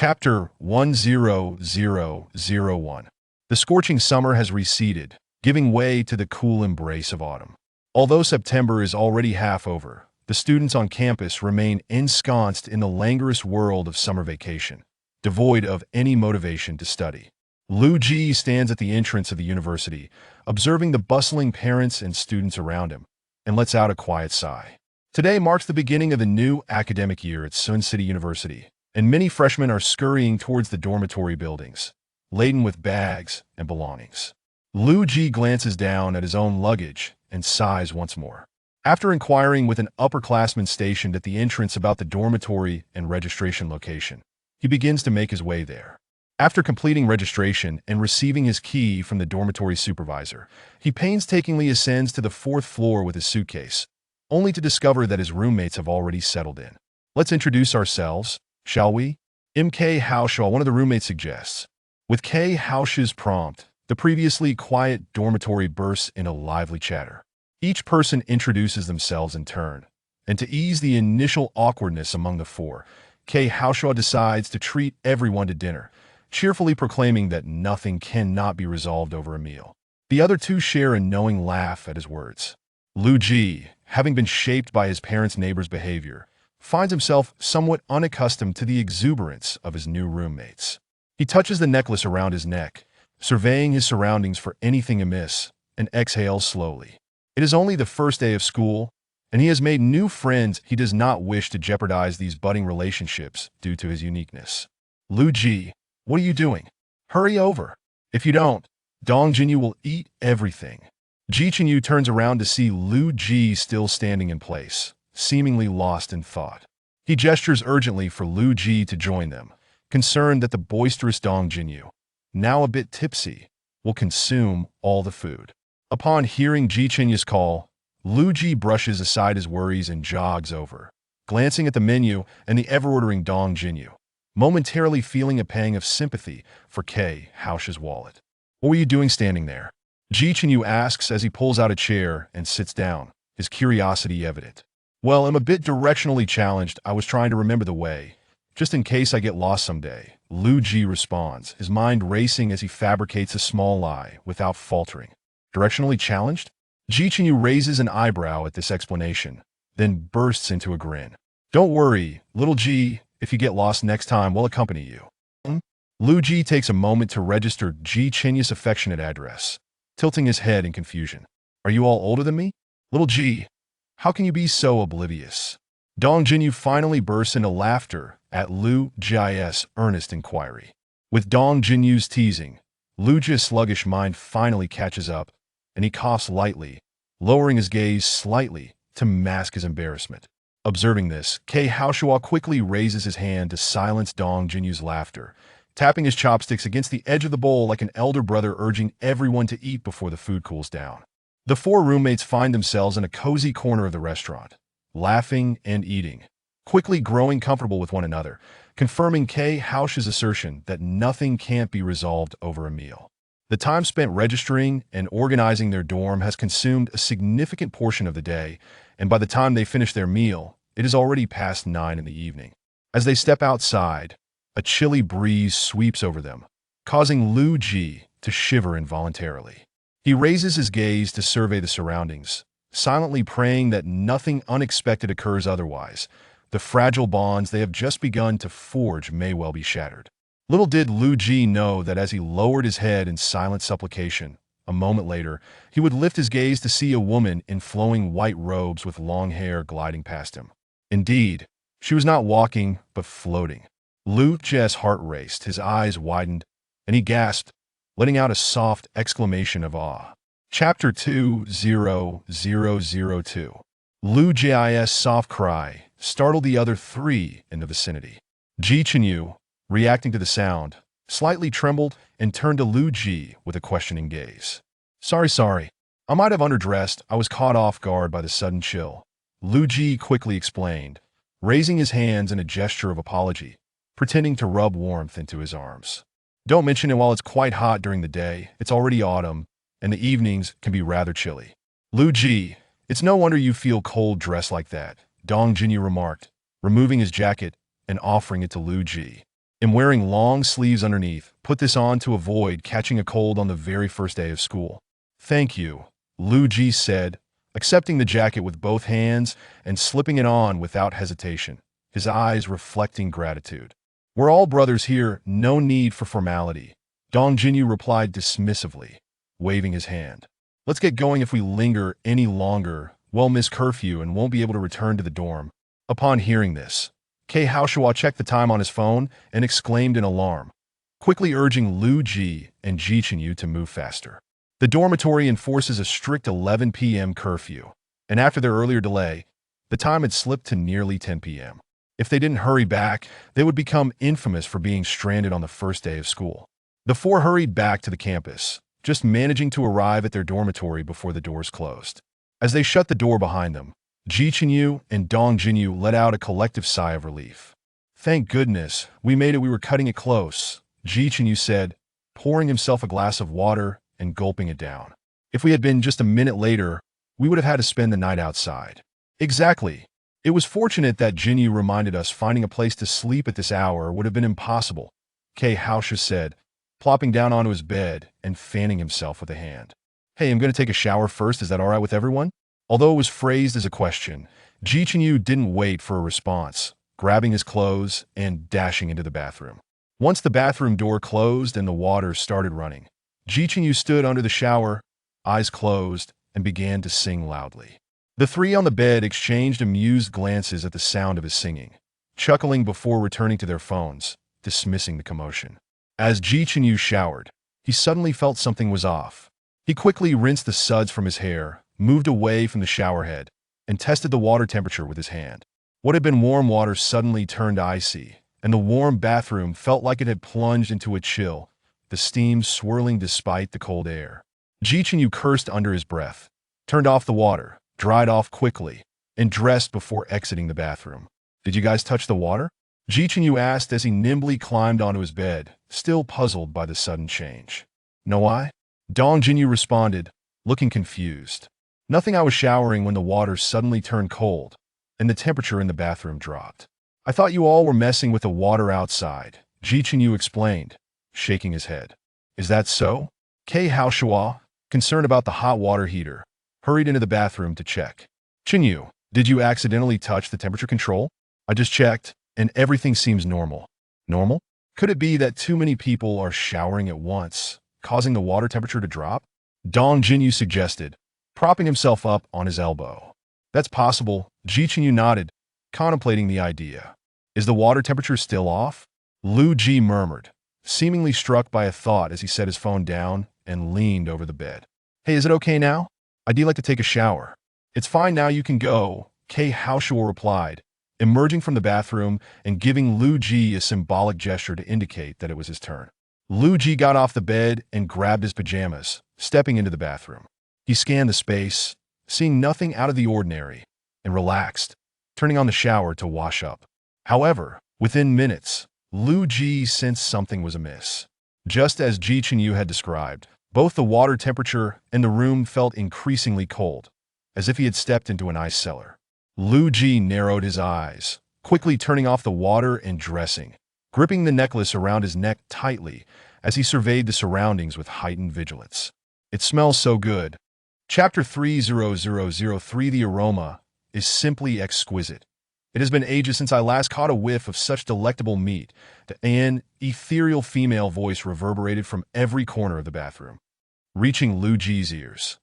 Chapter 10001. The scorching summer has receded, giving way to the cool embrace of autumn. Although September is already half over, the students on campus remain ensconced in the languorous world of summer vacation, devoid of any motivation to study. Lu Ji stands at the entrance of the university, observing the bustling parents and students around him, and lets out a quiet sigh. Today marks the beginning of the new academic year at Sun City University, and many freshmen are scurrying towards the dormitory buildings, laden with bags and belongings. Lu Ji glances down at his own luggage and sighs once more. After inquiring with an upperclassman stationed at the entrance about the dormitory and registration location, he begins to make his way there. After completing registration and receiving his key from the dormitory supervisor, he painstakingly ascends to the fourth floor with his suitcase, only to discover that his roommates have already settled in. "Let's introduce ourselves, shall we?" M.K. Haushaw, one of the roommates, suggests. With K. Hausch's prompt, the previously quiet dormitory bursts into lively chatter. Each person introduces themselves in turn, and to ease the initial awkwardness among the four, K. Haushaw decides to treat everyone to dinner, cheerfully proclaiming that nothing cannot be resolved over a meal. The other two share a knowing laugh at his words. Lu Ji, having been shaped by his parents' neighbors' behavior, finds himself somewhat unaccustomed to the exuberance of his new roommates. He touches the necklace around his neck, surveying his surroundings for anything amiss, and exhales slowly. It is only the first day of school, and he has made new friends. He does not wish to jeopardize these budding relationships due to his uniqueness. "Lu Ji, what are you doing? Hurry over. If you don't, Dong Jinyu will eat everything." Ji Chenyu turns around to see Lu Ji still standing in place, seemingly lost in thought. He gestures urgently for Lu Ji to join them, concerned that the boisterous Dong Jinyu, now a bit tipsy, will consume all the food. Upon hearing Ji Chenyu's call, Lu Ji brushes aside his worries and jogs over, glancing at the menu and the ever-ordering Dong Jinyu, momentarily feeling a pang of sympathy for K. Hausch's wallet. "What were you doing standing there?" Ji Chenyu asks as he pulls out a chair and sits down, his curiosity evident. "Well, I'm a bit directionally challenged. I was trying to remember the way, just in case I get lost someday," Lu Ji responds, his mind racing as he fabricates a small lie without faltering. "Directionally challenged?" Ji Chenyu raises an eyebrow at this explanation, then bursts into a grin. "Don't worry, little Ji, if you get lost next time, we'll accompany you." Lu Ji takes a moment to register Ji Chenyu's affectionate address, tilting his head in confusion. "Are you all older than me? Little Ji, how can you be so oblivious?" Dong Jinyu finally bursts into laughter at Lu Ji's earnest inquiry. With Dong Jinyu's teasing, Lu Ji's sluggish mind finally catches up, and he coughs lightly, lowering his gaze slightly to mask his embarrassment. Observing this, K. Haushaw quickly raises his hand to silence Dong Jinyu's laughter, tapping his chopsticks against the edge of the bowl like an elder brother urging everyone to eat before the food cools down. The four roommates find themselves in a cozy corner of the restaurant, laughing and eating, quickly growing comfortable with one another, confirming K. Hausch's assertion that nothing can't be resolved over a meal. The time spent registering and organizing their dorm has consumed a significant portion of the day, and by the time they finish their meal, it is already past 9 in the evening. As they step outside, a chilly breeze sweeps over them, causing Lu Ji to shiver involuntarily. He raises his gaze to survey the surroundings, silently praying that nothing unexpected occurs otherwise. The fragile bonds they have just begun to forge may well be shattered. Little did Lu Ji know that as he lowered his head in silent supplication, a moment later, he would lift his gaze to see a woman in flowing white robes with long hair gliding past him. Indeed, she was not walking, but floating. Lu Ji's heart raced, his eyes widened, and he gasped, letting out a soft exclamation of awe. Chapter 20002. Lu Ji's soft cry startled the other three in the vicinity. Ji Chenyu, reacting to the sound, slightly trembled and turned to Lu Ji with a questioning gaze. Sorry. I might have underdressed. I was caught off guard by the sudden chill," Lu Ji quickly explained, raising his hands in a gesture of apology, pretending to rub warmth into his arms. "Don't mention it while it's quite hot during the day. It's already autumn, and the evenings can be rather chilly." "Lu Ji, it's no wonder you feel cold dressed like that," Dong Jinyu remarked, removing his jacket and offering it to Lu Ji. am wearing long sleeves underneath. Put this on to avoid catching a cold on the very first day of school. Thank you, Lu Ji said, accepting the jacket with both hands and slipping it on without hesitation, his eyes reflecting gratitude. We're all brothers here, no need for formality. Dong Jinyu replied dismissively, waving his hand. Let's get going. If we linger any longer, we'll miss curfew and won't be able to return to the dorm. Upon hearing this, Kei Haoshua checked the time on his phone and exclaimed in alarm, quickly urging Lu Ji and Ji Chenyu to move faster. The dormitory enforces a strict 11 p.m. curfew, and after their earlier delay, the time had slipped to nearly 10 p.m. If they didn't hurry back, they would become infamous for being stranded on the first day of school. The four hurried back to the campus, just managing to arrive at their dormitory before the doors closed. As they shut the door behind them, Ji Chenyu and Dong Jinyu let out a collective sigh of relief. Thank goodness, we made it. We were cutting it close, Ji Chenyu said, pouring himself a glass of water and gulping it down. If we had been just a minute later, we would have had to spend the night outside. Exactly. It was fortunate that Jinyu reminded us finding a place to sleep at this hour would have been impossible, Kei Haoshua said, plopping down onto his bed and fanning himself with a hand. Hey, I'm going to take a shower first. Is that all right with everyone? Although it was phrased as a question, Ji Chenyu didn't wait for a response, grabbing his clothes and dashing into the bathroom. Once the bathroom door closed and the water started running, Ji Chenyu stood under the shower, eyes closed, and began to sing loudly. The three on the bed exchanged amused glances at the sound of his singing, chuckling before returning to their phones, dismissing the commotion. As Ji Chenyu showered, he suddenly felt something was off. He quickly rinsed the suds from his hair, moved away from the shower head, and tested the water temperature with his hand. What had been warm water suddenly turned icy, and the warm bathroom felt like it had plunged into a chill, the steam swirling despite the cold air. Ji Chenyu cursed under his breath, turned off the water, dried off quickly, and dressed before exiting the bathroom. Did you guys touch the water? Ji Chenyu asked as he nimbly climbed onto his bed, still puzzled by the sudden change. No, I? Dong Jinyu responded, looking confused. Nothing. I was showering when the water suddenly turned cold, and the temperature in the bathroom dropped. I thought you all were messing with the water outside, Ji Chenyu explained, shaking his head. Is that so? Kei Haoshua, concerned about the hot water heater, hurried into the bathroom to check. Chenyu, did you accidentally touch the temperature control? I just checked, and everything seems normal. Normal? Could it be that too many people are showering at once, causing the water temperature to drop? Dong Jinyu suggested, propping himself up on his elbow. That's possible, Ji Chenyu nodded, contemplating the idea. Is the water temperature still off? Lu Ji murmured, seemingly struck by a thought as he set his phone down and leaned over the bed. Hey, is it okay now? I'd like to take a shower. It's fine now, you can go, Kei Haoshua replied, emerging from the bathroom and giving Lu Ji a symbolic gesture to indicate that it was his turn. Lu Ji got off the bed and grabbed his pajamas, stepping into the bathroom. He scanned the space, seeing nothing out of the ordinary, and relaxed, turning on the shower to wash up. However, within minutes, Lu Ji sensed something was amiss. Just as Ji Chenyu had described, both the water temperature and the room felt increasingly cold, as if he had stepped into an ice cellar. Lu Ji narrowed his eyes, quickly turning off the water and dressing, gripping the necklace around his neck tightly as he surveyed the surroundings with heightened vigilance. It smells so good. Chapter 30003. The aroma is simply exquisite. It has been ages since I last caught a whiff of such delectable meat. An ethereal female voice reverberated from every corner of the bathroom, reaching Lu Ji's ears.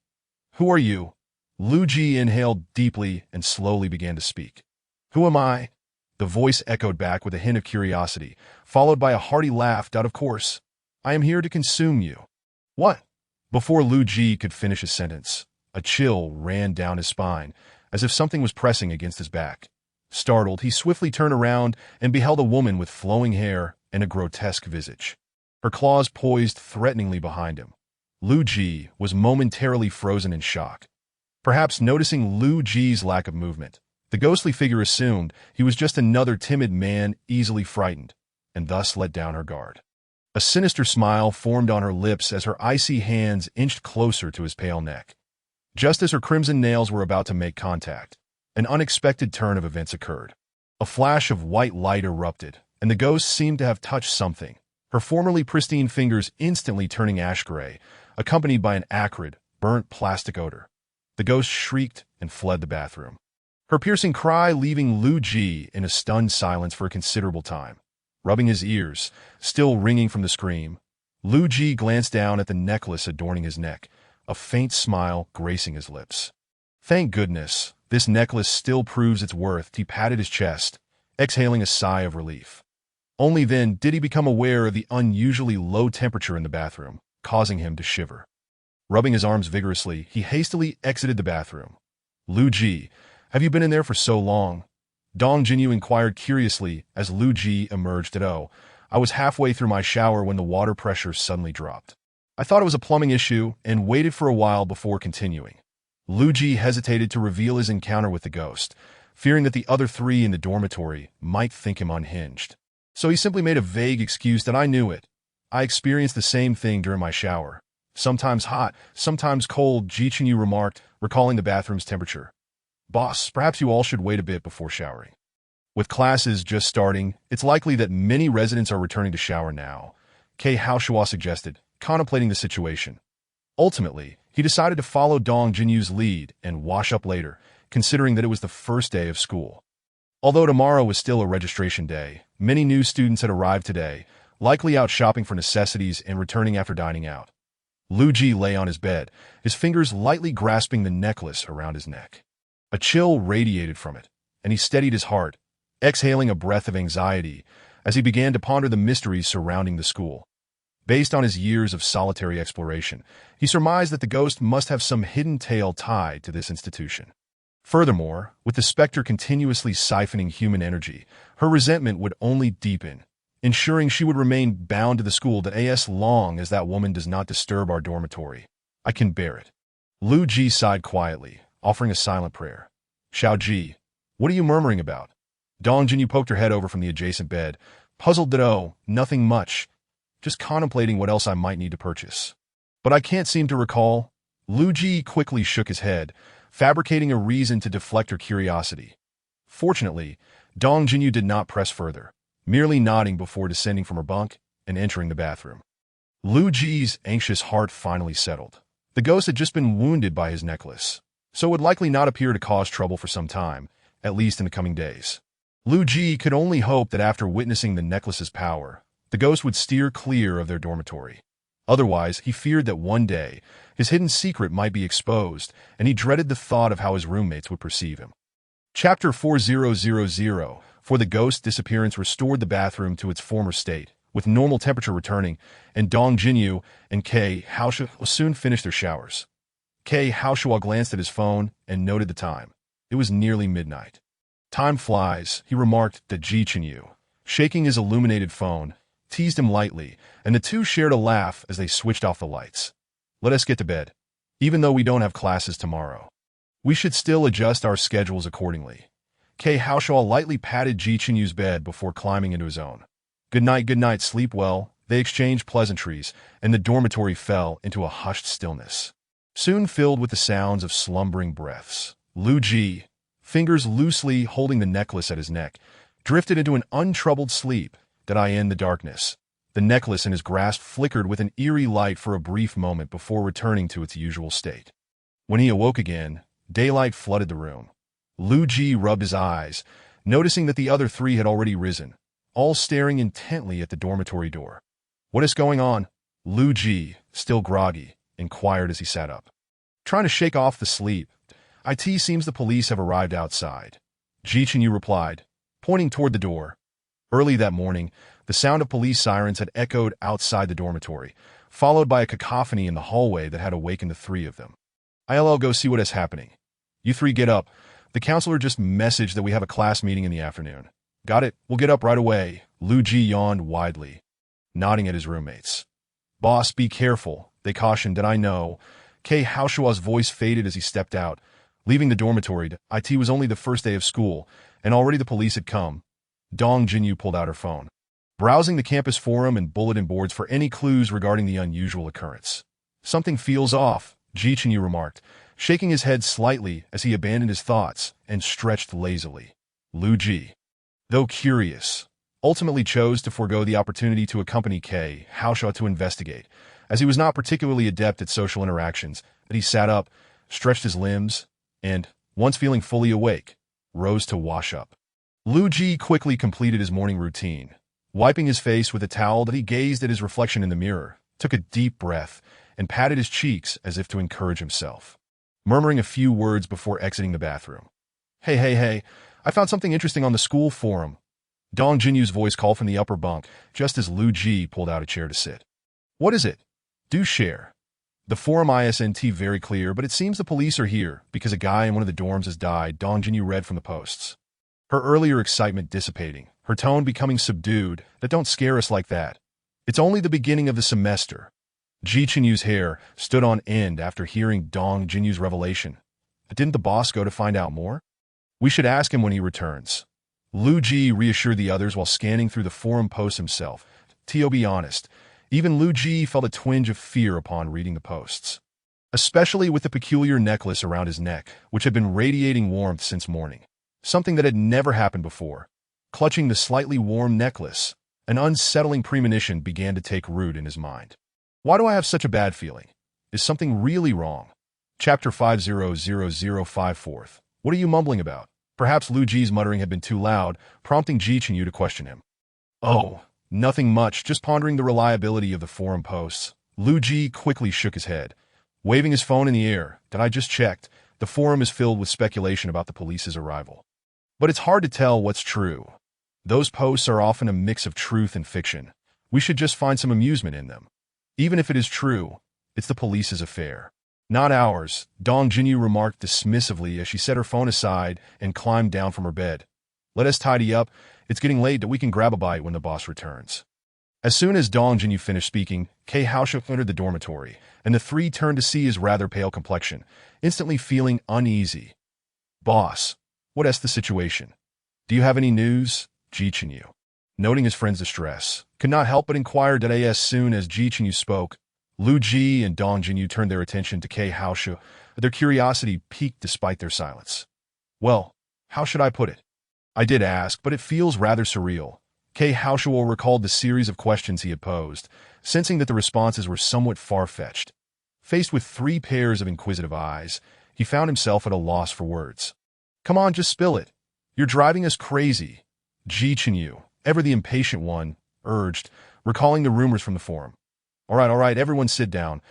Who are you? Lu Ji inhaled deeply and slowly began to speak. Who am I? The voice echoed back with a hint of curiosity, followed by a hearty laugh. Of course. I am here to consume you. What? Before Lu Ji could finish his sentence, a chill ran down his spine, as if something was pressing against his back. Startled, he swiftly turned around and beheld a woman with flowing hair and a grotesque visage. Her claws poised threateningly behind him. Lu Ji was momentarily frozen in shock. Perhaps noticing Lu Ji's lack of movement, the ghostly figure assumed he was just another timid man easily frightened, and thus let down her guard. A sinister smile formed on her lips as her icy hands inched closer to his pale neck. Just as her crimson nails were about to make contact, an unexpected turn of events occurred. A flash of white light erupted, and the ghost seemed to have touched something, her formerly pristine fingers instantly turning ash-gray, accompanied by an acrid, burnt plastic odor. The ghost shrieked and fled the bathroom, her piercing cry leaving Lu Ji in a stunned silence for a considerable time. Rubbing his ears, still ringing from the scream, Lu Ji glanced down at the necklace adorning his neck, a faint smile gracing his lips. Thank goodness, this necklace still proves its worth. He patted his chest, exhaling a sigh of relief. Only then did he become aware of the unusually low temperature in the bathroom, causing him to shiver. Rubbing his arms vigorously, he hastily exited the bathroom. Lu Ji, have you been in there for so long? Dong Jinyu inquired curiously as Lu Ji emerged. I was halfway through my shower when the water pressure suddenly dropped. I thought it was a plumbing issue and waited for a while before continuing. Lu Ji hesitated to reveal his encounter with the ghost, fearing that the other three in the dormitory might think him unhinged. So he simply made a vague excuse that I knew it. I experienced the same thing during my shower. Sometimes hot, sometimes cold, Ji Chenyu remarked, recalling the bathroom's temperature. Boss, perhaps you all should wait a bit before showering. With classes just starting, it's likely that many residents are returning to shower now, Kei Haoshua suggested, contemplating the situation. Ultimately, he decided to follow Dong Jinyu's lead and wash up later, considering that it was the first day of school. Although tomorrow was still a registration day, many new students had arrived today, likely out shopping for necessities and returning after dining out. Lu Ji lay on his bed, his fingers lightly grasping the necklace around his neck. A chill radiated from it, and he steadied his heart, exhaling a breath of anxiety as he began to ponder the mysteries surrounding the school. Based on his years of solitary exploration, he surmised that the ghost must have some hidden tale tied to this institution. Furthermore, with the specter continuously siphoning human energy, her resentment would only deepen, ensuring she would remain bound to the school that as long as that woman does not disturb our dormitory. I can bear it. Lu Ji sighed quietly, offering a silent prayer. Xiao Ji, what are you murmuring about? Dong Jinyu poked her head over from the adjacent bed, puzzled that nothing much, just contemplating what else I might need to purchase. But I can't seem to recall. Lu Ji quickly shook his head, fabricating a reason to deflect her curiosity. Fortunately, Dong Jinyu did not press further, merely nodding before descending from her bunk and entering the bathroom. Lu Ji's anxious heart finally settled. The ghost had just been wounded by his necklace, so would likely not appear to cause trouble for some time, at least in the coming days. Lu Ji could only hope that after witnessing the necklace's power, the ghost would steer clear of their dormitory. Otherwise, he feared that one day, his hidden secret might be exposed, and he dreaded the thought of how his roommates would perceive him. Chapter 4000. For the ghost's disappearance restored the bathroom to its former state, with normal temperature returning, and Dong Jinyu and Kei Haoshua soon finished their showers. Kei Haoshua glanced at his phone and noted the time. It was nearly midnight. Time flies, he remarked to Ji Chenyu, shaking his illuminated phone, teased him lightly, and the two shared a laugh as they switched off the lights. Let us get to bed. Even though we don't have classes tomorrow, we should still adjust our schedules accordingly. Kei Haoshua lightly patted Ji Chenyu's bed before climbing into his own. Good night, sleep well. They exchanged pleasantries, and the dormitory fell into a hushed stillness, soon filled with the sounds of slumbering breaths. Lu Ji, fingers loosely holding the necklace at his neck, drifted into an untroubled sleep. Did I end the darkness? The necklace in his grasp flickered with an eerie light for a brief moment before returning to its usual state. When he awoke again, daylight flooded the room. Lu Ji rubbed his eyes, noticing that the other three had already risen, all staring intently at the dormitory door. What is going on? Lu Ji, still groggy, inquired as he sat up. Trying to shake off the sleep. It seems the police have arrived outside. Ji Chenyu replied, pointing toward the door. Early that morning, the sound of police sirens had echoed outside the dormitory, followed by a cacophony in the hallway that had awakened the three of them. I'll go see what is happening. You three get up. The counselor just messaged that we have a class meeting in the afternoon. Got it, we'll get up right away. Lu Ji yawned widely, nodding at his roommates. Boss, be careful, they cautioned. Did I know? Kei Haoshua's voice faded as he stepped out, leaving the dormitory. It was only the first day of school, and already the police had come. Dong Jinyu pulled out her phone, browsing the campus forum and bulletin boards for any clues regarding the unusual occurrence. Something feels off, Ji Chenyu remarked, shaking his head slightly as he abandoned his thoughts and stretched lazily. Lu Ji, though curious, ultimately chose to forego the opportunity to accompany Kei Haoshaw to investigate, as he was not particularly adept at social interactions. But he sat up, stretched his limbs, and, once feeling fully awake, rose to wash up. Lu Ji quickly completed his morning routine. Wiping his face with a towel that he gazed at his reflection in the mirror, took a deep breath, and patted his cheeks as if to encourage himself, murmuring a few words before exiting the bathroom. Hey, I found something interesting on the school forum. Dong Jinyu's voice called from the upper bunk, just as Lu Ji pulled out a chair to sit. What is it? Do share. The forum isn't very clear, but it seems the police are here because a guy in one of the dorms has died, Dong Jinyu read from the posts. Her earlier excitement dissipating, her tone becoming subdued. That don't scare us like that. It's only the beginning of the semester. Ji Chinyu's hair stood on end after hearing Dong Jinyu's revelation. Didn't the boss go to find out more? We should ask him when he returns. Lu Ji reassured the others while scanning through the forum posts himself. To be honest, even Lu Ji felt a twinge of fear upon reading the posts, especially with the peculiar necklace around his neck, which had been radiating warmth since morning, something that had never happened before. Clutching the slightly warm necklace, an unsettling premonition began to take root in his mind. Why do I have such a bad feeling? Is something really wrong? Chapter 500054. What are you mumbling about? Perhaps Lu Ji's muttering had been too loud, prompting Ji Chinyu to question him. Oh, nothing much, just pondering the reliability of the forum posts. Lu Ji quickly shook his head, waving his phone in the air. That I just checked. The forum is filled with speculation about the police's arrival. But it's hard to tell what's true. Those posts are often a mix of truth and fiction. We should just find some amusement in them. Even if it is true, it's the police's affair, not ours, Dong Jinyu remarked dismissively as she set her phone aside and climbed down from her bed. Let us tidy up. It's getting late that we can grab a bite when the boss returns. As soon as Dong Jinyu finished speaking, Kei Haoshaw entered the dormitory, and the three turned to see his rather pale complexion, instantly feeling uneasy. Boss, what's the situation? Do you have any news? Ji Chinyu, noting his friend's distress, could not help but inquire. As soon as Ji Chinyu spoke, Lu Ji and Dong Jinyu turned their attention to Kei Haoshaw. Their curiosity piqued despite their silence. Well, how should I put it? I did ask, but it feels rather surreal. Kei Haoshaw recalled the series of questions he had posed, sensing that the responses were somewhat far-fetched. Faced with three pairs of inquisitive eyes, he found himself at a loss for words. Come on, just spill it. You're driving us crazy. Ji Chinyu, ever the impatient one, urged, recalling the rumors from the forum. All right, everyone sit down.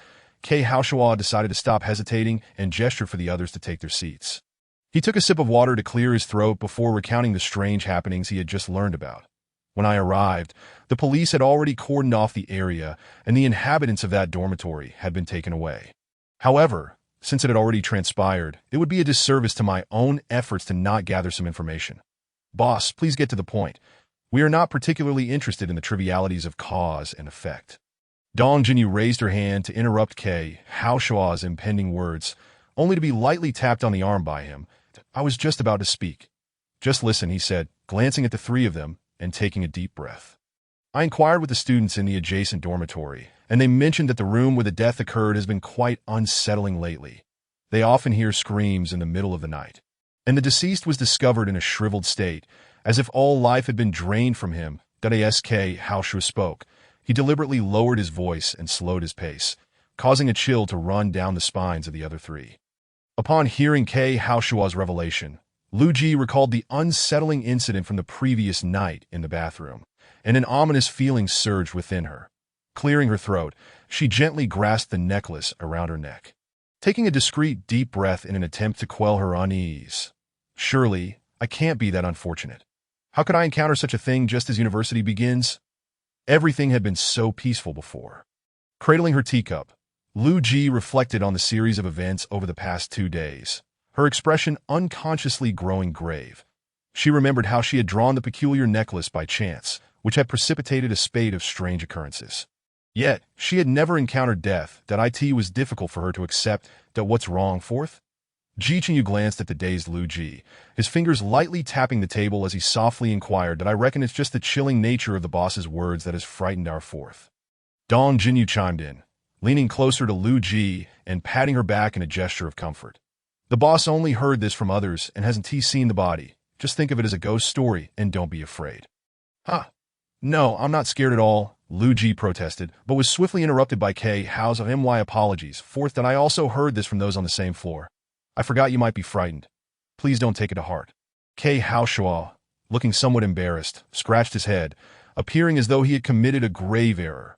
Kei Haoshaw decided to stop hesitating and gestured for the others to take their seats. He took a sip of water to clear his throat before recounting the strange happenings he had just learned about. When I arrived, the police had already cordoned off the area, and the inhabitants of that dormitory had been taken away. However, since it had already transpired, it would be a disservice to my own efforts to not gather some information. Boss, please get to the point. We are not particularly interested in the trivialities of cause and effect. Dong Jinyu raised her hand to interrupt Kei Haoshaw's impending words, only to be lightly tapped on the arm by him. I was just about to speak. Just listen, he said, glancing at the three of them and taking a deep breath. I inquired with the students in the adjacent dormitory, and they mentioned that the room where the death occurred has been quite unsettling lately. They often hear screams in the middle of the night, and the deceased was discovered in a shriveled state, as if all life had been drained from him. Kei Haoshaw spoke. He deliberately lowered his voice and slowed his pace, causing a chill to run down the spines of the other three. Upon hearing Kei Haoshaw's revelation, Lu Ji recalled the unsettling incident from the previous night in the bathroom, and an ominous feeling surged within her. Clearing her throat, she gently grasped the necklace around her neck, taking a discreet deep breath in an attempt to quell her unease. Surely, I can't be that unfortunate. How could I encounter such a thing just as university begins? Everything had been so peaceful before. Cradling her teacup, Lu Ji reflected on the series of events over the past 2 days, her expression unconsciously growing grave. She remembered how she had drawn the peculiar necklace by chance, which had precipitated a spate of strange occurrences. Yet, she had never encountered death. That it was difficult for her to accept that what's wrong, fourth? Ji Chinyu glanced at the dazed Lu Ji, his fingers lightly tapping the table as he softly inquired. That I reckon it's just the chilling nature of the boss's words that has frightened our fourth. Dong Jinyu chimed in, leaning closer to Lu Ji and patting her back in a gesture of comfort. The boss only heard this from others and hasn't seen the body. Just think of it as a ghost story and don't be afraid. Huh, No, I'm not scared at all, Lu Ji protested, but was swiftly interrupted by K. Hao's of MY apologies. Fourth, that I also heard this from those on the same floor. I forgot you might be frightened. Please don't take it to heart. K. Hao Shua, looking somewhat embarrassed, scratched his head, appearing as though he had committed a grave error.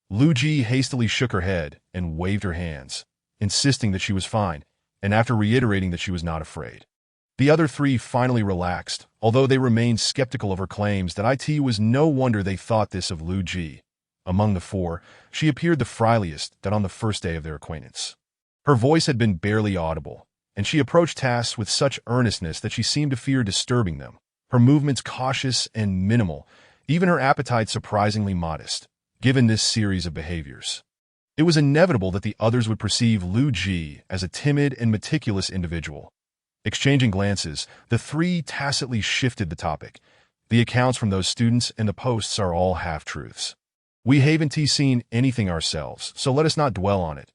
Lu Ji hastily shook her head and waved her hands, insisting that she was fine, and after reiterating that she was not afraid. The other three finally relaxed, although they remained skeptical of her claims that it was no wonder they thought this of Lu Ji. Among the four, she appeared the friendliest that on the first day of their acquaintance. Her voice had been barely audible, and she approached tasks with such earnestness that she seemed to fear disturbing them. Her movements cautious and minimal, even her appetite surprisingly modest, given this series of behaviors. It was inevitable that the others would perceive Lu Ji as a timid and meticulous individual. Exchanging glances, the three tacitly shifted the topic. The accounts from those students and the posts are all half-truths. We haven't seen anything ourselves, so let us not dwell on it.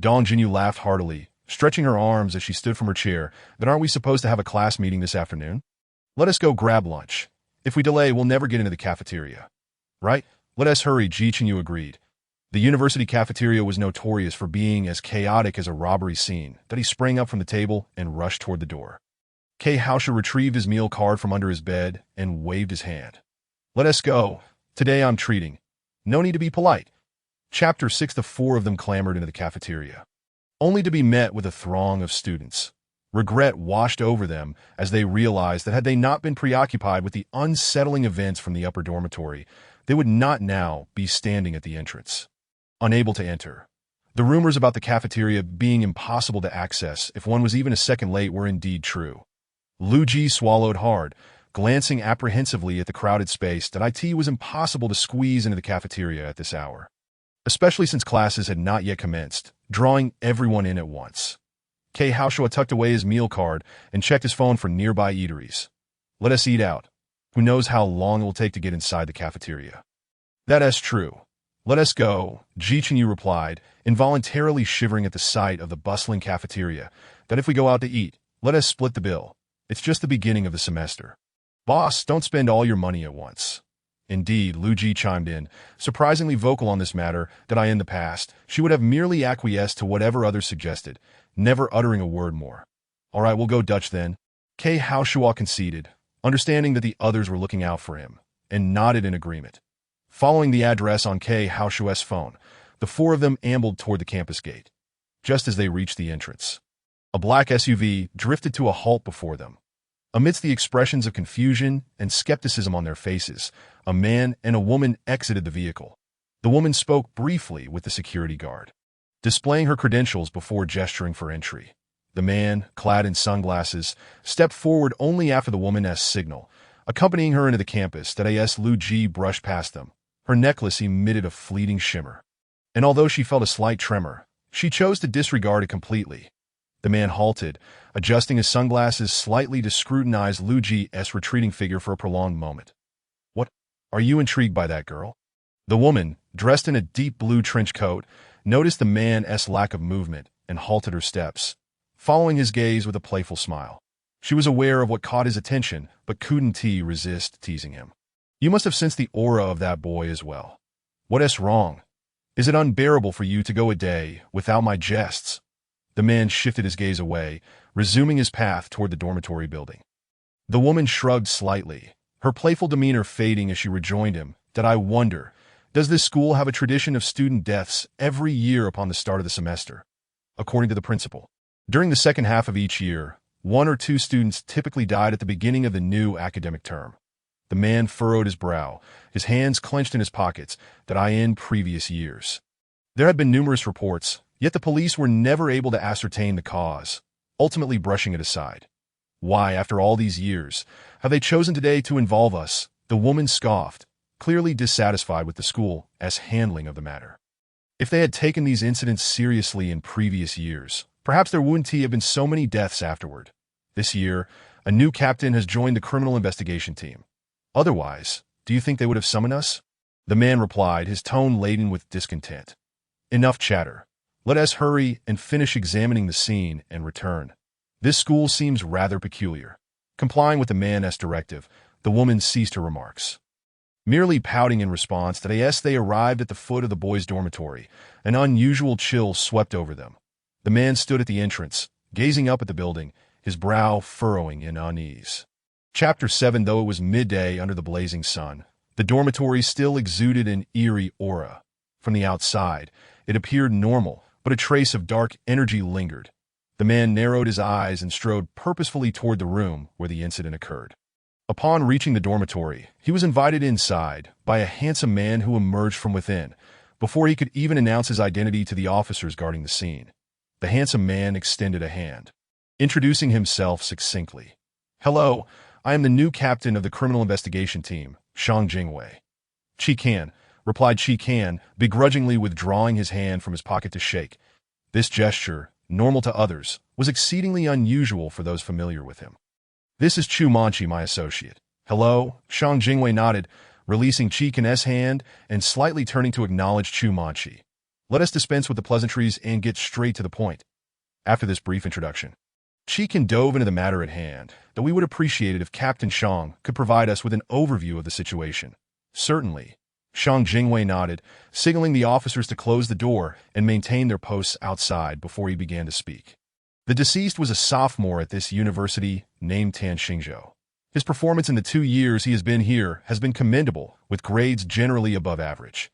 Dong Jinyu laughed heartily, stretching her arms as she stood from her chair. Then aren't we supposed to have a class meeting this afternoon? Let us go grab lunch. If we delay, we'll never get into the cafeteria. Right? Let us hurry, Ji Chenyu agreed. The university cafeteria was notorious for being as chaotic as a robbery scene that he sprang up from the table and rushed toward the door. K. Haosha retrieved his meal card from under his bed and waved his hand. Let us go. Today I'm treating. No need to be polite. Chapter 6. The four of them clambered into the cafeteria, only to be met with a throng of students. Regret washed over them as they realized that had they not been preoccupied with the unsettling events from the upper dormitory, they would not now be standing at the entrance, unable to enter. The rumors about the cafeteria being impossible to access if one was even a second late were indeed true. Lu Ji swallowed hard, glancing apprehensively at the crowded space that it was impossible to squeeze into the cafeteria at this hour, especially since classes had not yet commenced, drawing everyone in at once. K. Haoshua tucked away his meal card and checked his phone for nearby eateries. Let us eat out. Who knows how long it will take to get inside the cafeteria? That is true. Let us go, Ji Chenyu replied, involuntarily shivering at the sight of the bustling cafeteria. That if we go out to eat, let us split the bill. It's just the beginning of the semester. Boss, don't spend all your money at once. Indeed, Lu Ji chimed in, surprisingly vocal on this matter, that in the past, she would have merely acquiesced to whatever others suggested, never uttering a word more. All right, we'll go Dutch then. K. Haoshua conceded, understanding that the others were looking out for him, and nodded in agreement. Following the address on K. Haoshua's phone, the four of them ambled toward the campus gate. Just as they reached the entrance, a black SUV drifted to a halt before them. Amidst the expressions of confusion and skepticism on their faces, a man and a woman exited the vehicle. The woman spoke briefly with the security guard, displaying her credentials before gesturing for entry. The man, clad in sunglasses, stepped forward only after the woman's signal, accompanying her into the campus. Lu Ji brushed past them. Her necklace emitted a fleeting shimmer, and although she felt a slight tremor, she chose to disregard it completely. The man halted, adjusting his sunglasses slightly to scrutinize Lu Ji's retreating figure for a prolonged moment. What? Are you intrigued by that girl? The woman, dressed in a deep blue trench coat, noticed the man's lack of movement and halted her steps, following his gaze with a playful smile. She was aware of what caught his attention, but couldn't resist teasing him. You must have sensed the aura of that boy as well. What's wrong? Is it unbearable for you to go a day without my jests? The man shifted his gaze away, resuming his path toward the dormitory building. The woman shrugged slightly, her playful demeanor fading as she rejoined him. I wonder, does this school have a tradition of student deaths every year upon the start of the semester? According to the principal, during the second half of each year, 1 or 2 students typically died at the beginning of the new academic term. The man furrowed his brow, his hands clenched in his pockets. In previous years, there had been numerous reports, yet the police were never able to ascertain the cause, ultimately brushing it aside. Why, after all these years, have they chosen today to involve us? The woman scoffed, clearly dissatisfied with the school's handling of the matter. If they had taken these incidents seriously in previous years, perhaps there wouldn't have been so many deaths afterward. This year, a new captain has joined the criminal investigation team. Otherwise, do you think they would have summoned us? The man replied, his tone laden with discontent. Enough chatter. Let us hurry and finish examining the scene and return. This school seems rather peculiar. Complying with the man's directive, the woman ceased her remarks. Merely pouting in response to yes, they arrived at the foot of the boys' dormitory. An unusual chill swept over them. The man stood at the entrance, gazing up at the building, his brow furrowing in unease. Chapter 7. Though it was midday under the blazing sun, the dormitory still exuded an eerie aura. From the outside, it appeared normal, but a trace of dark energy lingered. The man narrowed his eyes and strode purposefully toward the room where the incident occurred. Upon reaching the dormitory, he was invited inside by a handsome man who emerged from within, before he could even announce his identity to the officers guarding the scene. The handsome man extended a hand, introducing himself succinctly. "Hello, I am the new captain of the criminal investigation team, Shang Jingwei." "Qi Kan," replied Qi Kan, begrudgingly withdrawing his hand from his pocket to shake. This gesture, normal to others, was exceedingly unusual for those familiar with him. "This is Chu Manchi, my associate." "Hello," Shang Jingwei nodded, releasing Qi Kan's hand and slightly turning to acknowledge Chu Manchi. "Let us dispense with the pleasantries and get straight to the point." After this brief introduction, Qi Kan dove into the matter at hand, that we would appreciate it if Captain Shang could provide us with an overview of the situation. "Certainly." Shang Jingwei nodded, signaling the officers to close the door and maintain their posts outside before he began to speak. The deceased was a sophomore at this university named Tan Xingzhou. His performance in the 2 years he has been here has been commendable, with grades generally above average.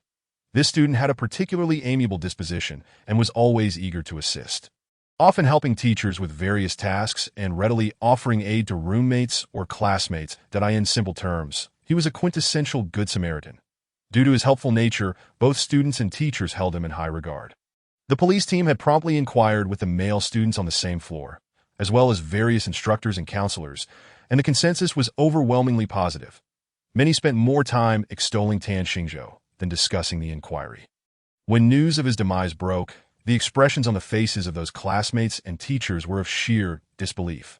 This student had a particularly amiable disposition and was always eager to assist, often helping teachers with various tasks and readily offering aid to roommates or classmates. That in simple terms, he was a quintessential Good Samaritan. Due to his helpful nature, both students and teachers held him in high regard. The police team had promptly inquired with the male students on the same floor, as well as various instructors and counselors, and the consensus was overwhelmingly positive. Many spent more time extolling Tan Xingzhou than discussing the inquiry. When news of his demise broke, the expressions on the faces of those classmates and teachers were of sheer disbelief.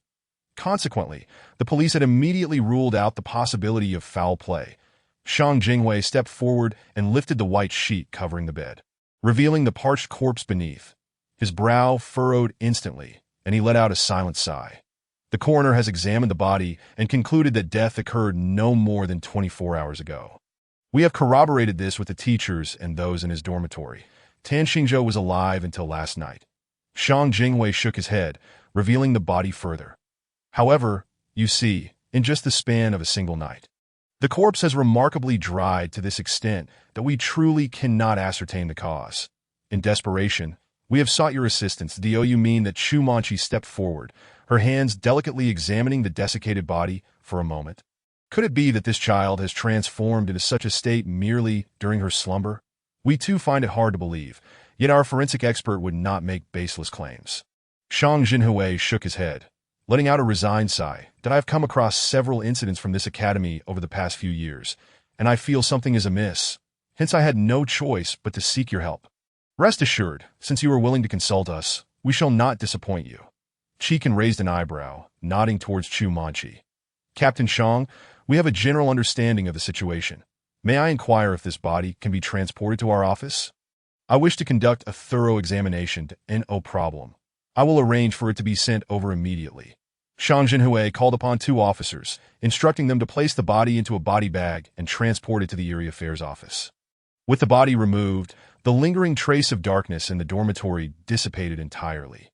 Consequently, the police had immediately ruled out the possibility of foul play. Shang Jingwei stepped forward and lifted the white sheet covering the bed, revealing the parched corpse beneath. His brow furrowed instantly, and he let out a silent sigh. The coroner has examined the body and concluded that death occurred no more than 24 hours ago. We have corroborated this with the teachers and those in his dormitory. Tan Xingzhou was alive until last night. Shang Jingwei shook his head, revealing the body further. However, you see, in just the span of a single night, the corpse has remarkably dried to this extent that we truly cannot ascertain the cause. In desperation, we have sought your assistance. Do you mean that Chu Manchi stepped forward, her hands delicately examining the desiccated body for a moment? Could it be that this child has transformed into such a state merely during her slumber? We too find it hard to believe, yet our forensic expert would not make baseless claims. Shang Jinhui shook his head, letting out a resigned sigh. That I have come across several incidents from this academy over the past few years, and I feel something is amiss. Hence I had no choice but to seek your help. Rest assured, since you are willing to consult us, we shall not disappoint you. Qi Kan raised an eyebrow, nodding towards Chu Manchi. Captain Shang, we have a general understanding of the situation. May I inquire if this body can be transported to our office? I wish to conduct a thorough examination to no problem. I will arrange for it to be sent over immediately. Shang Jinhui called upon 2 officers, instructing them to place the body into a body bag and transport it to the Area Affairs office. With the body removed, the lingering trace of darkness in the dormitory dissipated entirely.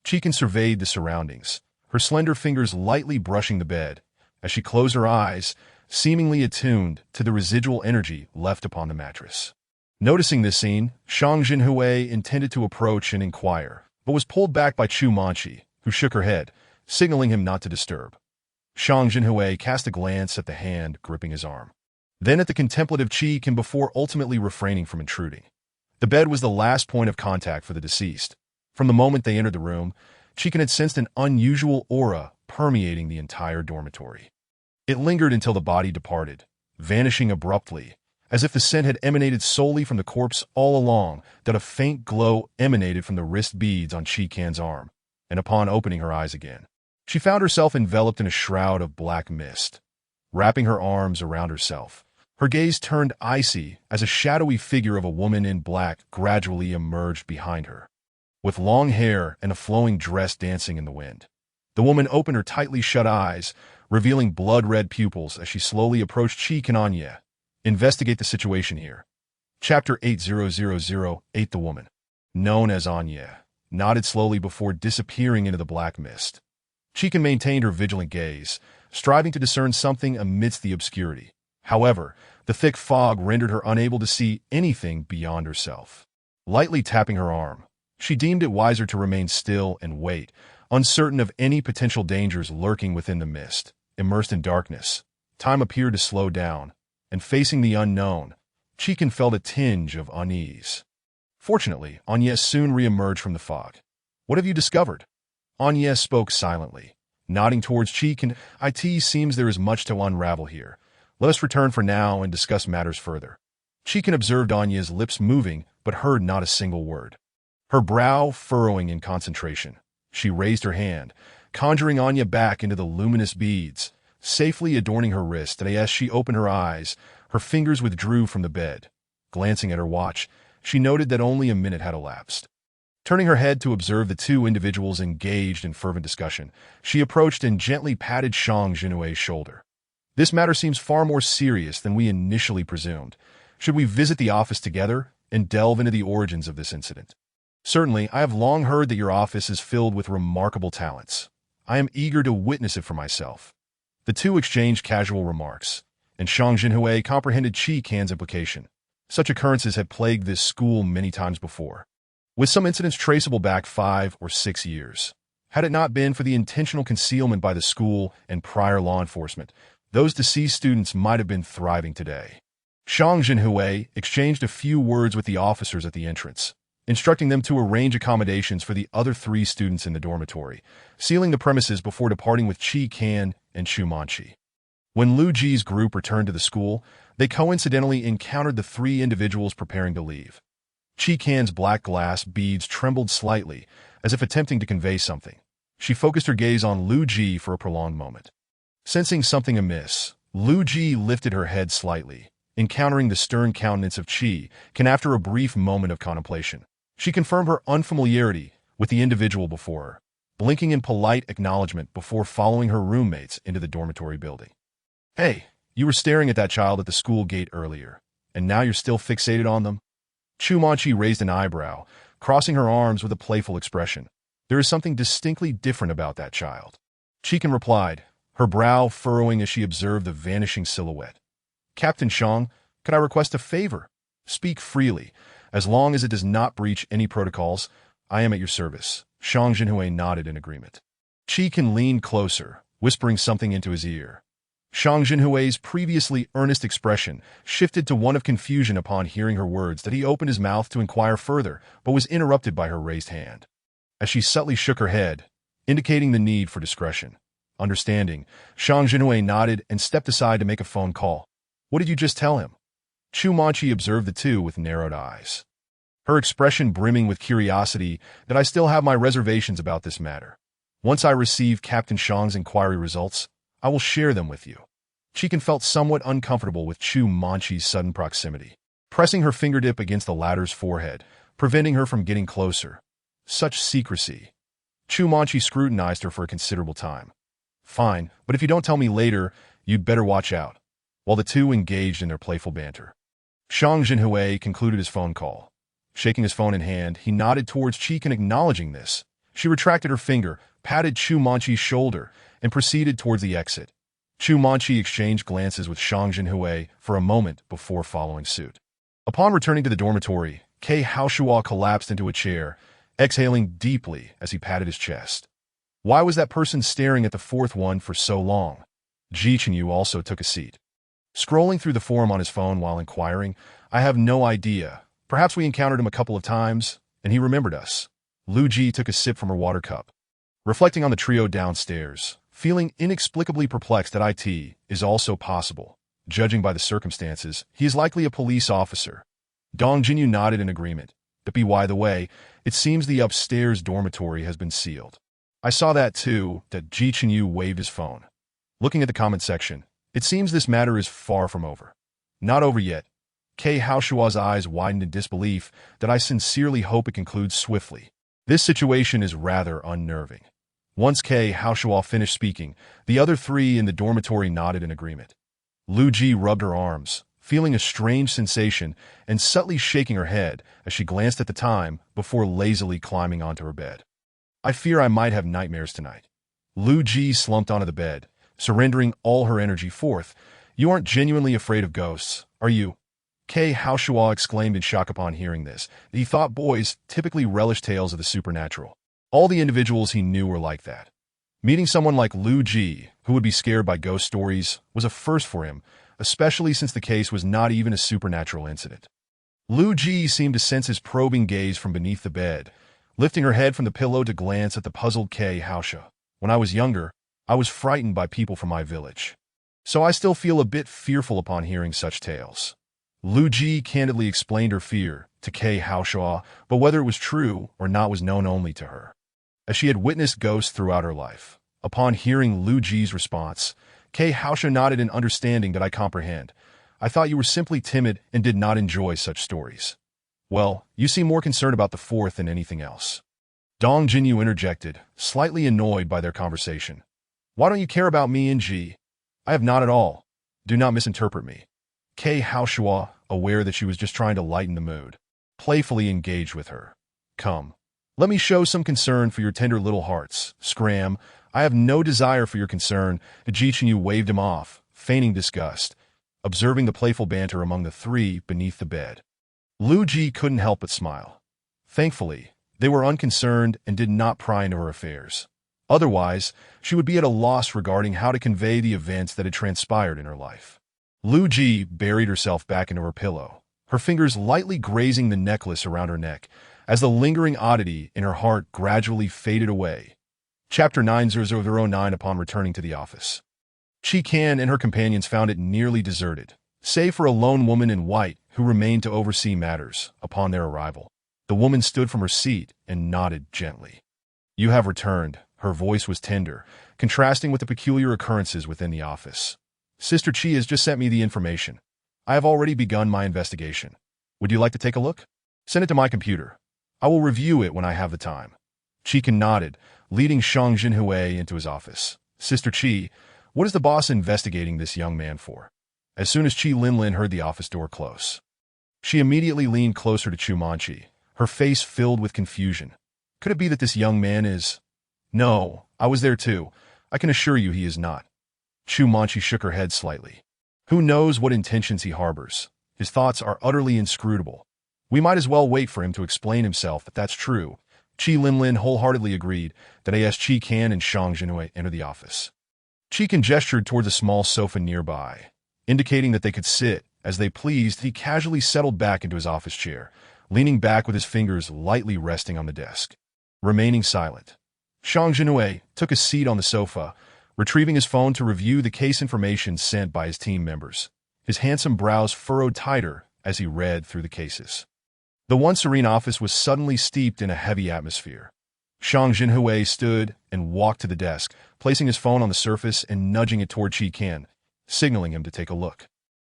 Qi Kan surveyed the surroundings, her slender fingers lightly brushing the bed, as she closed her eyes, seemingly attuned to the residual energy left upon the mattress. Noticing this scene, Shang Jinhui intended to approach and inquire, but was pulled back by Chu Manchi, who shook her head, signaling him not to disturb. Shang Jinhui cast a glance at the hand gripping his arm, then at the contemplative Qi Kan before ultimately refraining from intruding. The bed was the last point of contact for the deceased. From the moment they entered the room, Qi Kan had sensed an unusual aura permeating the entire dormitory. It lingered until the body departed, vanishing abruptly, as if the scent had emanated solely from the corpse all along. That a faint glow emanated from the wrist beads on Qi Kan's arm, and upon opening her eyes again, she found herself enveloped in a shroud of black mist. Wrapping her arms around herself, her gaze turned icy as a shadowy figure of a woman in black gradually emerged behind her, with long hair and a flowing dress dancing in the wind. The woman opened her tightly shut eyes, revealing blood-red pupils as she slowly approached Qi Kan. Investigate the situation here. Chapter 8008. The woman, known as Anya, nodded slowly before disappearing into the black mist. Chikin maintained her vigilant gaze, striving to discern something amidst the obscurity. However, the thick fog rendered her unable to see anything beyond herself. Lightly tapping her arm, she deemed it wiser to remain still and wait, uncertain of any potential dangers lurking within the mist. Immersed in darkness, time appeared to slow down, and facing the unknown, Chikin felt a tinge of unease. Fortunately, Agnes soon re-emerged from the fog. "What have you discovered?" Agnes spoke silently, nodding towards Chikin. "It seems there is much to unravel here. Let us return for now and discuss matters further." Chikin observed Agnes' lips moving, but heard not a single word. Her brow furrowing in concentration, she raised her hand, conjuring Anya back into the luminous beads, safely adorning her wrist, and as she opened her eyes, her fingers withdrew from the bed. Glancing at her watch, she noted that only a minute had elapsed. Turning her head to observe the two individuals engaged in fervent discussion, she approached and gently patted Shang Jinhui's shoulder. "This matter seems far more serious than we initially presumed. Should we visit the office together and delve into the origins of this incident?" "Certainly, I have long heard that your office is filled with remarkable talents. I am eager to witness it for myself." The two exchanged casual remarks, and Shang Jinhui comprehended Qi Kan's implication. Such occurrences had plagued this school many times before, with some incidents traceable back 5 or 6 years. Had it not been for the intentional concealment by the school and prior law enforcement, those deceased students might have been thriving today. Shang Jinhui exchanged a few words with the officers at the entrance, instructing them to arrange accommodations for the other 3 students in the dormitory, sealing the premises before departing with Qi Kan and Chu Manqi. When Lu Ji's group returned to the school, they coincidentally encountered the 3 individuals preparing to leave. Qi Kan's black glass beads trembled slightly, as if attempting to convey something. She focused her gaze on Lu Ji for a prolonged moment. Sensing something amiss, Lu Ji lifted her head slightly, encountering the stern countenance of Qi Kan. After a brief moment of contemplation, she confirmed her unfamiliarity with the individual before her, blinking in polite acknowledgement before following her roommates into the dormitory building. "Hey, you were staring at that child at the school gate earlier, and now you're still fixated on them?" Chu Manqi raised an eyebrow, crossing her arms with a playful expression. "There is something distinctly different about that child." Qi Kan replied, her brow furrowing as she observed the vanishing silhouette. "Captain Shang, could I request a favor? Speak freely. As long as it does not breach any protocols, I am at your service." Shang Jinhui nodded in agreement. Qi Kan leaned closer, whispering something into his ear. Shang Jinhui's previously earnest expression shifted to one of confusion upon hearing her words. That he opened his mouth to inquire further, but was interrupted by her raised hand. As she subtly shook her head, indicating the need for discretion. Understanding, Shang Jinhui nodded and stepped aside to make a phone call. "What did you just tell him?" Chu Manqi observed the two with narrowed eyes, her expression brimming with curiosity. "That I still have my reservations about this matter. Once I receive Captain Shang's inquiry results, I will share them with you." Qi Kan felt somewhat uncomfortable with Chu Manqi's sudden proximity, pressing her fingertip against the latter's forehead, preventing her from getting closer. Such secrecy. Chu Manqi scrutinized her for a considerable time. "Fine, but if you don't tell me later, you'd better watch out." While the two engaged in their playful banter, Shang Jinhui concluded his phone call. Shaking his phone in hand, he nodded towards Qi Kan, acknowledging this. She retracted her finger, patted Chu Manqi's shoulder, and proceeded towards the exit. Chu Manqi exchanged glances with Shang Jinhui for a moment before following suit. Upon returning to the dormitory, Kei Haoshua collapsed into a chair, exhaling deeply as he patted his chest. Why was that person staring at the 4th one for so long? Ji Chenyu also took a seat. Scrolling through the forum on his phone while inquiring, "I have no idea. Perhaps we encountered him a couple of times, and he remembered us." Lu Ji took a sip from her water cup. Reflecting on the trio downstairs, feeling inexplicably perplexed that it is also possible. Judging by the circumstances, he is likely a police officer. Dong Jinyu nodded in agreement. But by the way, it seems the upstairs dormitory has been sealed. "I saw that too." That Ji Chenyu waved his phone. Looking at the comment section, it seems this matter is far from over. "Not over yet." Kei Haoshua's eyes widened in disbelief. "That I sincerely hope it concludes swiftly. This situation is rather unnerving." Once Kei Haoshua finished speaking, the other 3 in the dormitory nodded in agreement. Lu Ji rubbed her arms, feeling a strange sensation and subtly shaking her head as she glanced at the time before lazily climbing onto her bed. I fear I might have nightmares tonight. Lu Ji slumped onto the bed, surrendering all her energy forth. You aren't genuinely afraid of ghosts, are you? Kei Haoshua exclaimed in shock upon hearing this. He thought boys typically relished tales of the supernatural. All the individuals he knew were like that. Meeting someone like Lu Ji, who would be scared by ghost stories, was a first for him, especially since the case was not even a supernatural incident. Lu Ji seemed to sense his probing gaze from beneath the bed, lifting her head from the pillow to glance at the puzzled Kei Haoshua. When I was younger, I was frightened by people from my village. So I still feel a bit fearful upon hearing such tales. Lu Ji candidly explained her fear to Kei Haoshua, but whether it was true or not was known only to her, as she had witnessed ghosts throughout her life. Upon hearing Lu Ji's response, Kei Haoshua nodded in understanding. That I comprehend. I thought you were simply timid and did not enjoy such stories. Well, you seem more concerned about the fourth than anything else. Dong Jinyu interjected, slightly annoyed by their conversation. Why don't you care about me and Ji? I have not at all. Do not misinterpret me. Kei Haoshua, aware that she was just trying to lighten the mood, playfully engaged with her. Come. Let me show some concern for your tender little hearts. Scram. I have no desire for your concern. Ji Chenyu waved him off, feigning disgust, observing the playful banter among the three beneath the bed. Lu Ji couldn't help but smile. Thankfully, they were unconcerned and did not pry into her affairs. Otherwise, she would be at a loss regarding how to convey the events that had transpired in her life. Lu Ji buried herself back into her pillow, her fingers lightly grazing the necklace around her neck, as the lingering oddity in her heart gradually faded away. Chapter 9009. Upon returning to the office, Chi Kan and her companions found it nearly deserted, save for a lone woman in white who remained to oversee matters. Upon their arrival, the woman stood from her seat and nodded gently. You have returned. Her voice was tender, contrasting with the peculiar occurrences within the office. Sister Chi has just sent me the information. I have already begun my investigation. Would you like to take a look? Send it to my computer. I will review it when I have the time. Chi Kan nodded, leading Shang Jinhui into his office. Sister Chi, what is the boss investigating this young man for? As soon as Chi Linlin heard the office door close, she immediately leaned closer to Chu Manchi, her face filled with confusion. Could it be that this young man is... No, I was there too. I can assure you he is not. Chu Manchi shook her head slightly. Who knows what intentions he harbors? His thoughts are utterly inscrutable. We might as well wait for him to explain himself if that's true. Chi Linlin wholeheartedly agreed that as Chi Kan and Shang Jinhui entered the office. Chi Kan gestured towards a small sofa nearby, indicating that they could sit as they pleased. He casually settled back into his office chair, leaning back with his fingers lightly resting on the desk, remaining silent. Shang Jinhui took a seat on the sofa, retrieving his phone to review the case information sent by his team members. His handsome brows furrowed tighter as he read through the cases. The once serene office was suddenly steeped in a heavy atmosphere. Shang Jinhui stood and walked to the desk, placing his phone on the surface and nudging it toward Chi Kan, signaling him to take a look.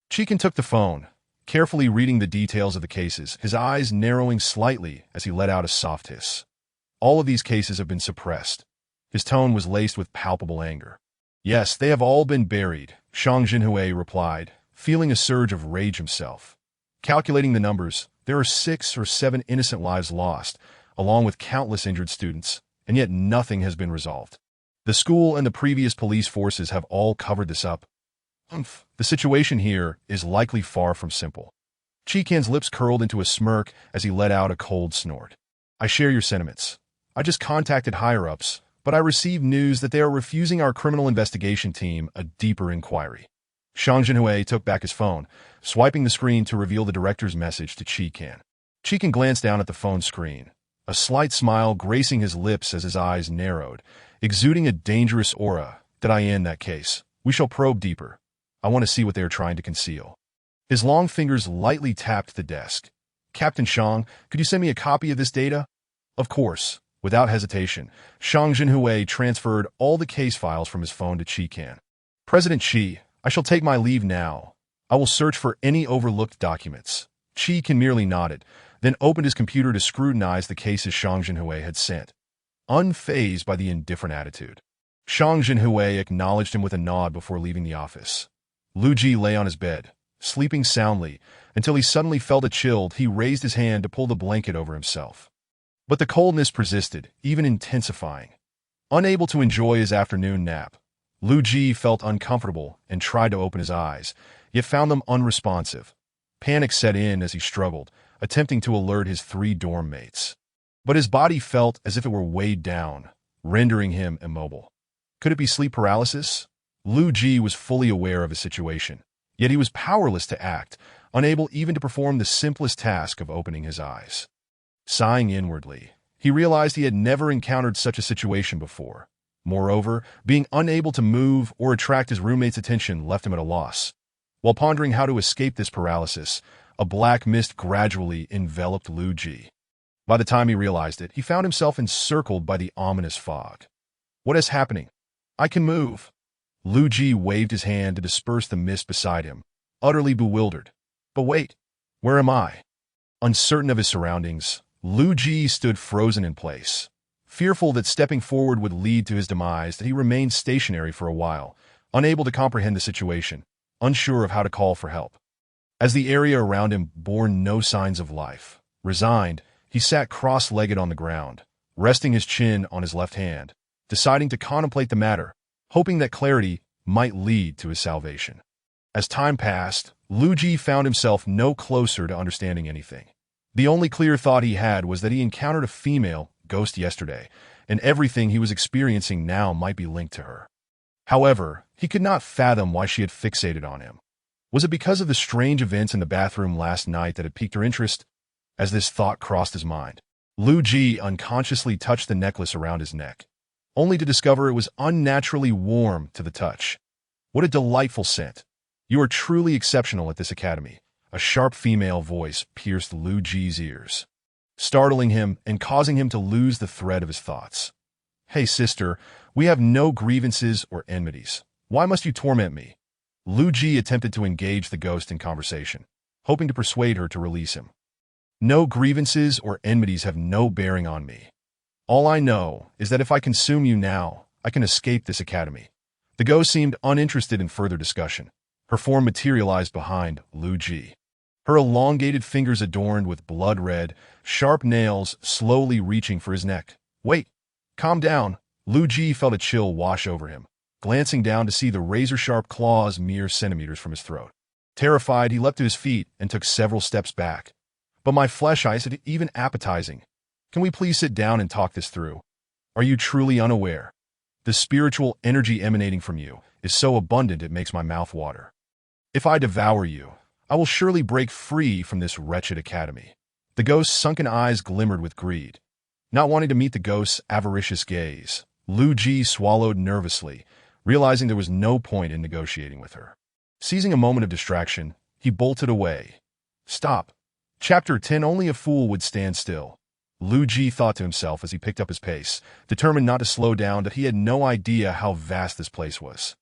Chi Kan took the phone, carefully reading the details of the cases, his eyes narrowing slightly as he let out a soft hiss. All of these cases have been suppressed. His tone was laced with palpable anger. Yes, they have all been buried, Shang Jinhui replied, feeling a surge of rage himself. Calculating the numbers, there are 6 or 7 innocent lives lost, along with countless injured students, and yet nothing has been resolved. The school and the previous police forces have all covered this up. The situation here is likely far from simple. Chi Kan's lips curled into a smirk as he let out a cold snort. I share your sentiments. I just contacted higher-ups, but I received news that they are refusing our criminal investigation team a deeper inquiry. Shang Jinhui took back his phone, swiping the screen to reveal the director's message to Chi Kan. Chi Kan glanced down at the phone screen, a slight smile gracing his lips as his eyes narrowed, exuding a dangerous aura. That I in that case, we shall probe deeper. I want to see what they are trying to conceal. His long fingers lightly tapped the desk. Captain Shang, could you send me a copy of this data? Of course. Without hesitation, Shang Jinhui transferred all the case files from his phone to Chi Kan. President Chi, I shall take my leave now. I will search for any overlooked documents. Chi Kan merely nodded, then opened his computer to scrutinize the cases Shang Jinhui had sent, unfazed by the indifferent attitude. Shang Jinhui acknowledged him with a nod before leaving the office. Lu Ji lay on his bed, sleeping soundly, until he suddenly felt a chill. He raised his hand to pull the blanket over himself. But the coldness persisted, even intensifying. Unable to enjoy his afternoon nap, Lu Ji felt uncomfortable and tried to open his eyes, yet found them unresponsive. Panic set in as he struggled, attempting to alert his 3 dorm mates. But his body felt as if it were weighed down, rendering him immobile. Could it be sleep paralysis? Lu Ji was fully aware of his situation, yet he was powerless to act, unable even to perform the simplest task of opening his eyes. Sighing inwardly, he realized he had never encountered such a situation before. Moreover, being unable to move or attract his roommate's attention left him at a loss. While pondering how to escape this paralysis, a black mist gradually enveloped Lu Ji. By the time he realized it, he found himself encircled by the ominous fog. What is happening? I can move. Lu Ji waved his hand to disperse the mist beside him, utterly bewildered. But wait, where am I? Uncertain of his surroundings, Lu Ji stood frozen in place. Fearful that stepping forward would lead to his demise, he remained stationary for a while, unable to comprehend the situation, unsure of how to call for help. As the area around him bore no signs of life, resigned, he sat cross-legged on the ground, resting his chin on his left hand, deciding to contemplate the matter, hoping that clarity might lead to his salvation. As time passed, Lu Ji found himself no closer to understanding anything. The only clear thought he had was that he encountered a female ghost yesterday, and everything he was experiencing now might be linked to her. However, he could not fathom why she had fixated on him. Was it because of the strange events in the bathroom last night that had piqued her interest? As this thought crossed his mind, Lu Ji unconsciously touched the necklace around his neck, only to discover it was unnaturally warm to the touch. What a delightful scent! You are truly exceptional at this academy. A sharp female voice pierced Lu Ji's ears, startling him and causing him to lose the thread of his thoughts. Hey sister, we have no grievances or enmities. Why must you torment me? Lu Ji attempted to engage the ghost in conversation, hoping to persuade her to release him. No grievances or enmities have no bearing on me. All I know is that if I consume you now, I can escape this academy. The ghost seemed uninterested in further discussion. Her form materialized behind Lu Ji. Her elongated fingers adorned with blood-red, sharp nails slowly reaching for his neck. Wait, calm down. Lu Ji felt a chill wash over him, glancing down to see the razor-sharp claws mere centimeters from his throat. Terrified, he leapt to his feet and took several steps back. But my flesh eyes are even appetizing. Can we please sit down and talk this through? Are you truly unaware? The spiritual energy emanating from you is so abundant it makes my mouth water. If I devour you, I will surely break free from this wretched academy. The ghost's sunken eyes glimmered with greed. Not wanting to meet the ghost's avaricious gaze, Lu Ji swallowed nervously, realizing there was no point in negotiating with her. Seizing a moment of distraction, he bolted away. Stop. Chapter 10. Only a fool would stand still. Lu Ji thought to himself as he picked up his pace, determined not to slow down, that he had no idea how vast this place was.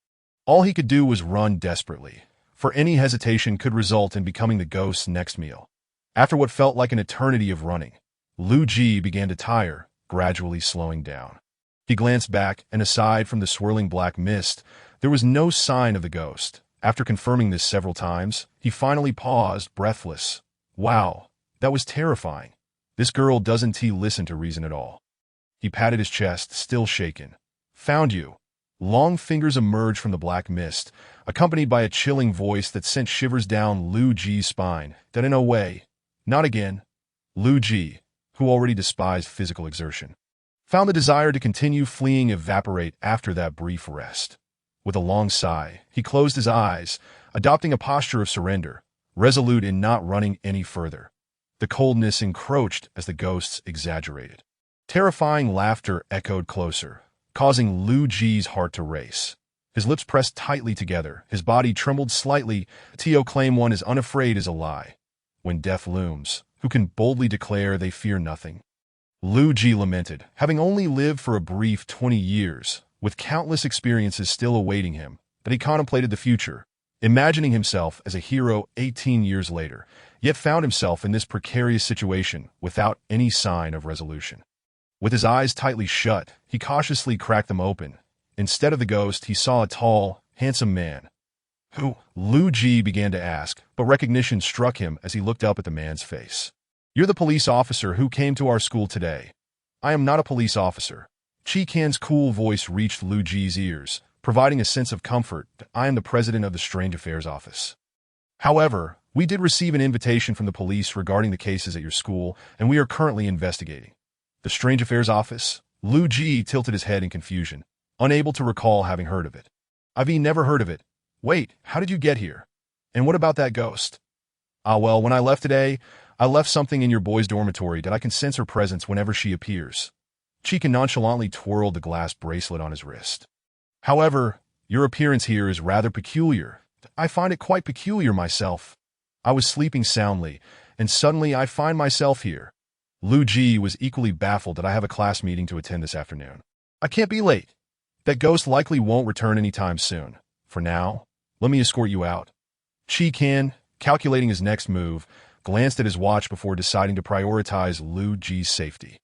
All he could do was run desperately, for any hesitation could result in becoming the ghost's next meal. After what felt like an eternity of running, Lu Ji began to tire, gradually slowing down. He glanced back, and aside from the swirling black mist, there was no sign of the ghost. After confirming this several times, he finally paused, breathless. Wow, that was terrifying. This girl doesn't listen to reason at all. He patted his chest, still shaken. Found you. Long fingers emerged from the black mist, accompanied by a chilling voice that sent shivers down Lu Ji's spine. That in a way, not again. Lu Ji, who already despised physical exertion, found the desire to continue fleeing evaporate after that brief rest. With a long sigh, he closed his eyes, adopting a posture of surrender, resolute in not running any further. The coldness encroached as the ghosts exaggerated. Terrifying laughter echoed closer, causing Lu Ji's heart to race. His lips pressed tightly together, his body trembled slightly. Tio claim one is unafraid is a lie. When death looms, who can boldly declare they fear nothing? Lu Ji lamented, having only lived for a brief 20 years, with countless experiences still awaiting him, that he contemplated the future, imagining himself as a hero 18 years later, yet found himself in this precarious situation without any sign of resolution. With his eyes tightly shut, he cautiously cracked them open. Instead of the ghost, he saw a tall, handsome man. Who? Lu Ji began to ask, but recognition struck him as he looked up at the man's face. You're the police officer who came to our school today. I am not a police officer. Chi Kan's cool voice reached Lu Ji's ears, providing a sense of comfort. I am the president of the Strange Affairs Office. However, we did receive an invitation from the police regarding the cases at your school, and we are currently investigating. The Strange Affairs Office? Lu Ji tilted his head in confusion, unable to recall having heard of it. I've never heard of it. Wait, how did you get here? And what about that ghost? Well, when I left today, I left something in your boy's dormitory that I can sense her presence whenever she appears. Chi Kan nonchalantly twirled the glass bracelet on his wrist. However, your appearance here is rather peculiar. I find it quite peculiar myself. I was sleeping soundly, and suddenly I find myself here. Lu Ji was equally baffled that I have a class meeting to attend this afternoon. I can't be late. That ghost likely won't return anytime soon. For now, let me escort you out. Chi Kan, calculating his next move, glanced at his watch before deciding to prioritize Lu Ji's safety.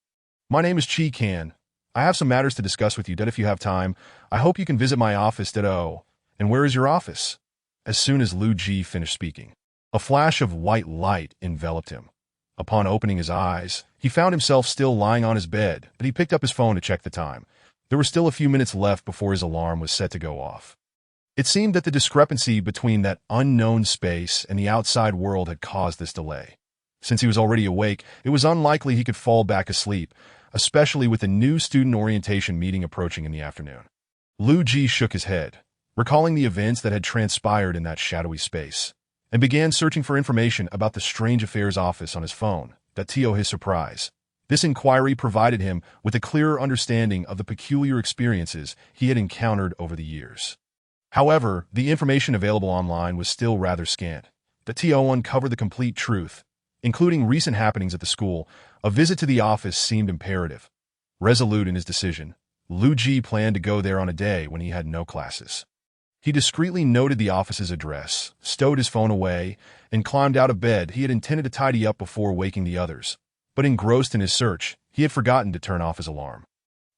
My name is Chi Kan. I have some matters to discuss with you that if you have time, I hope you can visit my office that And where is your office? As soon as Lu Ji finished speaking, a flash of white light enveloped him. Upon opening his eyes, he found himself still lying on his bed, but he picked up his phone to check the time. There were still a few minutes left before his alarm was set to go off. It seemed that the discrepancy between that unknown space and the outside world had caused this delay. Since he was already awake, it was unlikely he could fall back asleep, especially with the new student orientation meeting approaching in the afternoon. Lu Ji shook his head, recalling the events that had transpired in that shadowy space, and began searching for information about the Strange Affairs Office on his phone. To his surprise, this inquiry provided him with a clearer understanding of the peculiar experiences he had encountered over the years. However, the information available online was still rather scant. To uncovered the complete truth, including recent happenings at the school. A visit to the office seemed imperative. Resolute in his decision, Lu Ji planned to go there on a day when he had no classes. He discreetly noted the office's address, stowed his phone away, and climbed out of bed. He had intended to tidy up before waking the others, but engrossed in his search, he had forgotten to turn off his alarm.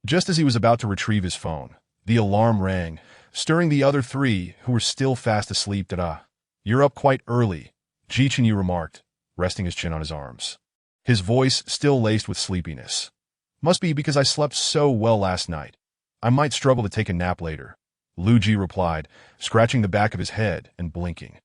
Just as he was about to retrieve his phone, the alarm rang, stirring the other three who were still fast asleep. You're up quite early, Ji Chenyu remarked, resting his chin on his arms. His voice still laced with sleepiness. Must be because I slept so well last night. I might struggle to take a nap later, Lu Ji replied, scratching the back of his head and blinking.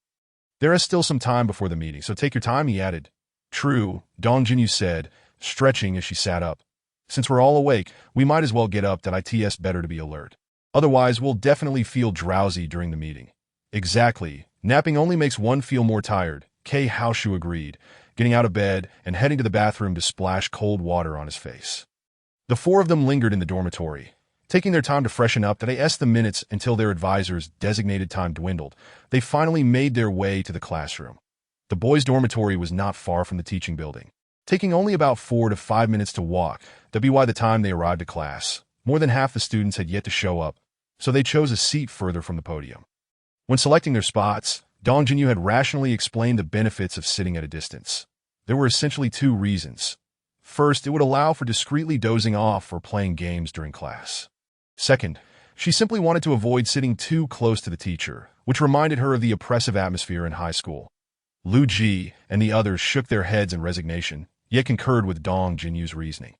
There is still some time before the meeting, so take your time, he added. True, Dong Jinyu said, stretching as she sat up. Since we're all awake, we might as well get up. It's better to be alert. Otherwise, we'll definitely feel drowsy during the meeting. Exactly. Napping only makes one feel more tired, Kei Haoshu agreed, getting out of bed and heading to the bathroom to splash cold water on his face. The four of them lingered in the dormitory, taking their time to freshen up. The minutes until their advisor's designated time dwindled. They finally made their way to the classroom. The boys' dormitory was not far from the teaching building, taking only about 4 to 5 minutes to walk. By the time they arrived at class, more than half the students had yet to show up, so they chose a seat further from the podium. When selecting their spots, Dong Jinyu had rationally explained the benefits of sitting at a distance. There were essentially 2 reasons. First, it would allow for discreetly dozing off or playing games during class. Second, she simply wanted to avoid sitting too close to the teacher, which reminded her of the oppressive atmosphere in high school. Lu Ji and the others shook their heads in resignation, yet concurred with Dong Jinyu's reasoning.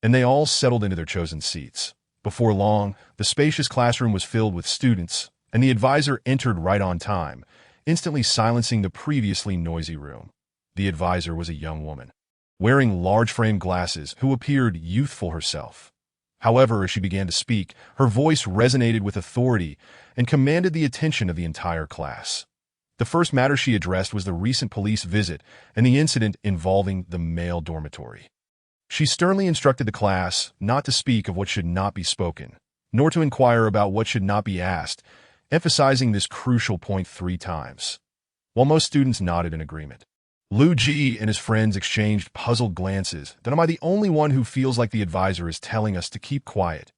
And they all settled into their chosen seats. Before long, the spacious classroom was filled with students, and the advisor entered right on time, instantly silencing the previously noisy room. The advisor was a young woman, wearing large-frame glasses, who appeared youthful herself. However, as she began to speak, her voice resonated with authority and commanded the attention of the entire class. The first matter she addressed was the recent police visit and the incident involving the male dormitory. She sternly instructed the class not to speak of what should not be spoken, nor to inquire about what should not be asked, emphasizing this crucial point 3 times. While most students nodded in agreement, Lu Ji and his friends exchanged puzzled glances. Am I the only one who feels like the advisor is telling us to keep quiet?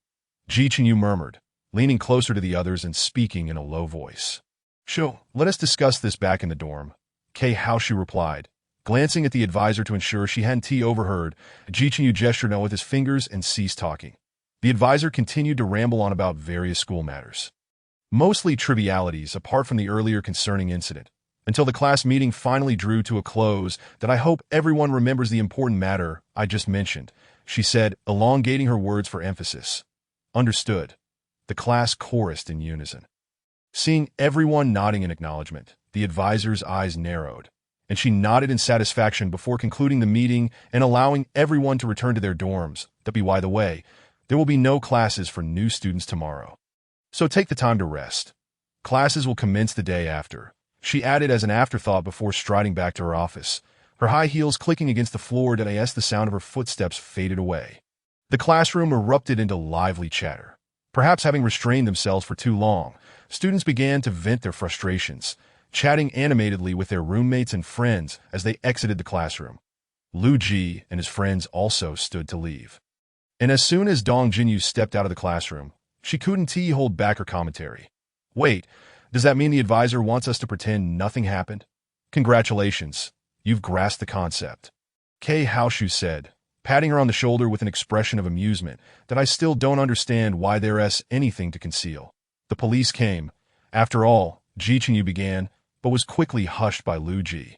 Ji Chenyu murmured, leaning closer to the others and speaking in a low voice. Sure, let us discuss this back in the dorm, Kei Haoshu replied, glancing at the advisor to ensure she hadn't overheard. Ji Chenyu gestured with his fingers and ceased talking. The advisor continued to ramble on about various school matters. Mostly trivialities apart from the earlier concerning incident, until the class meeting finally drew to a close that I hope everyone remembers the important matter I just mentioned, she said, elongating her words for emphasis. Understood. The class chorused in unison. Seeing everyone nodding in acknowledgement, the advisor's eyes narrowed, and she nodded in satisfaction before concluding the meeting and allowing everyone to return to their dorms. By the way, there will be no classes for new students tomorrow. So take the time to rest. Classes will commence the day after, she added as an afterthought before striding back to her office, her high heels clicking against the floor as the sound of her footsteps faded away. The classroom erupted into lively chatter. Perhaps having restrained themselves for too long, students began to vent their frustrations, chatting animatedly with their roommates and friends as they exited the classroom. Lu Ji and his friends also stood to leave. And as soon as Dong Jinyu stepped out of the classroom, she couldn't hold back her commentary. Wait, does that mean the advisor wants us to pretend nothing happened? Congratulations, you've grasped the concept. Kei Haoshu said, patting her on the shoulder with an expression of amusement that I still don't understand why there's anything to conceal. The police came. After all, Ji Chenyu began, but was quickly hushed by Lu Ji.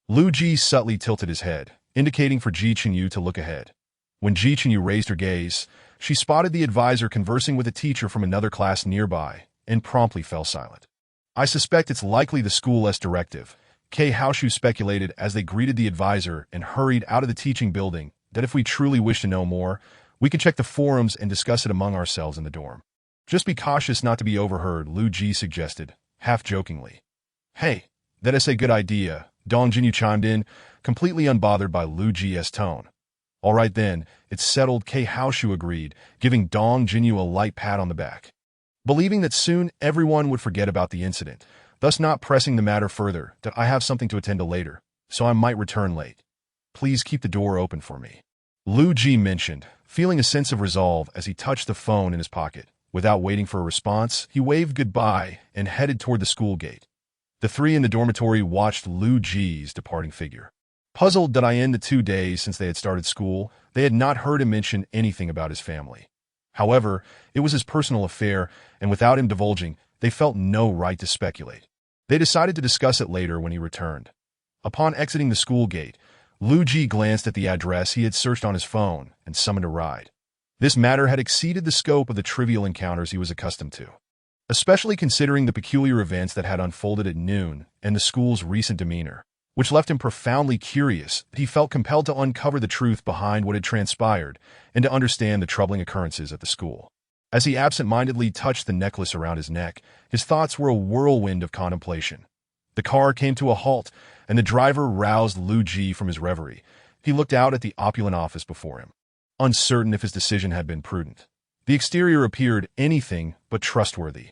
Lu Ji subtly tilted his head, indicating for Ji Chenyu to look ahead. When Ji Chenyu raised her gaze, she spotted the advisor conversing with a teacher from another class nearby, and promptly fell silent. I suspect it's likely the school's directive, Kei Haoshu speculated as they greeted the advisor and hurried out of the teaching building, that if we truly wish to know more, we can check the forums and discuss it among ourselves in the dorm. Just be cautious not to be overheard, Lu Ji suggested, half-jokingly. Hey, that is a good idea, Dong Jinyu chimed in, completely unbothered by Lu Ji's tone. All right then, it's settled, Kei Haoshu agreed, giving Dong Jinyu a light pat on the back. Believing that soon everyone would forget about the incident, thus not pressing the matter further, that I have something to attend to later, so I might return late. Please keep the door open for me. Lu Ji mentioned, feeling a sense of resolve as he touched the phone in his pocket. Without waiting for a response, he waved goodbye and headed toward the school gate. The three in the dormitory watched Lu Ji's departing figure. Puzzled that in the 2 days since they had started school, they had not heard him mention anything about his family. However, it was his personal affair, and without him divulging, they felt no right to speculate. They decided to discuss it later when he returned. Upon exiting the school gate, Lu Ji glanced at the address he had searched on his phone and summoned a ride. This matter had exceeded the scope of the trivial encounters he was accustomed to, especially considering the peculiar events that had unfolded at noon and the school's recent demeanor, which left him profoundly curious. He felt compelled to uncover the truth behind what had transpired and to understand the troubling occurrences at the school. As he absent-mindedly touched the necklace around his neck, his thoughts were a whirlwind of contemplation. The car came to a halt, and the driver roused Lu Ji from his reverie. He looked out at the opulent office before him, uncertain if his decision had been prudent. The exterior appeared anything but trustworthy.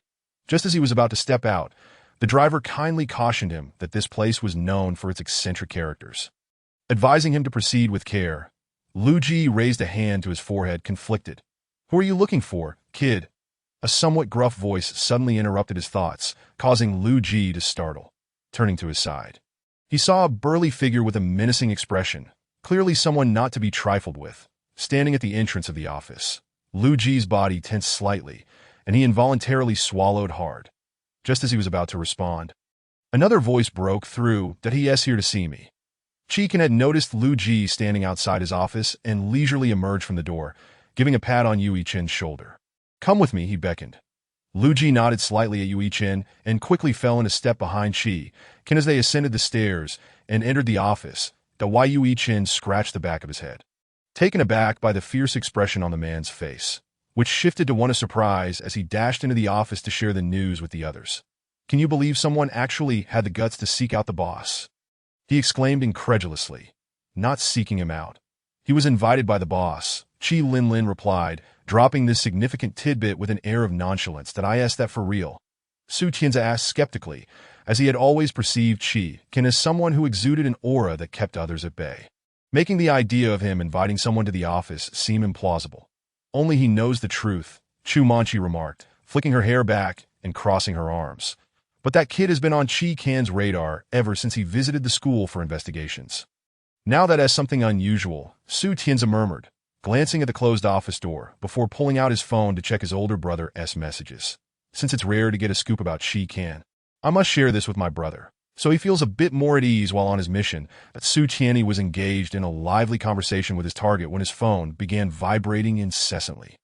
Just as he was about to step out, the driver kindly cautioned him that this place was known for its eccentric characters. Advising him to proceed with care, Lu Ji raised a hand to his forehead, conflicted. Who are you looking for, kid? A somewhat gruff voice suddenly interrupted his thoughts, causing Lu Ji to startle. Turning to his side, he saw a burly figure with a menacing expression, clearly someone not to be trifled with, standing at the entrance of the office. Lu Ji's body tensed slightly, and he involuntarily swallowed hard. Just as he was about to respond, another voice broke through that he is here to see me. Cheekin had noticed Lu Ji standing outside his office and leisurely emerged from the door, giving a pat on Yui Chen's shoulder. Come with me, he beckoned. Lu Ji nodded slightly at Yui Chen and quickly fell in a step behind Chi Ken as they ascended the stairs and entered the office. Yui Chen scratched the back of his head, taken aback by the fierce expression on the man's face, which shifted to one of surprise as he dashed into the office to share the news with the others. Can you believe someone actually had the guts to seek out the boss? He exclaimed incredulously. Not seeking him out. He was invited by the boss, Chi Lin replied, dropping this significant tidbit with an air of nonchalance. That for real? Su Tianzi asked skeptically, as he had always perceived Chi Ken as someone who exuded an aura that kept others at bay, making the idea of him inviting someone to the office seem implausible. Only he knows the truth, Chu Manchi remarked, flicking her hair back and crossing her arms. But that kid has been on Chi Can's radar ever since he visited the school for investigations. Now that as something unusual, Su Tianzi murmured, glancing at the closed office door before pulling out his phone to check his older brother's messages. since it's rare to get a scoop about Chi Can. I must share this with my brother. So he feels a bit more at ease while on his mission that Su Qianni was engaged in a lively conversation with his target when his phone began vibrating incessantly,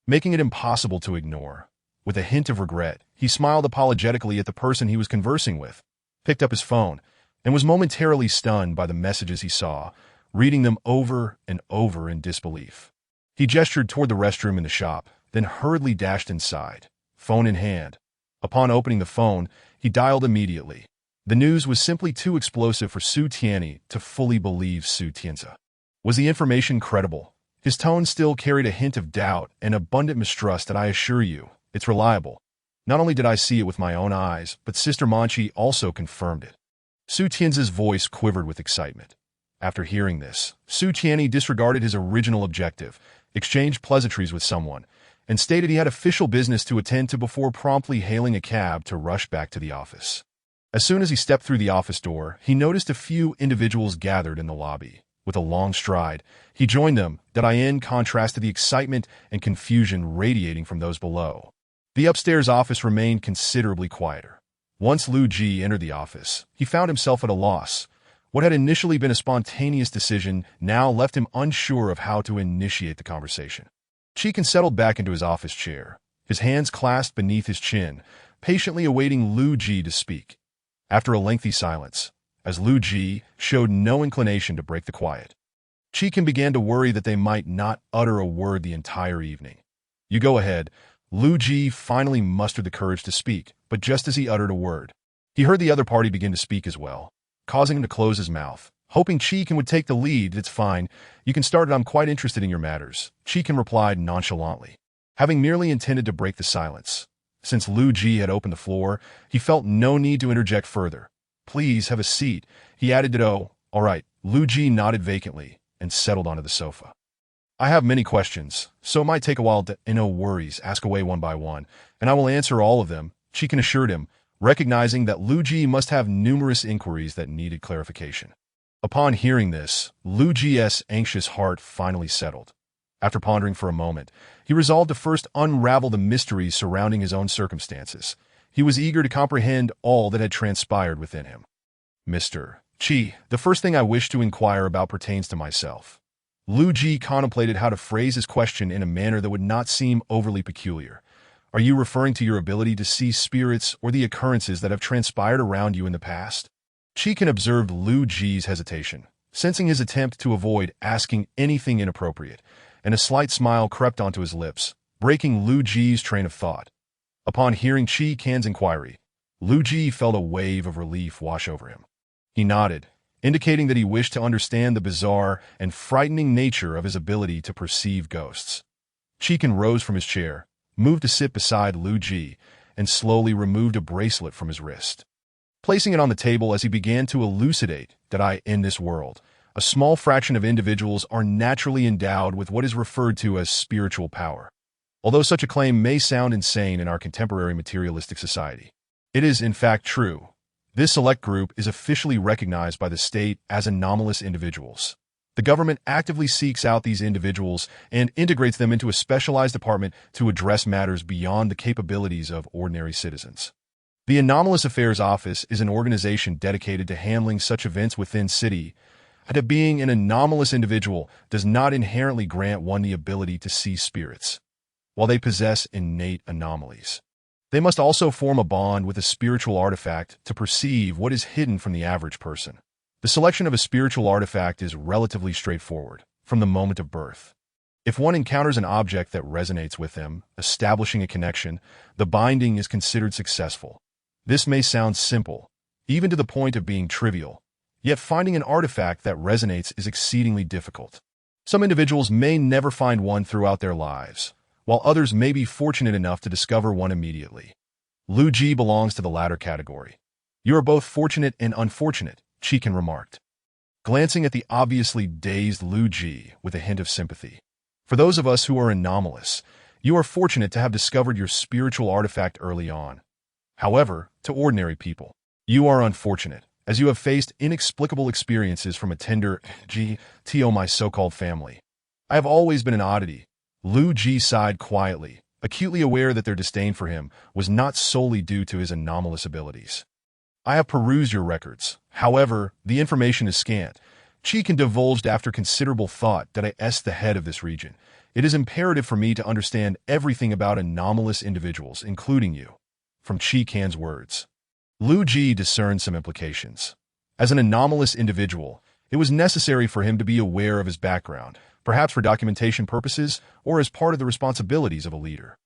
making it impossible to ignore. With a hint of regret, he smiled apologetically at the person he was conversing with, picked up his phone, and was momentarily stunned by the messages he saw, reading them over and over in disbelief. He gestured toward the restroom in the shop, then hurriedly dashed inside, phone in hand. Upon opening the phone, he dialed immediately. The news was simply too explosive for Su Tianyi to fully believe Su Tianzi. Was the information credible? His tone still carried a hint of doubt and abundant mistrust that I assure you, it's reliable. Not only did I see it with my own eyes, but Sister Manchi also confirmed it. Su Tianzi's voice quivered with excitement. After hearing this, Su Tianyi disregarded his original objective, exchanged pleasantries with someone, and stated he had official business to attend to before promptly hailing a cab to rush back to the office. As soon as he stepped through the office door, he noticed a few individuals gathered in the lobby. With a long stride, he joined them, in contrast to the excitement and confusion radiating from those below. The upstairs office remained considerably quieter. Once Lu Ji entered the office, he found himself at a loss. What had initially been a spontaneous decision now left him unsure of how to initiate the conversation. Chikin settled back into his office chair, his hands clasped beneath his chin, patiently awaiting Lu Ji to speak. After a lengthy silence, as Lu Ji showed no inclination to break the quiet, Chikin began to worry that they might not utter a word the entire evening. "You go ahead." Lu Ji finally mustered the courage to speak, but just as he uttered a word, he heard the other party begin to speak as well, causing him to close his mouth. Hoping Chikin would take the lead, "It's fine. You can start it. I'm quite interested in your matters," Chikin replied nonchalantly, having merely intended to break the silence. Since Lu Ji had opened the floor, he felt no need to interject further. "Please have a seat," he added. "Oh, all right." Lu Ji nodded vacantly and settled onto the sofa. "I have many questions, so it might take a while to— No worries, ask away one by one, and I will answer all of them," Chikin assured him, recognizing that Lu Ji must have numerous inquiries that needed clarification. Upon hearing this, Lu Ji's anxious heart finally settled. After pondering for a moment, he resolved to first unravel the mysteries surrounding his own circumstances. He was eager to comprehend all that had transpired within him. "Mr. Chi, the first thing I wish to inquire about pertains to myself." Lu Ji contemplated how to phrase his question in a manner that would not seem overly peculiar. "Are you referring to your ability to see spirits or the occurrences that have transpired around you in the past?" Chikin observed Lu Ji's hesitation, sensing his attempt to avoid asking anything inappropriate, and a slight smile crept onto his lips, breaking Lu Ji's train of thought. Upon hearing Chi Can's inquiry, Lu Ji felt a wave of relief wash over him. He nodded, indicating that he wished to understand the bizarre and frightening nature of his ability to perceive ghosts. Chikin rose from his chair, moved to sit beside Lu Ji, and slowly removed a bracelet from his wrist. Placing it on the table as he began to elucidate that in this world, a small fraction of individuals are naturally endowed with what is referred to as spiritual power. Although such a claim may sound insane in our contemporary materialistic society, it is in fact true. This select group is officially recognized by the state as anomalous individuals. The government actively seeks out these individuals and integrates them into a specialized department to address matters beyond the capabilities of ordinary citizens. The Anomalous Affairs Office is an organization dedicated to handling such events within city. And being an anomalous individual does not inherently grant one the ability to see spirits. While they possess innate anomalies, they must also form a bond with a spiritual artifact to perceive what is hidden from the average person. The selection of a spiritual artifact is relatively straightforward from the moment of birth. If one encounters an object that resonates with them, establishing a connection, the binding is considered successful. This may sound simple, even to the point of being trivial, yet finding an artifact that resonates is exceedingly difficult. Some individuals may never find one throughout their lives, while others may be fortunate enough to discover one immediately. Lu Ji belongs to the latter category. "You are both fortunate and unfortunate," Chikin remarked, glancing at the obviously dazed Lu Ji with a hint of sympathy. "For those of us who are anomalous, you are fortunate to have discovered your spiritual artifact early on. However, to ordinary people, you are unfortunate, as you have faced inexplicable experiences from a tender to my so-called family. I have always been an oddity." Lu Ji sighed quietly, acutely aware that their disdain for him was not solely due to his anomalous abilities. I have perused your records. However, the information is scant. Chikin divulged after considerable thought that I the head of this region. It is imperative for me to understand everything about anomalous individuals, including you. From Chikan's words, Lu Ji discerned some implications. As an anomalous individual, it was necessary for him to be aware of his background, perhaps for documentation purposes or as part of the responsibilities of a leader.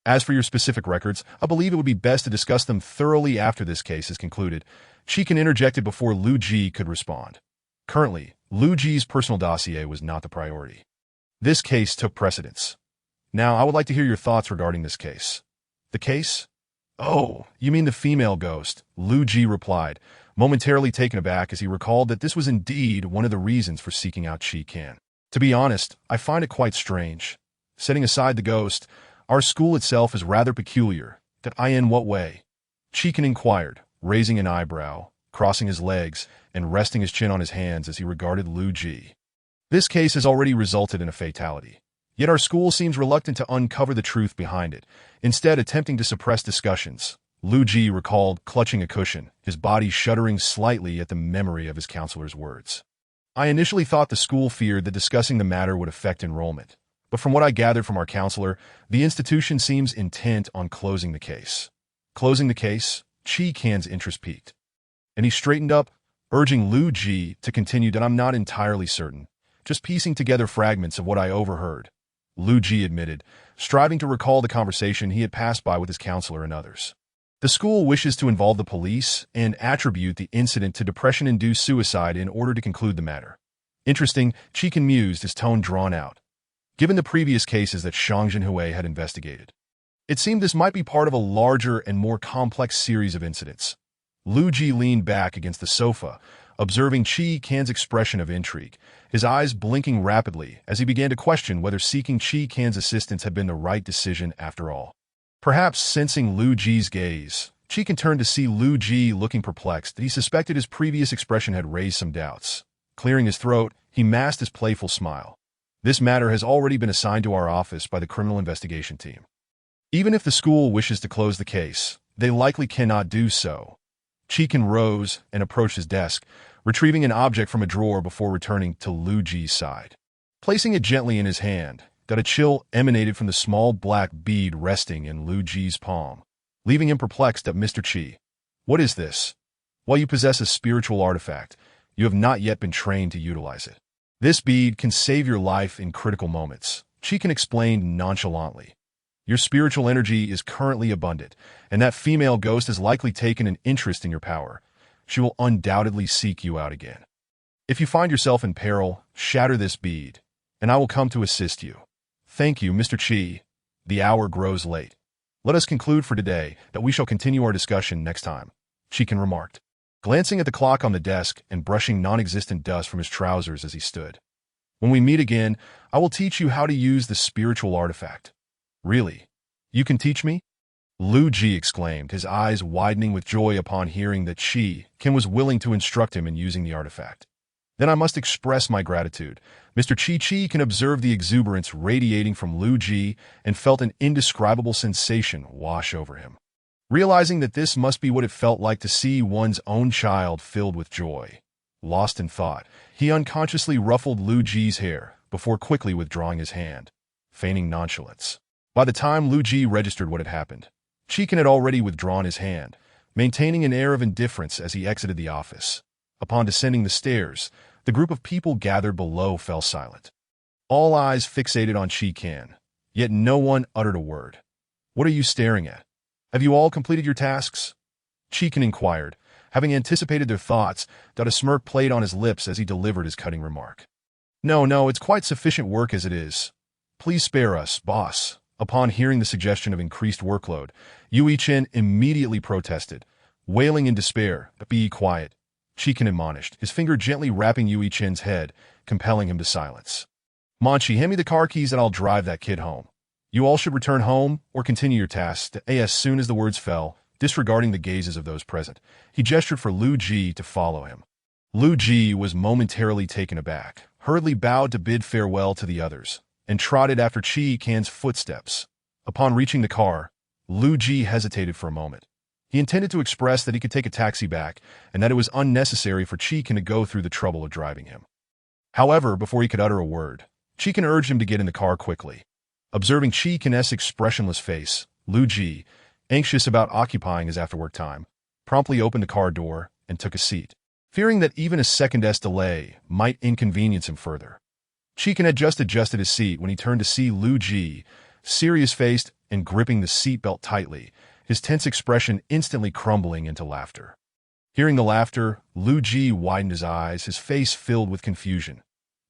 As for your specific records, I believe it would be best to discuss them thoroughly after this case is concluded. Chikan interjected before Lu Ji could respond. Currently, Lu Ji's personal dossier was not the priority. This case took precedence. Now, I would like to hear your thoughts regarding this case. The case? Oh, you mean the female ghost, Lu Ji replied, momentarily taken aback as he recalled that this was indeed one of the reasons for seeking out Chikan. To be honest, I find it quite strange. Setting aside the ghost, our school itself is rather peculiar. That in what way? Chikan inquired, raising an eyebrow, crossing his legs, and resting his chin on his hands as he regarded Lu Ji. This case has already resulted in a fatality. Yet our school seems reluctant to uncover the truth behind it, instead attempting to suppress discussions. Lu Ji recalled, clutching a cushion, his body shuddering slightly at the memory of his counselor's words. I initially thought the school feared that discussing the matter would affect enrollment. But from what I gathered from our counselor, the institution seems intent on closing the case. Closing the case? Chikan's interest peaked. And he straightened up, urging Lu Ji to continue that I'm not entirely certain, just piecing together fragments of what I overheard. Lu Ji admitted, striving to recall the conversation he had passed by with his counselor and others. The school wishes to involve the police and attribute the incident to depression-induced suicide in order to conclude the matter. Interesting, Chikan mused, his tone drawn out. Given the previous cases that Shang Jinhui had investigated, it seemed this might be part of a larger and more complex series of incidents. Lu Ji leaned back against the sofa, observing Chikan's expression of intrigue, his eyes blinking rapidly as he began to question whether seeking Chikan's assistance had been the right decision after all. Perhaps sensing Lu Ji's gaze, Chikan turned to see Lu Ji looking perplexed that he suspected his previous expression had raised some doubts. Clearing his throat, he masked his playful smile. This matter has already been assigned to our office by the criminal investigation team. Even if the school wishes to close the case, they likely cannot do so. Chikan rose and approached his desk, retrieving an object from a drawer before returning to Lu Ji's side. Placing it gently in his hand, that a chill emanated from the small black bead resting in Lu Ji's palm, leaving him perplexed at Mr. Chi. What is this? While you possess a spiritual artifact, you have not yet been trained to utilize it. This bead can save your life in critical moments, Chikan explained nonchalantly. Your spiritual energy is currently abundant, and that female ghost has likely taken an interest in your power. She will undoubtedly seek you out again. If you find yourself in peril, shatter this bead, and I will come to assist you. Thank you, Mr. Chi. The hour grows late. Let us conclude for today that we shall continue our discussion next time, Chikan remarked, glancing at the clock on the desk and brushing non-existent dust from his trousers as he stood. When we meet again, I will teach you how to use the spiritual artifact. Really? You can teach me? Lu Ji exclaimed, his eyes widening with joy upon hearing that Chikan was willing to instruct him in using the artifact. Then I must express my gratitude. Mr. Chi observed the exuberance radiating from Lu Ji and felt an indescribable sensation wash over him. Realizing that this must be what it felt like to see one's own child filled with joy. Lost in thought, he unconsciously ruffled Lu Ji's hair before quickly withdrawing his hand, feigning nonchalance. By the time Lu Ji registered what had happened, Chikan had already withdrawn his hand, maintaining an air of indifference as he exited the office. Upon descending the stairs, the group of people gathered below fell silent. All eyes fixated on Chikan, yet no one uttered a word. What are you staring at? Have you all completed your tasks? Chikan inquired, having anticipated their thoughts, that a smirk played on his lips as he delivered his cutting remark. No, it's quite sufficient work as it is. Please spare us, boss. Upon hearing the suggestion of increased workload, Yui Chen immediately protested, wailing in despair. Be quiet, Chikan admonished, his finger gently rapping Yui Chen's head, compelling him to silence. Manchi, hand me the car keys and I'll drive that kid home. You all should return home or continue your tasks. As soon as the words fell, disregarding the gazes of those present, he gestured for Lu Ji to follow him. Lu Ji was momentarily taken aback, hurriedly bowed to bid farewell to the others, and trotted after Chikan's footsteps. Upon reaching the car, Lu Ji hesitated for a moment. He intended to express that he could take a taxi back and that it was unnecessary for Chikin to go through the trouble of driving him. However, before he could utter a word, Chikin urged him to get in the car quickly. Observing Chikin's expressionless face, Lu Ji, anxious about occupying his after-work time, promptly opened the car door and took a seat, fearing that even a second's delay might inconvenience him further. Chikin had just adjusted his seat when he turned to see Lu Ji, serious-faced and gripping the seatbelt tightly, his tense expression instantly crumbling into laughter. Hearing the laughter, Lu Ji widened his eyes, his face filled with confusion.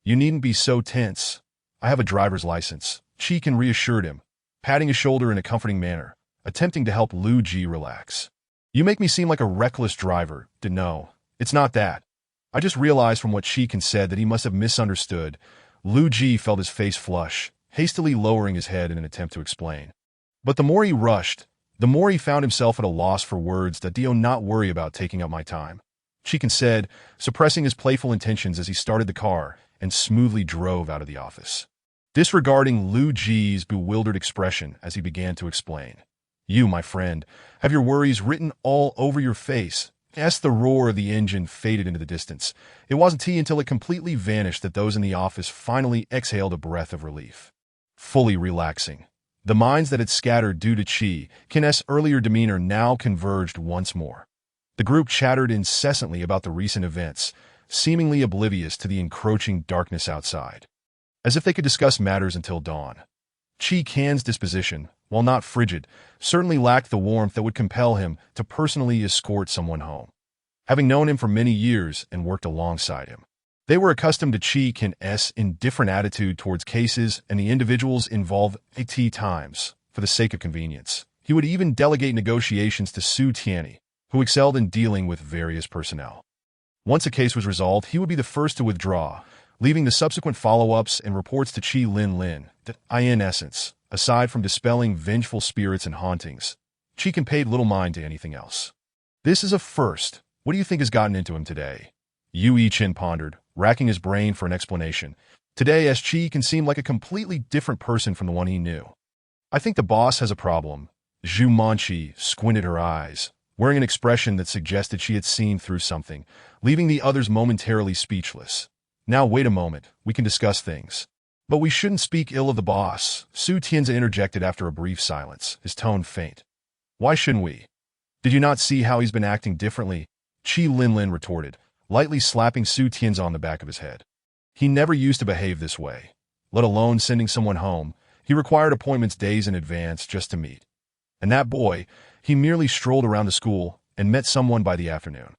"You needn't be so tense. I have a driver's license," Chikin reassured him, patting his shoulder in a comforting manner, attempting to help Lu Ji relax. "You make me seem like a reckless driver. No, it's not that." I just realized from what Chikin said that he must have misunderstood. Lu Ji felt his face flush, hastily lowering his head in an attempt to explain. But the more he rushed, the more he found himself at a loss for words. "Do not worry about taking up my time," Chikin said, suppressing his playful intentions as he started the car and smoothly drove out of the office. Disregarding Lu Ji's bewildered expression as he began to explain. "You, my friend, have your worries written all over your face." As the roar of the engine faded into the distance, it wasn't until it completely vanished that those in the office finally exhaled a breath of relief. Fully relaxing, the minds that had scattered due to Chikin's earlier demeanor now converged once more. The group chattered incessantly about the recent events, seemingly oblivious to the encroaching darkness outside, as if they could discuss matters until dawn. Chikin's disposition, while not frigid, certainly lacked the warmth that would compel him to personally escort someone home. Having known him for many years and worked alongside him, they were accustomed to Chikin's indifferent attitude towards cases and the individuals involved at times. For the sake of convenience, he would even delegate negotiations to Su Tianyi, who excelled in dealing with various personnel. Once a case was resolved, he would be the first to withdraw, leaving the subsequent follow-ups and reports to Qi Linlin. That, in essence, aside from dispelling vengeful spirits and hauntings, Chikin paid little mind to anything else. "This is a first. What do you think has gotten into him today?" Yu Yichin pondered, racking his brain for an explanation. Today, Chikin seemed like a completely different person from the one he knew. "I think the boss has a problem." Zhu Manqi squinted her eyes, wearing an expression that suggested she had seen through something, leaving the others momentarily speechless. "Now wait a moment, we can discuss things." "But we shouldn't speak ill of the boss," Su Tianzi interjected after a brief silence, his tone faint. "Why shouldn't we? Did you not see how he's been acting differently?" Qi Linlin retorted, lightly slapping Su Tianzi on the back of his head. "He never used to behave this way, let alone sending someone home. He required appointments days in advance just to meet. And that boy, he merely strolled around the school and met someone by the afternoon.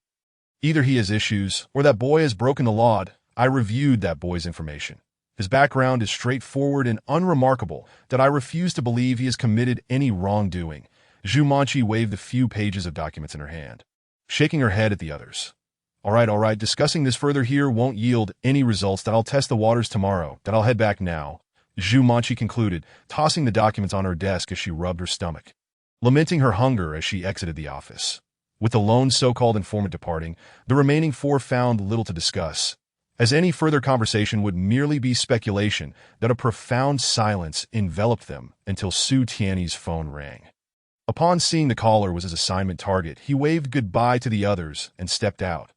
Either he has issues, or that boy has broken the law. I reviewed that boy's information. His background is straightforward and unremarkable that I refuse to believe he has committed any wrongdoing." Zhu Manqi waved the few pages of documents in her hand, shaking her head at the others. All right, discussing this further here won't yield any results. That I'll test the waters tomorrow. That I'll head back now," Zhu Manqi concluded, tossing the documents on her desk as she rubbed her stomach, lamenting her hunger as she exited the office. With the lone so-called informant departing, the remaining four found little to discuss, as any further conversation would merely be speculation. That a profound silence enveloped them until Su Tianyi's phone rang. Upon seeing the caller was his assignment target, he waved goodbye to the others and stepped out.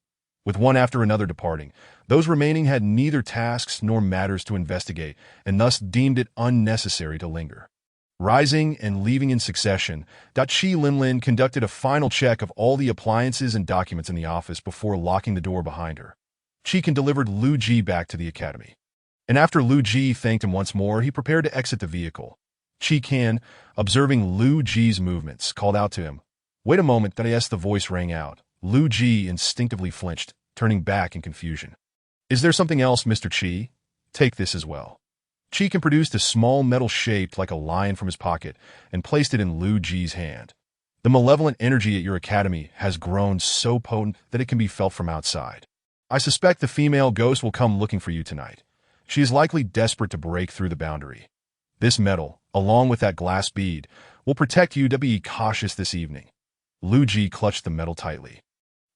With one after another departing, those remaining had neither tasks nor matters to investigate, and thus deemed it unnecessary to linger. Rising and leaving in succession, Qi Linlin conducted a final check of all the appliances and documents in the office before locking the door behind her. Chikin delivered Lu Ji back to the academy, and after Lu Ji thanked him once more, he prepared to exit the vehicle. Chikin, observing Lu Ji's movements, called out to him. "Wait a moment," the voice rang out. Lu Ji instinctively flinched, turning back in confusion. "Is there something else, Mr. Qi? Take this as well." Chikin produced a small metal shaped like a lion from his pocket and placed it in Lu Ji's hand. "The malevolent energy at your academy has grown so potent that it can be felt from outside. I suspect the female ghost will come looking for you tonight. She is likely desperate to break through the boundary. This metal, along with that glass bead, will protect you. To be cautious this evening." Lu Ji clutched the metal tightly,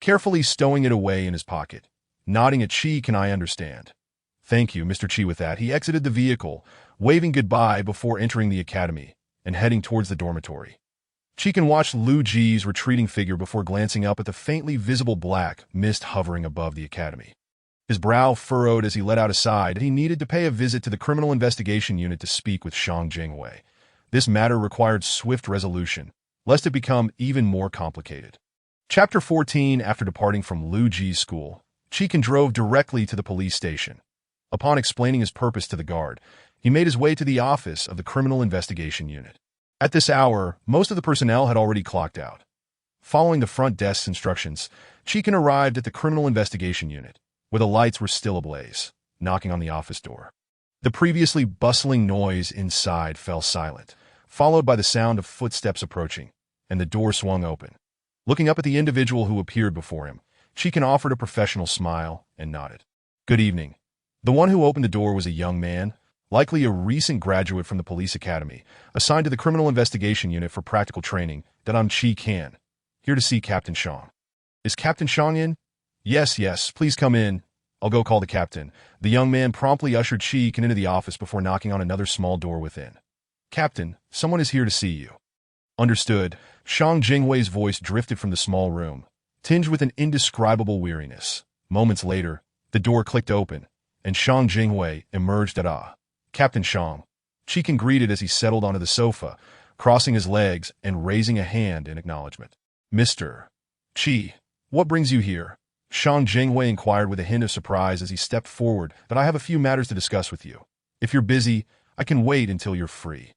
carefully stowing it away in his pocket. Nodding at Qi, "Can I understand?" "Thank you, Mr. Qi." With that, he exited the vehicle, waving goodbye before entering the academy, and heading towards the dormitory. Cheekan watched Lu Ji's retreating figure before glancing up at the faintly visible black mist hovering above the academy. His brow furrowed as he let out a sigh that he needed to pay a visit to the Criminal Investigation Unit to speak with Shang Jingwei. This matter required swift resolution, lest it become even more complicated. Chapter 14. After departing from Lu Ji's school, Cheekan drove directly to the police station. Upon explaining his purpose to the guard, he made his way to the office of the Criminal Investigation Unit. At this hour, most of the personnel had already clocked out. Following the front desk's instructions, Cheekan arrived at the Criminal Investigation Unit, where the lights were still ablaze, knocking on the office door. The previously bustling noise inside fell silent, followed by the sound of footsteps approaching, and the door swung open. Looking up at the individual who appeared before him, Cheekan offered a professional smile and nodded. "Good evening." The one who opened the door was a young man, likely a recent graduate from the police academy, assigned to the Criminal Investigation Unit for practical training. "That I'm Cheekan, here to see Captain Shang." "Is Captain Shang in?" Yes, please come in. I'll go call the captain." The young man promptly ushered Cheekan into the office before knocking on another small door within. "Captain, someone is here to see you." "Understood." Shang Jingwei's voice drifted from the small room, tinged with an indescribable weariness. Moments later, the door clicked open, and Shang Jingwei emerged at Captain Shang. Cheekan greeted as he settled onto the sofa, crossing his legs and raising a hand in acknowledgement. "Mr. Chi, what brings you here?" Shang Jingwei inquired with a hint of surprise as he stepped forward. "That I have a few matters to discuss with you. If you're busy, I can wait until you're free."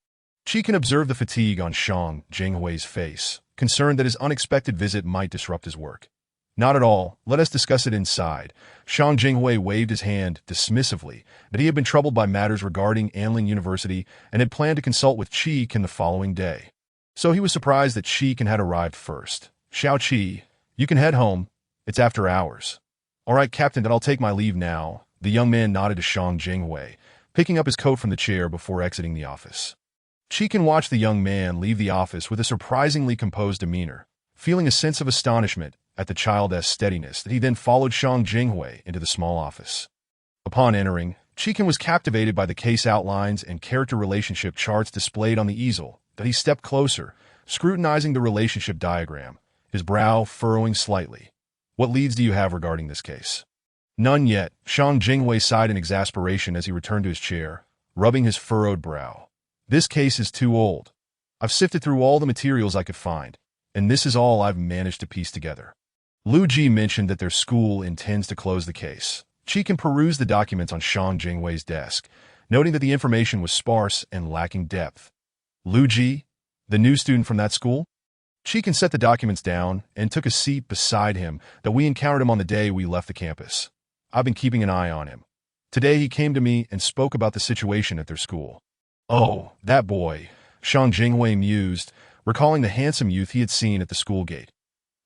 Cheekan observed the fatigue on Shang Jingwei's face, concerned that his unexpected visit might disrupt his work. "Not at all. Let us discuss it inside." Shang Jingwei waved his hand dismissively, that he had been troubled by matters regarding Anling University and had planned to consult with Cheekan the following day. So he was surprised that Cheekan had arrived first. "Xiao Qi, you can head home. It's after hours." "All right, Captain, then I'll take my leave now." The young man nodded to Shang Jingwei, picking up his coat from the chair before exiting the office. Cheekan watched the young man leave the office with a surprisingly composed demeanor, feeling a sense of astonishment at the childish steadiness that he then followed Shang Jingwei into the small office. Upon entering, Cheekan was captivated by the case outlines and character relationship charts displayed on the easel, that he stepped closer, scrutinizing the relationship diagram, his brow furrowing slightly. "What leads do you have regarding this case?" "None yet." Shang Jingwei sighed in exasperation as he returned to his chair, rubbing his furrowed brow. "This case is too old. I've sifted through all the materials I could find, and this is all I've managed to piece together." Lu Ji mentioned that their school intends to close the case. Cheekan perused the documents on Shang Jingwei's desk, noting that the information was sparse and lacking depth. "Lu Ji, the new student from that school?" Cheekan set the documents down and took a seat beside him. "That we encountered him on the day we left the campus. I've been keeping an eye on him. Today he came to me and spoke about the situation at their school." "Oh, that boy," Shang Jingwei mused, recalling the handsome youth he had seen at the school gate.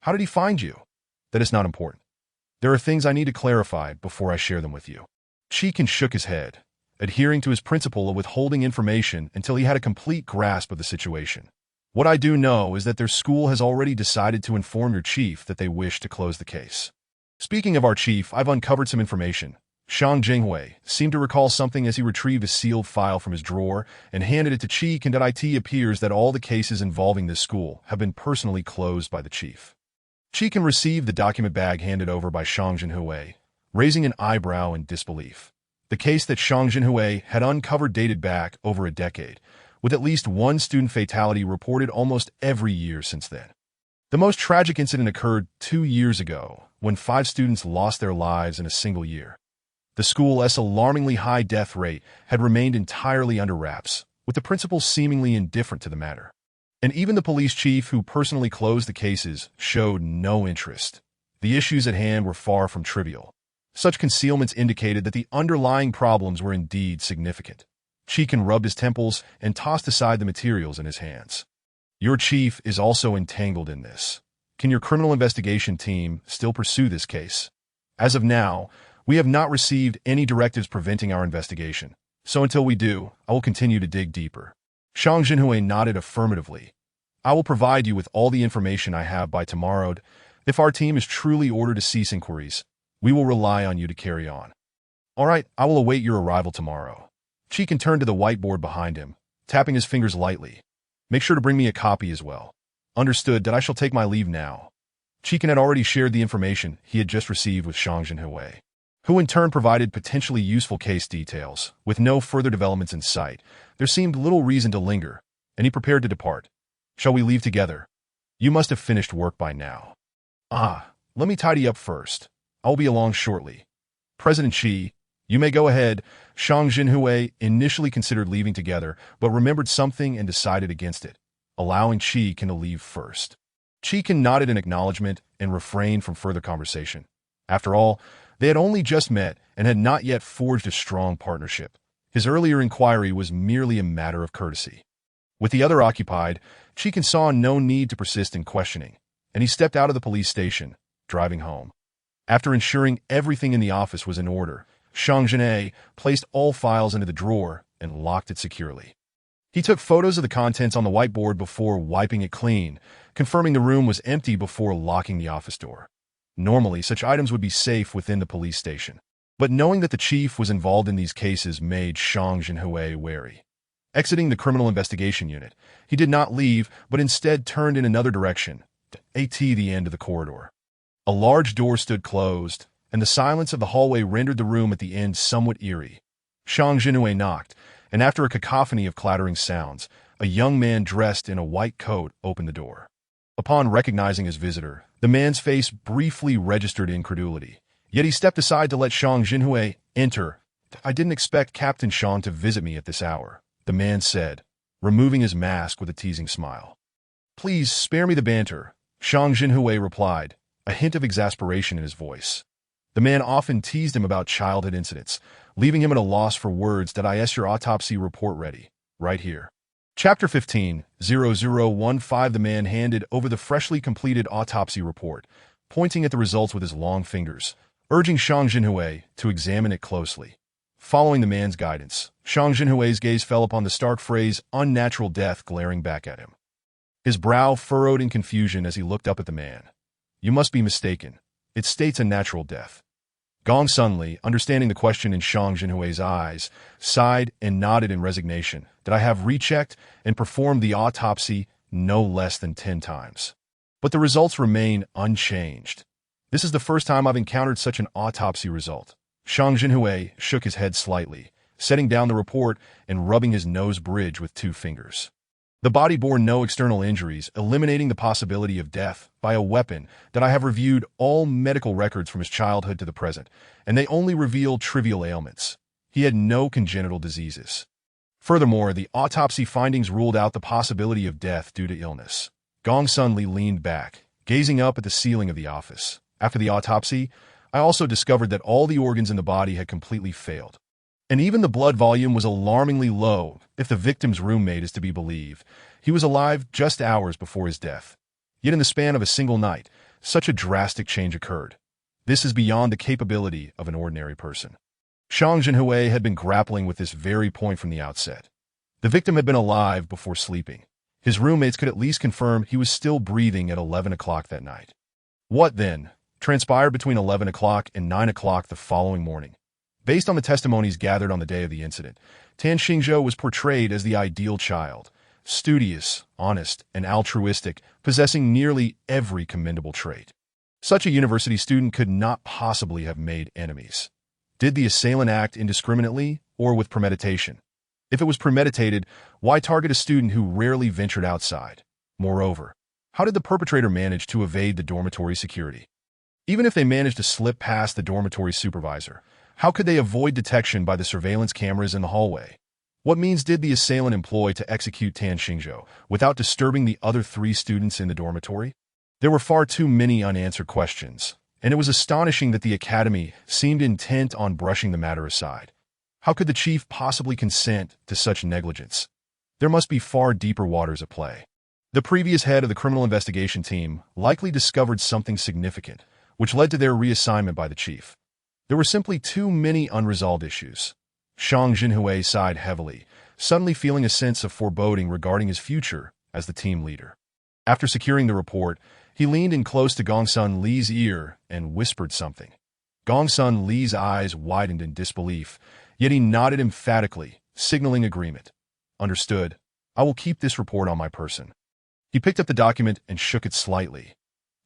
"How did he find you?" "That is not important. There are things I need to clarify before I share them with you." Cheekan shook his head, adhering to his principle of withholding information until he had a complete grasp of the situation. "What I do know is that their school has already decided to inform your chief that they wish to close the case." "Speaking of our chief, I've uncovered some information." Shang Jingwei seemed to recall something as he retrieved a sealed file from his drawer and handed it to Cheekan. "It appears that all the cases involving this school have been personally closed by the chief." Cheekan received the document bag handed over by Shang Jingwei, raising an eyebrow in disbelief. The case that Shang Jingwei had uncovered dated back over a decade, with at least one student fatality reported almost every year since then. The most tragic incident occurred 2 years ago, when 5 students lost their lives in a single year. The school's alarmingly high death rate had remained entirely under wraps, with the principal seemingly indifferent to the matter. And even the police chief who personally closed the cases showed no interest. The issues at hand were far from trivial. Such concealments indicated that the underlying problems were indeed significant. Cheekan rubbed his temples and tossed aside the materials in his hands. "Your chief is also entangled in this. Can your criminal investigation team still pursue this case?" "As of now, we have not received any directives preventing our investigation, so until we do, I will continue to dig deeper." Shang Jingwei nodded affirmatively. "I will provide you with all the information I have by tomorrow. If our team is truly ordered to cease inquiries, we will rely on you to carry on." "All right, I will await your arrival tomorrow." Cheekan turned to the whiteboard behind him, tapping his fingers lightly. Make sure to bring me a copy as well. Understood that I shall take my leave now. Chikan had already shared the information he had just received with Shang Jinhui, who in turn provided potentially useful case details. With no further developments in sight, there seemed little reason to linger, and he prepared to depart. Shall we leave together? You must have finished work by now. Let me tidy up first. I'll be along shortly. President Qi, you may go ahead. Shang Jinhui initially considered leaving together, but remembered something and decided against it, allowing Qi Kan to leave first. Qi Kan nodded in acknowledgement and refrained from further conversation. After all, they had only just met and had not yet forged a strong partnership. His earlier inquiry was merely a matter of courtesy. With the other occupied, Qi Kan saw no need to persist in questioning, and he stepped out of the police station, driving home. After ensuring everything in the office was in order, Shang Jinhui placed all files into the drawer and locked it securely. He took photos of the contents on the whiteboard before wiping it clean, confirming the room was empty before locking the office door. Normally, such items would be safe within the police station, but knowing that the chief was involved in these cases made Shang Jinhui wary. Exiting the criminal investigation unit, he did not leave, but instead turned in another direction, at the end of the corridor. A large door stood closed, and the silence of the hallway rendered the room at the end somewhat eerie. Shang Jinhui knocked, and after a cacophony of clattering sounds, a young man dressed in a white coat opened the door. Upon recognizing his visitor, the man's face briefly registered incredulity, yet he stepped aside to let Shang Jinhui enter. I didn't expect Captain Shang to visit me at this hour, the man said, removing his mask with a teasing smile. Please spare me the banter, Shang Jinhui replied, a hint of exasperation in his voice. The man often teased him about childhood incidents, leaving him at a loss for words. Your autopsy report ready, right here. Chapter 15, 0015. The man handed over the freshly completed autopsy report, pointing at the results with his long fingers, urging Shang Jinhui to examine it closely. Following the man's guidance, Shang Jinhui's gaze fell upon the stark phrase, unnatural death, glaring back at him. His brow furrowed in confusion as he looked up at the man. You must be mistaken. It states a natural death. Gong Sunli, understanding the question in Shang Jinhui's eyes, sighed and nodded in resignation. Did I have rechecked and performed the autopsy no less than 10 times? But the results remain unchanged. This is the first time I've encountered such an autopsy result. Shang Jinhui shook his head slightly, setting down the report and rubbing his nose bridge with 2 fingers. The body bore no external injuries, eliminating the possibility of death by a weapon. That I have reviewed all medical records from his childhood to the present, and they only reveal trivial ailments. He had no congenital diseases. Furthermore, the autopsy findings ruled out the possibility of death due to illness. Gong Sunli leaned back, gazing up at the ceiling of the office. After the autopsy, I also discovered that all the organs in the body had completely failed. And even the blood volume was alarmingly low, if the victim's roommate is to be believed. He was alive just hours before his death. Yet in the span of a single night, such a drastic change occurred. This is beyond the capability of an ordinary person. Shang Jinhui had been grappling with this very point from the outset. The victim had been alive before sleeping. His roommates could at least confirm he was still breathing at 11 o'clock that night. What, then, transpired between 11 o'clock and 9 o'clock the following morning? Based on the testimonies gathered on the day of the incident, Tan Xingzhou was portrayed as the ideal child, studious, honest, and altruistic, possessing nearly every commendable trait. Such a university student could not possibly have made enemies. Did the assailant act indiscriminately or with premeditation? If it was premeditated, why target a student who rarely ventured outside? Moreover, how did the perpetrator manage to evade the dormitory security? Even if they managed to slip past the dormitory supervisor, how could they avoid detection by the surveillance cameras in the hallway? What means did the assailant employ to execute Tan Xingzhou without disturbing the other 3 students in the dormitory? There were far too many unanswered questions, and it was astonishing that the academy seemed intent on brushing the matter aside. How could the chief possibly consent to such negligence? There must be far deeper waters at play. The previous head of the criminal investigation team likely discovered something significant, which led to their reassignment by the chief. There were simply too many unresolved issues. Shang Jinhui sighed heavily, suddenly feeling a sense of foreboding regarding his future as the team leader. After securing the report, he leaned in close to Gong Sun Li's ear and whispered something. Gong Sun Li's eyes widened in disbelief, yet he nodded emphatically, signaling agreement. Understood. I will keep this report on my person. He picked up the document and shook it slightly.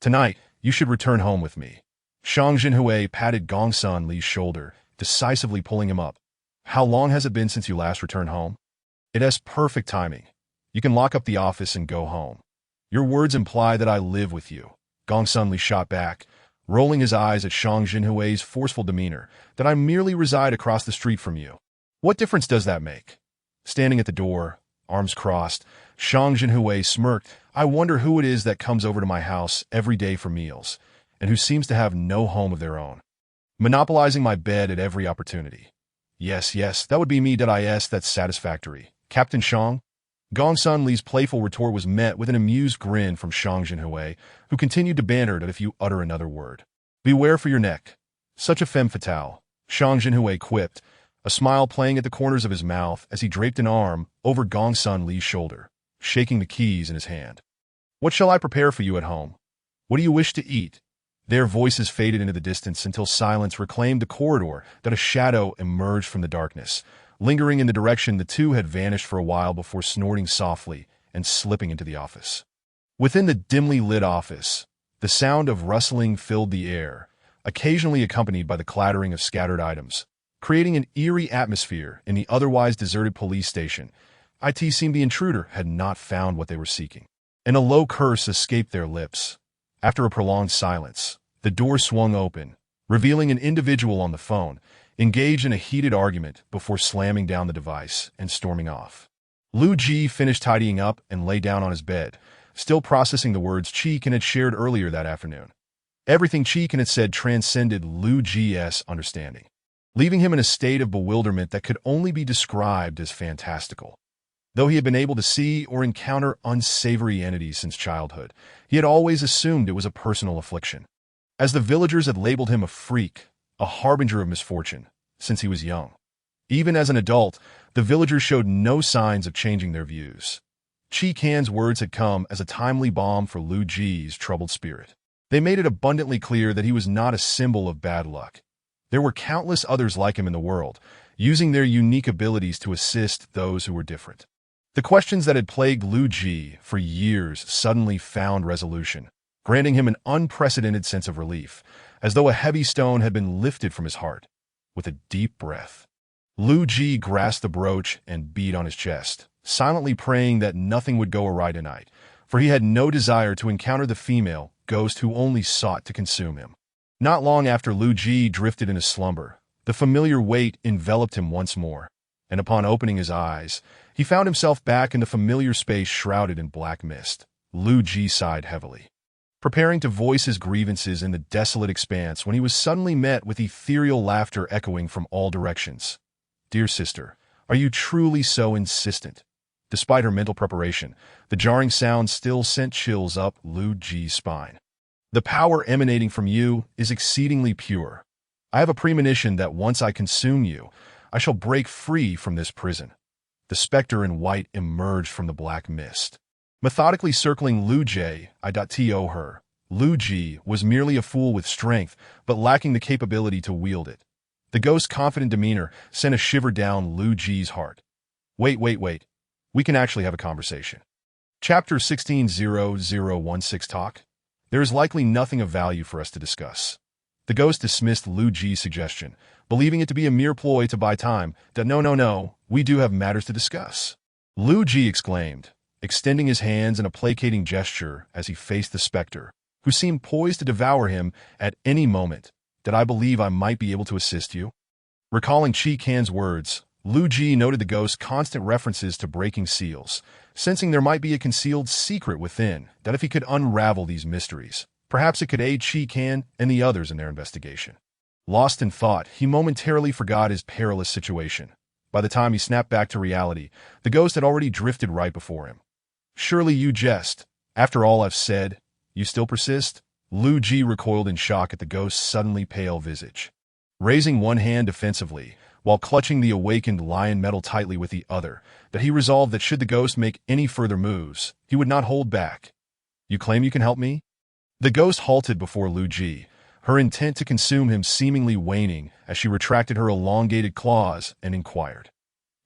Tonight, you should return home with me. Shang Jinhui patted Gongsun Li's shoulder, decisively pulling him up. How long has it been since you last returned home? It has perfect timing. You can lock up the office and go home. Your words imply that I live with you. Gongsun Li shot back, rolling his eyes at Shang Jinhui's forceful demeanor, that I merely reside across the street from you. What difference does that make? Standing at the door, arms crossed, Shang Jinhui smirked. I wonder who it is that comes over to my house every day for meals, and who seems to have no home of their own. Monopolizing my bed at every opportunity. Yes, that would be me. That's satisfactory. Captain Shang? Gongsun Li's playful retort was met with an amused grin from Shang Jinhui, who continued to banter that if you utter another word. Beware for your neck. Such a femme fatale, Shang Jinhui quipped, a smile playing at the corners of his mouth as he draped an arm over Gongsun Li's shoulder, shaking the keys in his hand. What shall I prepare for you at home? What do you wish to eat? Their voices faded into the distance until silence reclaimed the corridor that a shadow emerged from the darkness, lingering in the direction the two had vanished for a while before snorting softly and slipping into the office. Within the dimly lit office, the sound of rustling filled the air, occasionally accompanied by the clattering of scattered items, creating an eerie atmosphere in the otherwise deserted police station. It seemed the intruder had not found what they were seeking, and a low curse escaped their lips. After a prolonged silence, the door swung open, revealing an individual on the phone, engaged in a heated argument before slamming down the device and storming off. Lu Ji finished tidying up and lay down on his bed, still processing the words Qi Kan had shared earlier that afternoon. Everything Qi Kan had said transcended Lu Ji's understanding, leaving him in a state of bewilderment that could only be described as fantastical. Though he had been able to see or encounter unsavory entities since childhood, he had always assumed it was a personal affliction, as the villagers had labeled him a freak, a harbinger of misfortune, since he was young. Even as an adult, the villagers showed no signs of changing their views. Qi Kan's words had come as a timely balm for Lu Ji's troubled spirit. They made it abundantly clear that he was not a symbol of bad luck. There were countless others like him in the world, using their unique abilities to assist those who were different. The questions that had plagued Lu Ji for years suddenly found resolution, granting him an unprecedented sense of relief, as though a heavy stone had been lifted from his heart. With a deep breath, Lu Ji grasped the brooch and beat on his chest, silently praying that nothing would go awry tonight, for he had no desire to encounter the female ghost who only sought to consume him. Not long after Lu Ji drifted into slumber, the familiar weight enveloped him once more, and upon opening his eyes, he found himself back in the familiar space shrouded in black mist. Lu Ji sighed heavily, preparing to voice his grievances in the desolate expanse when he was suddenly met with ethereal laughter echoing from all directions. Dear sister, are you truly so insistent? Despite her mental preparation, the jarring sound still sent chills up Lu Ji's spine. The power emanating from you is exceedingly pure. I have a premonition that once I consume you, I shall break free from this prison. The specter in white emerged from the black mist, methodically circling Lu Ji. Her. Lu Ji was merely a fool with strength, but lacking the capability to wield it. The ghost's confident demeanor sent a shiver down Lu Ji's heart. Wait. We can actually have a conversation. Chapter 16:0016 Talk. There is likely nothing of value for us to discuss. The ghost dismissed Lu Ji's suggestion, believing it to be a mere ploy to buy time. No, we do have matters to discuss. Lu Ji exclaimed, extending his hands in a placating gesture as he faced the specter, who seemed poised to devour him at any moment. Did I believe I might be able to assist you? Recalling Qi Kan's words, Lu Ji noted the ghost's constant references to breaking seals, sensing there might be a concealed secret within, that if he could unravel these mysteries, perhaps it could aid Qi Kan and the others in their investigation. Lost in thought, he momentarily forgot his perilous situation. By the time he snapped back to reality, the ghost had already drifted right before him. Surely you jest. After all I've said, you still persist? Lu Ji recoiled in shock at the ghost's suddenly pale visage. Raising one hand defensively, while clutching the awakened lion metal tightly with the other, that he resolved that should the ghost make any further moves, he would not hold back. You claim you can help me? The ghost halted before Lu Ji, her intent to consume him seemingly waning as she retracted her elongated claws and inquired.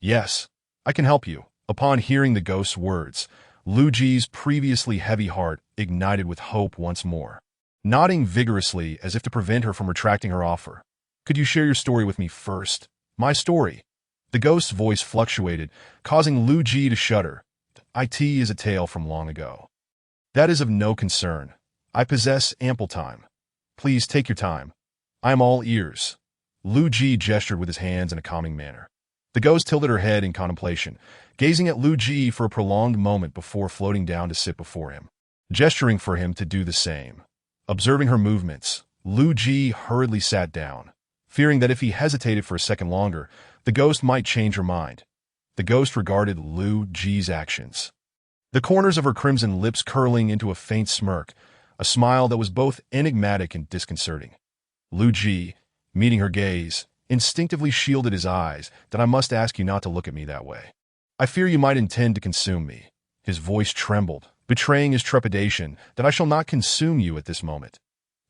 Yes, I can help you. Upon hearing the ghost's words, Lu Ji's previously heavy heart ignited with hope once more. Nodding vigorously as if to prevent her from retracting her offer. "Could you share your story with me first?" "My story?" The ghost's voice fluctuated, causing Lu Ji to shudder. "It is a tale from long ago." "That is of no concern. I possess ample time. Please take your time. I am all ears." Lu Ji gestured with his hands in a calming manner. The ghost tilted her head in contemplation, gazing at Lu Ji for a prolonged moment before floating down to sit before him, gesturing for him to do the same. Observing her movements, Lu Ji hurriedly sat down, fearing that if he hesitated for a second longer, the ghost might change her mind. The ghost regarded Lu Ji's actions, the corners of her crimson lips curling into a faint smirk, a smile that was both enigmatic and disconcerting. Lu Ji, meeting her gaze, instinctively shielded his eyes. "That I must ask you not to look at me that way. I fear you might intend to consume me." His voice trembled, betraying his trepidation. "That I shall not consume you at this moment."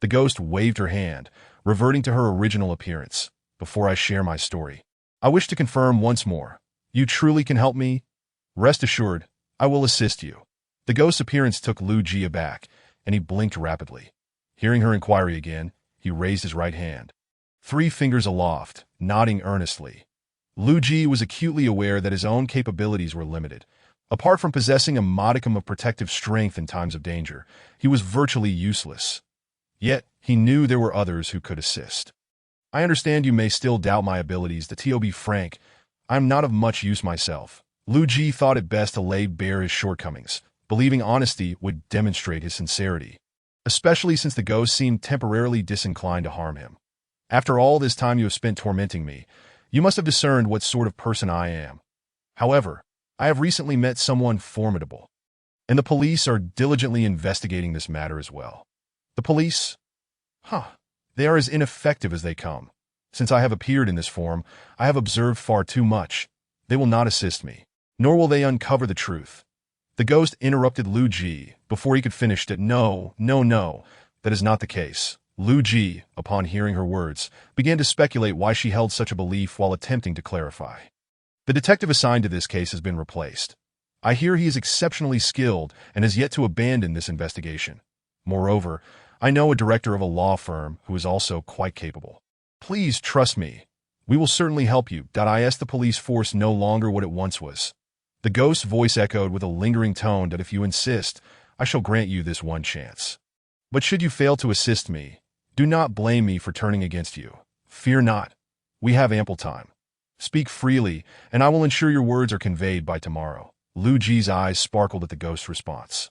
The ghost waved her hand, reverting to her original appearance. "Before I share my story, I wish to confirm once more. You truly can help me? Rest assured, I will assist you." The ghost's appearance took Lu Ji aback, and he blinked rapidly. Hearing her inquiry again, he raised his right hand, 3 fingers aloft, nodding earnestly. Lu Ji was acutely aware that his own capabilities were limited. Apart from possessing a modicum of protective strength in times of danger, he was virtually useless. Yet, he knew there were others who could assist. "I understand you may still doubt my abilities. To be frank, I am not of much use myself." Lu Ji thought it best to lay bare his shortcomings, believing honesty would demonstrate his sincerity, especially since the ghost seemed temporarily disinclined to harm him. "After all this time you have spent tormenting me, you must have discerned what sort of person I am. However, I have recently met someone formidable, and the police are diligently investigating this matter as well." "The police? They are as ineffective as they come. Since I have appeared in this form, I have observed far too much. They will not assist me, nor will they uncover the truth." The ghost interrupted Lu Ji before he could finish it. No, that is not the case." Lu Ji, upon hearing her words, began to speculate why she held such a belief while attempting to clarify. "The detective assigned to this case has been replaced. I hear he is exceptionally skilled and has yet to abandon this investigation. Moreover, I know a director of a law firm who is also quite capable. Please trust me. We will certainly help you. The police force no longer what it once was." The ghost's voice echoed with a lingering tone. "That if you insist, I shall grant you this one chance. But should you fail to assist me, do not blame me for turning against you. Fear not. We have ample time. Speak freely, and I will ensure your words are conveyed by tomorrow." Lu Ji's eyes sparkled at the ghost's response,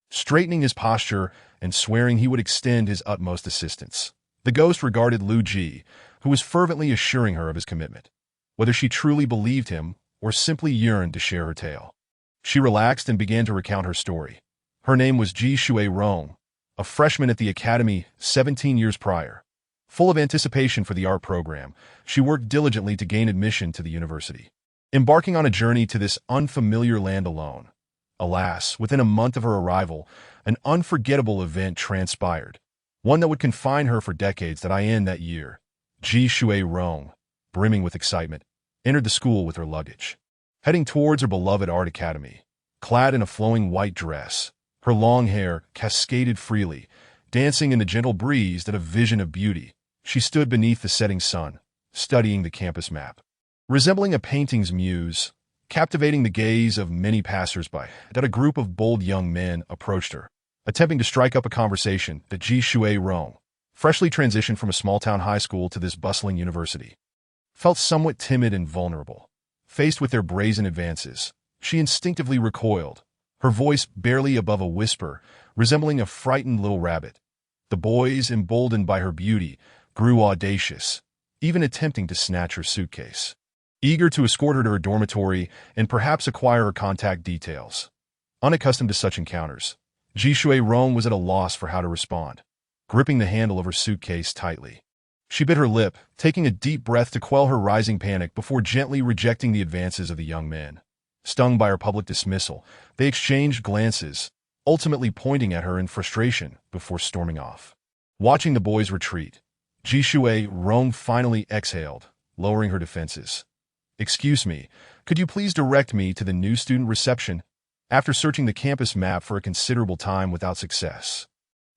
straightening his posture and swearing he would extend his utmost assistance. The ghost regarded Lu Ji, who was fervently assuring her of his commitment, whether she truly believed him or simply yearned to share her tale. She relaxed and began to recount her story. Her name was Ji Shui Rong, a freshman at the academy 17 years prior. Full of anticipation for the art program, she worked diligently to gain admission to the university, embarking on a journey to this unfamiliar land alone. Alas, within a month of her arrival, an unforgettable event transpired, one that would confine her for decades. That year, Ji Shui Rong, brimming with excitement, entered the school with her luggage, heading towards her beloved art academy. Clad in a flowing white dress, her long hair cascaded freely, dancing in the gentle breeze. That a vision of beauty, she stood beneath the setting sun, studying the campus map, resembling a painting's muse, captivating the gaze of many passers-by. That a group of bold young men approached her, attempting to strike up a conversation. That Ji Shui Rong, freshly transitioned from a small-town high school to this bustling university, felt somewhat timid and vulnerable. Faced with their brazen advances, she instinctively recoiled, her voice barely above a whisper, resembling a frightened little rabbit. The boys, emboldened by her beauty, grew audacious, even attempting to snatch her suitcase, eager to escort her to her dormitory and perhaps acquire her contact details. Unaccustomed to such encounters, Ji Shui Rong was at a loss for how to respond, gripping the handle of her suitcase tightly. She bit her lip, taking a deep breath to quell her rising panic before gently rejecting the advances of the young men. Stung by her public dismissal, they exchanged glances, ultimately pointing at her in frustration before storming off. Watching the boys retreat, Ji Shui Rong finally exhaled, lowering her defenses. "Excuse me, Could you please direct me to the new student reception? After searching the campus map for a considerable time without success,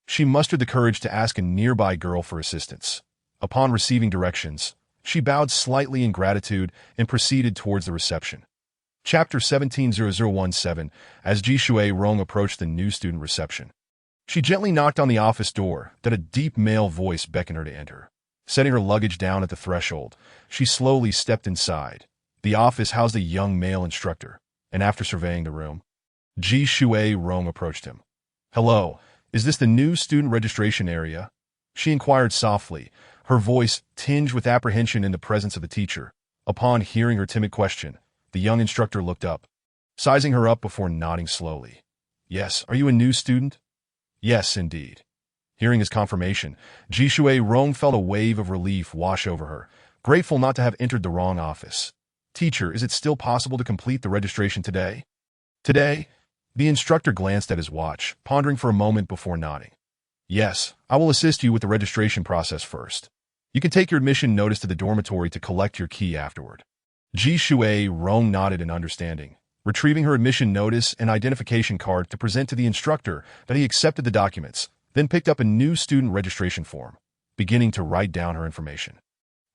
she mustered the courage to ask a nearby girl for assistance. Upon receiving directions, she bowed slightly in gratitude and proceeded towards the reception. Chapter 17:0017. As Ji Shui Rong approached the new student reception, she gently knocked on the office door that a deep male voice beckoned her to enter. Setting her luggage down at the threshold, she slowly stepped inside. The office housed a young male instructor, and after surveying the room, Ji Shui Rong approached him. "Hello, is this the new student registration area?" she inquired softly, her voice tinged with apprehension in the presence of the teacher. Upon hearing her timid question, the young instructor looked up, sizing her up before nodding slowly. "Yes, are you a new student?" "Yes, indeed." Hearing his confirmation, Ji Shui Rong felt a wave of relief wash over her, grateful not to have entered the wrong office. "Teacher, is it still possible to complete the registration today?" "Today?" The instructor glanced at his watch, pondering for a moment before nodding. "Yes, I will assist you with the registration process first. You can take your admission notice to the dormitory to collect your key afterward." Ji Shui Rong nodded in understanding, retrieving her admission notice and identification card to present to the instructor that he accepted the documents, then picked up a new student registration form, beginning to write down her information.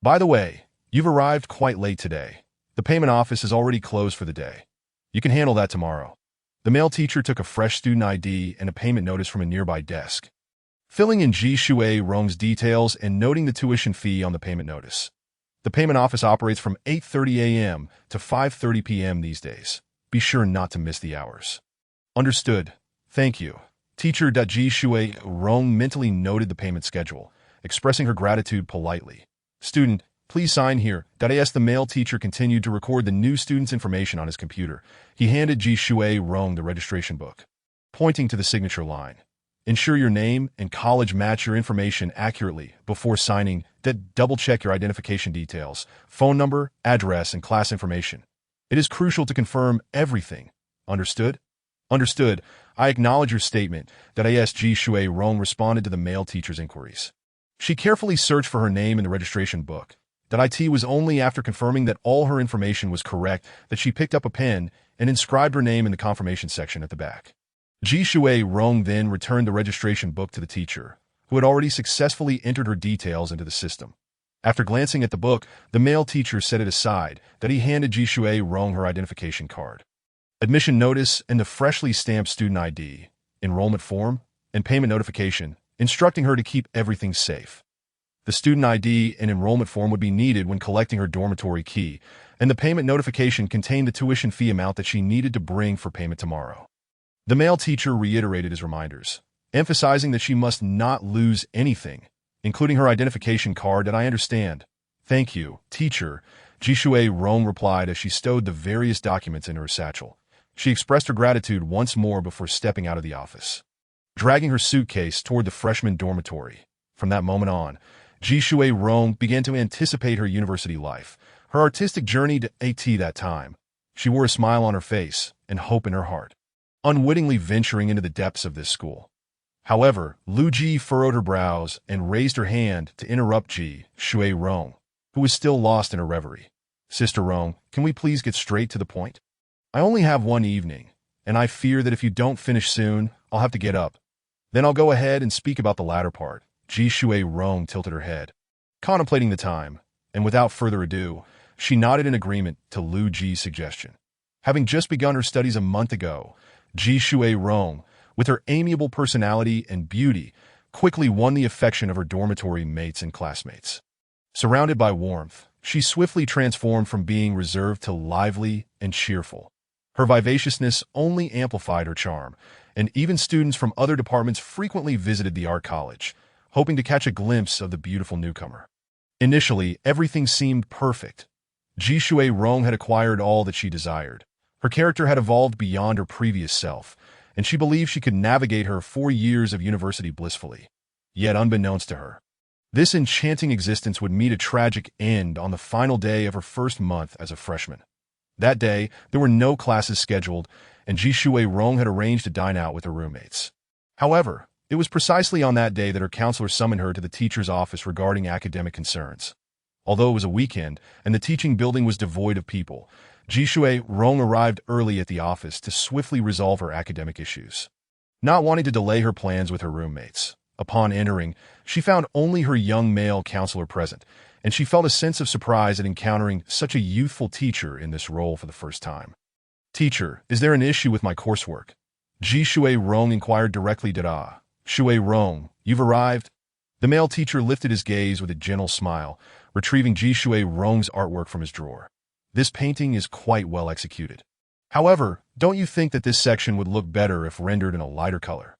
"By the way, you've arrived quite late today. The payment office is already closed for the day. You can handle that tomorrow." The male teacher took a fresh student ID and a payment notice from a nearby desk, filling in Ji Shui Rong's details and noting the tuition fee on the payment notice. The payment office operates from 8:30 a.m. to 5:30 p.m. these days. Be sure not to miss the hours. "Understood. Thank you." Teacher Ji Shui Rong mentally noted the payment schedule, expressing her gratitude politely. "Student, please sign here." As the male teacher continued to record the new student's information on his computer, he handed Ji Shui Rong the registration book, pointing to the signature line. "Ensure your name and college match your information accurately before signing. Double-check your identification details, phone number, address, and class information. It is crucial to confirm everything. Understood?" "Understood. I acknowledge your statement." Ji Shui Rong responded to the male teacher's inquiries. She carefully searched for her name in the registration book. It was only after confirming that all her information was correct that she picked up a pen and inscribed her name in the confirmation section at the back. Ji Shui Rong then returned the registration book to the teacher, who had already successfully entered her details into the system. After glancing at the book, the male teacher set it aside. He handed Ji Shui Rong her identification card, admission notice, and the freshly stamped student ID, enrollment form, and payment notification, instructing her to keep everything safe. The student ID and enrollment form would be needed when collecting her dormitory key, and the payment notification contained the tuition fee amount that she needed to bring for payment tomorrow. The male teacher reiterated his reminders, emphasizing that she must not lose anything, including her identification card. "I understand. Thank you, teacher," Ji Shui Rong replied as she stowed the various documents in her satchel. She expressed her gratitude once more before stepping out of the office, dragging her suitcase toward the freshman dormitory. From that moment on, Ji Shui Rong began to anticipate her university life, her artistic journey to AT that time. She wore a smile on her face and hope in her heart, unwittingly venturing into the depths of this school. However, Lu Ji furrowed her brows and raised her hand to interrupt Ji Shui Rong, who was still lost in a reverie. "Sister Rong, can we please get straight to the point? I only have one evening, and I fear that if you don't finish soon, I'll have to get up. Then I'll go ahead and speak about the latter part." Ji Shui Rong tilted her head, contemplating the time, and without further ado, she nodded in agreement to Lu Ji's suggestion. Having just begun her studies a month ago, Ji Shui Rong, with her amiable personality and beauty, quickly won the affection of her dormitory mates and classmates. Surrounded by warmth, she swiftly transformed from being reserved to lively and cheerful. Her vivaciousness only amplified her charm, and even students from other departments frequently visited the art college, hoping to catch a glimpse of the beautiful newcomer. Initially, everything seemed perfect. Ji Shui Rong had acquired all that she desired. Her character had evolved beyond her previous self, and she believed she could navigate her 4 years of university blissfully. Yet unbeknownst to her, this enchanting existence would meet a tragic end on the final day of her first month as a freshman. That day, there were no classes scheduled, and Ji Shui Rong had arranged to dine out with her roommates. However, it was precisely on that day that her counselor summoned her to the teacher's office regarding academic concerns. Although it was a weekend and the teaching building was devoid of people, Ji Shui Rong arrived early at the office to swiftly resolve her academic issues. Not wanting to delay her plans with her roommates, upon entering, she found only her young male counselor present, and she felt a sense of surprise at encountering such a youthful teacher in this role for the first time. "Teacher, is there an issue with my coursework?" Ji Shui Rong inquired directly. Shui Rong, you've arrived?" The male teacher lifted his gaze with a gentle smile, retrieving Ji Shui Rong's artwork from his drawer. "This painting is quite well executed. However, don't you think that this section would look better if rendered in a lighter color?"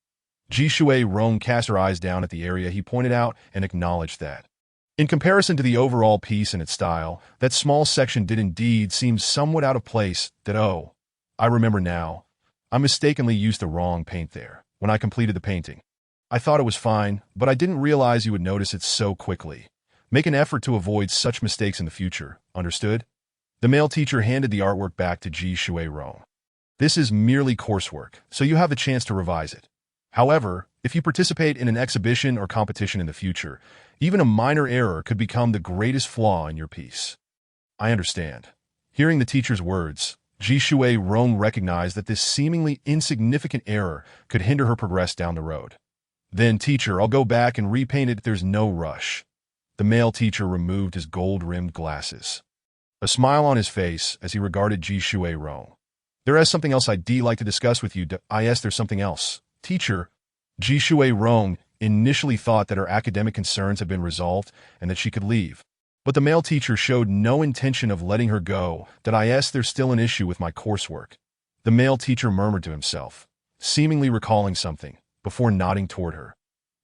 Ji Shui Rong cast her eyes down at the area he pointed out and acknowledged that, in comparison to the overall piece and its style, that small section did indeed seem somewhat out of place. "Oh, I remember now. I mistakenly used the wrong paint there when I completed the painting. I thought it was fine, but I didn't realize you would notice it so quickly. Make an effort to avoid such mistakes in the future, understood?" The male teacher handed the artwork back to Ji Shui Rong. "This is merely coursework, so you have the chance to revise it. However, if you participate in an exhibition or competition in the future, even a minor error could become the greatest flaw in your piece." "I understand." Hearing the teacher's words, Ji Shui Rong recognized that this seemingly insignificant error could hinder her progress down the road. "Then, teacher, I'll go back and repaint it. There's no rush." The male teacher removed his gold-rimmed glasses, a smile on his face as he regarded Ji Shui Rong. "There is something else I'd like to discuss with you. There's something else." "Teacher." Ji Shui Rong initially thought that her academic concerns had been resolved and that she could leave. But the male teacher showed no intention of letting her go. "There's still an issue with my coursework." The male teacher murmured to himself, seemingly recalling something, before nodding toward her.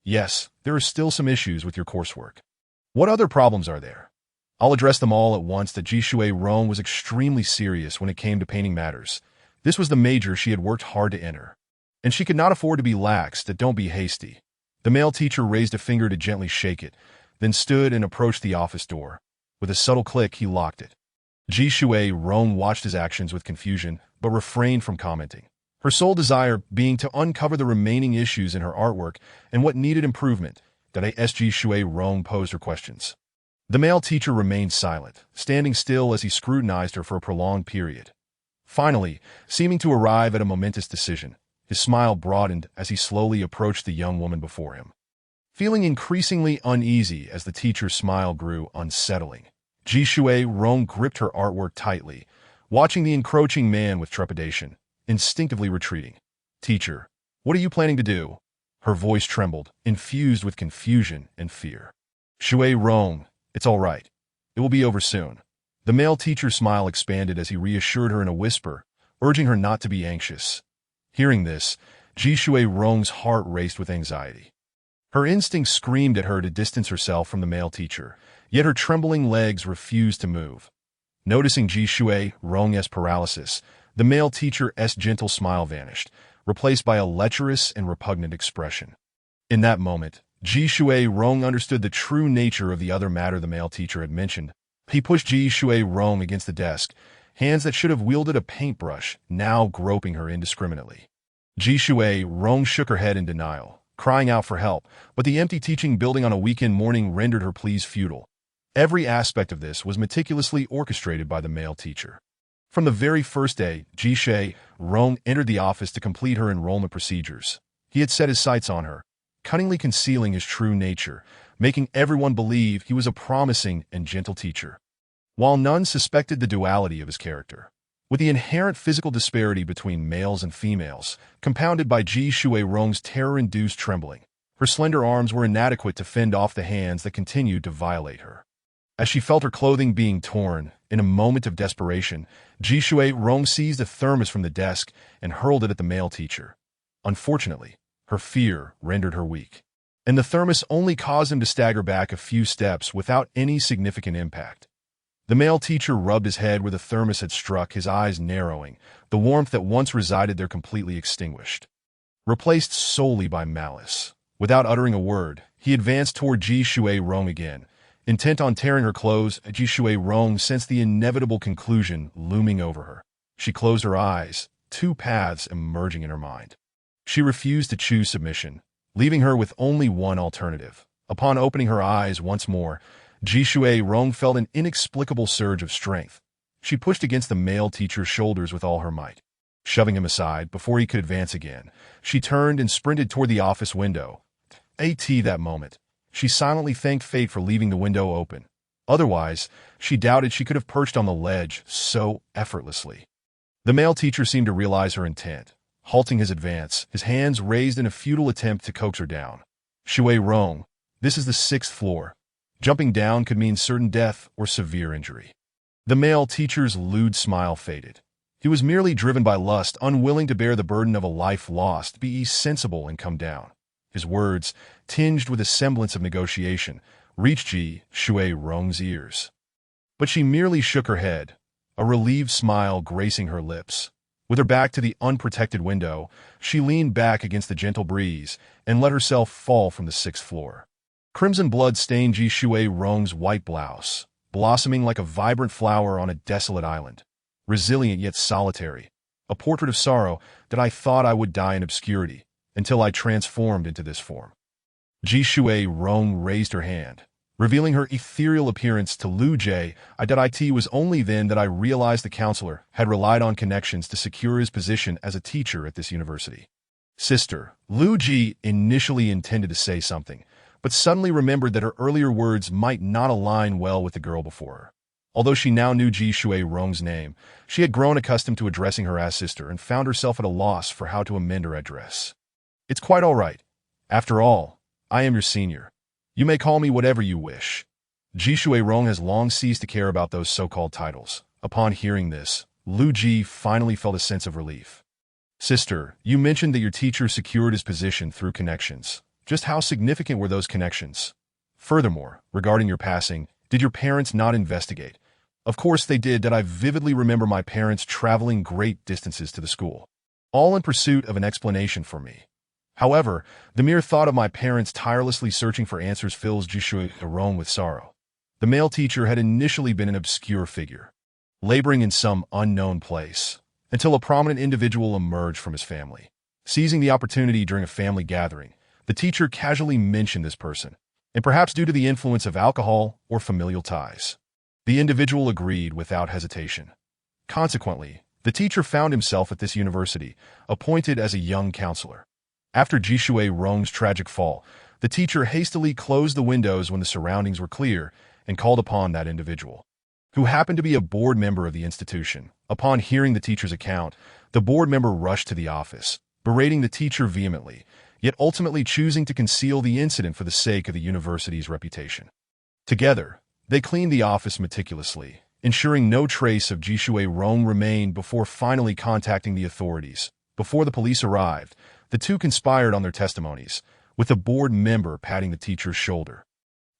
"Yes, there are still some issues with your coursework." "What other problems are there?" "I'll address them all at once." That Ji Shui Rong was extremely serious when it came to painting matters. This was the major she had worked hard to enter, and she could not afford to be lax. "Don't be hasty." The male teacher raised a finger to gently shake it, then stood and approached the office door. With a subtle click, he locked it. Ji Shui Rong watched his actions with confusion, but refrained from commenting, her sole desire being to uncover the remaining issues in her artwork and what needed improvement. Ji Shui Rong posed her questions. The male teacher remained silent, standing still as he scrutinized her for a prolonged period. Finally, seeming to arrive at a momentous decision, his smile broadened as he slowly approached the young woman before him. Feeling increasingly uneasy as the teacher's smile grew unsettling, Ji Shui Rong gripped her artwork tightly, watching the encroaching man with trepidation, instinctively retreating. "Teacher, what are you planning to do?" Her voice trembled, infused with confusion and fear. "Shui Rong, it's all right. It will be over soon." The male teacher's smile expanded as he reassured her in a whisper, urging her not to be anxious. Hearing this, Ji Shui Rong's heart raced with anxiety. Her instincts screamed at her to distance herself from the male teacher, yet her trembling legs refused to move. Noticing Ji Shui Rong's paralysis, the male teacher's gentle smile vanished, replaced by a lecherous and repugnant expression. In that moment, Ji Shui Rong understood the true nature of the other matter the male teacher had mentioned. He pushed Ji Shui Rong against the desk, hands that should have wielded a paintbrush, now groping her indiscriminately. Ji Shui Rong shook her head in denial, crying out for help, but the empty teaching building on a weekend morning rendered her pleas futile. Every aspect of this was meticulously orchestrated by the male teacher. From the very first day, Ji Shui Rong entered the office to complete her enrollment procedures. He had set his sights on her, cunningly concealing his true nature, making everyone believe he was a promising and gentle teacher, while none suspected the duality of his character. With the inherent physical disparity between males and females, compounded by Ji Shui Rong's terror-induced trembling, her slender arms were inadequate to fend off the hands that continued to violate her. As she felt her clothing being torn, in a moment of desperation, Ji Shui Rong seized a thermos from the desk and hurled it at the male teacher. Unfortunately, her fear rendered her weak, and the thermos only caused him to stagger back a few steps without any significant impact. The male teacher rubbed his head where the thermos had struck, his eyes narrowing, the warmth that once resided there completely extinguished, replaced solely by malice. Without uttering a word, he advanced toward Ji Shui Rong again. Intent on tearing her clothes, Ji Shui Rong sensed the inevitable conclusion looming over her. She closed her eyes, two paths emerging in her mind. She refused to choose submission, leaving her with only one alternative. Upon opening her eyes once more, Ji Shui Rong felt an inexplicable surge of strength. She pushed against the male teacher's shoulders with all her might. Shoving him aside before he could advance again, she turned and sprinted toward the office window. That moment, she silently thanked fate for leaving the window open. Otherwise, she doubted she could have perched on the ledge so effortlessly. The male teacher seemed to realize her intent, halting his advance, his hands raised in a futile attempt to coax her down. Shui Rong, this is the 6th floor. Jumping down could mean certain death or severe injury. The male teacher's lewd smile faded. He was merely driven by lust, unwilling to bear the burden of a life lost. Be sensible and come down. His words, tinged with a semblance of negotiation, reached Shui Rong's ears. But she merely shook her head, a relieved smile gracing her lips. With her back to the unprotected window, she leaned back against the gentle breeze and let herself fall from the 6th floor. Crimson blood stained Shui Rong's white blouse, blossoming like a vibrant flower on a desolate island. Resilient yet solitary, a portrait of sorrow that I thought I would die in obscurity until I transformed into this form. Shui Rong raised her hand, revealing her ethereal appearance to Lu Jie. It was only then that I realized the counselor had relied on connections to secure his position as a teacher at this university. Sister, Lu Jie initially intended to say something, but suddenly remembered that her earlier words might not align well with the girl before her. Although she now knew Shui Rong's name, she had grown accustomed to addressing her as sister and found herself at a loss for how to amend her address. It's quite all right. After all, I am your senior. You may call me whatever you wish. Shui Rong has long ceased to care about those so-called titles. Upon hearing this, Lu Jie finally felt a sense of relief. Sister, you mentioned that your teacher secured his position through connections. Just how significant were those connections? Furthermore, regarding your passing, did your parents not investigate? Of course they did. That I vividly remember my parents traveling great distances to the school, all in pursuit of an explanation for me. However, the mere thought of my parents tirelessly searching for answers fills Shui Rong with sorrow. The male teacher had initially been an obscure figure, laboring in some unknown place, until a prominent individual emerged from his family. Seizing the opportunity during a family gathering, the teacher casually mentioned this person, and perhaps due to the influence of alcohol or familial ties, the individual agreed without hesitation. Consequently, the teacher found himself at this university, appointed as a young counselor. After Shui Rong's tragic fall, the teacher hastily closed the windows when the surroundings were clear and called upon that individual, who happened to be a board member of the institution. Upon hearing the teacher's account, the board member rushed to the office, berating the teacher vehemently, yet ultimately choosing to conceal the incident for the sake of the university's reputation. Together, they cleaned the office meticulously, ensuring no trace of Shui Rong remained before finally contacting the authorities. Before the police arrived, the two conspired on their testimonies, with the board member patting the teacher's shoulder,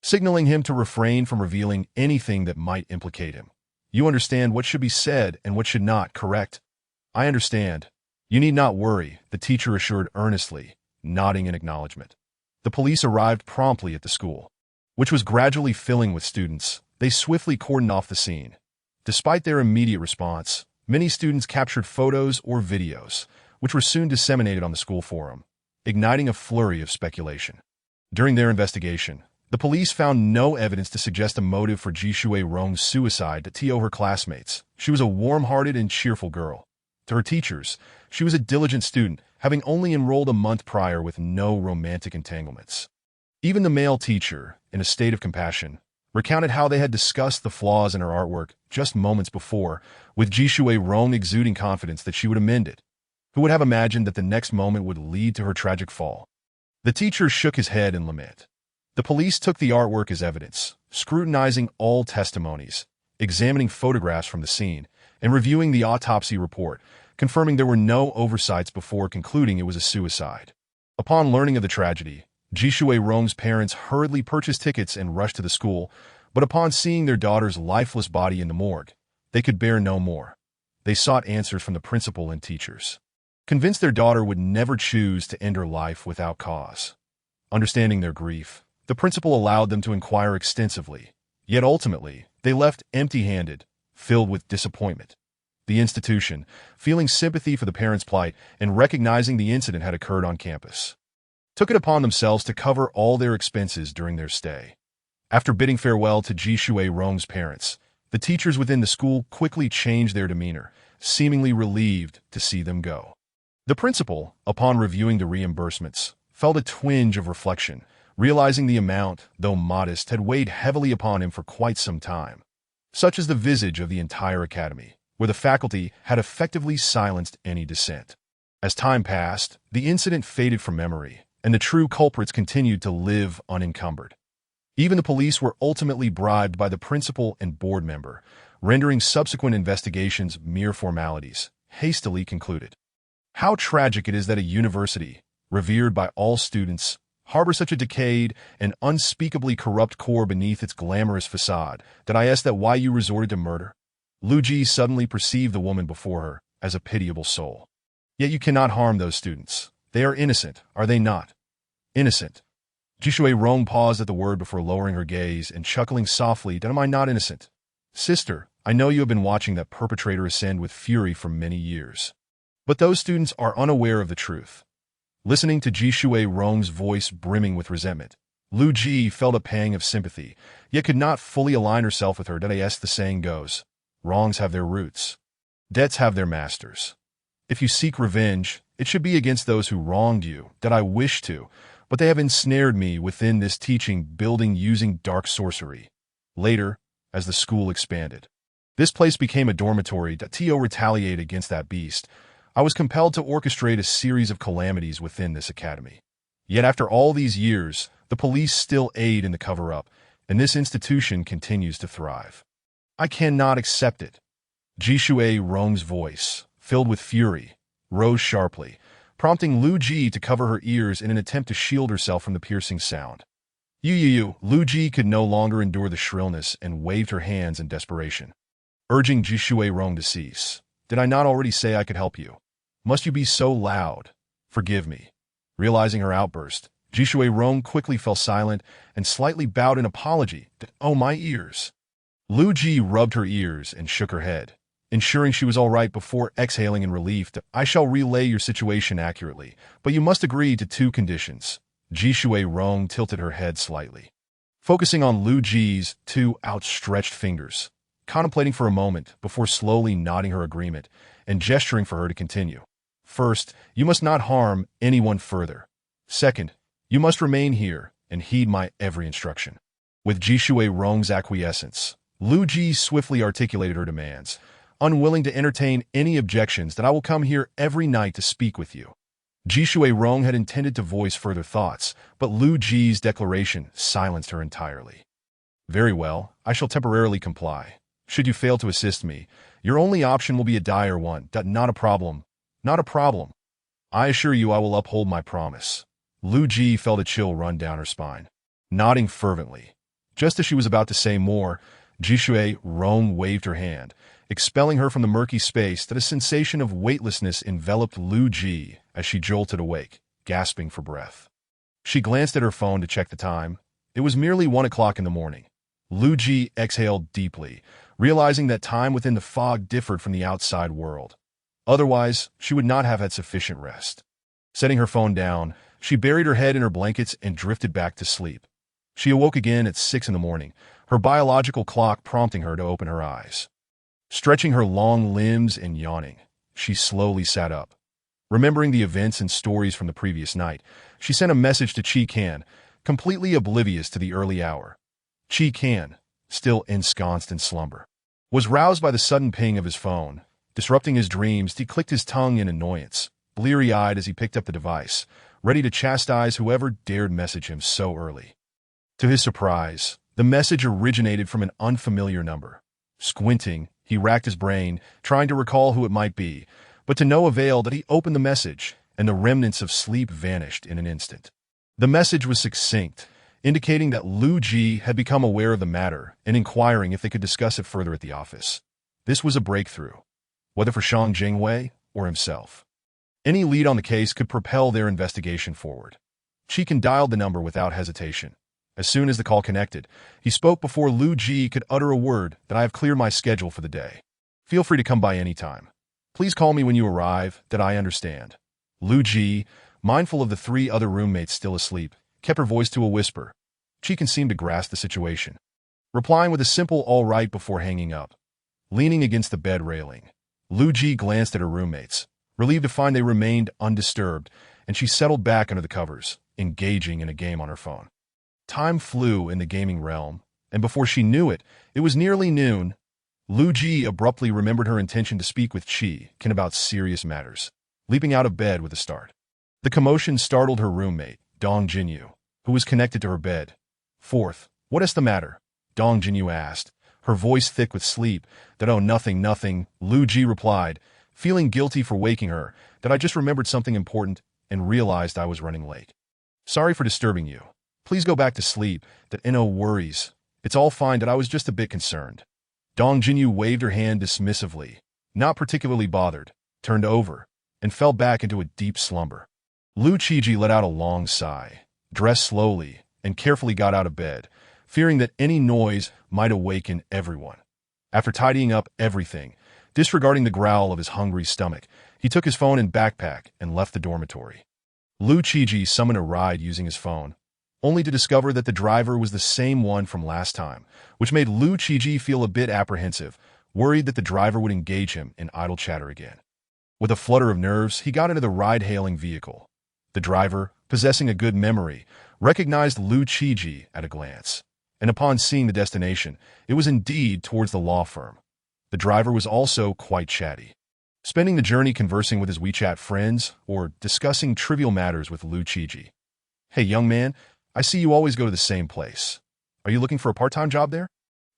signaling him to refrain from revealing anything that might implicate him. You understand what should be said and what should not, correct? I understand. You need not worry, the teacher assured earnestly, nodding in acknowledgement. The police arrived promptly at the school, which was gradually filling with students. They swiftly cordoned off the scene. Despite their immediate response, many students captured photos or videos, which were soon disseminated on the school forum, igniting a flurry of speculation. During their investigation, the police found no evidence to suggest a motive for Shui Rong's suicide to her classmates. She was a warm-hearted and cheerful girl. To her teachers, she was a diligent student, having only enrolled a month prior with no romantic entanglements. Even the male teacher, in a state of compassion, recounted how they had discussed the flaws in her artwork just moments before, with Shui Rong exuding confidence that she would amend it. Who would have imagined that the next moment would lead to her tragic fall? The teacher shook his head in lament. The police took the artwork as evidence, scrutinizing all testimonies, examining photographs from the scene, and reviewing the autopsy report, confirming there were no oversights before concluding it was a suicide. Upon learning of the tragedy, Shui Rong's parents hurriedly purchased tickets and rushed to the school, but upon seeing their daughter's lifeless body in the morgue, they could bear no more. They sought answers from the principal and teachers, convinced their daughter would never choose to end her life without cause. Understanding their grief, the principal allowed them to inquire extensively, yet ultimately, they left empty-handed, filled with disappointment. The institution, feeling sympathy for the parents' plight and recognizing the incident had occurred on campus, took it upon themselves to cover all their expenses during their stay. After bidding farewell to Shui Rong's parents, The teachers within the school quickly changed their demeanor, seemingly relieved to see them go. The principal, upon reviewing the reimbursements, felt a twinge of reflection, realizing the amount, though modest, had weighed heavily upon him for quite some time. Such is the visage of the entire academy, where the faculty had effectively silenced any dissent. As time passed, the incident faded from memory, and the true culprits continued to live unencumbered. Even the police were ultimately bribed by the principal and board member, rendering subsequent investigations mere formalities, hastily concluded. How tragic it is that a university, revered by all students, harbor such a decayed and unspeakably corrupt core beneath its glamorous facade. Did I ask that why you resorted to murder? Lu Ji suddenly perceived the woman before her as a pitiable soul. Yet you cannot harm those students. They are innocent, are they not? Innocent. Jishui Rong paused at the word before lowering her gaze and chuckling softly. Am I not innocent? Sister, I know you have been watching that perpetrator ascend with fury for many years. But those students are unaware of the truth. Listening to Jishui Rong's voice brimming with resentment, Lu Ji felt a pang of sympathy, yet could not fully align herself with her. As the saying goes, wrongs have their roots. Debts have their masters. If you seek revenge, it should be against those who wronged you, that I wish to, but they have ensnared me within this teaching building using dark sorcery. Later, as the school expanded, this place became a dormitory. To retaliate against that beast, I was compelled to orchestrate a series of calamities within this academy. Yet after all these years, the police still aid in the cover-up, and this institution continues to thrive. I cannot accept it. Jishui Rong's voice, filled with fury, rose sharply, prompting Lu Ji to cover her ears in an attempt to shield herself from the piercing sound. Lu Ji could no longer endure the shrillness and waved her hands in desperation, urging Jishui Rong to cease. Did I not already say I could help you? Must you be so loud? Forgive me. Realizing her outburst, Jishui Rong quickly fell silent and slightly bowed in apology. Oh, my ears. Lu Ji rubbed her ears and shook her head, ensuring she was all right before exhaling in relief. I shall relay your situation accurately, but you must agree to 2 conditions. Jishui Rong tilted her head slightly, focusing on Lu Ji's 2 outstretched fingers, contemplating for a moment before slowly nodding her agreement and gesturing for her to continue. First, you must not harm anyone further. Second, you must remain here and heed my every instruction. With Jishui Rong's acquiescence, Lu Ji swiftly articulated her demands, unwilling to entertain any objections. That I will come here every night to speak with you. Jishui Rong had intended to voice further thoughts, but Lu Ji's declaration silenced her entirely. Very well, I shall temporarily comply. Should you fail to assist me, your only option will be a dire one. Not a problem. Not a problem. I assure you I will uphold my promise. Lu Ji felt a chill run down her spine, nodding fervently. Just as she was about to say more, Jishui Rong waved her hand, expelling her from the murky space. That a sensation of weightlessness enveloped Lu Ji as she jolted awake, gasping for breath. She glanced at her phone to check the time. It was merely 1 o'clock in the morning. Lu Ji exhaled deeply, realizing that time within the fog differed from the outside world. Otherwise, she would not have had sufficient rest. Setting her phone down, she buried her head in her blankets and drifted back to sleep. She awoke again at 6 in the morning, her biological clock prompting her to open her eyes. Stretching her long limbs and yawning, she slowly sat up. Remembering the events and stories from the previous night, she sent a message to Qi Kan, completely oblivious to the early hour. Qi Kan, still ensconced in slumber, was roused by the sudden ping of his phone. Disrupting his dreams, he clicked his tongue in annoyance, bleary-eyed as he picked up the device, ready to chastise whoever dared message him so early. To his surprise, the message originated from an unfamiliar number. Squinting, he racked his brain, trying to recall who it might be, but to no avail. That he opened the message, and the remnants of sleep vanished in an instant. The message was succinct, indicating that Lu Ji had become aware of the matter and inquiring if they could discuss it further at the office. This was a breakthrough, whether for Shang Jingwei or himself. Any lead on the case could propel their investigation forward. Qi Kan dialed the number without hesitation. As soon as the call connected, he spoke before Lu Ji could utter a word. That I have cleared my schedule for the day. Feel free to come by any time. Please call me when you arrive. That I understand. Lu Ji, mindful of the 3 other roommates still asleep, kept her voice to a whisper. Qi Kan seemed to grasp the situation. replying with a simple all right before hanging up. Leaning against the bed railing, Lu Ji glanced at her roommates, relieved to find they remained undisturbed, and she settled back under the covers, engaging in a game on her phone. Time flew in the gaming realm, and before she knew it, it was nearly noon. Lu Ji abruptly remembered her intention to speak with Qi Can about serious matters, leaping out of bed with a start. The commotion startled her roommate, Dong Jinyu, who was connected to her bed. "Fourth, what is the matter?" Dong Jinyu asked, her voice thick with sleep. "That oh, nothing, nothing," Lu Ji replied, feeling guilty for waking her, "that I just remembered something important and realized I was running late. Sorry for disturbing you. Please go back to sleep. That no worries. It's all fine, that I was just a bit concerned." Dong Jinyu waved her hand dismissively, not particularly bothered, turned over, and fell back into a deep slumber. Lu Qiji let out a long sigh, dressed slowly, and carefully got out of bed, fearing that any noise might awaken everyone. After tidying up everything, disregarding the growl of his hungry stomach, he took his phone and backpack and left the dormitory. Lu Qiji summoned a ride using his phone, only to discover that the driver was the same one from last time, which made Lu Qiji feel a bit apprehensive, worried that the driver would engage him in idle chatter again. With a flutter of nerves, he got into the ride-hailing vehicle. The driver, possessing a good memory, recognized Lu Qiji at a glance, and upon seeing the destination, it was indeed towards the law firm. The driver was also quite chatty, spending the journey conversing with his WeChat friends or discussing trivial matters with Lu Qiji. "Hey, young man, I see you always go to the same place. Are you looking for a part-time job there?"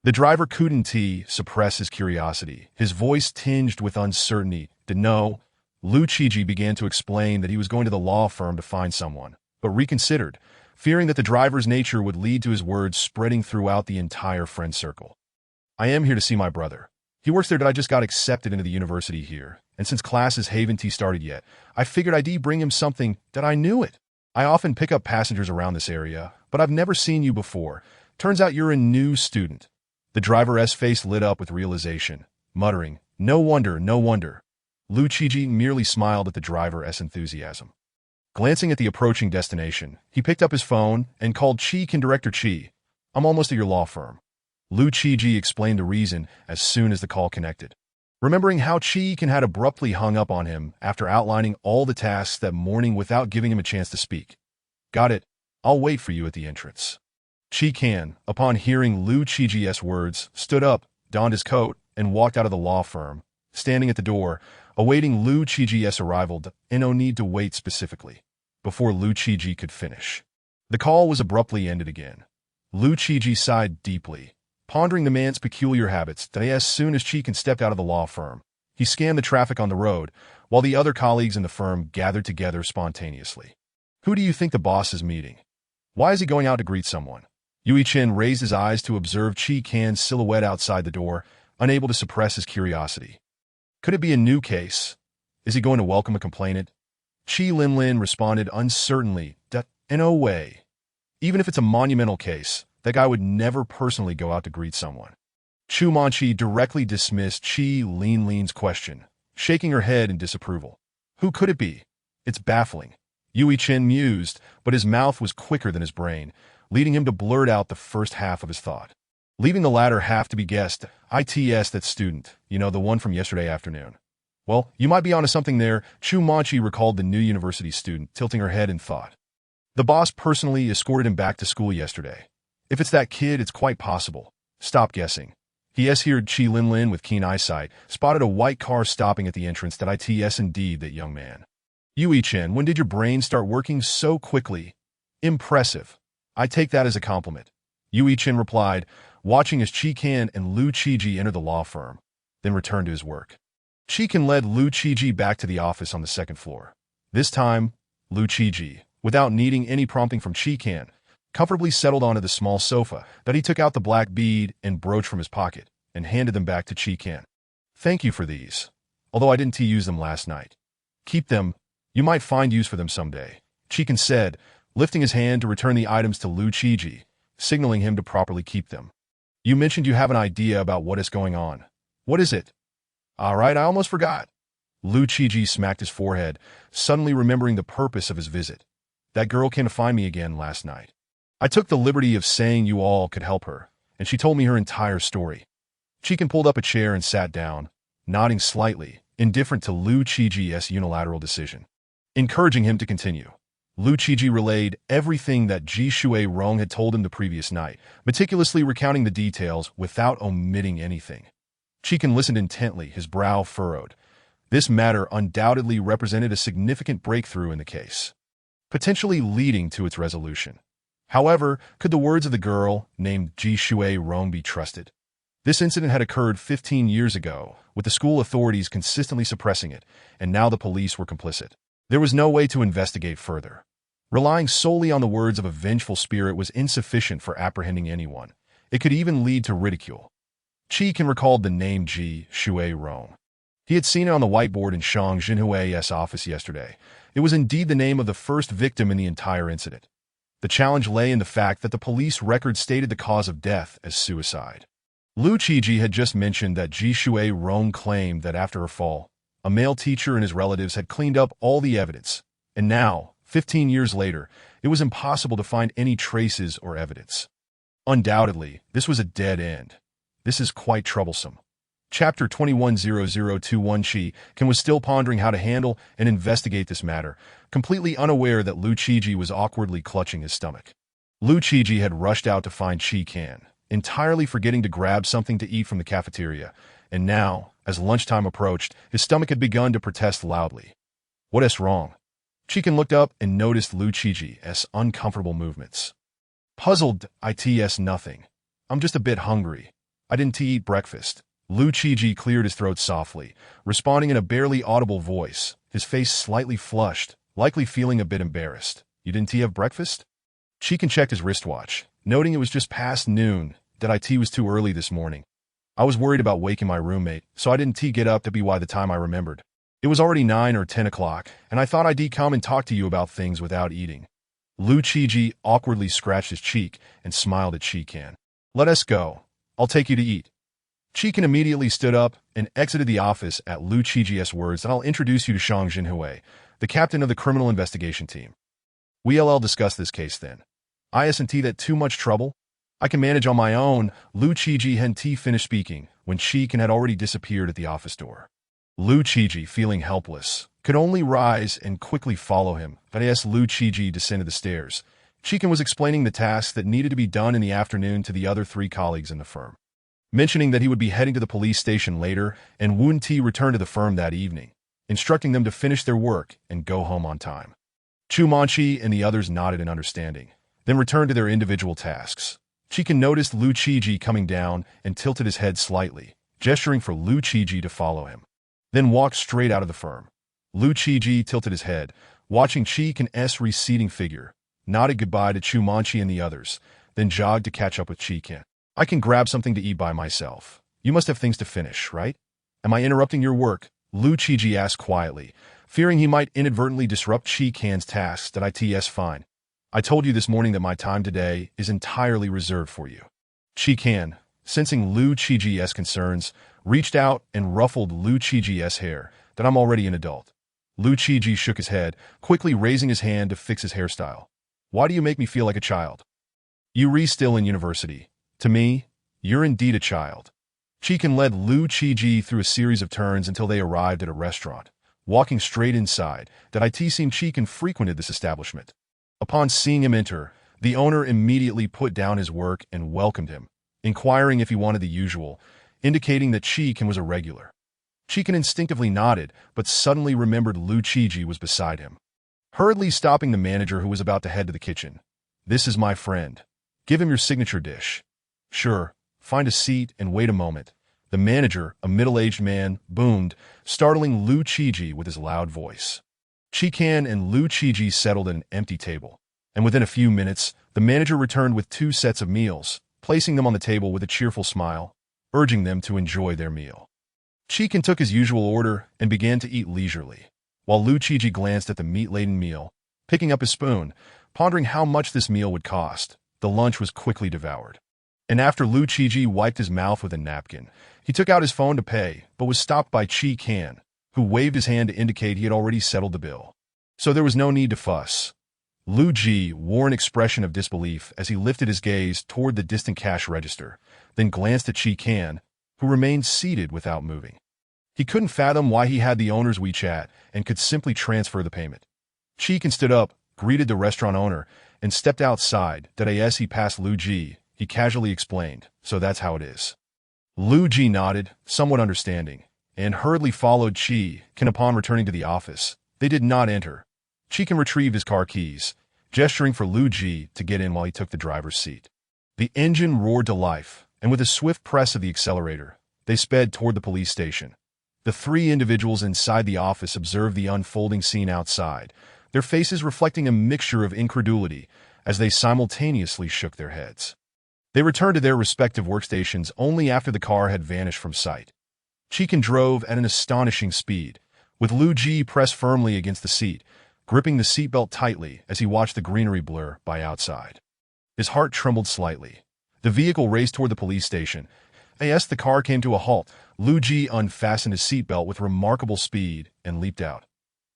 The driver couldn't suppress his curiosity, his voice tinged with uncertainty. "No." Lu Qiji began to explain that he was going to the law firm to find someone, but reconsidered, fearing that the driver's nature would lead to his words spreading throughout the entire friend circle. "I am here to see my brother. He works there, that I just got accepted into the university here, and since classes haven't started yet, I figured I'd bring him something that I knew it. I often pick up passengers around this area, but I've never seen you before. Turns out you're a new student." The driver's face lit up with realization, muttering, No wonder, no wonder." Lu Qiji merely smiled at the driver's enthusiasm. Glancing at the approaching destination, he picked up his phone and called Qi Can. "Director Qi, I'm almost at your law firm." Lu Qiji explained the reason as soon as the call connected. Remembering how Qi Can had abruptly hung up on him after outlining all the tasks that morning without giving him a chance to speak. "Got it. I'll wait for you at the entrance." Qi Can, upon hearing Lu Qiji's words, stood up, donned his coat, and walked out of the law firm, standing at the door, awaiting Lu Qiji's arrival. No need to wait specifically. Before Lu Qiji could finish, the call was abruptly ended again. Lu Qiji sighed deeply, pondering the man's peculiar habits. As soon as Qi Can stepped out of the law firm, he scanned the traffic on the road, while the other colleagues in the firm gathered together spontaneously. "Who do you think the boss is meeting? Why is he going out to greet someone?" Yui Chen raised his eyes to observe Qi Can's silhouette outside the door, unable to suppress his curiosity. Could it be a new case? Is he going to welcome a complainant? Qi Linlin responded uncertainly. No way. Even if it's a monumental case, that guy would never personally go out to greet someone." Chu Manchi directly dismissed Qi Linlin's question, shaking her head in disapproval. "Who could it be? It's baffling." Yui Chen mused, but his mouth was quicker than his brain, leading him to blurt out the first half of his thought, leaving the latter half to be guessed. "It's that student, the one from yesterday afternoon." "Well, you might be onto something there," Chu Manchi recalled the new university student, tilting her head in thought. "The boss personally escorted him back to school yesterday. If it's that kid, it's quite possible. Stop guessing." He heard Qi Linlin with keen eyesight, spotted a white car stopping at the entrance. Indeed, that young man. "Yui Chen, when did your brain start working so quickly? Impressive. I take that as a compliment." Yui Chen replied, watching as Qi Can and Lu Qiji enter the law firm, then returned to his work. Qi Can led Lu Qiji back to the office on the second floor. This time, Lu Qiji, without needing any prompting from Qi Can, comfortably settled onto the small sofa. That he took out the black bead and brooch from his pocket and handed them back to Qi Can. "Thank you for these, although I didn't use them last night. Keep them. You might find use for them someday," Qi Can said, lifting his hand to return the items to Lu Qiji, signaling him to properly keep them. "You mentioned you have an idea about what is going on. What is it?" "All right, I almost forgot." Lu Qiji smacked his forehead, suddenly remembering the purpose of his visit. "That girl came to find me again last night. I took the liberty of saying you all could help her, and she told me her entire story. Chikin pulled up a chair and sat down, nodding slightly, indifferent to Liu Qiji's unilateral decision. Encouraging him to continue, Liu Qiji relayed everything that Ji Shuai-rong had told him the previous night, meticulously recounting the details without omitting anything. Chikin listened intently, his brow furrowed. This matter undoubtedly represented a significant breakthrough in the case, potentially leading to its resolution. However, could the words of the girl named Ji Shuai-rong be trusted? This incident had occurred 15 years ago, with the school authorities consistently suppressing it, and now the police were complicit. There was no way to investigate further. Relying solely on the words of a vengeful spirit was insufficient for apprehending anyone. It could even lead to ridicule. Chikin recalled the name Ji Shuai-rong. He had seen it on the whiteboard in Shang Jinhui's office yesterday. It was indeed the name of the first victim in the entire incident. The challenge lay in the fact that the police record stated the cause of death as suicide. Liu Qiji had just mentioned that Ji Shuai-rong claimed that after her fall, a male teacher and his relatives had cleaned up all the evidence, and now, 15 years later, it was impossible to find any traces or evidence. Undoubtedly, this was a dead end. This is quite troublesome. Chapter 210021 Chikin was still pondering how to handle and investigate this matter, completely unaware that Liu Qiji was awkwardly clutching his stomach. Liu Qiji had rushed out to find Chikin, entirely forgetting to grab something to eat from the cafeteria, and now, as lunchtime approached, his stomach had begun to protest loudly. What is wrong? Chikin looked up and noticed Liu Qiji's uncomfortable movements. Puzzled, "It's nothing. I'm just a bit hungry. I didn't eat breakfast." Liu Qiji cleared his throat softly, responding in a barely audible voice, his face slightly flushed, likely feeling a bit embarrassed. "You didn't have breakfast?" Chikin checked his wristwatch, noting it was just past noon, that it was too early this morning. "I was worried about waking my roommate, so I didn't get up to be by the time I remembered. It was already 9 or 10 o'clock, and I thought I'd come and talk to you about things without eating." Liu Qiji awkwardly scratched his cheek and smiled at Chikin. "Let us go. I'll take you to eat." Chikin immediately stood up and exited the office at Liu Qiji's words, "And I'll introduce you to Shang Jinhui, the captain of the criminal investigation team. We'll discuss this case then. Isn't that too much trouble? I can manage on my own." Liu Qiji hadn't finished speaking when Chikin had already disappeared at the office door. Liu Qiji, feeling helpless, could only rise and quickly follow him. But as Liu Qiji descended the stairs, Chikin was explaining the tasks that needed to be done in the afternoon to the other 3 colleagues in the firm, mentioning that he would be heading to the police station later and wouldn't return to the firm that evening, instructing them to finish their work and go home on time. Chu Manchi and the others nodded in understanding, then returned to their individual tasks. Chikin noticed Liu Qiji coming down and tilted his head slightly, gesturing for Liu Qiji to follow him, then walked straight out of the firm. Liu Qiji tilted his head, watching Chikin's receding figure, nodded goodbye to Chu Manchi and the others, then jogged to catch up with Chikin. "I can grab something to eat by myself. You must have things to finish, right? Am I interrupting your work?" Liu Qiji asked quietly, fearing he might inadvertently disrupt Chikin's tasks. "It's fine. I told you this morning that my time today is entirely reserved for you." Chikin, sensing Liu Qiji's concerns, reached out and ruffled Liu Qiji's hair. "That I'm already an adult." Liu Qiji shook his head, quickly raising his hand to fix his hairstyle. "Why do you make me feel like a child? You're still in university. To me, you're indeed a child." Chikin led Liu Qiji through a series of turns until they arrived at a restaurant. Walking straight inside, it seemed Chikin frequented this establishment. Upon seeing him enter, the owner immediately put down his work and welcomed him, inquiring if he wanted the usual, indicating that Chikin was a regular. Chikin instinctively nodded, but suddenly remembered Liu Qiji was beside him. Hurriedly stopping the manager who was about to head to the kitchen. "This is my friend. Give him your signature dish." "Sure. Find a seat and wait a moment." The manager, a middle-aged man, boomed, startling Liu Qiji with his loud voice. Chikin and Liu Qiji settled at an empty table, and within a few minutes, the manager returned with 2 sets of meals, placing them on the table with a cheerful smile, urging them to enjoy their meal. Chikin took his usual order and began to eat leisurely, while Liu Qiji glanced at the meat-laden meal, picking up his spoon, pondering how much this meal would cost. The lunch was quickly devoured, and after Liu Qiji wiped his mouth with a napkin, he took out his phone to pay, but was stopped by Chikin, who waved his hand to indicate he had already settled the bill. So there was no need to fuss. Liu Ji wore an expression of disbelief as he lifted his gaze toward the distant cash register, then glanced at Chi Kan, who remained seated without moving. He couldn't fathom why he had the owner's WeChat and could simply transfer the payment. Chi Kan stood up, greeted the restaurant owner, and stepped outside. As he passed Lu Ji, he casually explained, "So that's how it is." Lu Ji nodded, somewhat understanding, and hurriedly followed Chi Kan upon returning to the office. They did not enter. Chi Kan retrieved his car keys, gesturing for Lu Ji to get in while he took the driver's seat. The engine roared to life, and with a swift press of the accelerator, they sped toward the police station. The three individuals inside the office observed the unfolding scene outside, their faces reflecting a mixture of incredulity as they simultaneously shook their heads. They returned to their respective workstations only after the car had vanished from sight. Chi Kan drove at an astonishing speed, with Lu Ji pressed firmly against the seat, gripping the seatbelt tightly as he watched the greenery blur by outside. His heart trembled slightly. The vehicle raced toward the police station. As the car came to a halt, Lu Ji unfastened his seatbelt with remarkable speed and leaped out.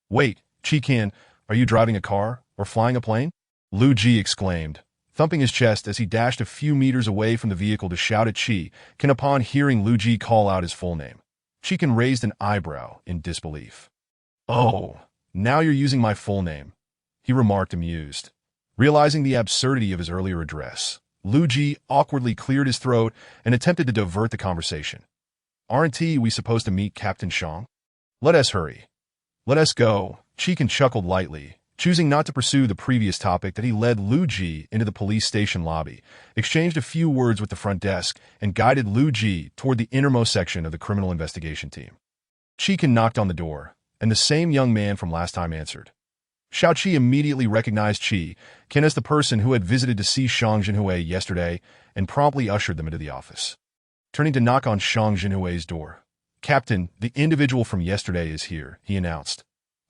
"Wait, Chi Kan, are you driving a car or flying a plane?" Lu Ji exclaimed, thumping his chest as he dashed a few meters away from the vehicle to shout at Chi Kan upon hearing Lu Ji call out his full name. Chi Kan raised an eyebrow in disbelief. "Oh, now you're using my full name," he remarked, amused. Realizing the absurdity of his earlier address, Lu Ji awkwardly cleared his throat and attempted to divert the conversation. "Aren't we supposed to meet Captain Shang? Let us hurry. Let us go." Chi Kan chuckled lightly, choosing not to pursue the previous topic that he led Lu Ji into the police station lobby, exchanged a few words with the front desk, and guided Lu Ji toward the innermost section of the criminal investigation team. Chi Kan knocked on the door, and the same young man from last time answered. Xiao Qi immediately recognized Chi Kan as the person who had visited to see Shang Jinhui yesterday and promptly ushered them into the office. Turning to knock on Shang Jinhui's door. "Captain, the individual from yesterday is here," he announced.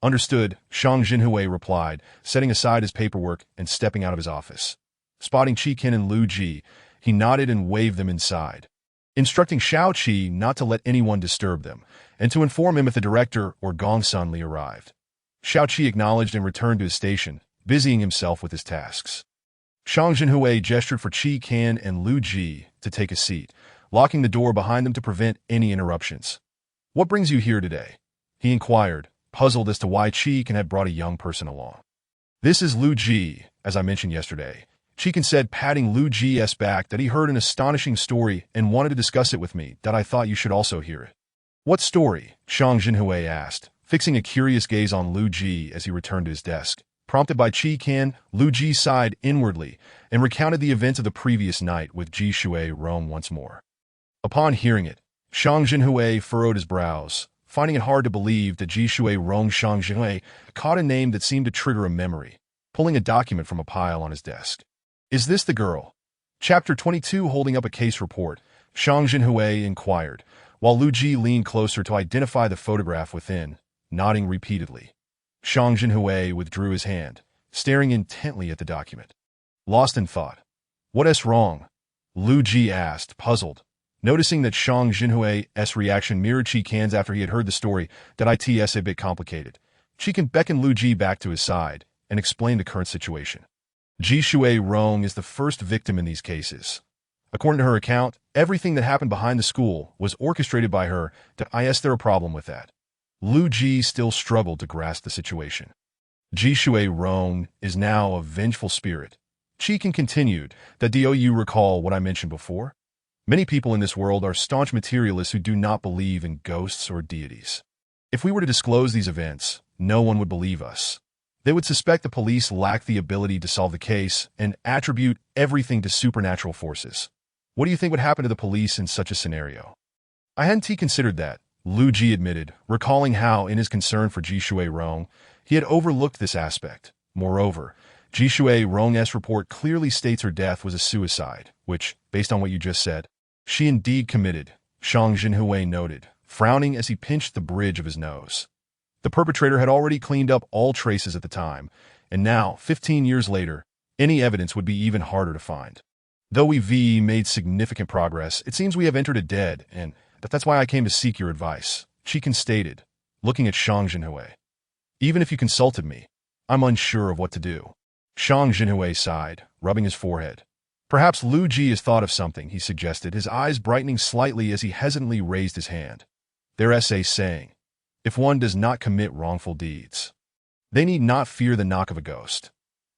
"Understood," Shang Jinhui replied, setting aside his paperwork and stepping out of his office. Spotting Chi Kan and Lu Ji, he nodded and waved them inside, instructing Xiao Qi not to let anyone disturb them, and to inform him if the director or Gong Sun Li arrived. Xiao Qi acknowledged and returned to his station, busying himself with his tasks. Shang Jinhui gestured for Chi Kan and Lu Ji to take a seat, locking the door behind them to prevent any interruptions. "What brings you here today?" he inquired, puzzled as to why Chi Kan had brought a young person along. "This is Lu Ji, as I mentioned yesterday." Chi Kan said, patting Lu Ji's back, that he heard an astonishing story and wanted to discuss it with me, that I thought you should also hear it. "What story?" Shang Jinhui asked, fixing a curious gaze on Lu Ji as he returned to his desk. Prompted by Chi Kan, Lu Ji sighed inwardly and recounted the events of the previous night with Ji Shui Rong once more. Upon hearing it, Shang Jinhui furrowed his brows, finding it hard to believe that Ji Shui Rong. Shang Jinhui caught a name that seemed to trigger a memory, pulling a document from a pile on his desk. "Is this the girl?" Chapter 22. Holding up a case report, Shang Jinhui inquired, while Lu Ji leaned closer to identify the photograph within, nodding repeatedly. Shang Jinhui withdrew his hand, staring intently at the document. Lost in thought. "What's wrong?" Lu Ji asked, puzzled, noticing that Shang Jinhui's reaction mirrored Chi Kan's after he had heard the story. "That it's a bit complicated." Chi Kan beckoned Lu Ji back to his side and explained the current situation. Ji Shui Rong is the first victim in these cases. According to her account, everything that happened behind the school was orchestrated by her. Is there a problem with that? Lu Ji still struggled to grasp the situation. Ji Shui Rong is now a vengeful spirit. Chi Kan continued, "Do you recall what I mentioned before? Many people in this world are staunch materialists who do not believe in ghosts or deities. If we were to disclose these events, no one would believe us. They would suspect the police lack the ability to solve the case and attribute everything to supernatural forces. What do you think would happen to the police in such a scenario?" "I hadn't considered that," Lu Ji admitted, recalling how, in his concern for Ji Shui Rong, he had overlooked this aspect. Moreover, Ji Shui Rong's report clearly states her death was a suicide, which, based on what you just said, she indeed committed, Shang Jinhui noted, frowning as he pinched the bridge of his nose. The perpetrator had already cleaned up all traces at the time, and now, 15 years later, any evidence would be even harder to find. "Though we've made significant progress, it seems we have entered a dead end. That's why I came to seek your advice," Chi Kan stated, looking at Shang Jinhui. "Even if you consulted me, I'm unsure of what to do." Shang Jinhui sighed, rubbing his forehead. Perhaps Lu Ji has thought of something, he suggested, his eyes brightening slightly as he hesitantly raised his hand. Their essay saying, if one does not commit wrongful deeds, they need not fear the knock of a ghost.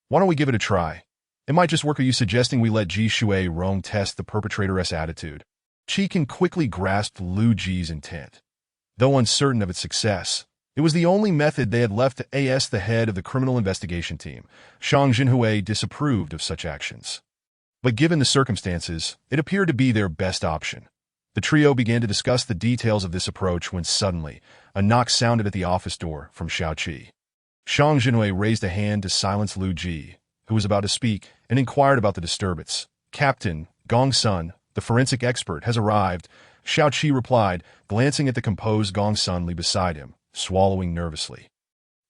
Why don't we give it a try? It might just work. Are you suggesting we let Ji Shui Rong test the perpetrator's attitude? Qi Can quickly grasped Lu Ji's intent. Though uncertain of its success, it was the only method they had left to AS. The head of the criminal investigation team, Shang Jinhui, disapproved of such actions. But given the circumstances, it appeared to be their best option. The trio began to discuss the details of this approach when suddenly, a knock sounded at the office door from Xiaoqi. Shang Jinhui raised a hand to silence Lu Ji, who was about to speak, and inquired about the disturbance. Captain Gong Sun, the forensic expert, has arrived, Xiaoqi replied, glancing at the composed Gong Sun Li beside him, swallowing nervously.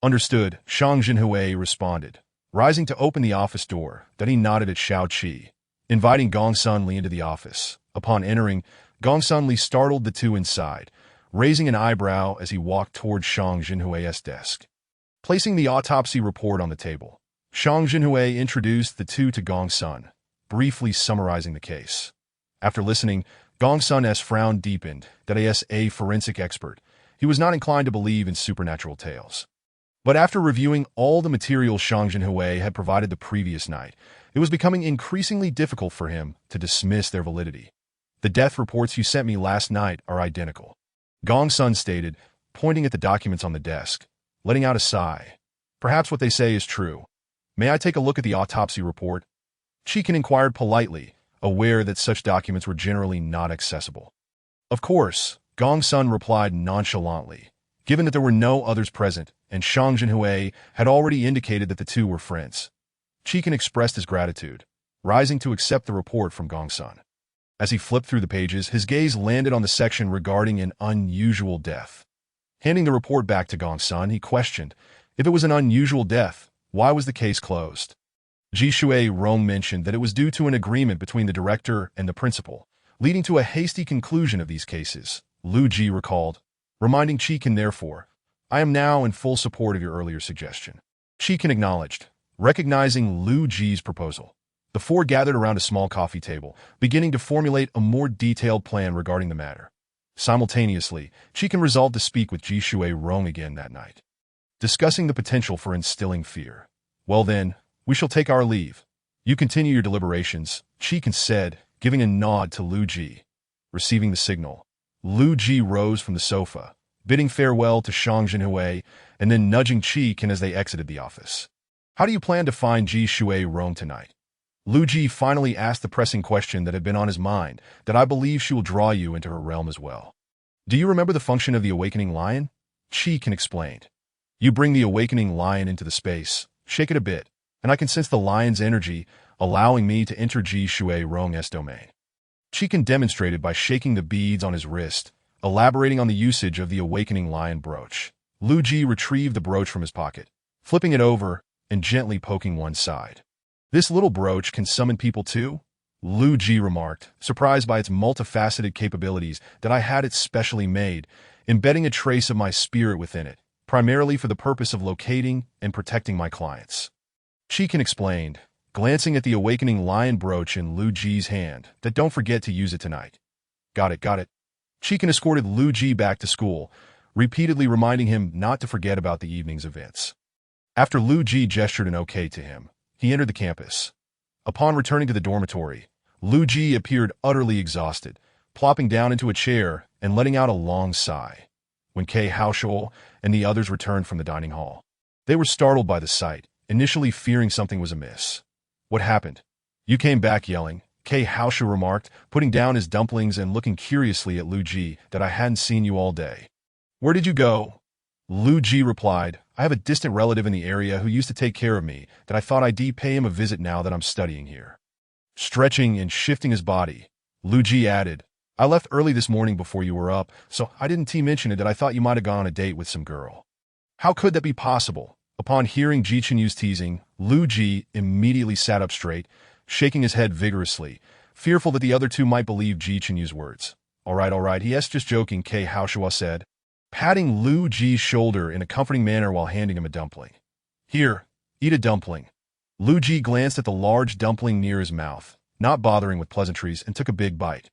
Understood, Shang Jinhui responded. Rising to open the office door, then he nodded at Xiaoqi, inviting Gong Sun Li into the office. Upon entering, Gong Sun Li startled the two inside, raising an eyebrow as he walked toward Shang Jinhui's desk. Placing the autopsy report on the table, Shang Jinhui introduced the two to Gong Sun, briefly summarizing the case. After listening, Gong Sun's frown deepened. That as a forensic expert, he was not inclined to believe in supernatural tales. But after reviewing all the material Shang Jinhui had provided the previous night, it was becoming increasingly difficult for him to dismiss their validity. The death reports you sent me last night are identical, Gong Sun stated, pointing at the documents on the desk, letting out a sigh. Perhaps what they say is true. May I take a look at the autopsy report? Qi Can inquired politely, aware that such documents were generally not accessible. Of course, Gong Sun replied nonchalantly, given that there were no others present, and Shang Jinhui had already indicated that the two were friends. Qi Can expressed his gratitude, rising to accept the report from Gong Sun. As he flipped through the pages, his gaze landed on the section regarding an unusual death. Handing the report back to Gong Sun, he questioned, if it was an unusual death, why was the case closed? Ji Shui Rong mentioned that it was due to an agreement between the director and the principal, leading to a hasty conclusion of these cases, Lu Ji recalled, reminding Qi Can therefore, I am now in full support of your earlier suggestion. Qi Can acknowledged, recognizing Lu Ji's proposal. The four gathered around a small coffee table, beginning to formulate a more detailed plan regarding the matter. Simultaneously, Qi Can resolved to speak with Ji Shui Rong again that night, discussing the potential for instilling fear. Well then, we shall take our leave. You continue your deliberations, Qi Can said, giving a nod to Lu Ji. Receiving the signal, Lu Ji rose from the sofa, bidding farewell to Shang Jinhui, and then nudging Qi Can as they exited the office. How do you plan to find Ji Shui Rong tonight? Lu Ji finally asked the pressing question that had been on his mind, that I believe she will draw you into her realm as well. Do you remember the function of the awakening lion? Qi Can explained. You bring the awakening lion into the space, shake it a bit, and I can sense the lion's energy, allowing me to enter Ji Shui Rong's domain. Qi Can demonstrated by shaking the beads on his wrist, elaborating on the usage of the awakening lion brooch. Lu Ji retrieved the brooch from his pocket, flipping it over and gently poking one side. This little brooch can summon people too? Lu Ji remarked, surprised by its multifaceted capabilities that I had it specially made, embedding a trace of my spirit within it, primarily for the purpose of locating and protecting my clients. Qi Can explained, glancing at the awakening lion brooch in Lu Ji's hand, that don't forget to use it tonight. Got it, got it. Qi Can escorted Lu Ji back to school, repeatedly reminding him not to forget about the evening's events. After Lu Ji gestured an okay to him, he entered the campus. Upon returning to the dormitory, Lu Ji appeared utterly exhausted, plopping down into a chair and letting out a long sigh. When Kei Haoshou and the others returned from the dining hall, they were startled by the sight, initially fearing something was amiss. What happened? You came back yelling, Kei Haoshou remarked, putting down his dumplings and looking curiously at Lu Ji, that I hadn't seen you all day. Where did you go? Lu Ji replied, I have a distant relative in the area who used to take care of me, that I thought I'd pay him a visit now that I'm studying here. Stretching and shifting his body, Lu Ji added, I left early this morning before you were up, so I didn't mention it that I thought you might have gone on a date with some girl. How could that be possible? Upon hearing Ji Chenyu's teasing, Lu Ji immediately sat up straight, shaking his head vigorously, fearful that the other two might believe Ji Chenyu's words. All right, yes, just joking, Kei Haoshou said, patting Lu Ji's shoulder in a comforting manner while handing him a dumpling. Here, eat a dumpling. Lu Ji glanced at the large dumpling near his mouth, not bothering with pleasantries, and took a big bite.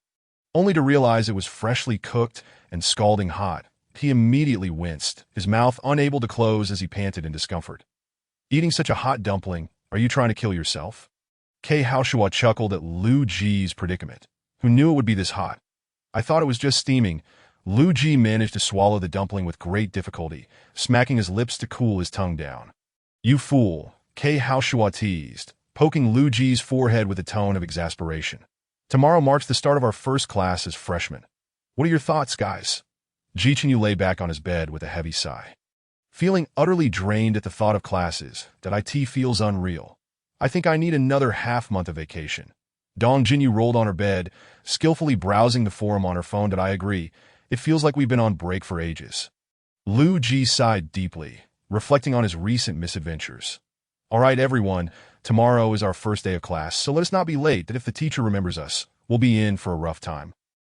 Only to realize it was freshly cooked and scalding hot. He immediately winced, his mouth unable to close as he panted in discomfort. Eating such a hot dumpling, are you trying to kill yourself? Kei Haoshua chuckled at Lu Ji's predicament. Who knew it would be this hot? I thought it was just steaming. Lu Ji managed to swallow the dumpling with great difficulty, smacking his lips to cool his tongue down. You fool, Kei Haoshua teased, poking Lu Ji's forehead with a tone of exasperation. Tomorrow marks the start of our first class as freshmen. What are your thoughts, guys? Ji Chenyu lay back on his bed with a heavy sigh. Feeling utterly drained at the thought of classes, that IT feels unreal. I think I need another half-month of vacation. Dong Jinyu rolled on her bed, skillfully browsing the forum on her phone. I agree. It feels like we've been on break for ages. Lu Ji sighed deeply, reflecting on his recent misadventures. All right, everyone. Tomorrow is our first day of class, so let us not be late. That if the teacher remembers us, we'll be in for a rough time.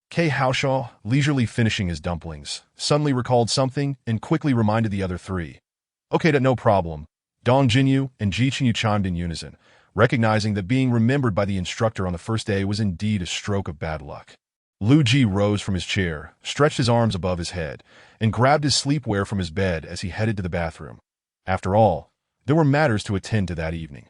Kei Haoshua, leisurely finishing his dumplings, suddenly recalled something and quickly reminded the other three. Okay, no problem. Dong Jinyu and Ji Chenyu chimed in unison, recognizing that being remembered by the instructor on the first day was indeed a stroke of bad luck. Lu Ji rose from his chair, stretched his arms above his head, and grabbed his sleepwear from his bed as he headed to the bathroom. After all, there were matters to attend to that evening,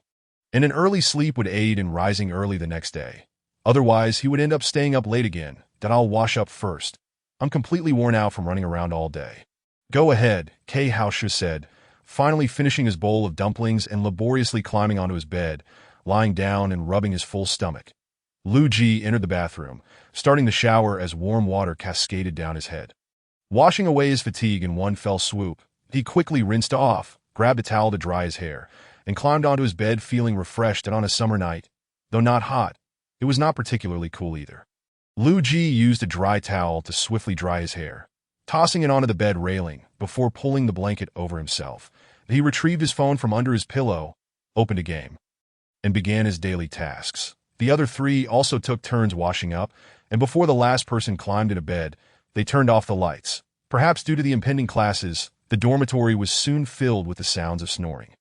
and an early sleep would aid in rising early the next day. Otherwise, he would end up staying up late again. That I'll wash up first. I'm completely worn out from running around all day. Go ahead, Kei Haoshua said, finally finishing his bowl of dumplings and laboriously climbing onto his bed, lying down and rubbing his full stomach. Lu Ji entered the bathroom, starting the shower as warm water cascaded down his head. Washing away his fatigue in one fell swoop, he quickly rinsed off, grabbed a towel to dry his hair, and climbed onto his bed feeling refreshed. And on a summer night, though not hot, it was not particularly cool either. Lu Ji used a dry towel to swiftly dry his hair, tossing it onto the bed railing before pulling the blanket over himself. He retrieved his phone from under his pillow, opened a game, and began his daily tasks. The other three also took turns washing up, and before the last person climbed into bed, they turned off the lights. Perhaps due to the impending classes, the dormitory was soon filled with the sounds of snoring.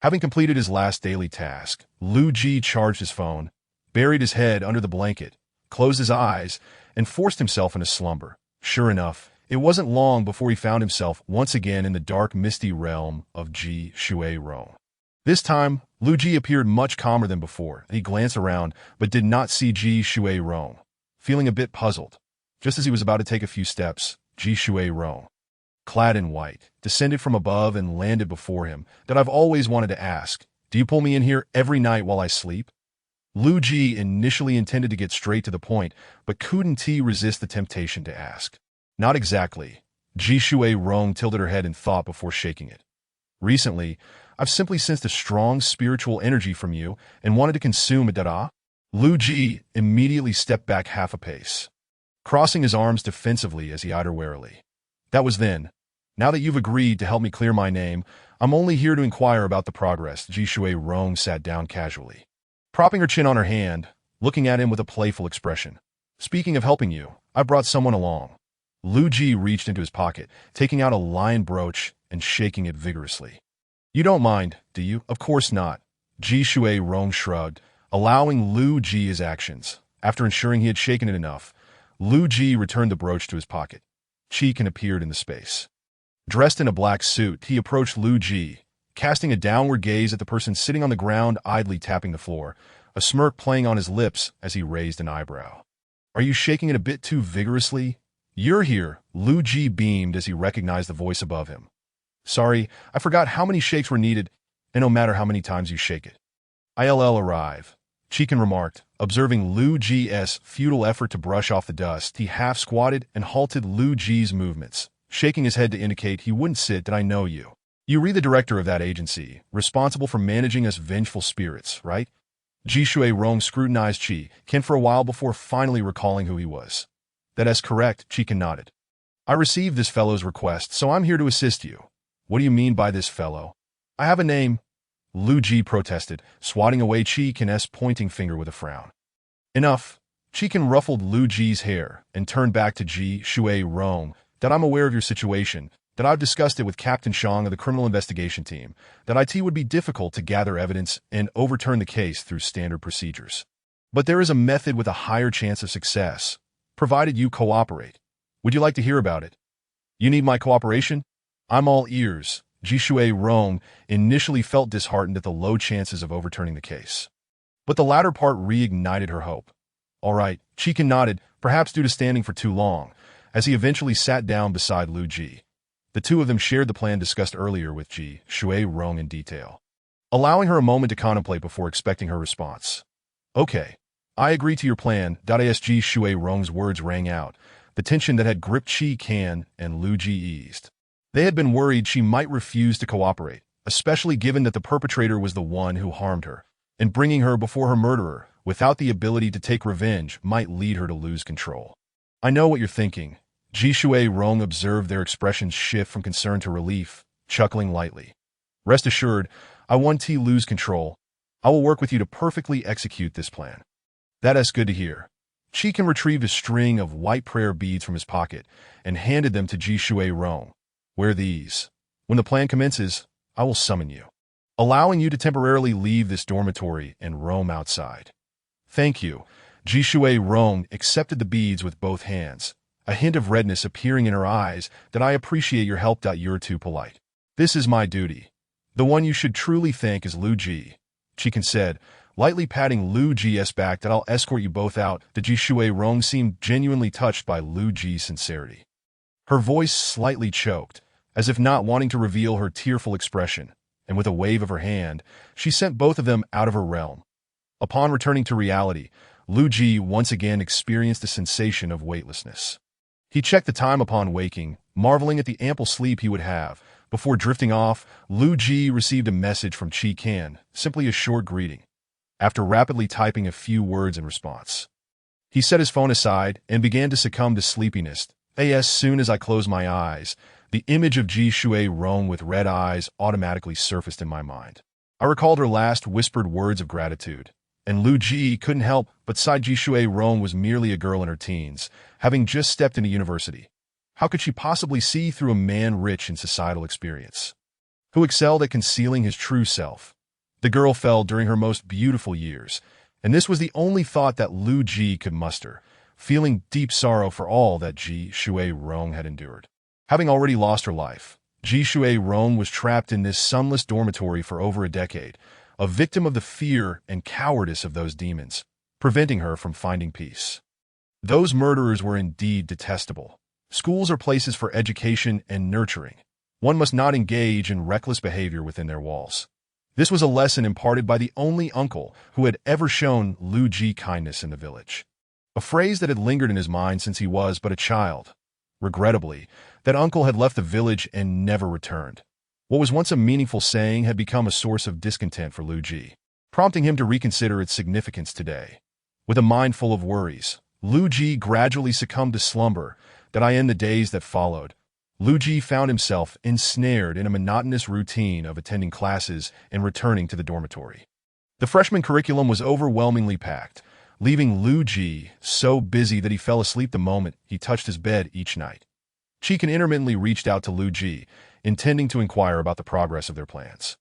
Having completed his last daily task, Lu Ji charged his phone, buried his head under the blanket, closed his eyes, and forced himself into slumber. Sure enough, it wasn't long before he found himself once again in the dark, misty realm of Ji Shui Rong. This time, Lu Ji appeared much calmer than before. He glanced around, but did not see Ji Shui Rong. Feeling a bit puzzled, just as he was about to take a few steps, Ji Shui Rong, clad in white, descended from above and landed before him. That I've always wanted to ask. Do you pull me in here every night while I sleep? Lu Ji initially intended to get straight to the point, but couldn't resist the temptation to ask. Not exactly. Ji Shui Rong tilted her head in thought before shaking it. Recently, I've simply sensed a strong spiritual energy from you and wanted to consume it. Lu Ji immediately stepped back half a pace, crossing his arms defensively as he eyed her warily. That was then. Now that you've agreed to help me clear my name, I'm only here to inquire about the progress. Ji Shui Rong sat down casually, propping her chin on her hand, looking at him with a playful expression. Speaking of helping you, I brought someone along. Lu Ji reached into his pocket, taking out a lion brooch and shaking it vigorously. You don't mind, do you? Of course not. Ji Shui Rong shrugged, allowing Lu Ji his actions. After ensuring he had shaken it enough, Lu Ji returned the brooch to his pocket. Cheekin appeared in the space. Dressed in a black suit, he approached Lu Ji, casting a downward gaze at the person sitting on the ground idly tapping the floor, a smirk playing on his lips as he raised an eyebrow. Are you shaking it a bit too vigorously? You're here, Lu Ji beamed as he recognized the voice above him. Sorry, I forgot how many shakes were needed, and no matter how many times you shake it. I'll arrive, Cheekin remarked, observing Lu Ji's futile effort to brush off the dust. He half squatted and halted Lu Ji's movements, shaking his head to indicate he wouldn't sit. Did I know you? You re the director of that agency, responsible for managing us vengeful spirits, right? Ji Shui Rong scrutinized Cheekin for a while before finally recalling who he was. That's correct, Cheekin nodded. I received this fellow's request, so I'm here to assist you. What do you mean by this fellow? I have a name, Lu Ji protested, swatting away Cheekin's pointing finger with a frown. Enough. Cheekin ruffled Lu Ji's hair and turned back to Ji Shui Rong. That I'm aware of your situation, that I've discussed it with Captain Shang of the criminal investigation team, that IT would be difficult to gather evidence and overturn the case through standard procedures. But there is a method with a higher chance of success, provided you cooperate. Would you like to hear about it? You need my cooperation? I'm all ears. Ji Shui-rong initially felt disheartened at the low chances of overturning the case. But the latter part reignited her hope. All right, Chikin nodded, perhaps due to standing for too long, as he eventually sat down beside Lu Ji. The two of them shared the plan discussed earlier with Ji Shui-rong in detail, allowing her a moment to contemplate before expecting her response. Okay, I agree to your plan. As Ji Shui-rong's words rang out, the tension that had gripped Chi Kan and Lu Ji eased. They had been worried she might refuse to cooperate, especially given that the perpetrator was the one who harmed her, and bringing her before her murderer without the ability to take revenge might lead her to lose control. I know what you're thinking. Ji Shui-rong observed their expressions shift from concern to relief, chuckling lightly. Rest assured, I won't lose control. I will work with you to perfectly execute this plan. That is good to hear. Chi Kan retrieved a string of white prayer beads from his pocket and handed them to Ji Shui-rong. Wear these. When the plan commences, I will summon you, allowing you to temporarily leave this dormitory and roam outside. Thank you. Ji Shui-rong accepted the beads with both hands, a hint of redness appearing in her eyes that I appreciate your help. You're too polite. This is my duty. The one you should truly thank is Lu Ji, Chi Kan said, lightly patting Lu Ji's back. I'll escort you both out. Ji Shui-rong seemed genuinely touched by Lu Ji's sincerity. Her voice slightly choked, as if not wanting to reveal her tearful expression, and with a wave of her hand, she sent both of them out of her realm. Upon returning to reality, Lu Ji once again experienced a sensation of weightlessness. He checked the time upon waking, marveling at the ample sleep he would have. Before drifting off, Lu Ji received a message from Chi Kan, simply a short greeting, after rapidly typing a few words in response. He set his phone aside and began to succumb to sleepiness. As soon as I closed my eyes, the image of Ji Shui-rong with red eyes automatically surfaced in my mind. I recalled her last whispered words of gratitude, and Lu Ji couldn't help but sigh. Ji Shui-rong was merely a girl in her teens, having just stepped into university. How could she possibly see through a man rich in societal experience, who excelled at concealing his true self? The girl fell during her most beautiful years, and this was the only thought that Lu Ji could muster, feeling deep sorrow for all that Ji Shui-rong had endured. Having already lost her life, Ji Shui-rong was trapped in this sunless dormitory for over a decade, a victim of the fear and cowardice of those demons, preventing her from finding peace. Those murderers were indeed detestable. Schools are places for education and nurturing. One must not engage in reckless behavior within their walls. This was a lesson imparted by the only uncle who had ever shown Lu Ji kindness in the village, a phrase that had lingered in his mind since he was but a child. Regrettably, that uncle had left the village and never returned. What was once a meaningful saying had become a source of discontent for Lu Ji, prompting him to reconsider its significance today. With a mind full of worries, Lu Ji gradually succumbed to slumber. In the days that followed, Lu Ji found himself ensnared in a monotonous routine of attending classes and returning to the dormitory. The freshman curriculum was overwhelmingly packed, leaving Lu Ji so busy that he fell asleep the moment he touched his bed each night. Chi Kan intermittently reached out to Lu Ji, intending to inquire about the progress of their plans.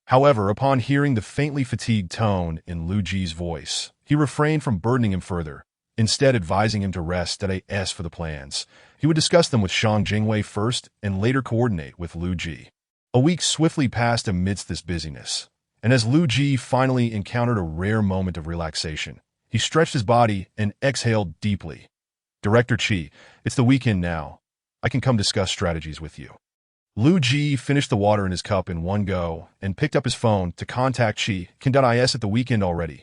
However, upon hearing the faintly fatigued tone in Lu Ji's voice, he refrained from burdening him further, instead advising him to rest as for the plans. He would discuss them with Shang Jingwei first and later coordinate with Lu Ji. A week swiftly passed amidst this busyness, and as Lu Ji finally encountered a rare moment of relaxation, he stretched his body and exhaled deeply. Director Chi, it's the weekend now. I can come discuss strategies with you. Lu Ji finished the water in his cup in one go and picked up his phone to contact Chi Kan.is at the weekend already.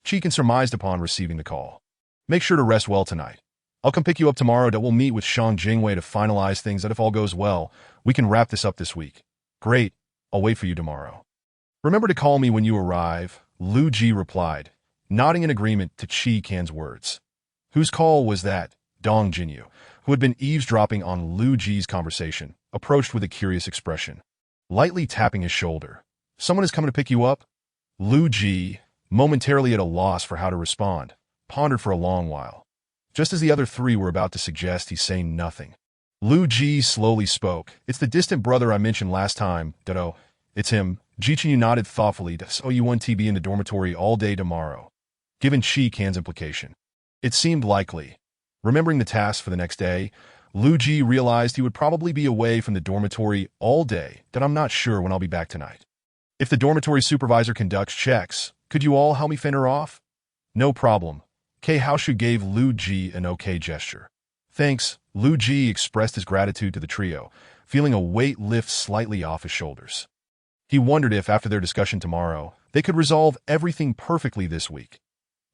Chi Kan surmised upon receiving the call. Make sure to rest well tonight. I'll come pick you up tomorrow. We'll meet with Shang Jingwei to finalize things. That if all goes well, we can wrap this up this week. Great. I'll wait for you tomorrow. Remember to call me when you arrive, Lu Ji replied, nodding in agreement to Chi Kan's words. Whose call was that? Dong Jinyu, who had been eavesdropping on Lu Ji's conversation, approached with a curious expression, lightly tapping his shoulder. Someone is coming to pick you up? Lu Ji, momentarily at a loss for how to respond, pondered for a long while. Just as the other three were about to suggest he's saying nothing, Lu Ji slowly spoke. It's the distant brother I mentioned last time, Ditto. It's him. Ji Chen nodded thoughtfully. So you want to be in the dormitory all day tomorrow. given Qi Can's implication. It seemed likely. Remembering the task for the next day, Lu Ji realized he would probably be away from the dormitory all day, that I'm not sure when I'll be back tonight. If the dormitory supervisor conducts checks, could you all help me fend her off? No problem. Kei Haoshu gave Lu Ji an okay gesture. Thanks, Lu Ji expressed his gratitude to the trio, feeling a weight lift slightly off his shoulders. He wondered if, after their discussion tomorrow, they could resolve everything perfectly this week.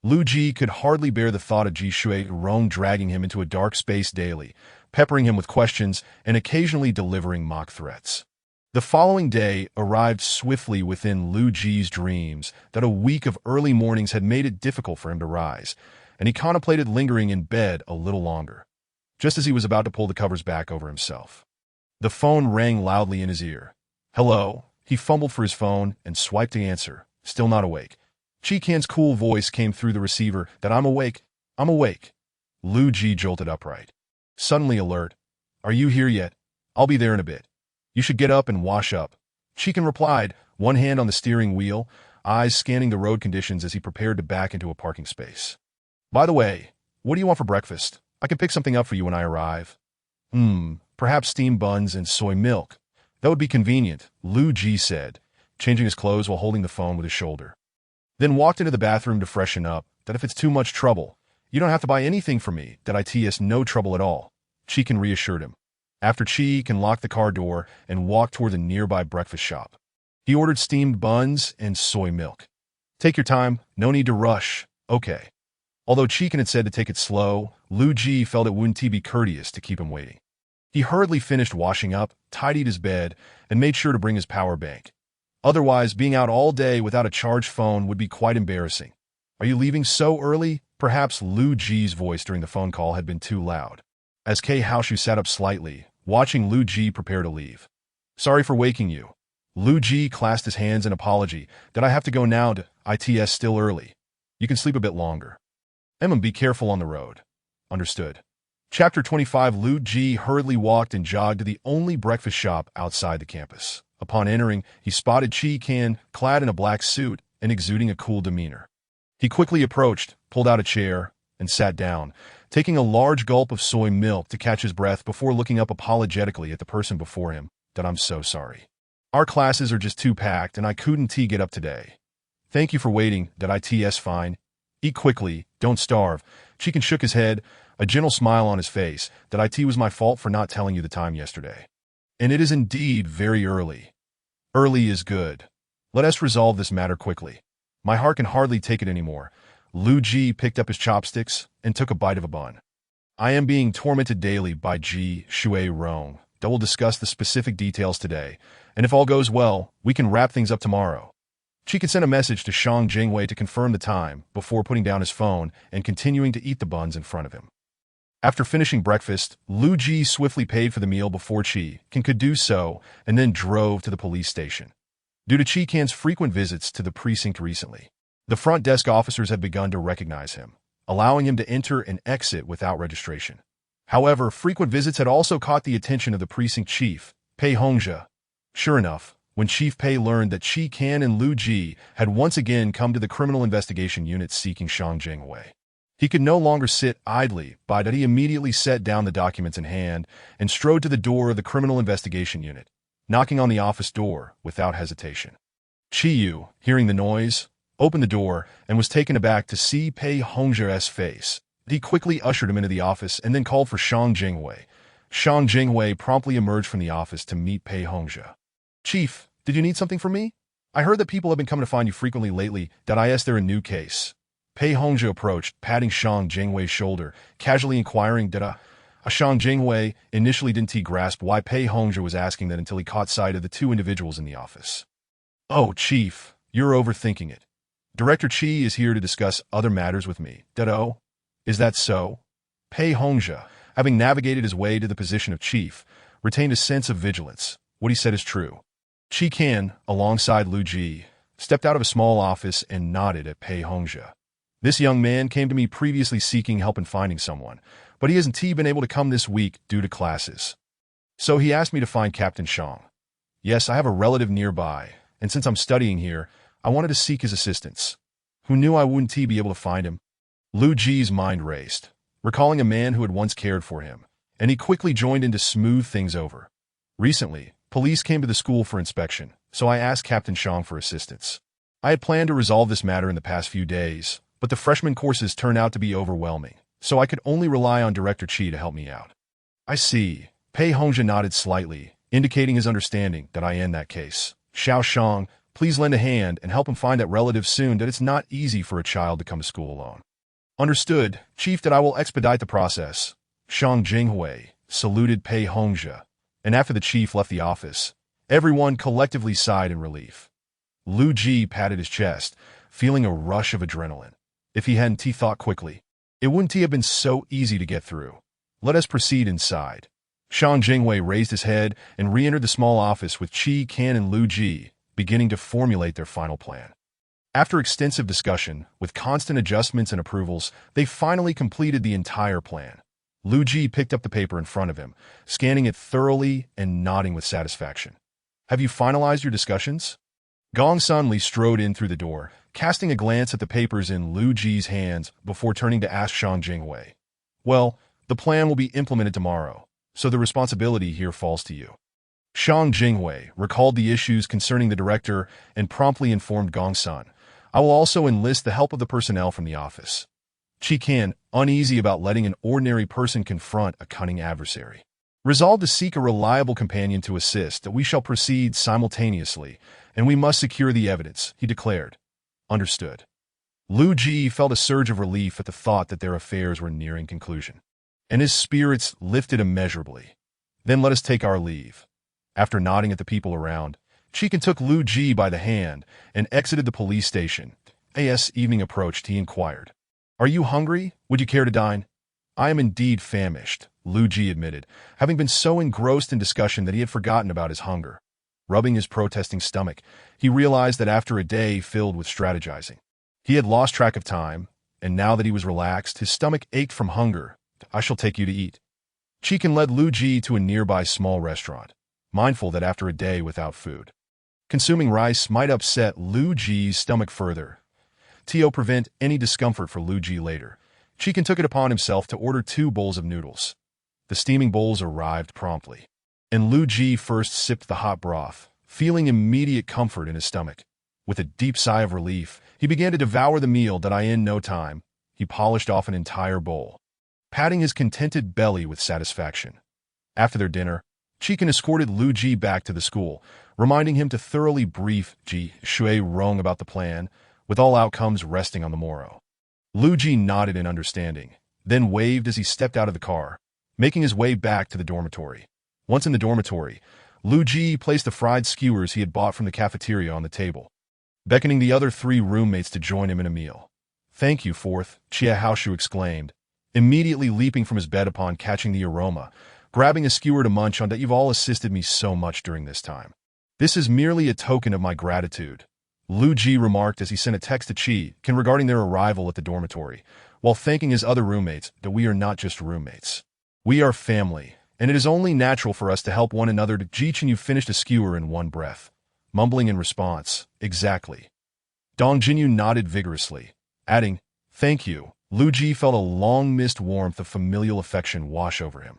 Lu Ji could hardly bear the thought of Ji Shui-rong dragging him into a dark space daily, peppering him with questions and occasionally delivering mock threats. The following day arrived swiftly within Lu Ji's dreams that a week of early mornings had made it difficult for him to rise, and he contemplated lingering in bed a little longer. Just as he was about to pull the covers back over himself, the phone rang loudly in his ear. Hello? He fumbled for his phone and swiped to answer, still not awake. Qi Can's cool voice came through the receiver that I'm awake. Lu Ji jolted upright. Suddenly alert. Are you here yet? I'll be there in a bit. You should get up and wash up. Qi Can replied, one hand on the steering wheel, eyes scanning the road conditions as he prepared to back into a parking space. By the way, what do you want for breakfast? I can pick something up for you when I arrive. Perhaps steamed buns and soy milk. That would be convenient, Lu Ji said, changing his clothes while holding the phone with his shoulder. Then walked into the bathroom to freshen up, that if it's too much trouble, you don't have to buy anything for me, that it's no trouble at all, Qi Can reassured him. After Qi Can locked the car door and walked toward the nearby breakfast shop. He ordered steamed buns and soy milk. Take your time, no need to rush, okay. Although Qi Can had said to take it slow, Lu Ji felt it wouldn't be courteous to keep him waiting. He hurriedly finished washing up, tidied his bed, and made sure to bring his power bank. Otherwise, being out all day without a charged phone would be quite embarrassing. Are you leaving so early? Perhaps Lu Ji's voice during the phone call had been too loud. As Kei Haoshu sat up slightly, watching Lu Ji prepare to leave. Sorry for waking you. Lu Ji clasped his hands in apology. That I have to go now to it's still early. You can sleep a bit longer. Be careful on the road. Understood. Chapter 25. Lu Ji hurriedly walked and jogged to the only breakfast shop outside the campus. Upon entering, he spotted Qi Can, clad in a black suit and exuding a cool demeanor. He quickly approached, pulled out a chair, and sat down, taking a large gulp of soy milk to catch his breath before looking up apologetically at the person before him. That I'm so sorry. Our classes are just too packed and I couldn't get up today. Thank you for waiting. That it's fine. Eat quickly, don't starve. Qi Can shook his head, a gentle smile on his face. That it was my fault for not telling you the time yesterday. And it is indeed very early. Early is good. Let us resolve this matter quickly. My heart can hardly take it anymore. Lu Ji picked up his chopsticks and took a bite of a bun. I am being tormented daily by Ji Shui-rong. That will discuss the specific details today, and if all goes well, we can wrap things up tomorrow. Qi Can sent a message to Shang Jingwei to confirm the time before putting down his phone and continuing to eat the buns in front of him. After finishing breakfast, Lu Ji swiftly paid for the meal before Qi Can could do so and then drove to the police station. Due to Qi Can's frequent visits to the precinct recently, the front desk officers had begun to recognize him, allowing him to enter and exit without registration. However, frequent visits had also caught the attention of the precinct chief, Pei Hongzhe. Sure enough, when Chief Pei learned that Qi Can and Lu Ji had once again come to the criminal investigation unit seeking Shang Jingwei, he could no longer sit idly by that. He immediately set down the documents in hand and strode to the door of the criminal investigation unit, knocking on the office door without hesitation. Qi Yu, hearing the noise, opened the door and was taken aback to see Pei Hongzhe's face. He quickly ushered him into the office and then called for Shang Jingwei. Shang Jingwei promptly emerged from the office to meet Pei Hongzhe. Chief, did you need something from me? I heard that people have been coming to find you frequently lately. Is there a new case? Pei Hongzhe approached, patting Shang Jingwei's shoulder, casually inquiring Shang Jingwei initially didn't grasp why Pei Hongzhe was asking that until he caught sight of the two individuals in the office. Oh, Chief, you're overthinking it. Director Qi is here to discuss other matters with me. Is that so? Pei Hongzhe, having navigated his way to the position of chief, retained a sense of vigilance. What he said is true. Qi Can, alongside Lu Ji, stepped out of a small office and nodded at Pei Hongzhe. This young man came to me previously seeking help in finding someone, but he hasn't been able to come this week due to classes. So he asked me to find Captain Shang. Yes, I have a relative nearby, and since I'm studying here, I wanted to seek his assistance. Who knew I wouldn't be able to find him? Lu Ji's mind raced, recalling a man who had once cared for him, and he quickly joined in to smooth things over. Recently, police came to the school for inspection, so I asked Captain Shang for assistance. I had planned to resolve this matter in the past few days, but the freshman courses turned out to be overwhelming, so I could only rely on Director Qi to help me out. I see. Pei Hongzhi nodded slightly, indicating his understanding that I end that case. Xiao Shang, please lend a hand and help him find that relative soon, that it's not easy for a child to come to school alone. Understood, Chief, that I will expedite the process. Shang Jinghui saluted Pei Hongzhi, and after the chief left the office, everyone collectively sighed in relief. Lu Ji patted his chest, feeling a rush of adrenaline. If he hadn't thought quickly, it wouldn't have been so easy to get through. Let us proceed inside. Shang Jinghui raised his head and re-entered the small office with Qi Kan and Lu Ji, beginning to formulate their final plan. After extensive discussion, with constant adjustments and approvals, they finally completed the entire plan. Lu Ji picked up the paper in front of him, scanning it thoroughly and nodding with satisfaction. Have you finalized your discussions? Gong Sunli strode in through the door, casting a glance at the papers in Lu Ji's hands before turning to ask Shang Jinghui. Well, the plan will be implemented tomorrow, so the responsibility here falls to you. Shang Jinghui recalled the issues concerning the director and promptly informed Gong Sun. I will also enlist the help of the personnel from the office. Qi Kan, uneasy about letting an ordinary person confront a cunning adversary, resolved to seek a reliable companion to assist, that we shall proceed simultaneously, and we must secure the evidence, he declared. Understood. Lu Ji felt a surge of relief at the thought that their affairs were nearing conclusion, and his spirits lifted immeasurably. Then let us take our leave. After nodding at the people around, Qi Kan took Lu Ji by the hand and exited the police station. As evening approached, he inquired, Are you hungry? Would you care to dine? I am indeed famished, Lu Ji admitted, having been so engrossed in discussion that he had forgotten about his hunger. Rubbing his protesting stomach, he realized that after a day filled with strategizing, he had lost track of time, and now that he was relaxed, his stomach ached from hunger. I shall take you to eat. Qi Kan led Lu Ji to a nearby small restaurant, mindful that after a day without food, consuming rice might upset Lu Ji's stomach further. To prevent any discomfort for Lu Ji later, Qi Kan took it upon himself to order 2 bowls of noodles. The steaming bowls arrived promptly, and Lu Ji first sipped the hot broth, feeling immediate comfort in his stomach. With a deep sigh of relief, he began to devour the meal that in no time, he polished off an entire bowl, patting his contented belly with satisfaction. After their dinner, Qi Kan escorted Lu Ji back to the school, reminding him to thoroughly brief Ji Shui Rong about the plan, with all outcomes resting on the morrow. Lu Ji nodded in understanding, then waved as he stepped out of the car, making his way back to the dormitory. Once in the dormitory, Lu Ji placed the fried skewers he had bought from the cafeteria on the table, beckoning the other 3 roommates to join him in a meal. Thank you, Fourth, Chia Haoshu exclaimed, immediately leaping from his bed upon catching the aroma, grabbing a skewer to munch on. That you've all assisted me so much during this time. This is merely a token of my gratitude, Lu Ji remarked as he sent a text to Qi Kan regarding their arrival at the dormitory, while thanking his other roommates that we are not just roommates. We are family, and it is only natural for us to help one another. Ji Chen, you finished a skewer in one breath, mumbling in response, exactly. Dong Jinyu nodded vigorously, adding, thank you. Lu Ji felt a long-missed warmth of familial affection wash over him,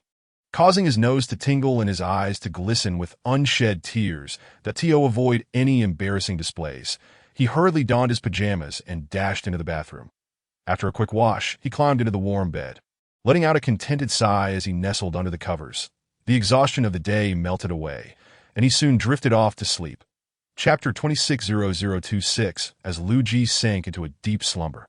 causing his nose to tingle and his eyes to glisten with unshed tears. That to avoid any embarrassing displays, he hurriedly donned his pajamas and dashed into the bathroom. After a quick wash, he climbed into the warm bed, letting out a contented sigh as he nestled under the covers. The exhaustion of the day melted away, and he soon drifted off to sleep. Chapter 26:0026 As Lu Ji sank into a deep slumber,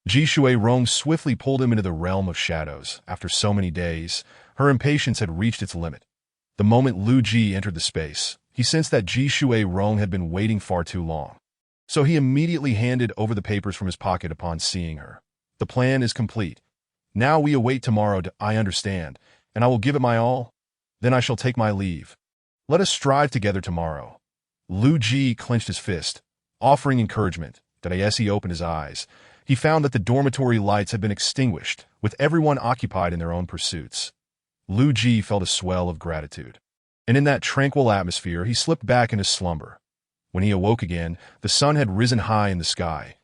Ji Shui Rong swiftly pulled him into the realm of shadows. After so many days, her impatience had reached its limit. The moment Lu Ji entered the space, he sensed that Ji Shui Rong had been waiting far too long. So he immediately handed over the papers from his pocket upon seeing her. The plan is complete. Now we await tomorrow. I understand, and I will give it my all. Then I shall take my leave. Let us strive together tomorrow. Lu Ji clenched his fist, offering encouragement. That as he opened his eyes, he found that the dormitory lights had been extinguished, with everyone occupied in their own pursuits. Lu Ji felt a swell of gratitude, and in that tranquil atmosphere he slipped back into slumber. When he awoke again, the sun had risen high in the sky,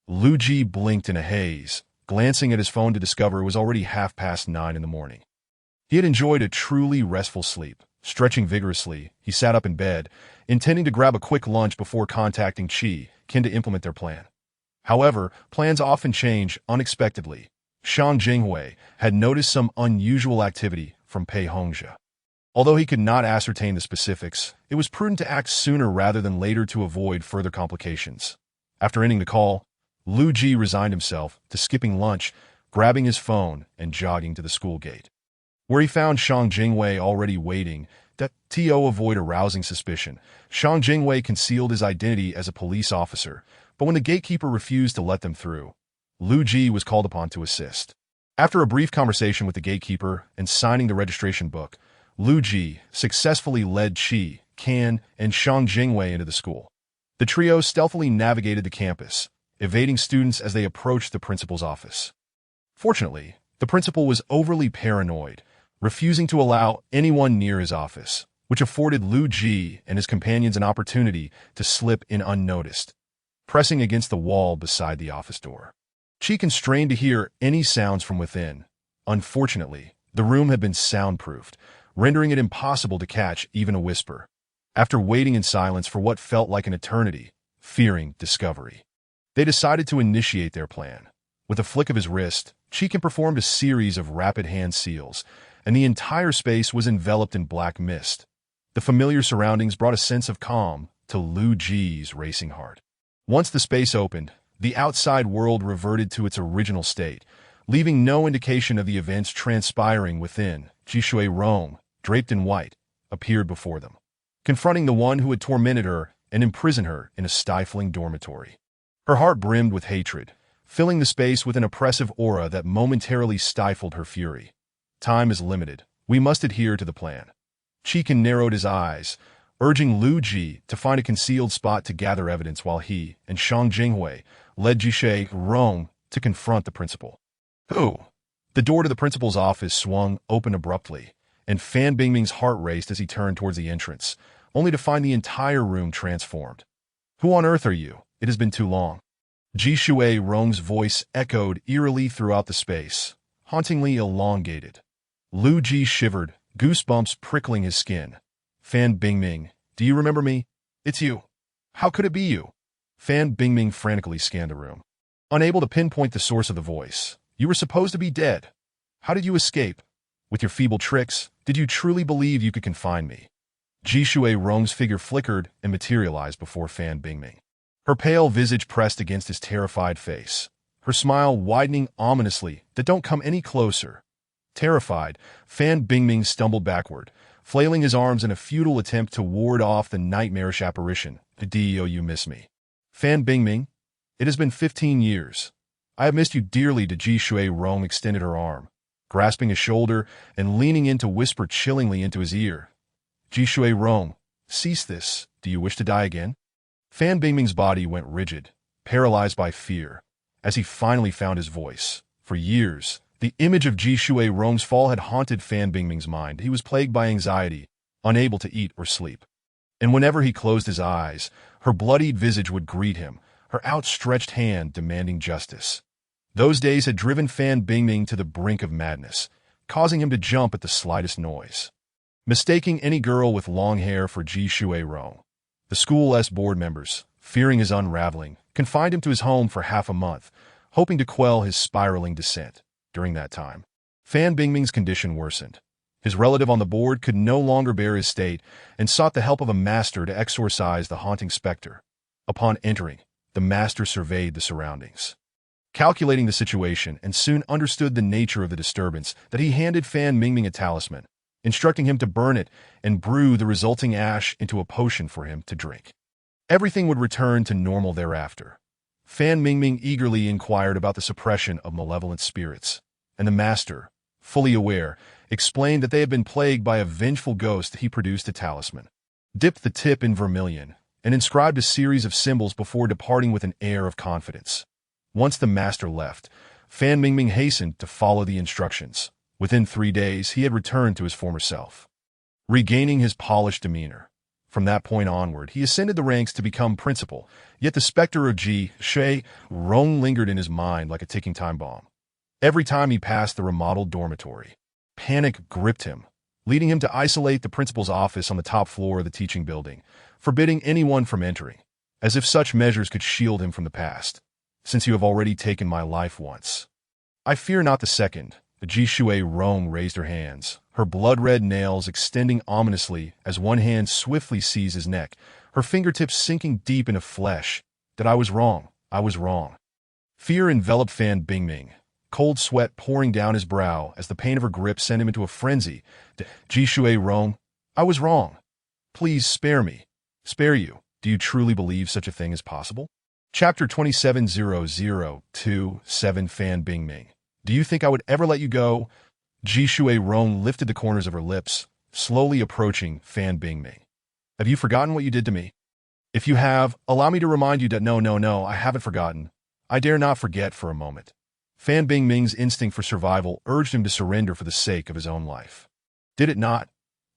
Lu Ji blinked in a haze, glancing at his phone to discover it was already 9:30 in the morning. He had enjoyed a truly restful sleep. Stretching vigorously, he sat up in bed, intending to grab a quick lunch before contacting Qi Kin to implement their plan. However, plans often change unexpectedly. Shang Jinghui had noticed some unusual activity from Pei Hongzhe. Although he could not ascertain the specifics, it was prudent to act sooner rather than later to avoid further complications. After ending the call, Lu Ji resigned himself to skipping lunch, grabbing his phone, and jogging to the school gate, where he found Shang Jinghui already waiting. To avoid arousing suspicion, Shang Jinghui concealed his identity as a police officer, but when the gatekeeper refused to let them through, Lu Ji was called upon to assist. After a brief conversation with the gatekeeper and signing the registration book, Lu Ji successfully led Qi Kin and Shang Jinghui into the school. The trio stealthily navigated the campus, evading students as they approached the principal's office. Fortunately, the principal was overly paranoid, refusing to allow anyone near his office, which afforded Lu Ji and his companions an opportunity to slip in unnoticed, pressing against the wall beside the office door. Qi constrained to hear any sounds from within. Unfortunately, the room had been soundproofed, rendering it impossible to catch even a whisper. After waiting in silence for what felt like an eternity, fearing discovery, they decided to initiate their plan. With a flick of his wrist, Qi Kin performed a series of rapid hand seals, and the entire space was enveloped in black mist. The familiar surroundings brought a sense of calm to Lu Ji's racing heart. Once the space opened, the outside world reverted to its original state, leaving no indication of the events transpiring within. Jishui Rong, draped in white, appeared before them, confronting the one who had tormented her and imprisoned her in a stifling dormitory. Her heart brimmed with hatred, filling the space with an oppressive aura that momentarily stifled her fury. Time is limited. We must adhere to the plan. Qi Kin narrowed his eyes, urging Lu Ji to find a concealed spot to gather evidence while he and Shang Jinghui led Jishui Rong to confront the principal. Who? The door to the principal's office swung open abruptly, and Fan Bingming's heart raced as he turned towards the entrance, only to find the entire room transformed. Who on earth are you? It has been too long. Jishui Rong's voice echoed eerily throughout the space, hauntingly elongated. Lu Ji shivered, goosebumps prickling his skin. Fan Bingming, do you remember me? It's you. How could it be you? Fan Bingming frantically scanned the room, unable to pinpoint the source of the voice. You were supposed to be dead. How did you escape? With your feeble tricks, did you truly believe you could confine me? Jishui Rong's figure flickered and materialized before Fan Bingming. Her pale visage pressed against his terrified face, her smile widening ominously. Don't come any closer. Terrified, Fan Bingming stumbled backward, flailing his arms in a futile attempt to ward off the nightmarish apparition. You miss me. Fan Bingming, it has been 15 years. I have missed you dearly. Jishui Rong extended her arm, grasping his shoulder and leaning in to whisper chillingly into his ear. Jishui Rong, cease this. Do you wish to die again? Fan Bingming's body went rigid, paralyzed by fear, as he finally found his voice. For years, the image of Jishui Rong's fall had haunted Fan Bingming's mind. He was plagued by anxiety, unable to eat or sleep. And whenever he closed his eyes, her bloodied visage would greet him, her outstretched hand demanding justice. Those days had driven Fan Bingming to the brink of madness, causing him to jump at the slightest noise. Mistaking any girl with long hair for Jishui Rong, the school's board members, fearing his unraveling, confined him to his home for half a month, hoping to quell his spiraling descent. During that time, Fan Bingming's condition worsened. His relative on the board could no longer bear his state and sought the help of a master to exorcise the haunting specter. Upon entering, the master surveyed the surroundings, calculating the situation, and soon understood the nature of the disturbance. That he handed Fan Bingming a talisman, instructing him to burn it and brew the resulting ash into a potion for him to drink. Everything would return to normal thereafter. Fan Bingming eagerly inquired about the suppression of malevolent spirits, and the master, fully aware, explained that they had been plagued by a vengeful ghost. He produced a talisman, dipped the tip in vermilion, and inscribed a series of symbols before departing with an air of confidence. Once the master left, Fan Bingming hastened to follow the instructions. Within 3 days, he had returned to his former self, regaining his polished demeanor. From that point onward, he ascended the ranks to become principal, yet the specter of Ji Shui Rong lingered in his mind like a ticking time bomb. Every time he passed the remodeled dormitory, panic gripped him, leading him to isolate the principal's office on the top floor of the teaching building, forbidding anyone from entering, as if such measures could shield him from the past. Since you have already taken my life once, I fear not the second. The Ji Shui Rong raised her hands, her blood-red nails extending ominously as one hand swiftly seized his neck, her fingertips sinking deep into flesh. That I was wrong. I was wrong. Fear enveloped Fan Bingming, cold sweat pouring down his brow as the pain of her grip sent him into a frenzy. Ji Shui Rong, I was wrong. Please spare me. Spare you. Do you truly believe such a thing is possible? Chapter 27:0027 Fan Bingming. Do you think I would ever let you go? Ji Shui Rong lifted the corners of her lips, slowly approaching Fan Bingming. Have you forgotten what you did to me? If you have, allow me to remind you that no, I haven't forgotten. I dare not forget for a moment. Fan Bingming's instinct for survival urged him to surrender for the sake of his own life. Did it not?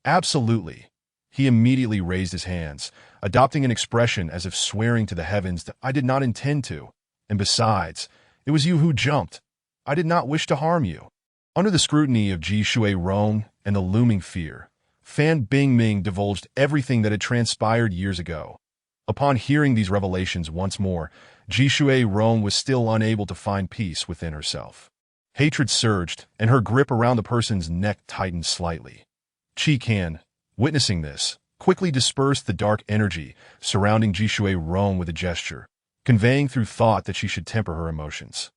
Absolutely. He immediately raised his hands, adopting an expression as if swearing to the heavens that I did not intend to. And besides, it was you who jumped. I did not wish to harm you. Under the scrutiny of Ji Shui Rong and the looming fear, Fan Bingming divulged everything that had transpired years ago. Upon hearing these revelations once more, Ji Shui Rong was still unable to find peace within herself. Hatred surged, and her grip around the person's neck tightened slightly. Qi Kan, witnessing this, quickly dispersed the dark energy surrounding Ji Shui Rong with a gesture, conveying through thought that she should temper her emotions.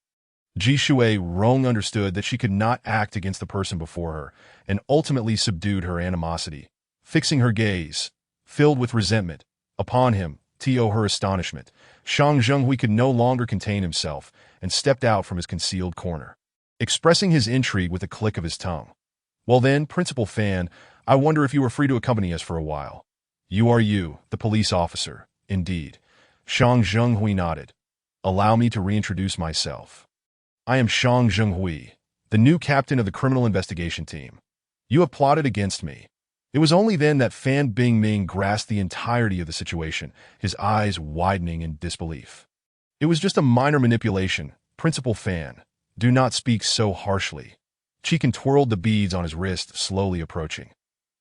Ji Shui Rong understood that she could not act against the person before her, and ultimately subdued her animosity, fixing her gaze, filled with resentment, upon him. To her astonishment, Shang Zhenghui could no longer contain himself and stepped out from his concealed corner, expressing his intrigue with a click of his tongue. Well then, Principal Fan, I wonder if you were free to accompany us for a while. You are you, the police officer, indeed. Shang Zhenghui nodded. Allow me to reintroduce myself. I am Shang Zhenghui, the new captain of the criminal investigation team. You have plotted against me. It was only then that Fan Bingming grasped the entirety of the situation, his eyes widening in disbelief. It was just a minor manipulation. Principal Fan, do not speak so harshly. Qi Kan twirled the beads on his wrist, slowly approaching.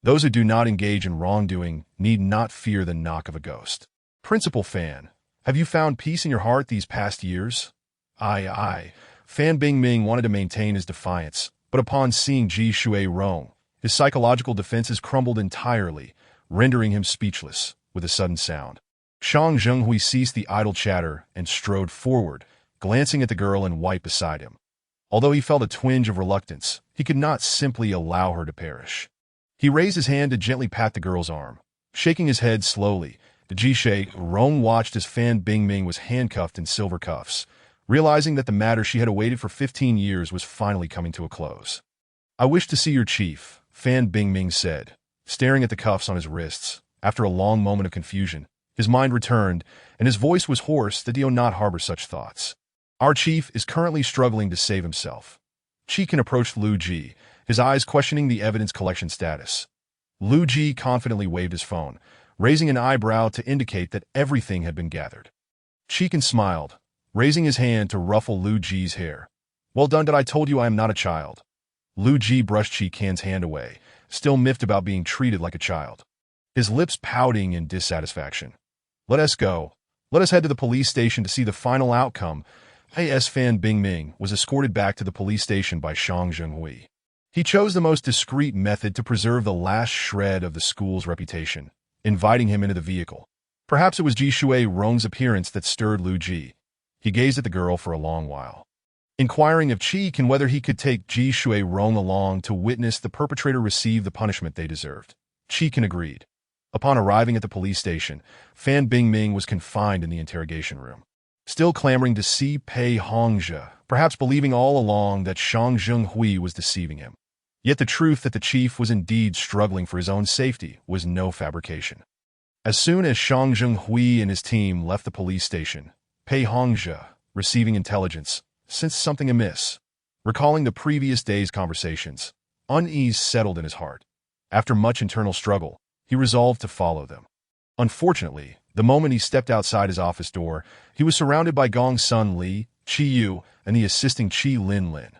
Those who do not engage in wrongdoing need not fear the knock of a ghost. Principal Fan, have you found peace in your heart these past years? Aye. Fan Bingming wanted to maintain his defiance, but upon seeing Ji Shui Rong, his psychological defenses crumbled entirely, rendering him speechless with a sudden sound. Shang Zhenghui ceased the idle chatter and strode forward, glancing at the girl in white beside him. Although he felt a twinge of reluctance, he could not simply allow her to perish. He raised his hand to gently pat the girl's arm. Shaking his head slowly, the Ji Shui Rong watched as Fan Bingming was handcuffed in silver cuffs, realizing that the matter she had awaited for 15 years was finally coming to a close. I wish to see your chief, Fan Bingming said, staring at the cuffs on his wrists. After a long moment of confusion, his mind returned, and his voice was hoarse that he did not harbor such thoughts. Our chief is currently struggling to save himself. Qi Kan approached Lu Ji, his eyes questioning the evidence collection status. Lu Ji confidently waved his phone, raising an eyebrow to indicate that everything had been gathered. Qi Kan smiled, raising his hand to ruffle Lu Ji's hair. Well done, that I told you I am not a child. Lu Ji brushed Qi Kan's hand away, still miffed about being treated like a child, his lips pouting in dissatisfaction. Let us go. Let us head to the police station to see the final outcome. A.S. Fan Bingming was escorted back to the police station by Shang Zhenghui. He chose the most discreet method to preserve the last shred of the school's reputation, inviting him into the vehicle. Perhaps it was Ji Shui Rong's appearance that stirred Lu Ji. He gazed at the girl for a long while, inquiring of Qi Kan whether he could take Ji Shui Rong along to witness the perpetrator receive the punishment they deserved. Qi Kan agreed. Upon arriving at the police station, Fan Bingming was confined in the interrogation room, still clamoring to see Pei Hongzhe, perhaps believing all along that Shang Zhenghui was deceiving him. Yet the truth that the chief was indeed struggling for his own safety was no fabrication. As soon as Shang Zhenghui and his team left the police station, Pei Hongzhe, receiving intelligence, sensed something amiss. Recalling the previous day's conversations, unease settled in his heart. After much internal struggle, he resolved to follow them. Unfortunately, the moment he stepped outside his office door, he was surrounded by Gong Sun Li, Chi Yu, and the assisting Chi Lin Lin.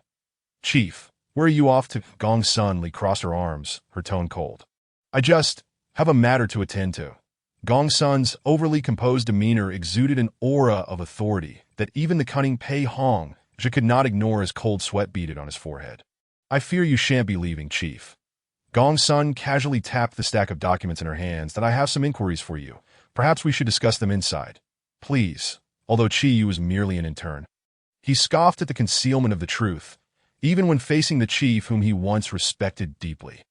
"Chief, where are you off to?" Gong Sun Li crossed her arms, her tone cold. "I just have a matter to attend to." Gong Sun's overly composed demeanor exuded an aura of authority that even the cunning Pei Hong could not ignore as cold sweat beaded on his forehead. "I fear you shan't be leaving, Chief." Gong Sun casually tapped the stack of documents in her hands. "That I have some inquiries for you. Perhaps we should discuss them inside." "Please," although Chi Yu was merely an intern. He scoffed at the concealment of the truth, even when facing the chief whom he once respected deeply.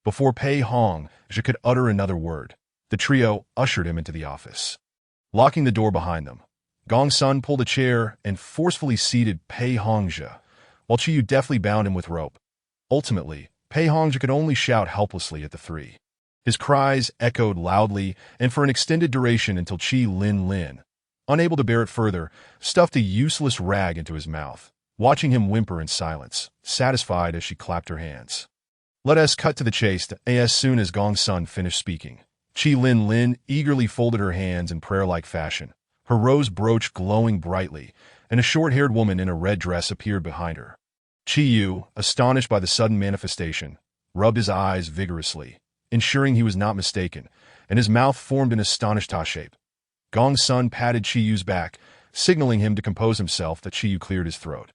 Before Pei Hong could utter another word, the trio ushered him into the office. Locking the door behind them, Gong Sun pulled a chair and forcefully seated Pei Hongzhe, while Chi Yu deftly bound him with rope. Ultimately, Pei Hongzhe could only shout helplessly at the three. His cries echoed loudly and for an extended duration until Chi Lin Lin, unable to bear it further, stuffed a useless rag into his mouth, watching him whimper in silence, satisfied as she clapped her hands. Let us cut to the chase. As soon as Gong Sun finished speaking, Chi Lin Lin eagerly folded her hands in prayer-like fashion, her rose brooch glowing brightly, and a short-haired woman in a red dress appeared behind her. Chi Yu, astonished by the sudden manifestation, rubbed his eyes vigorously, ensuring he was not mistaken, and his mouth formed an astonished ta shape. Gong Sun patted Chi Yu's back, signaling him to compose himself. That Chi Yu cleared his throat.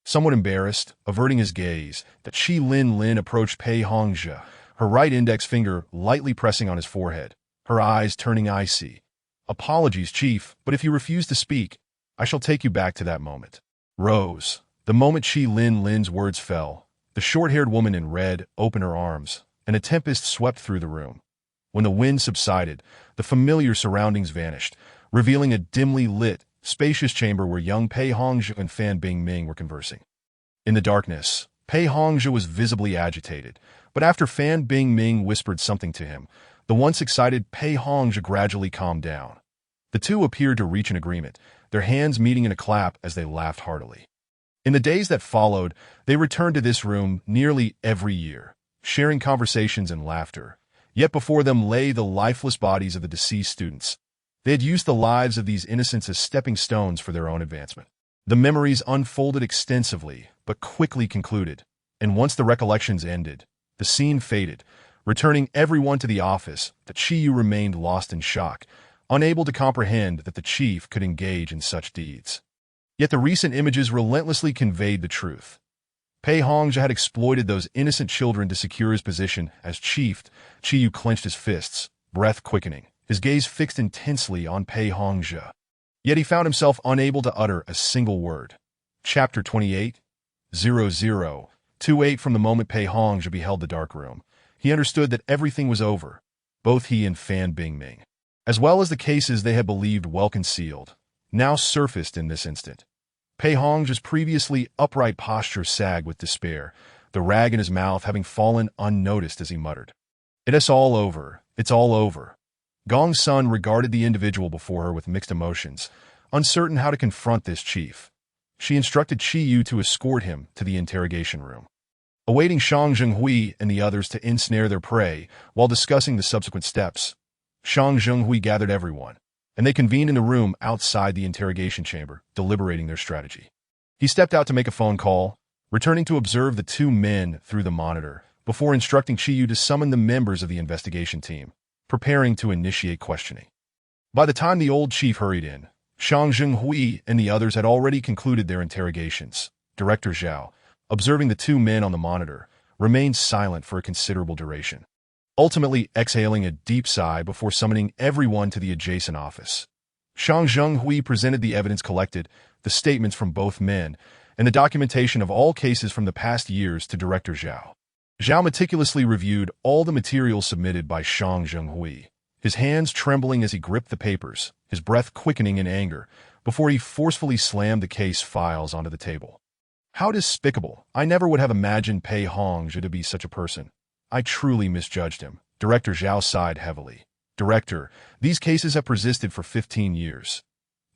Somewhat embarrassed, averting his gaze, that Chi Lin Lin approached Pei Hongzhe, her right index finger lightly pressing on his forehead, her eyes turning icy. "Apologies, Chief, but if you refuse to speak, I shall take you back to that moment." Rose. The moment Chi Lin Lin's words fell, the short-haired woman in red opened her arms, and a tempest swept through the room. When the wind subsided, the familiar surroundings vanished, revealing a dimly lit, spacious chamber where young Pei Hongzhe and Fan Bingming were conversing. In the darkness, Pei Hongzhe was visibly agitated, but after Fan Bingming whispered something to him, the once excited Pei Hongzhe gradually calmed down. The two appeared to reach an agreement, their hands meeting in a clap as they laughed heartily. In the days that followed, they returned to this room nearly every year, sharing conversations and laughter. Yet before them lay the lifeless bodies of the deceased students. They had used the lives of these innocents as stepping stones for their own advancement. The memories unfolded extensively, but quickly concluded, and once the recollections ended, the scene faded, returning everyone to the office. That Chi Yu remained lost in shock, unable to comprehend that the chief could engage in such deeds. Yet the recent images relentlessly conveyed the truth. Pei Hongzhe had exploited those innocent children to secure his position as chief. Chi Yu clenched his fists, breath quickening, his gaze fixed intensely on Pei Hongzhe. Yet he found himself unable to utter a single word. Chapter 28, 0028. From the moment Pei Hongzhe beheld the dark room, he understood that everything was over. Both he and Fan Bingming, as well as the cases they had believed well concealed, now surfaced in this instant. Pei Hongzhe's previously upright posture sagged with despair, the rag in his mouth having fallen unnoticed as he muttered, "It's all over. It's all over." Gong Sun regarded the individual before her with mixed emotions, uncertain how to confront this chief. She instructed Chi Yu to escort him to the interrogation room. Awaiting Shang Zhenghui and the others to ensnare their prey while discussing the subsequent steps, Shang Zhenghui gathered everyone, and they convened in a room outside the interrogation chamber, deliberating their strategy. He stepped out to make a phone call, returning to observe the two men through the monitor, before instructing Chi Yu to summon the members of the investigation team, preparing to initiate questioning. By the time the old chief hurried in, Shang Zhenghui and the others had already concluded their interrogations. Director Zhao, observing the two men on the monitor, remained silent for a considerable duration, ultimately exhaling a deep sigh before summoning everyone to the adjacent office. Shang Zhenghui presented the evidence collected, the statements from both men, and the documentation of all cases from the past years to Director Zhao. Zhao meticulously reviewed all the materials submitted by Shang Zhenghui, his hands trembling as he gripped the papers, his breath quickening in anger, before he forcefully slammed the case files onto the table. How despicable! I never would have imagined Pei Hongzhe to be such a person. I truly misjudged him. Director Zhao sighed heavily. Director, these cases have persisted for 15 years.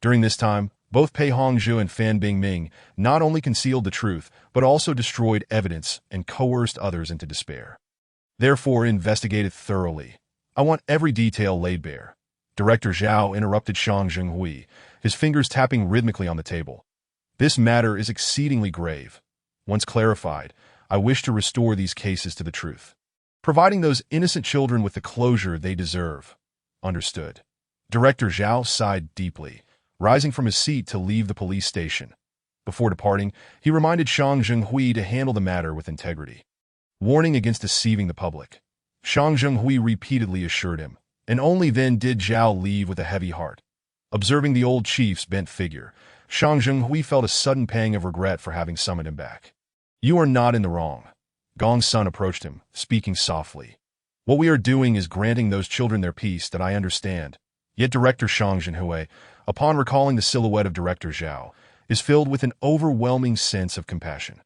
During this time, both Pei Hongzhe and Fan Bingming not only concealed the truth, but also destroyed evidence and coerced others into despair. Therefore, investigate it thoroughly. I want every detail laid bare. Director Zhao interrupted Shang Zhenghui, his fingers tapping rhythmically on the table. This matter is exceedingly grave. Once clarified, I wish to restore these cases to the truth, providing those innocent children with the closure they deserve. Understood. Director Zhao sighed deeply, rising from his seat to leave the police station. Before departing, he reminded Shang Zhenghui to handle the matter with integrity, warning against deceiving the public. Shang Zhenghui repeatedly assured him, and only then did Zhao leave with a heavy heart. Observing the old chief's bent figure, Shang Zhenghui felt a sudden pang of regret for having summoned him back. You are not in the wrong. Gong's son approached him, speaking softly. What we are doing is granting those children their peace that I understand. Yet Director Shang Zhenghui, upon recalling the silhouette of Director Zhao, is filled with an overwhelming sense of compassion.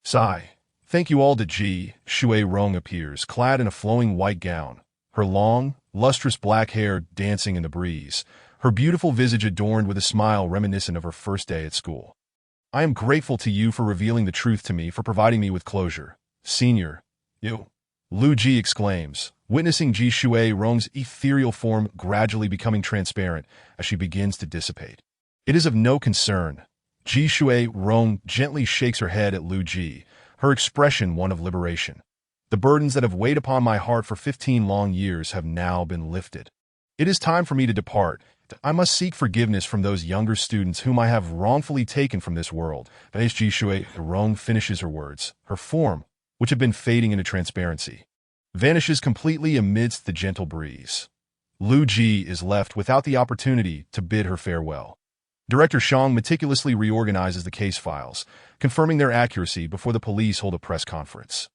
Sigh. Thank you all to Ji Shui Rong appears, clad in a flowing white gown, her long, lustrous black hair dancing in the breeze, her beautiful visage adorned with a smile reminiscent of her first day at school. I am grateful to you for revealing the truth to me, for providing me with closure. Senior, you. Lu Ji exclaims, witnessing Ji Shui Rong's ethereal form gradually becoming transparent as she begins to dissipate. It is of no concern. Ji Shui Rong gently shakes her head at Lu Ji, her expression one of liberation. The burdens that have weighed upon my heart for 15 long years have now been lifted. It is time for me to depart. I must seek forgiveness from those younger students whom I have wrongfully taken from this world. As Ji Shui Rong finishes her words, her form, which had been fading into transparency, vanishes completely amidst the gentle breeze. Lu Ji is left without the opportunity to bid her farewell. Director Shang meticulously reorganizes the case files, confirming their accuracy before the police hold a press conference.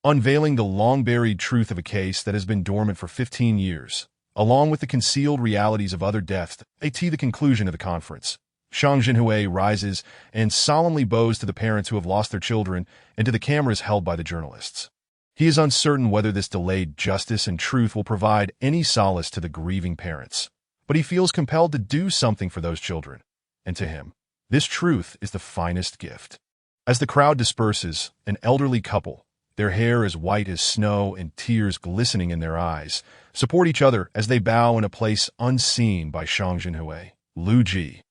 Unveiling the long-buried truth of a case that has been dormant for 15 years, along with the concealed realities of other deaths, at the conclusion of the conference, Shang Zhenghui rises and solemnly bows to the parents who have lost their children and to the cameras held by the journalists. He is uncertain whether this delayed justice and truth will provide any solace to the grieving parents, but he feels compelled to do something for those children, and to him, this truth is the finest gift. As the crowd disperses, an elderly couple, their hair as white as snow and tears glistening in their eyes, support each other as they bow in a place unseen by Shang Zhenghui. Lu Ji,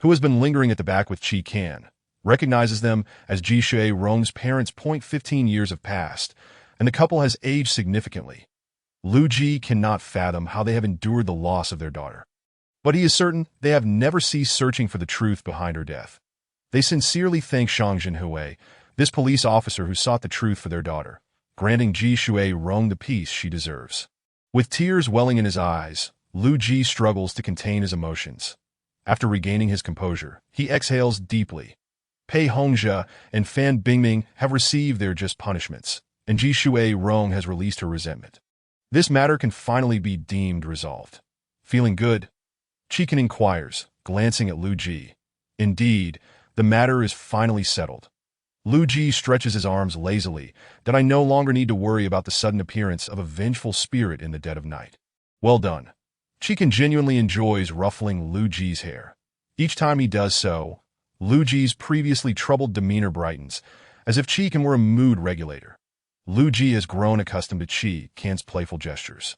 who has been lingering at the back with Qi Kan, recognizes them as Ji Shui Rong's parents. 15 years have passed, and the couple has aged significantly. Lu Ji cannot fathom how they have endured the loss of their daughter, but he is certain they have never ceased searching for the truth behind her death. They sincerely thank Shang Zhenghui, this police officer who sought the truth for their daughter, granting Ji Shui Rong the peace she deserves. With tears welling in his eyes, Lu Ji struggles to contain his emotions. After regaining his composure, he exhales deeply. Pei Hongzhe and Fan Bingming have received their just punishments, and Ji Shui Rong has released her resentment. This matter can finally be deemed resolved. Feeling good? Qi Kan inquires, glancing at Lu Ji. Indeed, the matter is finally settled. Lu Ji stretches his arms lazily, that I no longer need to worry about the sudden appearance of a vengeful spirit in the dead of night. Well done. Qi Kan genuinely enjoys ruffling Lu Ji's hair. Each time he does so, Lu Ji's previously troubled demeanor brightens, as if Qi Kan were a mood regulator. Lu Ji has grown accustomed to Qi Kan's playful gestures,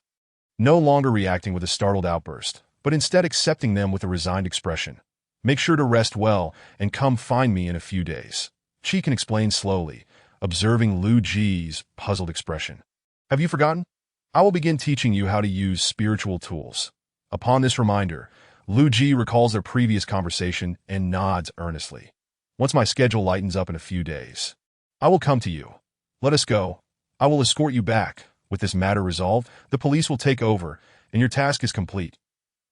no longer reacting with a startled outburst, but instead accepting them with a resigned expression. Make sure to rest well and come find me in a few days. Qi Kan explained slowly, observing Lu Ji's puzzled expression. Have you forgotten? I will begin teaching you how to use spiritual tools. Upon this reminder, Lu Ji recalls their previous conversation and nods earnestly. Once my schedule lightens up in a few days, I will come to you. Let us go. I will escort you back. With this matter resolved, the police will take over, and your task is complete.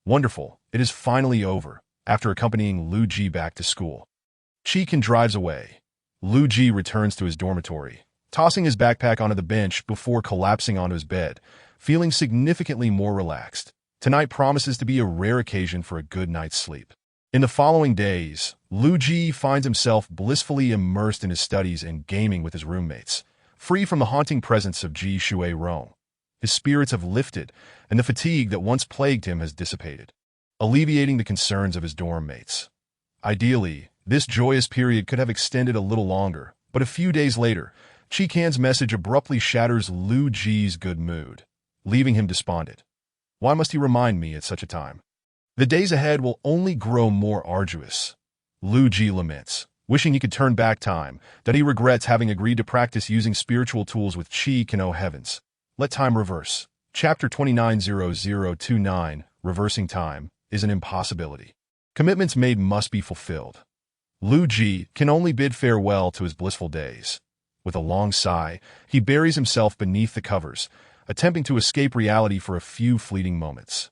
Wonderful. It is finally over. After accompanying Lu Ji back to school, Qi Kan drives away. Lu Ji returns to his dormitory, tossing his backpack onto the bench before collapsing onto his bed, feeling significantly more relaxed. Tonight promises to be a rare occasion for a good night's sleep. In the following days, Lu Ji finds himself blissfully immersed in his studies and gaming with his roommates, free from the haunting presence of Ji Shui Rong. His spirits have lifted, and the fatigue that once plagued him has dissipated, alleviating the concerns of his dorm mates. Ideally, this joyous period could have extended a little longer, but a few days later, Qi Kan's message abruptly shatters Lu Ji's good mood, leaving him despondent. Why must he remind me at such a time? The days ahead will only grow more arduous. Lu Ji laments, wishing he could turn back time, that he regrets having agreed to practice using spiritual tools with Qi and oh heavens. Let time reverse. Chapter 29:0029, Reversing Time, is an impossibility. Commitments made must be fulfilled. Lu Ji can only bid farewell to his blissful days. With a long sigh, he buries himself beneath the covers, attempting to escape reality for a few fleeting moments.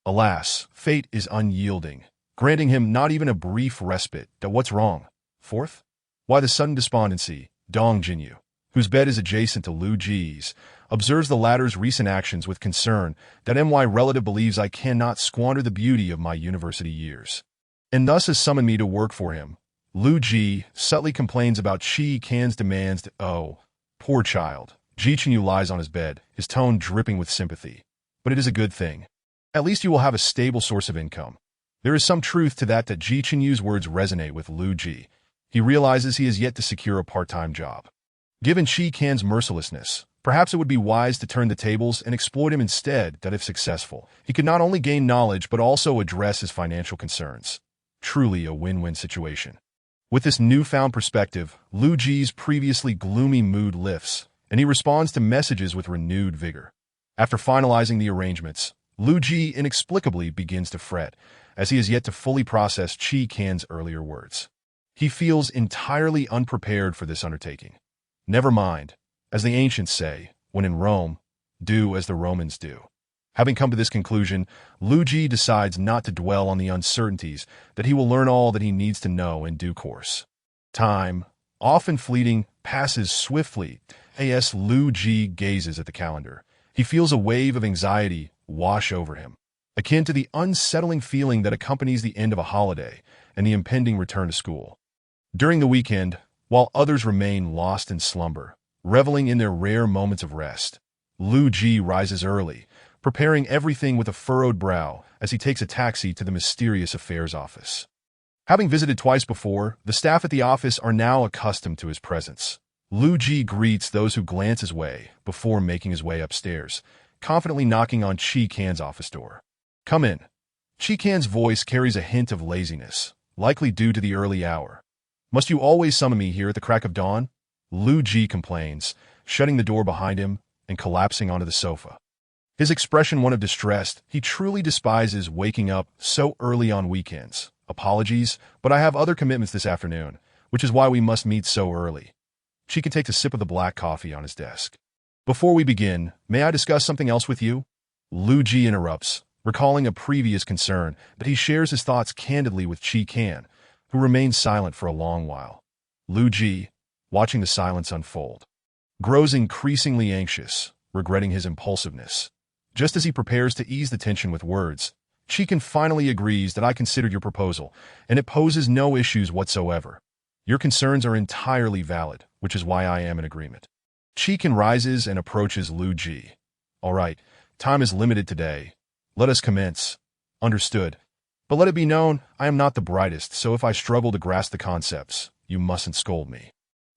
Alas, fate is unyielding, granting him not even a brief respite. What's wrong? Fourth? Why the sudden despondency? Dong Jinyu, whose bed is adjacent to Lu Ji's, observes the latter's recent actions with concern that my relative believes I cannot squander the beauty of my university years, and thus has summoned me to work for him. Lu Ji subtly complains about Qi Can's demands. Oh, poor child. Ji Chenyu lies on his bed, his tone dripping with sympathy. But it is a good thing. At least you will have a stable source of income. There is some truth to that Ji Chenyu's words resonate with Lu Ji. He realizes he has yet to secure a part-time job. Given Qi Can's mercilessness, perhaps it would be wise to turn the tables and exploit him instead. That if successful, he could not only gain knowledge but also address his financial concerns. Truly a win-win situation. With this newfound perspective, Lu Ji's previously gloomy mood lifts, and he responds to messages with renewed vigor. After finalizing the arrangements, Lu Ji inexplicably begins to fret, as he has yet to fully process Qi Can's earlier words. He feels entirely unprepared for this undertaking. Never mind, as the ancients say, when in Rome, do as the Romans do. Having come to this conclusion, Lu Ji decides not to dwell on the uncertainties, that he will learn all that he needs to know in due course. Time, often fleeting, passes swiftly. As Lu Ji gazes at the calendar, he feels a wave of anxiety wash over him, akin to the unsettling feeling that accompanies the end of a holiday and the impending return to school. During the weekend, while others remain lost in slumber, reveling in their rare moments of rest, Lu Ji rises early, preparing everything with a furrowed brow as he takes a taxi to the mysterious affairs office. Having visited twice before, the staff at the office are now accustomed to his presence. Lu Ji greets those who glance his way before making his way upstairs, confidently knocking on Qi Can's office door. Come in. Qi Can's voice carries a hint of laziness, likely due to the early hour. Must you always summon me here at the crack of dawn? Lu Ji complains, shutting the door behind him and collapsing onto the sofa. His expression one of distress. He truly despises waking up so early on weekends. Apologies, but I have other commitments this afternoon, which is why we must meet so early. Qi Can takes a sip of the black coffee on his desk. Before we begin, may I discuss something else with you? Lu Ji interrupts, recalling a previous concern, but he shares his thoughts candidly with Qi Can, who remains silent for a long while. Lu Ji, watching the silence unfold, grows increasingly anxious, regretting his impulsiveness. Just as he prepares to ease the tension with words, Qi Can finally agrees that I considered your proposal, and it poses no issues whatsoever. Your concerns are entirely valid, which is why I am in agreement. Qi Can rises and approaches Lu Ji. All right, time is limited today. Let us commence. Understood. But let it be known, I am not the brightest, so if I struggle to grasp the concepts, you mustn't scold me.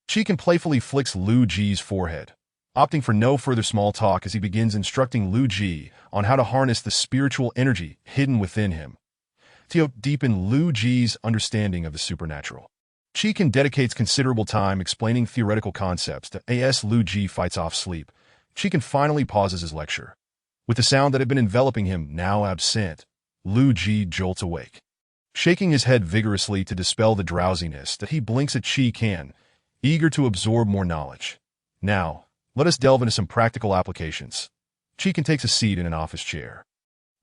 Qi Can playfully flicks Lu Ji's forehead, opting for no further small talk as he begins instructing Lu Ji on how to harness the spiritual energy hidden within him to deepen Lu Ji's understanding of the supernatural. Qi Can dedicates considerable time explaining theoretical concepts to as Lu Ji fights off sleep. Qi Can finally pauses his lecture. With the sound that had been enveloping him now absent, Lu Ji jolts awake. Shaking his head vigorously to dispel the drowsiness, that he blinks at Qi Can, eager to absorb more knowledge. Now, let us delve into some practical applications. Qi Can takes a seat in an office chair.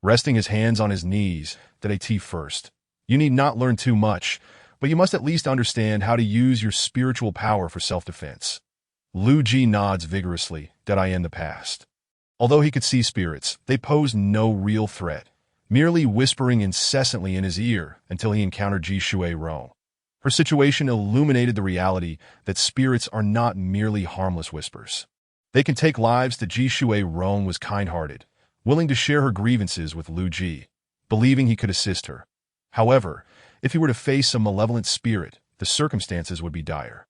Resting his hands on his knees, that first. You need not learn too much, but you must at least understand how to use your spiritual power for self-defense. Lu Ji nods vigorously, that in the past. Although he could see spirits, they posed no real threat, merely whispering incessantly in his ear until he encountered Ji Shui Rong. Her situation illuminated the reality that spirits are not merely harmless whispers. They can take lives. That Ji Shui Rong was kind-hearted, willing to share her grievances with Lu Ji, believing he could assist her. However, if he were to face a malevolent spirit, the circumstances would be dire.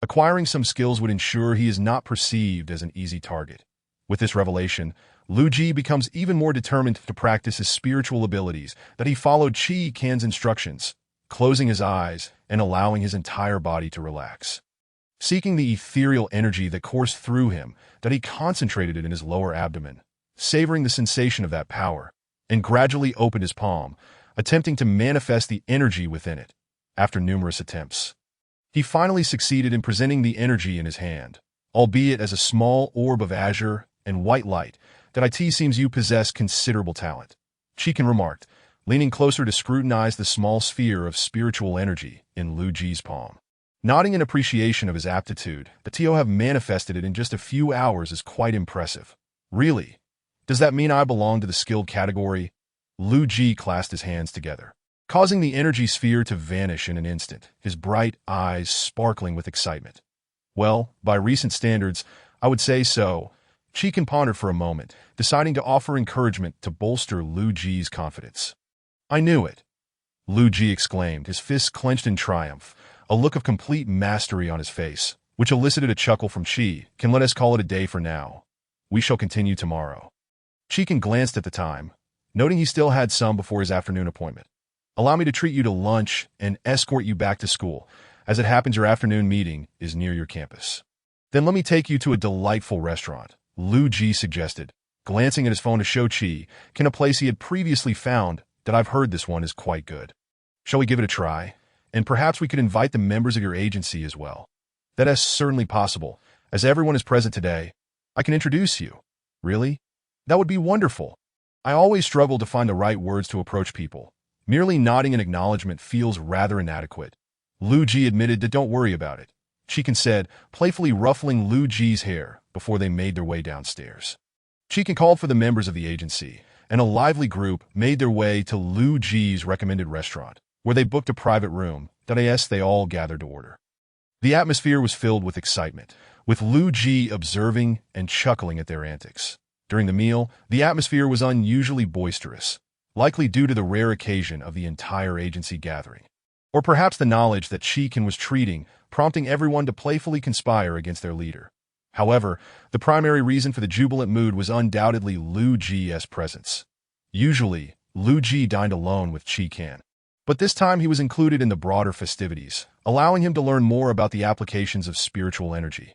Acquiring some skills would ensure he is not perceived as an easy target. With this revelation, Lu Ji becomes even more determined to practice his spiritual abilities that he followed Qi Can's instructions, closing his eyes and allowing his entire body to relax. Seeking the ethereal energy that coursed through him, that he concentrated it in his lower abdomen, savoring the sensation of that power, and gradually opened his palm, attempting to manifest the energy within it. After numerous attempts, he finally succeeded in presenting the energy in his hand, albeit as a small orb of azure and white light. That it seems you possess considerable talent, Qi remarked, leaning closer to scrutinize the small sphere of spiritual energy in Lu Ji's palm. Nodding in appreciation of his aptitude, that to have manifested it in just a few hours is quite impressive. Really? Does that mean I belong to the skilled category? Lu Ji clasped his hands together, causing the energy sphere to vanish in an instant, his bright eyes sparkling with excitement. Well, by recent standards, I would say so. Qi pondered for a moment, deciding to offer encouragement to bolster Lu Ji's confidence. I knew it, Lu Ji exclaimed, his fists clenched in triumph, a look of complete mastery on his face, which elicited a chuckle from Qi. Let us call it a day for now. We shall continue tomorrow. Qi glanced at the time, noting he still had some before his afternoon appointment. Allow me to treat you to lunch and escort you back to school. As it happens, your afternoon meeting is near your campus. Then let me take you to a delightful restaurant, Lu Ji suggested, glancing at his phone to show Qi a place he had previously found. That I've heard this one is quite good. Shall we give it a try? And perhaps we could invite the members of your agency as well. That is certainly possible. As everyone is present today, I can introduce you. Really? That would be wonderful. I always struggle to find the right words to approach people. Merely nodding in acknowledgement feels rather inadequate. Lu Ji admitted that don't worry about it, Qi said, playfully ruffling Lu Ji's hair before they made their way downstairs. Qi called for the members of the agency, and a lively group made their way to Lu Ji's recommended restaurant, where they booked a private room that they all gathered to order. The atmosphere was filled with excitement, with Lu Ji observing and chuckling at their antics. During the meal, the atmosphere was unusually boisterous, likely due to the rare occasion of the entire agency gathering. Or perhaps the knowledge that Qi was treating, prompting everyone to playfully conspire against their leader. However, the primary reason for the jubilant mood was undoubtedly Lu Ji's presence. Usually, Lu Ji dined alone with Qi, but this time he was included in the broader festivities, allowing him to learn more about the applications of spiritual energy.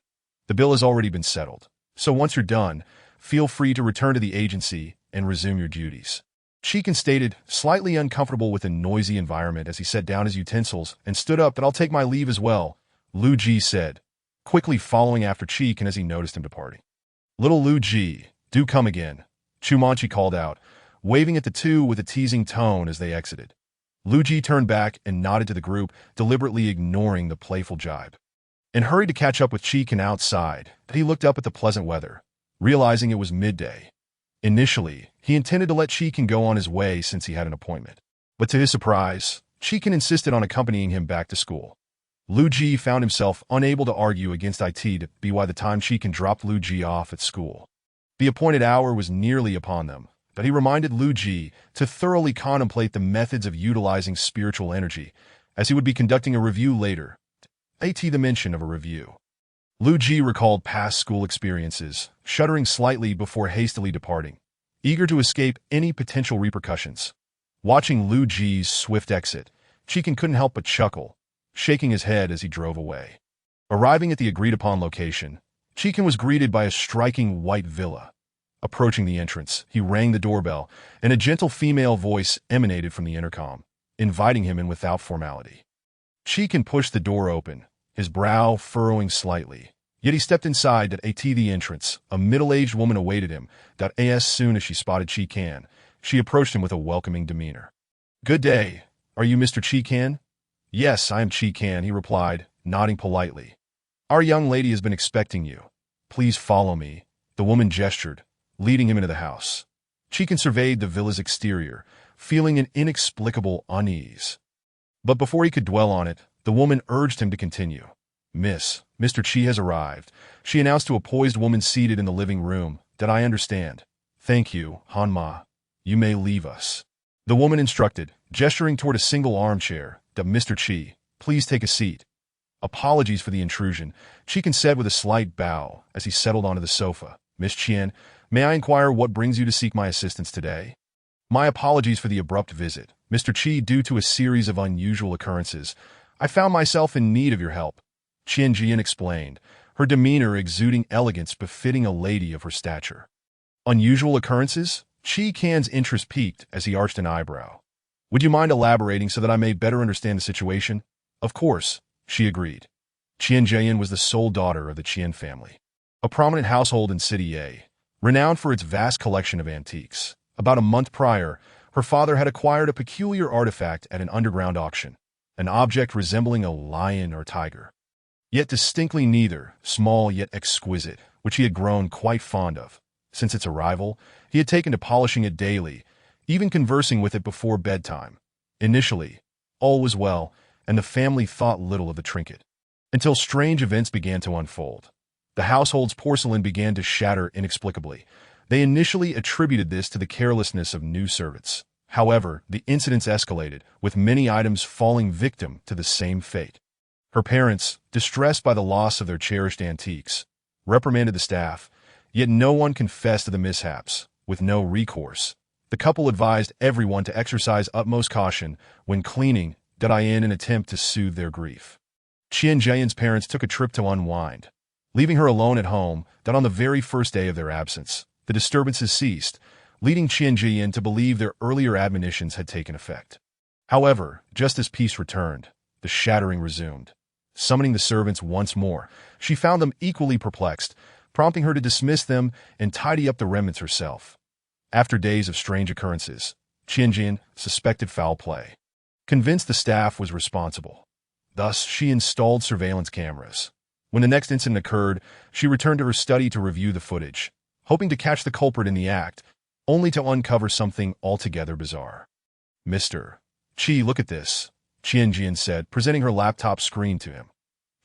The bill has already been settled, so once you're done, feel free to return to the agency and resume your duties. Qi stated, slightly uncomfortable with the noisy environment as he set down his utensils and stood up. That I'll take my leave as well, Lu Ji said, quickly following after Qi as he noticed him departing. Little Lu Ji, do come again, Chumanchi called out, waving at the two with a teasing tone as they exited. Lu Ji turned back and nodded to the group, deliberately ignoring the playful jibe, and hurried to catch up with Qi outside. He looked up at the pleasant weather, realizing it was midday. Initially, he intended to let Qi go on his way since he had an appointment, but to his surprise, Qi insisted on accompanying him back to school. Lu Ji found himself unable to argue against it to be by the time Qi dropped Lu Ji off at school. The appointed hour was nearly upon them, but he reminded Lu Ji to thoroughly contemplate the methods of utilizing spiritual energy, as he would be conducting a review later. The mention of a review. Lu Ji recalled past school experiences, shuddering slightly before hastily departing, eager to escape any potential repercussions. Watching Lu Ji's swift exit, Qi couldn't help but chuckle, shaking his head as he drove away. Arriving at the agreed-upon location, Qi was greeted by a striking white villa. Approaching the entrance, he rang the doorbell, and a gentle female voice emanated from the intercom, inviting him in without formality. Qi pushed the door open, his brow furrowing slightly. Yet he stepped inside. At the entrance, a middle-aged woman awaited him. As soon as she spotted Qi, she approached him with a welcoming demeanor. Good day. Are you Mr. Qi? Yes, I am Qi, he replied, nodding politely. Our young lady has been expecting you. Please follow me, the woman gestured, leading him into the house. Qi surveyed the villa's exterior, feeling an inexplicable unease. But before he could dwell on it, the woman urged him to continue. Mr. Qi has arrived, she announced to a poised woman seated in the living room. That I understand. Thank you, Hanma. You may leave us. The woman instructed, gesturing toward a single armchair. Mr. Qi, please take a seat. Apologies for the intrusion, Qi said with a slight bow as he settled onto the sofa. Miss Qian, May I inquire what brings you to seek my assistance today? My apologies for the abrupt visit, Mr. Qi. Due to a series of unusual occurrences, I found myself in need of your help, Qian Jian explained, her demeanor exuding elegance befitting a lady of her stature. Unusual occurrences? Qi Can's interest peaked as he arched an eyebrow. Would you mind elaborating so that I may better understand the situation? Of course, she agreed. Qian Jian was the sole daughter of the Qian family, a prominent household in City A, renowned for its vast collection of antiques. About a month prior, her father had acquired a peculiar artifact at an underground auction, an object resembling a lion or tiger, yet distinctly neither, small yet exquisite, which he had grown quite fond of. Since its arrival, he had taken to polishing it daily, even conversing with it before bedtime. Initially, all was well, and the family thought little of the trinket, until strange events began to unfold. The household's porcelain began to shatter inexplicably. They initially attributed this to the carelessness of new servants. However, the incidents escalated, with many items falling victim to the same fate. Her parents, distressed by the loss of their cherished antiques, reprimanded the staff, yet no one confessed to the mishaps. With no recourse, the couple advised everyone to exercise utmost caution when cleaning in an attempt to soothe their grief. Qian Jian's parents took a trip to unwind, leaving her alone at home. On the very first day of their absence, the disturbances ceased, leading Qian Jian to believe their earlier admonitions had taken effect. However, just as peace returned, the shattering resumed. Summoning the servants once more, she found them equally perplexed, prompting her to dismiss them and tidy up the remnants herself. After days of strange occurrences, Qian Jian suspected foul play, convinced the staff was responsible. Thus, she installed surveillance cameras. When the next incident occurred, she returned to her study to review the footage, hoping to catch the culprit in the act, only to uncover something altogether bizarre. Mr. Qi, look at this, Qian Jian said, presenting her laptop screen to him.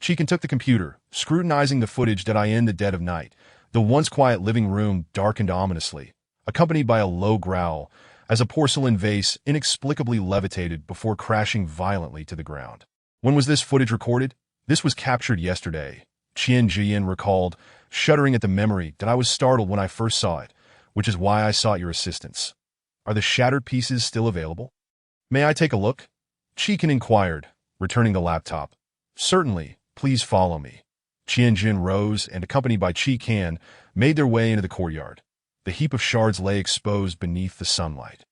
Qi took the computer, scrutinizing the footage in the dead of night. The once quiet living room darkened ominously, accompanied by a low growl, as a porcelain vase inexplicably levitated before crashing violently to the ground. When was this footage recorded? This was captured yesterday, Qian Jian recalled, shuddering at the memory. I was startled when I first saw it, which is why I sought your assistance. Are the shattered pieces still available? May I take a look? Qi inquired, returning the laptop. Certainly, please follow me. Qian Jian rose and, accompanied by Qi Can, made their way into the courtyard. The heap of shards lay exposed beneath the sunlight.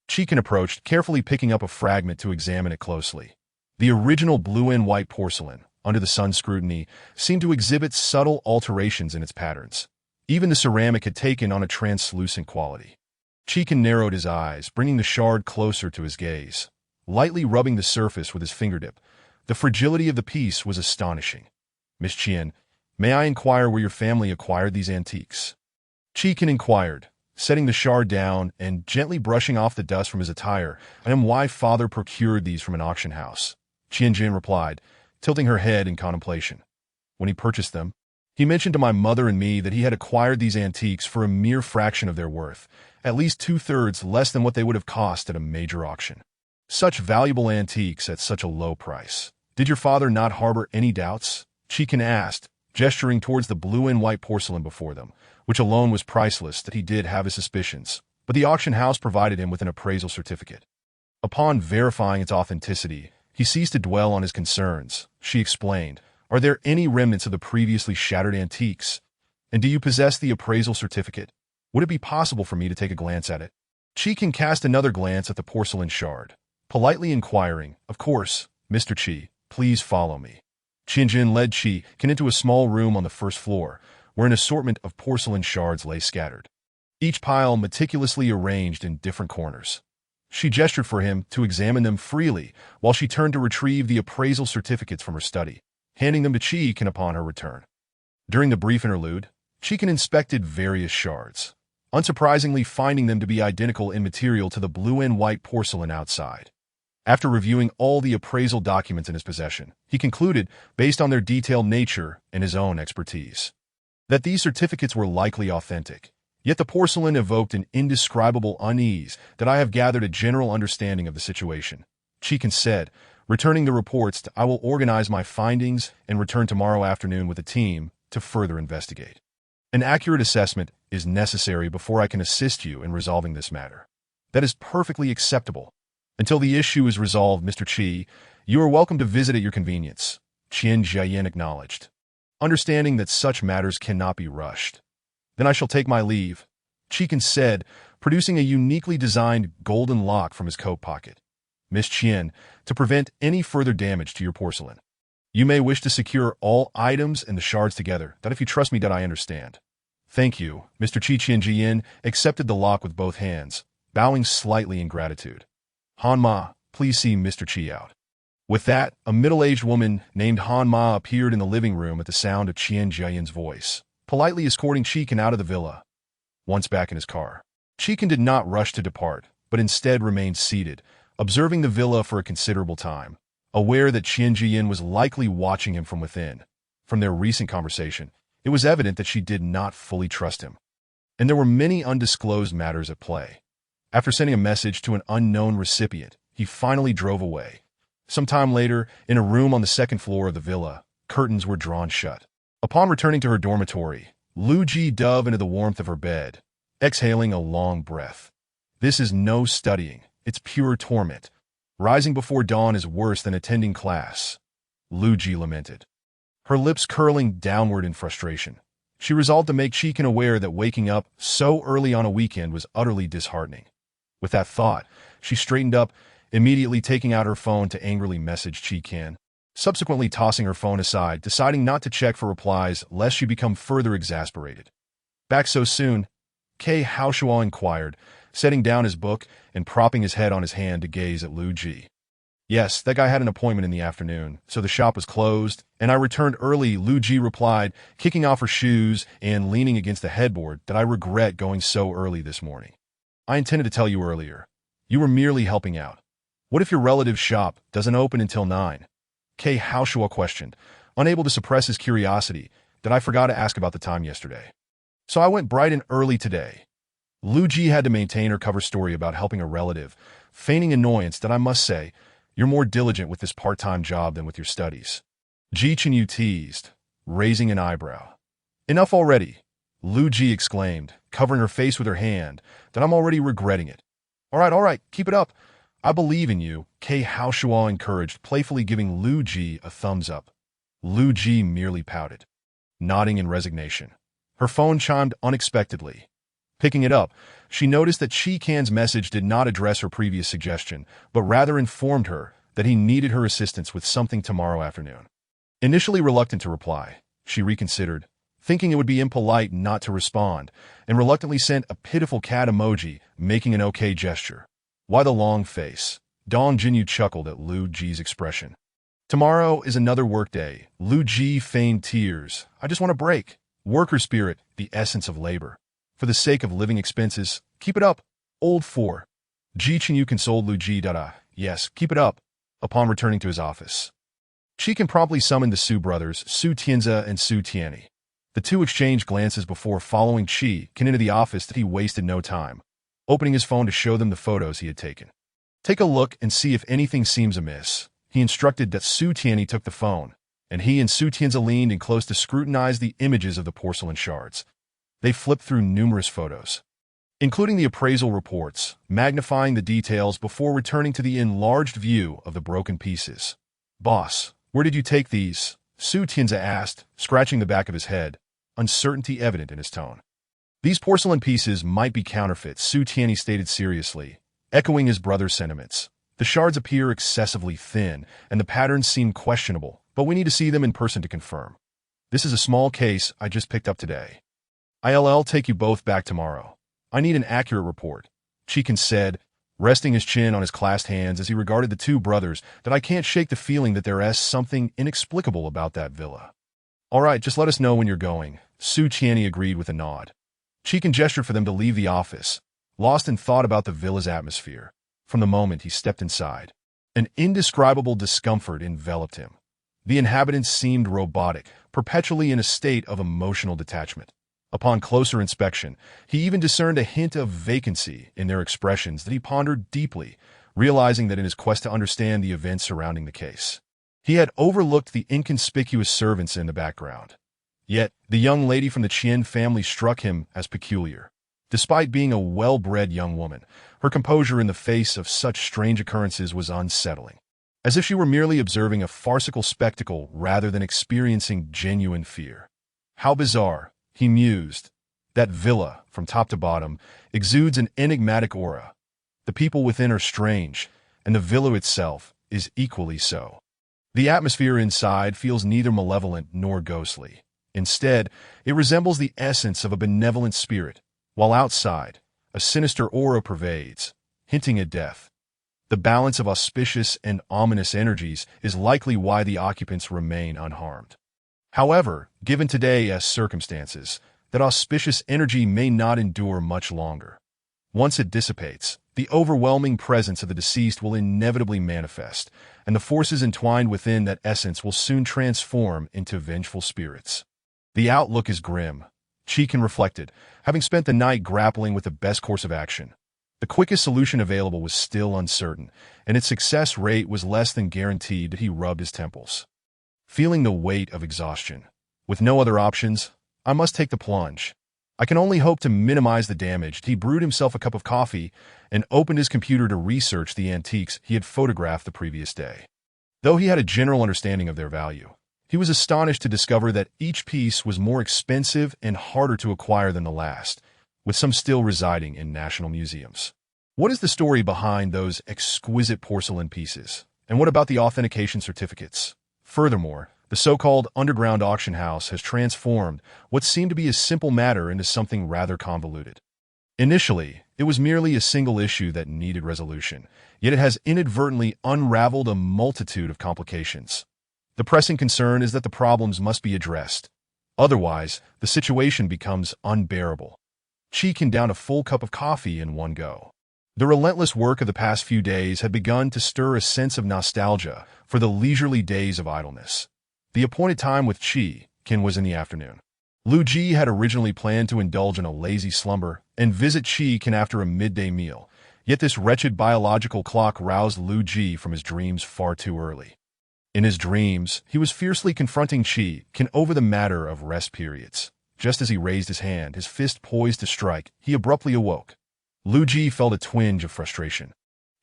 Qi Can approached, carefully picking up a fragment to examine it closely. The original blue and white porcelain, under the sun's scrutiny, seemed to exhibit subtle alterations in its patterns. Even the ceramic had taken on a translucent quality. Qi Can narrowed his eyes, bringing the shard closer to his gaze. Lightly rubbing the surface with his fingertip, the fragility of the piece was astonishing. Miss Qian, may I inquire where your family acquired these antiques? Qi Can inquired, setting the shard down and gently brushing off the dust from his attire. I am why father procured these from an auction house, Qian Jian replied, tilting her head in contemplation. When he purchased them, he mentioned to my mother and me that he had acquired these antiques for a mere fraction of their worth, at least 2/3 less than what they would have cost at a major auction. Such valuable antiques at such a low price. Did your father not harbor any doubts? Qi Can asked, gesturing towards the blue and white porcelain before them, which alone was priceless. That he did have his suspicions, but the auction house provided him with an appraisal certificate. Upon verifying its authenticity, he ceased to dwell on his concerns. She explained, are there any remnants of the previously shattered antiques? And do you possess the appraisal certificate? Would it be possible for me to take a glance at it? Qi Can cast another glance at the porcelain shard, politely inquiring, of course, Mr. Qi, please follow me. Qian Jian led Qi Can into a small room on the first floor, where an assortment of porcelain shards lay scattered, each pile meticulously arranged in different corners. She gestured for him to examine them freely while she turned to retrieve the appraisal certificates from her study, handing them to Qi Can upon her return. During the brief interlude, Qi Can inspected various shards, unsurprisingly finding them to be identical in material to the blue and white porcelain outside. After reviewing all the appraisal documents in his possession, he concluded, based on their detailed nature and his own expertise, that these certificates were likely authentic. Yet the porcelain evoked an indescribable unease. That I have gathered a general understanding of the situation, Qi Can said, returning the reports. I will organize my findings and return tomorrow afternoon with a team to further investigate. An accurate assessment is necessary before I can assist you in resolving this matter. That is perfectly acceptable. Until the issue is resolved, Mr. Qi, you are welcome to visit at your convenience, Qian Jiayin acknowledged, understanding that such matters cannot be rushed. Then I shall take my leave, Qi said, producing a uniquely designed golden lock from his coat pocket. Miss Qian, to prevent any further damage to your porcelain, you may wish to secure all items and the shards together. That if you trust me, that I understand. Thank you. Mr. Qi Qianjian accepted the lock with both hands, bowing slightly in gratitude. Han Ma, please see Mr. Qi out. With that, a middle-aged woman named Han Ma appeared in the living room at the sound of Qian Jiayan's voice, politely escorting Qi out of the villa. Once back in his car, Qi did not rush to depart, but instead remained seated, observing the villa for a considerable time, aware that Qian Jiayin was likely watching him from within. From their recent conversation, it was evident that she did not fully trust him, and there were many undisclosed matters at play. After sending a message to an unknown recipient, he finally drove away. Some time later, in a room on the second floor of the villa, curtains were drawn shut. Upon returning to her dormitory, Lu Ji dove into the warmth of her bed, exhaling a long breath. This is no studying, it's pure torment. Rising before dawn is worse than attending class, Lu Ji lamented, her lips curling downward in frustration. She resolved to make Qi aware that waking up so early on a weekend was utterly disheartening. With that thought, she straightened up, immediately taking out her phone to angrily message Qi, subsequently tossing her phone aside, deciding not to check for replies lest she become further exasperated. Back so soon? Ke Haoshuo inquired, setting down his book and propping his head on his hand to gaze at Lu Ji. Yes, that guy had an appointment in the afternoon, so the shop was closed, and I returned early, Lu Ji replied, kicking off her shoes and leaning against the headboard. That I regret going so early this morning. I intended to tell you earlier. You were merely helping out. What if your relative's shop doesn't open until 9? Ke Haoshuo questioned, unable to suppress his curiosity, that I forgot to ask about the time yesterday. So I went bright and early today. Lu Ji had to maintain her cover story about helping a relative, feigning annoyance that I must say, you're more diligent with this part-time job than with your studies. Ji Chenyu teased, raising an eyebrow. Enough already, Lu Ji exclaimed, covering her face with her hand, that I'm already regretting it. All right, keep it up. I believe in you, Ke Haoshuo encouraged, playfully giving Lu Ji a thumbs up. Lu Ji merely pouted, nodding in resignation. Her phone chimed unexpectedly. Picking it up, she noticed that Qi message did not address her previous suggestion, but rather informed her that he needed her assistance with something tomorrow afternoon. Initially reluctant to reply, she reconsidered, thinking it would be impolite not to respond, and reluctantly sent a pitiful cat emoji, making an okay gesture. Why the long face? Dong Jinyu chuckled at Lu Ji's expression. Tomorrow is another workday. Lu Ji feigned tears. I just want a break. Worker spirit, the essence of labor. For the sake of living expenses, keep it up. Old 4. Ji Chenyu consoled Lu Ji. Yes, keep it up. Upon returning to his office, Qi promptly summoned the Su brothers, Su Tianzi and Su Tianyi. The two exchanged glances before following Qi into the office. That he wasted no time, opening his phone to show them the photos he had taken. Take a look and see if anything seems amiss. He instructed that Su Tianyi took the phone, and he and Su Tianzi leaned in close to scrutinize the images of the porcelain shards. They flipped through numerous photos, including the appraisal reports, magnifying the details before returning to the enlarged view of the broken pieces. Boss, where did you take these? Su Tianzi asked, scratching the back of his head, uncertainty evident in his tone. These porcelain pieces might be counterfeits, Su Tianyi stated seriously, echoing his brother's sentiments. The shards appear excessively thin, and the patterns seem questionable, but we need to see them in person to confirm. This is a small case I just picked up today. I'll take you both back tomorrow. I need an accurate report, Qi said, resting his chin on his clasped hands as he regarded the two brothers. That I can't shake the feeling that there is something inexplicable about that villa. All right, just let us know when you're going, Su Tianyi agreed with a nod. Qi gestured for them to leave the office, lost in thought about the villa's atmosphere. From the moment he stepped inside, an indescribable discomfort enveloped him. The inhabitants seemed robotic, perpetually in a state of emotional detachment. Upon closer inspection, he even discerned a hint of vacancy in their expressions that he pondered deeply, realizing that in his quest to understand the events surrounding the case, he had overlooked the inconspicuous servants in the background. Yet, the young lady from the Qian family struck him as peculiar. Despite being a well-bred young woman, her composure in the face of such strange occurrences was unsettling, as if she were merely observing a farcical spectacle rather than experiencing genuine fear. How bizarre, he mused. That villa, from top to bottom, exudes an enigmatic aura. The people within are strange, and the villa itself is equally so. The atmosphere inside feels neither malevolent nor ghostly. Instead, it resembles the essence of a benevolent spirit, while outside, a sinister aura pervades, hinting at death. The balance of auspicious and ominous energies is likely why the occupants remain unharmed. However, given today's circumstances, that auspicious energy may not endure much longer. Once it dissipates, the overwhelming presence of the deceased will inevitably manifest, and the forces entwined within that essence will soon transform into vengeful spirits. The outlook is grim, Cheekin reflected, having spent the night grappling with the best course of action. The quickest solution available was still uncertain, and its success rate was less than guaranteed. He rubbed his temples, feeling the weight of exhaustion. With no other options, I must take the plunge. I can only hope to minimize the damage. He brewed himself a cup of coffee and opened his computer to research the antiques he had photographed the previous day. Though he had a general understanding of their value, he was astonished to discover that each piece was more expensive and harder to acquire than the last, with some still residing in national museums. What is the story behind those exquisite porcelain pieces? And what about the authentication certificates? Furthermore, the so-called underground auction house has transformed what seemed to be a simple matter into something rather convoluted. Initially, it was merely a single issue that needed resolution, yet it has inadvertently unraveled a multitude of complications. The pressing concern is that the problems must be addressed. Otherwise, the situation becomes unbearable. Cheekin downed a full cup of coffee in one go. The relentless work of the past few days had begun to stir a sense of nostalgia for the leisurely days of idleness. The appointed time with Cheekin was in the afternoon. Lu Ji had originally planned to indulge in a lazy slumber and visit Cheekin after a midday meal, yet this wretched biological clock roused Lu Ji from his dreams far too early. In his dreams, he was fiercely confronting Cheekin over the matter of rest periods. Just as he raised his hand, his fist poised to strike, he abruptly awoke. Lu Ji felt a twinge of frustration.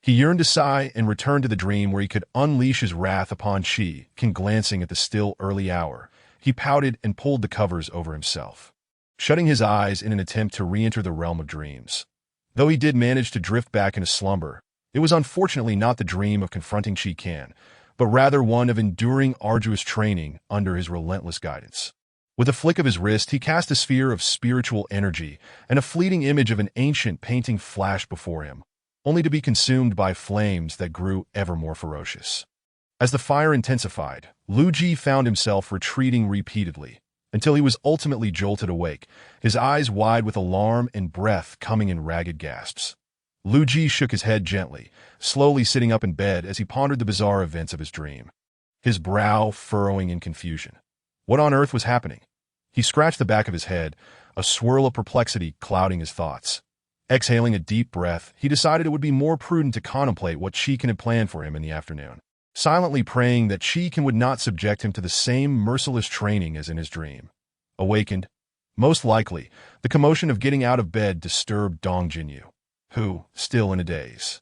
He yearned to sigh and return to the dream where he could unleash his wrath upon Cheekin. Glancing at the still early hour, he pouted and pulled the covers over himself, shutting his eyes in an attempt to re-enter the realm of dreams. Though he did manage to drift back into slumber, it was unfortunately not the dream of confronting Cheekin, but rather one of enduring arduous training under his relentless guidance. With a flick of his wrist, he cast a sphere of spiritual energy, and a fleeting image of an ancient painting flashed before him, only to be consumed by flames that grew ever more ferocious. As the fire intensified, Lu Ji found himself retreating repeatedly, until he was ultimately jolted awake, his eyes wide with alarm and breath coming in ragged gasps. Lu Ji shook his head gently, slowly sitting up in bed as he pondered the bizarre events of his dream, his brow furrowing in confusion. What on earth was happening? He scratched the back of his head, a swirl of perplexity clouding his thoughts. Exhaling a deep breath, he decided it would be more prudent to contemplate what Cheekin had planned for him in the afternoon, silently praying that Cheekin would not subject him to the same merciless training as in his dream. Awakened, most likely, the commotion of getting out of bed disturbed Dong Jinyu, who, still in a daze,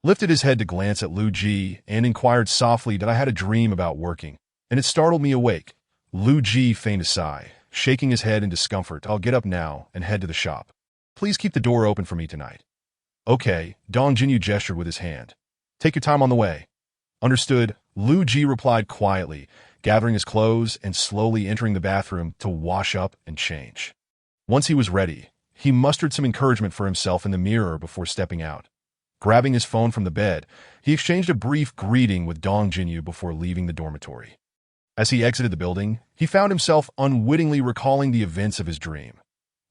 lifted his head to glance at Lu Ji and inquired softly that I had a dream about working, and it startled me awake. Lu Ji feigned a sigh, shaking his head in discomfort. I'll get up now and head to the shop. Please keep the door open for me tonight. Okay, Dong Jinyu gestured with his hand. Take your time on the way. Understood, Lu Ji replied quietly, gathering his clothes and slowly entering the bathroom to wash up and change. Once he was ready, he mustered some encouragement for himself in the mirror before stepping out. Grabbing his phone from the bed, he exchanged a brief greeting with Dong Jinyu before leaving the dormitory. As he exited the building, he found himself unwittingly recalling the events of his dream.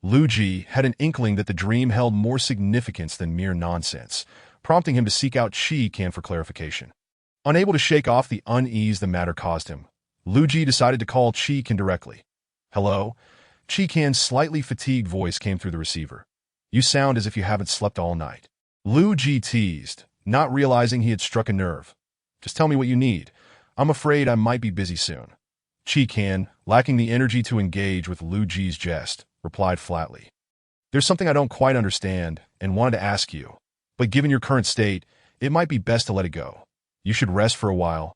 Lu Ji had an inkling that the dream held more significance than mere nonsense, prompting him to seek out Cheekin for clarification. Unable to shake off the unease the matter caused him, Lu Ji decided to call Cheekin directly. Hello? Cheekin's slightly fatigued voice came through the receiver. You sound as if you haven't slept all night. Lu Ji teased, not realizing he had struck a nerve. Just tell me what you need. I'm afraid I might be busy soon. Qi Kan, lacking the energy to engage with Lu Ji's jest, replied flatly. There's something I don't quite understand and wanted to ask you, but given your current state, it might be best to let it go. You should rest for a while.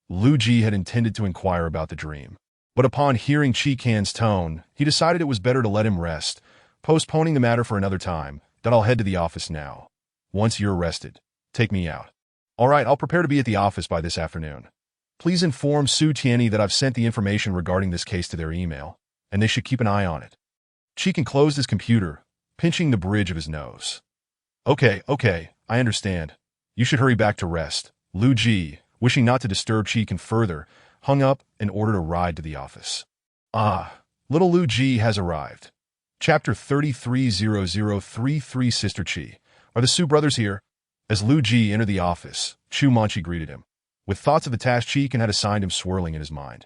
Lu Ji had intended to inquire about the dream, but upon hearing Qi Kan's tone, he decided it was better to let him rest, postponing the matter for another time, that I'll head to the office now. Once you're rested, take me out. All right, I'll prepare to be at the office by this afternoon. Please inform Su Tianyi that I've sent the information regarding this case to their email, and they should keep an eye on it. Qi Kan closed his computer, pinching the bridge of his nose. Okay, I understand. You should hurry back to rest. Lu Ji, wishing not to disturb Qi Kan further, hung up and ordered a ride to the office. Ah, little Lu Ji has arrived. Chapter 330033 Sister Qi. Are the Su brothers here? As Lu Ji entered the office, Chu Manchi greeted him, with thoughts of the task Qi Kan had assigned him swirling in his mind.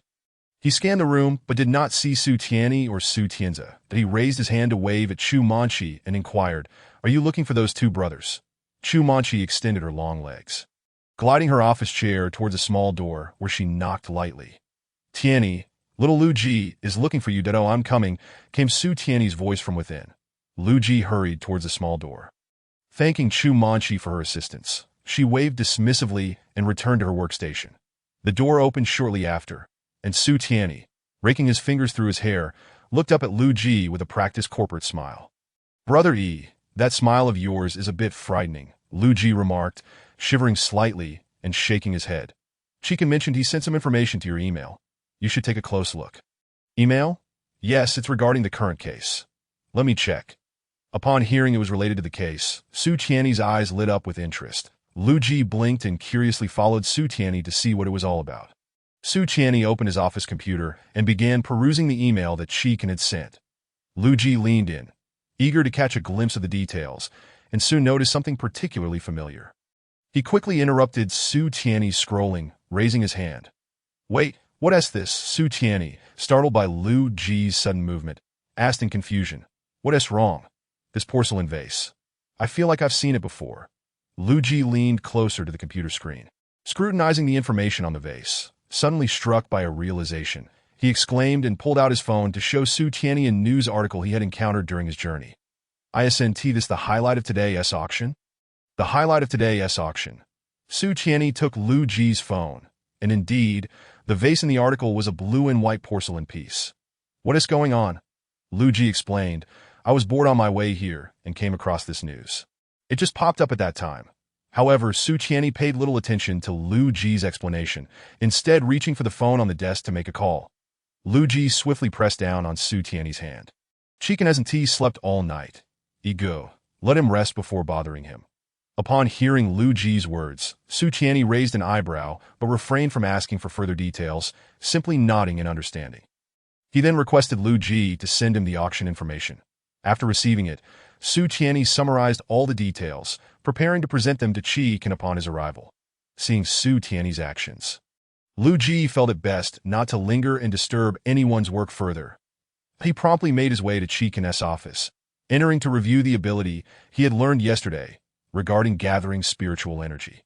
He scanned the room, but did not see Su Tianyi or Su Tianza. That he raised his hand to wave at Chu Manchi and inquired, "Are you looking for those two brothers?" Chu Manchi extended her long legs, gliding her office chair towards a small door where she knocked lightly. "Tianyi, little Lu Ji is looking for you, Ditto. I'm coming," came Su Tianyi's voice from within. Lu Ji hurried towards the small door. Thanking Chu Manchi for her assistance, she waved dismissively and returned to her workstation. The door opened shortly after, and Su Tianyi, raking his fingers through his hair, looked up at Lu Ji with a practiced corporate smile. "Brother E, that smile of yours is a bit frightening," Lu Ji remarked, shivering slightly and shaking his head. Qi Kan mentioned he sent some information to your email. You should take a close look. Email? Yes, it's regarding the current case. Let me check. Upon hearing it was related to the case, Su Tianyi's eyes lit up with interest. Lu Ji blinked and curiously followed Su Tianyi to see what it was all about. Su Tianyi opened his office computer and began perusing the email that Qi Kan had sent. Lu Ji leaned in, eager to catch a glimpse of the details, and soon noticed something particularly familiar. He quickly interrupted Su Tianyi's scrolling, raising his hand. "Wait, what is this?" Su Tianyi, startled by Lu Ji's sudden movement, asked in confusion. "What is wrong? This porcelain vase. I feel like I've seen it before." Lu Ji leaned closer to the computer screen, scrutinizing the information on the vase. Suddenly struck by a realization, he exclaimed and pulled out his phone to show Su Tianyi a news article he had encountered during his journey. "Isn't this the highlight of today's auction?" The highlight of today's auction. Su Tianyi took Lu Ji's phone, and indeed, the vase in the article was a blue and white porcelain piece. "What is going on?" Lu Ji explained. "I was bored on my way here and came across this news. It just popped up at that time." However, Su Tianyi paid little attention to Lu Ji's explanation, instead reaching for the phone on the desk to make a call. Lu Ji swiftly pressed down on Su Tianyi's hand. Qi Kan hasn't slept all night. Ego, let him rest before bothering him. Upon hearing Lu Ji's words, Su Tianyi raised an eyebrow but refrained from asking for further details, simply nodding in understanding. He then requested Lu Ji to send him the auction information. After receiving it, Su Tianyi summarized all the details, preparing to present them to Qi Kan upon his arrival. Seeing Su Tianyi's actions, Lu Ji felt it best not to linger and disturb anyone's work further. He promptly made his way to Qi Kan's office, entering to review the ability he had learned yesterday regarding gathering spiritual energy.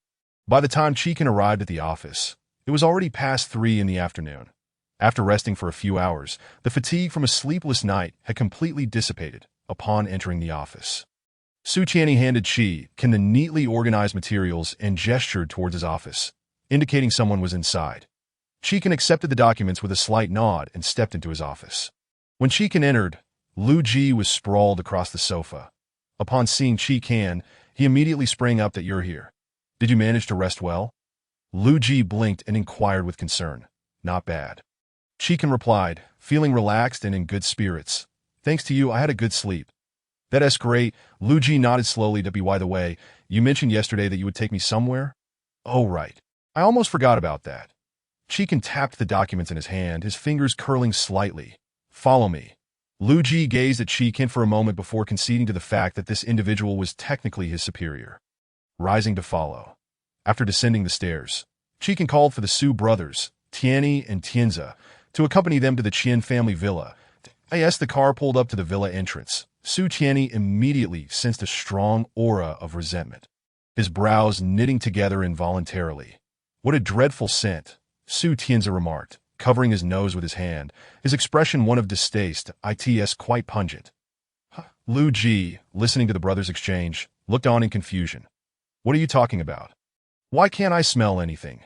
By the time Qi Kan arrived at the office, it was already past 3 in the afternoon. After resting for a few hours, the fatigue from a sleepless night had completely dissipated upon entering the office. Su Tianyi handed Qi Kan the neatly organized materials and gestured towards his office, indicating someone was inside. Qi Kan accepted the documents with a slight nod and stepped into his office. When Qi Kan entered, Lu Ji was sprawled across the sofa. Upon seeing Qi Kan, he immediately sprang up. "That you're here. Did you manage to rest well?" Lu Ji blinked and inquired with concern. "Not bad." Qi Kan replied, feeling relaxed and in good spirits. "Thanks to you, I had a good sleep." "That's great." Lu Ji nodded slowly. By the way, you mentioned yesterday that you would take me somewhere?" "Oh, right. I almost forgot about that." Qi Kan tapped the documents in his hand, his fingers curling slightly. "Follow me." Lu Ji gazed at Qi Kan for a moment before conceding to the fact that this individual was technically his superior. Rising to follow. After descending the stairs, Qi Kan called for the Su brothers, Tianyi and Tianza, to accompany them to the Qian family villa. As the car pulled up to the villa entrance, Su Tianyi immediately sensed a strong aura of resentment, his brows knitting together involuntarily. "What a dreadful scent," Su Tianza remarked, covering his nose with his hand, his expression one of distaste, its quite pungent. Lu Ji, listening to the brothers' exchange, looked on in confusion. What are you talking about? Why can't I smell anything?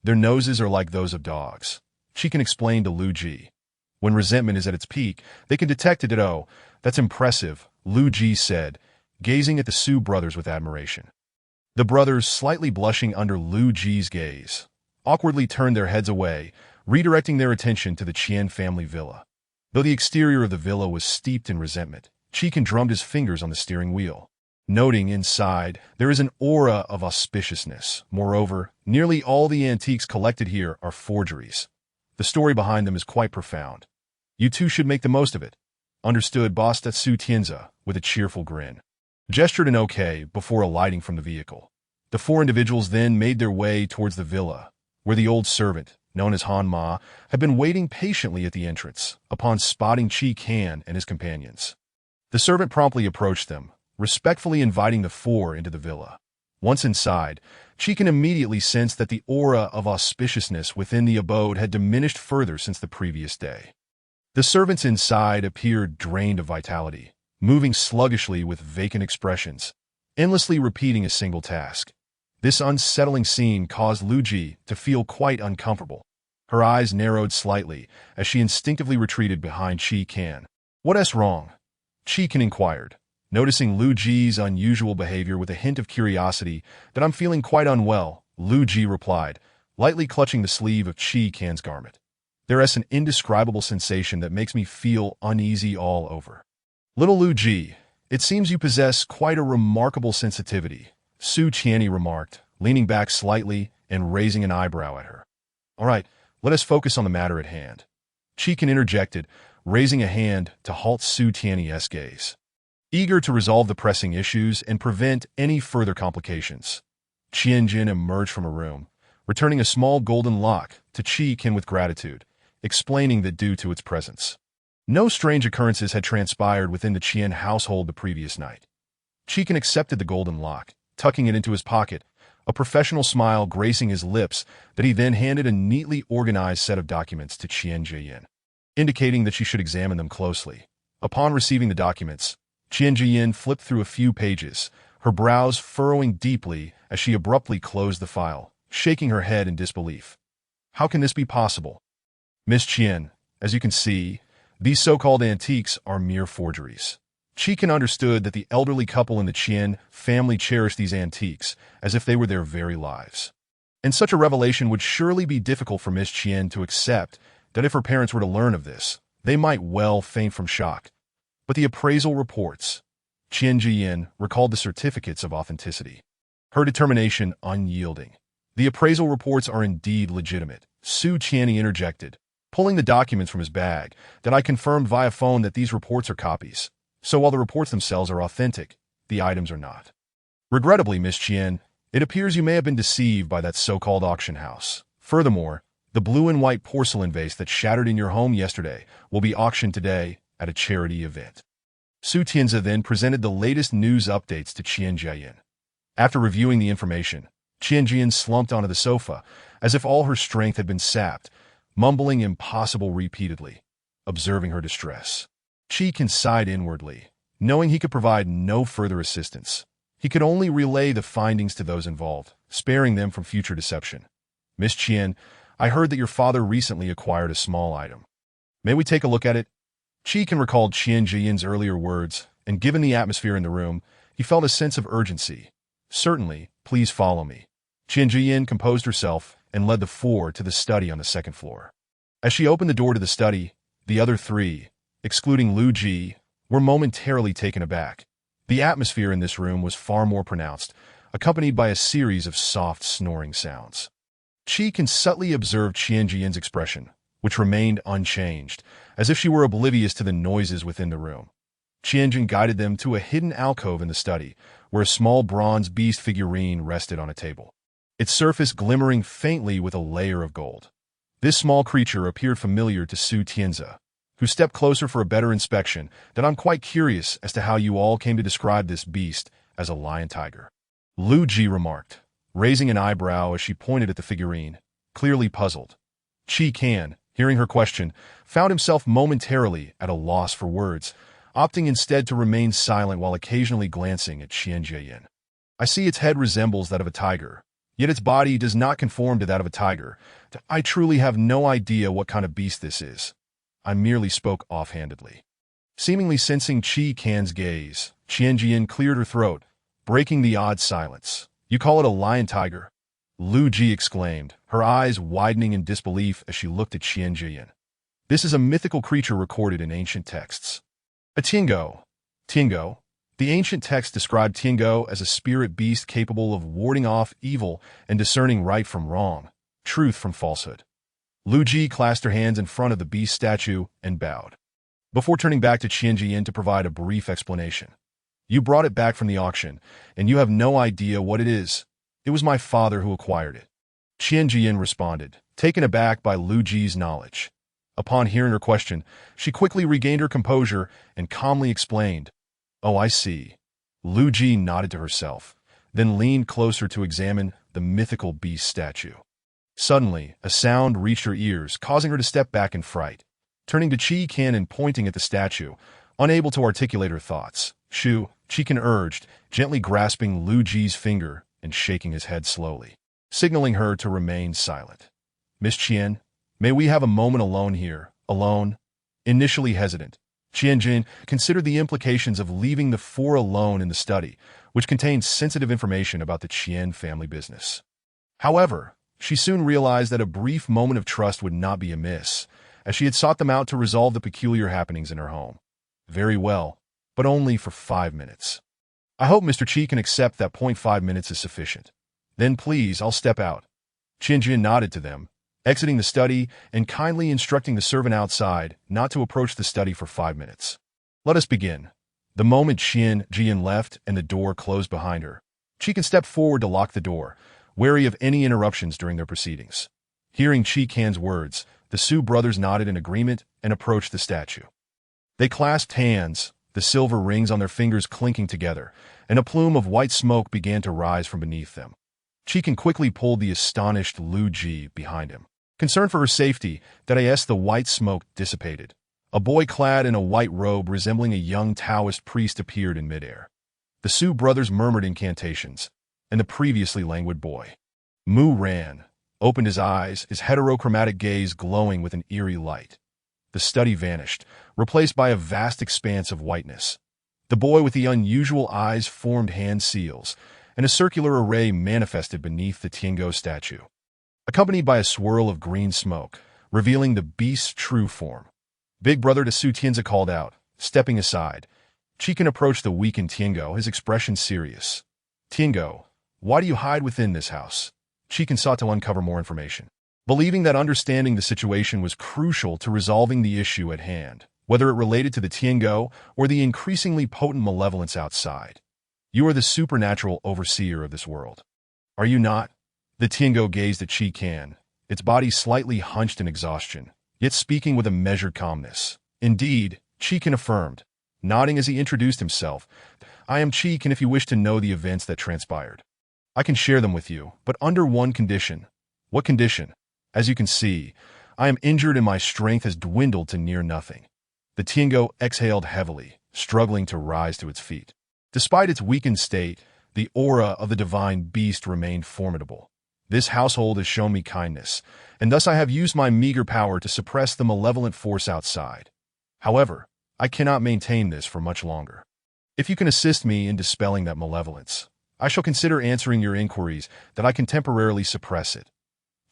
Their noses are like those of dogs. She can explain to Lu Ji. When resentment is at its peak, they can detect it. Oh, that's impressive, Lu Ji said, gazing at the Su brothers with admiration. The brothers, slightly blushing under Lu Ji's gaze, awkwardly turned their heads away, redirecting their attention to the Qian family villa. Though the exterior of the villa was steeped in resentment, Qi drummed his fingers on the steering wheel, noting inside there is an aura of auspiciousness. Moreover, nearly all the antiques collected here are forgeries. The story behind them is quite profound. You two should make the most of it. Understood, boss. Su Tianzi, with a cheerful grin, gestured an okay before alighting from the vehicle. The four individuals then made their way towards the villa, where the old servant, known as Han Ma, had been waiting patiently at the entrance, upon spotting Qi Kan and his companions. The servant promptly approached them, respectfully inviting the four into the villa. Once inside, Qi Kan immediately sensed that the aura of auspiciousness within the abode had diminished further since the previous day. The servants inside appeared drained of vitality, moving sluggishly with vacant expressions, endlessly repeating a single task. This unsettling scene caused Lu Ji to feel quite uncomfortable. Her eyes narrowed slightly as she instinctively retreated behind Qi Kan. What's wrong? Qi Kan inquired, noticing Lu Ji's unusual behavior with a hint of curiosity. That I'm feeling quite unwell, Lu Ji replied, lightly clutching the sleeve of Qi Kan's garment. There is an indescribable sensation that makes me feel uneasy all over. Little Lu Ji, it seems you possess quite a remarkable sensitivity, Su Qianni remarked, leaning back slightly and raising an eyebrow at her. All right, let us focus on the matter at hand. Qi Kan interjected, raising a hand to halt Su Tianni's gaze. Eager to resolve the pressing issues and prevent any further complications, Qianjin emerged from a room, returning a small golden lock to Qi Kan with gratitude, explaining that due to its presence, no strange occurrences had transpired within the Qian household the previous night. Qi Kan accepted the golden lock, tucking it into his pocket, a professional smile gracing his lips that he then handed a neatly organized set of documents to Qianjin, indicating that she should examine them closely. Upon receiving the documents, Qianjin flipped through a few pages, her brows furrowing deeply as she abruptly closed the file, shaking her head in disbelief. How can this be possible? Miss Qian, as you can see, these so-called antiques are mere forgeries. Qi Kan understood that the elderly couple in the Qian family cherished these antiques as if they were their very lives. And such a revelation would surely be difficult for Miss Qian to accept, that if her parents were to learn of this, they might well faint from shock. But the appraisal reports. Qianjin recalled the certificates of authenticity, her determination unyielding. The appraisal reports are indeed legitimate, Su Qianni interjected, pulling the documents from his bag. That I confirmed via phone that these reports are copies. So while the reports themselves are authentic, the items are not. Regrettably, Miss Qian, it appears you may have been deceived by that so-called auction house. Furthermore, the blue and white porcelain vase that shattered in your home yesterday will be auctioned today at a charity event. Su Tianzi then presented the latest news updates to Qianjin. After reviewing the information, Qianjin slumped onto the sofa, as if all her strength had been sapped, mumbling impossible repeatedly, observing her distress. Qi Kan sighed inwardly, knowing he could provide no further assistance. He could only relay the findings to those involved, sparing them from future deception. Miss Qian, I heard that your father recently acquired a small item. May we take a look at it? Qi Kan recalled Qianjin's earlier words, and given the atmosphere in the room, he felt a sense of urgency. Certainly, please follow me. Qianjin composed herself and led the four to the study on the second floor. As she opened the door to the study, the other three, excluding Lu Ji, were momentarily taken aback. The atmosphere in this room was far more pronounced, accompanied by a series of soft snoring sounds. Qi Kan subtly observed Qianjin's expression, which remained unchanged, as if she were oblivious to the noises within the room. Qianjin guided them to a hidden alcove in the study, where a small bronze beast figurine rested on a table, its surface glimmering faintly with a layer of gold. This small creature appeared familiar to Su Tianzi, who stepped closer for a better inspection. That I'm quite curious as to how you all came to describe this beast as a lion-tiger, Lu Ji remarked, raising an eyebrow as she pointed at the figurine, clearly puzzled. Qi Kan, hearing her question, found himself momentarily at a loss for words, opting instead to remain silent while occasionally glancing at Qian Jiayin. I see its head resembles that of a tiger, yet its body does not conform to that of a tiger. I truly have no idea what kind of beast this is. I merely spoke offhandedly. Seemingly sensing Qi Can's gaze, Qian Jian cleared her throat, breaking the odd silence. You call it a lion-tiger? Lu Ji exclaimed, her eyes widening in disbelief as she looked at Qian Jian. This is a mythical creature recorded in ancient texts. A Tianguo. Tianguo. The ancient text described Tianguo as a spirit beast capable of warding off evil and discerning right from wrong, truth from falsehood. Lu Ji clasped her hands in front of the beast statue and bowed, before turning back to Qian Jian to provide a brief explanation. You brought it back from the auction, and you have no idea what it is. It was my father who acquired it. Qian Jian responded, taken aback by Lu Ji's knowledge. Upon hearing her question, she quickly regained her composure and calmly explained, "Oh, I see." Lu Ji nodded to herself, then leaned closer to examine the mythical beast statue. Suddenly, a sound reached her ears, causing her to step back in fright. Turning to Qi Can and pointing at the statue, unable to articulate her thoughts, Qi Can urged, gently grasping Lu Ji's finger and shaking his head slowly, signaling her to remain silent. "Miss Qian, may we have a moment alone here, alone?" Initially hesitant, Qian Jin considered the implications of leaving the four alone in the study, which contained sensitive information about the Qian family business. However, she soon realized that a brief moment of trust would not be amiss, as she had sought them out to resolve the peculiar happenings in her home. Very well, but only for 5 minutes. I hope Mr. Qi can accept that 0.5 minutes is sufficient. Then please, I'll step out. Qian Jin nodded to them, exiting the study and kindly instructing the servant outside not to approach the study for 5 minutes. Let us begin. The moment Qian Jian left and the door closed behind her, Qi Can stepped forward to lock the door, wary of any interruptions during their proceedings. Hearing Qi Can's words, the Su brothers nodded in agreement and approached the statue. They clasped hands, the silver rings on their fingers clinking together, and a plume of white smoke began to rise from beneath them. Qi Can quickly pulled the astonished Lu Ji behind him. Concerned for her safety, the white smoke dissipated. A boy clad in a white robe resembling a young Taoist priest appeared in midair. The Su brothers murmured incantations, and the previously languid boy, Mu Ran, opened his eyes, his heterochromatic gaze glowing with an eerie light. The study vanished, replaced by a vast expanse of whiteness. The boy with the unusual eyes formed hand seals, and a circular array manifested beneath the Tianguo statue, accompanied by a swirl of green smoke, revealing the beast's true form. Big Brother to Su Tianzi called out, stepping aside. Qi Can approached the weakened Tianguo, his expression serious. "Tianguo, why do you hide within this house?" Qi Can sought to uncover more information, believing that understanding the situation was crucial to resolving the issue at hand, whether it related to the Tianguo or the increasingly potent malevolence outside. "You are the supernatural overseer of this world, are you not?" The Tianguo gazed at Qi Can, its body slightly hunched in exhaustion, yet speaking with a measured calmness. "Indeed," Qi Can affirmed, nodding as he introduced himself. "I am Qi Can if you wish to know the events that transpired. I can share them with you, but under one condition." "What condition?" "As you can see, I am injured and my strength has dwindled to near nothing." The Tianguo exhaled heavily, struggling to rise to its feet. Despite its weakened state, the aura of the divine beast remained formidable. "This household has shown me kindness, and thus I have used my meager power to suppress the malevolent force outside. However, I cannot maintain this for much longer. If you can assist me in dispelling that malevolence, I shall consider answering your inquiries that I can temporarily suppress it."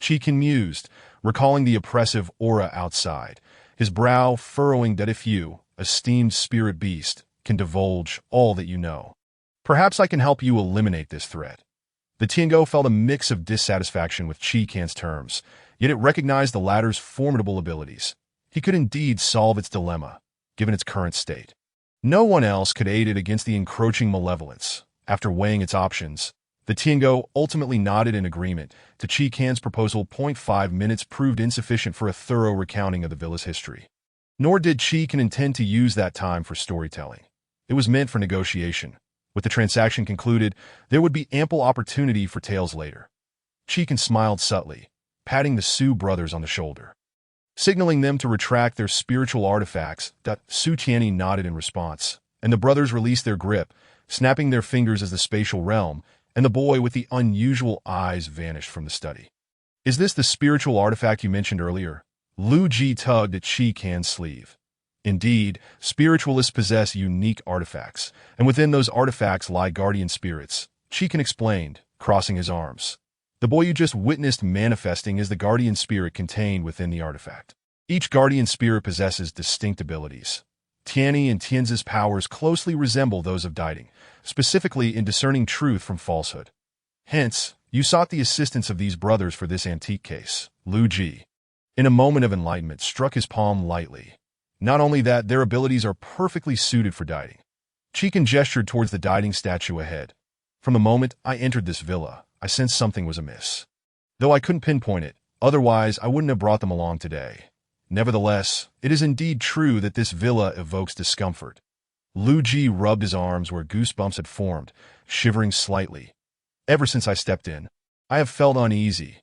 Qi Can mused, recalling the oppressive aura outside, his brow furrowing that if you, esteemed spirit beast, can divulge all that you know, perhaps I can help you eliminate this threat. The Tianguo felt a mix of dissatisfaction with Qi Can's terms, yet it recognized the latter's formidable abilities. He could indeed solve its dilemma, given its current state. No one else could aid it against the encroaching malevolence. After weighing its options, the Tianguo ultimately nodded in agreement to Qi Can's proposal. 0.5 minutes proved insufficient for a thorough recounting of the villa's history. Nor did Qi Can intend to use that time for storytelling. It was meant for negotiation. With the transaction concluded, there would be ample opportunity for tales later. Qi Can smiled subtly, patting the Su brothers on the shoulder. signaling them to retract their spiritual artifacts. Su Qianni nodded in response, and the brothers released their grip, snapping their fingers as the spatial realm, and the boy with the unusual eyes vanished from the study. Is this the spiritual artifact you mentioned earlier? Lu Ji tugged at Qi Can's sleeve. Indeed, spiritualists possess unique artifacts, and within those artifacts lie guardian spirits, Qi Can explained, crossing his arms. The boy you just witnessed manifesting is the guardian spirit contained within the artifact. Each guardian spirit possesses distinct abilities. Tianni and Tianzi's powers closely resemble those of Diding, specifically in discerning truth from falsehood. Hence, you sought the assistance of these brothers for this antique case. Lu Ji, in a moment of enlightenment, struck his palm lightly. Not only that, their abilities are perfectly suited for Diding. Qi Can gestured towards the Diding statue ahead. From the moment I entered this villa, I sensed something was amiss. Though I couldn't pinpoint it, otherwise I wouldn't have brought them along today. Nevertheless, it is indeed true that this villa evokes discomfort. Lu Ji rubbed his arms where goosebumps had formed, shivering slightly. Ever since I stepped in, I have felt uneasy.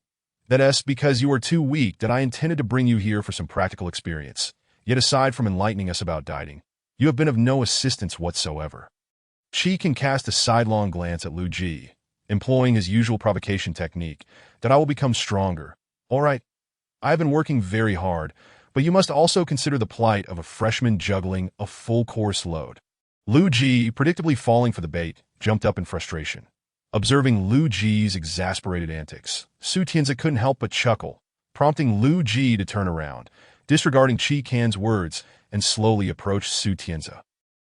That is because you are too weak that I intended to bring you here for some practical experience. Yet aside from enlightening us about Diding, you have been of no assistance whatsoever. Qi Can cast a sidelong glance at Lu Ji, employing his usual provocation technique, that I will become stronger. All right, I have been working very hard, but you must also consider the plight of a freshman juggling a full-course load. Lu Ji, predictably falling for the bait, jumped up in frustration. Observing Lu Ji's exasperated antics, Su Tianzi couldn't help but chuckle, prompting Lu Ji to turn around, disregarding Qi Can's words, and slowly approached Su Tianzi.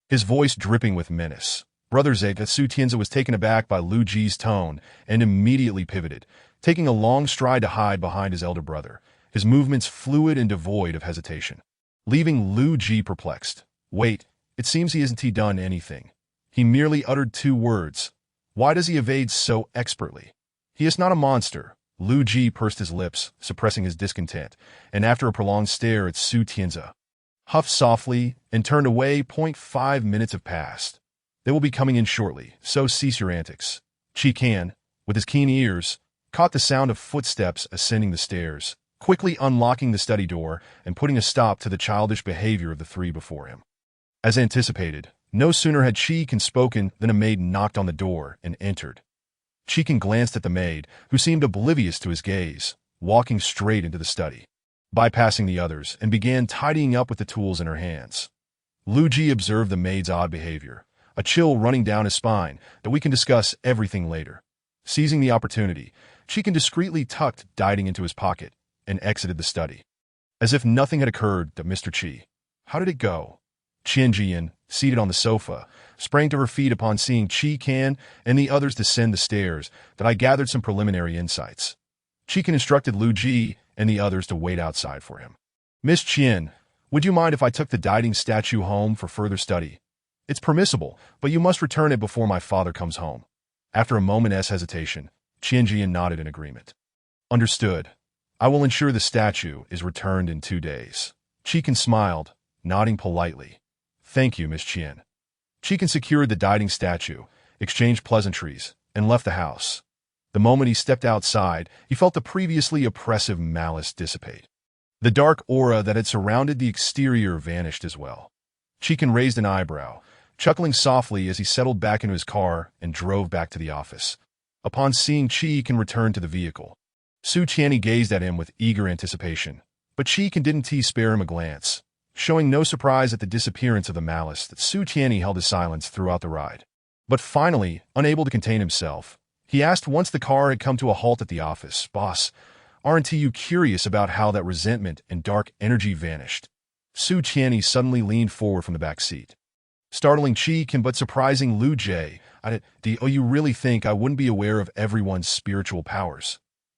His voice dripping with menace. Brother Zeta, Su Tianzi was taken aback by Lu Ji's tone and immediately pivoted, taking a long stride to hide behind his elder brother, his movements fluid and devoid of hesitation. Leaving Lu Ji perplexed. Wait, it seems he hasn't done anything. He merely uttered 2 words. Why does he evade so expertly? He is not a monster. Lu Ji pursed his lips, suppressing his discontent, and after a prolonged stare at Su Tianzi, huffed softly and turned away. 5 minutes have passed. They will be coming in shortly, so cease your antics. Qi Can, with his keen ears, caught the sound of footsteps ascending the stairs, quickly unlocking the study door and putting a stop to the childish behavior of the 3 before him. As anticipated, no sooner had Qi Can spoken than a maid knocked on the door and entered. Qi Can glanced at the maid, who seemed oblivious to his gaze, walking straight into the study, bypassing the others, and began tidying up with the tools in her hands. Lu Ji observed the maid's odd behavior, a chill running down his spine, that we can discuss everything later. Seizing the opportunity, Qi Can discreetly tucked Diding into his pocket and exited the study. As if nothing had occurred to Mr. Qi. How did it go? Qian Jian, seated on the sofa, sprang to her feet upon seeing Qi Can and the others descend the stairs, that I gathered some preliminary insights. Qi Can instructed Lu Ji and the others to wait outside for him. Miss Qian, would you mind if I took the Diding statue home for further study? It's permissible, but you must return it before my father comes home. After a moment's hesitation, Qian Jian nodded in agreement. Understood. I will ensure the statue is returned in 2 days. Qi Can smiled, nodding politely. Thank you, Miss Qian. Qi Can secured the Diding statue, exchanged pleasantries, and left the house. The moment he stepped outside, he felt the previously oppressive malice dissipate. The dark aura that had surrounded the exterior vanished as well. Qi Can raised an eyebrow, chuckling softly as he settled back into his car and drove back to the office. Upon seeing Qi Can return to the vehicle, Su Tianni gazed at him with eager anticipation, but Qi Can didn't spare him a glance. Showing no surprise at the disappearance of the malice, that Su Tianni held his silence throughout the ride. But finally, unable to contain himself, he asked once the car had come to a halt at the office, "Boss, aren't you curious about how that resentment and dark energy vanished?" Su Tianni suddenly leaned forward from the back seat, startling Qi Can but surprising Lu Ji. "Do you really think I wouldn't be aware of everyone's spiritual powers?"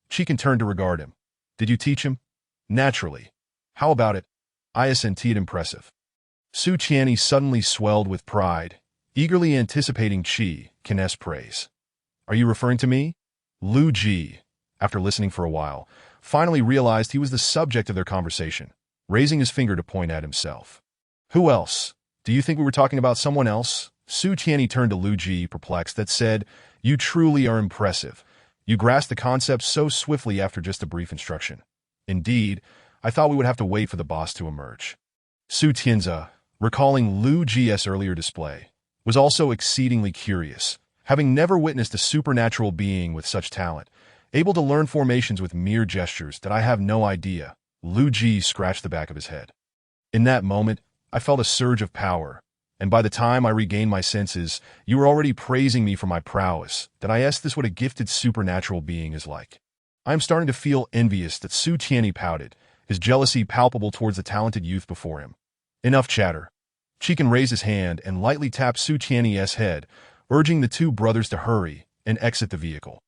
Qi Can turned to regard him. "Did you teach him?" "Naturally. How about it? Isn't it impressive?" Su Tianni suddenly swelled with pride, eagerly anticipating Qi Can's praise. "Are you referring to me?" Lu Ji, after listening for a while, finally realized he was the subject of their conversation, raising his finger to point at himself. "Who else? Do you think we were talking about someone else?" Su Tianni turned to Lu Ji, perplexed, that said, "You truly are impressive. You grasped the concept so swiftly after just a brief instruction. Indeed, I thought we would have to wait for the boss to emerge. Su Tianzi, recalling Lu Ji's earlier display, was also exceedingly curious, having never witnessed a supernatural being with such talent, able to learn formations with mere gestures that I have no idea. Lu Ji scratched the back of his head. In that moment, I felt a surge of power, and by the time I regained my senses, you were already praising me for my prowess, that I asked this what a gifted supernatural being is like. I am starting to feel envious that Su Tianzi pouted, his jealousy palpable towards the talented youth before him. Enough chatter. Chikan raised his hand and lightly tapped Su Tianzi's head, urging the two brothers to hurry and exit the vehicle.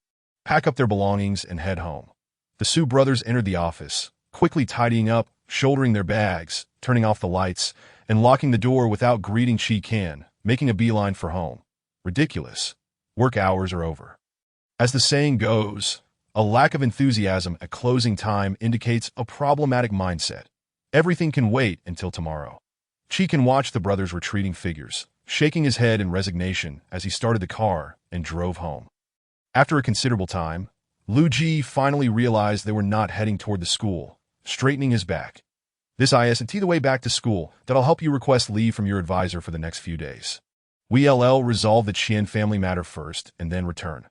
Pack up their belongings and head home. The Su brothers entered the office, quickly tidying up, shouldering their bags, turning off the lights, and locking the door without greeting Chikan, making a beeline for home. Ridiculous. Work hours are over. As the saying goes, a lack of enthusiasm at closing time indicates a problematic mindset. Everything can wait until tomorrow. Chikan watched the brothers' retreating figures, shaking his head in resignation as he started the car and drove home. After a considerable time, Lu Ji finally realized they were not heading toward the school, straightening his back. This isn't the way back to school that'll help you request leave from your advisor for the next few days. We'll resolve the Qian family matter first and then return.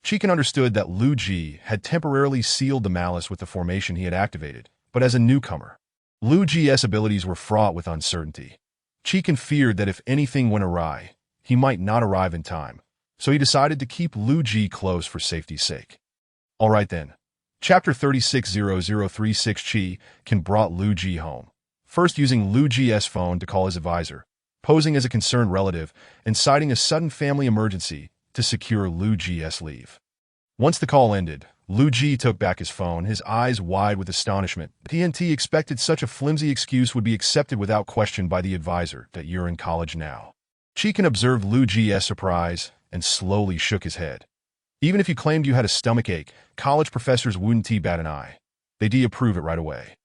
Chikan understood that Lu Ji had temporarily sealed the malice with the formation he had activated, but as a newcomer, Lu Ji's abilities were fraught with uncertainty. Chikan feared that if anything went awry, he might not arrive in time, so he decided to keep Lu Ji close for safety's sake. Alright then. Chapter 360036 Chikan brought Lu Ji home, first using Lu Ji's phone to call his advisor, posing as a concerned relative and citing a sudden family emergency to secure Lu Ji's leave. Once the call ended, Lu Ji took back his phone, his eyes wide with astonishment. TNT expected such a flimsy excuse would be accepted without question by the advisor that you're in college now. Chikan observed Lu Ji's surprise and slowly shook his head. Even if you claimed you had a stomachache, college professors wouldn't bat an eye. They'd approve it right away.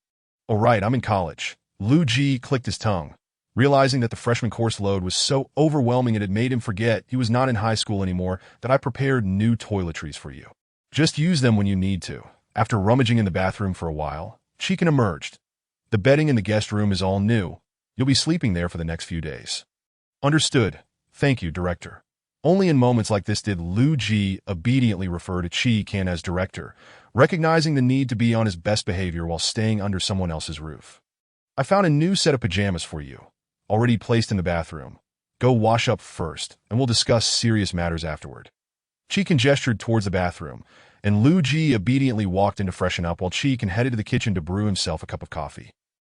Oh right, I'm in college. Lu Ji clicked his tongue, realizing that the freshman course load was so overwhelming it had made him forget he was not in high school anymore. That I prepared new toiletries for you. Just use them when you need to. After rummaging in the bathroom for a while, Chikan emerged. The bedding in the guest room is all new. You'll be sleeping there for the next few days. Understood. Thank you, Director. Only in moments like this did Lu Ji obediently refer to Chikan as Director, recognizing the need to be on his best behavior while staying under someone else's roof. I found a new set of pajamas for you, already placed in the bathroom. Go wash up first, and we'll discuss serious matters afterward. Chikan gestured towards the bathroom, and Lu Ji obediently walked in to freshen up while Chikan headed to the kitchen to brew himself a cup of coffee.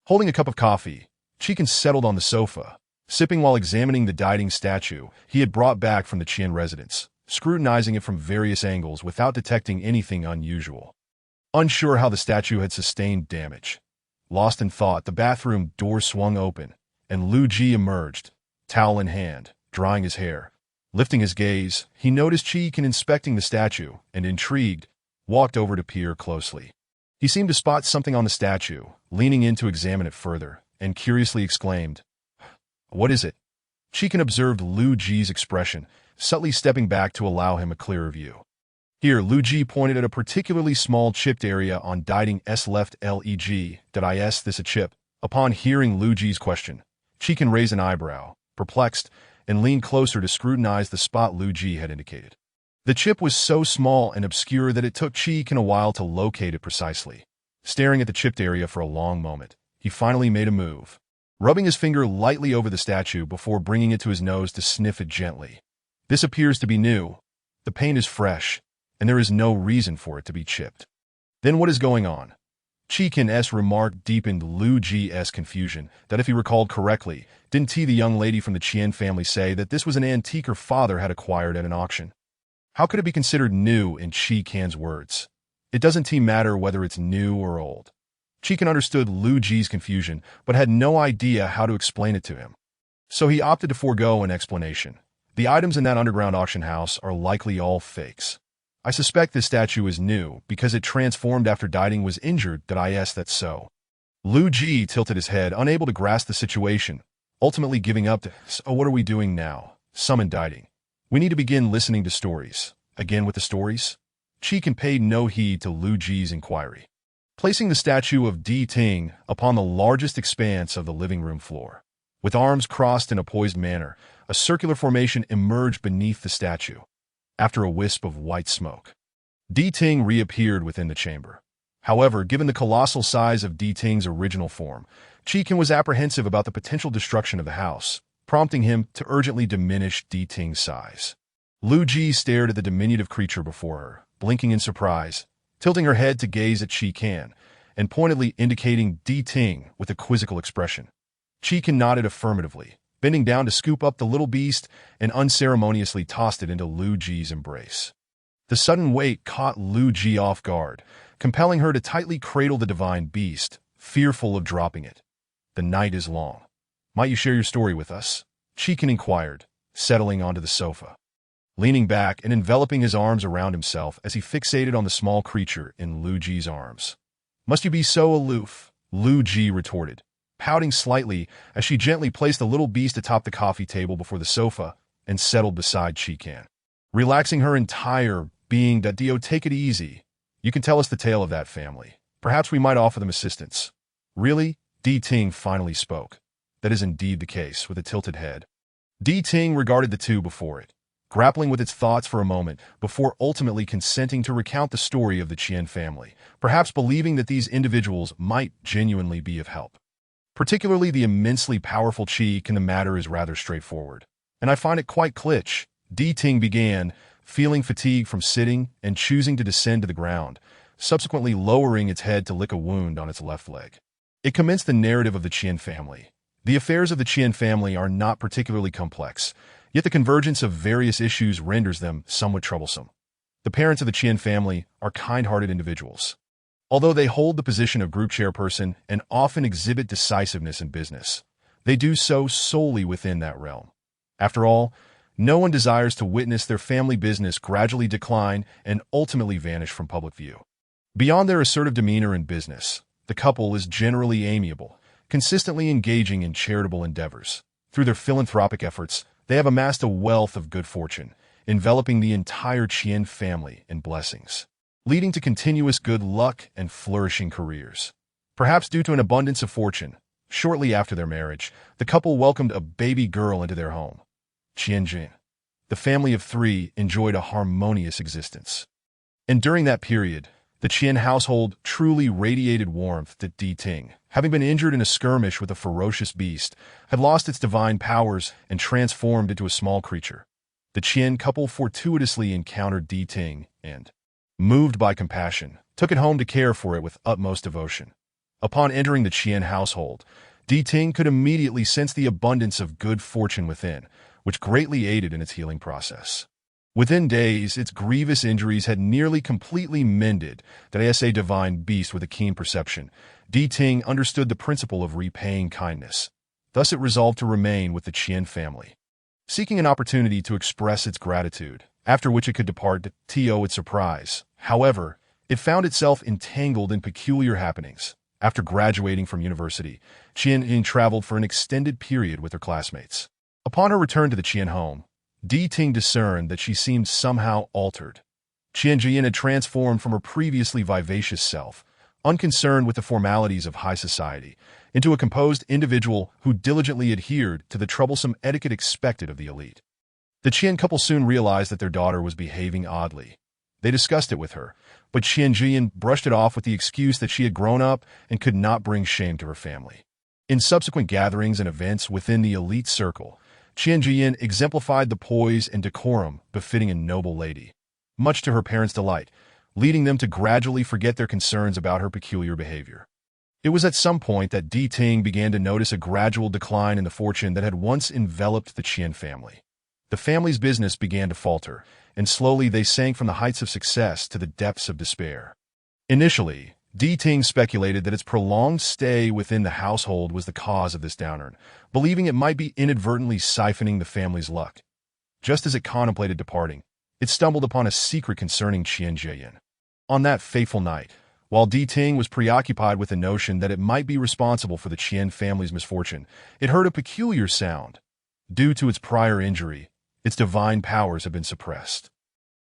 Holding a cup of coffee, Chikan settled on the sofa, sipping while examining the Daiding statue he had brought back from the Qian residence, scrutinizing it from various angles without detecting anything unusual. Unsure how the statue had sustained damage. Lost in thought, the bathroom door swung open, and Lu Ji emerged, towel in hand, drying his hair. Lifting his gaze, he noticed Chikan inspecting the statue, and intrigued, walked over to peer closely. He seemed to spot something on the statue, leaning in to examine it further, and curiously exclaimed, "What is it?" Chikan observed Lu Ji's expression, subtly stepping back to allow him a clearer view. Here, Lu Ji pointed at a particularly small chipped area on Daiding's left leg. Did I ask this a chip? Upon hearing Lu Ji's question, Chikan raised an eyebrow, perplexed, and leaned closer to scrutinize the spot Lu Ji had indicated. The chip was so small and obscure that it took Chikan a while to locate it precisely. Staring at the chipped area for a long moment, he finally made a move, rubbing his finger lightly over the statue before bringing it to his nose to sniff it gently. This appears to be new. The paint is fresh, and there is no reason for it to be chipped. Then what is going on? Chikan's remark deepened Lu Ji's confusion that, if he recalled correctly, didn't the young lady from the Qian family say that this was an antique her father had acquired at an auction? How could it be considered new in Chikan's words? It doesn't matter whether it's new or old. Chikan understood Lu Ji's confusion, but had no idea how to explain it to him. So he opted to forego an explanation. The items in that underground auction house are likely all fakes. I suspect this statue is new because it transformed after Daiding was injured. Did I ask that so? Lu Ji tilted his head, unable to grasp the situation, ultimately giving up to, "So what are we doing now?" Summoned Daiding. "We need to begin listening to stories." Again with the stories? Chikan paid no heed to Lu Ji's inquiry. placing the statue of Di Ting upon the largest expanse of the living room floor. With arms crossed in a poised manner, a circular formation emerged beneath the statue. After a wisp of white smoke, Di Ting reappeared within the chamber. However, given the colossal size of Di Ting's original form, Qi was apprehensive about the potential destruction of the house, prompting him to urgently diminish Di Ting's size. Lu Ji stared at the diminutive creature before her, blinking in surprise, tilting her head to gaze at Qi, and pointedly indicating Di Ting with a quizzical expression. Qi nodded affirmatively, bending down to scoop up the little beast and unceremoniously tossed it into Lu Ji's embrace. The sudden weight caught Lu Ji off guard, compelling her to tightly cradle the divine beast, fearful of dropping it. "The night is long. Might you share your story with us?" Qi inquired, settling onto the sofa, leaning back and enveloping his arms around himself as he fixated on the small creature in Lu Ji's arms. "Must you be so aloof?" Lu Ji retorted, pouting slightly as she gently placed the little beast atop the coffee table before the sofa and settled beside Qi, relaxing her entire being. "Dio, take it easy. You can tell us the tale of that family. Perhaps we might offer them assistance." "Really?" Di Ting finally spoke. "That is indeed the case," with a tilted head. Di Ting regarded the two before it, grappling with its thoughts for a moment before ultimately consenting to recount the story of the Qian family, perhaps believing that these individuals might genuinely be of help. Particularly the immensely powerful Qi. The matter is rather straightforward, and I find it quite cliche. Di Ting began, feeling fatigue from sitting and choosing to descend to the ground, subsequently lowering its head to lick a wound on its left leg. It commenced the narrative of the Qian family. The affairs of the Qian family are not particularly complex, yet the convergence of various issues renders them somewhat troublesome. The parents of the Qian family are kind-hearted individuals. Although they hold the position of group chairperson and often exhibit decisiveness in business, they do so solely within that realm. After all, no one desires to witness their family business gradually decline and ultimately vanish from public view. Beyond their assertive demeanor in business, the couple is generally amiable, consistently engaging in charitable endeavors. Through their philanthropic efforts, they have amassed a wealth of good fortune, enveloping the entire Qian family in blessings, leading to continuous good luck and flourishing careers. Perhaps due to an abundance of fortune, shortly after their marriage, the couple welcomed a baby girl into their home. Qianjin. The family of three enjoyed a harmonious existence. And during that period, the Qian household truly radiated warmth. That Di Ting, having been injured in a skirmish with a ferocious beast, had lost its divine powers and transformed into a small creature. The Qian couple fortuitously encountered Di Ting and, moved by compassion, took it home to care for it with utmost devotion. Upon entering the Qian household, Di Ting could immediately sense the abundance of good fortune within, which greatly aided in its healing process. Within days, its grievous injuries had nearly completely mended. That as a divine beast with a keen perception, Di Ting understood the principle of repaying kindness. Thus it resolved to remain with the Qian family, seeking an opportunity to express its gratitude, after which it could depart. To its surprise, however, it found itself entangled in peculiar happenings. After graduating from university, Qian traveled for an extended period with her classmates. Upon her return to the Qian home, Di Ting discerned that she seemed somehow altered. Qianjian had transformed from her previously vivacious self, unconcerned with the formalities of high society, into a composed individual who diligently adhered to the troublesome etiquette expected of the elite. The Qian couple soon realized that their daughter was behaving oddly. They discussed it with her, but Qianjian brushed it off with the excuse that she had grown up and could not bring shame to her family. In subsequent gatherings and events within the elite circle, Qianjian exemplified the poise and decorum befitting a noble lady, much to her parents' delight, leading them to gradually forget their concerns about her peculiar behavior. It was at some point that Di Ting began to notice a gradual decline in the fortune that had once enveloped the Qian family. The family's business began to falter, and slowly they sank from the heights of success to the depths of despair. Initially, Di Ting speculated that its prolonged stay within the household was the cause of this downturn, believing it might be inadvertently siphoning the family's luck. Just as it contemplated departing, it stumbled upon a secret concerning Qianjian. On that fateful night, while Di Ting was preoccupied with the notion that it might be responsible for the Qian family's misfortune, it heard a peculiar sound. Due to its prior injury, its divine powers had been suppressed.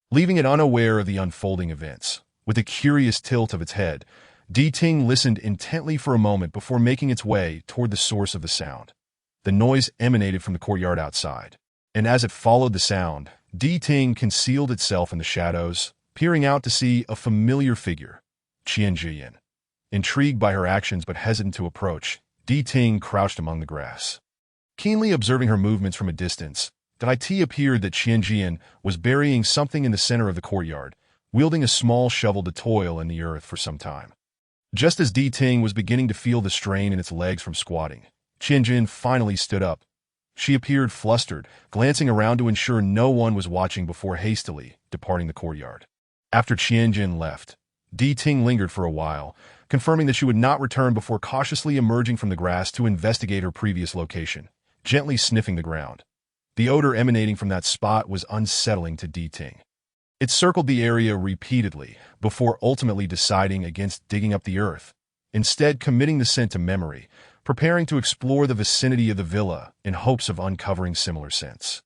Leaving it unaware of the unfolding events, with a curious tilt of its head, Di Ting listened intently for a moment before making its way toward the source of the sound. The noise emanated from the courtyard outside, and as it followed the sound, Di Ting concealed itself in the shadows, peering out to see a familiar figure, Qian Jiyan. Intrigued by her actions but hesitant to approach, Di Ting crouched among the grass. Keenly observing her movements from a distance, it appeared that Qian Jiyan was burying something in the center of the courtyard, wielding a small shovel to toil in the earth for some time. Just as Di Ting was beginning to feel the strain in its legs from squatting, Qian Jiyan finally stood up. She appeared flustered, glancing around to ensure no one was watching before hastily departing the courtyard. After Qian Jiyan left, Di Ting lingered for a while, confirming that she would not return before cautiously emerging from the grass to investigate her previous location, gently sniffing the ground. The odor emanating from that spot was unsettling to Di Ting. It circled the area repeatedly before ultimately deciding against digging up the earth, instead committing the scent to memory, preparing to explore the vicinity of the villa in hopes of uncovering similar scents.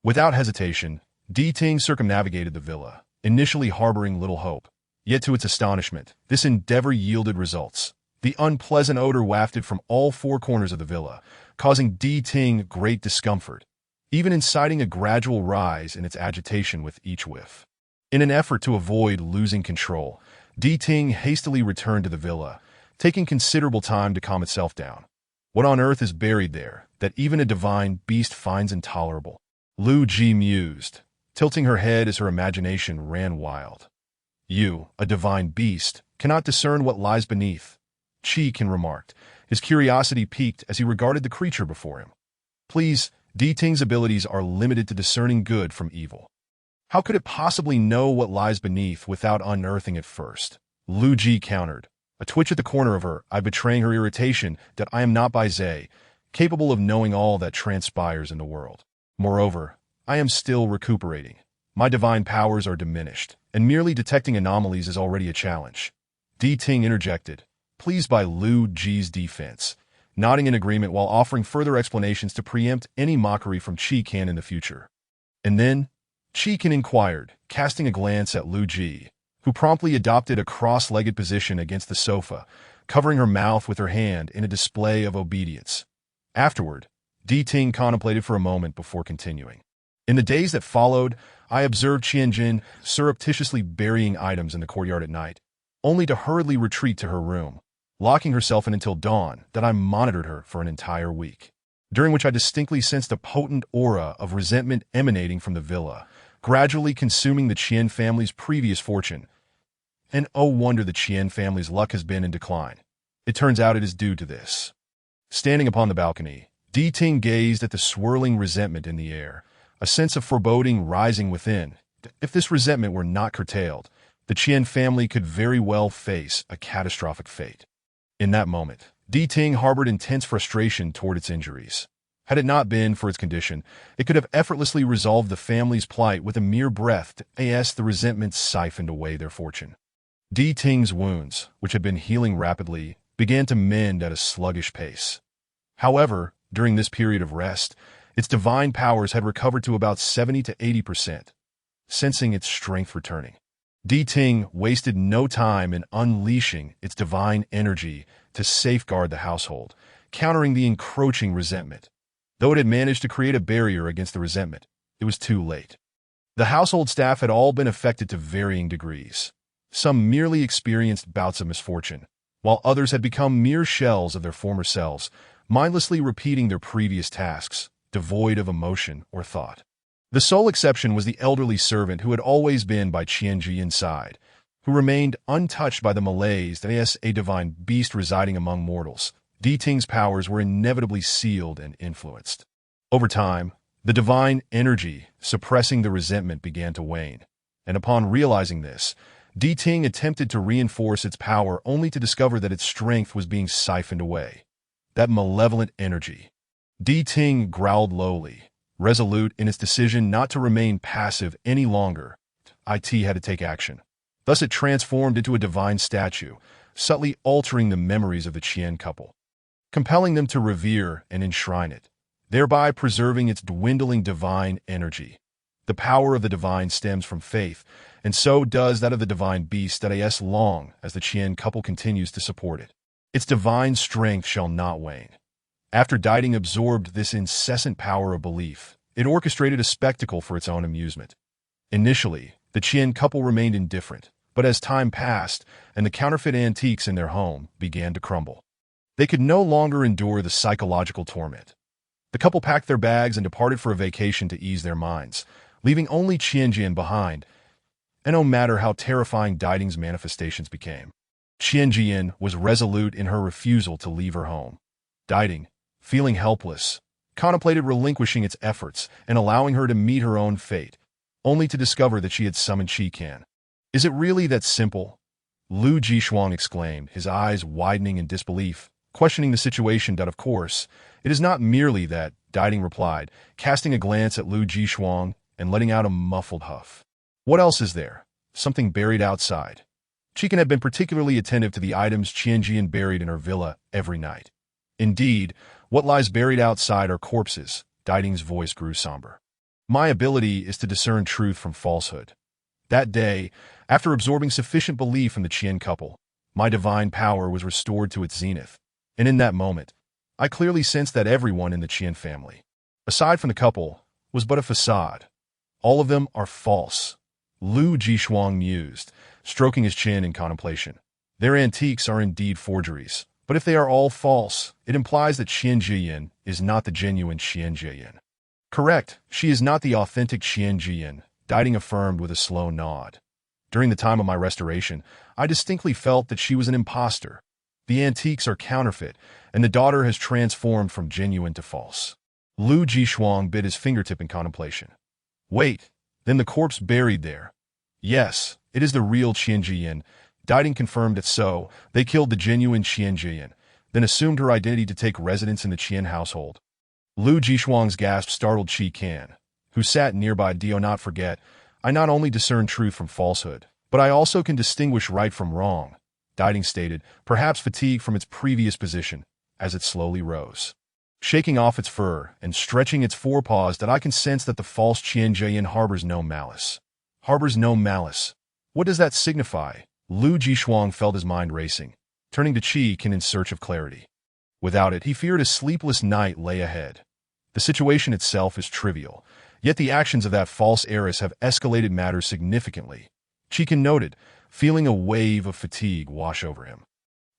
Without hesitation, Di Ting circumnavigated the villa, initially harboring little hope. Yet to its astonishment, this endeavor yielded results. The unpleasant odor wafted from all four corners of the villa, causing Di Ting great discomfort, even inciting a gradual rise in its agitation with each whiff. In an effort to avoid losing control, Di Ting hastily returned to the villa, taking considerable time to calm itself down. What on earth is buried there that even a divine beast finds intolerable? Lu Ji mused, tilting her head as her imagination ran wild. You, a divine beast, cannot discern what lies beneath, Qi Kan remarked, his curiosity piqued as he regarded the creature before him. Please, Di Ting's abilities are limited to discerning good from evil. How could it possibly know what lies beneath without unearthing it first? Lu Ji countered, a twitch at the corner of her eye betraying her irritation that I am not Bai Zhe, capable of knowing all that transpires in the world. Moreover, I am still recuperating. My divine powers are diminished, and merely detecting anomalies is already a challenge. Di Ting interjected, pleased by Lu Ji's defense, nodding in agreement while offering further explanations to preempt any mockery from Qi Kan in the future. And then, Qi Kan inquired, casting a glance at Lu Ji, who promptly adopted a cross-legged position against the sofa, covering her mouth with her hand in a display of obedience. Afterward, Di Ting contemplated for a moment before continuing. In the days that followed, I observed Qian Jiyan surreptitiously burying items in the courtyard at night, only to hurriedly retreat to her room, locking herself in until dawn that I monitored her for an entire week, during which I distinctly sensed a potent aura of resentment emanating from the villa, gradually consuming the Qian family's previous fortune. And oh wonder the Qian family's luck has been in decline. It turns out it is due to this. Standing upon the balcony, Di Ting gazed at the swirling resentment in the air, a sense of foreboding rising within. If this resentment were not curtailed, the Qian family could very well face a catastrophic fate. In that moment, Di Ting harbored intense frustration toward its injuries. Had it not been for its condition, it could have effortlessly resolved the family's plight with a mere breath as the resentment siphoned away their fortune. Di Ting's wounds, which had been healing rapidly, began to mend at a sluggish pace. However, during this period of rest, its divine powers had recovered to about 70 to 80%, sensing its strength returning. Di Ting wasted no time in unleashing its divine energy to safeguard the household, countering the encroaching resentment. Though it had managed to create a barrier against the resentment, it was too late. The household staff had all been affected to varying degrees. Some merely experienced bouts of misfortune, while others had become mere shells of their former selves, mindlessly repeating their previous tasks, devoid of emotion or thought. The sole exception was the elderly servant who had always been by Qian Jiyan's side, who remained untouched by the malaise that as a divine beast residing among mortals, Di Ting's powers were inevitably sealed and influenced. Over time, the divine energy suppressing the resentment began to wane, and upon realizing this, Di Ting attempted to reinforce its power only to discover that its strength was being siphoned away. That malevolent energy. Di Ting growled lowly, resolute in its decision not to remain passive any longer. It had to take action. Thus it transformed into a divine statue, subtly altering the memories of the Qian couple, compelling them to revere and enshrine it, thereby preserving its dwindling divine energy. The power of the divine stems from faith, and so does that of the divine beast as long as the Qian couple continues to support it. Its divine strength shall not wane. After Diding absorbed this incessant power of belief, it orchestrated a spectacle for its own amusement. Initially, the Qian couple remained indifferent, but as time passed and the counterfeit antiques in their home began to crumble, they could no longer endure the psychological torment. The couple packed their bags and departed for a vacation to ease their minds, leaving only Qianjian behind, and no matter how terrifying Diding's manifestations became, Qianjian was resolute in her refusal to leave her home. Diding, feeling helpless, contemplated relinquishing its efforts and allowing her to meet her own fate, only to discover that she had summoned Qi Can. "Is it really that simple?" Lu Jishuang exclaimed, his eyes widening in disbelief, questioning the situation. "Of course, it is not merely that," Diding replied, casting a glance at Lu Jishuang and letting out a muffled huff. "What else is there? Something buried outside." Qi Can had been particularly attentive to the items Qianjian buried in her villa every night. "Indeed, what lies buried outside are corpses." Diding's voice grew somber. "My ability is to discern truth from falsehood. That day, after absorbing sufficient belief in the Qian couple, my divine power was restored to its zenith, and in that moment, I clearly sensed that everyone in the Qian family, aside from the couple, was but a facade. All of them are false." Lu Jishuang mused, stroking his chin in contemplation. "Their antiques are indeed forgeries, but if they are all false, it implies that Qianjian is not the genuine Qianjian." "Correct, she is not the authentic Qianjian," Diding affirmed with a slow nod. "During the time of my restoration, I distinctly felt that she was an imposter. The antiques are counterfeit, and the daughter has transformed from genuine to false." Lu Jishuang bit his fingertip in contemplation. "Wait, then the corpse buried there?" "Yes, it is the real Qianjian." Diding confirmed it. "So, they killed the genuine Qianjian, then assumed her identity to take residence in the Qian household." Lu Jishuang's gasp startled Qi Can, who sat nearby. "Do not forget, I not only discern truth from falsehood, but I also can distinguish right from wrong," Diding stated, perhaps fatigued from its previous position, as it slowly rose. Shaking off its fur and stretching its forepaws, "That I can sense that the false Qianjian harbors no malice." "Harbors no malice? What does that signify?" Lu Jishuang felt his mind racing, turning to Qi Can in search of clarity. Without it, he feared a sleepless night lay ahead. The situation itself is trivial, yet the actions of that false heiress have escalated matters significantly, Qi Can noted, feeling a wave of fatigue wash over him.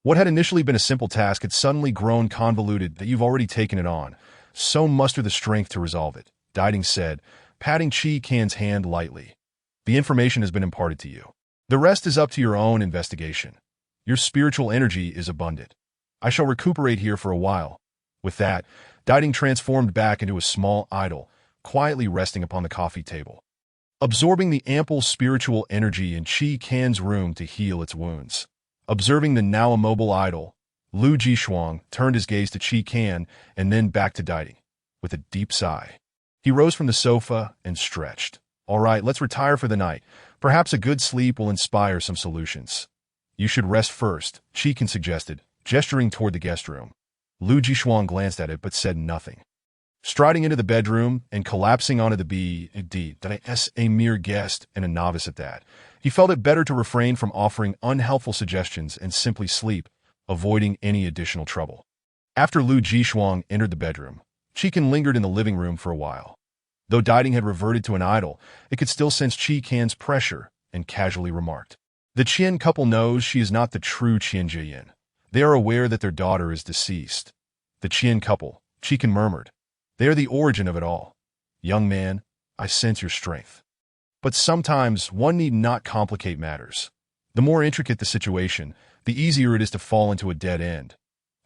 What had initially been a simple task had suddenly grown convoluted. "That you've already taken it on, so muster the strength to resolve it," Diding said, patting Qi Can's hand lightly. "The information has been imparted to you. The rest is up to your own investigation. Your spiritual energy is abundant. I shall recuperate here for a while." With that, Diding transformed back into a small idol, quietly resting upon the coffee table, absorbing the ample spiritual energy in Qi Can's room to heal its wounds. Observing the now immobile idol, Lu Jishuang turned his gaze to Qi Can and then back to Diding. With a deep sigh, he rose from the sofa and stretched. "All right, let's retire for the night. Perhaps a good sleep will inspire some solutions." "You should rest first," Qi Can suggested, gesturing toward the guest room. Lu Jishuang glanced at it but said nothing. Striding into the bedroom and collapsing onto the bed, a mere guest and a novice at that, he felt it better to refrain from offering unhelpful suggestions and simply sleep, avoiding any additional trouble. After Lu Jishuang entered the bedroom, Qi Can lingered in the living room for a while. Though Diding had reverted to an idol, it could still sense Qi Can's pressure and casually remarked, "The Qian couple knows she is not the true Qianjian. They are aware that their daughter is deceased." "The Qian couple," Qi Can murmured. "They are the origin of it all. Young man, I sense your strength. But sometimes one need not complicate matters. The more intricate the situation, the easier it is to fall into a dead end."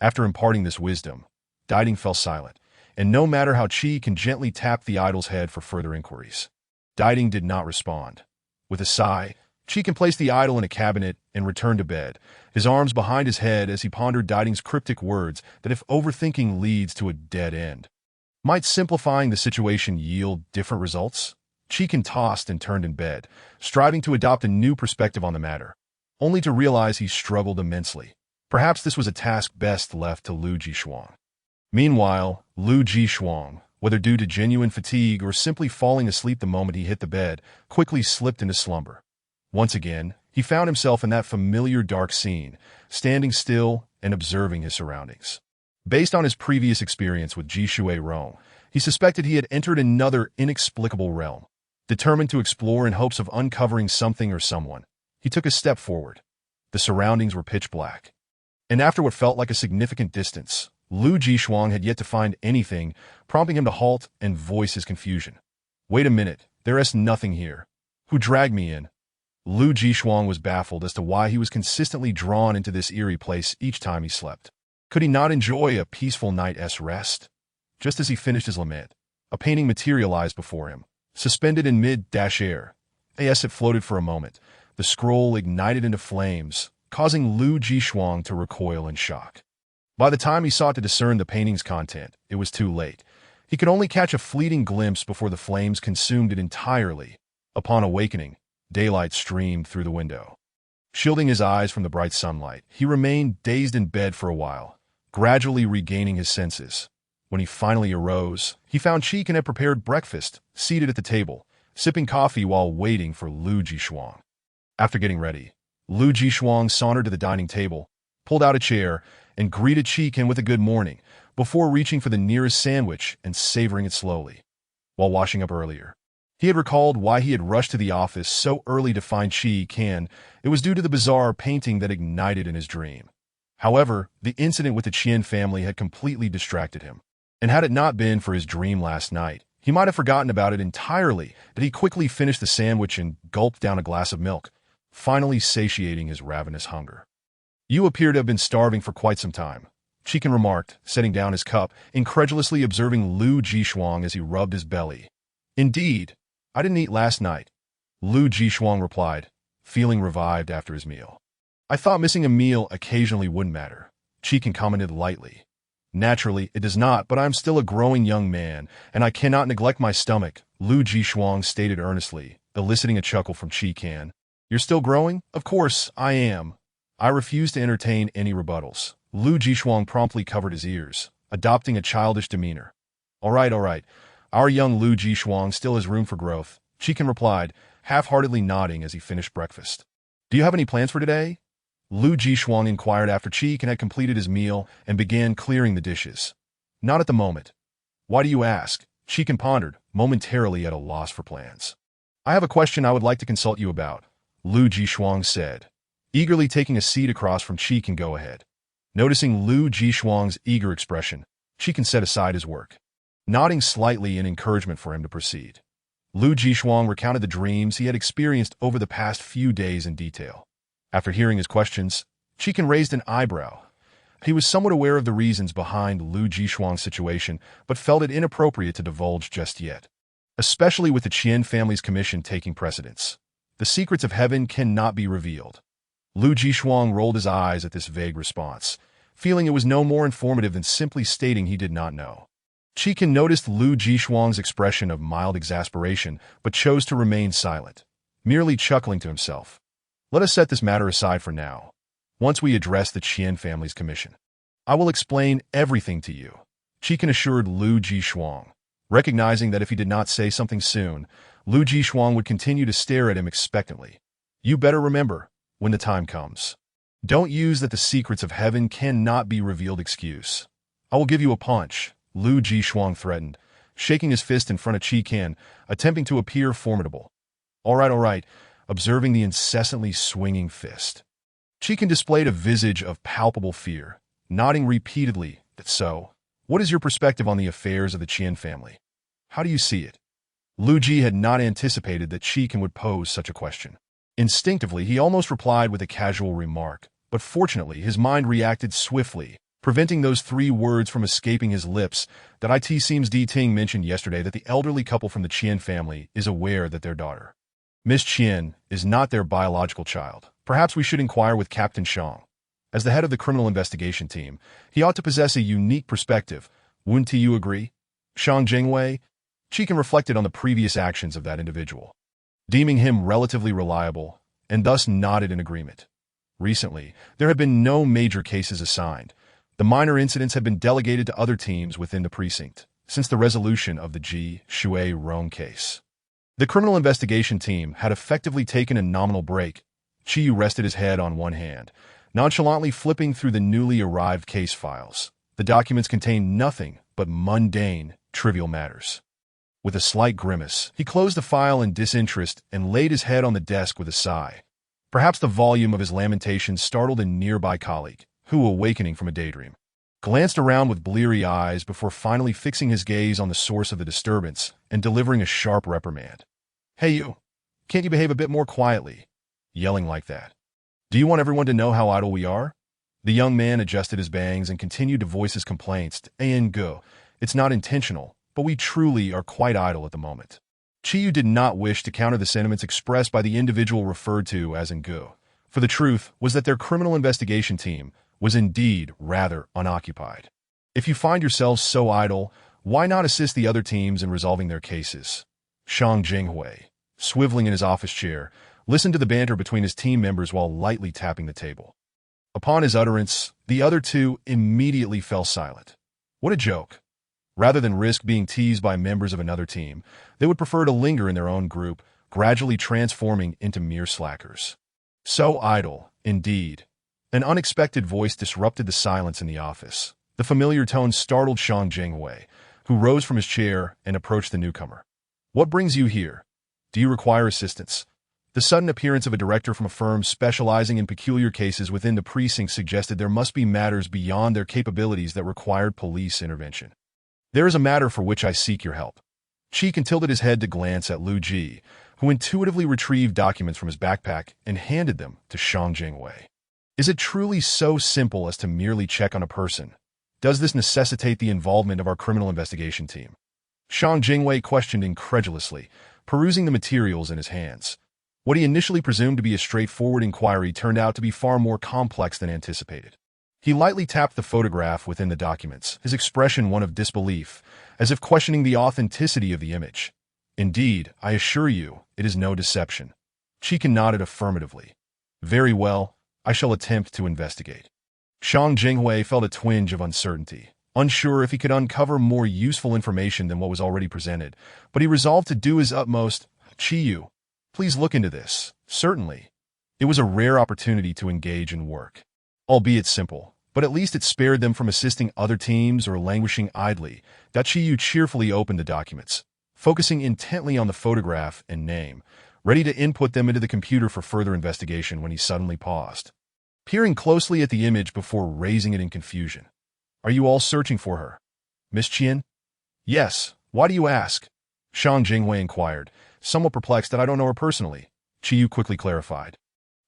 After imparting this wisdom, Diding fell silent, and no matter how Qi Can gently tapped the idol's head for further inquiries, Diding did not respond. With a sigh, Qi Can placed the idol in a cabinet and returned to bed, his arms behind his head as he pondered Diding's cryptic words that if overthinking leads to a dead end, might simplifying the situation yield different results? Qi Can tossed and turned in bed, striving to adopt a new perspective on the matter, only to realize he struggled immensely. Perhaps this was a task best left to Lu Jishuang. Meanwhile, Lu Jishuang whether due to genuine fatigue or simply falling asleep the moment he hit the bed, quickly slipped into slumber. Once again, he found himself in that familiar dark scene, standing still and observing his surroundings. Based on his previous experience with Jishui Rong, he suspected he had entered another inexplicable realm. Determined to explore in hopes of uncovering something or someone, he took a step forward. The surroundings were pitch black. And after what felt like a significant distance, Lu Jishuang had yet to find anything, prompting him to halt and voice his confusion. "Wait a minute, there is nothing here. Who dragged me in?" Lu Jishuang was baffled as to why he was consistently drawn into this eerie place each time he slept. Could he not enjoy a peaceful night's rest? Just as he finished his lament, a painting materialized before him, suspended in mid-air. As it floated for a moment, the scroll ignited into flames, causing Lu Jishuang to recoil in shock. By the time he sought to discern the painting's content, it was too late. He could only catch a fleeting glimpse before the flames consumed it entirely. Upon awakening, daylight streamed through the window. Shielding his eyes from the bright sunlight, he remained dazed in bed for a while, gradually regaining his senses. When he finally arose, he found Chikin had prepared breakfast, seated at the table, sipping coffee while waiting for Lu Jishuang. After getting ready, Lu Jishuang sauntered to the dining table, pulled out a chair, and greeted Chikin with a good morning, before reaching for the nearest sandwich and savoring it slowly. While washing up earlier, he had recalled why he had rushed to the office so early to find Chikin. It was due to the bizarre painting that ignited in his dream. However, the incident with the Qian family had completely distracted him. And had it not been for his dream last night, he might have forgotten about it entirely. That he quickly finished the sandwich and gulped down a glass of milk, finally satiating his ravenous hunger. "You appear to have been starving for quite some time," Chikin remarked, setting down his cup, incredulously observing Lu Jishuang as he rubbed his belly. "Indeed, I didn't eat last night," Lu Jishuang replied, feeling revived after his meal. "I thought missing a meal occasionally wouldn't matter," Chikin commented lightly. "Naturally, it does not, but I'm still a growing young man, and I cannot neglect my stomach," Lu Jishuang stated earnestly, eliciting a chuckle from Chikin. "You're still growing? Of course, I am." I refuse to entertain any rebuttals. Lu Jishuang promptly covered his ears, adopting a childish demeanor. All right. Our young Lu Jishuang still has room for growth," Chikin replied, half-heartedly nodding as he finished breakfast. "Do you have any plans for today?" Lu Jishuang inquired after Chikin had completed his meal and began clearing the dishes. "Not at the moment." "Why do you ask?" Chikin pondered, momentarily at a loss for plans. "I have a question I would like to consult you about," Lu Jishuang said, eagerly taking a seat across from Chikin. "Go ahead." Noticing Lu Jishuang's eager expression, Chikin set aside his work, nodding slightly in encouragement for him to proceed. Lu Jishuang recounted the dreams he had experienced over the past few days in detail. After hearing his questions, Chikin raised an eyebrow. He was somewhat aware of the reasons behind Lu Jishuang's situation, but felt it inappropriate to divulge just yet, especially with the Qian family's commission taking precedence. The secrets of heaven cannot be revealed. Lu Jishuang rolled his eyes at this vague response, feeling it was no more informative than simply stating he did not know. Chikin noticed Lu Jishuang's expression of mild exasperation, but chose to remain silent, merely chuckling to himself. "Let us set this matter aside for now. Once we address the Qian family's commission, I will explain everything to you," Chikin assured Lu Jishuang, recognizing that if he did not say something soon, Lu Jishuang would continue to stare at him expectantly. "You better remember, when the time comes, don't use that the secrets of heaven cannot be revealed excuse. I will give you a punch," Lu Jishuang threatened, shaking his fist in front of Chikin, attempting to appear formidable. All right, observing the incessantly swinging fist. Chikin displayed a visage of palpable fear, nodding repeatedly. "That's so. What is your perspective on the affairs of the Qian family? How do you see it?" Lu Ji had not anticipated that Chikin would pose such a question. Instinctively, he almost replied with a casual remark, but fortunately his mind reacted swiftly, preventing those 3 words from escaping his lips. That it seems Di Ting mentioned yesterday that the elderly couple from the Qian family is aware that their daughter, Miss Qian, is not their biological child. Perhaps we should inquire with Captain Shang. As the head of the criminal investigation team, he ought to possess a unique perspective. Wouldn't you agree? Shang Jingwei? Chikin reflected on the previous actions of that individual, deeming him relatively reliable, and thus nodded in agreement. Recently, there had been no major cases assigned. The minor incidents had been delegated to other teams within the precinct, since the resolution of the Ji Shui Rong case. The criminal investigation team had effectively taken a nominal break. Chiyu rested his head on one hand, nonchalantly flipping through the newly arrived case files. The documents contained nothing but mundane, trivial matters. With a slight grimace, he closed the file in disinterest and laid his head on the desk with a sigh. Perhaps the volume of his lamentations startled a nearby colleague, who, awakening from a daydream, glanced around with bleary eyes before finally fixing his gaze on the source of the disturbance and delivering a sharp reprimand. "Hey you, can't you behave a bit more quietly? Yelling like that. Do you want everyone to know how idle we are?" The young man adjusted his bangs and continued to voice his complaints. "Go. It's not intentional, but we truly are quite idle at the moment." Chiyu did not wish to counter the sentiments expressed by the individual referred to as Ngu, for the truth was that their criminal investigation team was indeed rather unoccupied. If you find yourselves so idle, why not assist the other teams in resolving their cases? Shang Jinghui, swiveling in his office chair, listened to the banter between his team members while lightly tapping the table. Upon his utterance, the other two immediately fell silent. What a joke. Rather than risk being teased by members of another team, they would prefer to linger in their own group, gradually transforming into mere slackers. So idle, indeed. An unexpected voice disrupted the silence in the office. The familiar tone startled Shang Jinghui, who rose from his chair and approached the newcomer. "What brings you here? Do you require assistance?" The sudden appearance of a director from a firm specializing in peculiar cases within the precinct suggested there must be matters beyond their capabilities that required police intervention. "There is a matter for which I seek your help." Qi tilted his head to glance at Lu Ji, who intuitively retrieved documents from his backpack and handed them to Shang Jinghui. Is it truly so simple as to merely check on a person? Does this necessitate the involvement of our criminal investigation team? Shang Jinghui questioned incredulously, perusing the materials in his hands. What he initially presumed to be a straightforward inquiry turned out to be far more complex than anticipated. He lightly tapped the photograph within the documents, his expression one of disbelief, as if questioning the authenticity of the image. "Indeed, I assure you, it is no deception." Qi nodded affirmatively. "Very well, I shall attempt to investigate." Shang Jinghui felt a twinge of uncertainty, unsure if he could uncover more useful information than what was already presented, but he resolved to do his utmost. "Chiyu, please look into this." "Certainly." It was a rare opportunity to engage in work. Albeit simple, but at least it spared them from assisting other teams or languishing idly. Chiyu cheerfully opened the documents, focusing intently on the photograph and name, ready to input them into the computer for further investigation when he suddenly paused, peering closely at the image before raising it in confusion. "Are you all searching for her? Miss Qian?" "Yes. Why do you ask?" Shang Jinghui inquired, somewhat perplexed that I don't know her personally. Chiyu quickly clarified,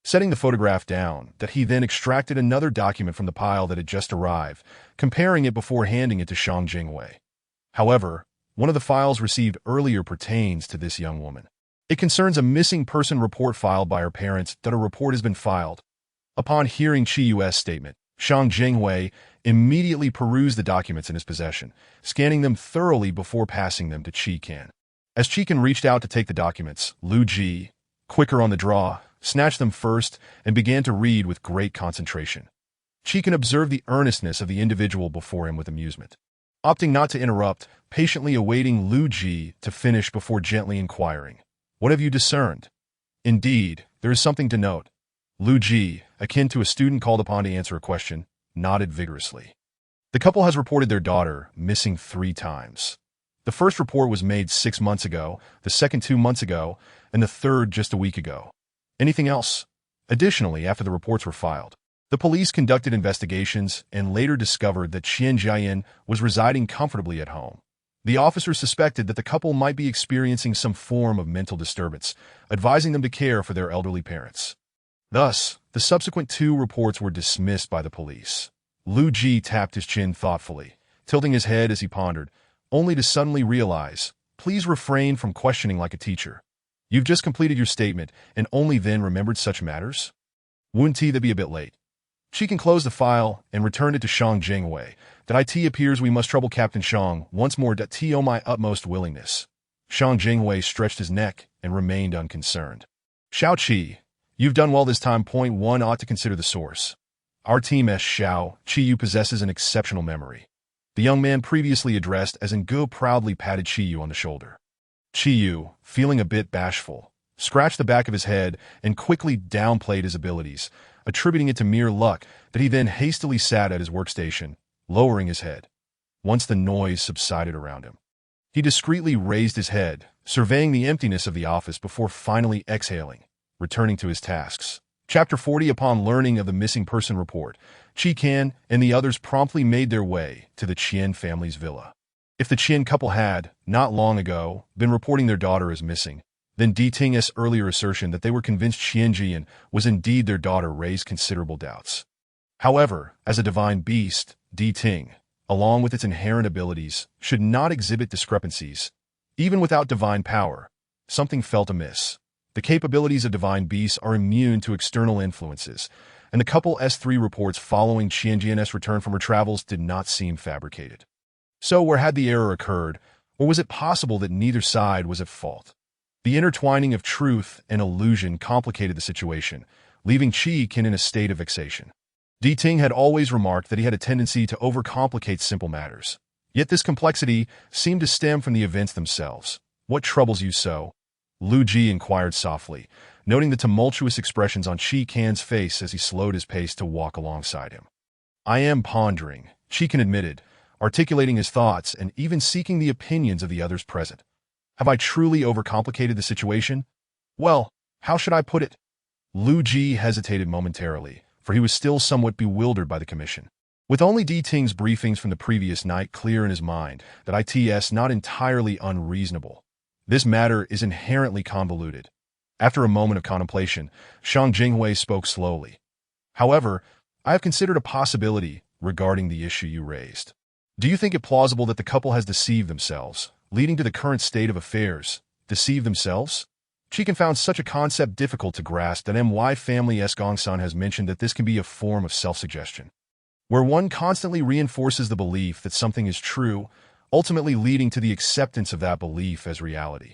setting the photograph down, that he then extracted another document from the pile that had just arrived, comparing it before handing it to Shang Jinghui. However, one of the files received earlier pertains to this young woman. It concerns a missing person report filed by her parents. A report has been filed. Upon hearing Chiyu's statement, Shang Jinghui immediately perused the documents in his possession, scanning them thoroughly before passing them to Qi. As Qi reached out to take the documents, Lu Ji, quicker on the draw, snatched them first and began to read with great concentration. Qi observed the earnestness of the individual before him with amusement, opting not to interrupt, patiently awaiting Lu Ji to finish before gently inquiring, "What have you discerned?" "Indeed, there is something to note." Lu Ji, akin to a student called upon to answer a question, nodded vigorously. "The couple has reported their daughter missing 3 times. The first report was made 6 months ago, the second 2 months ago, and the third just a week ago. Anything else?" Additionally, after the reports were filed, the police conducted investigations and later discovered that Qian Jiayan was residing comfortably at home. The officers suspected that the couple might be experiencing some form of mental disturbance, advising them to care for their elderly parents. Thus, the subsequent 2 reports were dismissed by the police. Lu Ji tapped his chin thoughtfully, tilting his head as he pondered, only to suddenly realize, "Please refrain from questioning like a teacher. You've just completed your statement and only then remembered such matters? Wouldn't that be a bit late?" Qi closed the file and returned it to Shang Jinghui. "It appears we must trouble Captain Shang once more. To my utmost willingness." Shang Jinghui stretched his neck and remained unconcerned. "Xiao Qi, you've done well this time. One ought to consider the source. Our team S. Xiao Qi possesses an exceptional memory." The young man previously addressed as Ngu proudly patted Chiyu on the shoulder. Chiyu, feeling a bit bashful, scratched the back of his head and quickly downplayed his abilities, attributing it to mere luck that he then hastily sat at his workstation, lowering his head. Once the noise subsided around him, he discreetly raised his head, surveying the emptiness of the office before finally exhaling, returning to his tasks. Chapter 40. Upon learning of the missing person report, Qi Kan and the others promptly made their way to the Qian family's villa. If the Qian couple had, not long ago, been reporting their daughter as missing, then Di Ting's earlier assertion that they were convinced Qian Jian was indeed their daughter raised considerable doubts. However, as a divine beast, Di Ting, along with its inherent abilities, should not exhibit discrepancies. Even without divine power, something felt amiss. The capabilities of divine beasts are immune to external influences, and the couple S3 reports following Qian Jian's return from her travels did not seem fabricated. So where had the error occurred, or was it possible that neither side was at fault? The intertwining of truth and illusion complicated the situation, leaving Qi Kan in a state of vexation. Di Ting had always remarked that he had a tendency to overcomplicate simple matters. Yet this complexity seemed to stem from the events themselves. What troubles you so? Lu Ji inquired softly, noting the tumultuous expressions on Qi Kan's face as he slowed his pace to walk alongside him. I am pondering, Qi Kan admitted, articulating his thoughts and even seeking the opinions of the others present. Have I truly overcomplicated the situation? Well, how should I put it? Lu Ji hesitated momentarily, for he was still somewhat bewildered by the commission. With only Di Ting's briefings from the previous night clear in his mind that it's not entirely unreasonable. This matter is inherently convoluted. After a moment of contemplation, Shang Jinghui spoke slowly. However, I have considered a possibility regarding the issue you raised. Do you think it plausible that the couple has deceived themselves, leading to the current state of affairs? Deceive themselves? Qi Kan found such a concept difficult to grasp that MY Family's Gongsun has mentioned that this can be a form of self-suggestion, where one constantly reinforces the belief that something is true, ultimately leading to the acceptance of that belief as reality.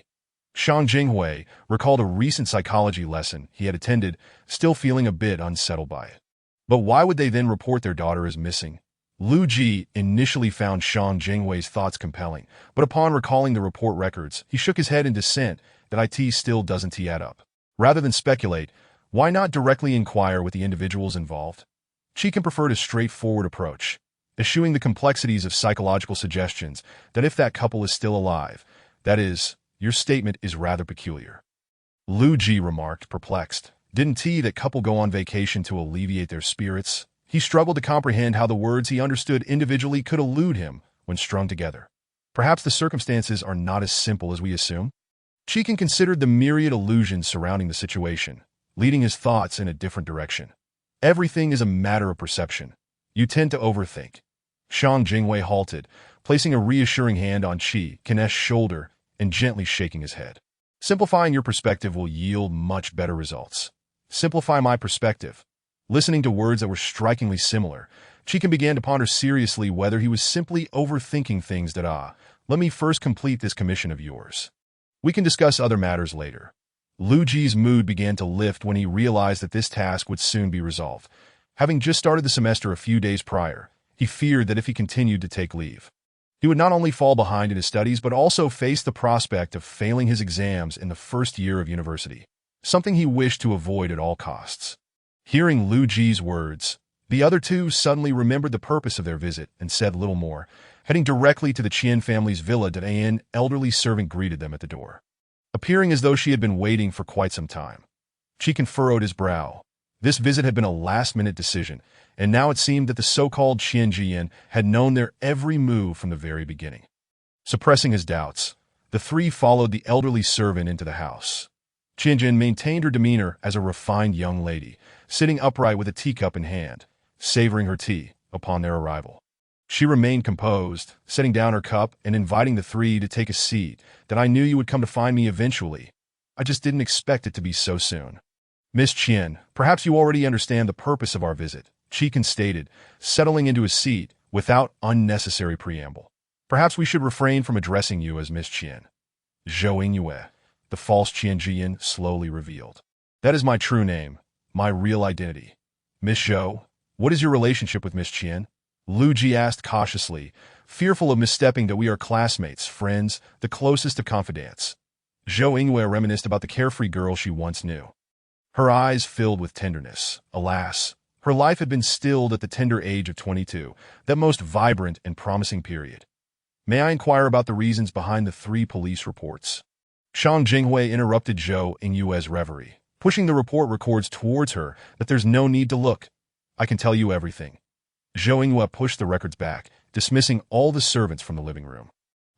Shang Jinghui recalled a recent psychology lesson he had attended, still feeling a bit unsettled by it. But why would they then report their daughter as missing? Lu Ji initially found Shang Jinghui's thoughts compelling, but upon recalling the report records, he shook his head in dissent that it still doesn't add up. Rather than speculate, why not directly inquire with the individuals involved? Qi Kan preferred a straightforward approach, eschewing the complexities of psychological suggestions that if that couple is still alive, that is, your statement is rather peculiar. Lu Ji remarked, perplexed. Didn't that couple go on vacation to alleviate their spirits? He struggled to comprehend how the words he understood individually could elude him when strung together. Perhaps the circumstances are not as simple as we assume? Qi Kan considered the myriad illusions surrounding the situation, leading his thoughts in a different direction. Everything is a matter of perception. You tend to overthink. Shang Jinghui halted, placing a reassuring hand on Qi Kan's shoulder and gently shaking his head. Simplifying your perspective will yield much better results. Simplify my perspective. Listening to words that were strikingly similar, Qi Kan began to ponder seriously whether he was simply overthinking things that let me first complete this commission of yours. We can discuss other matters later. Lu Ji's mood began to lift when he realized that this task would soon be resolved. Having just started the semester a few days prior, he feared that if he continued to take leave, he would not only fall behind in his studies but also face the prospect of failing his exams in the first year of university, something he wished to avoid at all costs. Hearing Lu Ji's words, the other two suddenly remembered the purpose of their visit and said little more, heading directly to the Qian family's villa. An elderly servant greeted them at the door, appearing as though she had been waiting for quite some time. Qi Kan furrowed his brow. This visit had been a last-minute decision, and now it seemed that the so-called Qian Jian had known their every move from the very beginning. Suppressing his doubts, the three followed the elderly servant into the house. Qian Jian maintained her demeanor as a refined young lady, sitting upright with a teacup in hand, savoring her tea upon their arrival. She remained composed, setting down her cup and inviting the three to take a seat. I knew you would come to find me eventually. I just didn't expect it to be so soon. Miss Qian, perhaps you already understand the purpose of our visit, Qi Kan stated, settling into his seat without unnecessary preamble. Perhaps we should refrain from addressing you as Miss Qian. Zhou Yue, the false Qian Jian slowly revealed. That is my true name, my real identity. Miss Zhou, what is your relationship with Miss Qian? Lu Ji asked cautiously, fearful of misstepping that we are classmates, friends, the closest of confidants. Zhou Yingyue reminisced about the carefree girl she once knew. Her eyes filled with tenderness. Alas, her life had been stilled at the tender age of 22, that most vibrant and promising period. May I inquire about the reasons behind the 3 police reports? Shang Jinghui interrupted Zhou Yingyue's reverie, pushing the report records towards her that there's no need to look. I can tell you everything. Zhou Yingyue pushed the records back, dismissing all the servants from the living room.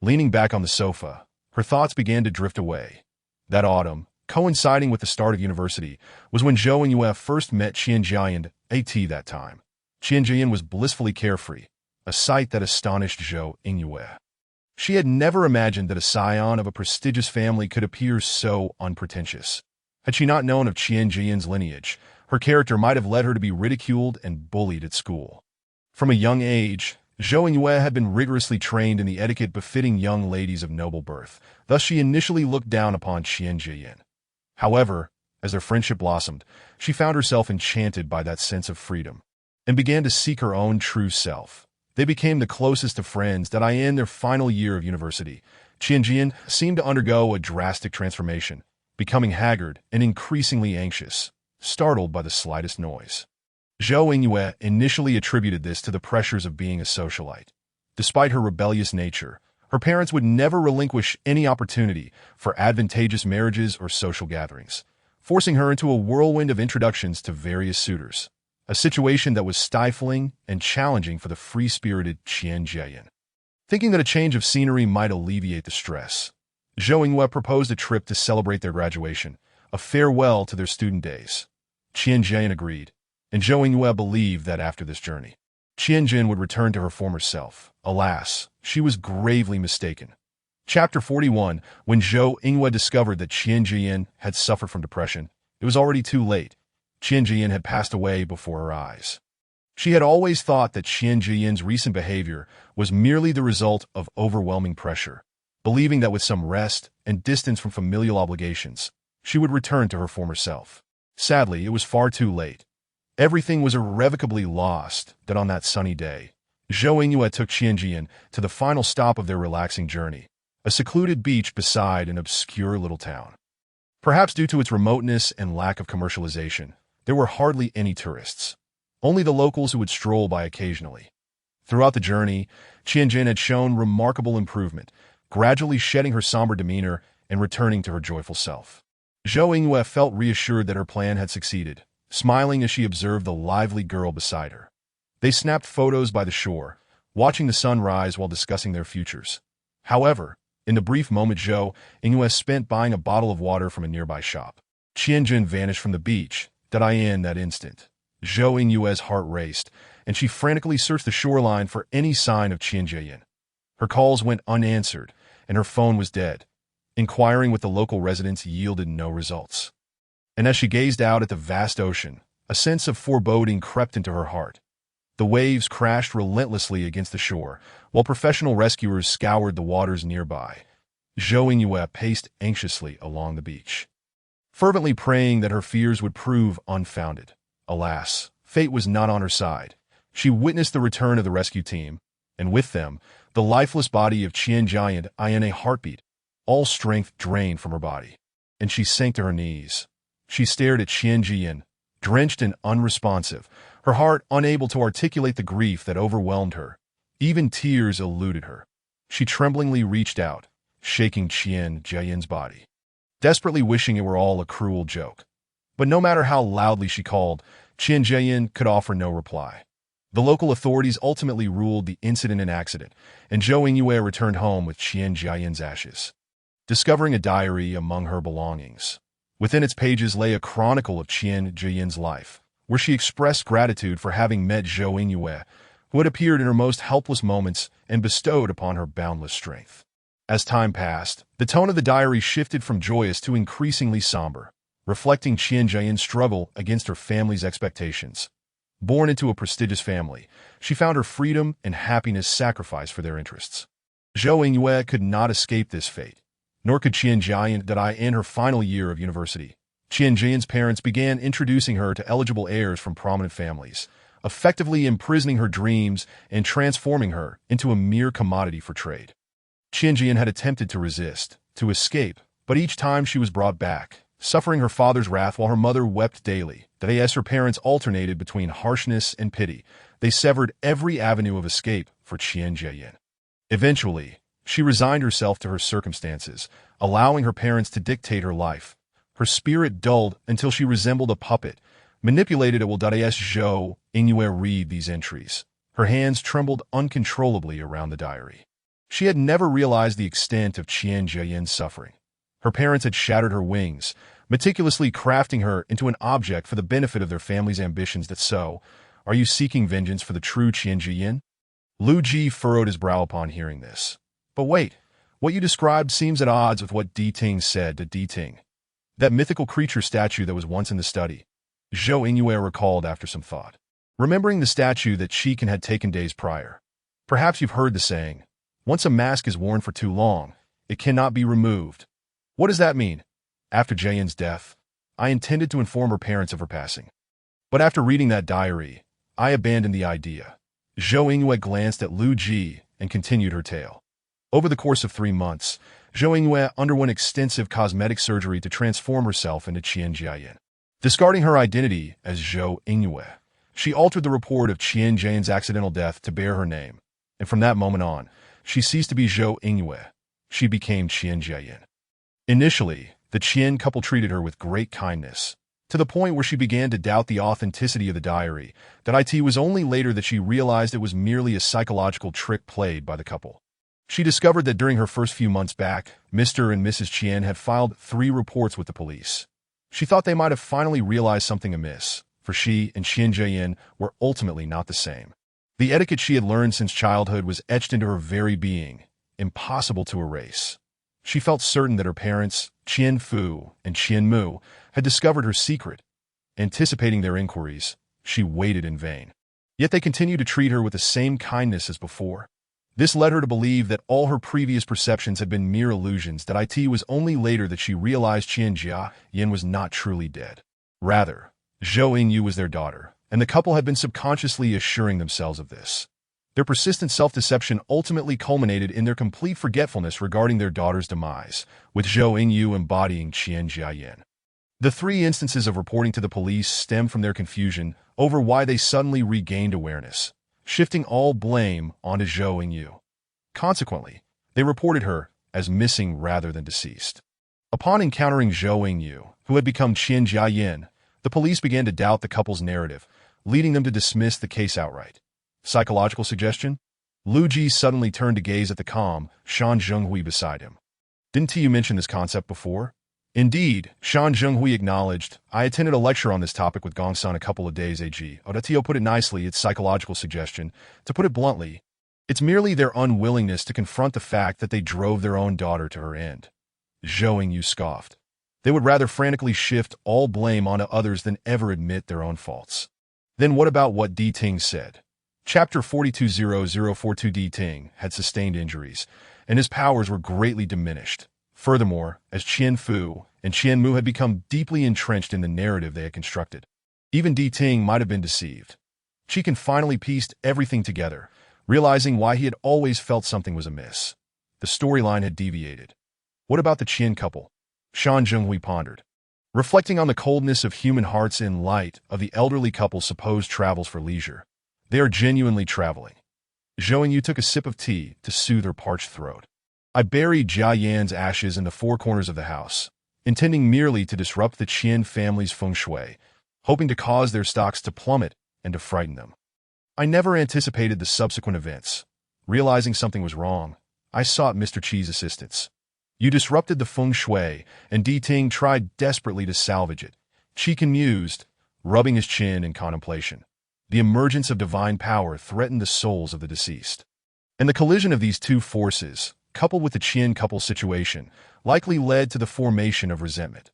Leaning back on the sofa, her thoughts began to drift away. That autumn, coinciding with the start of university, was when Zhou Yingyue first met Qian Jiayan at that time. Qian Jiayan was blissfully carefree, a sight that astonished Zhou Yingyue. She had never imagined that a scion of a prestigious family could appear so unpretentious. Had she not known of Qian Jiayan's lineage, her character might have led her to be ridiculed and bullied at school. From a young age, Zhou Yingyue had been rigorously trained in the etiquette befitting young ladies of noble birth, thus she initially looked down upon Qian Jiayan. However, as their friendship blossomed, she found herself enchanted by that sense of freedom, and began to seek her own true self. They became the closest of friends that in their final year of university. Qian Jian seemed to undergo a drastic transformation, becoming haggard and increasingly anxious, startled by the slightest noise. Zhou Yingyue initially attributed this to the pressures of being a socialite. Despite her rebellious nature, her parents would never relinquish any opportunity for advantageous marriages or social gatherings, forcing her into a whirlwind of introductions to various suitors, a situation that was stifling and challenging for the free-spirited Qian Jiayan. Thinking that a change of scenery might alleviate the stress, Zhou Yingyue proposed a trip to celebrate their graduation, a farewell to their student days. Qian Jiayan agreed, and Zhou Yingyue believed that after this journey, Qian Jian would return to her former self. Alas, she was gravely mistaken. Chapter 41. When Zhou Yingyue discovered that Qian Jian had suffered from depression, it was already too late. Qian Jian had passed away before her eyes. She had always thought that Qian Jian's recent behavior was merely the result of overwhelming pressure, believing that with some rest and distance from familial obligations, she would return to her former self. Sadly, it was far too late. Everything was irrevocably lost that on that sunny day, Zhou Yingyue took Qian Jian to the final stop of their relaxing journey, a secluded beach beside an obscure little town. Perhaps due to its remoteness and lack of commercialization, there were hardly any tourists, only the locals who would stroll by occasionally. Throughout the journey, Qian Jian had shown remarkable improvement, gradually shedding her somber demeanor and returning to her joyful self. Zhou Yingyue felt reassured that her plan had succeeded, smiling as she observed the lively girl beside her. They snapped photos by the shore, watching the sun rise while discussing their futures. However, in the brief moment Zhou Yingyue spent buying a bottle of water from a nearby shop, Qian Jian vanished from the beach. In that instant, Zhou Yingyue's heart raced, and she frantically searched the shoreline for any sign of Qian Jiayan. Her calls went unanswered, and her phone was dead. Inquiring with the local residents yielded no results. And as she gazed out at the vast ocean, a sense of foreboding crept into her heart. The waves crashed relentlessly against the shore, while professional rescuers scoured the waters nearby. Zhou Yingyue paced anxiously along the beach, fervently praying that her fears would prove unfounded. Alas, fate was not on her side. She witnessed the return of the rescue team, and with them, the lifeless body of Qian Jiayan in a heartbeat, all strength drained from her body, and she sank to her knees. She stared at Qian Jian, drenched and unresponsive, her heart unable to articulate the grief that overwhelmed her. Even tears eluded her. She tremblingly reached out, shaking Qian Jiayan's body, desperately wishing it were all a cruel joke. But no matter how loudly she called, Qian Jiayan could offer no reply. The local authorities ultimately ruled the incident an accident, and Zhou Yingyue returned home with Qian Jiayan's ashes, discovering a diary among her belongings. Within its pages lay a chronicle of Qian Jiayan's life, where she expressed gratitude for having met Zhou Yingyue, who had appeared in her most helpless moments and bestowed upon her boundless strength. As time passed, the tone of the diary shifted from joyous to increasingly somber, reflecting Qian Jiayan's struggle against her family's expectations. Born into a prestigious family, she found her freedom and happiness sacrificed for their interests. Zhou Yingyue could not escape this fate, nor could Qian Jiayan die in her final year of university. Qian Jiayan's parents began introducing her to eligible heirs from prominent families, effectively imprisoning her dreams and transforming her into a mere commodity for trade. Qian Jian had attempted to resist, to escape, but each time she was brought back, suffering her father's wrath while her mother wept daily. As her parents alternated between harshness and pity, they severed every avenue of escape for Qian Jian. Eventually, she resigned herself to her circumstances, allowing her parents to dictate her life. Her spirit dulled until she resembled a puppet, manipulated at will. As Zhou Yingyue read these entries, her hands trembled uncontrollably around the diary. She had never realized the extent of Qian Jian's suffering. Her parents had shattered her wings, meticulously crafting her into an object for the benefit of their family's ambitions. Are you seeking vengeance for the true Qian Jian? Lu Ji furrowed his brow upon hearing this. But wait, what you described seems at odds with what Di Ting said to Di Ting. That mythical creature statue that was once in the study. Zhou Yingyue recalled after some thought, remembering the statue that Shikan had taken days prior. Perhaps you've heard the saying, once a mask is worn for too long, it cannot be removed. What does that mean? After Jian's death, I intended to inform her parents of her passing. But after reading that diary, I abandoned the idea. Zhou Yingyue glanced at Lu Ji and continued her tale. Over the course of 3 months, Zhou Yingyue underwent extensive cosmetic surgery to transform herself into Qian Jian. Discarding her identity as Zhou Yingyue, she altered the report of Qian Jian's accidental death to bear her name, and from that moment on, she ceased to be Zhou Yingyue. She became Qian Jian. Initially, the Qian couple treated her with great kindness, to the point where she began to doubt the authenticity of the diary. It was only later that she realized it was merely a psychological trick played by the couple. She discovered that during her first few months back, Mr. and Mrs. Qian had filed 3 reports with the police. She thought they might have finally realized something amiss, for she and Qian Jian were ultimately not the same. The etiquette she had learned since childhood was etched into her very being, impossible to erase. She felt certain that her parents, Qian Fu and Qian Mu, had discovered her secret. Anticipating their inquiries, she waited in vain. Yet they continued to treat her with the same kindness as before. This led her to believe that all her previous perceptions had been mere illusions. It was only later that she realized Qian Jian was not truly dead. Rather, Zhou Yingyue was their daughter, and the couple had been subconsciously assuring themselves of this. Their persistent self-deception ultimately culminated in their complete forgetfulness regarding their daughter's demise, with Zhou Yingyue embodying Qian Jian. The 3 instances of reporting to the police stemmed from their confusion over why they suddenly regained awareness, shifting all blame onto Zhou Yingyue. Consequently, they reported her as missing rather than deceased. Upon encountering Zhou Yingyue, who had become Qian Jian, the police began to doubt the couple's narrative, leading them to dismiss the case outright. Psychological suggestion? Lu Ji suddenly turned to gaze at the calm Shan Zhenghui beside him. Didn't you mention this concept before? Indeed, Shan Zhenghui acknowledged. I attended a lecture on this topic with Gongsun a couple of days ago. Tio put it nicely, it's psychological suggestion. To put it bluntly, it's merely their unwillingness to confront the fact that they drove their own daughter to her end. Zhou Yingyue scoffed. They would rather frantically shift all blame onto others than ever admit their own faults. Then what about what Di Ting said? Chapter 420042 Di Ting had sustained injuries, and his powers were greatly diminished. Furthermore, as Qian Fu and Qian Mu had become deeply entrenched in the narrative they had constructed, even Di Ting might have been deceived. Shikan finally pieced everything together, realizing why he had always felt something was amiss. The storyline had deviated. What about the Qian couple? Shan Zhenghui pondered. Reflecting on the coldness of human hearts in light of the elderly couple's supposed travels for leisure, they are genuinely traveling. Zhou Yingyue took a sip of tea to soothe her parched throat. I buried Jia Yan's ashes in the 4 corners of the house, intending merely to disrupt the Qian family's feng shui, hoping to cause their stocks to plummet and to frighten them. I never anticipated the subsequent events. Realizing something was wrong, I sought Mr. Qi's assistance. You disrupted the feng shui, and Di Ting tried desperately to salvage it. Qi mused, rubbing his chin in contemplation. The emergence of divine power threatened the souls of the deceased. And the collision of these 2 forces, coupled with the Qian couple situation, likely led to the formation of resentment.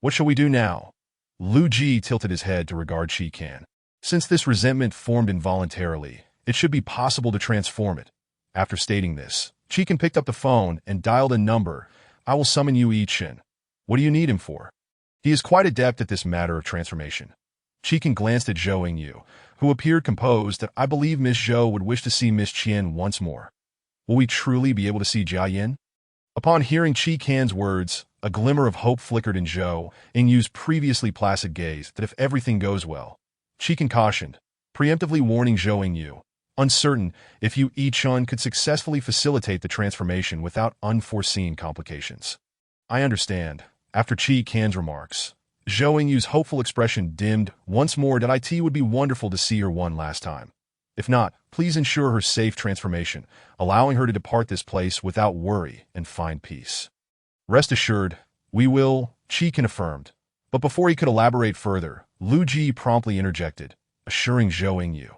What shall we do now? Lu Ji tilted his head to regard Qi Kan. Since this resentment formed involuntarily, it should be possible to transform it. After stating this, Qi Kan picked up the phone and dialed a number. I will summon Yu Yichen. What do you need him for? He is quite adept at this matter of transformation. Qi Kan glanced at Zhou Yingyue, who appeared composed, that I believe Miss Zhou would wish to see Miss Qian once more. Will we truly be able to see Jia Yin? Upon hearing Qi Can's words, a glimmer of hope flickered in Zhou Yingyu's previously placid gaze that if everything goes well. Qi Can cautioned, preemptively warning Zhou Yingyu, uncertain if Yu Yichun could successfully facilitate the transformation without unforeseen complications. I understand. After Qi Can's remarks, Zhou Yingyu's hopeful expression dimmed once more. That it would be wonderful to see her one last time. If not, please ensure her safe transformation, allowing her to depart this place without worry and find peace. Rest assured, we will, Qi Can affirmed. But before he could elaborate further, Lu Ji promptly interjected, assuring Zhou Yingyu.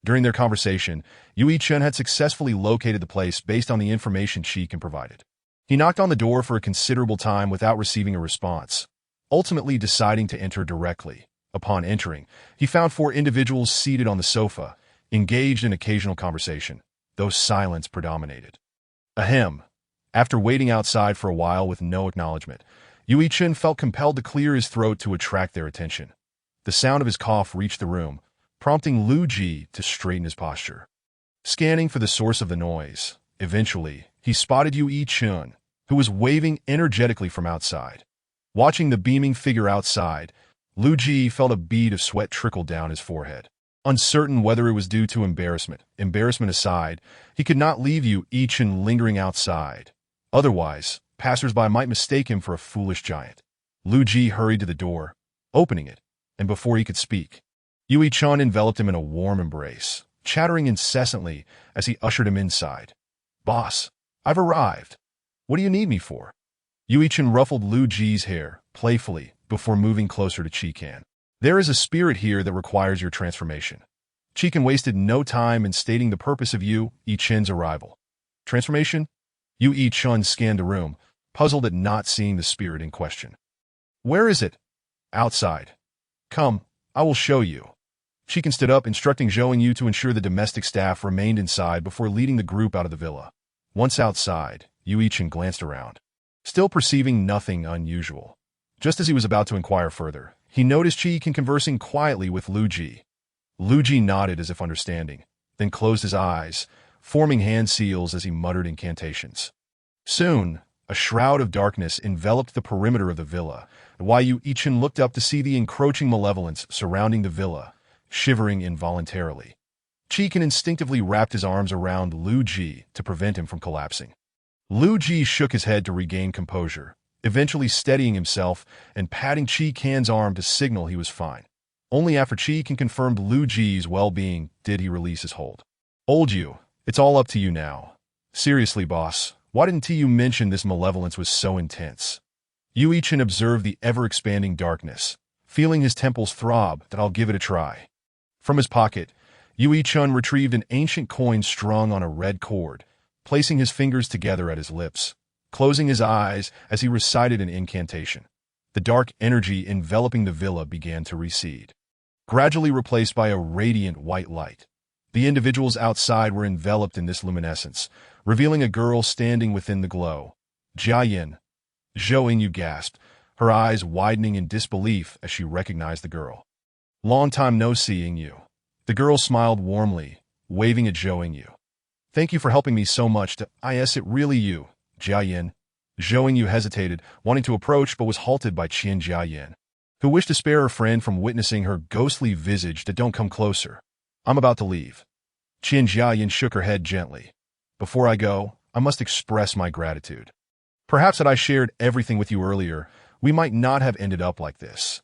During their conversation, Yu Yichun had successfully located the place based on the information Qi Can provided. He knocked on the door for a considerable time without receiving a response, ultimately deciding to enter directly. Upon entering, he found 4 individuals seated on the sofa, engaged in occasional conversation, though silence predominated. Ahem. After waiting outside for a while with no acknowledgement, Yu Yichun felt compelled to clear his throat to attract their attention. The sound of his cough reached the room, prompting Lu Ji to straighten his posture. Scanning for the source of the noise, eventually, he spotted Yu Yichun, who was waving energetically from outside. Watching the beaming figure outside, Lu Ji felt a bead of sweat trickle down his forehead. Uncertain whether it was due to embarrassment aside, he could not leave Yu Yichun lingering outside. Otherwise, passers-by might mistake him for a foolish giant. Lu Ji hurried to the door, opening it, and before he could speak, Yu Yichun enveloped him in a warm embrace, chattering incessantly as he ushered him inside. "Boss, I've arrived. What do you need me for?" Yu Yichun ruffled Lu Ji's hair, playfully, before moving closer to Qi Can. "There is a spirit here that requires your transformation." Qi Can wasted no time in stating the purpose of Yu Yichun's arrival. Transformation? Yu Yichun scanned the room, puzzled at not seeing the spirit in question. "Where is it?" "Outside. Come, I will show you." Qi Can stood up, instructing Zhou Yingyu to ensure the domestic staff remained inside before leading the group out of the villa. Once outside, Yu Yichun glanced around, still perceiving nothing unusual. Just as he was about to inquire further, he noticed Qi Can conversing quietly with Lu Ji. Lu Ji nodded as if understanding, then closed his eyes, forming hand seals as he muttered incantations. Soon, a shroud of darkness enveloped the perimeter of the villa, while Yu Yichun looked up to see the encroaching malevolence surrounding the villa, shivering involuntarily. Qi Can instinctively wrapped his arms around Lu Ji to prevent him from collapsing. Lu Ji shook his head to regain composure, eventually steadying himself and patting Qi Can's arm to signal he was fine. Only after Qi Can confirmed Lu Ji's well-being did he release his hold. "Old Yu, it's all up to you now. Seriously, boss, why didn't you mention this malevolence was so intense?" Yu Yichun observed the ever-expanding darkness, feeling his temples throb. "That I'll give it a try." From his pocket, Yu Yichun retrieved an ancient coin strung on a red cord, placing his fingers together at his lips, closing his eyes as he recited an incantation. The dark energy enveloping the villa began to recede, gradually replaced by a radiant white light. The individuals outside were enveloped in this luminescence, revealing a girl standing within the glow. "Jia Yin." Zhou Yingyu gasped, her eyes widening in disbelief as she recognized the girl. "Long time no see, Yingyu." The girl smiled warmly, waving at Zhou Yingyu. "Thank you for helping me so much to is it really you, Jia Yin?" Zhou Yingyu hesitated, wanting to approach but was halted by Qian Jia Yin, who wished to spare her friend from witnessing her ghostly visage. "Don't come closer. I'm about to leave." Qian Jia Yin shook her head gently. "Before I go, I must express my gratitude. Perhaps had I shared everything with you earlier, we might not have ended up like this.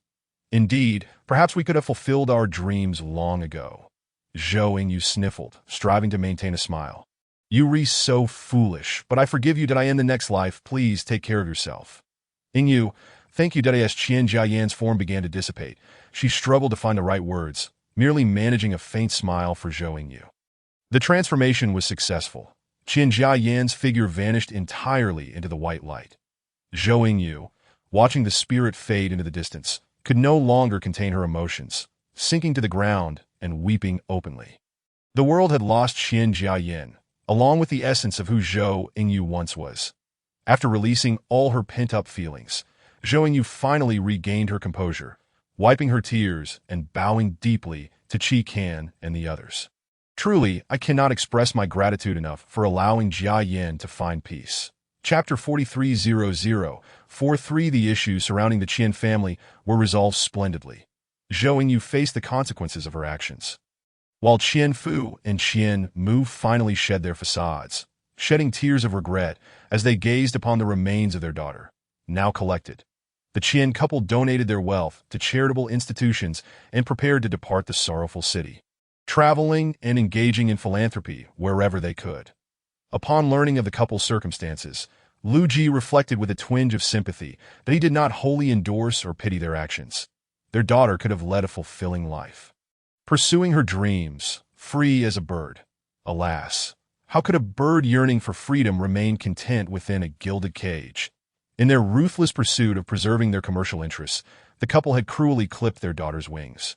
Indeed, perhaps we could have fulfilled our dreams long ago." Zhou Yingyu sniffled, striving to maintain a smile. "You re so foolish, but I forgive you. In the next life, please take care of yourself." "Yingyu, thank you." As Qian Jia Yin's form began to dissipate, she struggled to find the right words, merely managing a faint smile for Zhou Yingyu. The transformation was successful. Qian Jia Yin's figure vanished entirely into the white light. Zhou Yingyu, watching the spirit fade into the distance, could no longer contain her emotions, sinking to the ground and weeping openly. The world had lost Qian Jia Yin, along with the essence of who Zhou Yingyu once was. After releasing all her pent-up feelings, Zhou Yingyu finally regained her composure, wiping her tears and bowing deeply to Qi Kan and the others. Truly, I cannot express my gratitude enough for allowing Jia Yin to find peace. Chapter 430043 The issues surrounding the Qian family were resolved splendidly. Zhou Yingyu faced the consequences of her actions, while Qian Fu and Qian Mu finally shed their facades, shedding tears of regret as they gazed upon the remains of their daughter, now collected. The Qian couple donated their wealth to charitable institutions and prepared to depart the sorrowful city, traveling and engaging in philanthropy wherever they could. Upon learning of the couple's circumstances, Lu Ji reflected with a twinge of sympathy that he did not wholly endorse or pity their actions. Their daughter could have led a fulfilling life, pursuing her dreams, free as a bird. Alas, how could a bird yearning for freedom remain content within a gilded cage? In their ruthless pursuit of preserving their commercial interests, the couple had cruelly clipped their daughter's wings,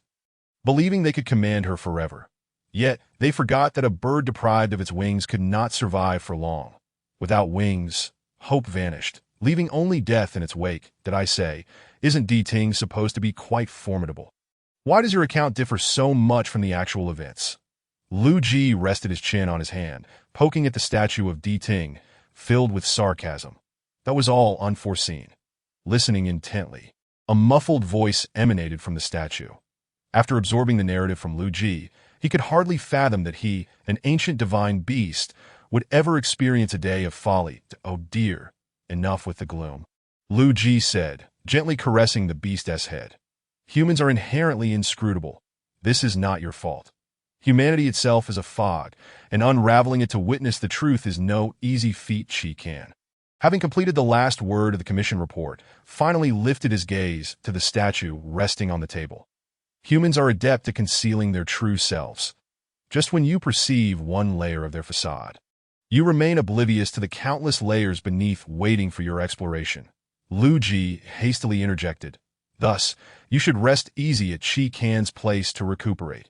believing they could command her forever. Yet, they forgot that a bird deprived of its wings could not survive for long. Without wings, hope vanished, leaving only death in its wake. Did I say, isn't Di Ting supposed to be quite formidable? Why does your account differ so much from the actual events? Lu Ji rested his chin on his hand, poking at the statue of Di Ting, filled with sarcasm. That was all unforeseen. Listening intently, a muffled voice emanated from the statue. After absorbing the narrative from Lu Ji, he could hardly fathom that he, an ancient divine beast, would ever experience a day of folly. Oh dear, enough with the gloom. Lu Ji said, gently caressing the beast's head. Humans are inherently inscrutable. This is not your fault. Humanity itself is a fog, and unraveling it to witness the truth is no easy feat. Qi Kan, having completed the last word of the commission report, finally lifted his gaze to the statue resting on the table. Humans are adept at concealing their true selves. Just when you perceive one layer of their facade, you remain oblivious to the countless layers beneath waiting for your exploration. Lu Ji hastily interjected. Thus, you should rest easy at Qi Kan's place to recuperate.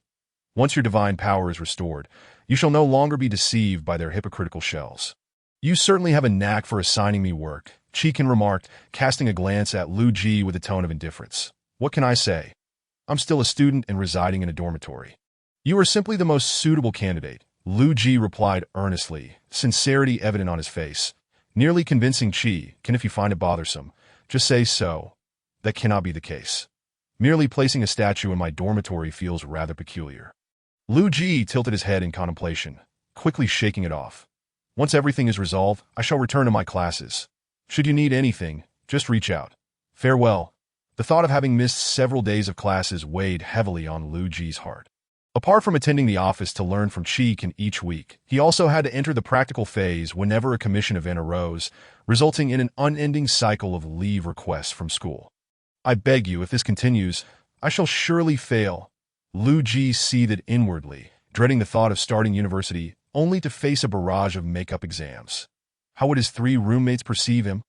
Once your divine power is restored, you shall no longer be deceived by their hypocritical shells. You certainly have a knack for assigning me work, Qi Kan remarked, casting a glance at Lu Ji with a tone of indifference. What can I say? I'm still a student and residing in a dormitory. You are simply the most suitable candidate, Lu Ji replied earnestly, sincerity evident on his face, nearly convincing Qi Kan. If you find it bothersome, just say so. That cannot be the case. Merely placing a statue in my dormitory feels rather peculiar. Lu Ji tilted his head in contemplation, quickly shaking it off. Once everything is resolved, I shall return to my classes. Should you need anything, just reach out. Farewell. The thought of having missed several days of classes weighed heavily on Lu Ji's heart. Apart from attending the office to learn from Qi Kan each week, he also had to enter the practical phase whenever a commission event arose, resulting in an unending cycle of leave requests from school. I beg you, if this continues, I shall surely fail. Lu Ji seethed inwardly, dreading the thought of starting university only to face a barrage of make-up exams. How would his 3 roommates perceive him?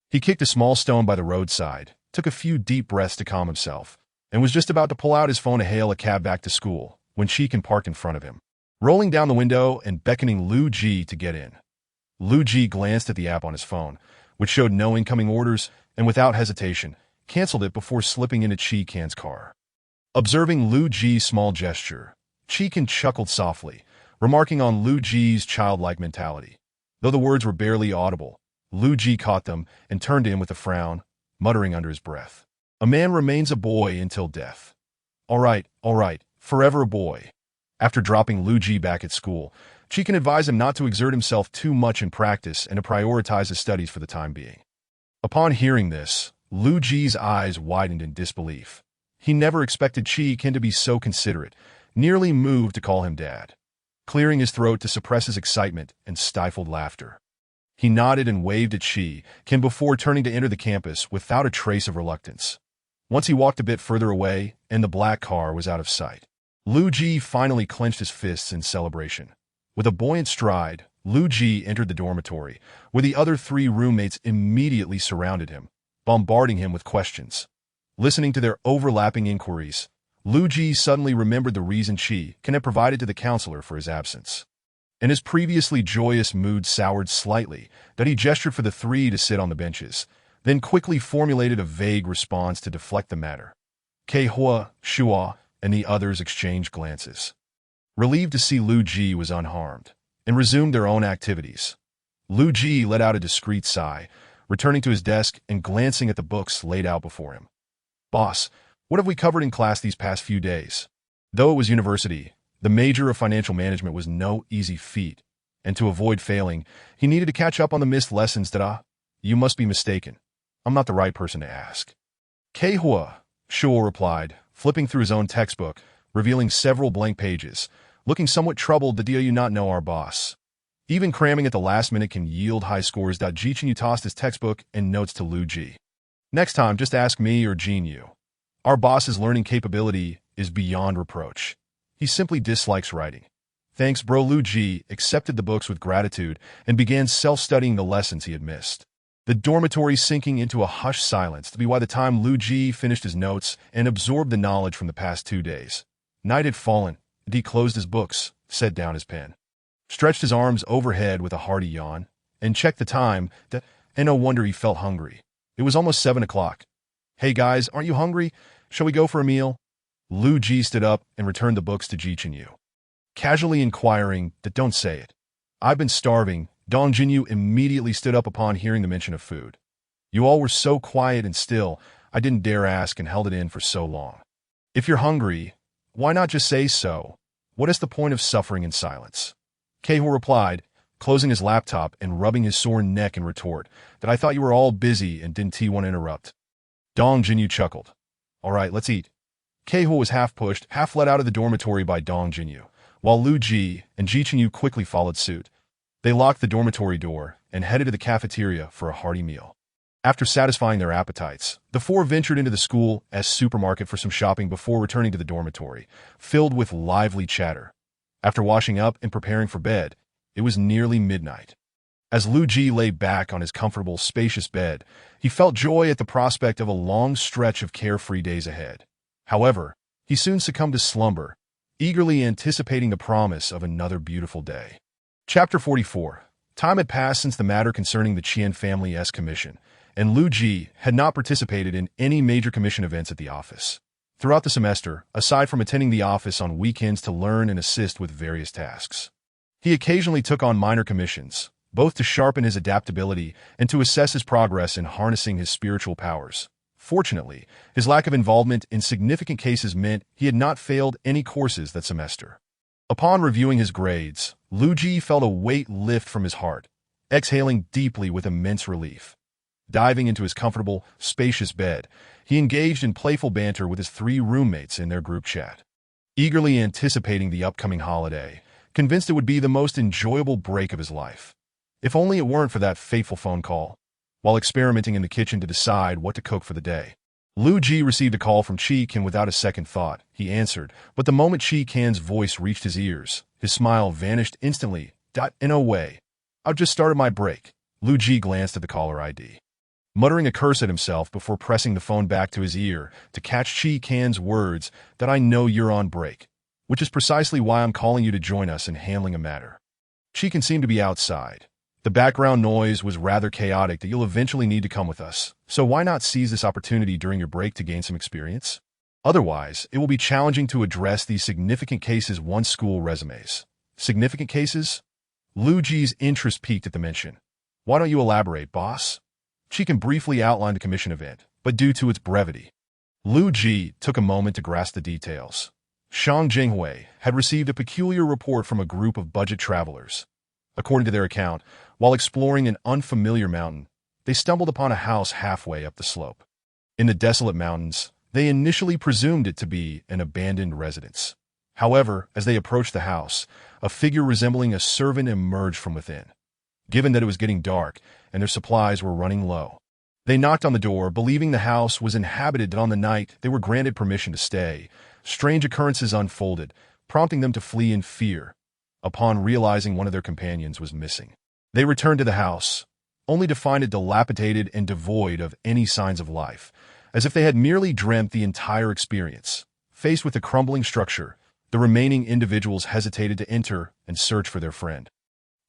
He kicked a small stone by the roadside, took a few deep breaths to calm himself, and was just about to pull out his phone to hail a cab back to school when Qi Kan parked in front of him, rolling down the window and beckoning Lu Ji to get in. Lu Ji glanced at the app on his phone, which showed no incoming orders, and without hesitation, canceled it before slipping into Qi Kan's car. Observing Lu Ji's small gesture, Qi Kan chuckled softly, remarking on Lu Ji's childlike mentality. Though the words were barely audible, Lu Ji caught them and turned to him with a frown, muttering under his breath. A man remains a boy until death. All right, forever a boy. After dropping Lu Ji back at school, Qi Kan advised him not to exert himself too much in practice and to prioritize his studies for the time being. Upon hearing this, Lu Ji's eyes widened in disbelief. He never expected Qi Kan to be so considerate, nearly moved to call him dad, clearing his throat to suppress his excitement and stifled laughter. He nodded and waved at Qi Kan before turning to enter the campus without a trace of reluctance. Once he walked a bit further away and the black car was out of sight, Lu Ji finally clenched his fists in celebration. With a buoyant stride, Lu Ji entered the dormitory, where the other 3 roommates immediately surrounded him, bombarding him with questions. Listening to their overlapping inquiries, Lu Ji suddenly remembered the reason Qi Kan had provided to the counselor for his absence, and his previously joyous mood soured slightly that he gestured for the 3 to sit on the benches, then quickly formulated a vague response to deflect the matter. Kehua, Shua, and the others exchanged glances. Relieved to see Lu Ji was unharmed, and resumed their own activities. Lu Ji let out a discreet sigh, returning to his desk and glancing at the books laid out before him. Boss, what have we covered in class these past few days? Though it was university, the major of financial management was no easy feat, and to avoid failing, he needed to catch up on the missed lessons that You must be mistaken. I'm not the right person to ask. Kehua, Shua replied, flipping through his own textbook, revealing several blank pages, looking somewhat troubled that do you not know our boss. Even cramming at the last minute can yield high scores. Jichin Yu tossed his textbook and notes to Lu Ji. Next time, just ask me or Jin Yu. Our boss's learning capability is beyond reproach. He simply dislikes writing. Thanks, bro. Lu Ji accepted the books with gratitude and began self-studying the lessons he had missed. The dormitory sinking into a hushed silence to be by the time Lu Ji finished his notes and absorbed the knowledge from the past 2 days. Night had fallen, and he closed his books, set down his pen, stretched his arms overhead with a hearty yawn, and checked the time, and no wonder he felt hungry. It was almost 7 o'clock. Hey guys, aren't you hungry? Shall we go for a meal? Lu Ji stood up and returned the books to Jichin Yu, casually inquiring that don't say it. I've been starving. Dong Jinyu immediately stood up upon hearing the mention of food. You all were so quiet and still, I didn't dare ask and held it in for so long. If you're hungry, why not just say so? What is the point of suffering in silence? Kehua replied, closing his laptop and rubbing his sore neck in retort, that I thought you were all busy and didn't want to interrupt. Dong Jinyu chuckled. All right, let's eat. Kehua was half pushed, half led out of the dormitory by Dong Jinyu, while Lu Ji and Jichin Yu quickly followed suit. They locked the dormitory door and headed to the cafeteria for a hearty meal. After satisfying their appetites, the four ventured into the school's supermarket for some shopping before returning to the dormitory, filled with lively chatter. After washing up and preparing for bed, it was nearly midnight. As Lu Ji lay back on his comfortable, spacious bed, he felt joy at the prospect of a long stretch of carefree days ahead. However, he soon succumbed to slumber, eagerly anticipating the promise of another beautiful day. Chapter 44. Time had passed since the matter concerning the Qian family's commission, and Lu Ji had not participated in any major commission events at the office. Throughout the semester, aside from attending the office on weekends to learn and assist with various tasks, he occasionally took on minor commissions, both to sharpen his adaptability and to assess his progress in harnessing his spiritual powers. Fortunately, his lack of involvement in significant cases meant he had not failed any courses that semester. Upon reviewing his grades, Lu Ji felt a weight lift from his heart, exhaling deeply with immense relief. Diving into his comfortable, spacious bed, he engaged in playful banter with his 3 roommates in their group chat. Eagerly anticipating the upcoming holiday, convinced it would be the most enjoyable break of his life. If only it weren't for that fateful phone call. While experimenting in the kitchen to decide what to cook for the day, Lu Ji received a call from Qi Kan without a second thought. He answered, but the moment Qi Kan's voice reached his ears, his smile vanished instantly. In a way, I've just started my break. Lu Ji glanced at the caller ID, muttering a curse at himself before pressing the phone back to his ear to catch Qi Kan's words that I know you're on break, which is precisely why I'm calling you to join us in handling a matter. Qi Kan seemed to be outside. The background noise was rather chaotic that you'll eventually need to come with us, so why not seize this opportunity during your break to gain some experience? Otherwise, it will be challenging to address these significant cases once school resumes. Significant cases? Lu Ji's interest peaked at the mention. Why don't you elaborate, boss? Qi Kan briefly outlined the commission event, but due to its brevity, Lu Ji took a moment to grasp the details. Shang Jinghui had received a peculiar report from a group of budget travelers. According to their account, while exploring an unfamiliar mountain, they stumbled upon a house halfway up the slope. In the desolate mountains, they initially presumed it to be an abandoned residence. However, as they approached the house, a figure resembling a servant emerged from within. Given that it was getting dark and their supplies were running low, they knocked on the door, believing the house was inhabited, and on the night they were granted permission to stay. Strange occurrences unfolded, prompting them to flee in fear. Upon realizing one of their companions was missing, they returned to the house, only to find it dilapidated and devoid of any signs of life, as if they had merely dreamt the entire experience. Faced with the crumbling structure, the remaining individuals hesitated to enter and search for their friend,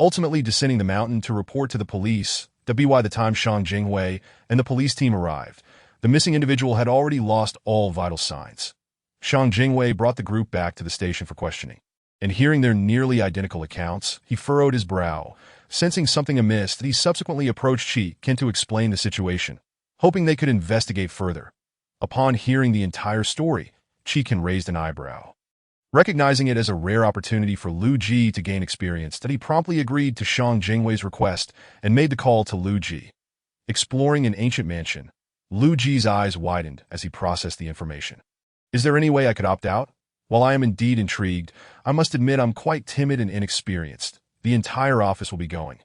ultimately descending the mountain to report to the police. By the time Shang Jinghui and the police team arrived, The missing individual had already lost all vital signs. Xiang Jingwei brought the group back to the station for questioning. And hearing their nearly identical accounts, he furrowed his brow. Sensing something amiss, that he subsequently approached Qi Ken to explain the situation, hoping they could investigate further. Upon hearing the entire story, Qi Ken raised an eyebrow. Recognizing it as a rare opportunity for Lu Ji to gain experience, that he promptly agreed to Xiang Jingwei's request and made the call to Lu Ji. Exploring an ancient mansion, Lu Ji's eyes widened as he processed the information. Is there any way I could opt out? While I am indeed intrigued, I must admit I'm quite timid and inexperienced. The entire office will be going.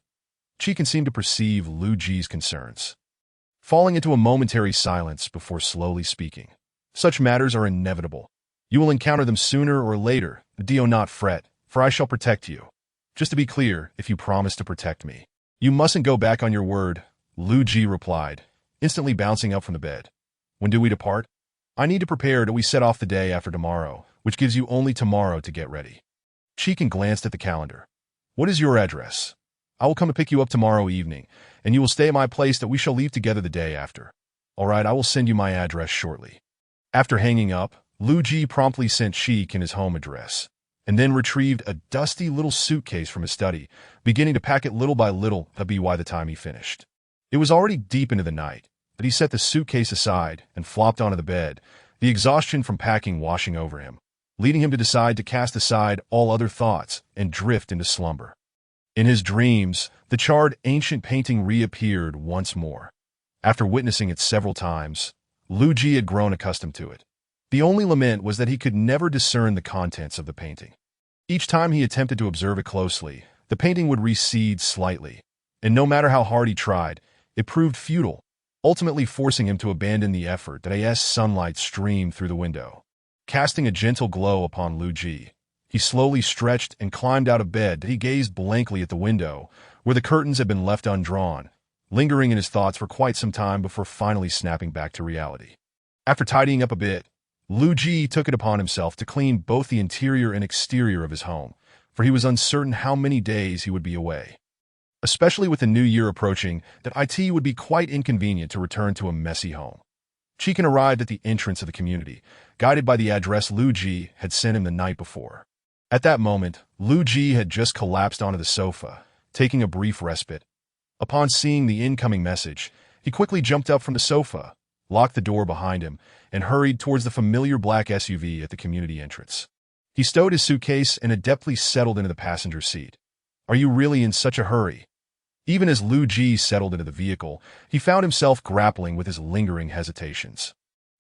Qi Ken seemed to perceive Lu Ji's concerns, falling into a momentary silence before slowly speaking. Such matters are inevitable. You will encounter them sooner or later. Do not fret, for I shall protect you. Just to be clear, if you promise to protect me, you mustn't go back on your word, Lu Ji replied, instantly bouncing up from the bed. When do we depart? I need to prepare till we set off the day after tomorrow, which gives you only tomorrow to get ready. Qi Ken glanced at the calendar. What is your address? I will come to pick you up tomorrow evening, and you will stay at my place that we shall leave together the day after. All right, I will send you my address shortly. After hanging up, Lu Ji promptly sent Qi Ken his home address, and then retrieved a dusty little suitcase from his study, beginning to pack it little by little by the time he finished. It was already deep into the night, but he set the suitcase aside and flopped onto the bed, the exhaustion from packing washing over him, leading him to decide to cast aside all other thoughts and drift into slumber. In his dreams, the charred ancient painting reappeared once more. After witnessing it several times, Lu Ji had grown accustomed to it. The only lament was that he could never discern the contents of the painting. Each time he attempted to observe it closely, the painting would recede slightly, and no matter how hard he tried, it proved futile, ultimately forcing him to abandon the effort as sunlight streamed through the window. Casting a gentle glow upon Lu Ji, he slowly stretched and climbed out of bed. He gazed blankly at the window, where the curtains had been left undrawn, lingering in his thoughts for quite some time before finally snapping back to reality. After tidying up a bit, Lu Ji took it upon himself to clean both the interior and exterior of his home, for he was uncertain how many days he would be away. Especially with the new year approaching, that it would be quite inconvenient to return to a messy home. Qi Ken arrived at the entrance of the community, guided by the address Lu Ji had sent him the night before. At that moment, Lu Ji had just collapsed onto the sofa, taking a brief respite. Upon seeing the incoming message, he quickly jumped up from the sofa, locked the door behind him, and hurried towards the familiar black SUV at the community entrance. He stowed his suitcase and adeptly settled into the passenger seat. Are you really in such a hurry? Even as Lu Ji settled into the vehicle, he found himself grappling with his lingering hesitations.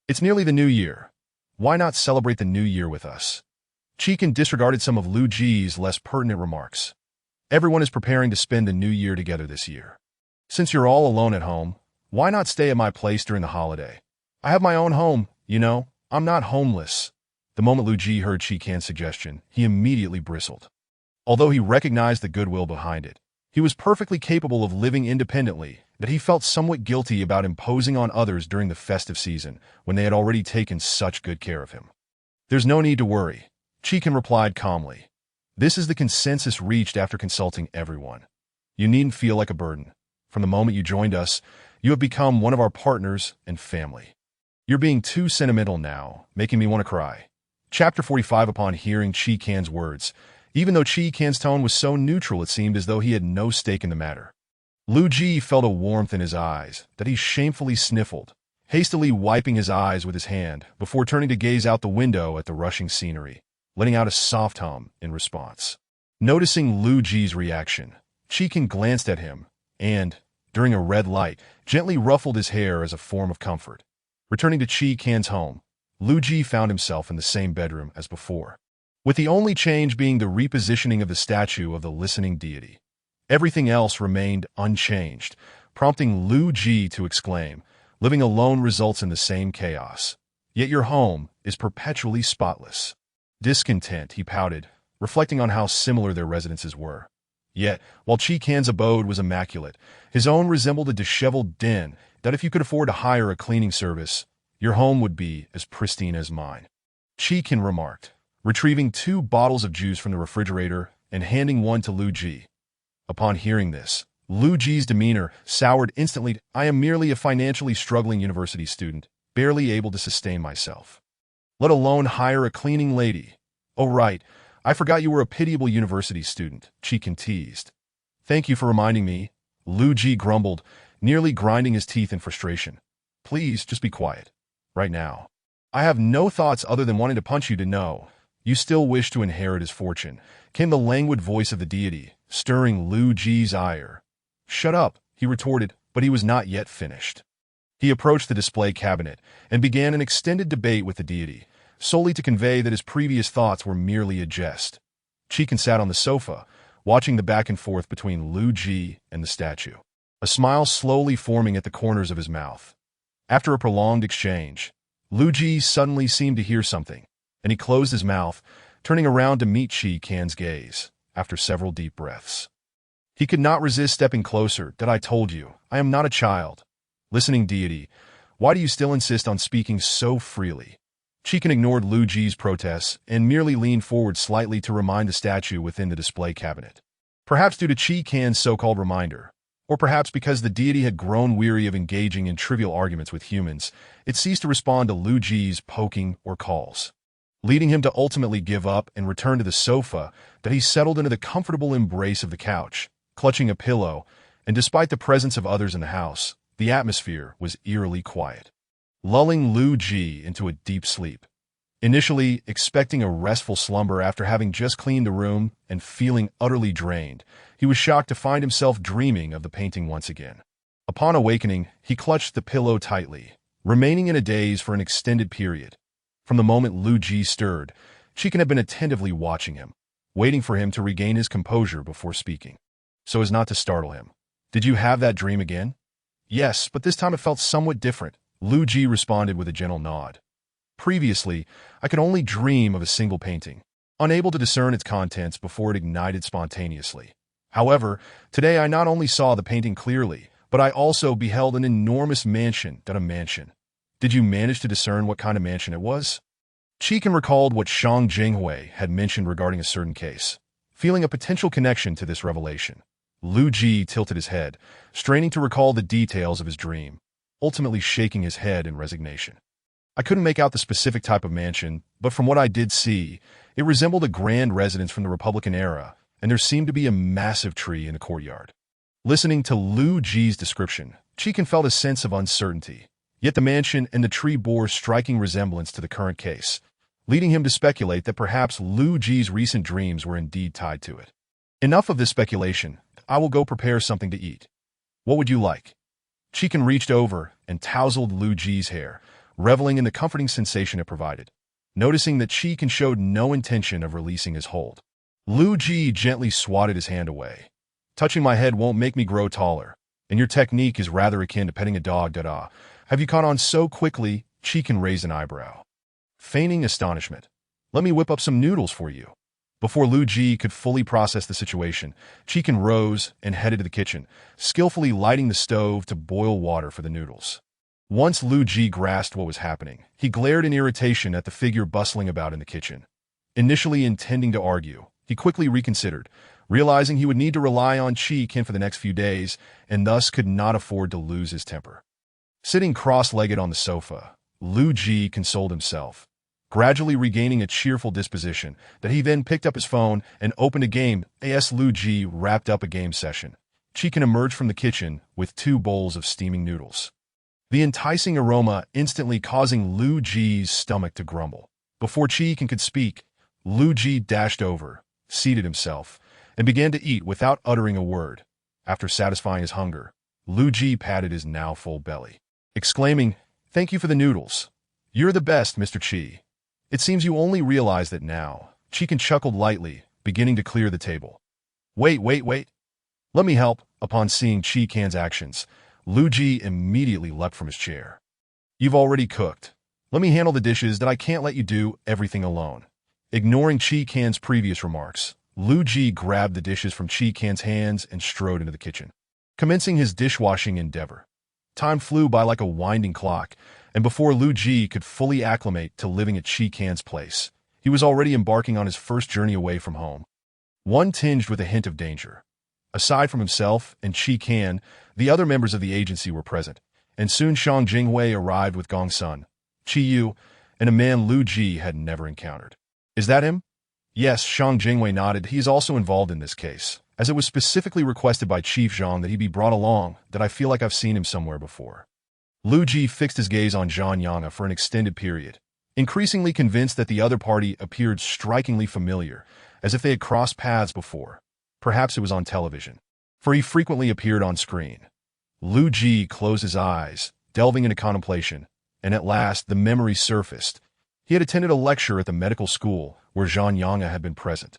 It's nearly the new year. Why not celebrate the new year with us? Qi Ken disregarded some of Lu Ji's less pertinent remarks. Everyone is preparing to spend the new year together this year. Since you're all alone at home, why not stay at my place during the holiday? I have my own home, you know. I'm not homeless. The moment Lu Ji heard Qi Ken's suggestion, he immediately bristled. Although he recognized the goodwill behind it, he was perfectly capable of living independently, that he felt somewhat guilty about imposing on others during the festive season when they had already taken such good care of him. There's no need to worry, Qi Ken replied calmly. This is the consensus reached after consulting everyone. You needn't feel like a burden. From the moment you joined us, you have become one of our partners and family. You're being too sentimental now, making me want to cry. Chapter 45. Upon hearing Qi Ken's words, even though Qi Ken's tone was so neutral it seemed as though he had no stake in the matter. Lu Ji felt a warmth in his eyes that he shamefully sniffled, hastily wiping his eyes with his hand before turning to gaze out the window at the rushing scenery, letting out a soft hum in response. Noticing Lu Ji's reaction, Qi Ken glanced at him and, during a red light, gently ruffled his hair as a form of comfort. Returning to Qi Ken's home, Lu Ji found himself in the same bedroom as before, with the only change being the repositioning of the statue of the listening deity. Everything else remained unchanged, prompting Lu Ji to exclaim, living alone results in the same chaos. Yet your home is perpetually spotless. Discontent, he pouted, reflecting on how similar their residences were. Yet, while Qi Ken's abode was immaculate, his own resembled a disheveled den that if you could afford to hire a cleaning service, your home would be as pristine as mine. Qi Ken remarked, retrieving 2 bottles of juice from the refrigerator and handing one to Lu Ji. Upon hearing this, Lu Ji's demeanor soured instantly. I am merely a financially struggling university student, barely able to sustain myself, let alone hire a cleaning lady. Oh right, I forgot you were a pitiable university student, Chikin teased. Thank you for reminding me, Lu Ji grumbled, nearly grinding his teeth in frustration. Please, just be quiet. Right now. I have no thoughts other than wanting to punch you to know. You still wish to inherit his fortune, came the languid voice of the deity, stirring Lu Ji's ire. Shut up, he retorted, but he was not yet finished. He approached the display cabinet and began an extended debate with the deity, solely to convey that his previous thoughts were merely a jest. Chikin sat on the sofa, watching the back and forth between Lu Ji and the statue, a smile slowly forming at the corners of his mouth. After a prolonged exchange, Lu Ji suddenly seemed to hear something, and he closed his mouth, turning around to meet Chi Can's gaze, after several deep breaths. He could not resist stepping closer. That I told you, I am not a child. Listening deity, why do you still insist on speaking so freely? Chikin ignored Lu Ji's protests and merely leaned forward slightly to remind the statue within the display cabinet. Perhaps due to Chi Can's so-called reminder, or perhaps because the deity had grown weary of engaging in trivial arguments with humans, it ceased to respond to Lu Ji's poking or calls, leading him to ultimately give up and return to the sofa. That he settled into the comfortable embrace of the couch, clutching a pillow, and despite the presence of others in the house, the atmosphere was eerily quiet, lulling Lu Ji into a deep sleep. Initially expecting a restful slumber after having just cleaned the room and feeling utterly drained, he was shocked to find himself dreaming of the painting once again. Upon awakening, he clutched the pillow tightly, remaining in a daze for an extended period. From the moment Lu Ji stirred, Chikin had been attentively watching him, waiting for him to regain his composure before speaking, so as not to startle him. Did you have that dream again? Yes, but this time it felt somewhat different, Lu Ji responded with a gentle nod. Previously, I could only dream of a single painting, unable to discern its contents before it ignited spontaneously. However, today I not only saw the painting clearly, but I also beheld an enormous mansion. A mansion. Did you manage to discern what kind of mansion it was? Chikin recalled what Shang Jinghui had mentioned regarding a certain case, feeling a potential connection to this revelation. Lu Ji tilted his head, straining to recall the details of his dream, ultimately shaking his head in resignation. I couldn't make out the specific type of mansion, but from what I did see, it resembled a grand residence from the Republican era, and there seemed to be a massive tree in the courtyard. Listening to Lu Ji's description, Chikin felt a sense of uncertainty, yet the mansion and the tree bore striking resemblance to the current case, leading him to speculate that perhaps Lu Ji's recent dreams were indeed tied to it. Enough of this speculation. I will go prepare something to eat. What would you like? Chikin reached over and tousled Lu Ji's hair, reveling in the comforting sensation it provided. Noticing that Chikin showed no intention of releasing his hold, Lu Ji gently swatted his hand away. Touching my head won't make me grow taller, and your technique is rather akin to petting a dog. Have you caught on so quickly? Chikin raised an eyebrow, feigning astonishment. Let me whip up some noodles for you. Before Lu Ji could fully process the situation, Chikin rose and headed to the kitchen, skillfully lighting the stove to boil water for the noodles. Once Lu Ji grasped what was happening, he glared in irritation at the figure bustling about in the kitchen. Initially intending to argue, he quickly reconsidered, realizing he would need to rely on Chikin for the next few days, and thus could not afford to lose his temper. Sitting cross-legged on the sofa, Lu Ji consoled himself, gradually regaining a cheerful disposition. That he then picked up his phone and opened a game. As Lu Ji wrapped up a game session, Chikin emerged from the kitchen with 2 bowls of steaming noodles, the enticing aroma instantly causing Lu Ji's stomach to grumble. Before Chikin could speak, Lu Ji dashed over, seated himself, and began to eat without uttering a word. After satisfying his hunger, Lu Ji patted his now full belly, exclaiming, "Thank you for the noodles. You're the best, Mr. Chi. It seems you only realize that now." Chikin chuckled lightly, beginning to clear the table. Wait. Let me help." Upon seeing Chi Can's actions, Lu Ji immediately leapt from his chair. "You've already cooked. Let me handle the dishes. That I can't let you do everything alone." Ignoring Chi Can's previous remarks, Lu Ji grabbed the dishes from Chi Can's hands and strode into the kitchen, commencing his dishwashing endeavor. Time flew by like a winding clock, and before Lu Ji could fully acclimate to living at Chi Can's place, he was already embarking on his first journey away from home, one tinged with a hint of danger. Aside from himself and Qi Kan, the other members of the agency were present, and soon Shang Jinghui arrived with Gong Sun, Qi Yu, and a man Lu Ji had never encountered. Is that him? Yes, Shang Jinghui nodded. He is also involved in this case, as it was specifically requested by Chief Zhang that he be brought along, that I feel like I've seen him somewhere before. Lu Ji fixed his gaze on Zhang Yang'e for an extended period, increasingly convinced that the other party appeared strikingly familiar, as if they had crossed paths before. Perhaps it was on television, for he frequently appeared on screen. Lu Ji closed his eyes, delving into contemplation, and at last the memory surfaced. He had attended a lecture at the medical school where Zhang Yang'e had been present.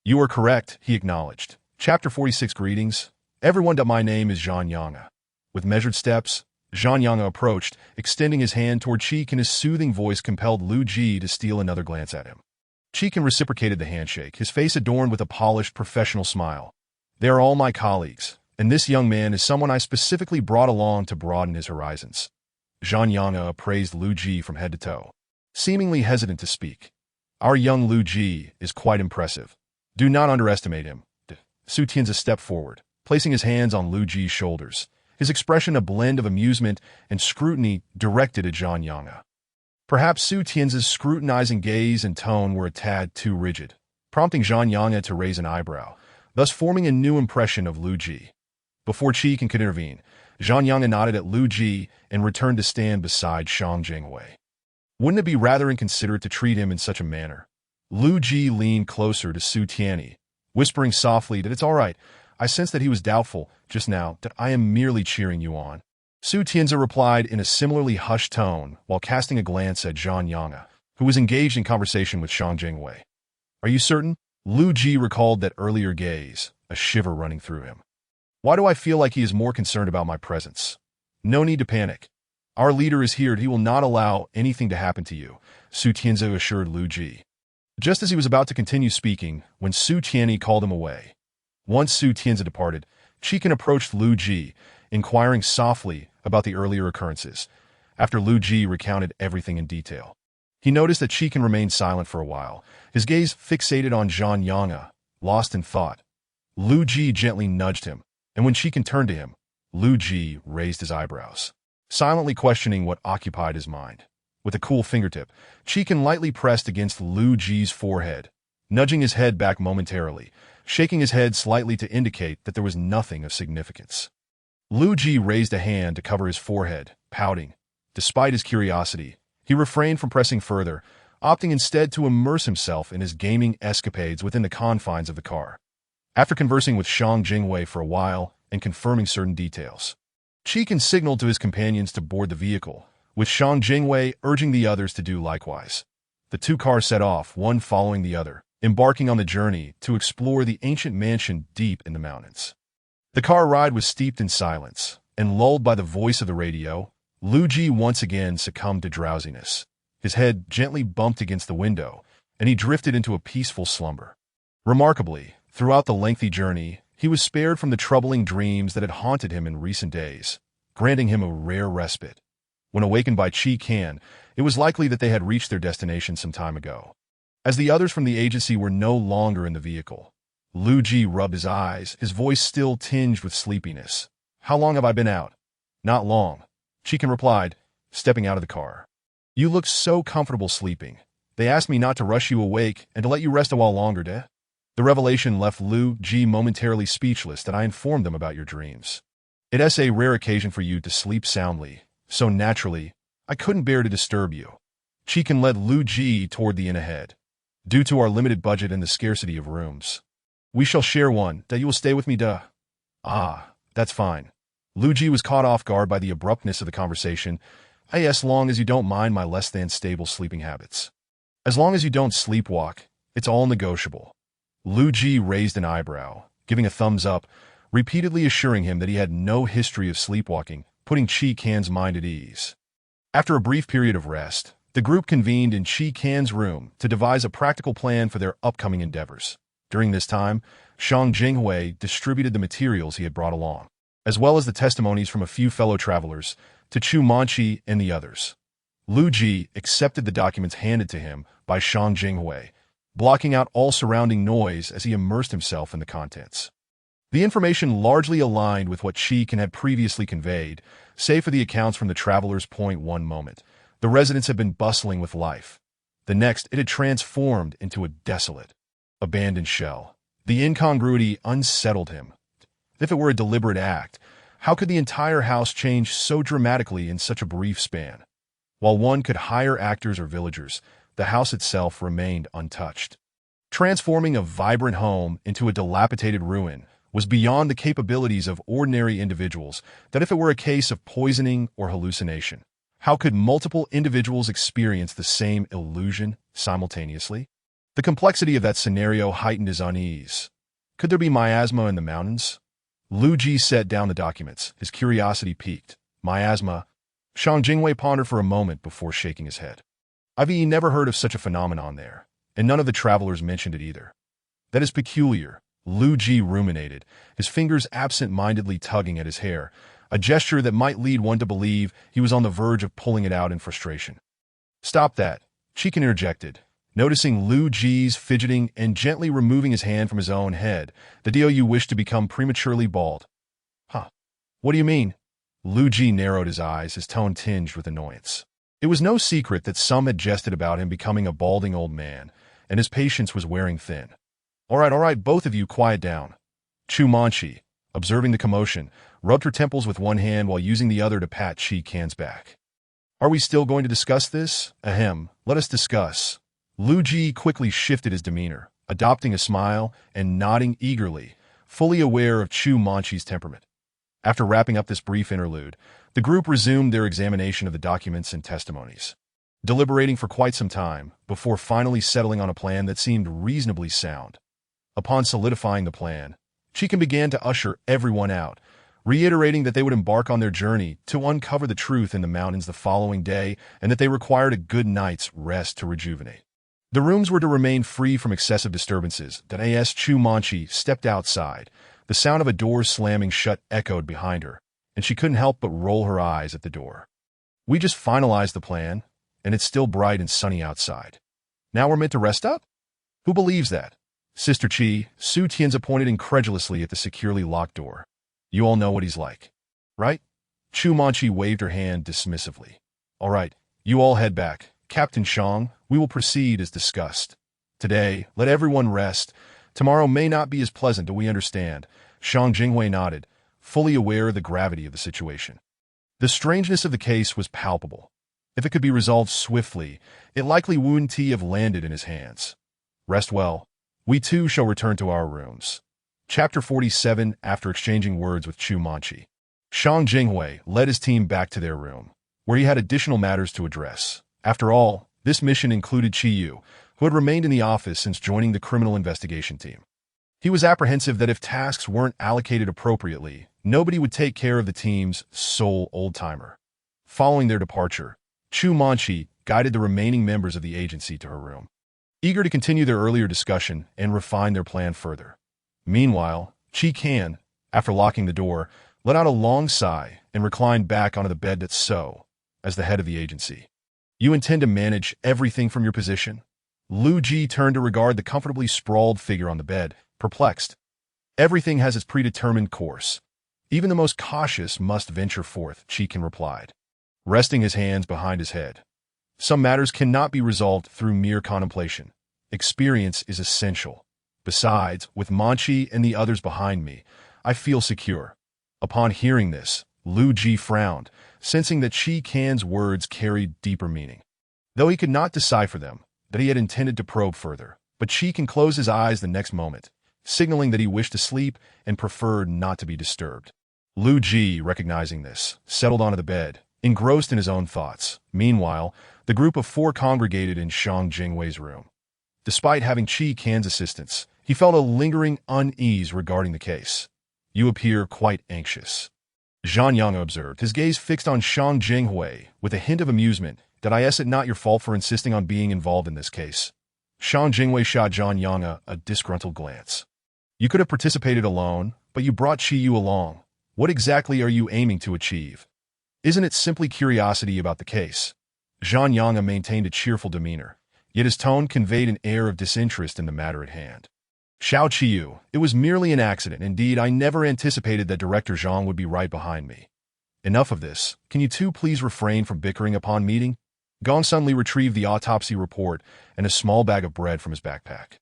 You are correct, he acknowledged. Chapter 46 Greetings. Everyone, my name is Zhang Yang'e. With measured steps, Zhang Yang'e approached, extending his hand toward Qi Kan. His soothing voice compelled Lu Ji to steal another glance at him. Qi Kan reciprocated the handshake, his face adorned with a polished, professional smile. They are all my colleagues, and this young man is someone I specifically brought along to broaden his horizons. Zhang Yang'e appraised Lu Ji from head to toe, seemingly hesitant to speak. Our young Lu Ji is quite impressive. Do not underestimate him. Su Tianzi stepped forward, placing his hands on Lu Ji's shoulders, his expression a blend of amusement and scrutiny directed at Zhang Yang'e. Perhaps Su Tianzi's scrutinizing gaze and tone were a tad too rigid, prompting Zhang Yang'e to raise an eyebrow, thus forming a new impression of Lu Ji. Before Qi Kan could intervene, Zhang Yang'e nodded at Lu Ji and returned to stand beside Shang Jinghui. Wouldn't it be rather inconsiderate to treat him in such a manner? Lu Ji leaned closer to Su Tianzi, whispering softly that it's all right. I sensed that he was doubtful just now, that I am merely cheering you on. Su Tianzi replied in a similarly hushed tone while casting a glance at Zhang Yang'e, who was engaged in conversation with Shang Jinghui. Are you certain? Lu Ji recalled that earlier gaze, a shiver running through him. Why do I feel like he is more concerned about my presence? No need to panic. Our leader is here and he will not allow anything to happen to you, Su Tianzi assured Lu Ji. Just as he was about to continue speaking, when Su Tianzi called him away. Once Su Tianzi departed, Qi Kan approached Lu Ji, inquiring softly about the earlier occurrences. After Lu Ji recounted everything in detail, he noticed that Qi Kan remained silent for a while, his gaze fixated on Zhang Yang'e, lost in thought. Lu Ji gently nudged him, and when Qi Kan turned to him, Lu Ji raised his eyebrows, silently questioning what occupied his mind. With a cool fingertip, Qi Kan lightly pressed against Lu Ji's forehead, nudging his head back momentarily, shaking his head slightly to indicate that there was nothing of significance. Lu Ji raised a hand to cover his forehead, pouting. Despite his curiosity, he refrained from pressing further, opting instead to immerse himself in his gaming escapades within the confines of the car. After conversing with Shang Jinghui for a while and confirming certain details, Qi Kan signaled to his companions to board the vehicle, with Shang Jinghui urging the others to do likewise. The two cars set off, one following the other, embarking on the journey to explore the ancient mansion deep in the mountains. The car ride was steeped in silence, and lulled by the voice of the radio, Lu Ji once again succumbed to drowsiness. His head gently bumped against the window, and he drifted into a peaceful slumber. Remarkably, throughout the lengthy journey, he was spared from the troubling dreams that had haunted him in recent days, granting him a rare respite. When awakened by Qi Kan, it was likely that they had reached their destination some time ago. As the others from the agency were no longer in the vehicle, Lu Ji rubbed his eyes, his voice still tinged with sleepiness. How long have I been out? Not long, Qi Kan replied, stepping out of the car. You look so comfortable sleeping. They asked me not to rush you awake and to let you rest a while longer, de? The revelation left Lu Ji momentarily speechless that I informed them about your dreams. It's a rare occasion for you to sleep soundly, so naturally, I couldn't bear to disturb you. Qi Kan led Lu Ji toward the inn ahead. Due to our limited budget and the scarcity of rooms, we shall share one, that you will stay with me, duh. Ah, that's fine. Lu Ji was caught off guard by the abruptness of the conversation. As long as you don't mind my less than stable sleeping habits. As long as you don't sleepwalk, it's all negotiable. Lu Ji raised an eyebrow, giving a thumbs up, repeatedly assuring him that he had no history of sleepwalking, putting Qi Kan's mind at ease. After a brief period of rest, the group convened in Qi Kan's room to devise a practical plan for their upcoming endeavors. During this time, Shang Jinghui distributed the materials he had brought along, as well as the testimonies from a few fellow travelers, to Chu Manqi and the others. Lu Ji accepted the documents handed to him by Shang Jinghui, blocking out all surrounding noise as he immersed himself in the contents. The information largely aligned with what Cheek had previously conveyed, save for the accounts from the travelers. One moment, the residence had been bustling with life. The next, it had transformed into a desolate, abandoned shell. The incongruity unsettled him. If it were a deliberate act, how could the entire house change so dramatically in such a brief span? While one could hire actors or villagers, the house itself remained untouched. Transforming a vibrant home into a dilapidated ruin was beyond the capabilities of ordinary individuals. That if it were a case of poisoning or hallucination, how could multiple individuals experience the same illusion simultaneously? The complexity of that scenario heightened his unease. Could there be miasma in the mountains? Lu Ji set down the documents, his curiosity piqued. Miasma? Shang Jingwei pondered for a moment before shaking his head. I've never heard of such a phenomenon there, and none of the travelers mentioned it either. That is peculiar, Lu Ji ruminated, his fingers absent-mindedly tugging at his hair, a gesture that might lead one to believe he was on the verge of pulling it out in frustration. Stop that, Cheek interjected, noticing Lu Ji's fidgeting and gently removing his hand from his own head. Do you wish to become prematurely bald? Huh. What do you mean? Lu Ji narrowed his eyes, his tone tinged with annoyance. It was no secret that some had jested about him becoming a balding old man, and his patience was wearing thin. All right, both of you quiet down. Chu Manchi, observing the commotion, rubbed her temples with one hand while using the other to pat Cheek Han's back. Are we still going to discuss this? Ahem, let us discuss. Lu Ji quickly shifted his demeanor, adopting a smile and nodding eagerly, fully aware of Chu Manchi's temperament. After wrapping up this brief interlude, the group resumed their examination of the documents and testimonies, deliberating for quite some time before finally settling on a plan that seemed reasonably sound. Upon solidifying the plan, Cheek began to usher everyone out, reiterating that they would embark on their journey to uncover the truth in the mountains the following day and that they required a good night's rest to rejuvenate. The rooms were to remain free from excessive disturbances. As Chu Manchi stepped outside, the sound of a door slamming shut echoed behind her, and she couldn't help but roll her eyes at the door. We just finalized the plan, and it's still bright and sunny outside. Now we're meant to rest up? Who believes that? Sister Chi, Su Tianza pointed incredulously at the securely locked door. You all know what he's like, right? Chu Manchi waved her hand dismissively. All right, you all head back. Captain Shang, we will proceed as discussed. Today, let everyone rest. Tomorrow may not be as pleasant, do we understand? Shang Jingwei nodded, fully aware of the gravity of the situation. The strangeness of the case was palpable. If it could be resolved swiftly, it likely wouldn't have landed in his hands. Rest well. We too shall return to our rooms. Chapter 47. After exchanging words with Chu Manchi, Shang Jingwei led his team back to their room, where he had additional matters to address. After all, this mission included Chi Yu, who had remained in the office since joining the criminal investigation team. He was apprehensive that if tasks weren't allocated appropriately, nobody would take care of the team's sole old-timer. Following their departure, Chu Manchi guided the remaining members of the agency to her room, eager to continue their earlier discussion and refine their plan further. Meanwhile, Cheek Han, after locking the door, let out a long sigh and reclined back onto the bed. That's so, as the head of the agency. You intend to manage everything from your position? Lu Ji turned to regard the comfortably sprawled figure on the bed, perplexed. Everything has its predetermined course. Even the most cautious must venture forth, Cheek replied, resting his hands behind his head. Some matters cannot be resolved through mere contemplation. Experience is essential. Besides, with Manchi and the others behind me, I feel secure. Upon hearing this, Lu Ji frowned, sensing that Cheek Han's words carried deeper meaning. Though he could not decipher them, that he had intended to probe further, but Cheek closed his eyes the next moment, signaling that he wished to sleep and preferred not to be disturbed. Lu Ji, recognizing this, settled onto the bed, engrossed in his own thoughts. Meanwhile, the group of four congregated in Shang Jingwei's room. Despite having Cheek Han's assistance, he felt a lingering unease regarding the case. You appear quite anxious, Zhang Yang observed, his gaze fixed on Shang Jingwei with a hint of amusement. Is it not your fault for insisting on being involved in this case? Shang Jingwei shot Zhang Yang a disgruntled glance. You could have participated alone, but you brought Chi Yu along. What exactly are you aiming to achieve? Isn't it simply curiosity about the case? Zhang Yang maintained a cheerful demeanor, yet his tone conveyed an air of disinterest in the matter at hand. Xiao Qiyu, it was merely an accident. Indeed, I never anticipated that Director Zhang would be right behind me. Enough of this. Can you two please refrain from bickering upon meeting? Gong suddenly retrieved the autopsy report and a small bag of bread from his backpack.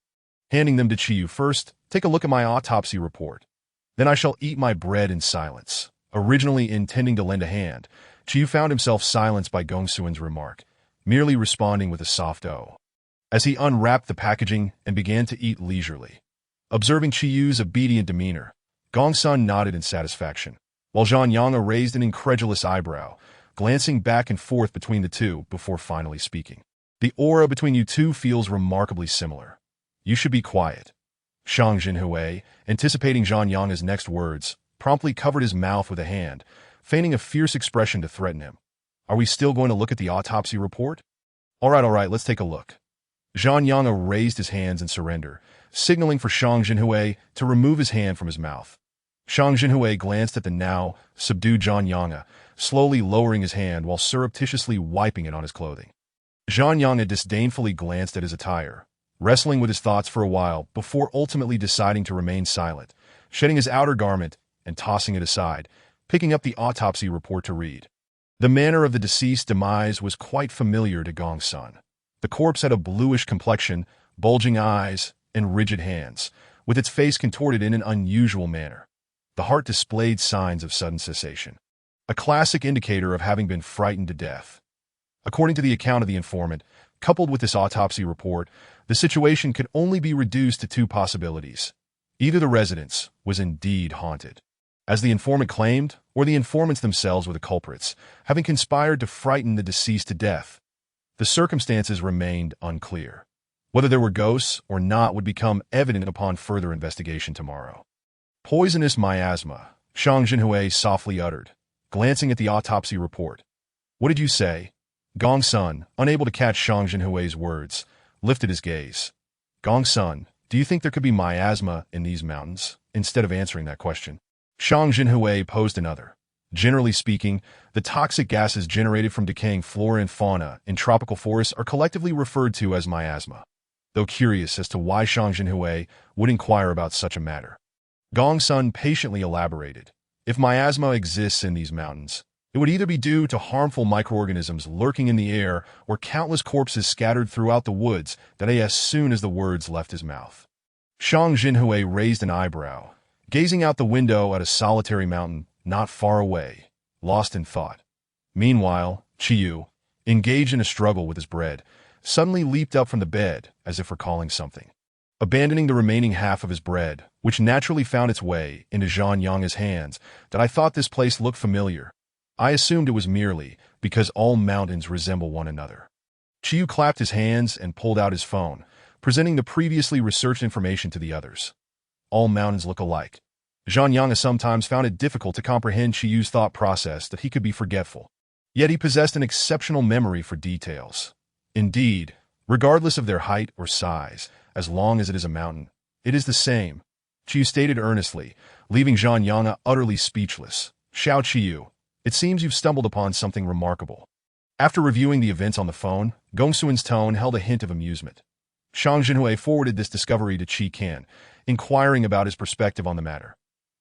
Handing them to Qiyu. First, take a look at my autopsy report. Then I shall eat my bread in silence. Originally intending to lend a hand, Qiyu found himself silenced by Gongsuen's remark, merely responding with a soft "oh" as he unwrapped the packaging and began to eat leisurely. Observing Qiyu's obedient demeanor, Gongsun nodded in satisfaction, while Zhang Yang raised an incredulous eyebrow, glancing back and forth between the two before finally speaking. The aura between you two feels remarkably similar. You should be quiet. Shang Jinhui, anticipating Zhang Yang's next words, promptly covered his mouth with a hand, feigning a fierce expression to threaten him. Are we still going to look at the autopsy report? All right, let's take a look. Zhang Yang raised his hands in surrender, signaling for Shang Jinhui to remove his hand from his mouth. Shang Jinhui glanced at the now subdued Zhang Yang, slowly lowering his hand while surreptitiously wiping it on his clothing. Zhang Yang disdainfully glanced at his attire, wrestling with his thoughts for a while before ultimately deciding to remain silent, shedding his outer garment and tossing it aside, picking up the autopsy report to read. The manner of the deceased's demise was quite familiar to Gongsun. The corpse had a bluish complexion, bulging eyes, and rigid hands, with its face contorted in an unusual manner. The heart displayed signs of sudden cessation, a classic indicator of having been frightened to death. According to the account of the informant, coupled with this autopsy report, the situation could only be reduced to two possibilities. Either the residence was indeed haunted, as the informant claimed, or the informants themselves were the culprits, having conspired to frighten the deceased to death. The circumstances remained unclear. Whether there were ghosts or not would become evident upon further investigation tomorrow. Poisonous miasma, Shang Jinhui softly uttered, glancing at the autopsy report. What did you say? Gongsun, unable to catch Shang Jinhui's words, lifted his gaze. Gongsun, do you think there could be miasma in these mountains? Instead of answering that question, Shang Jinhui posed another. Generally speaking, the toxic gases generated from decaying flora and fauna in tropical forests are collectively referred to as miasma. Though curious as to why Shang Jinhui would inquire about such a matter, Gongsun patiently elaborated. If miasma exists in these mountains, it would either be due to harmful microorganisms lurking in the air or countless corpses scattered throughout the woods that as soon as the words left his mouth. Shang Jinhui raised an eyebrow, gazing out the window at a solitary mountain not far away, lost in thought. Meanwhile, Qiyu, engaged in a struggle with his bread, suddenly leaped up from the bed as if recalling something. Abandoning the remaining half of his bread, which naturally found its way into Zhang Yang's hands, that I thought this place looked familiar. I assumed it was merely because all mountains resemble one another. Qiyu clapped his hands and pulled out his phone, presenting the previously researched information to the others. All mountains look alike. Zhang Yang sometimes found it difficult to comprehend Qiyu's thought process that he could be forgetful. Yet he possessed an exceptional memory for details. Indeed, regardless of their height or size, as long as it is a mountain, it is the same, Qiyu stated earnestly, leaving Zhang Yang utterly speechless. Xiao Qiyu, it seems you've stumbled upon something remarkable. After reviewing the events on the phone, Gongsuen's tone held a hint of amusement. Shang Jinhui forwarded this discovery to Qi Kan, inquiring about his perspective on the matter.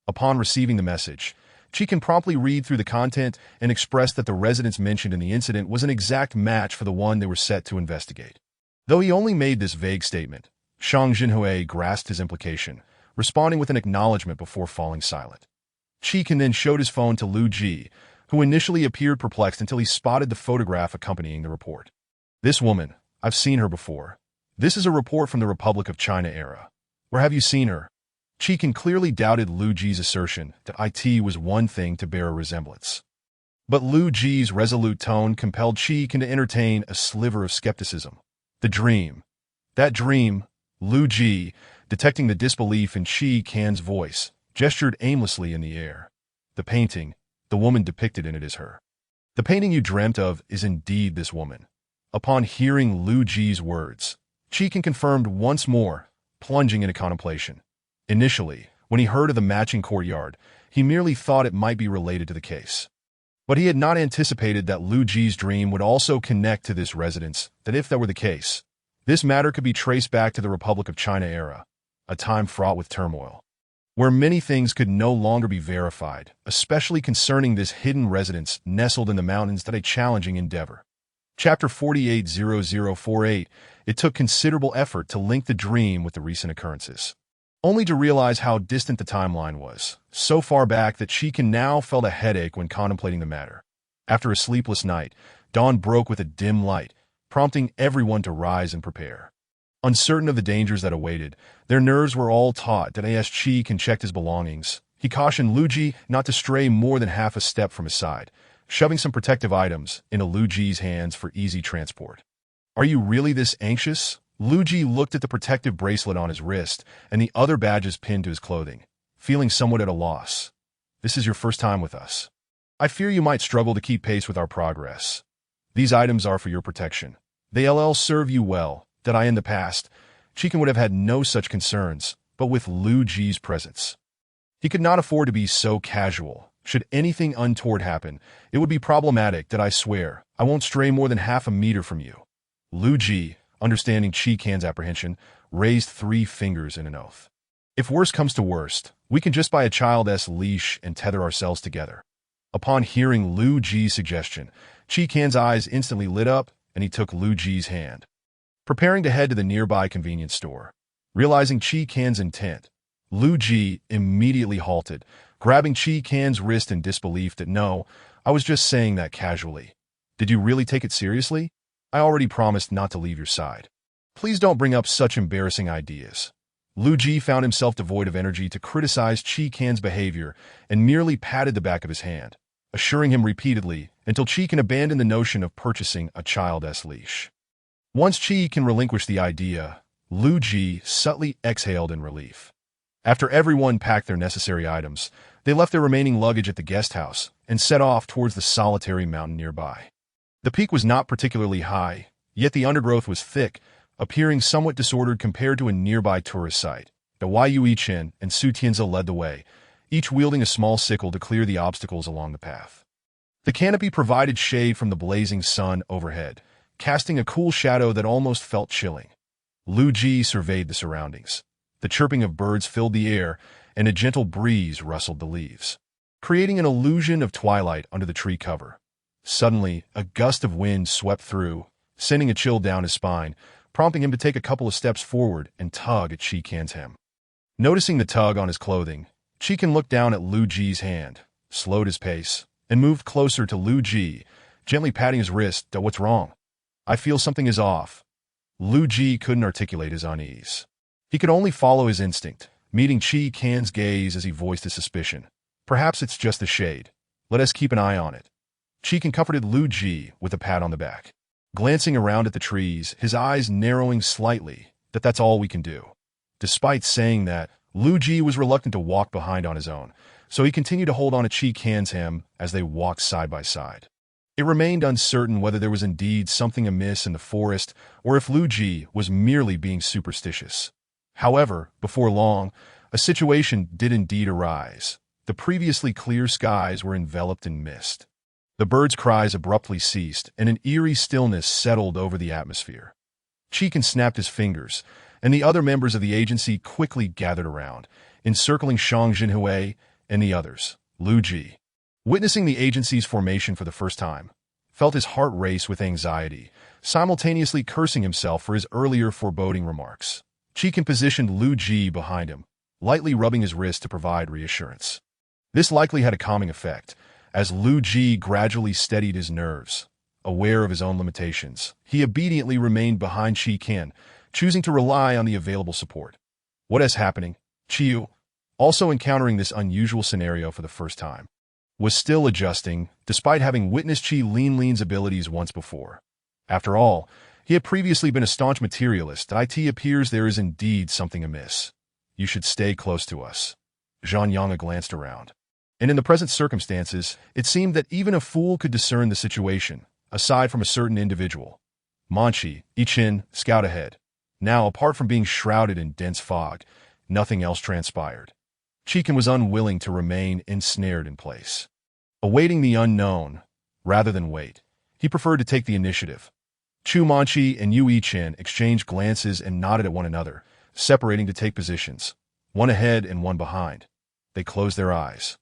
Upon receiving the message, Qi Kan promptly read through the content and expressed that the residence mentioned in the incident was an exact match for the one they were set to investigate. Though he only made this vague statement, Shang Jinhui grasped his implication, responding with an acknowledgement before falling silent. Qi Kan then showed his phone to Lu Ji, who initially appeared perplexed until he spotted the photograph accompanying the report. This woman, I've seen her before. This is a report from the Republic of China era. Where have you seen her? Qi Kan clearly doubted Lu Ji's assertion that IT was one thing to bear a resemblance. But Lu Ji's resolute tone compelled Qi Kan to entertain a sliver of skepticism. The dream. That dream, Lu Ji, detecting the disbelief in Qi Kan's voice, gestured aimlessly in the air. The painting, the woman depicted in it is her. The painting you dreamt of is indeed this woman. Upon hearing Lu Ji's words, Qi Kan confirmed once more, plunging into contemplation. Initially, when he heard of the matching courtyard, he merely thought it might be related to the case. But he had not anticipated that Lu Ji's dream would also connect to this residence, that if that were the case, this matter could be traced back to the Republic of China era, a time fraught with turmoil, where many things could no longer be verified, especially concerning this hidden residence nestled in the mountains that a challenging endeavor. Chapter 48:0048. It took considerable effort to link the dream with the recent occurrences, only to realize how distant the timeline was, so far back that Chikin now felt a headache when contemplating the matter. After a sleepless night, dawn broke with a dim light, prompting everyone to rise and prepare. Uncertain of the dangers that awaited, their nerves were all taut that as Chikin checked his belongings. He cautioned Luji not to stray more than half a step from his side, shoving some protective items into Luji's hands for easy transport. "Are you really this anxious?" Luji looked at the protective bracelet on his wrist and the other badges pinned to his clothing, feeling somewhat at a loss. "This is your first time with us. I fear you might struggle to keep pace with our progress. These items are for your protection. They'll serve you well. That in the past, Chikin would have had no such concerns, but with Luji's presence, he could not afford to be so casual. Should anything untoward happen, it would be problematic. That I swear, I won't stray more than half a meter from you." Luji, understanding Chikan's apprehension, raised 3 fingers in an oath. "If worst comes to worst, we can just buy a child's leash and tether ourselves together." Upon hearing Luji's suggestion, Chikan's eyes instantly lit up, and he took Luji's hand, preparing to head to the nearby convenience store. Realizing Chikan's intent, Luji immediately halted, grabbing Chikan's wrist in disbelief. "That no, I was just saying that casually. Did you really take it seriously? I already promised not to leave your side. Please don't bring up such embarrassing ideas." Luji found himself devoid of energy to criticize Chikan's behavior and merely patted the back of his hand, assuring him repeatedly until Chikan abandoned the notion of purchasing a child's leash. Once Chikan relinquished the idea, Luji subtly exhaled in relief. After everyone packed their necessary items, they left their remaining luggage at the guest house and set off towards the solitary mountain nearby. The peak was not particularly high, yet the undergrowth was thick, appearing somewhat disordered compared to a nearby tourist site. The Yuichen and Su Tianzi led the way, each wielding a small sickle to clear the obstacles along the path. The canopy provided shade from the blazing sun overhead, casting a cool shadow that almost felt chilling. Luji surveyed the surroundings. The chirping of birds filled the air, and a gentle breeze rustled the leaves, creating an illusion of twilight under the tree cover. Suddenly, a gust of wind swept through, sending a chill down his spine, prompting him to take a couple of steps forward and tug at Chikan's hem. Noticing the tug on his clothing, Chikan looked down at Luji's hand, slowed his pace, and moved closer to Luji, gently patting his wrist. "What's wrong? I feel something is off." Luji couldn't articulate his unease. He could only follow his instinct, meeting Chikan's gaze as he voiced his suspicion. "Perhaps it's just the shade. Let us keep an eye on it." Chikan comforted Luji with a pat on the back. Glancing around at the trees, his eyes narrowing slightly, "That's all we can do." Despite saying that, Luji was reluctant to walk behind on his own, so he continued to hold on to Chikan's hem as they walked side by side. It remained uncertain whether there was indeed something amiss in the forest or if Luji was merely being superstitious. However, before long, a situation did indeed arise. The previously clear skies were enveloped in mist. The birds' cries abruptly ceased, and an eerie stillness settled over the atmosphere. Chikan snapped his fingers, and the other members of the agency quickly gathered around, encircling Shang Jinhui and the others. Luji, witnessing the agency's formation for the first time, felt his heart race with anxiety, simultaneously cursing himself for his earlier foreboding remarks. Chikan positioned Luji behind him, lightly rubbing his wrist to provide reassurance. This likely had a calming effect, as Luji gradually steadied his nerves. Aware of his own limitations, he obediently remained behind Chikan, choosing to rely on the available support. "What is happening?" Chiu, also encountering this unusual scenario for the first time, was still adjusting, despite having witnessed Chi Linlin's abilities once before. After all, he had previously been a staunch materialist. "It appears there is indeed something amiss. You should stay close to us." Zhang Yanga glanced around, and in the present circumstances, it seemed that even a fool could discern the situation, aside from a certain individual. Manchi, Ichin, scout ahead. Now, apart from being shrouded in dense fog, nothing else transpired. Chikan was unwilling to remain ensnared in place, awaiting the unknown. Rather than wait, he preferred to take the initiative. Chu Manchi and Yu Ichin exchanged glances and nodded at one another, separating to take positions, one ahead and one behind. They closed their eyes,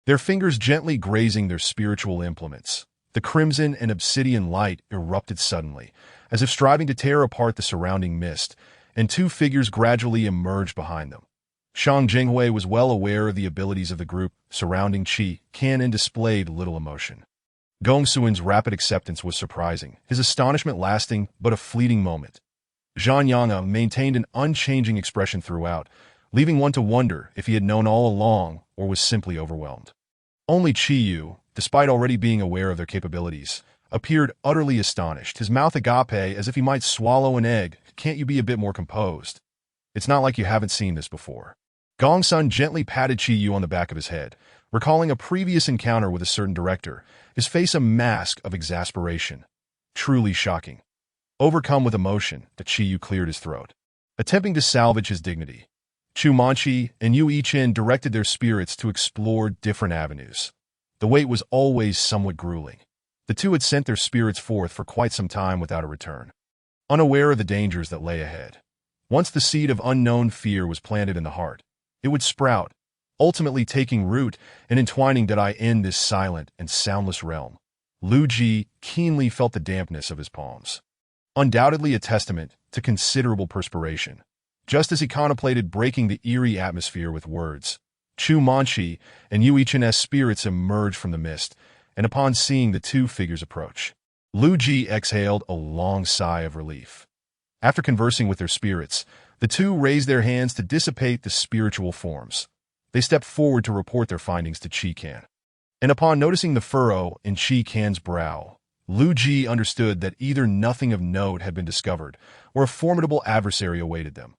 their fingers gently grazing their spiritual implements. The crimson and obsidian light erupted suddenly, as if striving to tear apart the surrounding mist, and two figures gradually emerged behind them. Shang Jinghui was well aware of the abilities of the group surrounding Qi Can and displayed little emotion. Gong Suan's rapid acceptance was surprising, his astonishment lasting but a fleeting moment. Zhang Yang'e maintained an unchanging expression throughout, leaving one to wonder if he had known all along or was simply overwhelmed. Only Qi Yu, despite already being aware of their capabilities, appeared utterly astonished, his mouth agape as if he might swallow an egg. Can't you be a bit more composed? It's not like you haven't seen this before. Gong Sun gently patted Qi Yu on the back of his head, recalling a previous encounter with a certain director, his face a mask of exasperation. Truly shocking. Overcome with emotion, that Qi Yu cleared his throat, attempting to salvage his dignity. Chu Manqi and Yu Yichen directed their spirits to explore different avenues. The wait was always somewhat grueling. The two had sent their spirits forth for quite some time without a return, unaware of the dangers that lay ahead. Once the seed of unknown fear was planted in the heart, it would sprout, ultimately taking root and entwining in this silent and soundless realm. Lu Ji keenly felt the dampness of his palms, undoubtedly a testament to considerable perspiration. Just as he contemplated breaking the eerie atmosphere with words, Chu Manqi and Yu Yichen's spirits emerged from the mist, and upon seeing the two figures approach, Lu Ji exhaled a long sigh of relief. After conversing with their spirits, the two raised their hands to dissipate the spiritual forms. They stepped forward to report their findings to Qi Can. And upon noticing the furrow in Qi Can's brow, Lu Ji understood that either nothing of note had been discovered or a formidable adversary awaited them.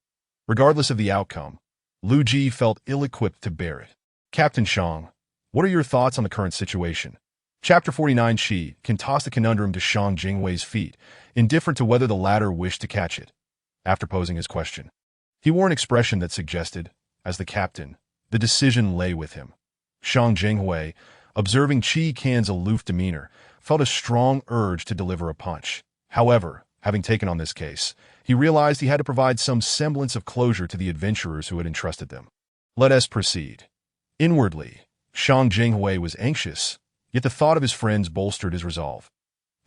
Regardless of the outcome, Lu Ji felt ill-equipped to bear it. Captain Shang, what are your thoughts on the current situation? Chapter 49. Qi Can tossed the conundrum to Shang Jinghui's feet, indifferent to whether the latter wished to catch it. After posing his question, he wore an expression that suggested, as the captain, the decision lay with him. Shang Jinghui, observing Qi Can's aloof demeanor, felt a strong urge to deliver a punch. However, having taken on this case, he realized he had to provide some semblance of closure to the adventurers who had entrusted them. Let us proceed. Inwardly, Shang Jinghui was anxious, yet the thought of his friends bolstered his resolve.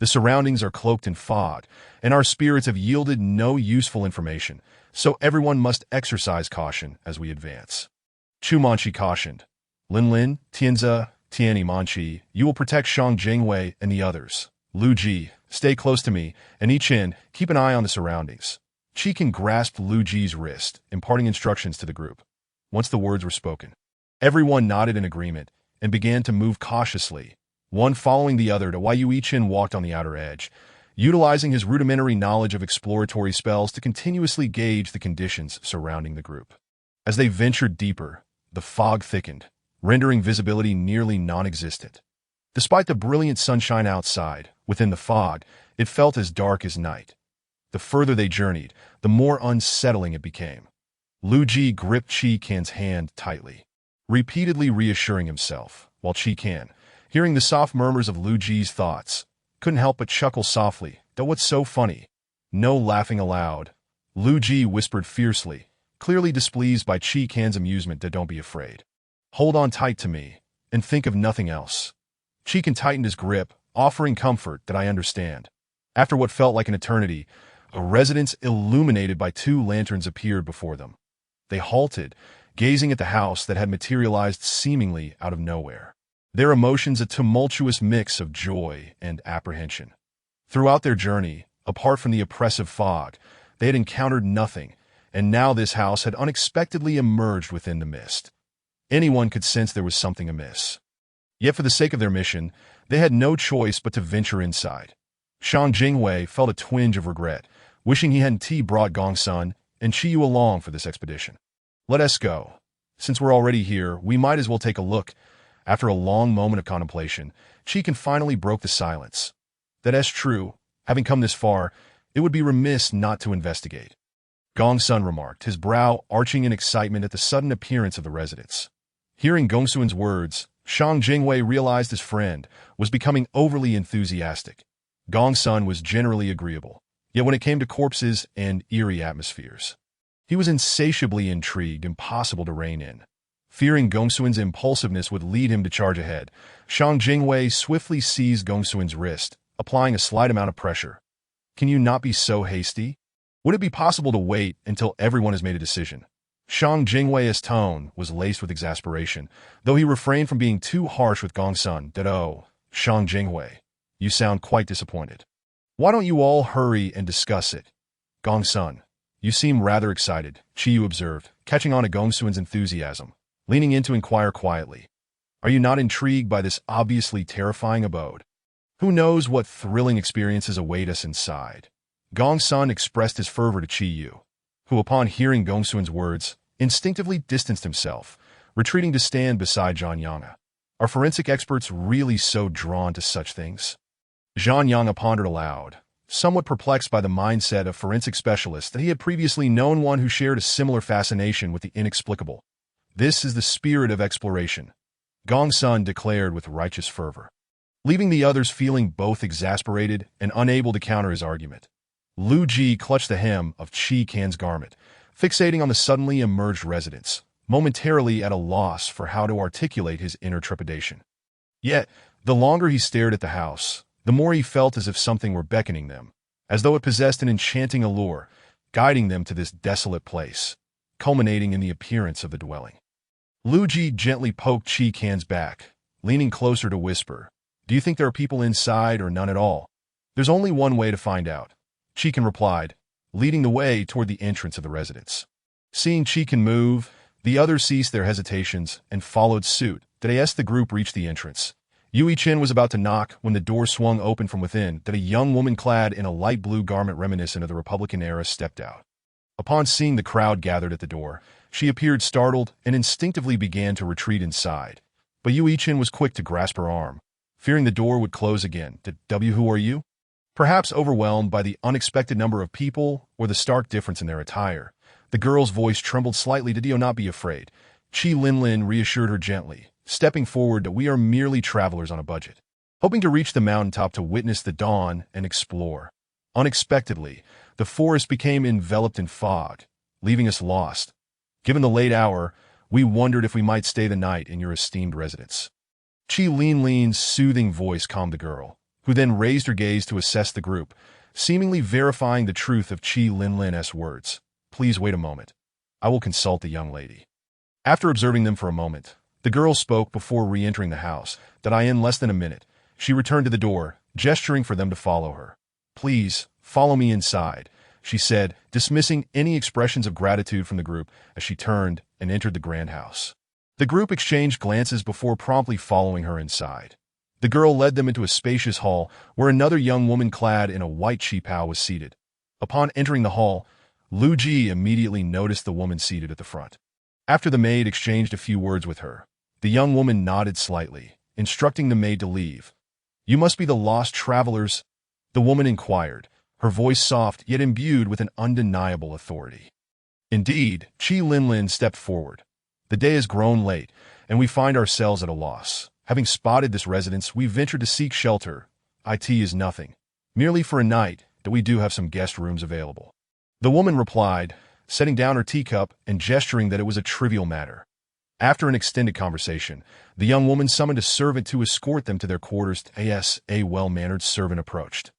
The surroundings are cloaked in fog, and our spirits have yielded no useful information, so everyone must exercise caution as we advance. Chu Manqi cautioned. Lin, Tianzi, Tianyi Manqi, you will protect Shang Jinghui and the others. Lu Ji, stay close to me, and Yichen, keep an eye on the surroundings. Qi Can grasped Lu Ji's wrist, imparting instructions to the group. Once the words were spoken, everyone nodded in agreement and began to move cautiously, one following the other to while Yu Yichen walked on the outer edge, utilizing his rudimentary knowledge of exploratory spells to continuously gauge the conditions surrounding the group. As they ventured deeper, the fog thickened, rendering visibility nearly non-existent. Despite the brilliant sunshine outside, within the fog, it felt as dark as night. The further they journeyed, the more unsettling it became. Lu Ji gripped Qi Can's hand tightly, repeatedly reassuring himself, while Qi Can, hearing the soft murmurs of Lu Ji's thoughts, couldn't help but chuckle softly. Though what's so funny? No laughing aloud. Lu Ji whispered fiercely, clearly displeased by Qi Can's amusement. Don't be afraid. Hold on tight to me, and think of nothing else. Qi Can tightened his grip, offering comfort. That I understand. After what felt like an eternity, a residence illuminated by two lanterns appeared before them. They halted, gazing at the house that had materialized seemingly out of nowhere, their emotions a tumultuous mix of joy and apprehension. Throughout their journey, apart from the oppressive fog, they had encountered nothing, and now this house had unexpectedly emerged within the mist. Anyone could sense there was something amiss. Yet for the sake of their mission, they had no choice but to venture inside. Shang Jinghui felt a twinge of regret, wishing he hadn't brought Gong Sun and Qi Yu along for this expedition. Let us go. Since we're already here, we might as well take a look. After a long moment of contemplation, Qi Can finally broke the silence. That's true. Having come this far, it would be remiss not to investigate. Gong Sun remarked, his brow arching in excitement at the sudden appearance of the residents. Hearing Gong Sun's words, Shang Jinghui realized his friend was becoming overly enthusiastic. Gong Sun was generally agreeable, yet when it came to corpses and eerie atmospheres, He was insatiably intrigued, impossible to rein in. Fearing Gongsuan's impulsiveness would lead him to charge ahead, Shang Jingwei swiftly seized Gongsuan's wrist, applying a slight amount of pressure. Can you not be so hasty? Would it be possible to wait until everyone has made a decision? Shang Jingwei's tone was laced with exasperation, though he refrained from being too harsh with Gongsun. Oh, Shang Jingwei, you sound quite disappointed. Why don't you all hurry and discuss it? Gongsun, you seem rather excited, Qiyu observed, catching on to Gongsun's enthusiasm, leaning in to inquire quietly. Are you not intrigued by this obviously terrifying abode? Who knows what thrilling experiences await us inside? Gongsun expressed his fervor to Qiyu, who, upon hearing Gongsun's words, instinctively distanced himself, retreating to stand beside Zhang Yang. Are forensic experts really so drawn to such things? Zhang Yang pondered aloud, somewhat perplexed by the mindset of forensic specialists that he had previously known one who shared a similar fascination with the inexplicable. This is the spirit of exploration, Gongsun declared with righteous fervor, leaving the others feeling both exasperated and unable to counter his argument. Lu Ji clutched the hem of Qi Can's garment, fixating on the suddenly emerged residents, momentarily at a loss for how to articulate his inner trepidation. Yet, the longer he stared at the house, the more he felt as if something were beckoning them, as though it possessed an enchanting allure, guiding them to this desolate place, culminating in the appearance of the dwelling. Lu Ji gently poked Qi Can's back, leaning closer to whisper, "Do you think there are people inside or none at all? There's only one way to find out," Qi Can replied, leading the way toward the entrance of the residence. Seeing Qi Can move, the others ceased their hesitations and followed suit. As the group reached the entrance, Yui Chen was about to knock when the door swung open from within. A young woman clad in a light blue garment reminiscent of the Republican era stepped out. Upon seeing the crowd gathered at the door, she appeared startled and instinctively began to retreat inside. But Yui Chen was quick to grasp her arm, fearing the door would close again. Who are you? Perhaps overwhelmed by the unexpected number of people or the stark difference in their attire, the girl's voice trembled slightly. Do not be afraid, Qi Linlin reassured her gently, stepping forward. We are merely travelers on a budget, hoping to reach the mountaintop to witness the dawn and explore. Unexpectedly, the forest became enveloped in fog, leaving us lost. Given the late hour, we wondered if we might stay the night in your esteemed residence. Qi Linlin's soothing voice calmed the girl, who then raised her gaze to assess the group, seemingly verifying the truth of Qi Linlin's words. Please wait a moment. I will consult the young lady. After observing them for a moment, the girl spoke before re-entering the house. In less than a minute, she returned to the door, gesturing for them to follow her. Please, follow me inside, she said, dismissing any expressions of gratitude from the group as she turned and entered the grand house. The group exchanged glances before promptly following her inside. The girl led them into a spacious hall where another young woman clad in a white qipao was seated. Upon entering the hall, Lu Ji immediately noticed the woman seated at the front. After the maid exchanged a few words with her, the young woman nodded slightly, instructing the maid to leave. You must be the lost travelers, the woman inquired, her voice soft yet imbued with an undeniable authority. Indeed, Qi Linlin stepped forward. The day has grown late, and we find ourselves at a loss. Having spotted this residence, we ventured to seek shelter. It is nothing. Merely for a night, that we do have some guest rooms available. The woman replied, setting down her teacup and gesturing that it was a trivial matter. After an extended conversation, the young woman summoned a servant to escort them to their quarters. As a well-mannered servant approached.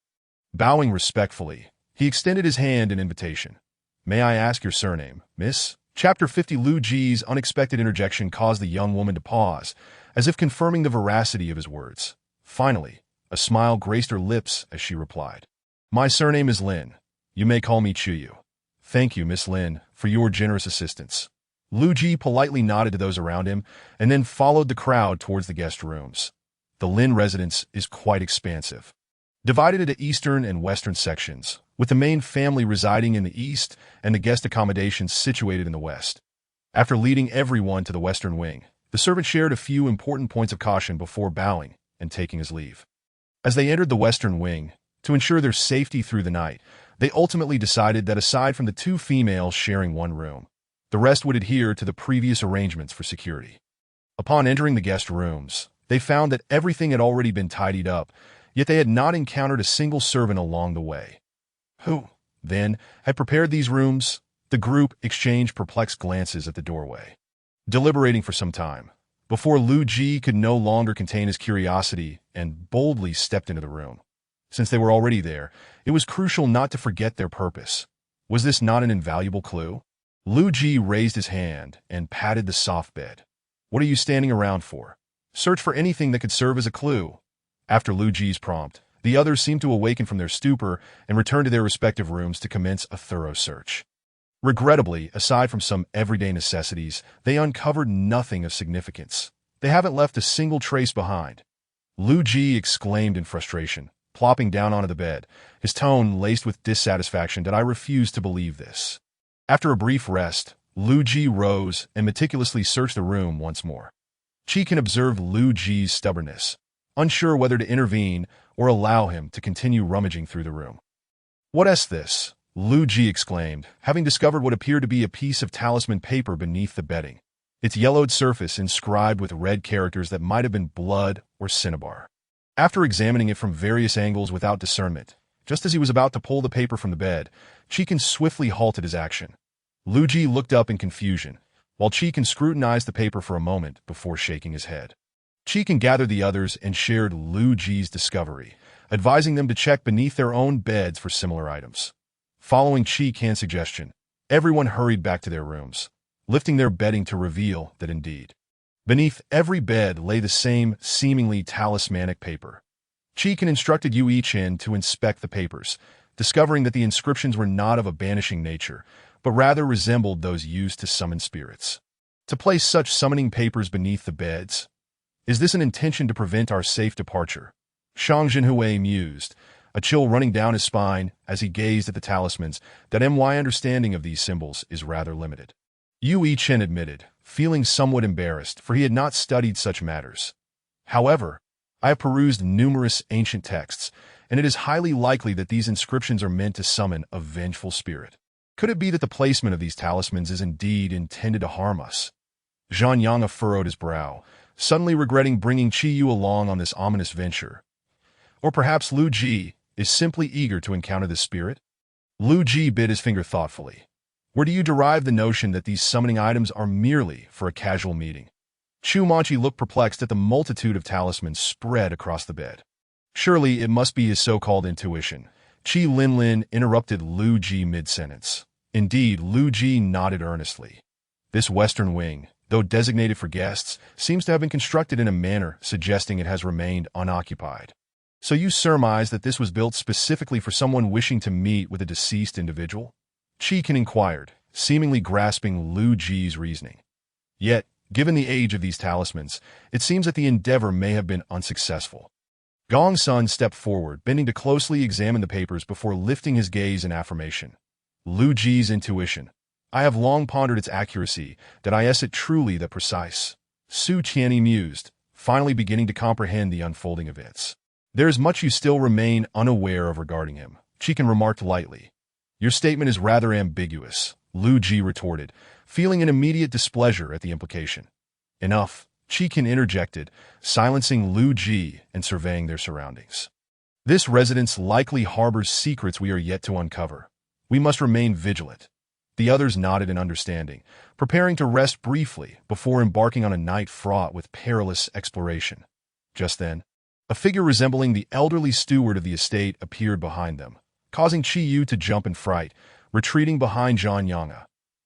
Bowing respectfully, he extended his hand in invitation. May I ask your surname, miss? Chapter 50. Lu Ji's unexpected interjection caused the young woman to pause, as if confirming the veracity of his words. Finally, a smile graced her lips as she replied. My surname is Lin. You may call me Chuyu. Thank you, Miss Lin, for your generous assistance. Lu Ji politely nodded to those around him and then followed the crowd towards the guest rooms. The Lin residence is quite expansive, divided into eastern and western sections, with the main family residing in the east and the guest accommodations situated in the west. After leading everyone to the western wing, the servant shared a few important points of caution before bowing and taking his leave. As they entered the western wing, to ensure their safety through the night, they ultimately decided that aside from the two females sharing one room, the rest would adhere to the previous arrangements for security. Upon entering the guest rooms, they found that everything had already been tidied up, yet they had not encountered a single servant along the way. Who, then, had prepared these rooms? The group exchanged perplexed glances at the doorway, deliberating for some time, before Lu Ji could no longer contain his curiosity and boldly stepped into the room. Since they were already there, it was crucial not to forget their purpose. Was this not an invaluable clue? Lu Ji raised his hand and patted the soft bed. What are you standing around for? Search for anything that could serve as a clue. After Lu Ji's prompt, the others seemed to awaken from their stupor and return to their respective rooms to commence a thorough search. Regrettably, aside from some everyday necessities, they uncovered nothing of significance. They haven't left a single trace behind. Lu Ji exclaimed in frustration, plopping down onto the bed, his tone laced with dissatisfaction that I refuse to believe this. After a brief rest, Lu Ji rose and meticulously searched the room once more. Qi Can observed Lu Ji's stubbornness, unsure whether to intervene or allow him to continue rummaging through the room. "What's this?" Lu Ji exclaimed, having discovered what appeared to be a piece of talisman paper beneath the bedding, its yellowed surface inscribed with red characters that might have been blood or cinnabar. After examining it from various angles without discernment, just as he was about to pull the paper from the bed, Qi Can swiftly halted his action. Lu Ji looked up in confusion, while Qi Can scrutinized the paper for a moment before shaking his head. Qi Can gathered the others and shared Lu Ji's discovery, advising them to check beneath their own beds for similar items. Following Qi Can's suggestion, everyone hurried back to their rooms, lifting their bedding to reveal that indeed, beneath every bed lay the same seemingly talismanic paper. Qi Can instructed Yue Chen to inspect the papers, discovering that the inscriptions were not of a banishing nature, but rather resembled those used to summon spirits. To place such summoning papers beneath the beds? Is this an intention to prevent our safe departure? Shang Jinhui mused, a chill running down his spine as he gazed at the talismans. That my understanding of these symbols is rather limited. Yue Chen admitted, feeling somewhat embarrassed, for he had not studied such matters. However, I have perused numerous ancient texts, and it is highly likely that these inscriptions are meant to summon a vengeful spirit. Could it be that the placement of these talismans is indeed intended to harm us? Zhang Yang furrowed his brow, suddenly regretting bringing Qi Yu along on this ominous venture. Or perhaps Lu Ji is simply eager to encounter this spirit? Lu Ji bit his finger thoughtfully. Where do you derive the notion that these summoning items are merely for a casual meeting? Chu Manchi looked perplexed at the multitude of talismans spread across the bed. Surely it must be his so-called intuition. Qi Linlin interrupted Lu Ji mid-sentence. Indeed, Lu Ji nodded earnestly. This western wing, though designated for guests, seems to have been constructed in a manner suggesting it has remained unoccupied. So you surmise that this was built specifically for someone wishing to meet with a deceased individual? Qi Can inquired, seemingly grasping Lu Ji's reasoning. Yet, given the age of these talismans, it seems that the endeavor may have been unsuccessful. Gong Sun stepped forward, bending to closely examine the papers before lifting his gaze in affirmation. Lu Ji's intuition. I have long pondered its accuracy, that is it truly that precise. Su Qianni mused, finally beginning to comprehend the unfolding events. There is much you still remain unaware of regarding him, Qi Can remarked lightly. Your statement is rather ambiguous, Lu Ji retorted, feeling an immediate displeasure at the implication. Enough, Qi Can interjected, silencing Lu Ji and surveying their surroundings. This residence likely harbors secrets we are yet to uncover. We must remain vigilant. The others nodded in understanding, preparing to rest briefly before embarking on a night fraught with perilous exploration. Just then, a figure resembling the elderly steward of the estate appeared behind them, causing Qi Yu to jump in fright, retreating behind Zhang Yang.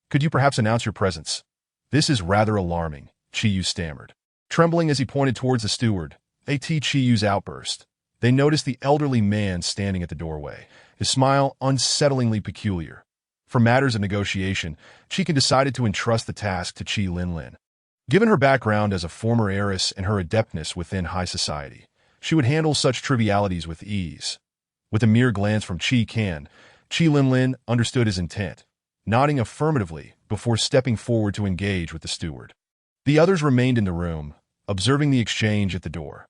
Could you perhaps announce your presence? This is rather alarming, Qi Yu stammered, trembling as he pointed towards the steward. Qi Yu's outburst. They noticed the elderly man standing at the doorway, his smile unsettlingly peculiar. For matters of negotiation, Qi Can decided to entrust the task to Qi Linlin. Given her background as a former heiress and her adeptness within high society, she would handle such trivialities with ease. With a mere glance from Qi Can, Qi Linlin understood his intent, nodding affirmatively before stepping forward to engage with the steward. The others remained in the room, observing the exchange at the door.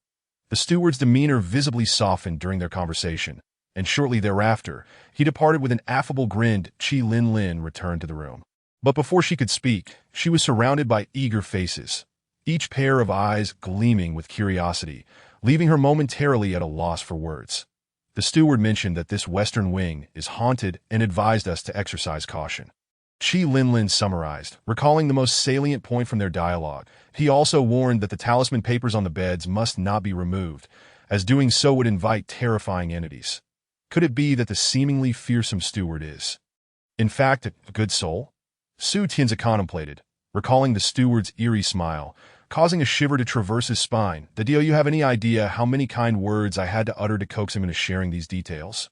The steward's demeanor visibly softened during their conversation, and shortly thereafter, he departed with an affable grin. Qi Linlin returned to the room. But before she could speak, she was surrounded by eager faces, each pair of eyes gleaming with curiosity, leaving her momentarily at a loss for words. The steward mentioned that this western wing is haunted and advised us to exercise caution. Qi Linlin summarized, recalling the most salient point from their dialogue. He also warned that the talisman papers on the beds must not be removed, as doing so would invite terrifying entities. Could it be that the seemingly fearsome steward is, in fact, a good soul? Su Tianzi contemplated, recalling the steward's eerie smile, causing a shiver to traverse his spine. Do you have any idea how many kind words I had to utter to coax him into sharing these details?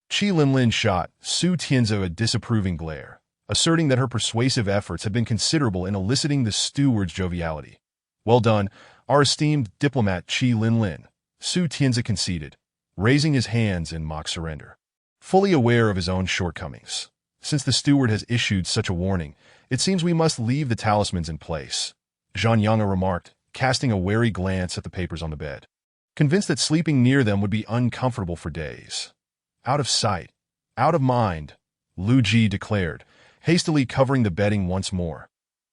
Qi Linlin shot Su Tianzi a disapproving glare, asserting that her persuasive efforts had been considerable in eliciting the steward's joviality. Well done, our esteemed diplomat Qi Linlin, Su Tianzi conceded, raising his hands in mock surrender. Fully aware of his own shortcomings, since the steward has issued such a warning, it seems we must leave the talismans in place, Zhang Yanga remarked, casting a wary glance at the papers on the bed, convinced that sleeping near them would be uncomfortable for days. Out of sight, out of mind, Lu Ji declared, hastily covering the bedding once more,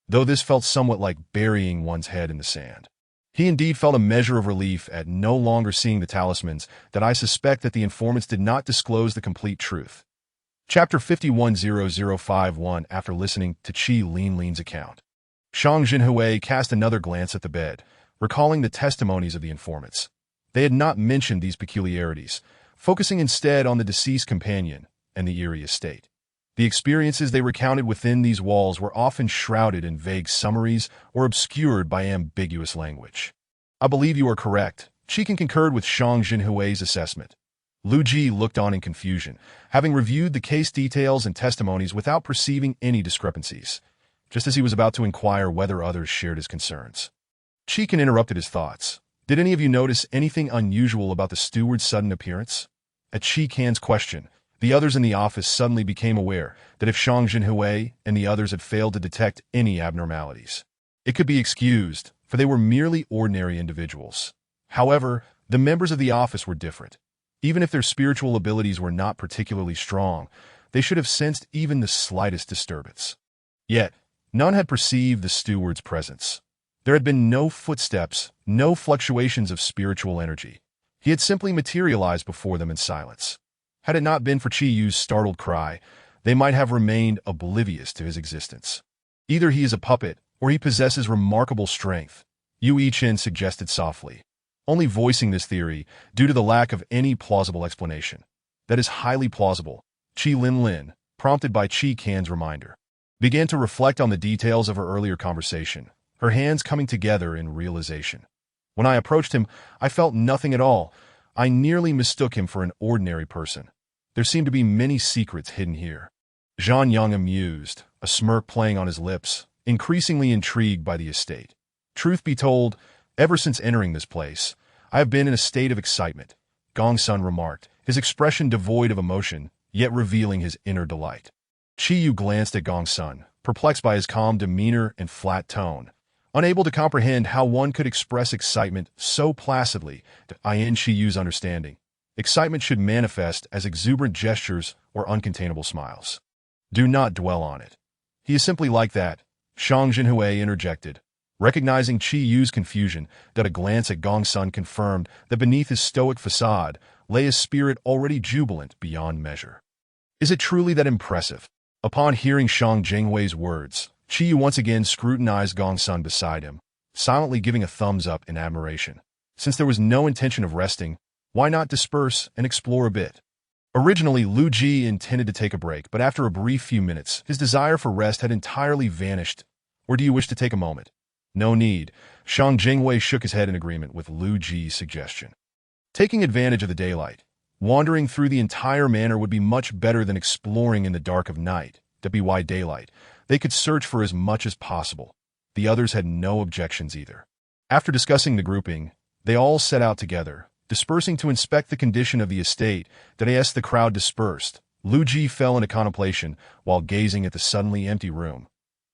though this felt somewhat like burying one's head in the sand. He indeed felt a measure of relief at no longer seeing the talismans, that I suspect that the informants did not disclose the complete truth. Chapter 510051. After listening to Qi Linlin's account, Shang Jinhui cast another glance at the bed, recalling the testimonies of the informants. They had not mentioned these peculiarities, focusing instead on the deceased companion and the eerie estate. The experiences they recounted within these walls were often shrouded in vague summaries or obscured by ambiguous language. I believe you are correct. Qi concurred with Shang Jinhui's assessment. Lu Ji looked on in confusion, having reviewed the case details and testimonies without perceiving any discrepancies, just as he was about to inquire whether others shared his concerns. Qi interrupted his thoughts. Did any of you notice anything unusual about the steward's sudden appearance? At Qi Can's question, the others in the office suddenly became aware that if Shang Jinhui and the others had failed to detect any abnormalities, it could be excused, for they were merely ordinary individuals. However, the members of the office were different. Even if their spiritual abilities were not particularly strong, they should have sensed even the slightest disturbance. Yet, none had perceived the steward's presence. There had been no footsteps, no fluctuations of spiritual energy. He had simply materialized before them in silence. Had it not been for Qi Yu's startled cry, they might have remained oblivious to his existence. Either he is a puppet, or he possesses remarkable strength, Yu Yichen suggested softly, only voicing this theory due to the lack of any plausible explanation. That is highly plausible, Qi Linlin, prompted by Qi Can's reminder, began to reflect on the details of her earlier conversation, her hands coming together in realization. When I approached him, I felt nothing at all. I nearly mistook him for an ordinary person. There seemed to be many secrets hidden here. Zhang Yang amused, a smirk playing on his lips, increasingly intrigued by the estate. Truth be told, ever since entering this place, I have been in a state of excitement, Gong Sun remarked, his expression devoid of emotion, yet revealing his inner delight. Qi Yu glanced at Gong Sun, perplexed by his calm demeanor and flat tone, unable to comprehend how one could express excitement so placidly. In Qi Yu's understanding, excitement should manifest as exuberant gestures or uncontainable smiles. Do not dwell on it. He is simply like that, Shang Jinhui interjected, recognizing Qi Yu's confusion. That a glance at Gong Sun confirmed that beneath his stoic facade lay a spirit already jubilant beyond measure. Is it truly that impressive? Upon hearing Shang Jinghui's words, Qi Yu once again scrutinized Gong Sun beside him, silently giving a thumbs up in admiration. Since there was no intention of resting, why not disperse and explore a bit? Originally, Lu Ji intended to take a break, but after a brief few minutes, his desire for rest had entirely vanished. Or do you wish to take a moment? No need. Shang Jinghui shook his head in agreement with Lu Ji's suggestion. Taking advantage of the daylight, wandering through the entire manor would be much better than exploring in the dark of night. By daylight, they could search for as much as possible. The others had no objections either. After discussing the grouping, they all set out together, dispersing to inspect the condition of the estate. As the crowd dispersed, Lu Ji fell into contemplation while gazing at the suddenly empty room.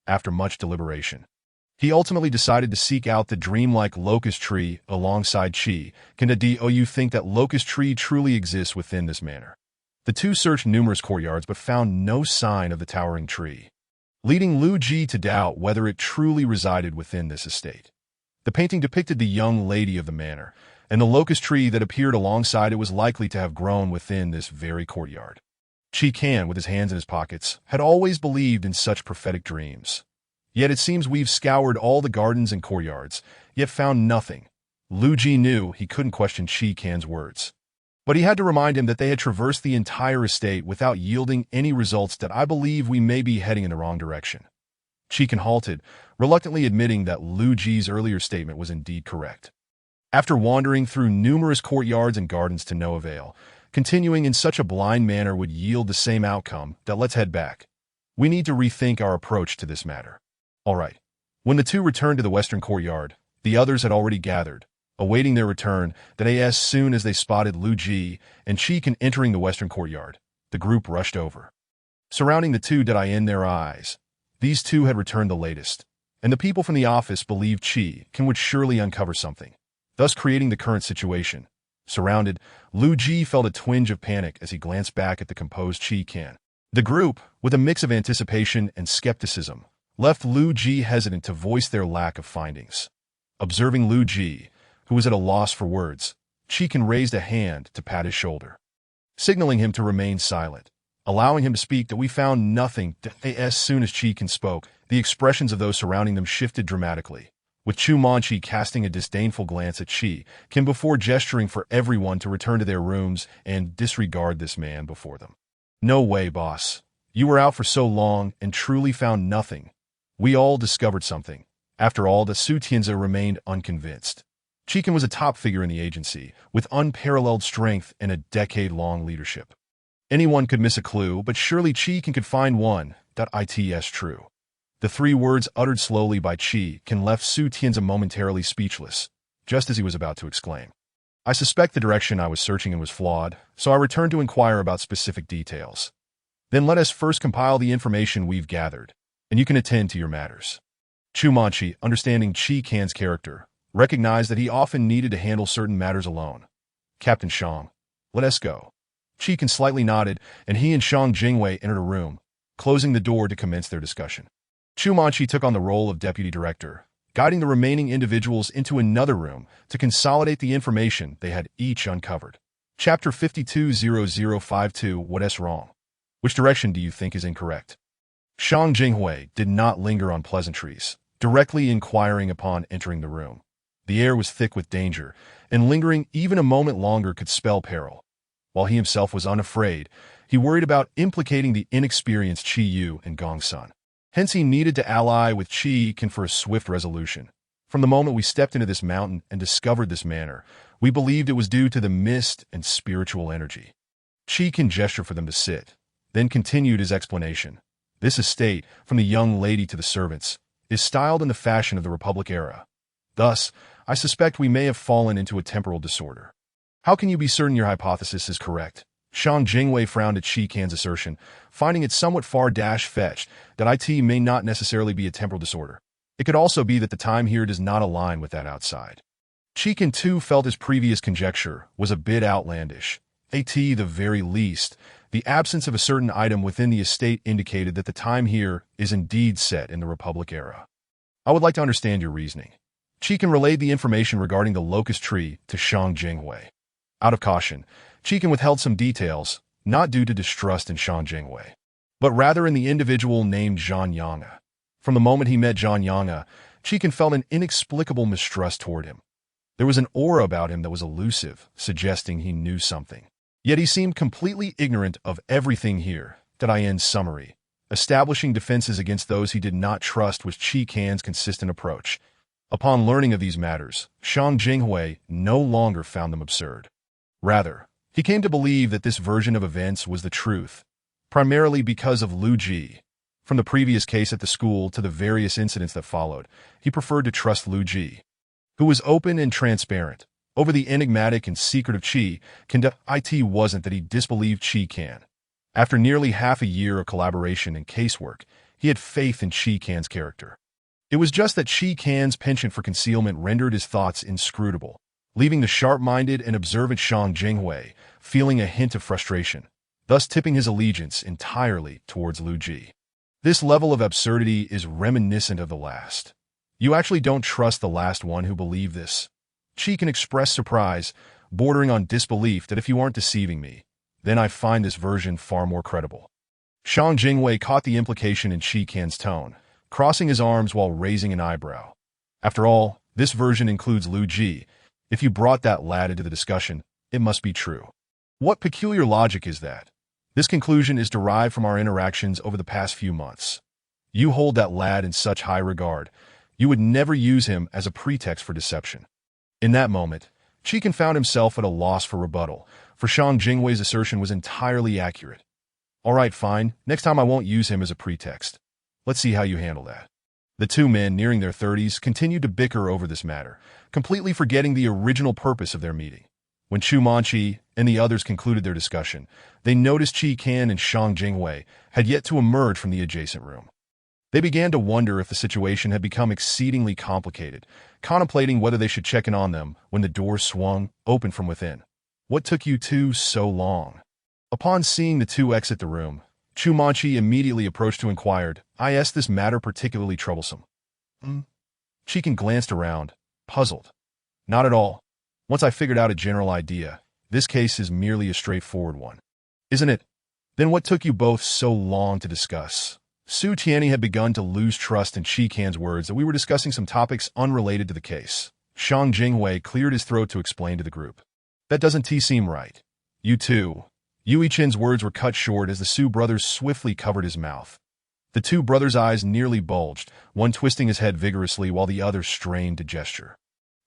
After much deliberation, he ultimately decided to seek out the dreamlike locust tree alongside Qi. Do you think that locust tree truly exists within this manor? The two searched numerous courtyards but found no sign of the towering tree, leading Lu Ji to doubt whether it truly resided within this estate. The painting depicted the young lady of the manor, and the locust tree that appeared alongside it was likely to have grown within this very courtyard. Chi Can, with his hands in his pockets, had always believed in such prophetic dreams. Yet it seems we've scoured all the gardens and courtyards, yet found nothing. Lu Ji knew he couldn't question Chi Can's words. But he had to remind him that they had traversed the entire estate without yielding any results, that I believe we may be heading in the wrong direction. Chi Can halted, reluctantly admitting that Lu Ji's earlier statement was indeed correct. After wandering through numerous courtyards and gardens to no avail, continuing in such a blind manner would yield the same outcome, that let's head back. We need to rethink our approach to this matter. All right. When the two returned to the western courtyard, the others had already gathered, awaiting their return. That as soon as they spotted Lu Ji and Chi Can entering the western courtyard, the group rushed over. Surrounding the two, in their eyes, these two had returned the latest, and the people from the office believed Chi Can would surely uncover something, thus creating the current situation. Surrounded, Lu Ji felt a twinge of panic as he glanced back at the composed Chi Can. The group, with a mix of anticipation and skepticism, left Lu Ji hesitant to voice their lack of findings. Observing Lu Ji, who was at a loss for words, Chi Can raised a hand to pat his shoulder, signaling him to remain silent, allowing him to speak. That we found nothing. As soon as Chi Can spoke, the expressions of those surrounding them shifted dramatically, with Chu Manchi casting a disdainful glance at Chi Can before gesturing for everyone to return to their rooms and disregard this man before them. No way, boss. You were out for so long and truly found nothing. We all discovered something. After all, the Su Tianzi remained unconvinced. Chi Can was a top figure in the agency, with unparalleled strength and a decade-long leadership. Anyone could miss a clue, but surely Chi Can could find one. It's true. The three words uttered slowly by Chi Can left Su Tianzi momentarily speechless, just as he was about to exclaim, I suspect the direction I was searching in was flawed, so I returned to inquire about specific details. Then let us first compile the information we've gathered, and you can attend to your matters. Chu Manchi, understanding Chi Can's character, recognized that he often needed to handle certain matters alone. Captain Shang, let us go. Chi Can slightly nodded, and he and Shang Jingwei entered a room, closing the door to commence their discussion. Chu Manchi took on the role of deputy director, guiding the remaining individuals into another room to consolidate the information they had each uncovered. Chapter 520052 What's wrong? Which direction do you think is incorrect? Shang Jinghui did not linger on pleasantries, directly inquiring upon entering the room. The air was thick with danger, and lingering even a moment longer could spell peril. While he himself was unafraid, he worried about implicating the inexperienced Chi Yu and Gong Sun. Hence he needed to ally with Chi Can for a swift resolution. From the moment we stepped into this mountain and discovered this manor, we believed it was due to the mist and spiritual energy. Chi Can gestured for them to sit, then continued his explanation. This estate, from the young lady to the servants, is styled in the fashion of the Republic era. Thus, I suspect we may have fallen into a temporal disorder. How can you be certain your hypothesis is correct? Shang Jingwei frowned at Chi Can's assertion, finding it somewhat far-fetched that it may not necessarily be a temporal disorder. It could also be that the time here does not align with that outside. Chi Can too felt his previous conjecture was a bit outlandish. At the very least, the absence of a certain item within the estate indicated that the time here is indeed set in the Republic era. I would like to understand your reasoning. Chi Can relayed the information regarding the locust tree to Shang Jingwei. Out of caution, Chi Can withheld some details, not due to distrust in Shang Jingwei, but rather in the individual named Zhang Yang. From the moment he met Zhang Yang, Chi Can felt an inexplicable mistrust toward him. There was an aura about him that was elusive, suggesting he knew something. Yet he seemed completely ignorant of everything here. In summary, establishing defenses against those he did not trust was Chi Can's consistent approach. Upon learning of these matters, Shang Jinghui no longer found them absurd. Rather, he came to believe that this version of events was the truth, primarily because of Lu Ji. From the previous case at the school to the various incidents that followed, he preferred to trust Lu Ji, who was open and transparent. Over the enigmatic and secretive Chi Can. It wasn't that he disbelieved Chi Can. After nearly half a year of collaboration and casework, he had faith in Chi Can's character. It was just that Chi Can's penchant for concealment rendered his thoughts inscrutable, leaving the sharp-minded and observant Shang Jinghui feeling a hint of frustration, thus tipping his allegiance entirely towards Lu Ji. This level of absurdity is reminiscent of the last. You actually don't trust the last one who believed this? Chi Can expressed surprise, bordering on disbelief that if you aren't deceiving me, then I find this version far more credible. Shang Jingwei caught the implication in Qi Can's tone, crossing his arms while raising an eyebrow. After all, this version includes Lu Ji. If you brought that lad into the discussion, it must be true. What peculiar logic is that? This conclusion is derived from our interactions over the past few months. You hold that lad in such high regard. You would never use him as a pretext for deception. In that moment, Qi Can found himself at a loss for rebuttal, for Shang Jingwei's assertion was entirely accurate. All right, fine. Next time I won't use him as a pretext. Let's see how you handle that. The two men, nearing their 30s, continued to bicker over this matter, completely forgetting the original purpose of their meeting. When Chu Manqi and the others concluded their discussion, they noticed Qi Can and Shang Jingwei had yet to emerge from the adjacent room. They began to wonder if the situation had become exceedingly complicated, contemplating whether they should check in on them when the door swung open from within. What took you two so long? Upon seeing the two exit the room, Chu Manqi immediately approached to inquire, "Is this matter particularly troublesome?" Qi Can glanced around, puzzled. "Not at all. Once I figured out a general idea, this case is merely a straightforward one." "Isn't it? Then what took you both so long to discuss?" Su Tianyi had begun to lose trust in Qi Can's words that we were discussing some topics unrelated to the case. Shang Jingwei cleared his throat to explain to the group. "That doesn't seem right. You two." Yu Chen's words were cut short as the Su brothers swiftly covered his mouth. The two brothers' eyes nearly bulged, one twisting his head vigorously while the other strained to gesture.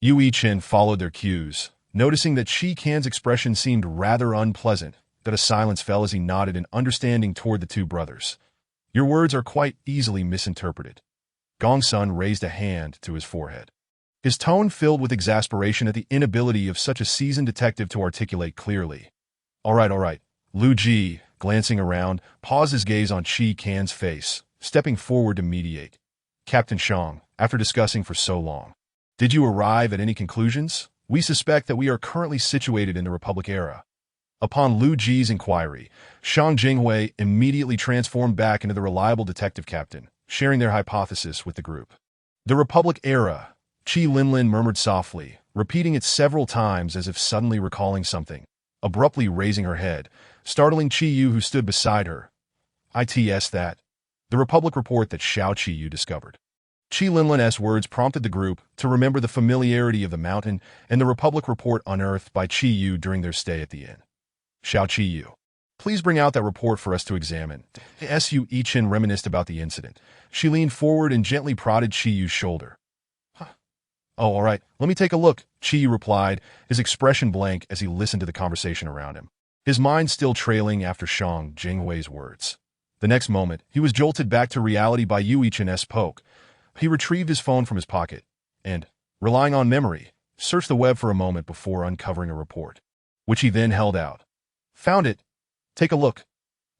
Yu Chen followed their cues, noticing that Qi Can's expression seemed rather unpleasant, that a silence fell as he nodded in understanding toward the two brothers. "Your words are quite easily misinterpreted." Gong Sun raised a hand to his forehead. His tone filled with exasperation at the inability of such a seasoned detective to articulate clearly. All right. Lu Ji, glancing around, paused his gaze on Qi Can's face, stepping forward to mediate. "Captain Shang, after discussing for so long, did you arrive at any conclusions? We suspect that we are currently situated in the Republic era." Upon Lu Ji's inquiry, Shang Jingwei immediately transformed back into the reliable detective captain, sharing their hypothesis with the group. "The Republic era," Qi Linlin murmured softly, repeating it several times as if suddenly recalling something, abruptly raising her head, startling Qi Yu who stood beside her. "It's that. The Republic report that Xiao Qi Yu discovered." Qi Linlin's words prompted the group to remember the familiarity of the mountain and the Republic report unearthed by Qi Yu during their stay at the inn. "Xiao Qi Yu, please bring out that report for us to examine." Su Chen reminisced about the incident. She leaned forward and gently prodded Qi Yu's shoulder. "Oh, all right, let me take a look," Qi Yu replied, his expression blank as he listened to the conversation around him, his mind still trailing after Shang Jingwei's words. The next moment, he was jolted back to reality by Yu Chen's poke. He retrieved his phone from his pocket and, relying on memory, searched the web for a moment before uncovering a report, which he then held out. "Found it. Take a look."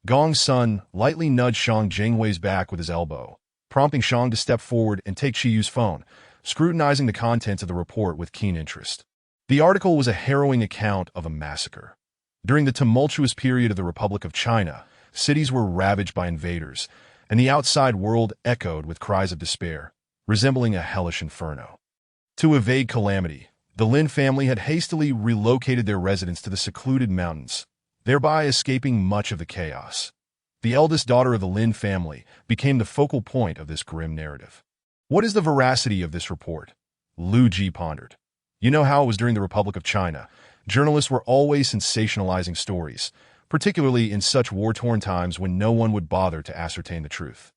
Gong Sun lightly nudged Shang Jingwei's back with his elbow, prompting Shang to step forward and take Qi Yu's phone, scrutinizing the contents of the report with keen interest. The article was a harrowing account of a massacre. During the tumultuous period of the Republic of China, cities were ravaged by invaders, and the outside world echoed with cries of despair, resembling a hellish inferno. To evade calamity, the Lin family had hastily relocated their residence to the secluded mountains, thereby escaping much of the chaos. The eldest daughter of the Lin family became the focal point of this grim narrative. "What is the veracity of this report?" Lu Ji pondered. "You know how it was during the Republic of China. Journalists were always sensationalizing stories, particularly in such war-torn times when no one would bother to ascertain the truth."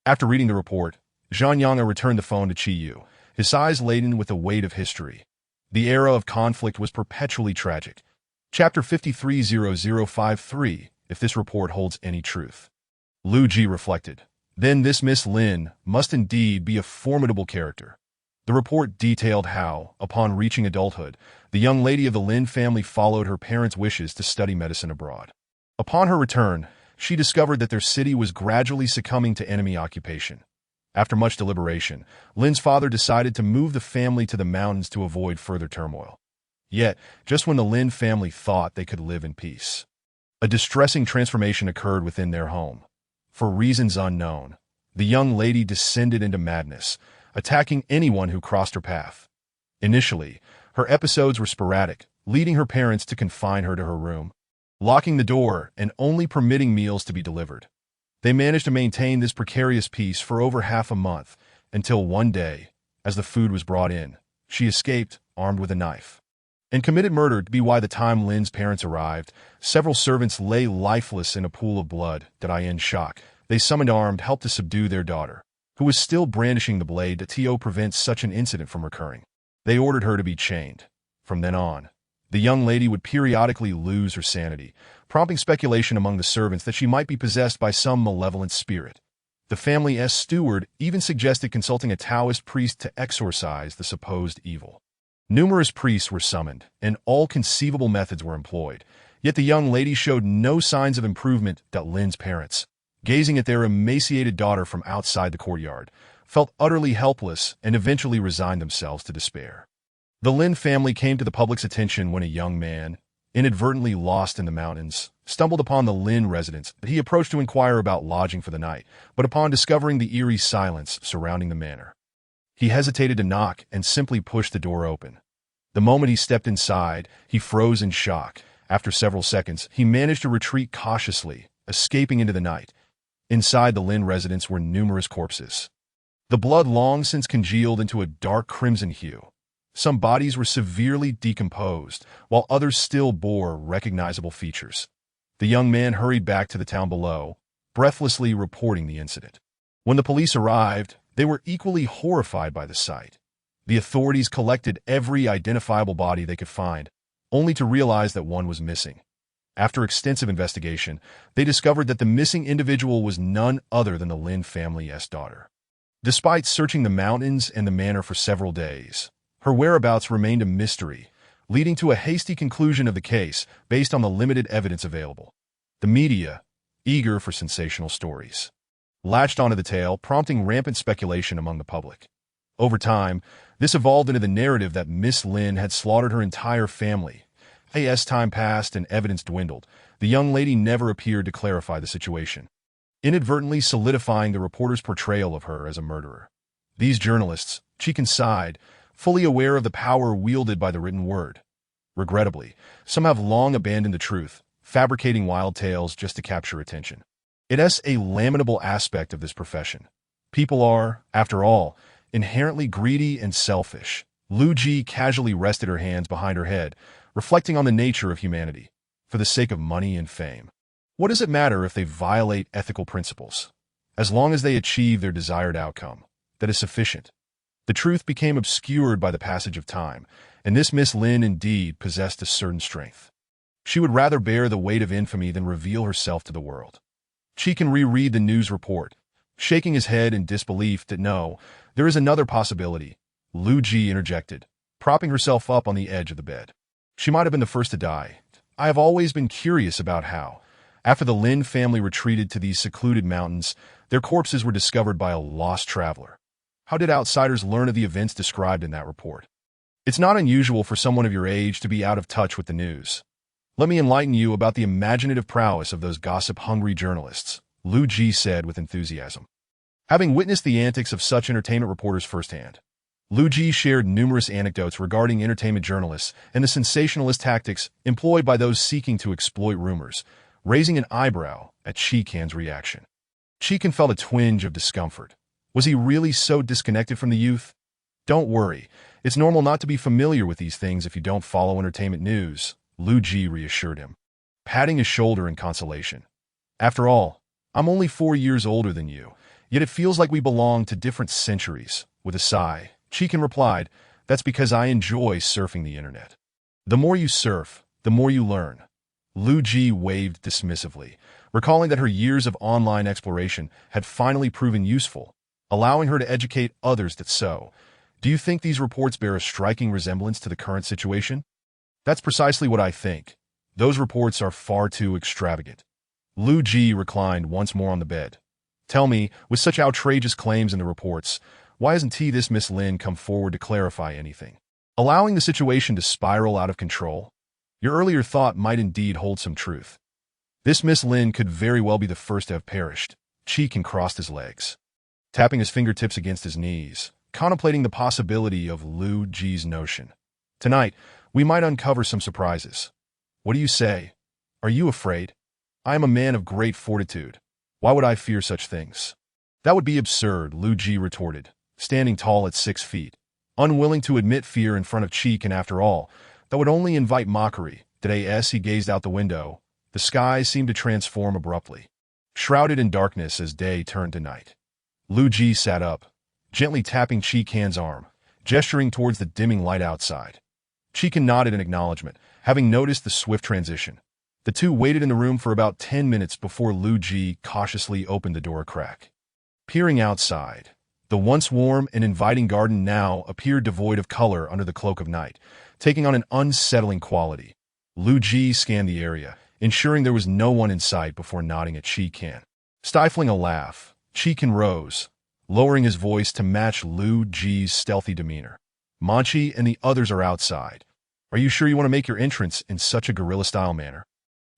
After reading the report, Zhang Yang returned the phone to Qi Yu, his eyes laden with the weight of history. The era of conflict was perpetually tragic. Chapter 530053, if this report holds any truth. Lu Ji reflected. Then this Miss Lin must indeed be a formidable character. The report detailed how, upon reaching adulthood, the young lady of the Lin family followed her parents' wishes to study medicine abroad. Upon her return, she discovered that their city was gradually succumbing to enemy occupation. After much deliberation, Lin's father decided to move the family to the mountains to avoid further turmoil. Yet, just when the Lin family thought they could live in peace, a distressing transformation occurred within their home. For reasons unknown, the young lady descended into madness, attacking anyone who crossed her path. Initially, her episodes were sporadic, leading her parents to confine her to her room. locking the door and only permitting meals to be delivered. They managed to maintain this precarious peace for over half a month, until one day, as the food was brought in, she escaped, armed with a knife, and committed murder. By the time Lynn's parents arrived, several servants lay lifeless in a pool of blood. In shock, they summoned armed help to subdue their daughter, who was still brandishing the blade to prevent such an incident from recurring. They ordered her to be chained. From then on, the young lady would periodically lose her sanity, prompting speculation among the servants that she might be possessed by some malevolent spirit. The family's steward even suggested consulting a Taoist priest to exorcise the supposed evil. Numerous priests were summoned, and all conceivable methods were employed, yet the young lady showed no signs of improvement. Lynn's parents, gazing at their emaciated daughter from outside the courtyard, felt utterly helpless and eventually resigned themselves to despair. The Lynn family came to the public's attention when a young man, inadvertently lost in the mountains, stumbled upon the Lynn residence. He approached to inquire about lodging for the night, but upon discovering the eerie silence surrounding the manor, he hesitated to knock and simply pushed the door open. The moment he stepped inside, he froze in shock. After several seconds, he managed to retreat cautiously, escaping into the night. Inside the Lynn residence were numerous corpses. The blood long since congealed into a dark crimson hue. Some bodies were severely decomposed, while others still bore recognizable features. The young man hurried back to the town below, breathlessly reporting the incident. When the police arrived, they were equally horrified by the sight. The authorities collected every identifiable body they could find, only to realize that one was missing. After extensive investigation, they discovered that the missing individual was none other than the Lynn family's daughter. Despite searching the mountains and the manor for several days, her whereabouts remained a mystery, leading to a hasty conclusion of the case based on the limited evidence available. The media, eager for sensational stories, latched onto the tale, prompting rampant speculation among the public. Over time, this evolved into the narrative that Miss Lynn had slaughtered her entire family. As time passed and evidence dwindled, the young lady never appeared to clarify the situation, inadvertently solidifying the reporter's portrayal of her as a murderer. These journalists, Cheek sighed, fully aware of the power wielded by the written word. Regrettably, some have long abandoned the truth, fabricating wild tales just to capture attention. It is a lamentable aspect of this profession. People are, after all, inherently greedy and selfish. Lu Ji casually rested her hands behind her head, reflecting on the nature of humanity, for the sake of money and fame. What does it matter if they violate ethical principles? As long as they achieve their desired outcome, that is sufficient. The truth became obscured by the passage of time, and this Miss Lynn indeed possessed a certain strength. She would rather bear the weight of infamy than reveal herself to the world. She can reread the news report, shaking his head in disbelief that no, there is another possibility. Lu Ji interjected, propping herself up on the edge of the bed. She might have been the first to die. I have always been curious about how, after the Lynn family retreated to these secluded mountains, their corpses were discovered by a lost traveler. How did outsiders learn of the events described in that report? It's not unusual for someone of your age to be out of touch with the news. Let me enlighten you about the imaginative prowess of those gossip-hungry journalists, Lu Ji said with enthusiasm. Having witnessed the antics of such entertainment reporters firsthand, Lu Ji shared numerous anecdotes regarding entertainment journalists and the sensationalist tactics employed by those seeking to exploit rumors, raising an eyebrow at Cheek-han's reaction. Cheek-han felt a twinge of discomfort. Was he really so disconnected from the youth? Don't worry, it's normal not to be familiar with these things if you don't follow entertainment news, Lu Ji reassured him, patting his shoulder in consolation. After all, I'm only 4 years older than you, yet it feels like we belong to different centuries. With a sigh, Cheek-han replied, that's because I enjoy surfing the internet. The more you surf, the more you learn. Lu Ji waved dismissively, recalling that her years of online exploration had finally proven useful, allowing her to educate others that so. Do you think these reports bear a striking resemblance to the current situation? That's precisely what I think. Those reports are far too extravagant. Lu Ji reclined once more on the bed. Tell me, with such outrageous claims in the reports, why hasn't this Miss Lynn come forward to clarify anything, allowing the situation to spiral out of control? Your earlier thought might indeed hold some truth. This Miss Lynn could very well be the first to have perished. Cheek-han crossed his legs, tapping his fingertips against his knees, contemplating the possibility of Lu Ji's notion. Tonight, we might uncover some surprises. What do you say? Are you afraid? I am a man of great fortitude. Why would I fear such things? That would be absurd, Lu Ji retorted, standing tall at 6 feet. Unwilling to admit fear in front of Cheek, and after all, that would only invite mockery. Today, he gazed out the window. The sky seemed to transform abruptly, shrouded in darkness as day turned to night. Lu Ji sat up, gently tapping Cheek-han's arm, gesturing towards the dimming light outside. Cheek-han nodded in acknowledgement, having noticed the swift transition. The two waited in the room for about 10 minutes before Lu Ji cautiously opened the door a crack. Peering outside, the once warm and inviting garden now appeared devoid of color under the cloak of night, taking on an unsettling quality. Lu Ji scanned the area, ensuring there was no one in sight before nodding at Cheek-han. Stifling a laugh, Cheek-han rose, lowering his voice to match Lu Ji's stealthy demeanor. Manchi and the others are outside. Are you sure you want to make your entrance in such a guerrilla-style manner?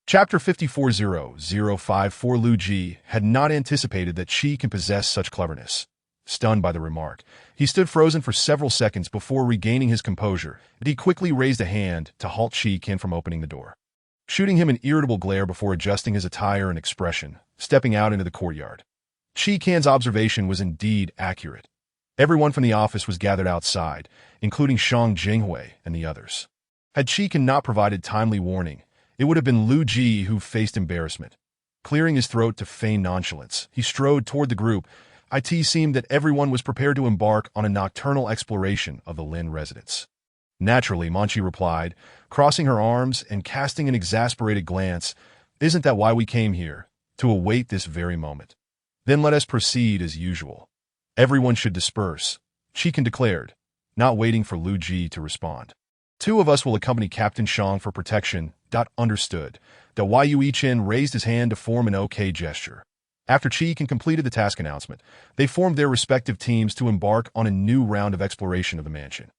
Chapter 54:054. Lu Ji had not anticipated that Cheek can possess such cleverness. Stunned by the remark, he stood frozen for several seconds before regaining his composure, and he quickly raised a hand to halt Cheek-han from opening the door, shooting him an irritable glare before adjusting his attire and expression, stepping out into the courtyard. Cheek-han's observation was indeed accurate. Everyone from the office was gathered outside, including Shang Jinghui and the others. Had Cheek-han not provided timely warning, it would have been Lu Ji who faced embarrassment. Clearing his throat to feign nonchalance, he strode toward the group. It seemed that everyone was prepared to embark on a nocturnal exploration of the Lin residence. Naturally, Manchi replied, crossing her arms and casting an exasperated glance. Isn't that why we came here? To await this very moment. Then let us proceed as usual. Everyone should disperse, Cheek-han declared, not waiting for Lu Ji to respond. 2 of us will accompany Captain Shang for protection. Understood. Yu Chen raised his hand to form an OK gesture. After Cheek-han completed the task announcement, they formed their respective teams to embark on a new round of exploration of the mansion.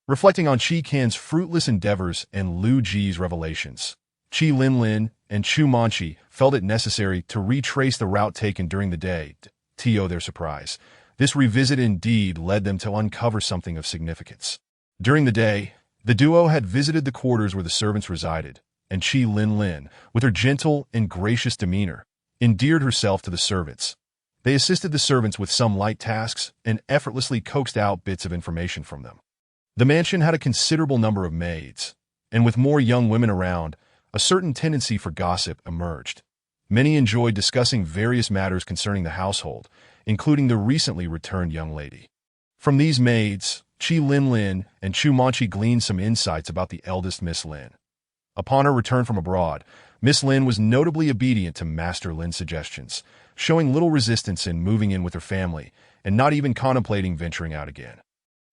Reflecting on Cheek-han's fruitless endeavors and Lu Ji's revelations, Qi Linlin and Chu Manchi felt it necessary to retrace the route taken during the day. To their surprise, this revisit indeed led them to uncover something of significance. During the day, the duo had visited the quarters where the servants resided, and Qi Linlin, with her gentle and gracious demeanor, endeared herself to the servants. They assisted the servants with some light tasks and effortlessly coaxed out bits of information from them. The mansion had a considerable number of maids, and with more young women around, a certain tendency for gossip emerged. Many enjoyed discussing various matters concerning the household, including the recently returned young lady. From these maids, Qi Linlin and Chu Manchi gleaned some insights about the eldest Miss Lin. Upon her return from abroad, Miss Lin was notably obedient to Master Lin's suggestions, showing little resistance in moving in with her family and not even contemplating venturing out again.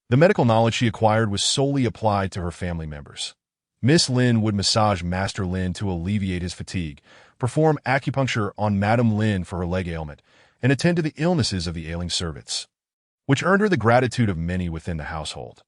The medical knowledge she acquired was solely applied to her family members. Miss Lin would massage Master Lin to alleviate his fatigue, perform acupuncture on Madame Lin for her leg ailment, and attend to the illnesses of the ailing servants, which earned her the gratitude of many within the household.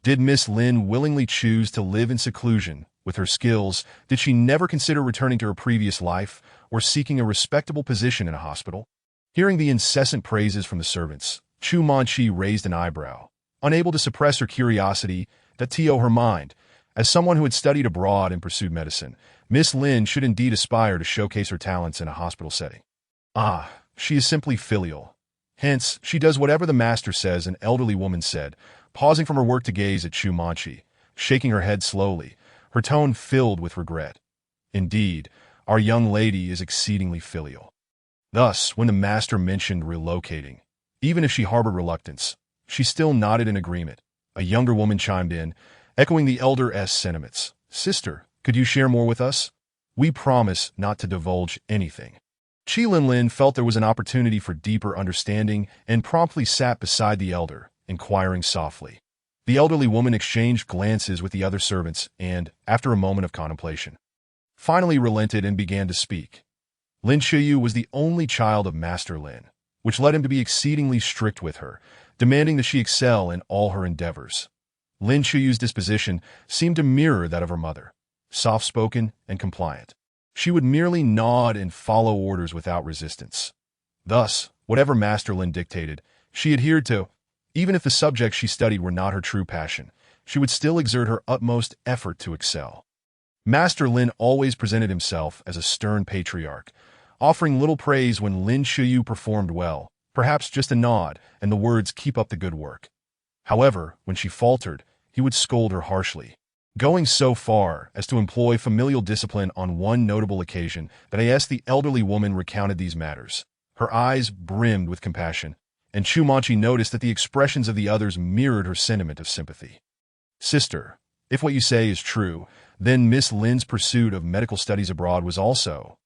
Did Miss Lin willingly choose to live in seclusion? With her skills, did she never consider returning to her previous life or seeking a respectable position in a hospital? Hearing the incessant praises from the servants, Chu Manchi raised an eyebrow, unable to suppress her curiosity. Her mind. As someone who had studied abroad and pursued medicine, Miss Lin should indeed aspire to showcase her talents in a hospital setting. She is simply filial. Hence, she does whatever the master says, an elderly woman said, pausing from her work to gaze at Chu Manchi, shaking her head slowly, her tone filled with regret. Indeed, our young lady is exceedingly filial. Thus, when the master mentioned relocating, even if she harbored reluctance, she still nodded in agreement. A younger woman chimed in, echoing the elder's sentiments. Sister, could you share more with us? We promise not to divulge anything. Qi Linlin felt there was an opportunity for deeper understanding and promptly sat beside the elder, inquiring softly. The elderly woman exchanged glances with the other servants and, after a moment of contemplation, finally relented and began to speak. Lin Qiyu was the only child of Master Lin, which led him to be exceedingly strict with her, demanding that she excel in all her endeavors. Lin Qiyu's disposition seemed to mirror that of her mother, soft-spoken and compliant. She would merely nod and follow orders without resistance. Thus, whatever Master Lin dictated, she adhered to. Even if the subjects she studied were not her true passion, she would still exert her utmost effort to excel. Master Lin always presented himself as a stern patriarch, offering little praise when Lin Shuyu performed well, perhaps just a nod and the words "keep up the good work." However, when she faltered, he would scold her harshly, going so far as to employ familial discipline on one notable occasion that the elderly woman recounted these matters. Her eyes brimmed with compassion, and Chu Manchi noticed that the expressions of the others mirrored her sentiment of sympathy. Sister, if what you say is true, then Miss Lin's pursuit of medical studies abroad was also.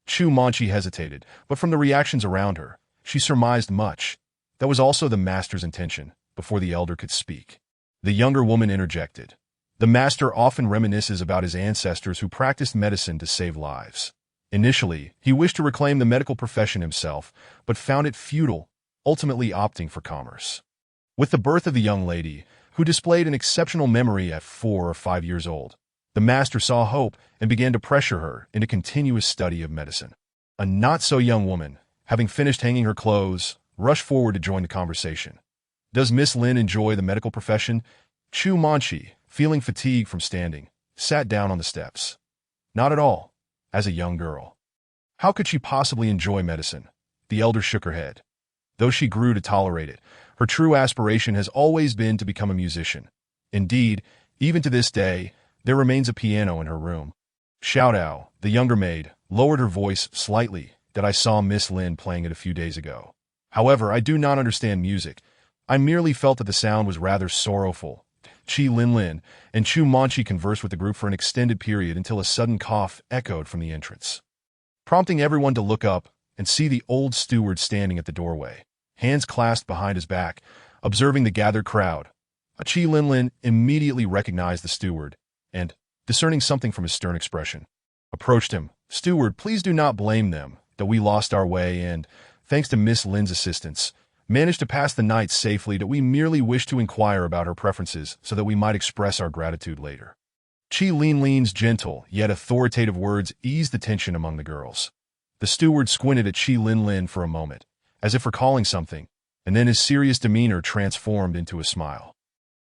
Chu Manchi hesitated, but from the reactions around her, she surmised much. That was also the master's intention, before the elder could speak. The younger woman interjected. The master often reminisces about his ancestors who practiced medicine to save lives. Initially, he wished to reclaim the medical profession himself, but found it futile, ultimately opting for commerce. With the birth of the young lady, who displayed an exceptional memory at 4 or 5 years old, the master saw hope and began to pressure her into continuous study of medicine. A not-so-young woman, having finished hanging her clothes, rushed forward to join the conversation. Does Miss Lin enjoy the medical profession? Chu Manchi, feeling fatigued from standing, sat down on the steps. Not at all, as a young girl. How could she possibly enjoy medicine? The elder shook her head. Though she grew to tolerate it, her true aspiration has always been to become a musician. Indeed, even to this day, there remains a piano in her room. Xiaodao, the younger maid, lowered her voice slightly that I saw Miss Lin playing it a few days ago. However, I do not understand music. I merely felt that the sound was rather sorrowful. Qi Linlin and Chu Manchi conversed with the group for an extended period until a sudden cough echoed from the entrance, prompting everyone to look up and see the old steward standing at the doorway, hands clasped behind his back, observing the gathered crowd. Qi Linlin immediately recognized the steward and, discerning something from his stern expression, approached him. Steward, please do not blame them that we lost our way and, thanks to Miss Lin's assistance, managed to pass the night safely. That we merely wish to inquire about her preferences so that we might express our gratitude later. Qi Linlin's gentle yet authoritative words eased the tension among the girls. The steward squinted at Qi Linlin for a moment, as if recalling something, and then his serious demeanor transformed into a smile.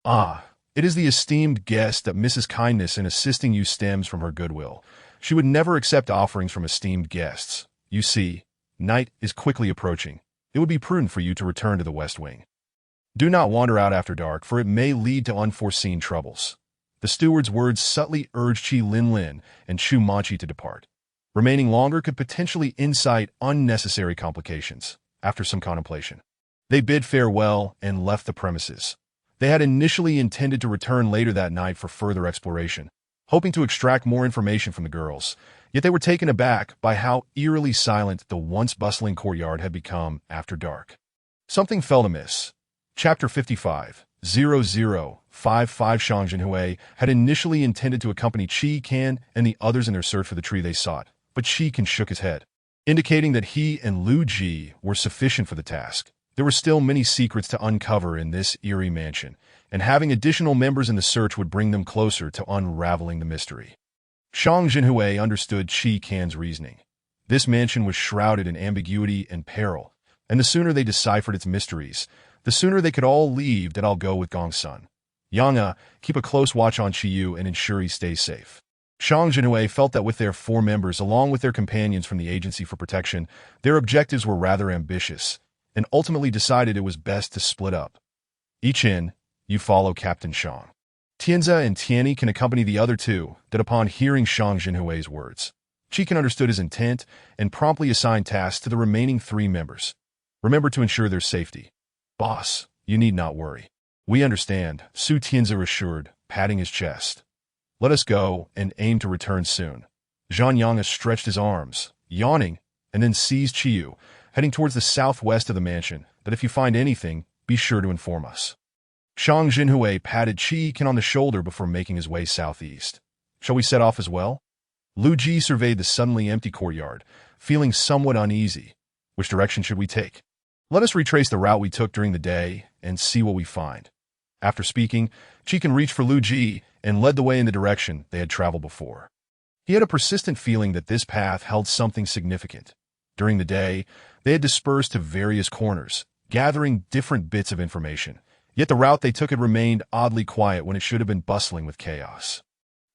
Ah, it is the esteemed guest that Mrs. Kindness in assisting you stems from her goodwill. She would never accept offerings from esteemed guests. You see, night is quickly approaching. It would be prudent for you to return to the West Wing. Do not wander out after dark, for it may lead to unforeseen troubles. The steward's words subtly urged Qi Linlin and Chu Manchi to depart. Remaining longer could potentially incite unnecessary complications. After some contemplation, they bid farewell and left the premises. They had initially intended to return later that night for further exploration, hoping to extract more information from the girls, yet they were taken aback by how eerily silent the once bustling courtyard had become after dark. Something felt amiss. Chapter 55, 0055. Shang Jinhui had initially intended to accompany Qi Kan and the others in their search for the tree they sought, but Qi Kan shook his head, indicating that he and Lu Ji were sufficient for the task. There were still many secrets to uncover in this eerie mansion, and having additional members in the search would bring them closer to unraveling the mystery. Shang Jinhui understood Qi Kan's reasoning. This mansion was shrouded in ambiguity and peril, and the sooner they deciphered its mysteries, the sooner they could all leave. That I'll go with Gong Sun. Yang, keep a close watch on Qiyu and ensure he stays safe. Shang Jinhui felt that with their 4 members along with their companions from the Agency for Protection, their objectives were rather ambitious, and ultimately decided it was best to split up. Each in, you follow Captain Shang. Tianzi and Tianyi can accompany the other 2. That upon hearing Shang Jinhui's words, Qi Kan understood his intent and promptly assigned tasks to the remaining 3 members. Remember to ensure their safety. Boss, you need not worry. We understand, Su Tianzi assured, patting his chest. Let us go and aim to return soon. Zhang Yang stretched his arms, yawning, and then seized Qiyu, heading towards the southwest of the mansion. That if you find anything, be sure to inform us. Shang Jinhui patted Qi Kan on the shoulder before making his way southeast. Shall we set off as well? Lu Ji surveyed the suddenly empty courtyard, feeling somewhat uneasy. Which direction should we take? Let us retrace the route we took during the day and see what we find. After speaking, Qi Kan reached for Lu Ji and led the way in the direction they had traveled before. He had a persistent feeling that this path held something significant. During the day, they had dispersed to various corners, gathering different bits of information. Yet the route they took had remained oddly quiet when it should have been bustling with chaos.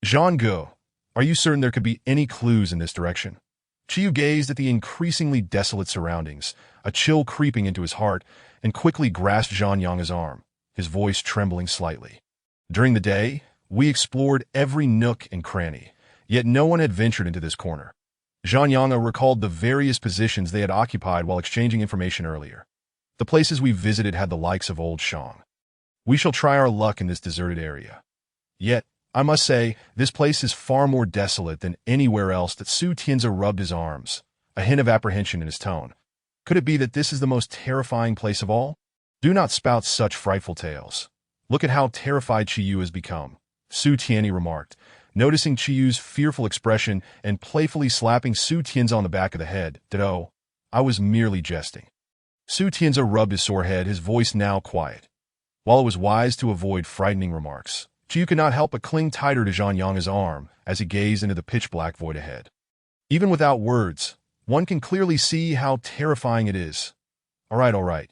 Zhang Gu, Are you certain there could be any clues in this direction? Chiyu gazed at the increasingly desolate surroundings, a chill creeping into his heart, and quickly grasped Zhang Yang's arm, his voice trembling slightly. During the day, we explored every nook and cranny, yet no one had ventured into this corner. Zhang Yang recalled the various positions they had occupied while exchanging information earlier. The places we visited had the likes of Old Shang. We shall try our luck in this deserted area. Yet, I must say, this place is far more desolate than anywhere else. That Su Tianzi rubbed his arms, a hint of apprehension in his tone. Could it be that this is the most terrifying place of all? Do not spout such frightful tales. Look at how terrified Chiyu has become, Su Tianzi remarked, noticing Chiyu's fearful expression and playfully slapping Su Tianzi on the back of the head. "Oh, I was merely jesting." Su Tianzi rubbed his sore head, his voice now quiet. While it was wise to avoid frightening remarks, Chiyu could not help but cling tighter to Zhang Yang's arm as he gazed into the pitch-black void ahead. Even without words, one can clearly see how terrifying it is. All right.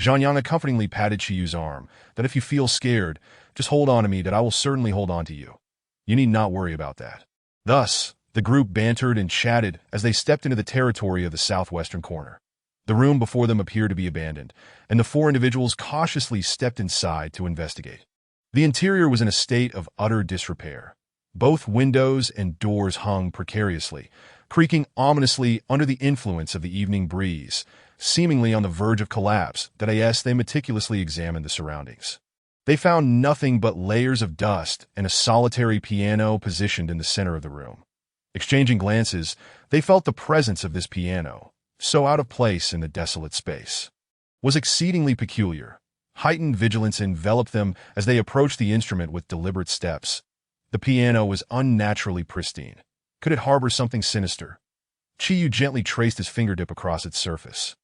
Zhang Yang comfortingly patted Chiyu's arm, that if you feel scared, just hold on to me, that I will certainly hold on to you. You need not worry about that. Thus, the group bantered and chatted as they stepped into the territory of the southwestern corner. The room before them appeared to be abandoned, and the four individuals cautiously stepped inside to investigate. The interior was in a state of utter disrepair. Both windows and doors hung precariously, creaking ominously under the influence of the evening breeze, seemingly on the verge of collapse. They meticulously examined the surroundings. They found nothing but layers of dust and a solitary piano positioned in the center of the room. Exchanging glances, they felt the presence of this piano, so out of place in the desolate space, was exceedingly peculiar. Heightened vigilance enveloped them as they approached the instrument with deliberate steps. The piano was unnaturally pristine. Could it harbor something sinister? Chiyu gently traced his fingertip across its surface,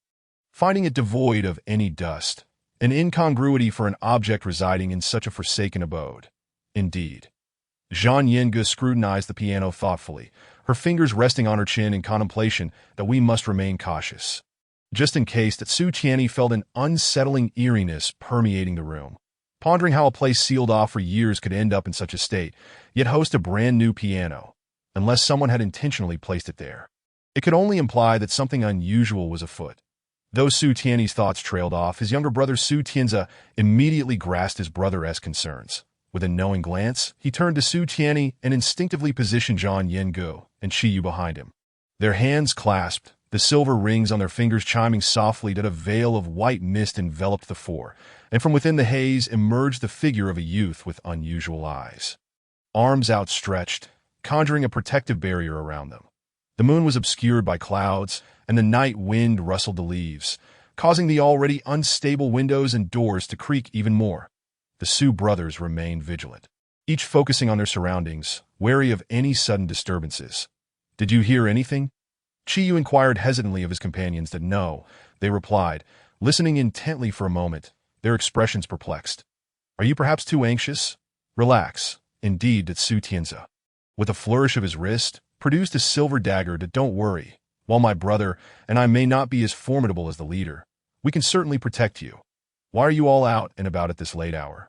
finding it devoid of any dust, an incongruity for an object residing in such a forsaken abode. Indeed. Zhang Yinge scrutinized the piano thoughtfully, her fingers resting on her chin in contemplation. That we must remain cautious, just in case. That Su Tianzi felt an unsettling eeriness permeating the room, pondering how a place sealed off for years could end up in such a state, yet host a brand new piano, unless someone had intentionally placed it there. It could only imply that something unusual was afoot. Though Su Tianzi's thoughts trailed off, his younger brother Su Tianzi immediately grasped his brother's concerns. With a knowing glance, he turned to Su Tianzi and instinctively positioned Zhang Yinge and Chiyu behind him. Their hands clasped, the silver rings on their fingers chiming softly. That a veil of white mist enveloped the four, and from within the haze emerged the figure of a youth with unusual eyes. Arms outstretched, conjuring a protective barrier around them. The moon was obscured by clouds, and the night wind rustled the leaves, causing the already unstable windows and doors to creak even more. The Su brothers remained vigilant, each focusing on their surroundings, wary of any sudden disturbances. "Did you hear anything?" Chiyu inquired hesitantly of his companions. That no, they replied, listening intently for a moment, their expressions perplexed. "Are you perhaps too anxious? Relax." Indeed, that Su Tianzi, with a flourish of his wrist, produced a silver dagger. "That don't worry. While my brother and I may not be as formidable as the leader, we can certainly protect you. Why are you all out and about at this late hour?"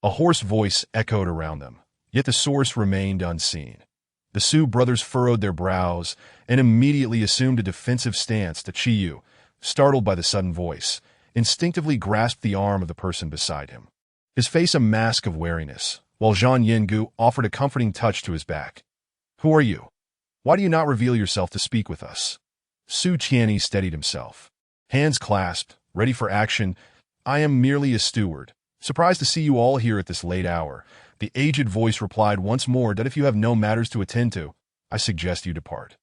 A hoarse voice echoed around them, yet the source remained unseen. The Su brothers furrowed their brows and immediately assumed a defensive stance. That Chiyu, startled by the sudden voice, instinctively grasped the arm of the person beside him, his face a mask of wariness, while Zhang Yinge offered a comforting touch to his back. "Who are you? Why do you not reveal yourself to speak with us?" Su Tianzi steadied himself, hands clasped, ready for action. "I am merely a steward. Surprised to see you all here at this late hour." The aged voice replied once more. "That if you have no matters to attend to, I suggest you depart."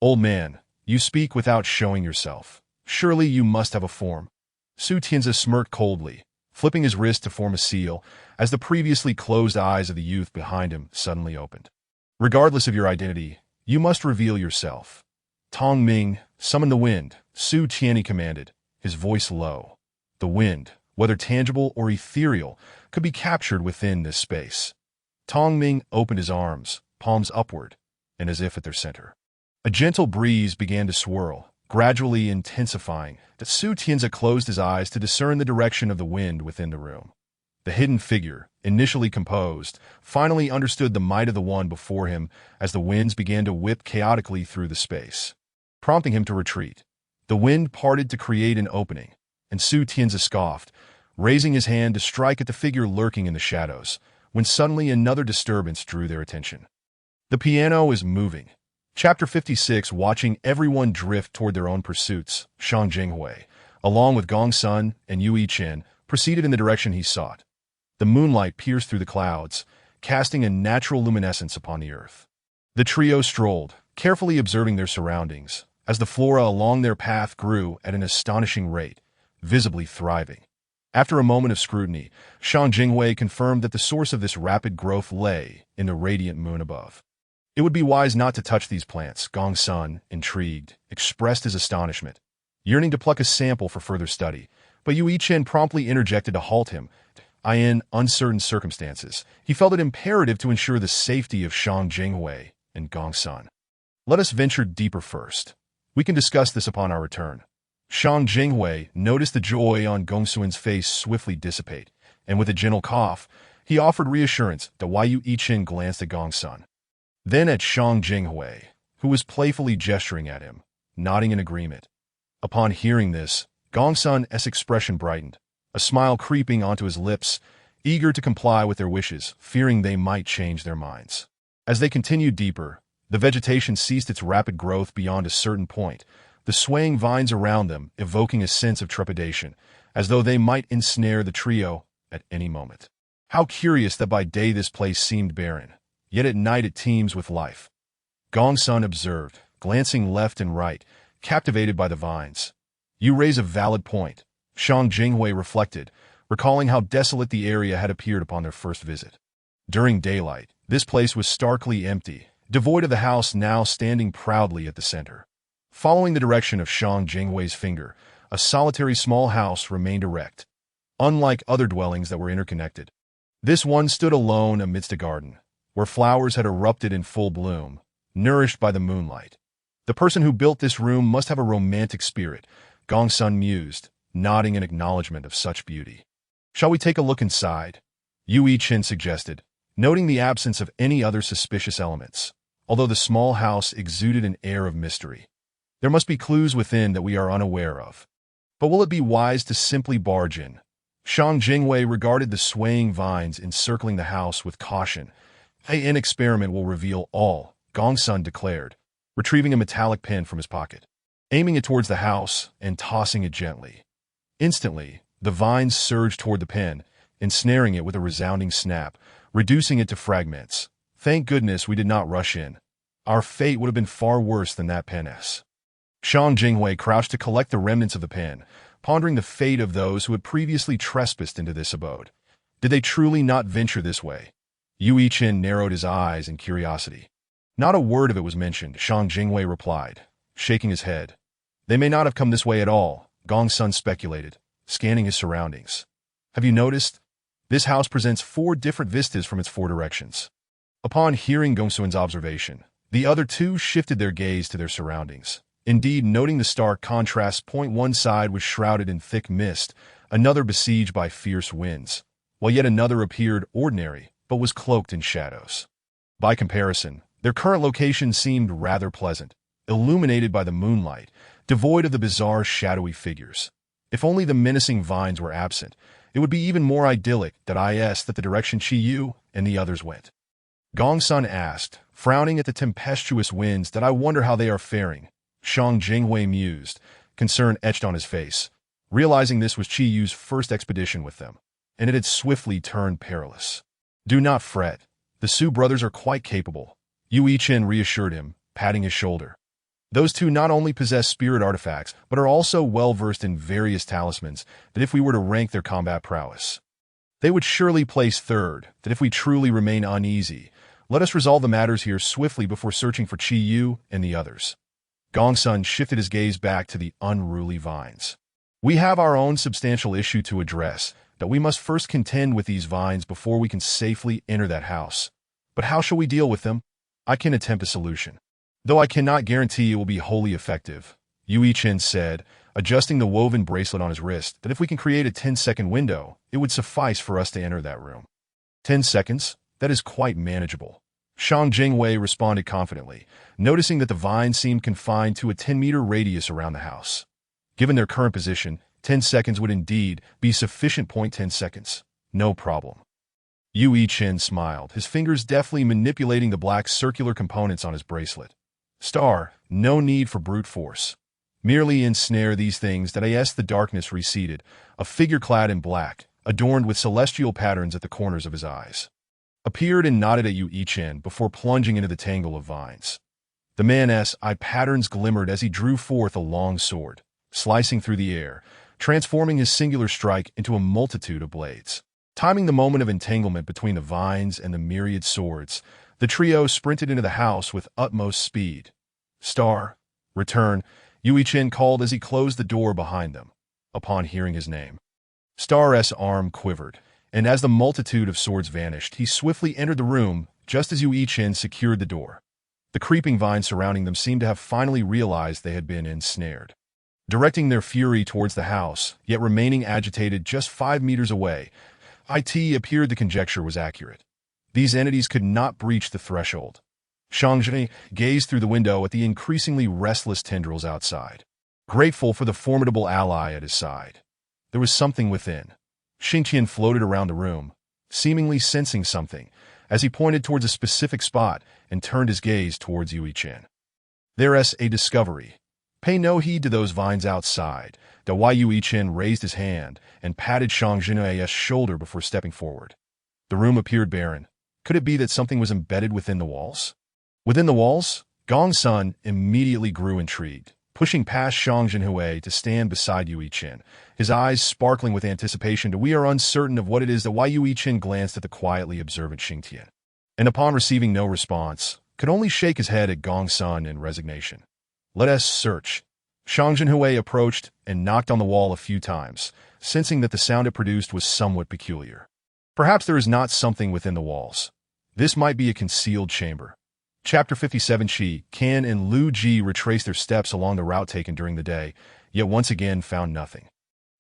"Old man, you speak without showing yourself. Surely you must have a form." Su Tianzi smirked coldly, flipping his wrist to form a seal, as the previously closed eyes of the youth behind him suddenly opened. "Regardless of your identity, you must reveal yourself." "Tong Ming, summon the wind," Su Tianzi commanded, his voice low. The wind, whether tangible or ethereal, could be captured within this space. Tong Ming opened his arms, palms upward, and as if at their center. A gentle breeze began to swirl, gradually intensifying. That Su Tianzi closed his eyes to discern the direction of the wind within the room. The hidden figure, initially composed, finally understood the might of the one before him as the winds began to whip chaotically through the space, prompting him to retreat. The wind parted to create an opening, and Su Tianzi scoffed, raising his hand to strike at the figure lurking in the shadows, when suddenly another disturbance drew their attention. The piano is moving. Chapter 56. Watching everyone drift toward their own pursuits, Shang Jinghui, along with Gong Sun and Yu Yichen, proceeded in the direction he sought. The moonlight pierced through the clouds, casting a natural luminescence upon the earth. The trio strolled, carefully observing their surroundings, as the flora along their path grew at an astonishing rate, visibly thriving. After a moment of scrutiny, Shang Jinghui confirmed that the source of this rapid growth lay in the radiant moon above. It would be wise not to touch these plants, Gong Sun, intrigued, expressed his astonishment, yearning to pluck a sample for further study, but Yu Yichen promptly interjected to halt him. In uncertain circumstances, he felt it imperative to ensure the safety of Shang Jinghui and Gong Sun. Let us venture deeper first. We can discuss this upon our return. Shang Jinghui noticed the joy on Gong Sun's face swiftly dissipate, and with a gentle cough, he offered reassurance that Yu Yichen glanced at Gong Sun. Then at Shang Jinghui, who was playfully gesturing at him, nodding in agreement. Upon hearing this, Gong Sun's expression brightened, a smile creeping onto his lips, eager to comply with their wishes, fearing they might change their minds. As they continued deeper, the vegetation ceased its rapid growth beyond a certain point, the swaying vines around them evoking a sense of trepidation, as though they might ensnare the trio at any moment. How curious that by day this place seemed barren, yet at night it teems with life. Gong Sun observed, glancing left and right, captivated by the vines. You raise a valid point, Shang Jinghui reflected, recalling how desolate the area had appeared upon their first visit. During daylight, this place was starkly empty, devoid of the house now standing proudly at the center. Following the direction of Shang Jinghui's finger, a solitary small house remained erect. Unlike other dwellings that were interconnected, this one stood alone amidst a garden, where flowers had erupted in full bloom, nourished by the moonlight. The person who built this room must have a romantic spirit, Gong Sun mused, nodding in acknowledgement of such beauty. Shall we take a look inside? Yu Yichen suggested, noting the absence of any other suspicious elements, although the small house exuded an air of mystery. There must be clues within that we are unaware of. But will it be wise to simply barge in? Shang Jinghui regarded the swaying vines encircling the house with caution. An experiment will reveal all, Gong Sun declared, retrieving a metallic pen from his pocket, aiming it towards the house and tossing it gently. Instantly, the vines surged toward the pen, ensnaring it with a resounding snap, reducing it to fragments. Thank goodness we did not rush in. Our fate would have been far worse than that pen's. Shang Jinghui crouched to collect the remnants of the pen, pondering the fate of those who had previously trespassed into this abode. Did they truly not venture this way? Yu Yichen narrowed his eyes in curiosity. Not a word of it was mentioned, Shang Jinghui replied, shaking his head. They may not have come this way at all, Gong Sun speculated, scanning his surroundings. Have you noticed? This house presents 4 different vistas from its 4 directions. Upon hearing Gong Sun's observation, the other 2 shifted their gaze to their surroundings. Indeed, noting the stark contrast, one side was shrouded in thick mist, another besieged by fierce winds, while yet another appeared ordinary, but was cloaked in shadows. By comparison, their current location seemed rather pleasant, illuminated by the moonlight, devoid of the bizarre shadowy figures. If only the menacing vines were absent, it would be even more idyllic that the direction Qi Yu and the others went. Gong Sun asked, frowning at the tempestuous winds, that I wonder how they are faring. Shang Jinghui mused, concern etched on his face, realizing this was Qi Yu's first expedition with them, and it had swiftly turned perilous. Do not fret. The Su brothers are quite capable, Yu Yichen reassured him, patting his shoulder. Those 2 not only possess spirit artifacts, but are also well-versed in various talismans that if we were to rank their combat prowess, they would surely place 3rd, that if we truly remain uneasy, let us resolve the matters here swiftly before searching for Qi Yu and the others. Gong Sun shifted his gaze back to the unruly vines. We have our own substantial issue to address, that we must first contend with these vines before we can safely enter that house. But how shall we deal with them? I can attempt a solution, though I cannot guarantee it will be wholly effective, Yu Yichen said, adjusting the woven bracelet on his wrist, that if we can create a 10-second window, it would suffice for us to enter that room. 10 seconds? That is quite manageable. Shang Jingwei responded confidently, noticing that the vines seemed confined to a 10-meter radius around the house. Given their current position, 10 seconds would indeed be sufficient. 10 seconds. No problem. Yu Yichen smiled, his fingers deftly manipulating the black circular components on his bracelet. Star, no need for brute force. Merely ensnare these things. That as the darkness receded, a figure clad in black, adorned with celestial patterns at the corners of his eyes, appeared and nodded at Yu Yichen before plunging into the tangle of vines. The man's eye patterns glimmered as he drew forth a long sword, slicing through the air, transforming his singular strike into a multitude of blades. Timing the moment of entanglement between the vines and the myriad swords, the trio sprinted into the house with utmost speed. Star, return, Yu Yichen called as he closed the door behind them. Upon hearing his name, Star's arm quivered, and as the multitude of swords vanished, he swiftly entered the room just as Yu Yichen secured the door. The creeping vines surrounding them seemed to have finally realized they had been ensnared. Directing their fury towards the house, yet remaining agitated just 5 meters away, it appeared the conjecture was accurate. These entities could not breach the threshold. Shang Jing gazed through the window at the increasingly restless tendrils outside, grateful for the formidable ally at his side. There was something within. Xingqian floated around the room, seemingly sensing something, as he pointed towards a specific spot and turned his gaze towards Yu Yichen. There's a discovery. Pay no heed to those vines outside. Yu Yichen raised his hand and patted Shang Jing's shoulder before stepping forward. The room appeared barren. Could it be that something was embedded within the walls? Within the walls? Gong Sun immediately grew intrigued, pushing past Shang Jinghui to stand beside Yu Yichen, his eyes sparkling with anticipation. We are uncertain of what it is. That Yu Yichen glanced at the quietly observant Xingtian, and upon receiving no response, could only shake his head at Gong Sun in resignation. Let us search. Shang Jinghui approached and knocked on the wall a few times, sensing that the sound it produced was somewhat peculiar. Perhaps there is not something within the walls. This might be a concealed chamber. Chapter 57. Qi Kan and Lu Ji retraced their steps along the route taken during the day, yet once again found nothing.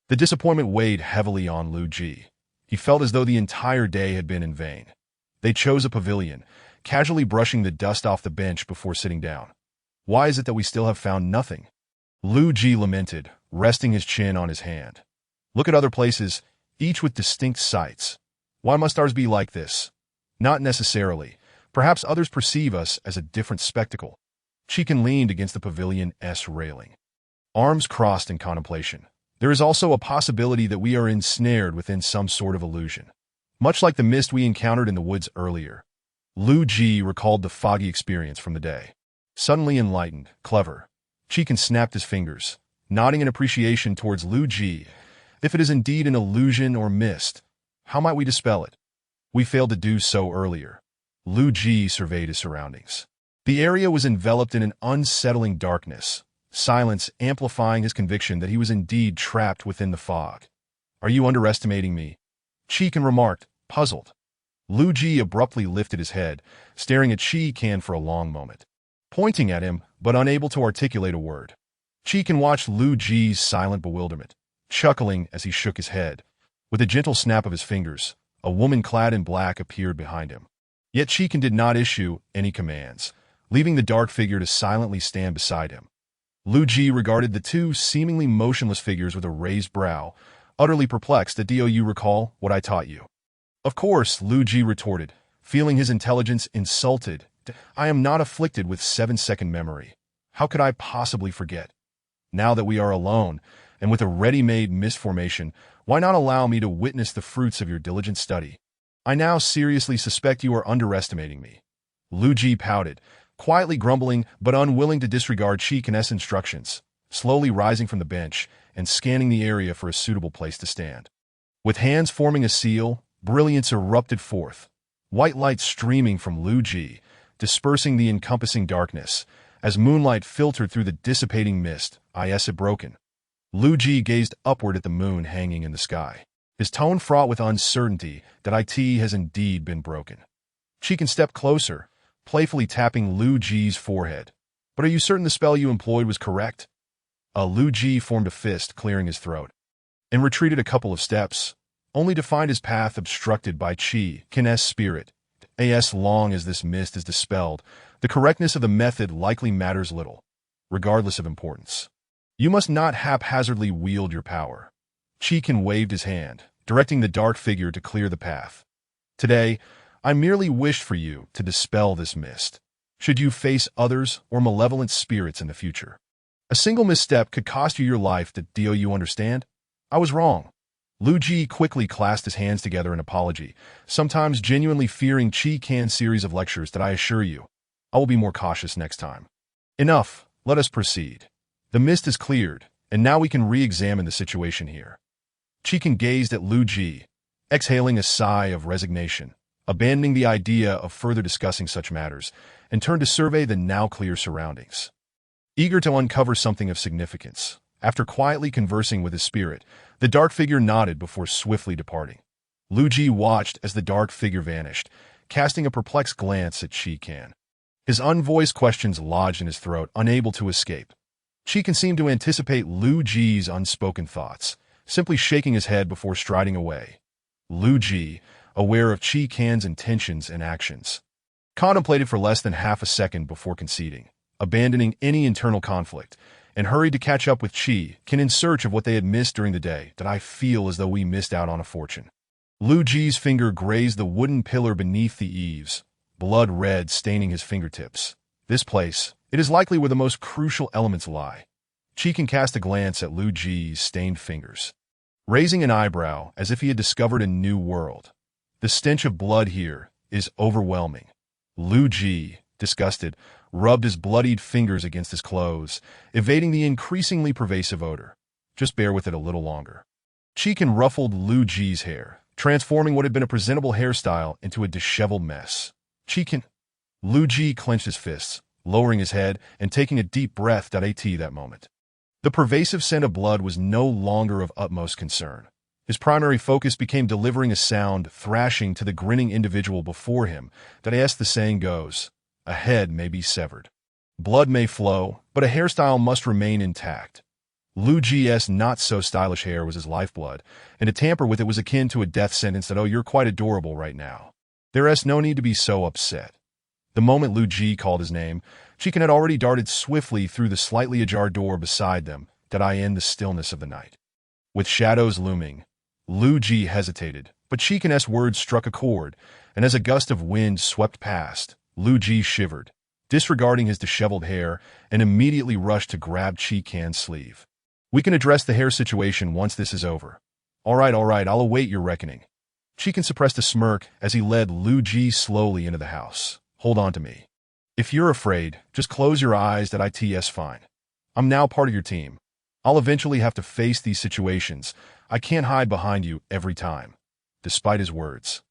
The disappointment weighed heavily on Lu Ji. He felt as though the entire day had been in vain. They chose a pavilion, casually brushing the dust off the bench before sitting down. Why is it that we still have found nothing? Lu Ji lamented, resting his chin on his hand. Look at other places, each with distinct sights. Why must ours be like this? Not necessarily. Perhaps others perceive us as a different spectacle. Qi leaned against the pavilion's railing, arms crossed in contemplation. There is also a possibility that we are ensnared within some sort of illusion, much like the mist we encountered in the woods earlier. Lu Ji recalled the foggy experience from the day. Suddenly enlightened, clever, Qi snapped his fingers, nodding in appreciation towards Lu Ji. If it is indeed an illusion or mist, how might we dispel it? We failed to do so earlier. Lu Ji surveyed his surroundings. The area was enveloped in an unsettling darkness, silence amplifying his conviction that he was indeed trapped within the fog. Are you underestimating me? Qi remarked, puzzled. Lu Ji abruptly lifted his head, staring at Qi for a long moment, pointing at him, but unable to articulate a word. Qi watched Lu Ji's silent bewilderment, chuckling as he shook his head. With a gentle snap of his fingers, a woman clad in black appeared behind him. Yet Qi did not issue any commands, leaving the dark figure to silently stand beside him. Lu Ji regarded the two seemingly motionless figures with a raised brow, utterly perplexed. Do you recall what I taught you? Of course, Lu Ji retorted, feeling his intelligence insulted. I am not afflicted with 7-second memory. How could I possibly forget? Now that we are alone, and with a ready-made mist formation, why not allow me to witness the fruits of your diligent study? I now seriously suspect you are underestimating me. Lu Ji pouted, quietly grumbling but unwilling to disregard Qi instructions, slowly rising from the bench and scanning the area for a suitable place to stand. With hands forming a seal, brilliance erupted forth, white light streaming from Lu Ji, dispersing the encompassing darkness. As moonlight filtered through the dissipating mist, it broken. Lu Ji gazed upward at the moon hanging in the sky, his tone fraught with uncertainty that it has indeed been broken. Qi stepped closer, playfully tapping Lu Ji's forehead. But are you certain the spell you employed was correct? Lu Ji formed a fist, clearing his throat, and retreated a couple of steps, only to find his path obstructed by Qi Kin's spirit. As long as this mist is dispelled, the correctness of the method likely matters little, regardless of importance. You must not haphazardly wield your power. Qi Kin waved his hand, directing the dark figure to clear the path. Today, I merely wished for you to dispel this mist, should you face others or malevolent spirits in the future. A single misstep could cost you your life. Do you understand? I was wrong. Lu Ji quickly clasped his hands together in apology, sometimes genuinely fearing Qi Kin's series of lectures. That I assure you, I will be more cautious next time. Enough, let us proceed. The mist is cleared, and now we can re-examine the situation here. Qi Kin gazed at Lu Ji, exhaling a sigh of resignation, abandoning the idea of further discussing such matters, and turned to survey the now clear surroundings. Eager to uncover something of significance, after quietly conversing with his spirit, the dark figure nodded before swiftly departing. Lu Ji watched as the dark figure vanished, casting a perplexed glance at Qi Kin. His unvoiced questions lodged in his throat, unable to escape. Qi Kin seemed to anticipate Lu Ji's unspoken thoughts, simply shaking his head before striding away. Lu Ji, aware of Qi Kin's intentions and actions, contemplated for less than half a second before conceding, abandoning any internal conflict, and hurried to catch up with Qi Kin in search of what they had missed during the day. That I feel as though we missed out on a fortune. Lu Ji's finger grazed the wooden pillar beneath the eaves, blood red staining his fingertips. This place, it is likely where the most crucial elements lie. Qi Kin cast a glance at Lu Ji's stained fingers, raising an eyebrow as if he had discovered a new world. The stench of blood here is overwhelming. Lu Ji, disgusted, rubbed his bloodied fingers against his clothes, evading the increasingly pervasive odor. Just bear with it a little longer. Qi Kin ruffled Lu Ji's hair, transforming what had been a presentable hairstyle into a disheveled mess. Qi Kin. Lu Ji clenched his fists, lowering his head and taking a deep breath. At that moment, the pervasive scent of blood was no longer of utmost concern. His primary focus became delivering a sound thrashing to the grinning individual before him. That as the saying goes, a head may be severed. Blood may flow, but a hairstyle must remain intact. Lu Ji's not-so-stylish hair was his lifeblood, and to tamper with it was akin to a death sentence. That, oh, you're quite adorable right now. There's no need to be so upset. The moment Lu Ji called his name, Qi Kin had already darted swiftly through the slightly ajar door beside them. That I end the stillness of the night. With shadows looming, Lu Ji hesitated, but Qi Kin's words struck a chord, and as a gust of wind swept past, Lu Ji shivered, disregarding his disheveled hair, and immediately rushed to grab Qi Kin's sleeve. We can address the hair situation once this is over. All right, I'll await your reckoning. Qi Kin suppressed a smirk as he led Lu Ji slowly into the house. Hold on to me. If you're afraid, just close your eyes. That it's fine. I'm now part of your team. I'll eventually have to face these situations. I can't hide behind you every time. Despite his words,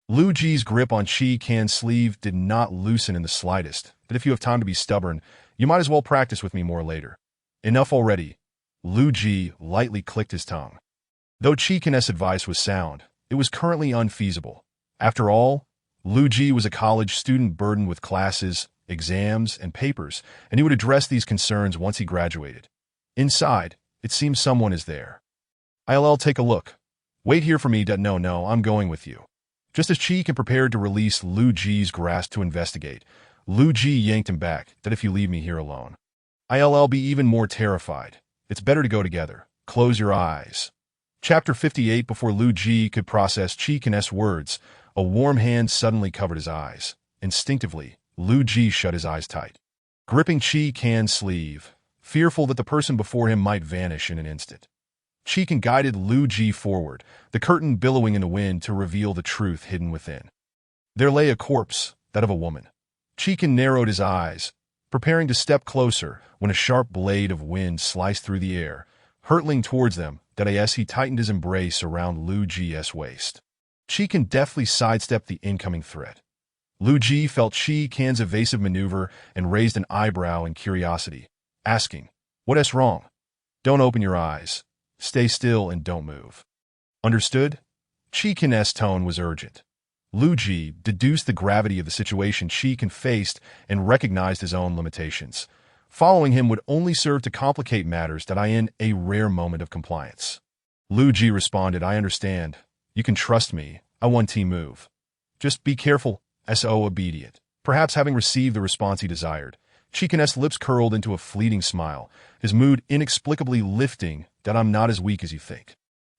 Lu Ji's grip on Qi Kin's sleeve did not loosen in the slightest. That if you have time to be stubborn, you might as well practice with me more later. Enough already. Lu Ji lightly clicked his tongue. Though Qi Kin's advice was sound, it was currently unfeasible. After all, Lu Ji was a college student burdened with classes, exams, and papers, and he would address these concerns once he graduated. Inside, it seems someone is there. I'll take a look. Wait here for me. No, I'm going with you. Just as Qi Kin prepared to release Lu Ji's grasp to investigate, Lu Ji yanked him back. That if you leave me here alone, I'll be even more terrified. It's better to go together. Close your eyes. Chapter 58. Before Lu Ji could process Qi Kin's words, a warm hand suddenly covered his eyes. Instinctively, Lu Ji shut his eyes tight, gripping Qi Kin's sleeve, fearful that the person before him might vanish in an instant. Qi Kin guided Lu Ji forward, the curtain billowing in the wind to reveal the truth hidden within. There lay a corpse, that of a woman. Qi Kin narrowed his eyes, preparing to step closer when a sharp blade of wind sliced through the air, hurtling towards them. That as he tightened his embrace around Lu Ji's waist, Qi Kin deftly sidestepped the incoming threat. Lu Ji felt Qi Kin's evasive maneuver and raised an eyebrow in curiosity, asking, "What's wrong? Don't open your eyes. Stay still and don't move." Understood? Qi Kin's tone was urgent. Lu Ji deduced the gravity of the situation Qi Kin faced and recognized his own limitations. Following him would only serve to complicate matters. That I in a rare moment of compliance. Lu Ji responded, "I understand. You can trust me. I want to move. Just be careful. So obedient. Perhaps having received the response he desired, Chikin's lips curled into a fleeting smile, his mood inexplicably lifting that I'm not as weak as you think.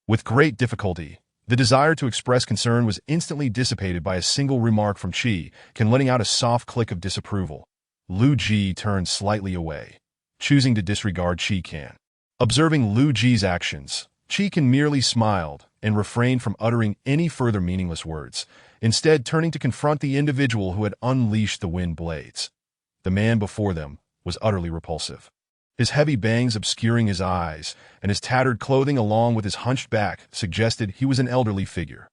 With great difficulty, the desire to express concern was instantly dissipated by a single remark from Chi, letting out a soft click of disapproval. Lu Ji turned slightly away, choosing to disregard Chi Can. Observing Lu Ji's actions, Chi Can merely smiled and refrained from uttering any further meaningless words, instead turning to confront the individual who had unleashed the wind blades. The man before them was utterly repulsive. His heavy bangs obscuring his eyes, and his tattered clothing along with his hunched back suggested he was an elderly figure.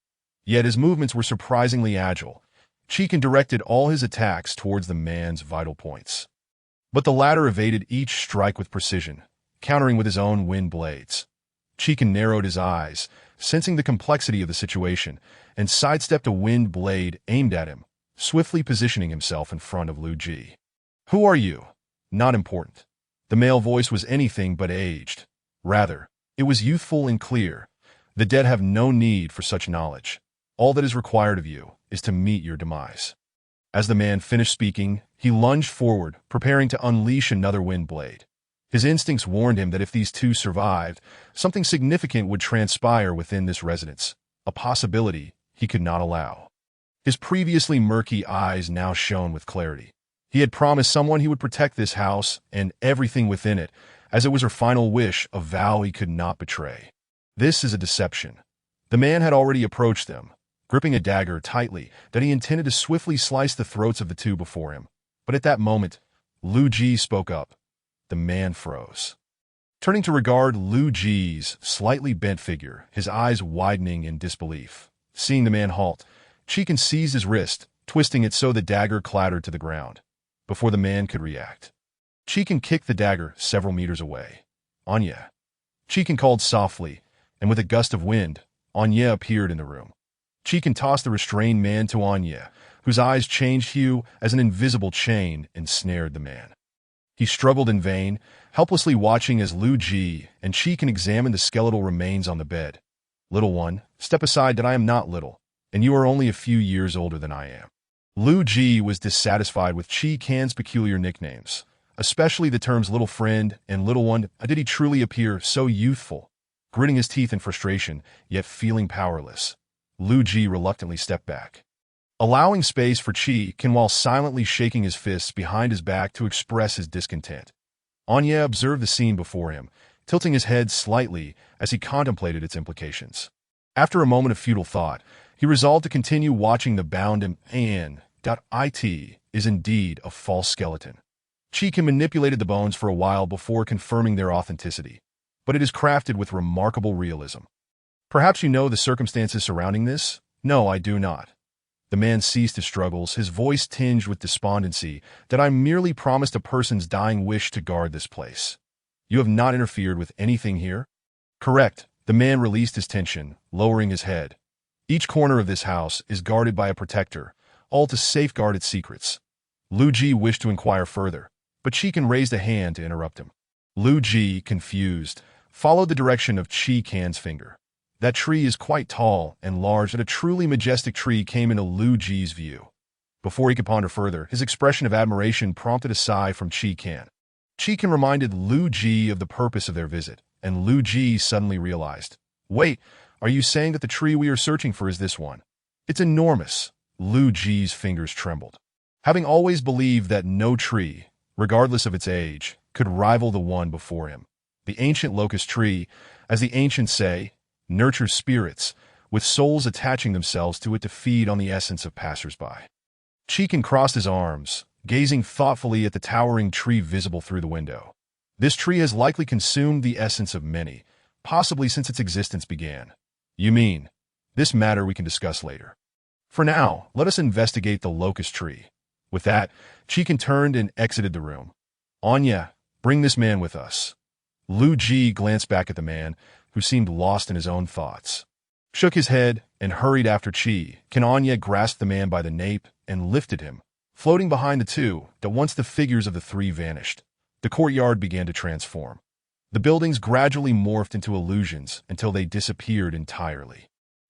Yet his movements were surprisingly agile. Chi Can directed all his attacks towards the man's vital points. But the latter evaded each strike with precision, countering with his own wind blades. Chi Can narrowed his eyes, sensing the complexity of the situation, and sidestepped a wind blade aimed at him, swiftly positioning himself in front of Lu Ji. Who are you? Not important. The male voice was anything but aged. Rather, it was youthful and clear. The dead have no need for such knowledge. All that is required of you is to meet your demise. As the man finished speaking, he lunged forward, preparing to unleash another wind blade. His instincts warned him that if these two survived, something significant would transpire within this residence, a possibility he could not allow. His previously murky eyes now shone with clarity. He had promised someone he would protect this house and everything within it, as it was her final wish, a vow he could not betray. This is a deception. The man had already approached them, gripping a dagger tightly that he intended to swiftly slice the throats of the two before him. But at that moment, Lu Ji spoke up. The man froze. Turning to regard Lu Ji's slightly bent figure, his eyes widening in disbelief. Seeing the man halt, Chi Can seized his wrist, twisting it so the dagger clattered to the ground. Before the man could react, Chi Can kicked the dagger several meters away. Anya. Chi Can called softly, and with a gust of wind, Anya appeared in the room. Chi Can tossed the restrained man to Anya, whose eyes changed hue as an invisible chain ensnared the man. He struggled in vain, helplessly watching as Lu Ji and Chi Can examined the skeletal remains on the bed. Little one, step aside that I am not little, and you are only a few years older than I am. Lu Ji was dissatisfied with Chi Can's peculiar nicknames, especially the terms little friend and little one. Did he truly appear so youthful? Gritting his teeth in frustration, yet feeling powerless, Lu Ji reluctantly stepped back, allowing space for Chi Can while silently shaking his fists behind his back to express his discontent. Anya observed the scene before him, tilting his head slightly as he contemplated its implications. After a moment of futile thought, he resolved to continue watching the bound and it is indeed a false skeleton. Chi Can manipulated the bones for a while before confirming their authenticity, but it is crafted with remarkable realism. Perhaps you know the circumstances surrounding this? No, I do not. The man ceased his struggles, his voice tinged with despondency, that I merely promised a person's dying wish to guard this place. You have not interfered with anything here? Correct. The man released his tension, lowering his head. Each corner of this house is guarded by a protector, all to safeguard its secrets. Lu Ji wished to inquire further, but Chi Can raised a hand to interrupt him. Lu Ji, confused, followed the direction of Chi Can's finger. That tree is quite tall and large, and a truly majestic tree came into Lu Ji's view. Before he could ponder further, his expression of admiration prompted a sigh from Chi Can. Chi Can reminded Lu Ji of the purpose of their visit, and Lu Ji suddenly realized. Wait, are you saying that the tree we are searching for is this one? It's enormous. Lu Ji's fingers trembled. Having always believed that no tree, regardless of its age, could rival the one before him. The ancient locust tree, as the ancients say, nurtures spirits, with souls attaching themselves to it to feed on the essence of passers-by. Chi Can crossed his arms, gazing thoughtfully at the towering tree visible through the window. This tree has likely consumed the essence of many, possibly since its existence began. You mean, this matter we can discuss later. For now, let us investigate the locust tree. With that, Chi Can turned and exited the room. Anya, bring this man with us. Lu Ji glanced back at the man, who seemed lost in his own thoughts, shook his head, and hurried after Chi Can. Anya grasped the man by the nape and lifted him, floating behind the two, that once the figures of the three vanished. The courtyard began to transform. The buildings gradually morphed into illusions until they disappeared entirely.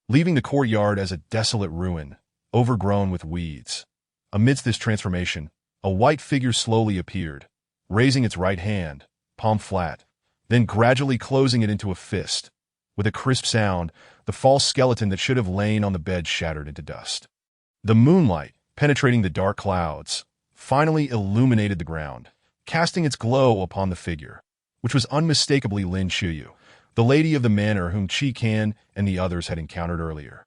leaving the courtyard as a desolate ruin, overgrown with weeds. Amidst this transformation, a white figure slowly appeared, raising its right hand, palm flat, then gradually closing it into a fist. With a crisp sound, the false skeleton that should have lain on the bed shattered into dust. The moonlight, penetrating the dark clouds, finally illuminated the ground, casting its glow upon the figure, which was unmistakably Lin Chuyu, the lady of the manor whom Qi Kan and the others had encountered earlier.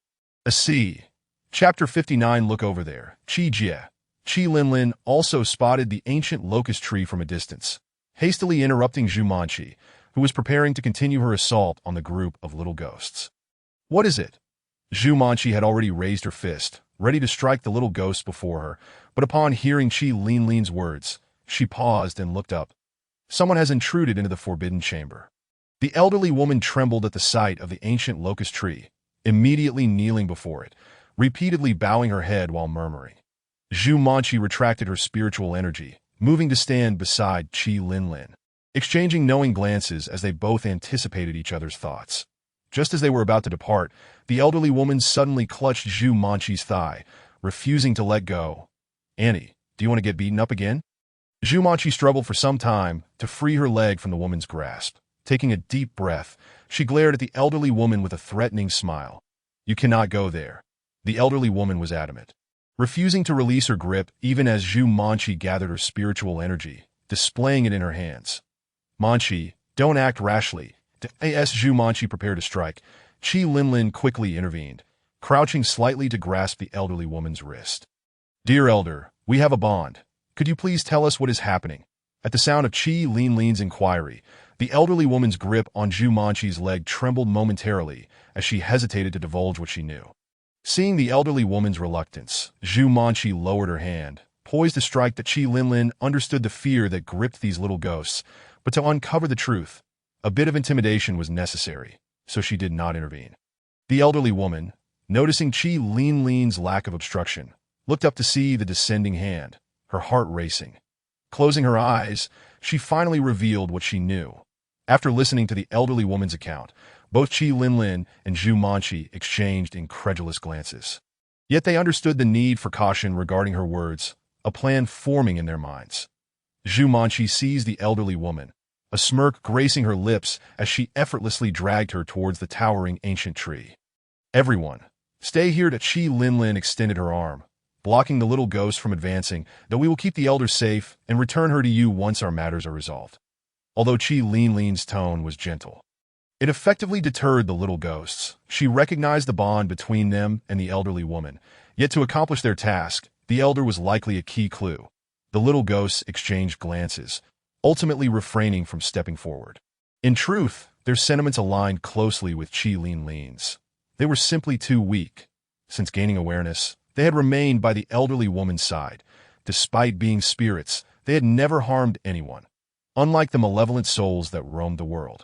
See. Chapter 59. Look over there. Qi Jie. Qi Linlin also spotted the ancient locust tree from a distance, hastily interrupting Zhu Manqi, who was preparing to continue her assault on the group of little ghosts. What is it? Zhu Manqi had already raised her fist, ready to strike the little ghost before her, but upon hearing Qi Linlin's words, she paused and looked up. Someone has intruded into the forbidden chamber. The elderly woman trembled at the sight of the ancient locust tree, immediately kneeling before it, repeatedly bowing her head while murmuring. Zhu Manqi retracted her spiritual energy, moving to stand beside Qi Linlin, exchanging knowing glances as they both anticipated each other's thoughts. Just as they were about to depart, the elderly woman suddenly clutched Zhu Manqi's thigh, refusing to let go. Annie, do you want to get beaten up again? Zhu Manqi struggled for some time to free her leg from the woman's grasp. Taking a deep breath, she glared at the elderly woman with a threatening smile. You cannot go there. The elderly woman was adamant, refusing to release her grip even as Zhu Manqi gathered her spiritual energy, displaying it in her hands. Manqi, don't act rashly. As Zhu Manqi prepared to strike, Qi Linlin quickly intervened, crouching slightly to grasp the elderly woman's wrist. Dear elder, we have a bond. Could you please tell us what is happening? At the sound of Qi Linlin's inquiry, the elderly woman's grip on Zhu Manqi's leg trembled momentarily as she hesitated to divulge what she knew. Seeing the elderly woman's reluctance, Zhu Manqi lowered her hand, poised to strike. That Qi Linlin understood the fear that gripped these little ghosts, but to uncover the truth, a bit of intimidation was necessary, so she did not intervene. The elderly woman, noticing Qi Linlin's lack of obstruction, looked up to see the descending hand, her heart racing. Closing her eyes, she finally revealed what she knew. After listening to the elderly woman's account, both Qi Linlin and Zhu Manqi exchanged incredulous glances. Yet they understood the need for caution regarding her words, a plan forming in their minds. Zhu Manqi seized the elderly woman, a smirk gracing her lips as she effortlessly dragged her towards the towering ancient tree. Everyone, stay here. Qi Linlin extended her arm, blocking the little ghost from advancing, though we will keep the elder safe and return her to you once our matters are resolved. Although Qi Linlin's tone was gentle, it effectively deterred the little ghosts. She recognized the bond between them and the elderly woman, yet to accomplish their task, the elder was likely a key clue. The little ghosts exchanged glances, ultimately refraining from stepping forward. In truth, their sentiments aligned closely with Qi Linlin's. They were simply too weak. Since gaining awareness, they had remained by the elderly woman's side. Despite being spirits, they had never harmed anyone, unlike the malevolent souls that roamed the world.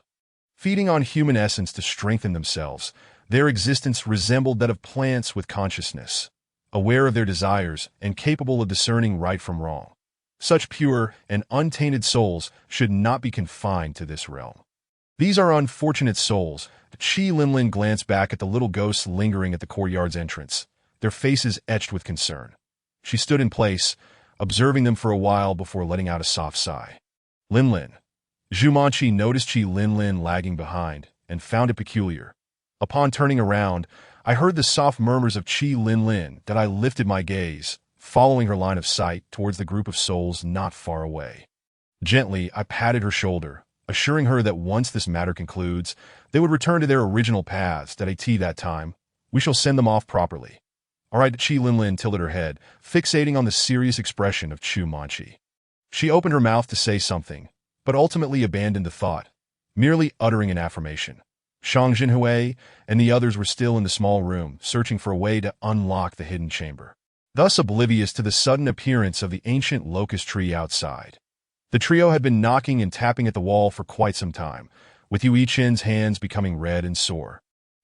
Feeding on human essence to strengthen themselves, their existence resembled that of plants with consciousness, aware of their desires and capable of discerning right from wrong. Such pure and untainted souls should not be confined to this realm. These are unfortunate souls. Qi Linlin glanced back at the little ghosts lingering at the courtyard's entrance, their faces etched with concern. She stood in place, observing them for a while before letting out a soft sigh. Linlin. Zhu Manqi noticed Qi Linlin lagging behind and found it peculiar. Upon turning around, I heard the soft murmurs of Qi Linlin that I lifted my gaze, following her line of sight towards the group of souls not far away. Gently, I patted her shoulder, assuring her that once this matter concludes, they would return to their original paths. That time, we shall send them off properly. All right. Qi Linlin tilted her head, fixating on the serious expression of Zhu Manqi. She opened her mouth to say something, but ultimately abandoned the thought, merely uttering an affirmation. Shang Jinhui and the others were still in the small room, searching for a way to unlock the hidden chamber, thus oblivious to the sudden appearance of the ancient locust tree outside. The trio had been knocking and tapping at the wall for quite some time, with Yu Yichen's hands becoming red and sore.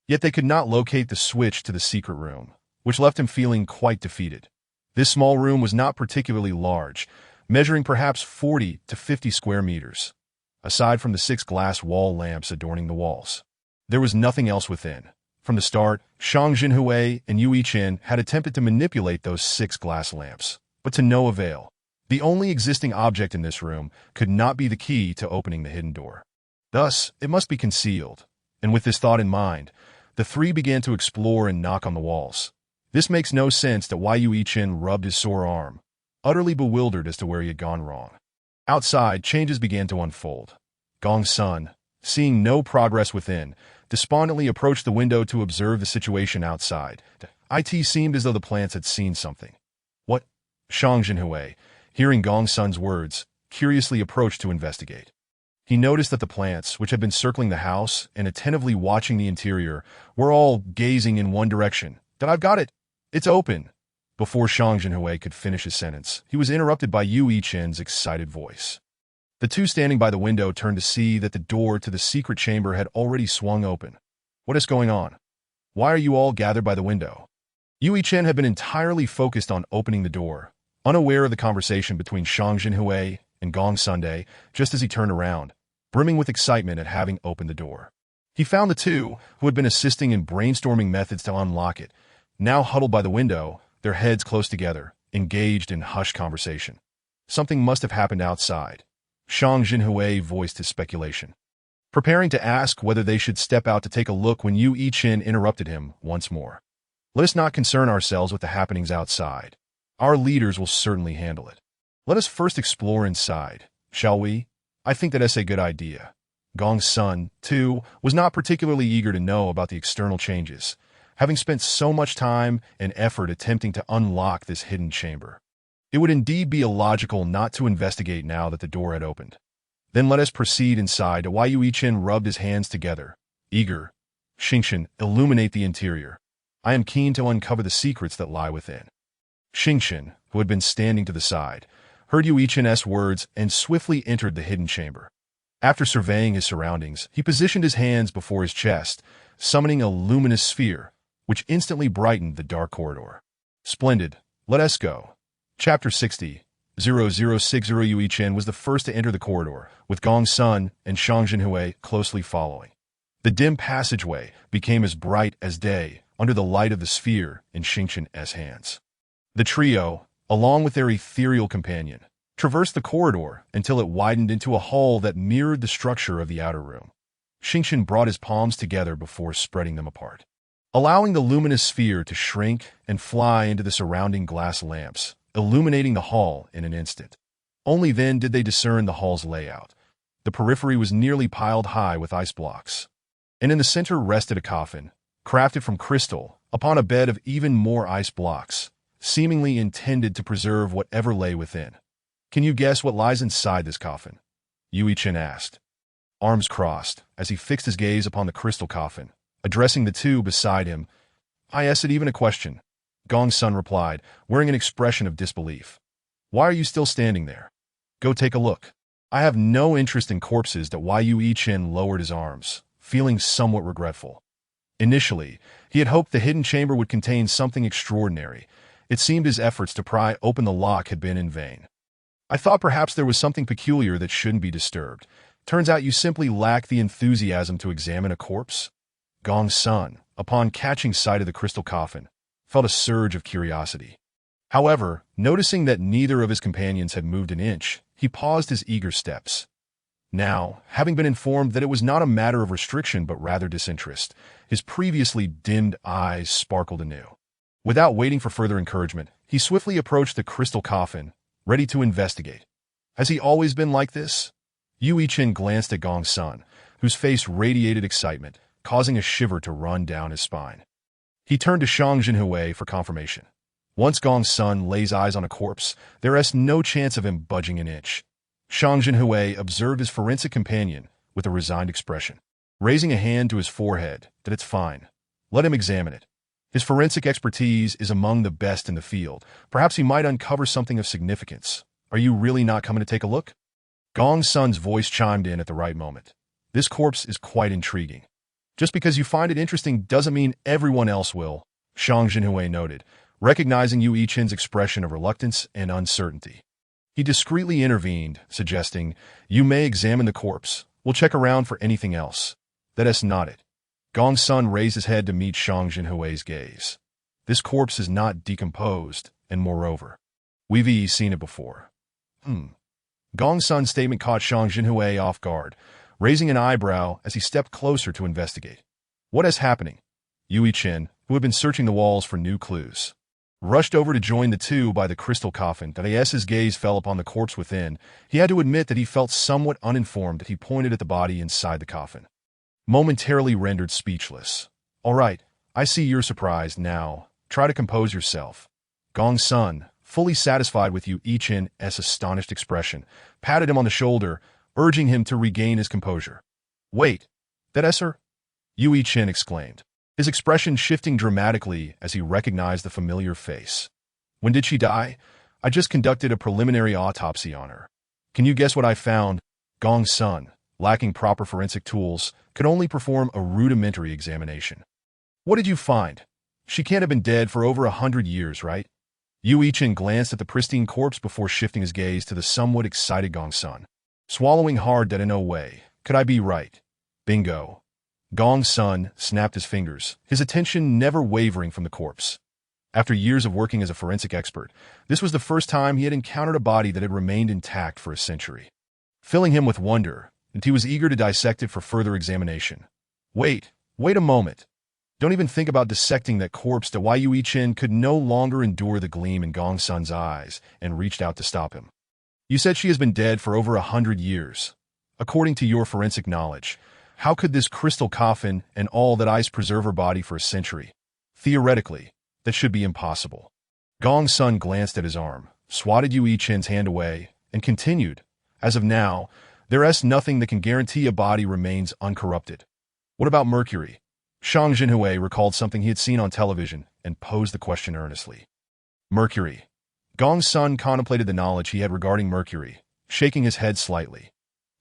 Yet they could not locate the switch to the secret room, which left him feeling quite defeated. This small room was not particularly large, measuring perhaps 40 to 50 square meters. Aside from the 6 glass wall lamps adorning the walls, there was nothing else within. From the start, Shang Jinhui and Yu Yichen had attempted to manipulate those 6 glass lamps, but to no avail. The only existing object in this room could not be the key to opening the hidden door. Thus, it must be concealed. And with this thought in mind, the three began to explore and knock on the walls. This makes no sense that Yu Yichen rubbed his sore arm, utterly bewildered as to where he had gone wrong. Outside, changes began to unfold. Gong Sun, seeing no progress within, despondently approached the window to observe the situation outside. It seemed as though the plants had seen something. What? Shang Jinhui, hearing Gong Sun's words, curiously approached to investigate. He noticed that the plants, which had been circling the house and attentively watching the interior, were all gazing in one direction. I've got it! It's open! Before Shang Jinhui could finish his sentence, he was interrupted by Yu Yichen's excited voice. The two standing by the window turned to see that the door to the secret chamber had already swung open. What is going on? Why are you all gathered by the window? Yu Yichen had been entirely focused on opening the door, unaware of the conversation between Shang Jinhui and Gong Sunday, just as he turned around, brimming with excitement at having opened the door. He found the two, who had been assisting in brainstorming methods to unlock it, now huddled by the window, their heads close together, engaged in hushed conversation. Something must have happened outside. Shang Jinhui voiced his speculation, preparing to ask whether they should step out to take a look when Yu Yichen interrupted him once more. Let us not concern ourselves with the happenings outside. Our leaders will certainly handle it. Let us first explore inside, shall we? I think that's a good idea. Gong Sun, too, was not particularly eager to know about the external changes, having spent so much time and effort attempting to unlock this hidden chamber. It would indeed be illogical not to investigate now that the door had opened. Then let us proceed inside. Yu Yichen rubbed his hands together, eager. Xingchen, illuminate the interior. I am keen to uncover the secrets that lie within. Xingchen, who had been standing to the side, heard Yu Yichen's words and swiftly entered the hidden chamber. After surveying his surroundings, he positioned his hands before his chest, summoning a luminous sphere, which instantly brightened the dark corridor. Splendid. Let us go. Chapter 60. 0060 Yu Yichen was the first to enter the corridor, with Gong Sun and Shang Jinhui closely following. The dim passageway became as bright as day under the light of the sphere in Xingchen's hands. The trio, along with their ethereal companion, traversed the corridor until it widened into a hall that mirrored the structure of the outer room. Xingchen brought his palms together before spreading them apart, allowing the luminous sphere to shrink and fly into the surrounding glass lamps, illuminating the hall in an instant. Only then did they discern the hall's layout. The periphery was nearly piled high with ice blocks, and in the center rested a coffin, crafted from crystal, upon a bed of even more ice blocks, seemingly intended to preserve whatever lay within. Can you guess what lies inside this coffin? Yu Yichen asked, arms crossed, as he fixed his gaze upon the crystal coffin, addressing the two beside him. I asked it even a question. Gong Sun replied, wearing an expression of disbelief. Why are you still standing there? Go take a look. I have no interest in corpses. Yu Yichen lowered his arms, feeling somewhat regretful. Initially, he had hoped the hidden chamber would contain something extraordinary. It seemed his efforts to pry open the lock had been in vain. I thought perhaps there was something peculiar that shouldn't be disturbed. Turns out you simply lack the enthusiasm to examine a corpse. Gong Sun, upon catching sight of the crystal coffin, felt a surge of curiosity. However, noticing that neither of his companions had moved an inch, he paused his eager steps. Now, having been informed that it was not a matter of restriction but rather disinterest, his previously dimmed eyes sparkled anew. Without waiting for further encouragement, he swiftly approached the crystal coffin, ready to investigate. Has he always been like this? Yu Yichen glanced at Gong Sun, whose face radiated excitement, causing a shiver to run down his spine. He turned to Shang Jinhui for confirmation. Once Gong Sun lays eyes on a corpse, there is no chance of him budging an inch. Shang Jinhui observed his forensic companion with a resigned expression, raising a hand to his forehead. That it's fine. Let him examine it. His forensic expertise is among the best in the field. Perhaps he might uncover something of significance. Are you really not coming to take a look? Gong Sun's voice chimed in at the right moment. This corpse is quite intriguing. Just because you find it interesting doesn't mean everyone else will, Shang Jinhui noted, recognizing Yu Yichen's expression of reluctance and uncertainty. He discreetly intervened, suggesting, you may examine the corpse. We'll check around for anything else. That S nodded. Gong Sun raised his head to meet Shang Jinhui's gaze. This corpse is not decomposed, and moreover, we've seen it before. Gong Sun's statement caught Shang Jinhui off guard, raising an eyebrow as he stepped closer to investigate. What is happening? Yui Chen, who had been searching the walls for new clues, rushed over to join the two by the crystal coffin. As his gaze fell upon the corpse within, he had to admit that he felt somewhat uninformed as he pointed at the body inside the coffin. Momentarily rendered speechless. All right, I see you're surprised now. Try to compose yourself. Gong Sun, fully satisfied with Yui Chen's astonished expression, patted him on the shoulder, urging him to regain his composure. Wait, that is her? Yui Chen exclaimed, his expression shifting dramatically as he recognized the familiar face. When did she die? I just conducted a preliminary autopsy on her. Can you guess what I found? Gong Sun, lacking proper forensic tools, could only perform a rudimentary examination. What did you find? She can't have been dead for over 100 years, right? Yui Chen glanced at the pristine corpse before shifting his gaze to the somewhat excited Gong Sun. Swallowing hard that in no way could I be right. Bingo. Gong Sun snapped his fingers, his attention never wavering from the corpse. After years of working as a forensic expert, this was the first time he had encountered a body that had remained intact for a century. Filling him with wonder, and he was eager to dissect it for further examination. Wait a moment. Don't even think about dissecting that corpse. Yui Chen could no longer endure the gleam in Gong Sun's eyes and reached out to stop him. You said she has been dead for over 100 years. According to your forensic knowledge, how could this crystal coffin and all that ice preserve her body for a century? Theoretically, that should be impossible. Gong Sun glanced at his arm, swatted Yui Chen's hand away, and continued, as of now, there is nothing that can guarantee a body remains uncorrupted. What about mercury? Shang Jinhui recalled something he had seen on television and posed the question earnestly. Mercury. Gong Sun contemplated the knowledge he had regarding mercury, shaking his head slightly.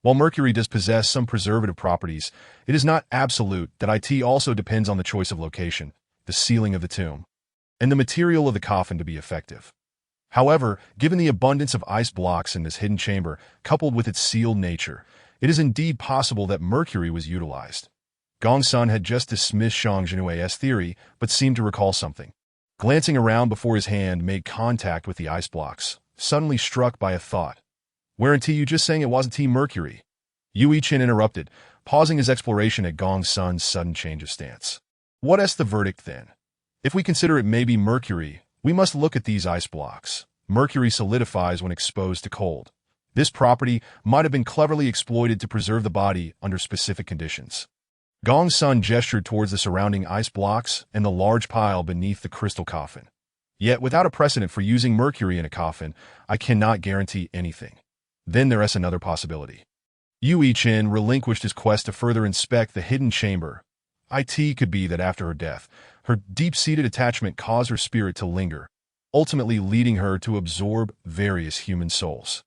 While mercury does possess some preservative properties, it is not absolute. That it also depends on the choice of location, the sealing of the tomb, and the material of the coffin to be effective. However, given the abundance of ice blocks in this hidden chamber, coupled with its sealed nature, it is indeed possible that mercury was utilized. Gong Sun had just dismissed Shang Jinhui's theory, but seemed to recall something. Glancing around before his hand made contact with the ice blocks, suddenly struck by a thought. Weren't you just saying it wasn't mercury? Yui Chen interrupted, pausing his exploration at Gong Sun's sudden change of stance. What is the verdict then? If we consider it may be mercury, we must look at these ice blocks. Mercury solidifies when exposed to cold. This property might have been cleverly exploited to preserve the body under specific conditions. Gong Sun gestured towards the surrounding ice blocks and the large pile beneath the crystal coffin. Yet, without a precedent for using mercury in a coffin, I cannot guarantee anything. Then there is another possibility. Yui Chen relinquished his quest to further inspect the hidden chamber. It could be that after her death, her deep-seated attachment caused her spirit to linger, ultimately leading her to absorb various human souls,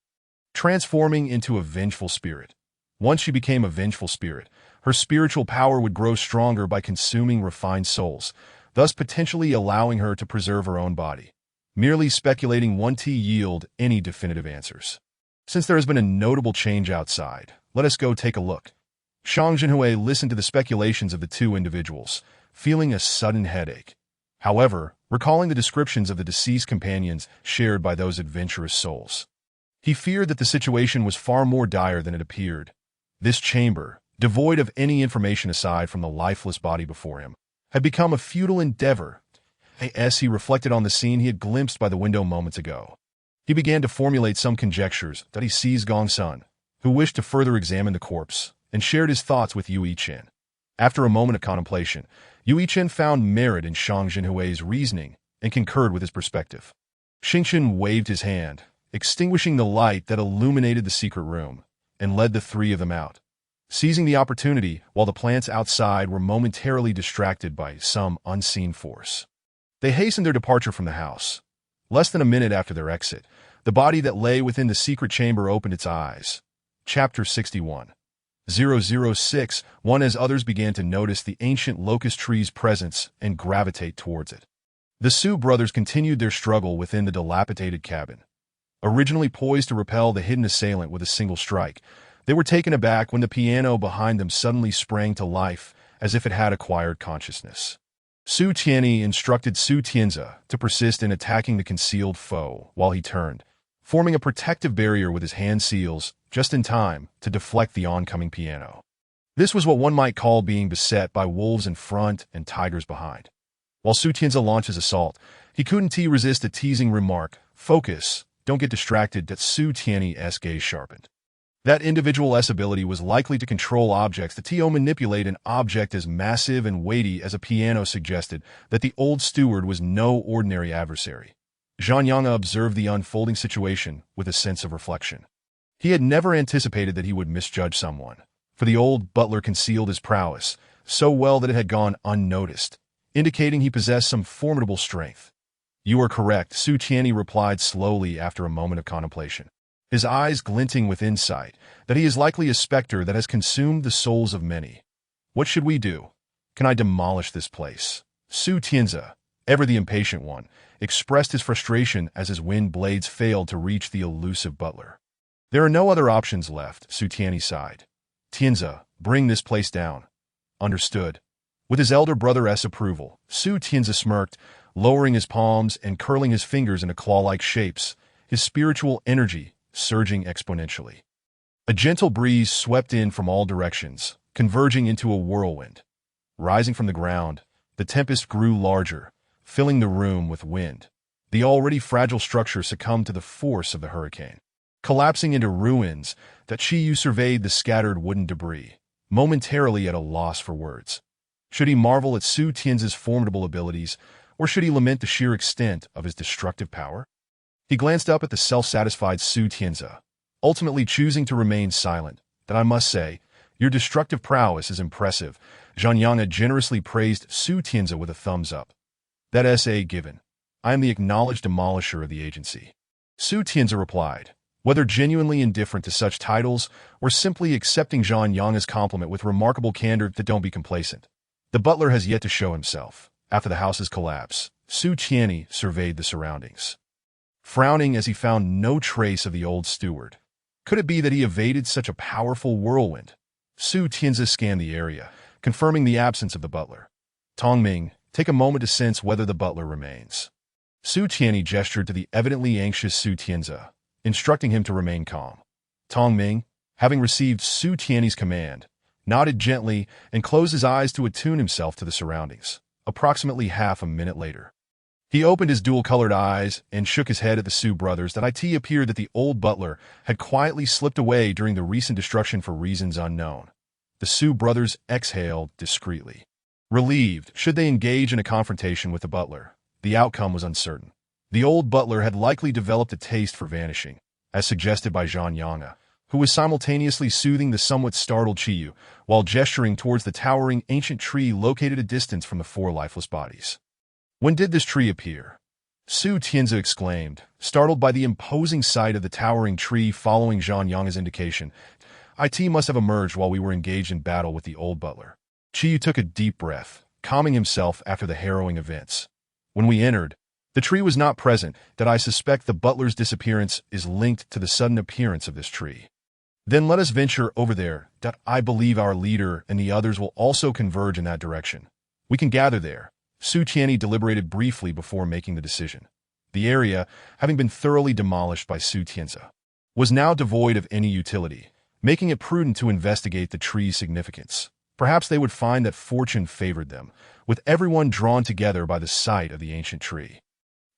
transforming into a vengeful spirit. Once she became a vengeful spirit, her spiritual power would grow stronger by consuming refined souls, thus potentially allowing her to preserve her own body. Merely speculating won't yield any definitive answers. Since there has been a notable change outside, let us go take a look. Shang Jinhui listened to the speculations of the two individuals, feeling a sudden headache. However, recalling the descriptions of the deceased companions shared by those adventurous souls, he feared that the situation was far more dire than it appeared. This chamber, devoid of any information aside from the lifeless body before him, had become a futile endeavor. As he reflected on the scene he had glimpsed by the window moments ago, he began to formulate some conjectures that he seized Gong Sun, who wished to further examine the corpse, and shared his thoughts with Yui Chen. After a moment of contemplation, Yui Chen found merit in Shang Jinhui's reasoning and concurred with his perspective. Xingchen waved his hand, extinguishing the light that illuminated the secret room, and led the three of them out, seizing the opportunity while the plants outside were momentarily distracted by some unseen force. They hastened their departure from the house. Less than a minute after their exit, the body that lay within the secret chamber opened its eyes. Chapter 61. 006. One as others began to notice the ancient locust tree's presence and gravitate towards it. The Su brothers continued their struggle within the dilapidated cabin. Originally poised to repel the hidden assailant with a single strike, they were taken aback when the piano behind them suddenly sprang to life as if it had acquired consciousness. Su Tianyi instructed Su Tianzi to persist in attacking the concealed foe while he turned, forming a protective barrier with his hand seals just in time to deflect the oncoming piano. This was what one might call being beset by wolves in front and tigers behind. While Su Tianzi launched his assault, he couldn't resist a teasing remark, "Focus, don't get distracted," that Su Tianyi's gaze sharpened. That individual's ability was likely to control objects. The To manipulate an object as massive and weighty as a piano suggested that the old steward was no ordinary adversary. Zhang Yang observed the unfolding situation with a sense of reflection. He had never anticipated that he would misjudge someone, for the old butler concealed his prowess so well that it had gone unnoticed, indicating he possessed some formidable strength. "You are correct," Su Tianyi replied slowly after a moment of contemplation, his eyes glinting with insight, that he is likely a specter that has consumed the souls of many. "What should we do? Can I demolish this place?" Su Tianzi, ever the impatient one, expressed his frustration as his wind blades failed to reach the elusive butler. "There are no other options left," Su Tianyi sighed. "Tianzi, bring this place down." "Understood." With his elder brother's approval, Su Tianzi smirked, lowering his palms and curling his fingers into claw-like shapes, his spiritual energy surging exponentially. A gentle breeze swept in from all directions, converging into a whirlwind. Rising from the ground, the tempest grew larger, filling the room with wind. The already fragile structure succumbed to the force of the hurricane. Collapsing into ruins, that Qiyu surveyed the scattered wooden debris, momentarily at a loss for words. Should he marvel at Su Tianzi's formidable abilities, or should he lament the sheer extent of his destructive power? He glanced up at the self-satisfied Su Tianzi, ultimately choosing to remain silent. "That I must say, your destructive prowess is impressive." Zhang Yang generously praised Su Tianzi with a thumbs up. "That S.A. given. I am the acknowledged demolisher of the agency." Su Tianzi replied, whether genuinely indifferent to such titles or simply accepting Zhang Yang's compliment with remarkable candor, that "don't be complacent. The butler has yet to show himself." After the house's collapse, Su Tianyi surveyed the surroundings, frowning as he found no trace of the old steward. Could it be that he evaded such a powerful whirlwind? Su Tianzi scanned the area, confirming the absence of the butler. "Tongming, take a moment to sense whether the butler remains." Su Tianyi gestured to the evidently anxious Su Tianzi, instructing him to remain calm. Tongming, having received Su Tianyi's command, nodded gently and closed his eyes to attune himself to the surroundings. Approximately half a minute later, he opened his dual-colored eyes and shook his head at the Su brothers. That it appeared that the old butler had quietly slipped away during the recent destruction for reasons unknown. The Su brothers exhaled discreetly. Relieved, should they engage in a confrontation with the butler, the outcome was uncertain. The old butler had likely developed a taste for vanishing, as suggested by Zhang Yang, who was simultaneously soothing the somewhat startled Qiyu while gesturing towards the towering ancient tree located a distance from the four lifeless bodies. "When did this tree appear?" Su Tianzi exclaimed, startled by the imposing sight of the towering tree following Zhang Yang's indication. "It must have emerged while we were engaged in battle with the old butler." Qiyu took a deep breath, calming himself after the harrowing events. "When we entered, the tree was not present. That I suspect the butler's disappearance is linked to the sudden appearance of this tree." "Then let us venture over there. I believe our leader and the others will also converge in that direction. We can gather there." Su Tianyi deliberated briefly before making the decision. The area, having been thoroughly demolished by Su Tianzi, was now devoid of any utility, making it prudent to investigate the tree's significance. Perhaps they would find that fortune favored them, with everyone drawn together by the sight of the ancient tree.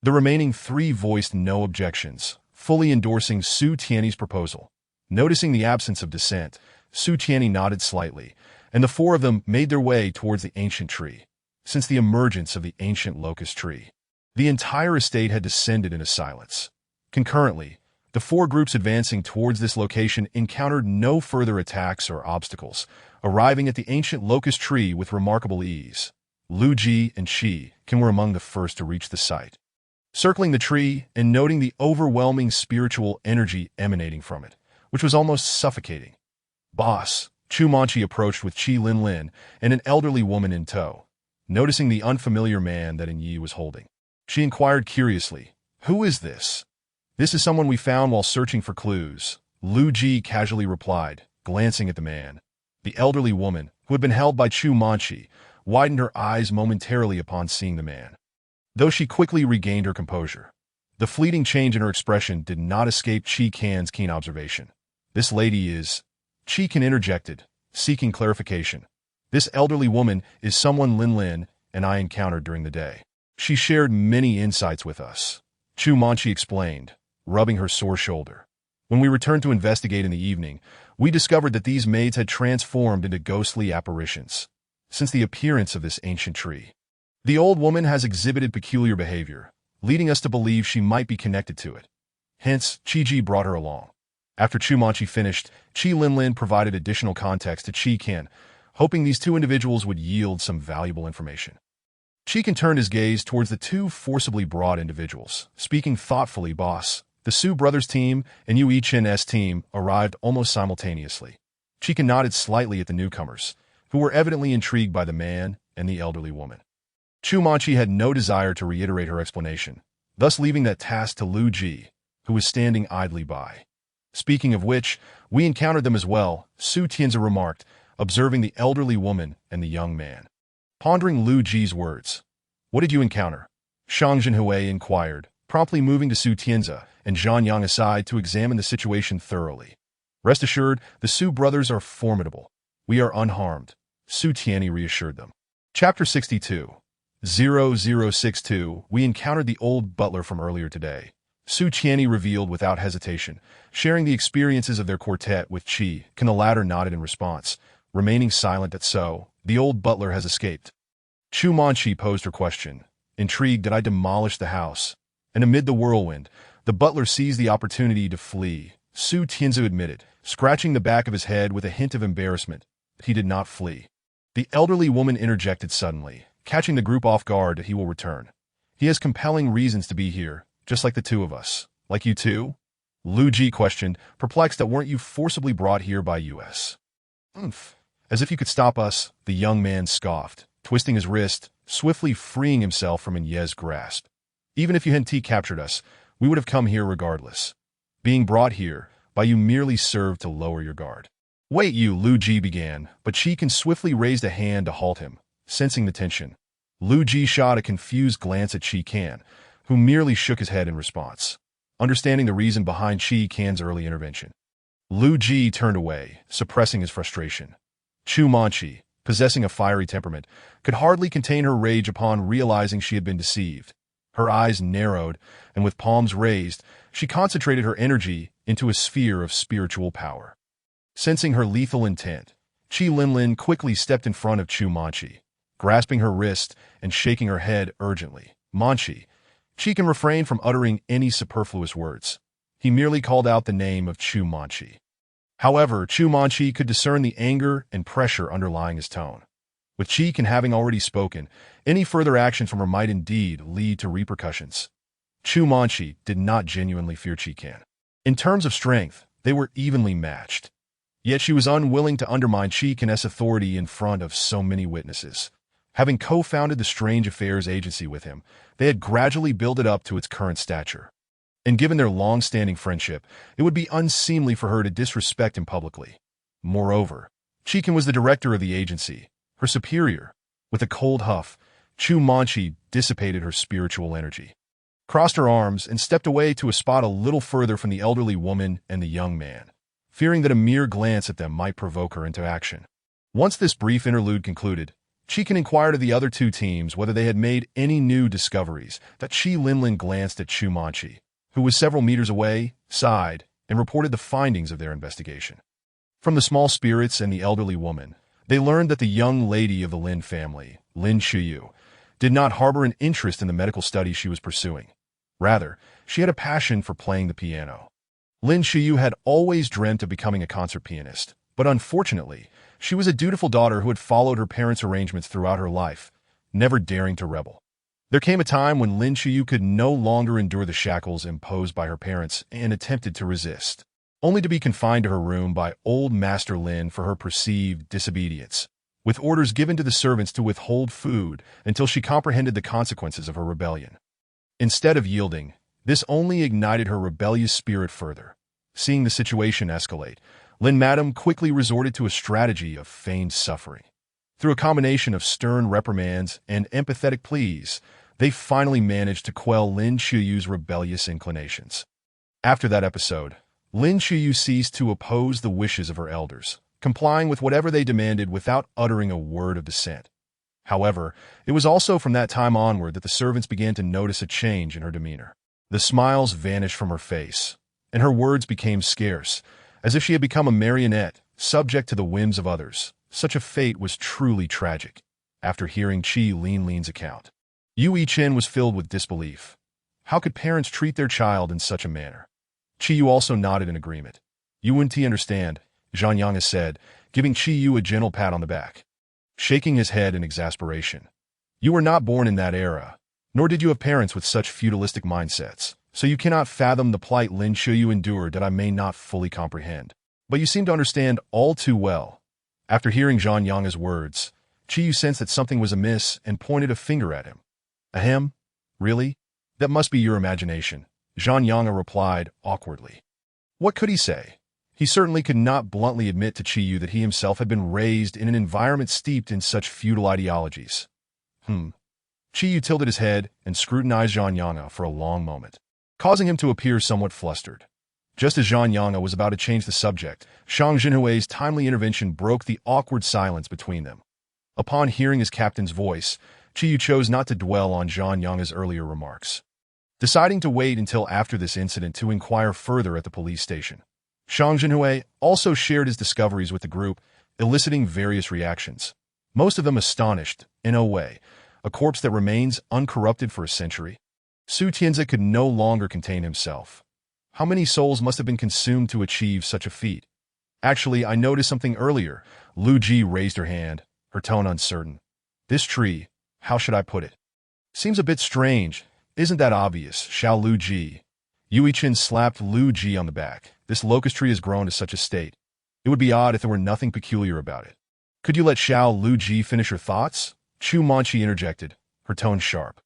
The remaining three voiced no objections, fully endorsing Su Tianyi's proposal. Noticing the absence of dissent, Su Tianyi nodded slightly, and the four of them made their way towards the ancient tree. Since the emergence of the ancient locust tree, the entire estate had descended into silence. Concurrently, the four groups advancing towards this location encountered no further attacks or obstacles, arriving at the ancient locust tree with remarkable ease. Lu Ji and Qi Ken were among the first to reach the site. Circling the tree and noting the overwhelming spiritual energy emanating from it, which was almost suffocating. "Boss," Chu Manchi approached with Qi Linlin and an elderly woman in tow. Noticing the unfamiliar man that Yi was holding, she inquired curiously, "Who is this?" "This is someone we found while searching for clues," Lu Ji casually replied, glancing at the man. The elderly woman, who had been held by Chu Manchi, widened her eyes momentarily upon seeing the man. Though she quickly regained her composure, the fleeting change in her expression did not escape Qi Can's keen observation. "This lady is—" Qi Can interjected, seeking clarification. "This elderly woman is someone Lin Lin and I encountered during the day. She shared many insights with us," Chu Manchi explained, rubbing her sore shoulder. "When we returned to investigate in the evening, we discovered that these maids had transformed into ghostly apparitions since the appearance of this ancient tree. The old woman has exhibited peculiar behavior, leading us to believe she might be connected to it. Hence, Qi brought her along." After Chu Manchi finished, Qi Linlin provided additional context to Qi Can, hoping these two individuals would yield some valuable information. Qi Can turned his gaze towards the two forcibly brought individuals, speaking thoughtfully. "Boss, the Su brothers team and Yu Chen's team arrived almost simultaneously." Qi Can nodded slightly at the newcomers, who were evidently intrigued by the man and the elderly woman. Chu Manchi had no desire to reiterate her explanation, thus leaving that task to Lu Ji, who was standing idly by. "Speaking of which, we encountered them as well," Su Tianzi remarked, observing the elderly woman and the young man. Pondering Lu Ji's words, "What did you encounter?" Shang Zhenhui inquired, promptly moving to Su Tianzi and Zhang Yang aside to examine the situation thoroughly. "Rest assured, the Su brothers are formidable. We are unharmed," Su Tianzi reassured them. Chapter 62 0062 We encountered the old butler from earlier today, Su Tianzi revealed without hesitation, sharing the experiences of their quartet with Qi Can. The latter nodded in response, remaining silent that so, the old butler has escaped. Chu Manchi posed her question, intrigued that I demolished the house, and amid the whirlwind, the butler seized the opportunity to flee. Su Tianzi admitted, scratching the back of his head with a hint of embarrassment, that he did not flee. The elderly woman interjected suddenly, catching the group off guard that he will return. "He has compelling reasons to be here, just like the two of us." "Like you too?" Lu Ji questioned, perplexed that weren't you forcibly brought here by us? "As if you could stop us," the young man scoffed, twisting his wrist, swiftly freeing himself from Ye's grasp. "Even if you hadn't captured us, we would have come here regardless. Being brought here by you merely served to lower your guard." "Wait, you," Lu Ji began, but Qi Can swiftly raised a hand to halt him, sensing the tension. Lu Ji shot a confused glance at Qi Can, who merely shook his head in response, understanding the reason behind Qi Can's early intervention. Lu Ji turned away, suppressing his frustration. Chu Manchi, possessing a fiery temperament, could hardly contain her rage upon realizing she had been deceived. Her eyes narrowed, and with palms raised, she concentrated her energy into a sphere of spiritual power. Sensing her lethal intent, Qi Linlin quickly stepped in front of Chu Manchi, grasping her wrist and shaking her head urgently. "Manchi." Qi Can refrained from uttering any superfluous words. He merely called out the name of Chu Manchi. However, Chu Manchi could discern the anger and pressure underlying his tone. With Qi Can having already spoken, any further action from her might indeed lead to repercussions. Chu Manchi did not genuinely fear Qi Can. In terms of strength, they were evenly matched. Yet she was unwilling to undermine Qi Can's authority in front of so many witnesses. Having co-founded the Strange Affairs Agency with him, they had gradually built it up to its current stature. And given their long-standing friendship, it would be unseemly for her to disrespect him publicly. Moreover, Qi Can was the director of the agency, her superior. With a cold huff, Chu Manchi dissipated her spiritual energy, crossed her arms, and stepped away to a spot a little further from the elderly woman and the young man, fearing that a mere glance at them might provoke her into action. Once this brief interlude concluded, Qi Can inquired of the other two teams whether they had made any new discoveries. That Qi Linlin glanced at Chu Manchi, who was several meters away, sighed, and reported the findings of their investigation. From the small spirits and the elderly woman, they learned that the young lady of the Lin family, Lin Shuyu, did not harbor an interest in the medical studies she was pursuing. Rather, she had a passion for playing the piano. Lin Shuyu had always dreamt of becoming a concert pianist, but unfortunately, she was a dutiful daughter who had followed her parents' arrangements throughout her life, never daring to rebel. There came a time when Lin Shuyu could no longer endure the shackles imposed by her parents and attempted to resist, only to be confined to her room by old Master Lin for her perceived disobedience, with orders given to the servants to withhold food until she comprehended the consequences of her rebellion. Instead of yielding, this only ignited her rebellious spirit further. Seeing the situation escalate, Lin Madam quickly resorted to a strategy of feigned suffering. Through a combination of stern reprimands and empathetic pleas, they finally managed to quell Lin Shuyu's rebellious inclinations. After that episode, Lin Shuyu ceased to oppose the wishes of her elders, complying with whatever they demanded without uttering a word of dissent. However, it was also from that time onward that the servants began to notice a change in her demeanor. The smiles vanished from her face, and her words became scarce, as if she had become a marionette, subject to the whims of others. Such a fate was truly tragic. After hearing Qi Linlin's account, Yu Yichen was filled with disbelief. How could parents treat their child in such a manner? Qi Yu also nodded in agreement. You wouldn't understand, Zhang Yang said, giving Qi Yu a gentle pat on the back. Shaking his head in exasperation. You were not born in that era, nor did you have parents with such feudalistic mindsets, so you cannot fathom the plight Lin Shuyu endured that I may not fully comprehend. But you seem to understand all too well. After hearing Zhang Yang's words, Qi Yu sensed that something was amiss and pointed a finger at him. Ahem? Really? That must be your imagination, Zhang Yang replied awkwardly. What could he say? He certainly could not bluntly admit to Qi Yu that he himself had been raised in an environment steeped in such feudal ideologies. Qi Yu tilted his head and scrutinized Zhang Yang for a long moment, causing him to appear somewhat flustered. Just as Zhang Yang was about to change the subject, Shang Jinhui's timely intervention broke the awkward silence between them. Upon hearing his captain's voice, Qi Yu chose not to dwell on Zhang Yang's earlier remarks. Deciding to wait until after this incident to inquire further at the police station, Shang Jinhui also shared his discoveries with the group, eliciting various reactions. Most of them astonished, in a way, a corpse that remains uncorrupted for a century. Su Tianzi could no longer contain himself. How many souls must have been consumed to achieve such a feat? Actually, I noticed something earlier. Lu Ji raised her hand, her tone uncertain. This tree, how should I put it? Seems a bit strange. Isn't that obvious, Xiao Lu Ji? Yu Yichen slapped Lu Ji on the back. This locust tree has grown to such a state. It would be odd if there were nothing peculiar about it. Could you let Xiao Lu Ji finish her thoughts? Chu Manchi interjected, her tone sharp.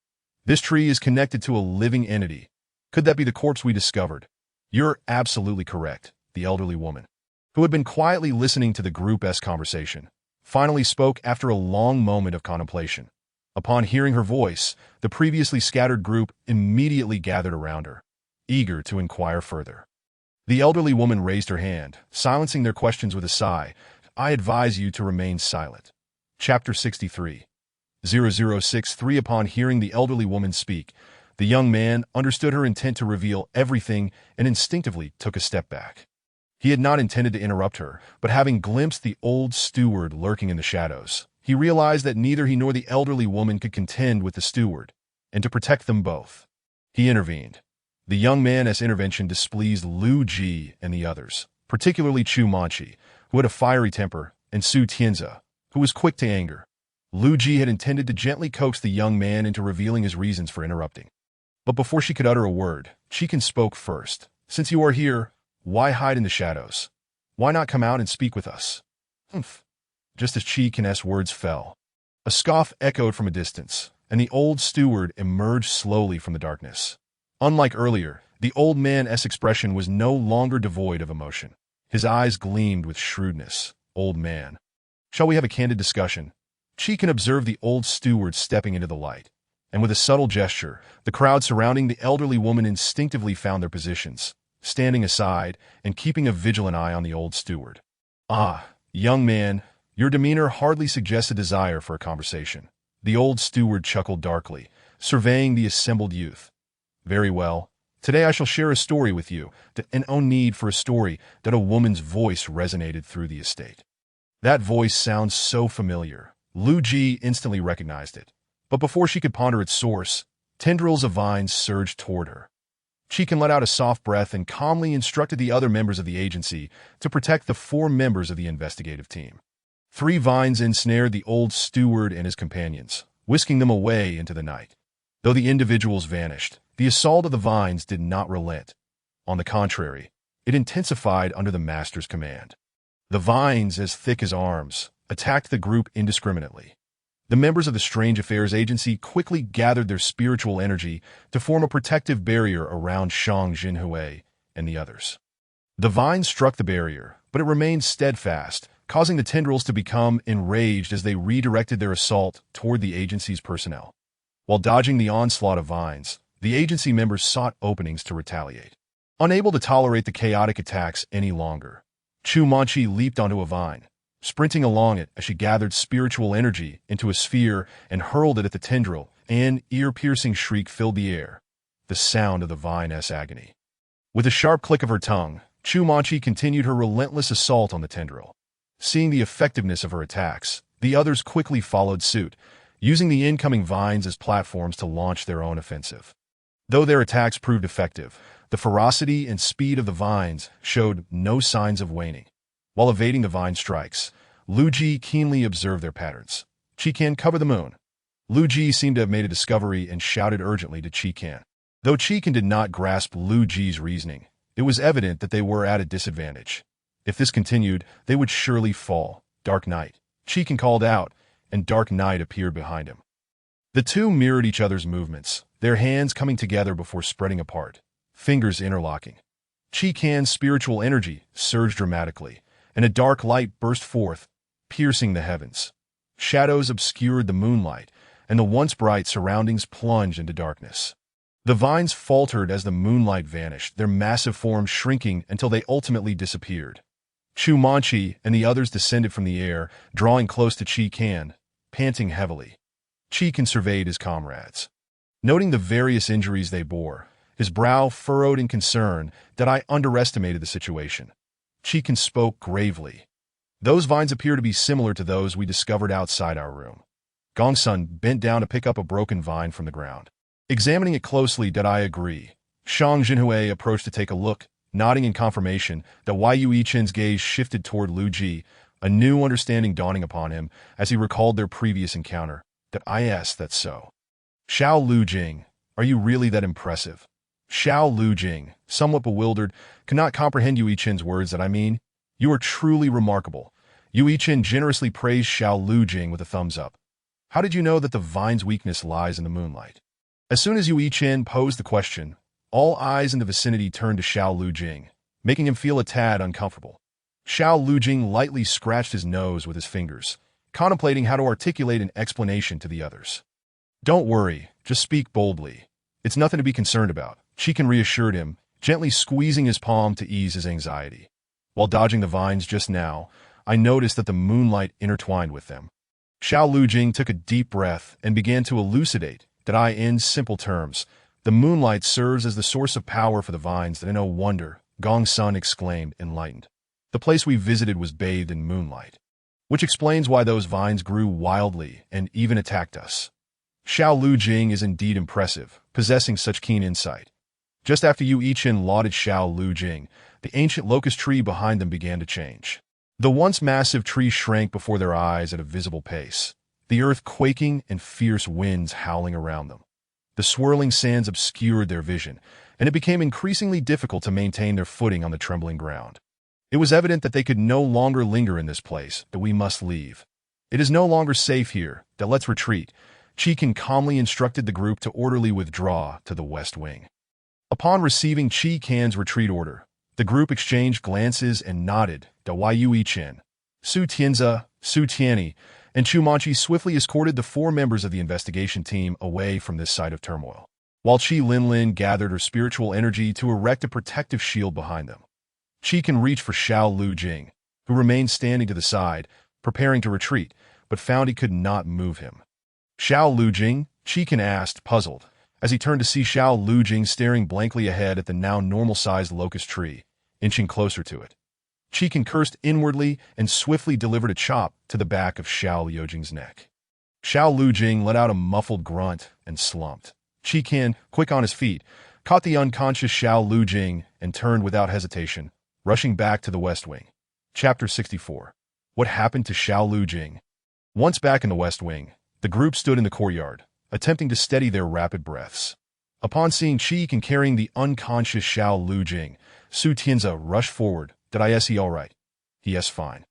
This tree is connected to a living entity. Could that be the corpse we discovered? You're absolutely correct, the elderly woman, who had been quietly listening to the group's conversation, finally spoke after a long moment of contemplation. Upon hearing her voice, the previously scattered group immediately gathered around her, eager to inquire further. The elderly woman raised her hand, silencing their questions with a sigh. I advise you to remain silent. Chapter 63. 0063. Upon hearing the elderly woman speak, the young man understood her intent to reveal everything and instinctively took a step back. He had not intended to interrupt her, but having glimpsed the old steward lurking in the shadows, he realized that neither he nor the elderly woman could contend with the steward, and to protect them both, he intervened. The young man's intervention displeased Lu Ji and the others, particularly Chu Manchi, who had a fiery temper, and Su Tianzi, who was quick to anger. Lu Ji had intended to gently coax the young man into revealing his reasons for interrupting. But before she could utter a word, Qi spoke first. Since you are here, why hide in the shadows? Why not come out and speak with us? Humph. Just as Qi's words fell, a scoff echoed from a distance, and the old steward emerged slowly from the darkness. Unlike earlier, the old man's expression was no longer devoid of emotion. His eyes gleamed with shrewdness. Old man. Shall we have a candid discussion? Qi observed the old steward stepping into the light, and with a subtle gesture, the crowd surrounding the elderly woman instinctively found their positions, standing aside and keeping a vigilant eye on the old steward. Ah, young man, your demeanor hardly suggests a desire for a conversation. The old steward chuckled darkly, surveying the assembled youth. Very well. Today I shall share a story with you, and no need for a story that a woman's voice resonated through the estate. That voice sounds so familiar. Lu Ji instantly recognized it. But before she could ponder its source, tendrils of vines surged toward her. Qi let out a soft breath and calmly instructed the other members of the agency to protect the 4 members of the investigative team. 3 vines ensnared the old steward and his companions, whisking them away into the night. Though the individuals vanished, the assault of the vines did not relent. On the contrary, it intensified under the master's command. The vines, as thick as arms, attacked the group indiscriminately. The members of the Strange Affairs Agency quickly gathered their spiritual energy to form a protective barrier around Shang Jinhui and the others. The vines struck the barrier, but it remained steadfast, causing the tendrils to become enraged as they redirected their assault toward the agency's personnel. While dodging the onslaught of vines, the agency members sought openings to retaliate. Unable to tolerate the chaotic attacks any longer, Chu Manchi leaped onto a vine, sprinting along it as she gathered spiritual energy into a sphere and hurled it at the tendril. An ear-piercing shriek filled the air, the sound of the vine's agony. With a sharp click of her tongue, Chu Manchi continued her relentless assault on the tendril. Seeing the effectiveness of her attacks, the others quickly followed suit, using the incoming vines as platforms to launch their own offensive. Though their attacks proved effective, the ferocity and speed of the vines showed no signs of waning. While evading the vine strikes, Lu Ji keenly observed their patterns. Qi-Kan, cover the moon. Lu Ji seemed to have made a discovery and shouted urgently to Qi-Kan. Though Qi-Kan did not grasp Lu Ji's reasoning, it was evident that they were at a disadvantage. If this continued, they would surely fall. Dark night. Qi-Kan called out, and dark night appeared behind him. The two mirrored each other's movements, their hands coming together before spreading apart, fingers interlocking. Qi-Kan's spiritual energy surged dramatically, and a dark light burst forth, piercing the heavens. Shadows obscured the moonlight, and the once bright surroundings plunged into darkness. The vines faltered as the moonlight vanished, their massive forms shrinking until they ultimately disappeared. Chu Manchi and the others descended from the air, drawing close to Qi-Kan, panting heavily. Qi-Kan surveyed his comrades. Noting the various injuries they bore, his brow furrowed in concern that I underestimated the situation. Qi-Kan spoke gravely. Those vines appear to be similar to those we discovered outside our room. Gongsun bent down to pick up a broken vine from the ground. Examining it closely, did I agree? Shang Jinhui approached to take a look, nodding in confirmation that Yu Yichen's gaze shifted toward Lu Ji, a new understanding dawning upon him as he recalled their previous encounter. That's so. Xiao Lu Jing, are you really that impressive? Xiao Lu Jing, somewhat bewildered, could not comprehend Yu Yichen's words. You are truly remarkable. Yu Yichen generously praised Xiao Lu Jing with a thumbs up. How did you know that the vine's weakness lies in the moonlight? As soon as Yu Yichen posed the question, all eyes in the vicinity turned to Xiao Lu Jing, making him feel a tad uncomfortable. Xiao Lu Jing lightly scratched his nose with his fingers, contemplating how to articulate an explanation to the others. Don't worry, just speak boldly. It's nothing to be concerned about, Qi-Kan reassured him, gently squeezing his palm to ease his anxiety. While dodging the vines just now, I noticed that the moonlight intertwined with them. Xiao Lu Jing took a deep breath and began to elucidate that in simple terms, the moonlight serves as the source of power for the vines. No wonder, Gongsun exclaimed, enlightened. The place we visited was bathed in moonlight, which explains why those vines grew wildly and even attacked us. Xiao Lu Jing is indeed impressive, possessing such keen insight. Just after Yu Yichen lauded Xiao Lu Jing, the ancient locust tree behind them began to change. The once massive tree shrank before their eyes at a visible pace, the earth quaking and fierce winds howling around them. The swirling sands obscured their vision, and it became increasingly difficult to maintain their footing on the trembling ground. It was evident that they could no longer linger in this place, that we must leave. It is no longer safe here, that let's retreat. Qi-Kan calmly instructed the group to orderly withdraw to the west wing. Upon receiving Qi-Kan's retreat order, the group exchanged glances and nodded. Yu Yichen, Su Tianzi, Su Tianyi, and Chu Manchi swiftly escorted the 4 members of the investigation team away from this site of turmoil, while Qi Linlin gathered her spiritual energy to erect a protective shield behind them. Qi-Kan reached for Xiao Lu Jing, who remained standing to the side, preparing to retreat, but found he could not move him. Xiao Lu Jing? Qi-Kan asked, puzzled, as he turned to see Xiao Lu Jing staring blankly ahead at the now normal-sized locust tree, inching closer to it. Qi-Kan cursed inwardly and swiftly delivered a chop to the back of Xiao Lu Jing's neck. Xiao Lu Jing let out a muffled grunt and slumped. Qi-Kan, quick on his feet, caught the unconscious Xiao Lu Jing and turned without hesitation, rushing back to the west wing. Chapter 64. What happened to Xiao Lu Jing? Once back in the west wing, the group stood in the courtyard, attempting to steady their rapid breaths. Upon seeing Qi-Kan carrying the unconscious Xiao Lu Jing, Su Tianzi rushed forward. Is he all right? Yes, fine.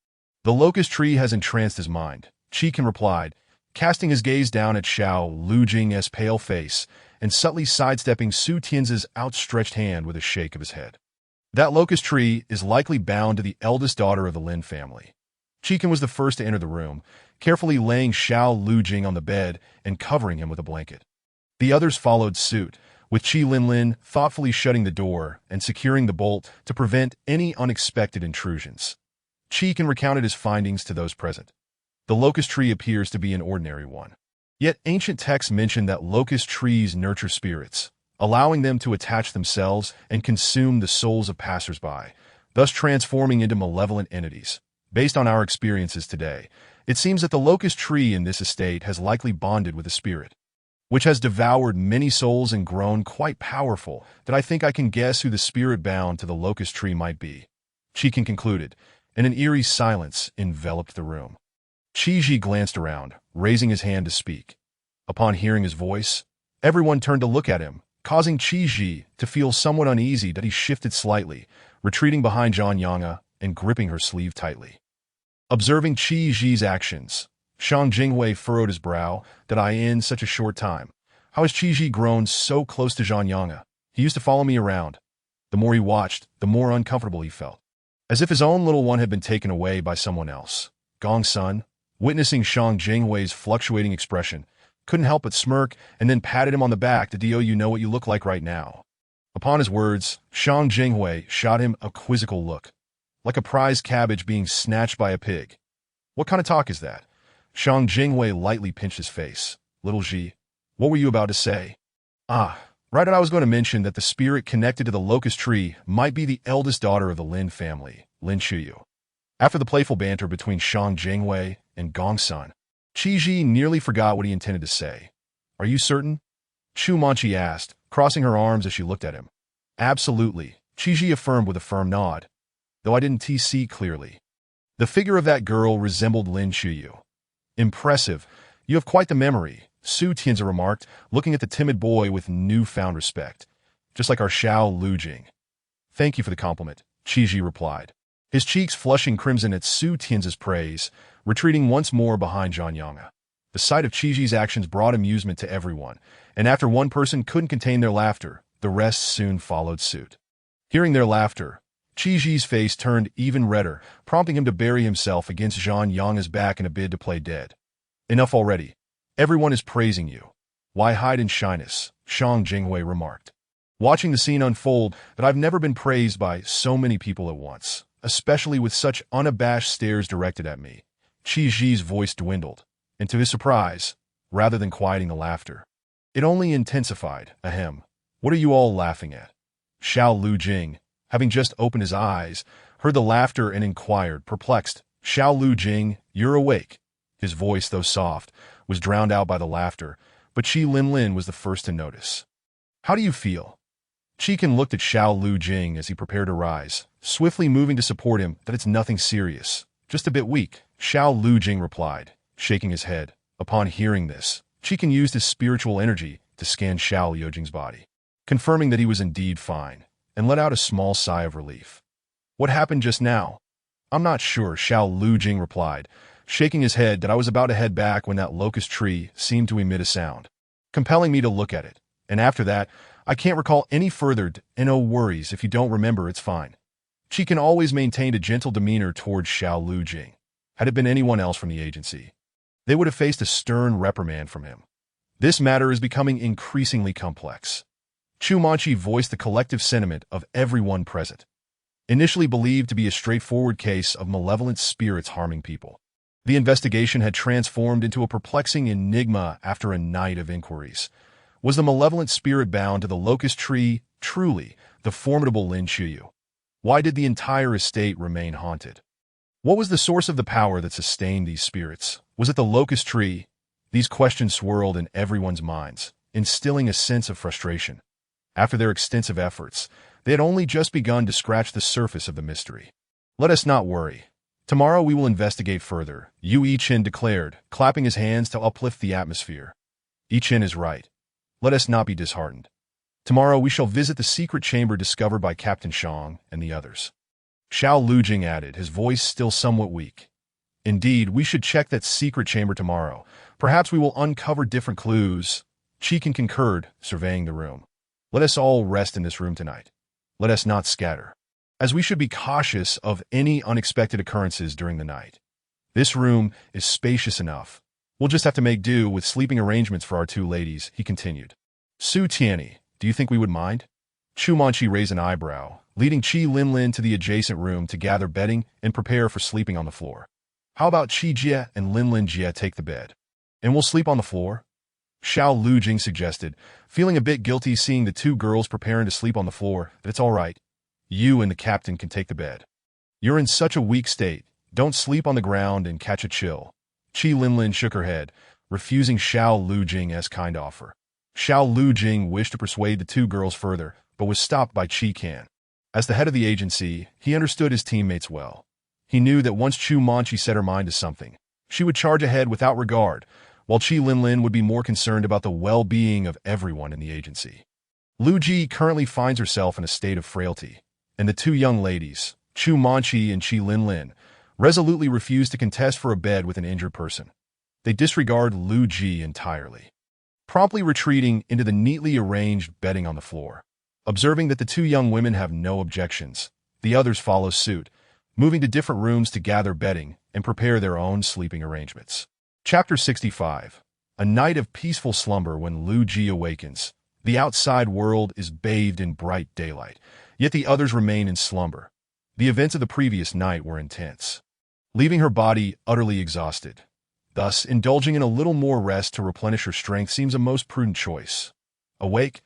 The locust tree has entranced his mind, Qi-Kan replied, casting his gaze down at Xiao Lu Jing's pale face and subtly sidestepping Su Tianzi's outstretched hand with a shake of his head. That locust tree is likely bound to the eldest daughter of the Lin family. Chikin was the first to enter the room, carefully laying Xiao Lujing on the bed and covering him with a blanket. The others followed suit, with Qi Linlin thoughtfully shutting the door and securing the bolt to prevent any unexpected intrusions. Chikin recounted his findings to those present. The locust tree appears to be an ordinary one. Yet ancient texts mention that locust trees nurture spirits, allowing them to attach themselves and consume the souls of passers-by, thus transforming into malevolent entities. Based on our experiences today, it seems that the locust tree in this estate has likely bonded with a spirit, which has devoured many souls and grown quite powerful, that I think I can guess who the spirit bound to the locust tree might be. Chikin concluded, and an eerie silence enveloped the room. Qi Ji glanced around, raising his hand to speak. Upon hearing his voice, everyone turned to look at him, causing Qi Ji to feel somewhat uneasy that he shifted slightly, retreating behind Zhang Yanga and gripping her sleeve tightly. Observing Qi Ji's actions, Shang Jinghui furrowed his brow. That I in such a short time. How has Qi Ji grown so close to Zhang Yanga? He used to follow me around. The more he watched, the more uncomfortable he felt, as if his own little one had been taken away by someone else. Gong Sun, witnessing Shang Jinghui's fluctuating expression, couldn't help but smirk and then patted him on the back. "Do you know what you look like right now?" Upon his words, Shang Jinghui shot him a quizzical look, like a prize cabbage being snatched by a pig. "What kind of talk is that?" Shang Jinghui lightly pinched his face. "Little Ji, what were you about to say?" "Ah, right, I was going to mention that the spirit connected to the locust tree might be the eldest daughter of the Lin family, Lin Chuyu." After the playful banter between Shang Jinghui and Gong Sun, Qi Ji nearly forgot what he intended to say. "Are you certain?" Chu Manchi asked, crossing her arms as she looked at him. "Absolutely," Qi Ji affirmed with a firm nod, though I didn't see clearly. The figure of that girl resembled Lin Chuyu. "Impressive. You have quite the memory," Su Tianzi remarked, looking at the timid boy with newfound respect. "Just like our Xiao Lujing." "Thank you for the compliment," Qi Ji replied, his cheeks flushing crimson at Su Tianzi's praise, retreating once more behind Zhang Yanga. The sight of Qi Ji's actions brought amusement to everyone, and after one person couldn't contain their laughter, the rest soon followed suit. Hearing their laughter, Qi Ji's face turned even redder, prompting him to bury himself against Zhang Yanga's back in a bid to play dead. "Enough already. Everyone is praising you. Why hide in shyness?" Shang Jinghui remarked. "Watching the scene unfold, that I've never been praised by so many people at once, especially with such unabashed stares directed at me." Qi Ji's voice dwindled, and to his surprise, rather than quieting the laughter, it only intensified. "Ahem. What are you all laughing at?" Xiao Lujing, having just opened his eyes, heard the laughter and inquired, perplexed. "Xiao Lujing, you're awake." His voice, though soft, was drowned out by the laughter, but Qi Linlin was the first to notice. "How do you feel?" Chikin looked at Xiao Lujing as he prepared to rise, swiftly moving to support him. "That it's nothing serious. Just a bit weak," Xiao Lujing replied, shaking his head. Upon hearing this, Chikin used his spiritual energy to scan Xiao Lujing's body, confirming that he was indeed fine, and let out a small sigh of relief. "What happened just now?" "I'm not sure," Xiao Lujing replied, shaking his head. "That I was about to head back when that locust tree seemed to emit a sound, compelling me to look at it. And after that, I can't recall any further and no worries. If you don't remember, it's fine." Chikin always maintained a gentle demeanor towards Xiao Lujing. Had it been anyone else from the agency, they would have faced a stern reprimand from him. This matter is becoming increasingly complex. Chu Manchi voiced the collective sentiment of everyone present. Initially believed to be a straightforward case of malevolent spirits harming people, the investigation had transformed into a perplexing enigma after a night of inquiries. Was the malevolent spirit bound to the locust tree truly the formidable Lin Chuyu? Why did the entire estate remain haunted? What was the source of the power that sustained these spirits? Was it the locust tree? These questions swirled in everyone's minds, instilling a sense of frustration. After their extensive efforts, they had only just begun to scratch the surface of the mystery. "Let us not worry. Tomorrow we will investigate further," Yu Yichen declared, clapping his hands to uplift the atmosphere. "Yichen is right. Let us not be disheartened. Tomorrow we shall visit the secret chamber discovered by Captain Shang and the others." Xiao Lujing added, his voice still somewhat weak. "Indeed, we should check that secret chamber tomorrow. Perhaps we will uncover different clues." Chikin concurred, surveying the room. "Let us all rest in this room tonight. Let us not scatter." as we should be cautious of any unexpected occurrences during the night. This room is spacious enough. We'll just have to make do with sleeping arrangements for our two ladies, he continued. Su Tianyi, do you think we would mind? Chu Manqi raised an eyebrow, leading Qi Linlin to the adjacent room to gather bedding and prepare for sleeping on the floor. How about Qi Jie and Linlin Jie take the bed? And we'll sleep on the floor? Xiao Lujing suggested, feeling a bit guilty seeing the two girls preparing to sleep on the floor, but it's all right. You and the captain can take the bed. You're in such a weak state. Don't sleep on the ground and catch a chill. Qi Linlin shook her head, refusing Xiao Lujing's kind offer. Xiao Lujing wished to persuade the two girls further, but was stopped by Qi Kan. As the head of the agency, he understood his teammates well. He knew that once Chu Manqi set her mind to something, she would charge ahead without regard, while Qi Linlin would be more concerned about the well-being of everyone in the agency. Lu Ji currently finds herself in a state of frailty, and the two young ladies, Chu Manqi and Qi Linlin, resolutely refuse to contest for a bed with an injured person. They disregard Lu Ji entirely, promptly retreating into the neatly arranged bedding on the floor. Observing that the two young women have no objections, the others follow suit, moving to different rooms to gather bedding and prepare their own sleeping arrangements. Chapter 65. A night of peaceful slumber when Lu Ji awakens. The outside world is bathed in bright daylight, yet the others remain in slumber. The events of the previous night were intense, leaving her body utterly exhausted. Thus, indulging in a little more rest to replenish her strength seems a most prudent choice. Awake,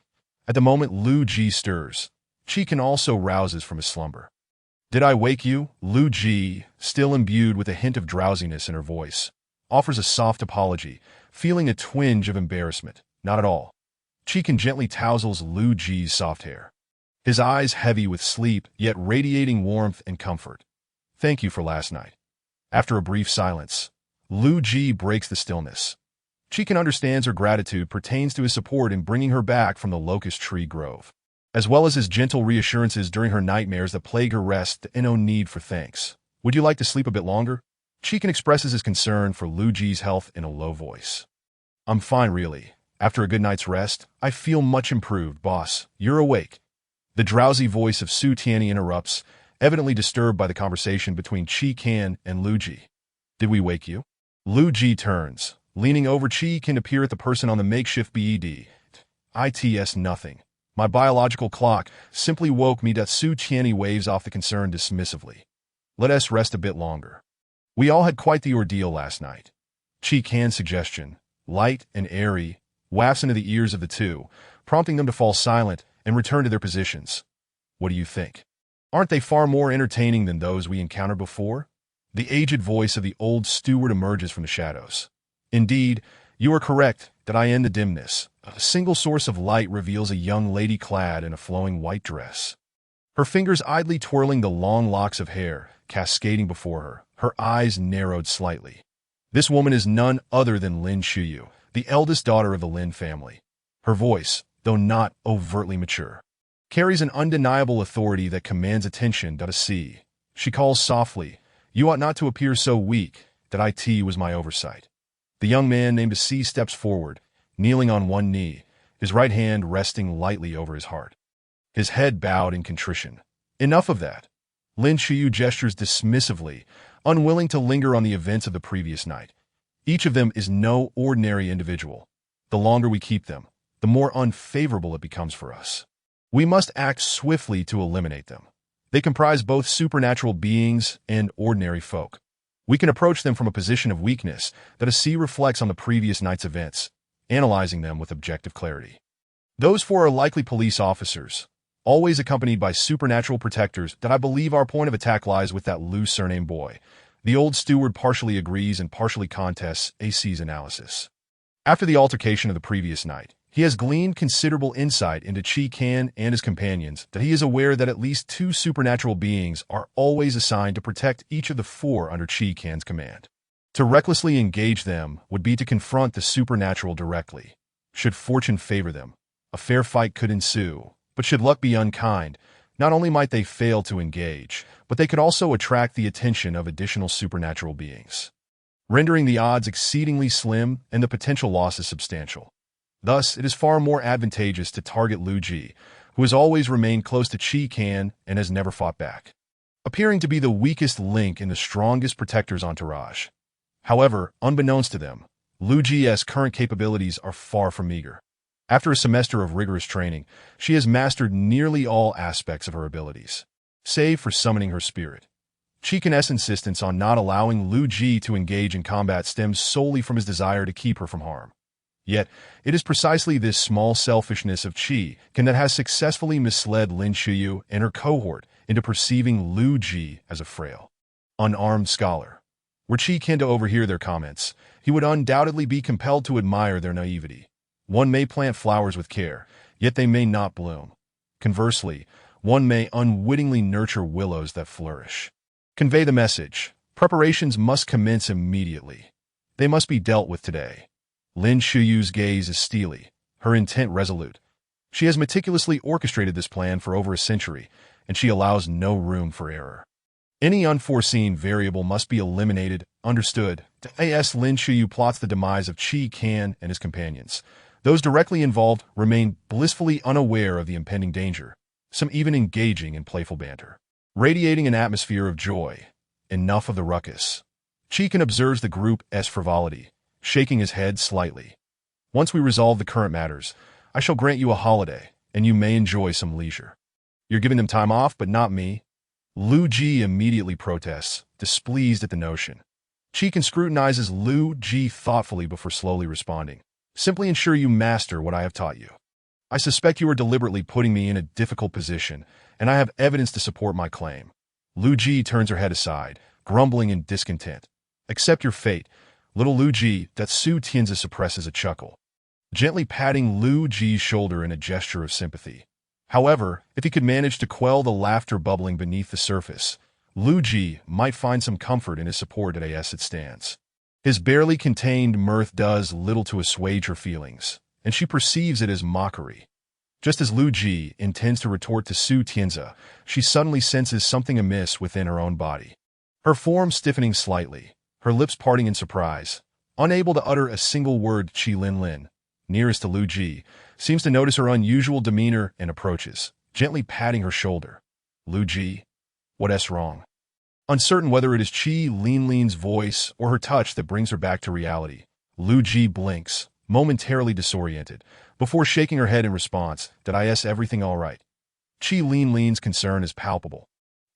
at the moment Lu Ji stirs, Qi Kan also rouses from his slumber. Did I wake you? Lu Ji, still imbued with a hint of drowsiness in her voice, offers a soft apology, feeling a twinge of embarrassment. Not at all. Qi Kan gently tousles Lu Ji's soft hair, his eyes heavy with sleep, yet radiating warmth and comfort. Thank you for last night. After a brief silence, Lu Ji breaks the stillness. Qi Kan understands her gratitude pertains to his support in bringing her back from the locust tree grove, as well as his gentle reassurances during her nightmares that plague her rest and no need for thanks. Would you like to sleep a bit longer? Qi Kan expresses his concern for Lu Ji's health in a low voice. I'm fine, really. After a good night's rest, I feel much improved, boss. You're awake. The drowsy voice of Su Tianyi interrupts, evidently disturbed by the conversation between Qi Kan and Lu Ji. Did we wake you? Lu Ji turns, leaning over Qi Kan to peer at the person on the makeshift bed. It's nothing. My biological clock simply woke me. Su Tianyi waves off the concern dismissively. Let us rest a bit longer. We all had quite the ordeal last night. Qi Kan's suggestion, light and airy, wafts into the ears of the two, prompting them to fall silent and return to their positions. What do you think? Aren't they far more entertaining than those we encountered before? The aged voice of the old steward emerges from the shadows. Indeed, you are correct that I am the dimness. A single source of light reveals a young lady clad in a flowing white dress. Her fingers idly twirling the long locks of hair, cascading before her eyes narrowed slightly. This woman is none other than Lin Shuyu, the eldest daughter of the Lin family. Her voice, though not overtly mature, carries an undeniable authority that commands attention. She calls softly, You ought not to appear so weak. That it was my oversight. The young man named C steps forward, kneeling on one knee, his right hand resting lightly over his heart, his head bowed in contrition. Enough of that. Lin Shuyu gestures dismissively, unwilling to linger on the events of the previous night. Each of them is no ordinary individual. The longer we keep them, the more unfavorable it becomes for us. We must act swiftly to eliminate them. They comprise both supernatural beings and ordinary folk. We can approach them from a position of weakness that a C reflects on the previous night's events, analyzing them with objective clarity. Those four are likely police officers, always accompanied by supernatural protectors. That I believe our point of attack lies with that loose surname boy. The old steward partially agrees and partially contests AC's analysis. After the altercation of the previous night, he has gleaned considerable insight into Qi Kan and his companions. That he is aware that at least two supernatural beings are always assigned to protect each of the four under Qi Kan's command. To recklessly engage them would be to confront the supernatural directly. Should fortune favor them, a fair fight could ensue, but should luck be unkind, not only might they fail to engage, but they could also attract the attention of additional supernatural beings, rendering the odds exceedingly slim and the potential losses substantial. Thus, it is far more advantageous to target Lu Ji, who has always remained close to Qi Kan and has never fought back, appearing to be the weakest link in the strongest protector's entourage. However, unbeknownst to them, Lu Ji's current capabilities are far from meager. After a semester of rigorous training, she has mastered nearly all aspects of her abilities, save for summoning her spirit. Qi Kan's insistence on not allowing Lu Ji to engage in combat stems solely from his desire to keep her from harm. Yet, it is precisely this small selfishness of Qi Kan that has successfully misled Lin Shuyu and her cohort into perceiving Lu Ji as a frail, unarmed scholar. Were Qi Kan to overhear their comments, he would undoubtedly be compelled to admire their naivety. One may plant flowers with care, yet they may not bloom. Conversely, one may unwittingly nurture willows that flourish. Convey the message. Preparations must commence immediately. They must be dealt with today. Lin Shuyu's gaze is steely, her intent resolute. She has meticulously orchestrated this plan for over a century, and she allows no room for error. Any unforeseen variable must be eliminated, understood. As Lin Shuyu plots the demise of Qi Kan and his companions, those directly involved remain blissfully unaware of the impending danger, some even engaging in playful banter, radiating an atmosphere of joy. Enough of the ruckus. Qi Kan observes the group's frivolity, shaking his head slightly. Once we resolve the current matters, I shall grant you a holiday, and you may enjoy some leisure. You're giving them time off, but not me. Lu Ji immediately protests, displeased at the notion. Qi Kan scrutinizes Lu Ji thoughtfully before slowly responding. Simply ensure you master what I have taught you. I suspect you are deliberately putting me in a difficult position, and I have evidence to support my claim. Lu Ji turns her head aside, grumbling in discontent. Accept your fate, little Lu Ji. That Su Tianzi suppresses a chuckle, gently patting Lu Ji's shoulder in a gesture of sympathy. However, if he could manage to quell the laughter bubbling beneath the surface, Lu Ji might find some comfort in his support as it stands. His barely contained mirth does little to assuage her feelings, and she perceives it as mockery. Just as Lu Ji intends to retort to Su Tianzi, she suddenly senses something amiss within her own body. Her form stiffening slightly, her lips parting in surprise, unable to utter a single word. Qi Linlin, nearest to Lu Ji, seems to notice her unusual demeanor and approaches, gently patting her shoulder. Lu Ji, what's wrong? Uncertain whether it is Qi Linlin's voice or her touch that brings her back to reality, Lu Ji blinks, momentarily disoriented, before shaking her head in response. Did I everything all right? Qi Linlin's concern is palpable,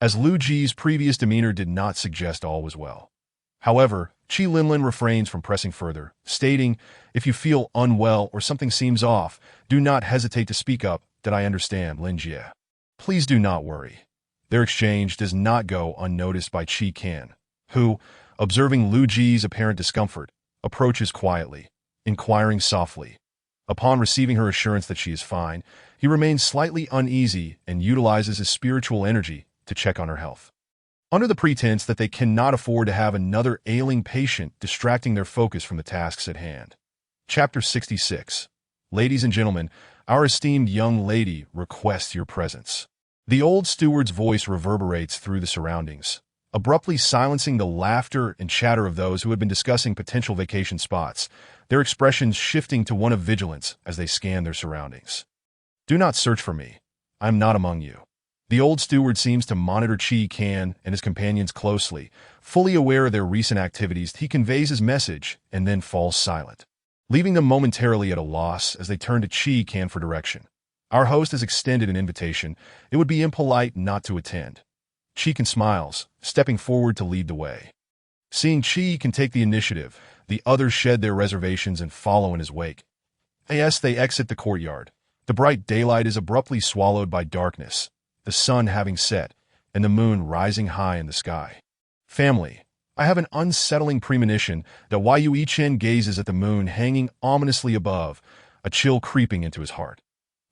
as Lu Ji's previous demeanor did not suggest all was well. However, Qi Linlin refrains from pressing further, stating, if you feel unwell or something seems off, do not hesitate to speak up. Did I understand, Lin Jie? Please do not worry. Their exchange does not go unnoticed by Qi Kan, who, observing Lu Ji's apparent discomfort, approaches quietly, inquiring softly. Upon receiving her assurance that she is fine, he remains slightly uneasy and utilizes his spiritual energy to check on her health. Under the pretense that they cannot afford to have another ailing patient distracting their focus from the tasks at hand. Chapter 66. Ladies and gentlemen, our esteemed young lady requests your presence. The old steward's voice reverberates through the surroundings, abruptly silencing the laughter and chatter of those who had been discussing potential vacation spots, their expressions shifting to one of vigilance as they scan their surroundings. Do not search for me. I am not among you. The old steward seems to monitor Qi Kan and his companions closely. Fully aware of their recent activities, he conveys his message and then falls silent, leaving them momentarily at a loss as they turn to Qi Kan for direction. Our host has extended an invitation. It would be impolite not to attend. Qi Kan smiles, stepping forward to lead the way. Seeing Qi Kan take the initiative, the others shed their reservations and follow in his wake. As they exit the courtyard, the bright daylight is abruptly swallowed by darkness, the sun having set, and the moon rising high in the sky. Family, I have an unsettling premonition that Yu Chen gazes at the moon hanging ominously above, a chill creeping into his heart.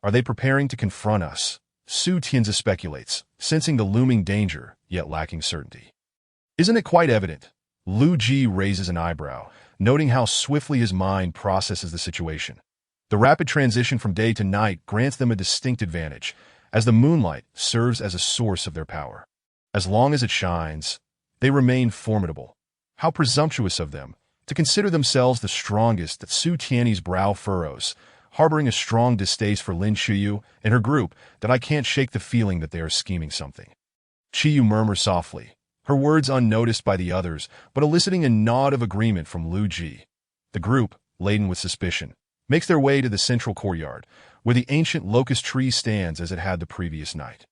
Are they preparing to confront us? Su Tianzi speculates, sensing the looming danger, yet lacking certainty. Isn't it quite evident? Lu Ji raises an eyebrow, noting how swiftly his mind processes the situation. The rapid transition from day to night grants them a distinct advantage, as the moonlight serves as a source of their power. As long as it shines, they remain formidable. How presumptuous of them to consider themselves the strongest. That Su Tianyi's brow furrows, harboring a strong distaste for Lin Qiyu and her group that I can't shake the feeling that they are scheming something. Qiyu murmurs softly, her words unnoticed by the others, but eliciting a nod of agreement from Lu Ji. The group, laden with suspicion, makes their way to the central courtyard, where the ancient locust tree stands as it had the previous night.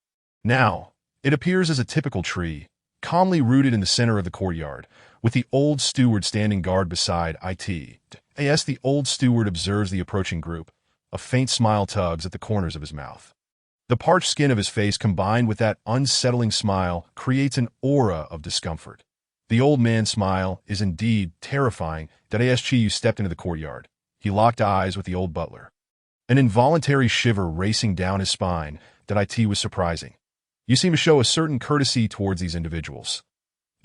Now, it appears as a typical tree, calmly rooted in the center of the courtyard, with the old steward standing guard beside it. As the old steward observes the approaching group, a faint smile tugs at the corners of his mouth. The parched skin of his face combined with that unsettling smile creates an aura of discomfort. The old man's smile is indeed terrifying that as Qiyu stepped into the courtyard. He locked eyes with the old butler. An involuntary shiver racing down his spine that it was surprising. You seem to show a certain courtesy towards these individuals.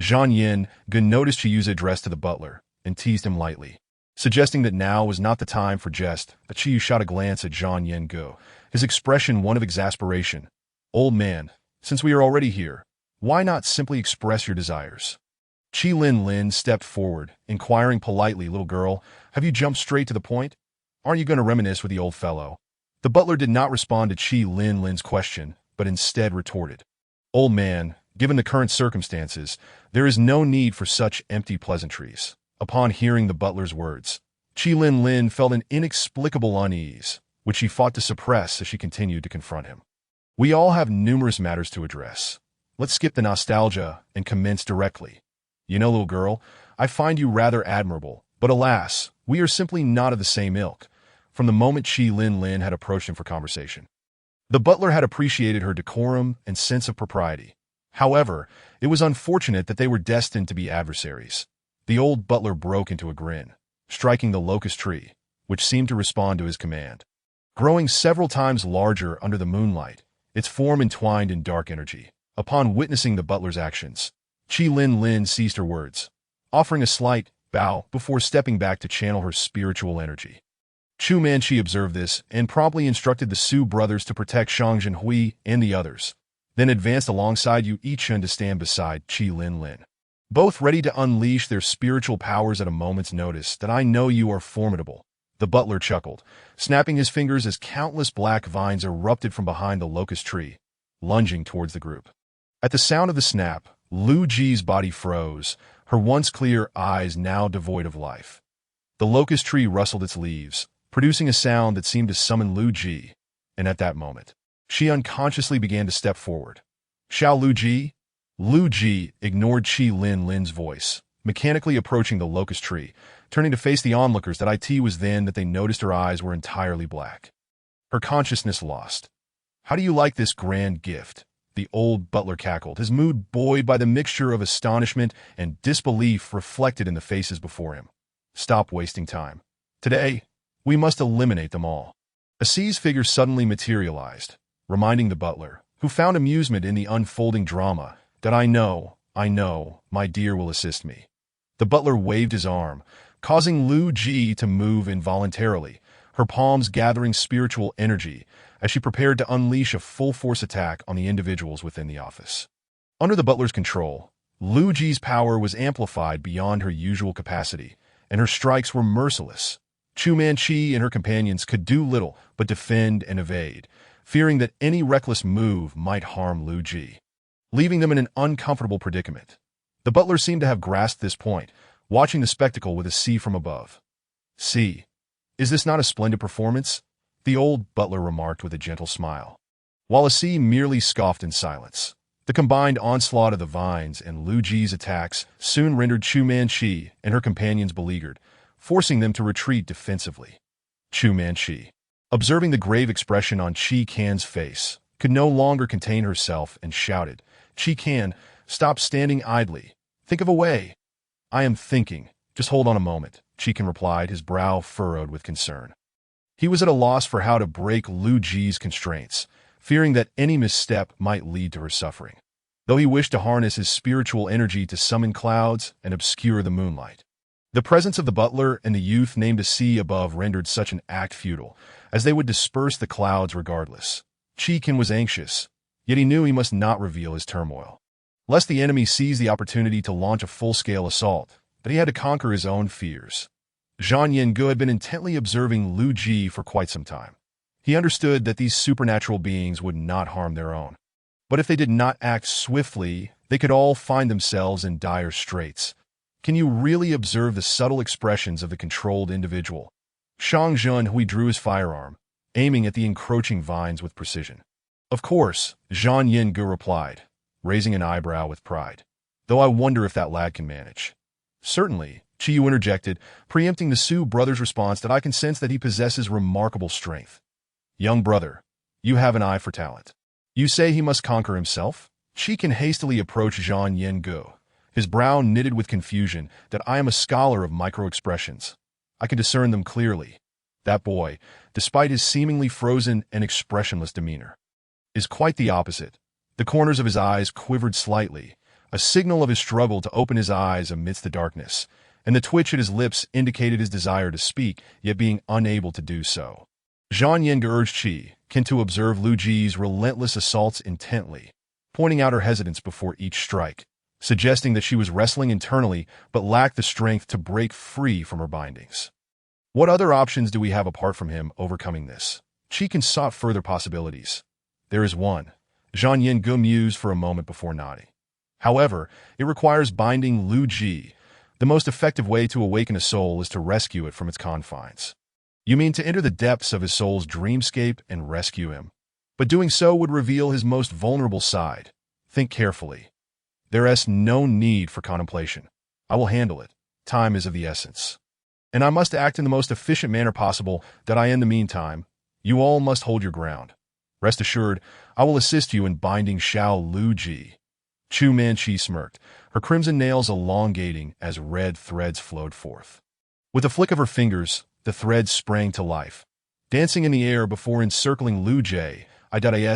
Zhang Yin noticed Qiyu's address to the butler and teased him lightly, suggesting that now was not the time for jest. But Qiyu shot a glance at Zhang Yin, his expression one of exasperation. Old man, since we are already here, why not simply express your desires? Qi Lin stepped forward, inquiring politely, little girl, have you jumped straight to the point? Aren't you going to reminisce with the old fellow? The butler did not respond to Qi Lin's question, but instead retorted, old man, given the current circumstances, there is no need for such empty pleasantries. Upon hearing the butler's words, Qi Lin felt an inexplicable unease, which she fought to suppress as she continued to confront him. We all have numerous matters to address. Let's skip the nostalgia and commence directly. You know, little girl, I find you rather admirable, but alas, we are simply not of the same ilk. From the moment Qi Lin had approached him for conversation, the butler had appreciated her decorum and sense of propriety. However, it was unfortunate that they were destined to be adversaries. The old butler broke into a grin, striking the locust tree, which seemed to respond to his command. Growing several times larger under the moonlight, its form entwined in dark energy. Upon witnessing the butler's actions, Qi Lin ceased her words, offering a slight bow before stepping back to channel her spiritual energy. Chu Manchi observed this and promptly instructed the Su brothers to protect Shang Zhenhui and the others, then advanced alongside Yu Yichun to stand beside Qi Lin, both ready to unleash their spiritual powers at a moment's notice. That I know you are formidable, the butler chuckled, snapping his fingers as countless black vines erupted from behind the locust tree, lunging towards the group. At the sound of the snap, Lu Ji's body froze, her once clear eyes now devoid of life. The locust tree rustled its leaves, producing a sound that seemed to summon Lu Ji, and at that moment, she unconsciously began to step forward. Xiao Lu Ji? Lu Ji ignored Qi Lin's voice, mechanically approaching the locust tree, turning to face the onlookers. That it was then that they noticed her eyes were entirely black. Her consciousness lost. How do you like this grand gift? The old butler cackled, his mood buoyed by the mixture of astonishment and disbelief reflected in the faces before him. Stop wasting time. Today, we must eliminate them all. Asi's figure suddenly materialized, reminding the butler, who found amusement in the unfolding drama, that I know, my dear will assist me. The butler waved his arm, causing Lu Ji to move involuntarily, her palms gathering spiritual energy as she prepared to unleash a full-force attack on the individuals within the office. Under the butler's control, Lu Ji's power was amplified beyond her usual capacity, and her strikes were merciless. Chu Manchi and her companions could do little but defend and evade, fearing that any reckless move might harm Lu Ji, leaving them in an uncomfortable predicament. The butler seemed to have grasped this point, watching the spectacle with a sea from above. See, is this not a splendid performance? The old butler remarked with a gentle smile, while Asi merely scoffed in silence. The combined onslaught of the vines and Lu Ji's attacks soon rendered Chu Manchi and her companions beleaguered, forcing them to retreat defensively. Chu Manchi, observing the grave expression on Qi Can's face, could no longer contain herself and shouted, Qi Can, stop standing idly. Think of a way. I am thinking. Just hold on a moment, Qi Can replied, his brow furrowed with concern. He was at a loss for how to break Lu Ji's constraints, fearing that any misstep might lead to her suffering, though he wished to harness his spiritual energy to summon clouds and obscure the moonlight. The presence of the butler and the youth named Asi above rendered such an act futile, as they would disperse the clouds regardless. Qi Can was anxious, yet he knew he must not reveal his turmoil, lest the enemy seize the opportunity to launch a full-scale assault, but he had to conquer his own fears. Zhang Yinge had been intently observing Lu Ji for quite some time. He understood that these supernatural beings would not harm their own. But if they did not act swiftly, they could all find themselves in dire straits. Can you really observe the subtle expressions of the controlled individual? Shang Zhenhui drew his firearm, aiming at the encroaching vines with precision. Of course, Zhang Yinge replied, raising an eyebrow with pride. Though I wonder if that lad can manage. Certainly, Qiyu interjected, preempting the Su brother's response that I can sense that he possesses remarkable strength. Young brother, you have an eye for talent. You say he must conquer himself? Qi can hastily approach Zhang Yinge, his brow knitted with confusion, that I am a scholar of micro-expressions. I can discern them clearly. That boy, despite his seemingly frozen and expressionless demeanor, is quite the opposite. The corners of his eyes quivered slightly, a signal of his struggle to open his eyes amidst the darkness, and the twitch at his lips indicated his desire to speak, yet being unable to do so. Zhang Yinge urged Qi Ken to observe Lu Ji's relentless assaults intently, pointing out her hesitance before each strike, suggesting that she was wrestling internally but lacked the strength to break free from her bindings. What other options do we have apart from him overcoming this? Qi Ken sought further possibilities. There is one. Zhang Yinge mused for a moment before nodding. However, it requires binding Lu Ji. The most effective way to awaken a soul is to rescue it from its confines. You mean to enter the depths of his soul's dreamscape and rescue him? But doing so would reveal his most vulnerable side. Think carefully. There is no need for contemplation. I will handle it. Time is of the essence. And I must act in the most efficient manner possible that in the meantime, you all must hold your ground. Rest assured, I will assist you in binding Xiao Lu Ji. Chu Manchi smirked, her crimson nails elongating as red threads flowed forth. With a flick of her fingers, the threads sprang to life. Dancing in the air before encircling Lu Ji,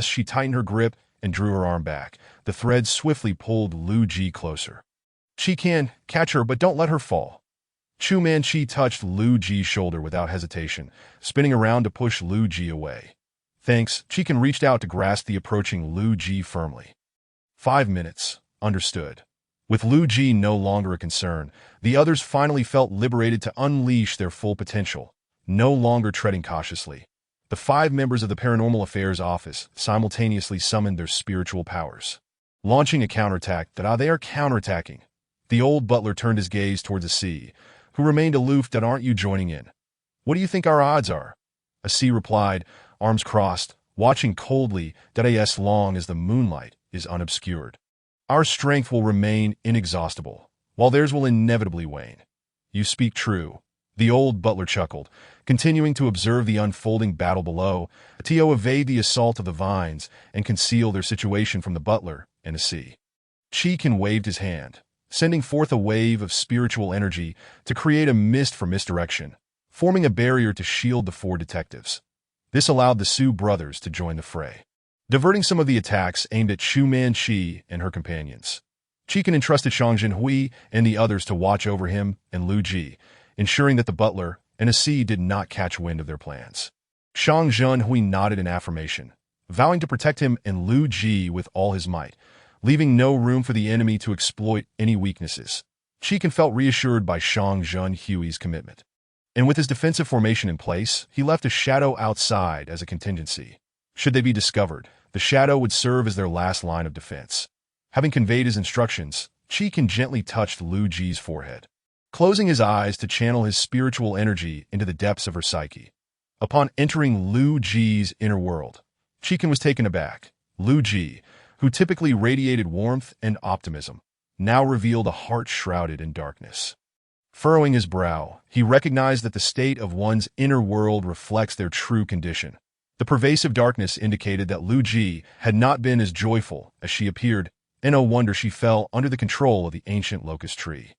she tightened her grip and drew her arm back. The threads swiftly pulled Lu Ji closer. She can catch her, but don't let her fall. Chu Manchi touched Lu Ji's shoulder without hesitation, spinning around to push Lu Ji away. Thanks, Chiken reached out to grasp the approaching Lu Ji firmly. 5 minutes. Understood. With Lu Ji no longer a concern, the others finally felt liberated to unleash their full potential, no longer treading cautiously. The 5 members of the Paranormal Affairs Office simultaneously summoned their spiritual powers, launching a counterattack that they are counterattacking. The old butler turned his gaze towards Asi, who remained aloof. That aren't you joining in? What do you think our odds are? Asi replied, arms crossed, watching coldly that as long as the moonlight is unobscured. Our strength will remain inexhaustible, while theirs will inevitably wane. You speak true. The old butler chuckled, continuing to observe the unfolding battle below. Tio evade the assault of the vines and conceal their situation from the butler and Asi. Chiken waved his hand, sending forth a wave of spiritual energy to create a mist for misdirection, forming a barrier to shield the 4 detectives. This allowed the Su brothers to join the fray, diverting some of the attacks aimed at Chu Manchi and her companions. Chiken entrusted Shang Zhenhui and the others to watch over him and Lu Ji, ensuring that the butler and Asi did not catch wind of their plans. Shang Zhenhui nodded in affirmation, vowing to protect him and Lu Ji with all his might, leaving no room for the enemy to exploit any weaknesses. Chiken felt reassured by Shang Zhenhui's commitment. And with his defensive formation in place, he left a shadow outside as a contingency. Should they be discovered, the shadow would serve as their last line of defense. Having conveyed his instructions, Chiken gently touched Lu Ji's forehead, closing his eyes to channel his spiritual energy into the depths of her psyche. Upon entering Lu Ji's inner world, Chiken was taken aback. Lu Ji, who typically radiated warmth and optimism, now revealed a heart shrouded in darkness. Furrowing his brow, he recognized that the state of one's inner world reflects their true condition. The pervasive darkness indicated that Lu Ji had not been as joyful as she appeared, and no wonder she fell under the control of the ancient locust tree.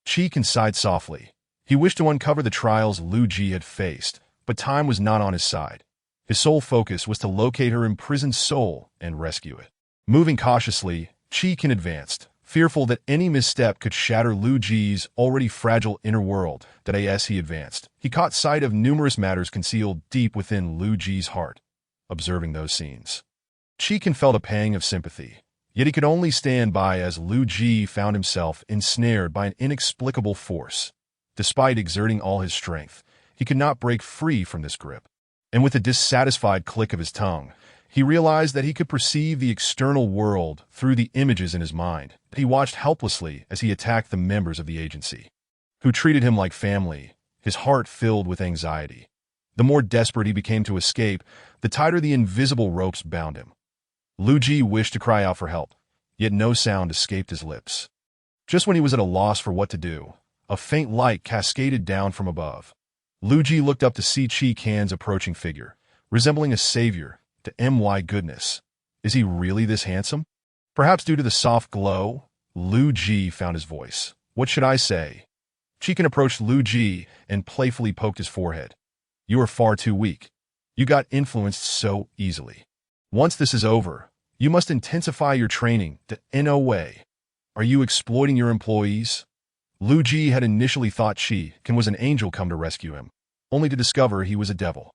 Chiken sighed softly. He wished to uncover the trials Lu Ji had faced, but time was not on his side. His sole focus was to locate her imprisoned soul and rescue it. Moving cautiously, Chiken advanced, fearful that any misstep could shatter Lu Ji's already fragile inner world. That as he advanced, he caught sight of numerous matters concealed deep within Lu Ji's heart. Observing those scenes, Chiken felt a pang of sympathy, yet he could only stand by as Lu Ji found himself ensnared by an inexplicable force. Despite exerting all his strength, he could not break free from this grip. And with a dissatisfied click of his tongue, he realized that he could perceive the external world through the images in his mind. He watched helplessly as he attacked the members of the agency, who treated him like family, his heart filled with anxiety. The more desperate he became to escape, the tighter the invisible ropes bound him. Lu Ji wished to cry out for help, yet no sound escaped his lips. Just when he was at a loss for what to do, a faint light cascaded down from above. Lu Ji looked up to see Qi Kan's approaching figure, resembling a savior. To my goodness, is he really this handsome? Perhaps due to the soft glow, Lu Ji found his voice. What should I say? Qi Kan approached Lu Ji and playfully poked his forehead. You are far too weak. You got influenced so easily. Once this is over, you must intensify your training to no way. Are you exploiting your employees? Lu Ji had initially thought Qi Kan was an angel come to rescue him, only to discover he was a devil.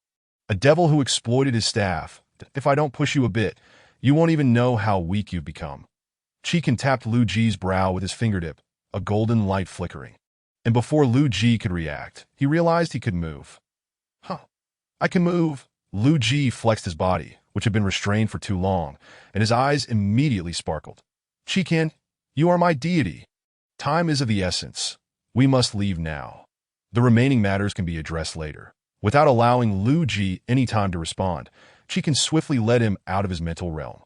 A devil who exploited his staff. If I don't push you a bit, you won't even know how weak you've become. Qi Kan tapped Lu Ji's brow with his fingertip, a golden light flickering. And before Lu Ji could react, he realized he could move. I can move. Lu Ji flexed his body, which had been restrained for too long, and his eyes immediately sparkled. Qi Kan, you are my deity. Time is of the essence. We must leave now. The remaining matters can be addressed later. Without allowing Lu Ji any time to respond, Qi Kan swiftly led him out of his mental realm.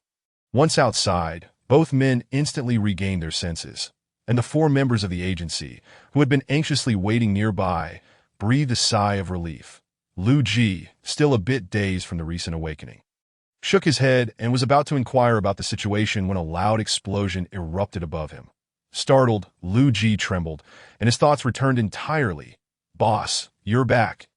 Once outside, both men instantly regained their senses, and the four members of the agency, who had been anxiously waiting nearby, breathed a sigh of relief. Lu Ji, still a bit dazed from the recent awakening, shook his head and was about to inquire about the situation when a loud explosion erupted above him. Startled, Lu Ji trembled, and his thoughts returned entirely. Boss, you're back.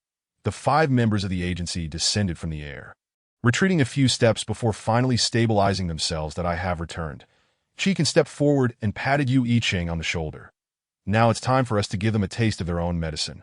The 5 members of the agency descended from the air, retreating a few steps before finally stabilizing themselves. That I have returned. Qi Kan stepped forward and patted Yu Yicheng on the shoulder. Now it's time for us to give them a taste of their own medicine.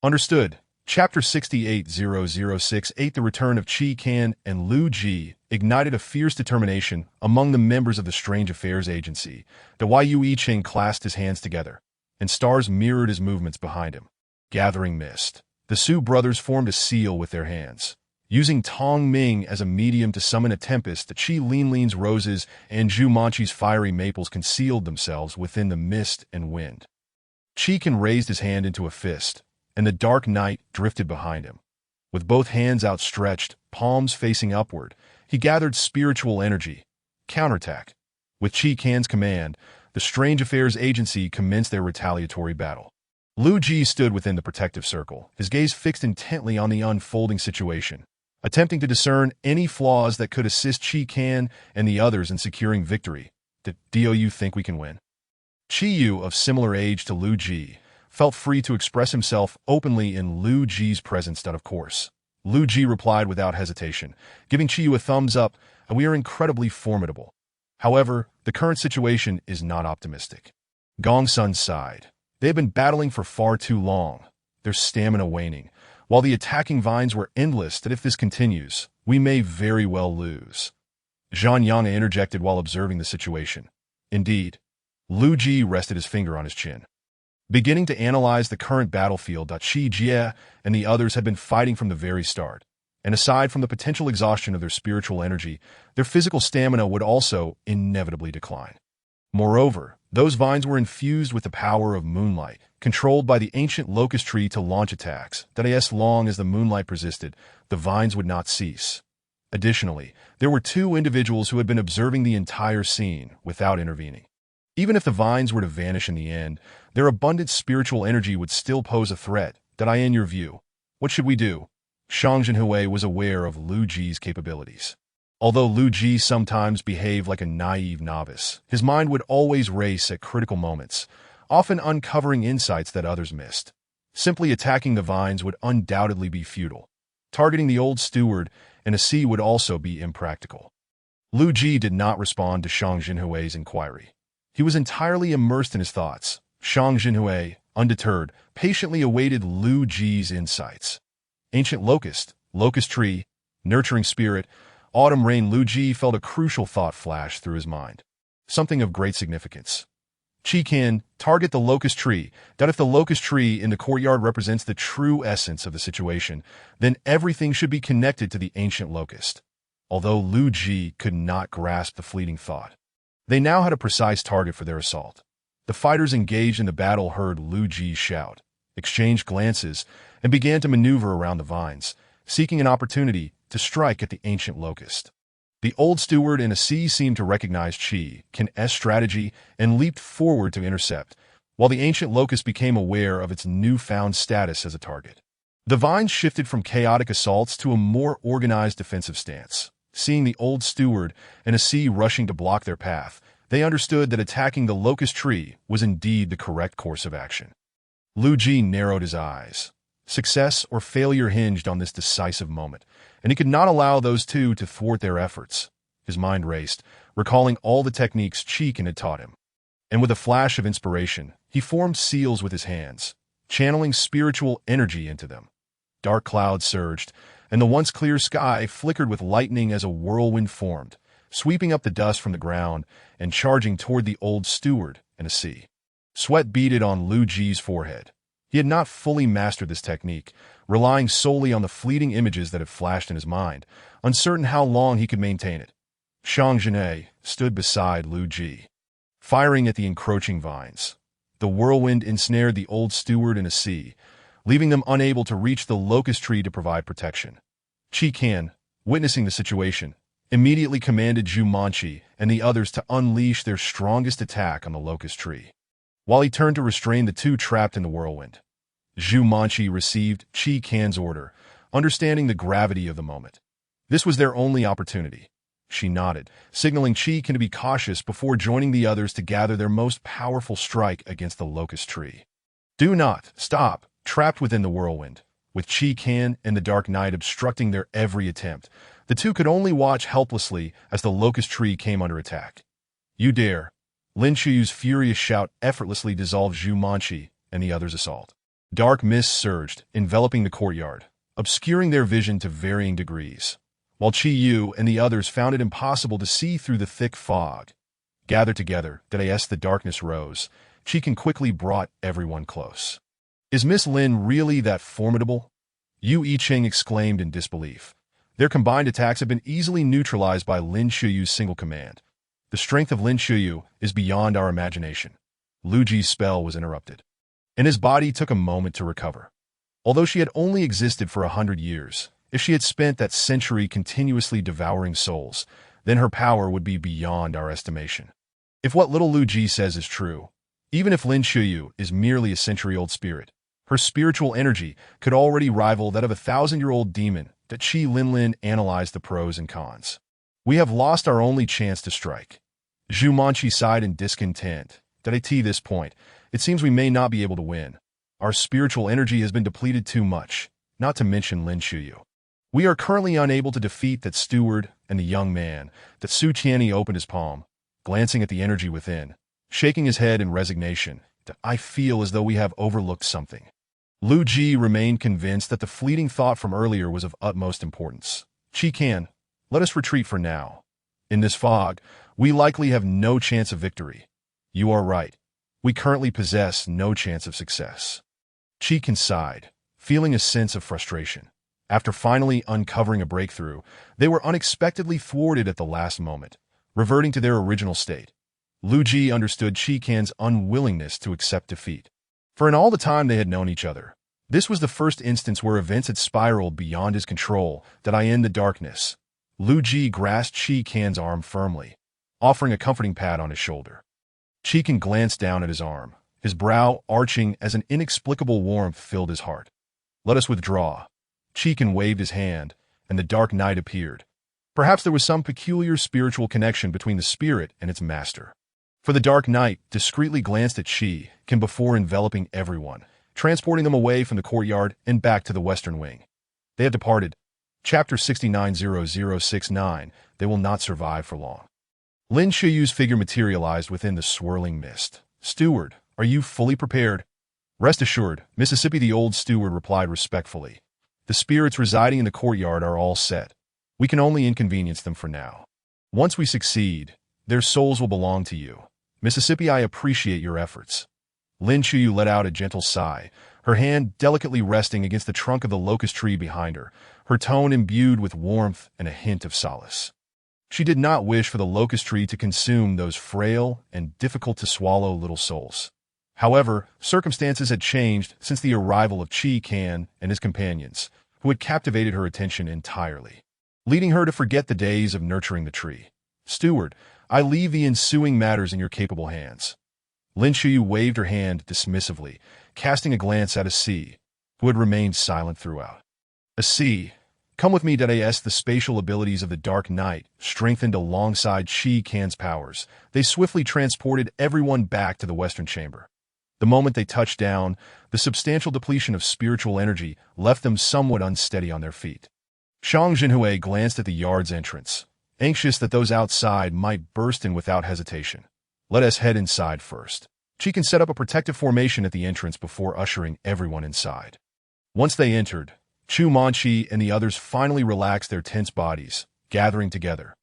Understood. Chapter 68068 The return of Qi Kan and Lu Ji ignited a fierce determination among the members of the Strange Affairs Agency. The Yu Yicheng clasped his hands together, and stars mirrored his movements behind him. Gathering mist. The Su brothers formed a seal with their hands, using Tong Ming as a medium to summon a tempest. The Qi Linlin's roses and Zhu Manqi's fiery maples concealed themselves within the mist and wind. Qi Kan raised his hand into a fist, and the dark night drifted behind him. With both hands outstretched, palms facing upward, he gathered spiritual energy. Counterattack. With Qi Kan's command, the Strange Affairs Agency commenced their retaliatory battle. Lu Ji stood within the protective circle, his gaze fixed intently on the unfolding situation, attempting to discern any flaws that could assist Qi Kan and the others in securing victory. Do you think we can win? Qi Yu, of similar age to Lu Ji, felt free to express himself openly in Lu Ji's presence. Of course. Lu Ji replied without hesitation, giving Qi Yu a thumbs up. We are incredibly formidable. However, the current situation is not optimistic. Gong Sun sighed. They had been battling for far too long, their stamina waning, while the attacking vines were endless. That if this continues, we may very well lose. Zhang Yang interjected while observing the situation. Indeed. Lu Ji rested his finger on his chin, beginning to analyze the current battlefield. Qi Jie and the others had been fighting from the very start, and aside from the potential exhaustion of their spiritual energy, their physical stamina would also inevitably decline. Moreover, those vines were infused with the power of moonlight, controlled by the ancient locust tree to launch attacks. That as long as the moonlight persisted, the vines would not cease. Additionally, there were 2 individuals who had been observing the entire scene without intervening. Even if the vines were to vanish in the end, their abundant spiritual energy would still pose a threat. In your view, what should we do? Shang Jinhui was aware of Lu Ji's capabilities. Although Lu Ji sometimes behaved like a naive novice, his mind would always race at critical moments, often uncovering insights that others missed. Simply attacking the vines would undoubtedly be futile. Targeting the old steward and a sea would also be impractical. Lu Ji did not respond to Shang Jinhui's inquiry. He was entirely immersed in his thoughts. Shang Jinhui, undeterred, patiently awaited Lu Ji's insights. Ancient locust tree, nurturing spirit, autumn rain. Lu Ji felt a crucial thought flash through his mind. Something of great significance. Qi can target the locust tree. That if the locust tree in the courtyard represents the true essence of the situation, then everything should be connected to the ancient locust. Although Lu Ji could not grasp the fleeting thought, they now had a precise target for their assault. The fighters engaged in the battle heard Lu Ji shout, exchanged glances, and began to maneuver around the vines, seeking an opportunity to strike at the ancient locust. The old steward in a sea seemed to recognize Qi Can's strategy and leaped forward to intercept, while the ancient locust became aware of its newfound status as a target. The vines shifted from chaotic assaults to a more organized defensive stance. Seeing the old steward and a sea rushing to block their path, they understood that attacking the locust tree was indeed the correct course of action. Lu Ji narrowed his eyes. Success or failure hinged on this decisive moment, and he could not allow those two to thwart their efforts. His mind raced, recalling all the techniques Qi Can had taught him. And with a flash of inspiration, he formed seals with his hands, channeling spiritual energy into them. Dark clouds surged, and the once clear sky flickered with lightning as a whirlwind formed, sweeping up the dust from the ground and charging toward the old steward and a sea. Sweat beaded on Lu Ji's forehead. He had not fully mastered this technique, relying solely on the fleeting images that had flashed in his mind, uncertain how long he could maintain it. Shang Zhenei stood beside Lu Ji, firing at the encroaching vines. The whirlwind ensnared the old steward in a sea, leaving them unable to reach the locust tree to provide protection. Qi Can, witnessing the situation, immediately commanded Zhu Manqi and the others to unleash their strongest attack on the locust tree. While he turned to restrain the two trapped in the whirlwind, Zhu Manqi received Qi Can's order, understanding the gravity of the moment. This was their only opportunity. She nodded, signaling Qi Can to be cautious before joining the others to gather their most powerful strike against the locust tree. Do not stop, trapped within the whirlwind. With Qi Can and the Dark Knight obstructing their every attempt, the two could only watch helplessly as the locust tree came under attack. You dare! Lin Shuyu's furious shout effortlessly dissolved Zhu Manqi and the others' assault. Dark mists surged, enveloping the courtyard, obscuring their vision to varying degrees, while Qi Yu and the others found it impossible to see through the thick fog. Gathered together, as the darkness rose, Qi Can quickly brought everyone close. Is Miss Lin really that formidable? Yu Yicheng exclaimed in disbelief. Their combined attacks have been easily neutralized by Lin Shuyu's single command. The strength of Lin Shuyu is beyond our imagination. Lu Ji's spell was interrupted, and his body took a moment to recover. Although she had only existed for 100 years, if she had spent that century continuously devouring souls, then her power would be beyond our estimation. If what little Lu Ji says is true, even if Lin Shuyu is merely a century-old spirit, her spiritual energy could already rival that of a 1,000-year-old demon. That Qi Linlin analyzed the pros and cons. We have lost our only chance to strike. Zhu Manqi sighed in discontent. At this point, it seems we may not be able to win. Our spiritual energy has been depleted too much, not to mention Lin Shuyu. We are currently unable to defeat that steward and the young man. That Su Qianni opened his palm, glancing at the energy within, shaking his head in resignation. That I feel as though we have overlooked something. Lu Ji remained convinced that the fleeting thought from earlier was of utmost importance. Qi Can, let us retreat for now. In this fog, we likely have no chance of victory. You are right. We currently possess no chance of success. Qi Can sighed, feeling a sense of frustration. After finally uncovering a breakthrough, they were unexpectedly thwarted at the last moment, reverting to their original state. Lu Ji understood Qi Can's unwillingness to accept defeat. For in all the time they had known each other, this was the first instance where events had spiraled beyond his control. In the darkness, Lu Ji grasped Qi Can's arm firmly, offering a comforting pat on his shoulder. Qi Can glanced down at his arm, his brow arching as an inexplicable warmth filled his heart. Let us withdraw. Qi Can waved his hand, and the Dark Knight appeared. Perhaps there was some peculiar spiritual connection between the spirit and its master. For the Dark Knight discreetly glanced at Qi Can before enveloping everyone, transporting them away from the courtyard and back to the western wing. They have departed. Chapter 690069. They will not survive for long. Lin Shuyu's figure materialized within the swirling mist. Steward, are you fully prepared? Rest assured, Mississippi, the old steward replied respectfully. The spirits residing in the courtyard are all set. We can only inconvenience them for now. Once we succeed, their souls will belong to you. Mississippi, I appreciate your efforts. Lin Chuyu let out a gentle sigh, her hand delicately resting against the trunk of the locust tree behind her, her tone imbued with warmth and a hint of solace. She did not wish for the locust tree to consume those frail and difficult-to-swallow little souls. However, circumstances had changed since the arrival of Chi Kan and his companions, who had captivated her attention entirely, leading her to forget the days of nurturing the tree. Steward, I leave the ensuing matters in your capable hands. Lin Chuyu waved her hand dismissively, casting a glance at Asi, who had remained silent throughout. Asi, come with me. As the spatial abilities of the Dark Knight strengthened alongside Chi Kan's powers, they swiftly transported everyone back to the Western Chamber. The moment they touched down, the substantial depletion of spiritual energy left them somewhat unsteady on their feet. Shang Jinhui glanced at the yard's entrance, anxious that those outside might burst in without hesitation. Let us head inside first. She can set up a protective formation at the entrance before ushering everyone inside. Once they entered, Chu Manchi and the others finally relaxed their tense bodies, gathering together.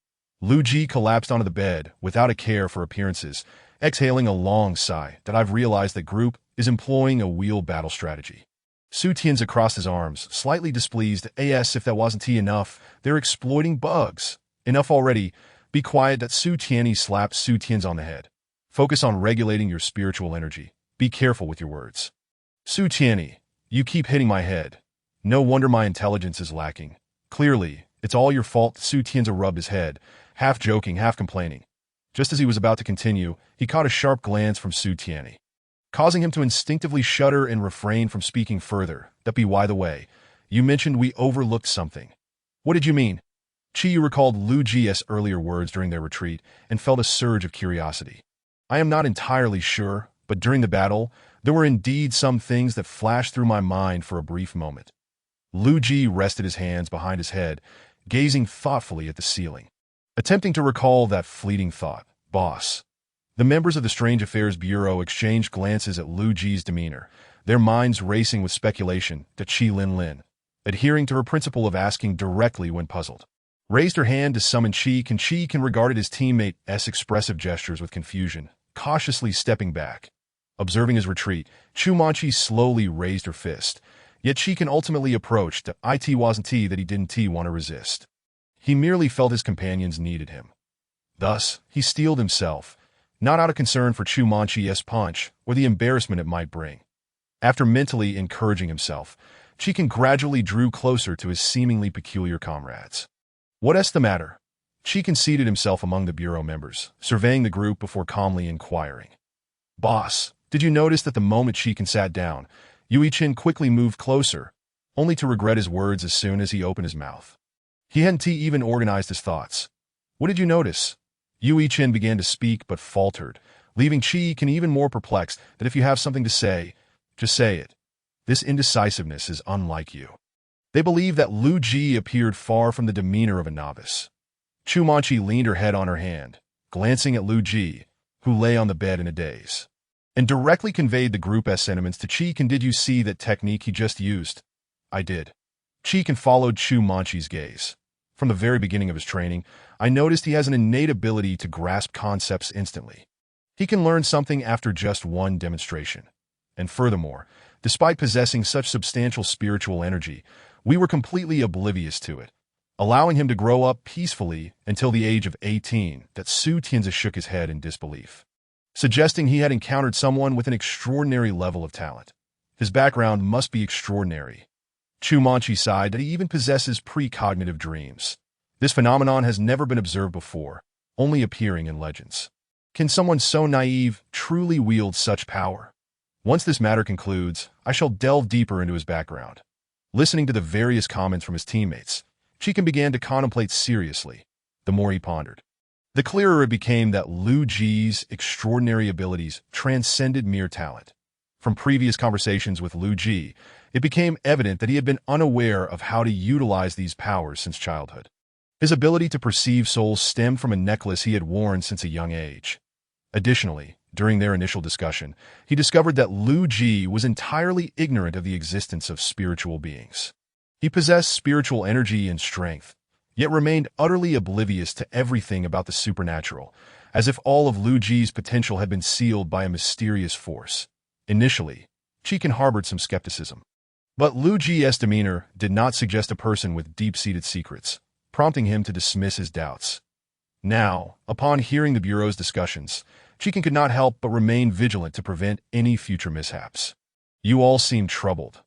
Lu Ji collapsed onto the bed without a care for appearances, exhaling a long sigh that I've realized that group is employing a wheel battle strategy. Su Tian's across his arms, slightly displeased. As if that wasn't enough, they're exploiting bugs. Enough already. Be quiet. That Su Tianyi slapped Su Tian's on the head. Focus on regulating your spiritual energy. Be careful with your words. Su Tianyi, you keep hitting my head. No wonder my intelligence is lacking. Clearly, it's all your fault. Su Tianzi rubbed his head, half joking, half complaining. Just as he was about to continue, he caught a sharp glance from Su Tianyi, causing him to instinctively shudder and refrain from speaking further. By the way, you mentioned we overlooked something. What did you mean? Chiyu recalled Lu Ji's earlier words during their retreat and felt a surge of curiosity. I am not entirely sure, but during the battle, there were indeed some things that flashed through my mind for a brief moment. Lu Ji rested his hands behind his head, gazing thoughtfully at the ceiling, attempting to recall that fleeting thought. Boss. The members of the Strange Affairs Bureau exchanged glances at Lu Ji's demeanor, their minds racing with speculation. Chi Lin, adhering to her principle of asking directly when puzzled, raised her hand to summon Chi Kan regarded his teammate's expressive gestures with confusion, cautiously stepping back. Observing his retreat, Chu Manchi slowly raised her fist, yet Chi Kan ultimately approached. It wasn't that he didn't want to resist. He merely felt his companions needed him. Thus, he steeled himself, not out of concern for Chu Manchi's punch or the embarrassment it might bring. After mentally encouraging himself, Chi Kan gradually drew closer to his seemingly peculiar comrades. What's the matter? Chi Kan seated himself among the bureau members, surveying the group before calmly inquiring. Boss, did you notice that the moment Chi Kan sat down, Yui Chen quickly moved closer, only to regret his words as soon as he opened his mouth? He hadn't even organized his thoughts. What did you notice? Yui Chen began to speak but faltered, leaving Chi Kan even more perplexed. That if you have something to say, just say it. This indecisiveness is unlike you. They believed that Lu Ji appeared far from the demeanor of a novice. Chu Manchi leaned her head on her hand, glancing at Lu Ji, who lay on the bed in a daze, and directly conveyed the group's sentiments to Chi Kan. Did you see that technique he just used? I did. Chi Kan followed Chu Manchi's gaze. From the very beginning of his training, I noticed he has an innate ability to grasp concepts instantly. He can learn something after just one demonstration. And furthermore, despite possessing such substantial spiritual energy, we were completely oblivious to it, allowing him to grow up peacefully until the age of 18. That Su Tianzi shook his head in disbelief, suggesting he had encountered someone with an extraordinary level of talent. His background must be extraordinary. Chu Manchi sighed that he even possesses precognitive dreams. This phenomenon has never been observed before, only appearing in legends. Can someone so naive truly wield such power? Once this matter concludes, I shall delve deeper into his background. Listening to the various comments from his teammates, Chi Kan began to contemplate seriously. The more he pondered, the clearer it became that Lu Ji's extraordinary abilities transcended mere talent. From previous conversations with Lu Ji, it became evident that he had been unaware of how to utilize these powers since childhood. His ability to perceive souls stemmed from a necklace he had worn since a young age. Additionally, during their initial discussion, he discovered that Lu Ji was entirely ignorant of the existence of spiritual beings. He possessed spiritual energy and strength, yet remained utterly oblivious to everything about the supernatural, as if all of Lu Ji's potential had been sealed by a mysterious force. Initially, Qi harbored some skepticism. But Lu Ji's demeanor did not suggest a person with deep-seated secrets, prompting him to dismiss his doubts. Now, upon hearing the Bureau's discussions, Qi could not help but remain vigilant to prevent any future mishaps. You all seem troubled.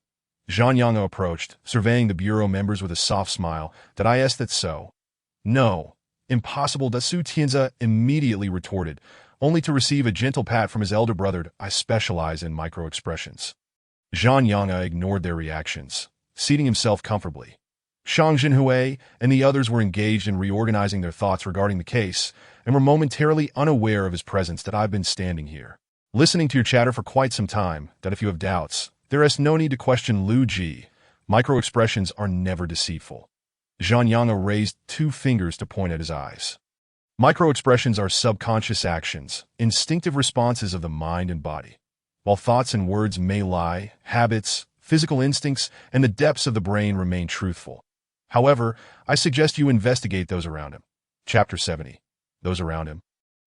Zhang Yang approached, surveying the Bureau members with a soft smile. Did I ask that so? No. Impossible, Su Tianzi immediately retorted, only to receive a gentle pat from his elder brother. I specialize in micro-expressions. Zhang Yang ignored their reactions, seating himself comfortably. Shang Jinhui and the others were engaged in reorganizing their thoughts regarding the case and were momentarily unaware of his presence. That I've been standing here, listening to your chatter for quite some time, that if you have doubts, there is no need to question Lu Ji. Micro-expressions are never deceitful. Zhang Yang raised 2 fingers to point at his eyes. Micro-expressions are subconscious actions, instinctive responses of the mind and body. While thoughts and words may lie, habits, physical instincts, and the depths of the brain remain truthful. However, I suggest you investigate those around him. Chapter 70. Those around him.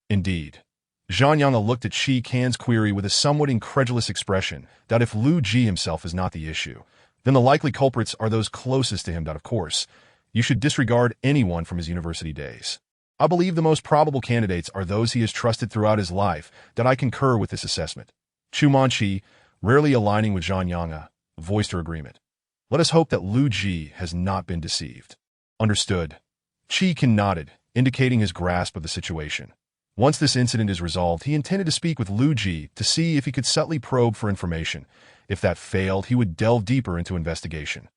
Indeed. Zhang Yang looked at Qi Can's query with a somewhat incredulous expression, that if Lu Ji himself is not the issue, then the likely culprits are those closest to him. That, of course, you should disregard anyone from his university days. I believe the most probable candidates are those he has trusted throughout his life. That I concur with this assessment. Chu Manqi, rarely aligning with Zhang Yang, voiced her agreement. Let us hope that Lu Ji has not been deceived. Understood. Qi Can nodded, indicating his grasp of the situation. Once this incident is resolved, he intended to speak with Lu Ji to see if he could subtly probe for information. If that failed, he would delve deeper into investigation.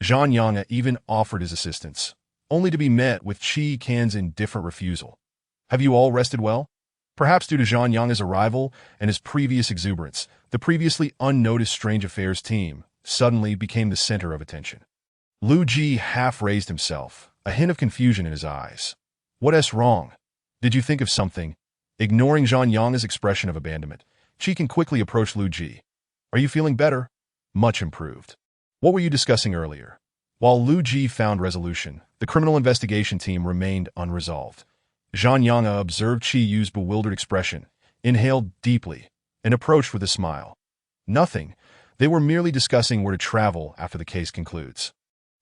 Zhang Yang even offered his assistance, only to be met with Qi Can's indifferent refusal. Have you all rested well? Perhaps due to Zhang Yang's arrival and his previous exuberance, the previously unnoticed Strange Affairs team suddenly became the center of attention. Lu Ji half raised himself, a hint of confusion in his eyes. What's wrong? Did you think of something? Ignoring Zhang Yang's expression of abandonment, Qi Can quickly approached Lu Ji. Are you feeling better? Much improved. What were you discussing earlier? While Lu Ji found resolution, the criminal investigation team remained unresolved. Zhang Yang observed Qi Yu's bewildered expression, inhaled deeply, and approached with a smile. Nothing. They were merely discussing where to travel after the case concludes.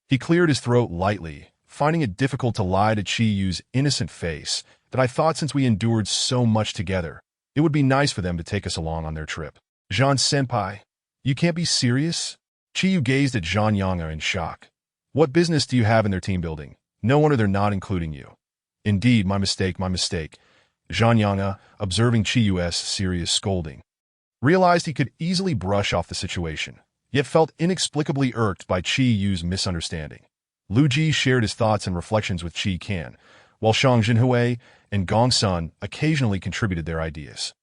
He cleared his throat lightly, finding it difficult to lie to Qi Yu's innocent face. That I thought since we endured so much together, it would be nice for them to take us along on their trip. Zhang Senpai, you can't be serious? Qi Yu gazed at Zhang Yang in shock. What business do you have in their team building? No wonder they're not including you. Indeed, my mistake. Zhang Yang, observing Qi Yu's serious scolding, realized he could easily brush off the situation, yet felt inexplicably irked by Qi Yu's misunderstanding. Lu Ji shared his thoughts and reflections with Qi Can, while Shang Jinhui and Gong Sun occasionally contributed their ideas.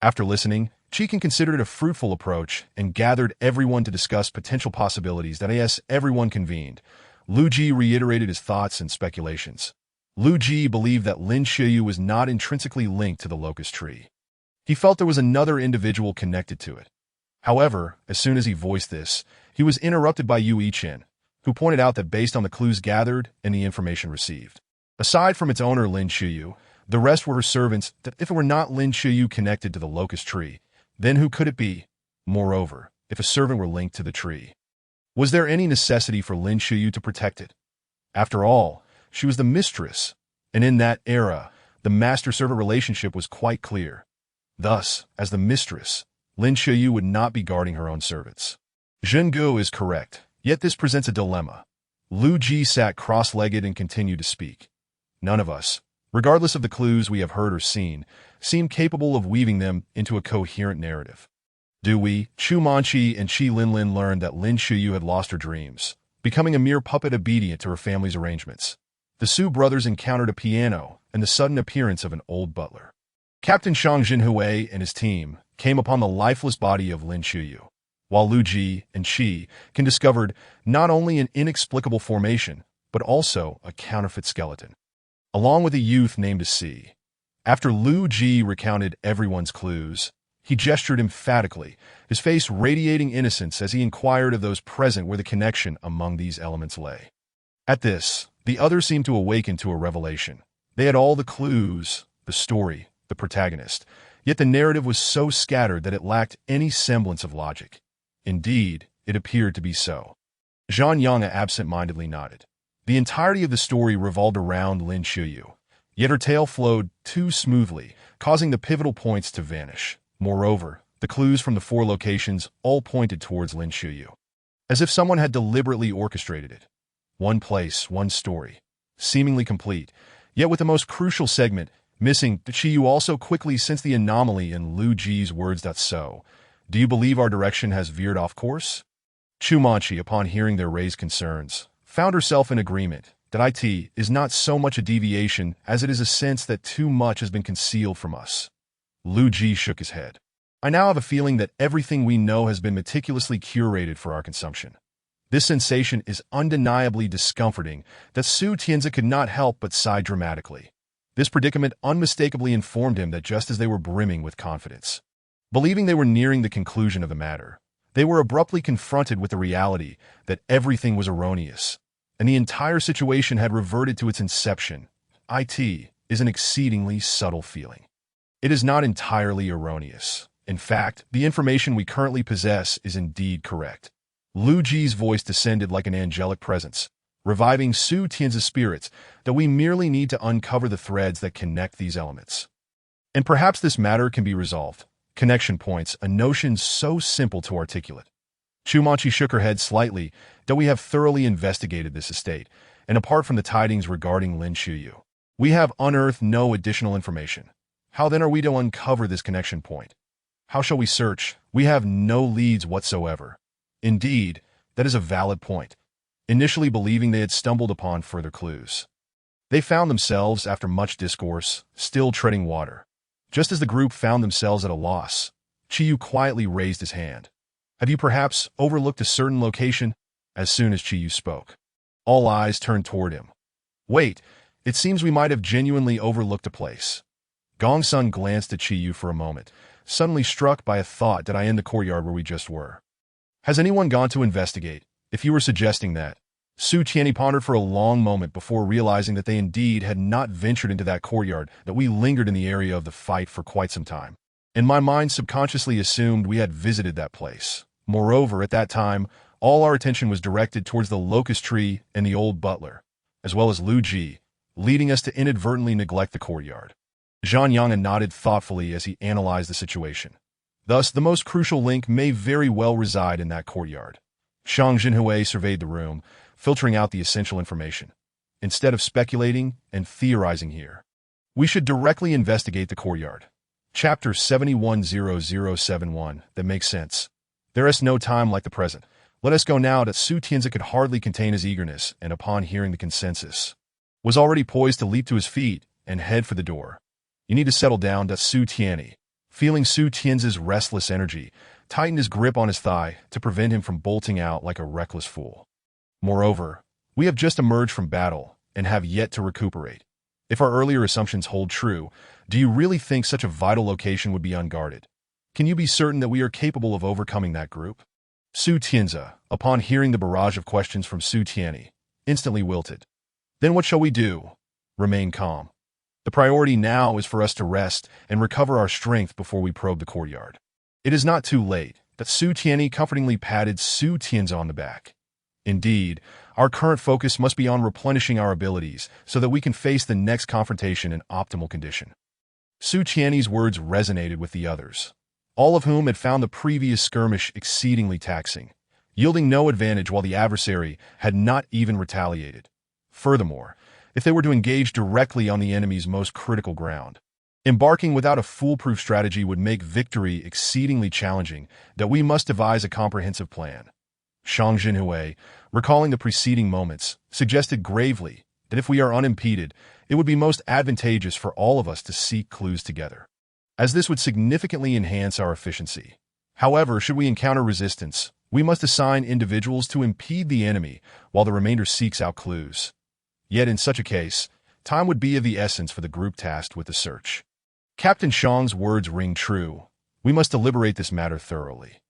After listening, Qi Can considered it a fruitful approach and gathered everyone to discuss potential possibilities. That as everyone convened, Lu Ji reiterated his thoughts and speculations. Lu Ji believed that Lin Xiyu was not intrinsically linked to the locust tree. He felt there was another individual connected to it. However, as soon as he voiced this, he was interrupted by Yu Yichen, who pointed out that based on the clues gathered and the information received, aside from its owner Lin Xiyu, the rest were her servants. That if it were not Lin Xiyu connected to the locust tree, then who could it be? Moreover, if a servant were linked to the tree, was there any necessity for Lin Xiyu to protect it? After all, she was the mistress, and in that era, the master-servant relationship was quite clear. Thus, as the mistress, Lin Xiyu would not be guarding her own servants. Zhen Gu is correct, yet this presents a dilemma. Lu Ji sat cross-legged and continued to speak. None of us, regardless of the clues we have heard or seen, seem capable of weaving them into a coherent narrative. Do we, Chu Manqi and Qi Linlin, learned that Lin Xiyu had lost her dreams, becoming a mere puppet obedient to her family's arrangements? The Su brothers encountered a piano and the sudden appearance of an old butler. Captain Shang Jinhui and his team came upon the lifeless body of Lin Xiyu, while Lu Ji and Qi Can discovered not only an inexplicable formation, but also a counterfeit skeleton, along with a youth named as Si. After Lu Ji recounted everyone's clues, he gestured emphatically, his face radiating innocence as he inquired of those present where the connection among these elements lay. At this, the others seemed to awaken to a revelation. They had all the clues, the story, the protagonist, yet the narrative was so scattered that it lacked any semblance of logic. Indeed, it appeared to be so. Zhang Yang absent-mindedly nodded. The entirety of the story revolved around Lin Shuyu, yet her tale flowed too smoothly, causing the pivotal points to vanish. Moreover, the clues from the 4 locations all pointed towards Lin Shuyu, as if someone had deliberately orchestrated it. One place, one story, seemingly complete, yet with the most crucial segment missing. Chiyu also quickly sensed the anomaly in Lu Ji's words. So, do you believe our direction has veered off course? Chu Manchi, upon hearing their raised concerns, found herself in agreement that it is not so much a deviation as it is a sense that too much has been concealed from us. Lu Ji shook his head. I now have a feeling that everything we know has been meticulously curated for our consumption. This sensation is undeniably discomforting that Su Tianzi could not help but sigh dramatically. This predicament unmistakably informed him that just as they were brimming with confidence, believing they were nearing the conclusion of the matter, they were abruptly confronted with the reality that everything was erroneous, and the entire situation had reverted to its inception. It is an exceedingly subtle feeling. It is not entirely erroneous. In fact, the information we currently possess is indeed correct. Lu Ji's voice descended like an angelic presence, reviving Su Tianzi's spirits, that we merely need to uncover the threads that connect these elements. And perhaps this matter can be resolved. Connection points, a notion so simple to articulate. Chu Manchi shook her head slightly, that we have thoroughly investigated this estate, and apart from the tidings regarding Lin Shuyu, we have unearthed no additional information. How then are we to uncover this connection point? How shall we search? We have no leads whatsoever. Indeed, that is a valid point. Initially believing they had stumbled upon further clues, they found themselves, after much discourse, still treading water. Just as the group found themselves at a loss, Chiyu quietly raised his hand. Have you perhaps overlooked a certain location? As soon as Chiyu spoke, all eyes turned toward him. Wait, it seems we might have genuinely overlooked a place. Gongsun glanced at Chiyu for a moment, suddenly struck by a thought. Did I in the courtyard where we just were? Has anyone gone to investigate? If you were suggesting that. Su Tianyi pondered for a long moment before realizing that they indeed had not ventured into that courtyard, that we lingered in the area of the fight for quite some time. And my mind subconsciously assumed we had visited that place. Moreover, at that time, all our attention was directed towards the locust tree and the old butler, as well as Lu Ji, leading us to inadvertently neglect the courtyard. Zhang Yang nodded thoughtfully as he analyzed the situation. Thus, the most crucial link may very well reside in that courtyard. Shang Jinhui surveyed the room, filtering out the essential information. Instead of speculating and theorizing here, we should directly investigate the courtyard. Chapter 710071. That makes sense. There is no time like the present. Let us go now. That Su Tianzi could hardly contain his eagerness, and upon hearing the consensus, was already poised to leap to his feet and head for the door. You need to settle down. That Su Tianyi, feeling Su Tianzi's restless energy, tightened his grip on his thigh to prevent him from bolting out like a reckless fool. Moreover, we have just emerged from battle and have yet to recuperate. If our earlier assumptions hold true, do you really think such a vital location would be unguarded? Can you be certain that we are capable of overcoming that group? Su Tianzi, upon hearing the barrage of questions from Su Tianyi, instantly wilted. Then what shall we do? Remain calm. The priority now is for us to rest and recover our strength before we probe the courtyard. It is not too late. That Su Tianyi comfortingly patted Su Tianzi on the back. Indeed, our current focus must be on replenishing our abilities so that we can face the next confrontation in optimal condition. Su Tianyi's words resonated with the others, all of whom had found the previous skirmish exceedingly taxing, yielding no advantage while the adversary had not even retaliated. Furthermore, if they were to engage directly on the enemy's most critical ground, embarking without a foolproof strategy would make victory exceedingly challenging. That we must devise a comprehensive plan. Shang Jinhui, recalling the preceding moments, suggested gravely that if we are unimpeded, it would be most advantageous for all of us to seek clues together, as this would significantly enhance our efficiency. However, should we encounter resistance, we must assign individuals to impede the enemy while the remainder seeks out clues. Yet in such a case, time would be of the essence for the group tasked with the search. Captain Shang's words ring true. We must deliberate this matter thoroughly.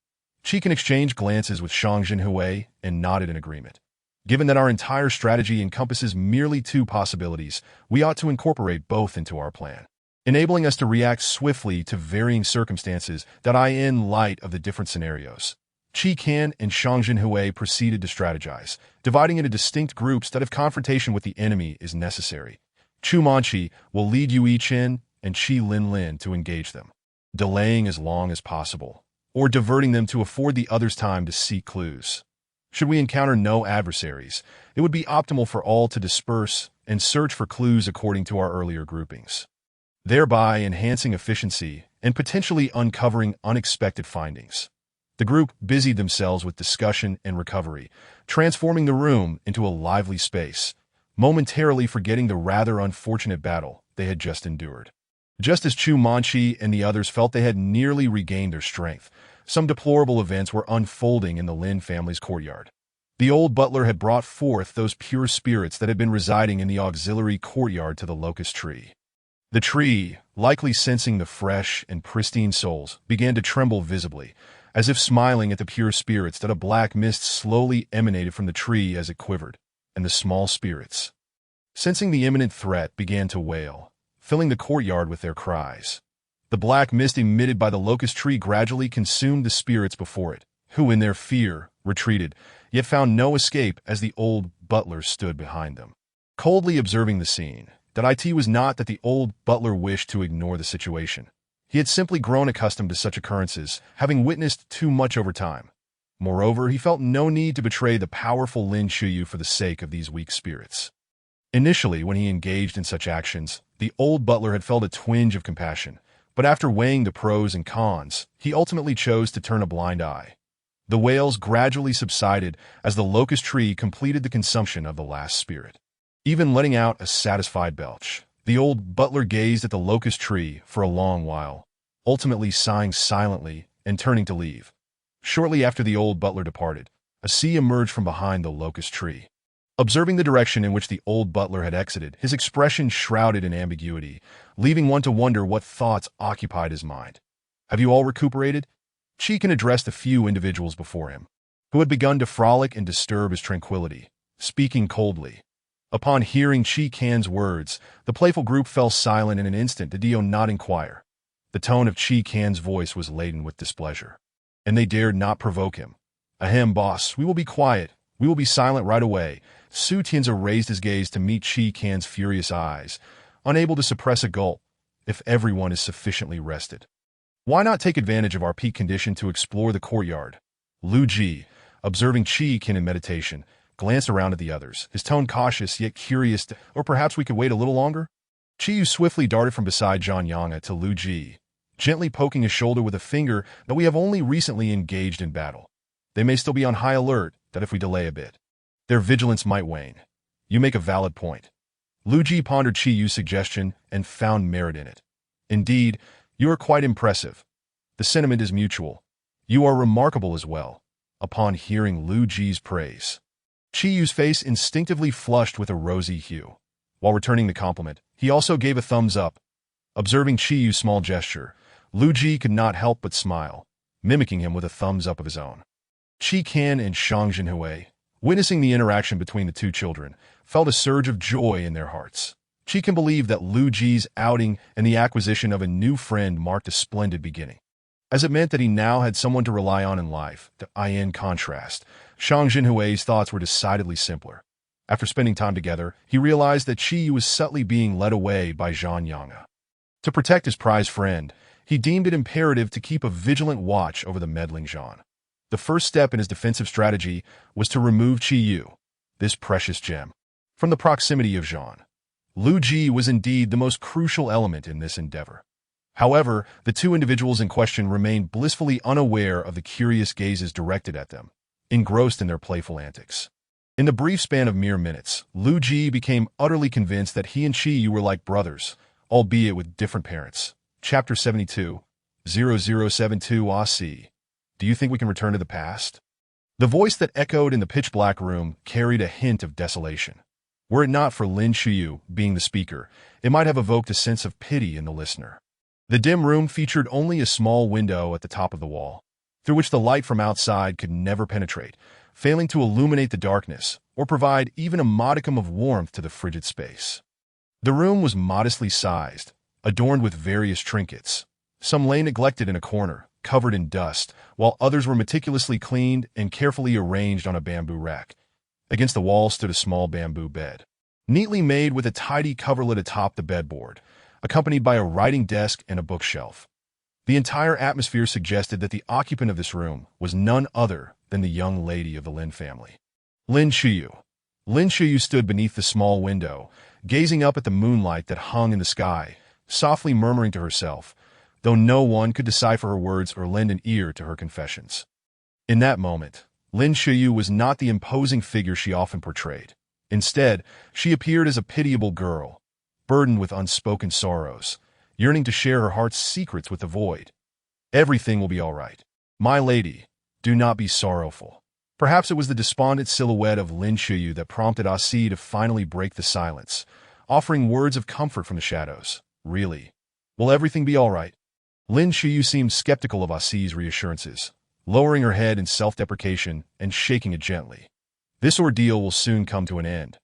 Chikan exchanged glances with Shang Jinhui and nodded in agreement. Given that our entire strategy encompasses merely 2 possibilities, we ought to incorporate both into our plan. enabling us to react swiftly to varying circumstances that are in light of the different scenarios. Qi Kan and Shang Jinhui proceeded to strategize, dividing into distinct groups that if confrontation with the enemy is necessary. Chu Manqi will lead Yue Chen and Qi Linlin to engage them, delaying as long as possible, or diverting them to afford the others time to seek clues. Should we encounter no adversaries, it would be optimal for all to disperse and search for clues according to our earlier groupings, thereby enhancing efficiency and potentially uncovering unexpected findings. The group busied themselves with discussion and recovery, transforming the room into a lively space, momentarily forgetting the rather unfortunate battle they had just endured. Just as Chu Manqi and the others felt they had nearly regained their strength, some deplorable events were unfolding in the Lin family's courtyard. The old butler had brought forth those pure spirits that had been residing in the auxiliary courtyard to the locust tree. The tree, likely sensing the fresh and pristine souls, began to tremble visibly, as if smiling at the pure spirits that a black mist slowly emanated from the tree as it quivered, and the small spirits, sensing the imminent threat, began to wail, filling the courtyard with their cries. The black mist emitted by the locust tree gradually consumed the spirits before it, who in their fear retreated, yet found no escape as the old butler stood behind them. Coldly observing the scene, that it was not that the old butler wished to ignore the situation. He had simply grown accustomed to such occurrences, having witnessed too much over time. Moreover, he felt no need to betray the powerful Lin Shuyu for the sake of these weak spirits. Initially, when he engaged in such actions, the old butler had felt a twinge of compassion, but after weighing the pros and cons, he ultimately chose to turn a blind eye. The wails gradually subsided as the locust tree completed the consumption of the last spirit. Even letting out a satisfied belch, the old butler gazed at the locust tree for a long while, ultimately sighing silently and turning to leave. Shortly after the old butler departed, a sea emerged from behind the locust tree. Observing the direction in which the old butler had exited, his expression shrouded in ambiguity, leaving one to wonder what thoughts occupied his mind. "Have you all recuperated?" Qi Kan addressed the few individuals before him, who had begun to frolic and disturb his tranquility, speaking coldly. Upon hearing Qi Kan's words, the playful group fell silent in an instant to do not inquire. The tone of Qi Kan's voice was laden with displeasure, and they dared not provoke him. "Ahem, boss, we will be quiet. We will be silent right away." Su Tianzi raised his gaze to meet Qi Kan's furious eyes, unable to suppress a gulp. "If everyone is sufficiently rested, why not take advantage of our peak condition to explore the courtyard?" Lu Ji, observing Qi Kan in meditation, glanced around at the others, his tone cautious yet curious. "Or perhaps we could wait a little longer?" Qiyu swiftly darted from beside Zhang Yanga to Lu Ji, gently poking his shoulder with a finger. "That we have only recently engaged in battle. They may still be on high alert, that if we delay a bit, their vigilance might wane." "You make a valid point." Lu Ji pondered Qiyu's suggestion and found merit in it. "Indeed, you are quite impressive. The sentiment is mutual. You are remarkable as well." Upon hearing Lu Ji's praise, Qiyu's face instinctively flushed with a rosy hue. While returning the compliment, he also gave a thumbs up. Observing Qiyu's small gesture, Lu Ji could not help but smile, mimicking him with a thumbs up of his own. Qi Kan and Shang Jinhui, witnessing the interaction between the two children, felt a surge of joy in their hearts. Qi Kan believed that Lu Ji's outing and the acquisition of a new friend marked a splendid beginning, as it meant that he now had someone to rely on in life. In contrast, Shang Jinhui's thoughts were decidedly simpler. After spending time together, he realized that Qi was subtly being led away by Zhang Yanga. To protect his prized friend, he deemed it imperative to keep a vigilant watch over the meddling Zhang. The first step in his defensive strategy was to remove Qiyu, this precious gem, from the proximity of Zhang. Lu Ji was indeed the most crucial element in this endeavor. However, the two individuals in question remained blissfully unaware of the curious gazes directed at them, engrossed in their playful antics. In the brief span of mere minutes, Lu Ji became utterly convinced that he and Qiyu were like brothers, albeit with different parents. Chapter 72, 0072 ASI. "Do you think we can return to the past?" The voice that echoed in the pitch-black room carried a hint of desolation. Were it not for Lin Shuyu being the speaker, it might have evoked a sense of pity in the listener. The dim room featured only a small window at the top of the wall, through which the light from outside could never penetrate, failing to illuminate the darkness or provide even a modicum of warmth to the frigid space. The room was modestly sized, adorned with various trinkets. Some lay neglected in a corner, covered in dust, while others were meticulously cleaned and carefully arranged on a bamboo rack. Against the wall stood a small bamboo bed, neatly made with a tidy coverlet atop the bedboard, accompanied by a writing desk and a bookshelf. The entire atmosphere suggested that the occupant of this room was none other than the young lady of the Lin family. Lin Qiyu. Lin Qiyu stood beneath the small window, gazing up at the moonlight that hung in the sky, softly murmuring to herself, though no one could decipher her words or lend an ear to her confessions. In that moment, Lin Qiyu was not the imposing figure she often portrayed. Instead, she appeared as a pitiable girl, burdened with unspoken sorrows, yearning to share her heart's secrets with the void. Everything will be all right. My lady, do not be sorrowful. Perhaps it was the despondent silhouette of Lin Qiyu that prompted Asi to finally break the silence, offering words of comfort from the shadows. Really? Will everything be all right? Lin Qiyu seemed skeptical of Asi's reassurances, lowering her head in self-deprecation and shaking it gently. This ordeal will soon come to an end.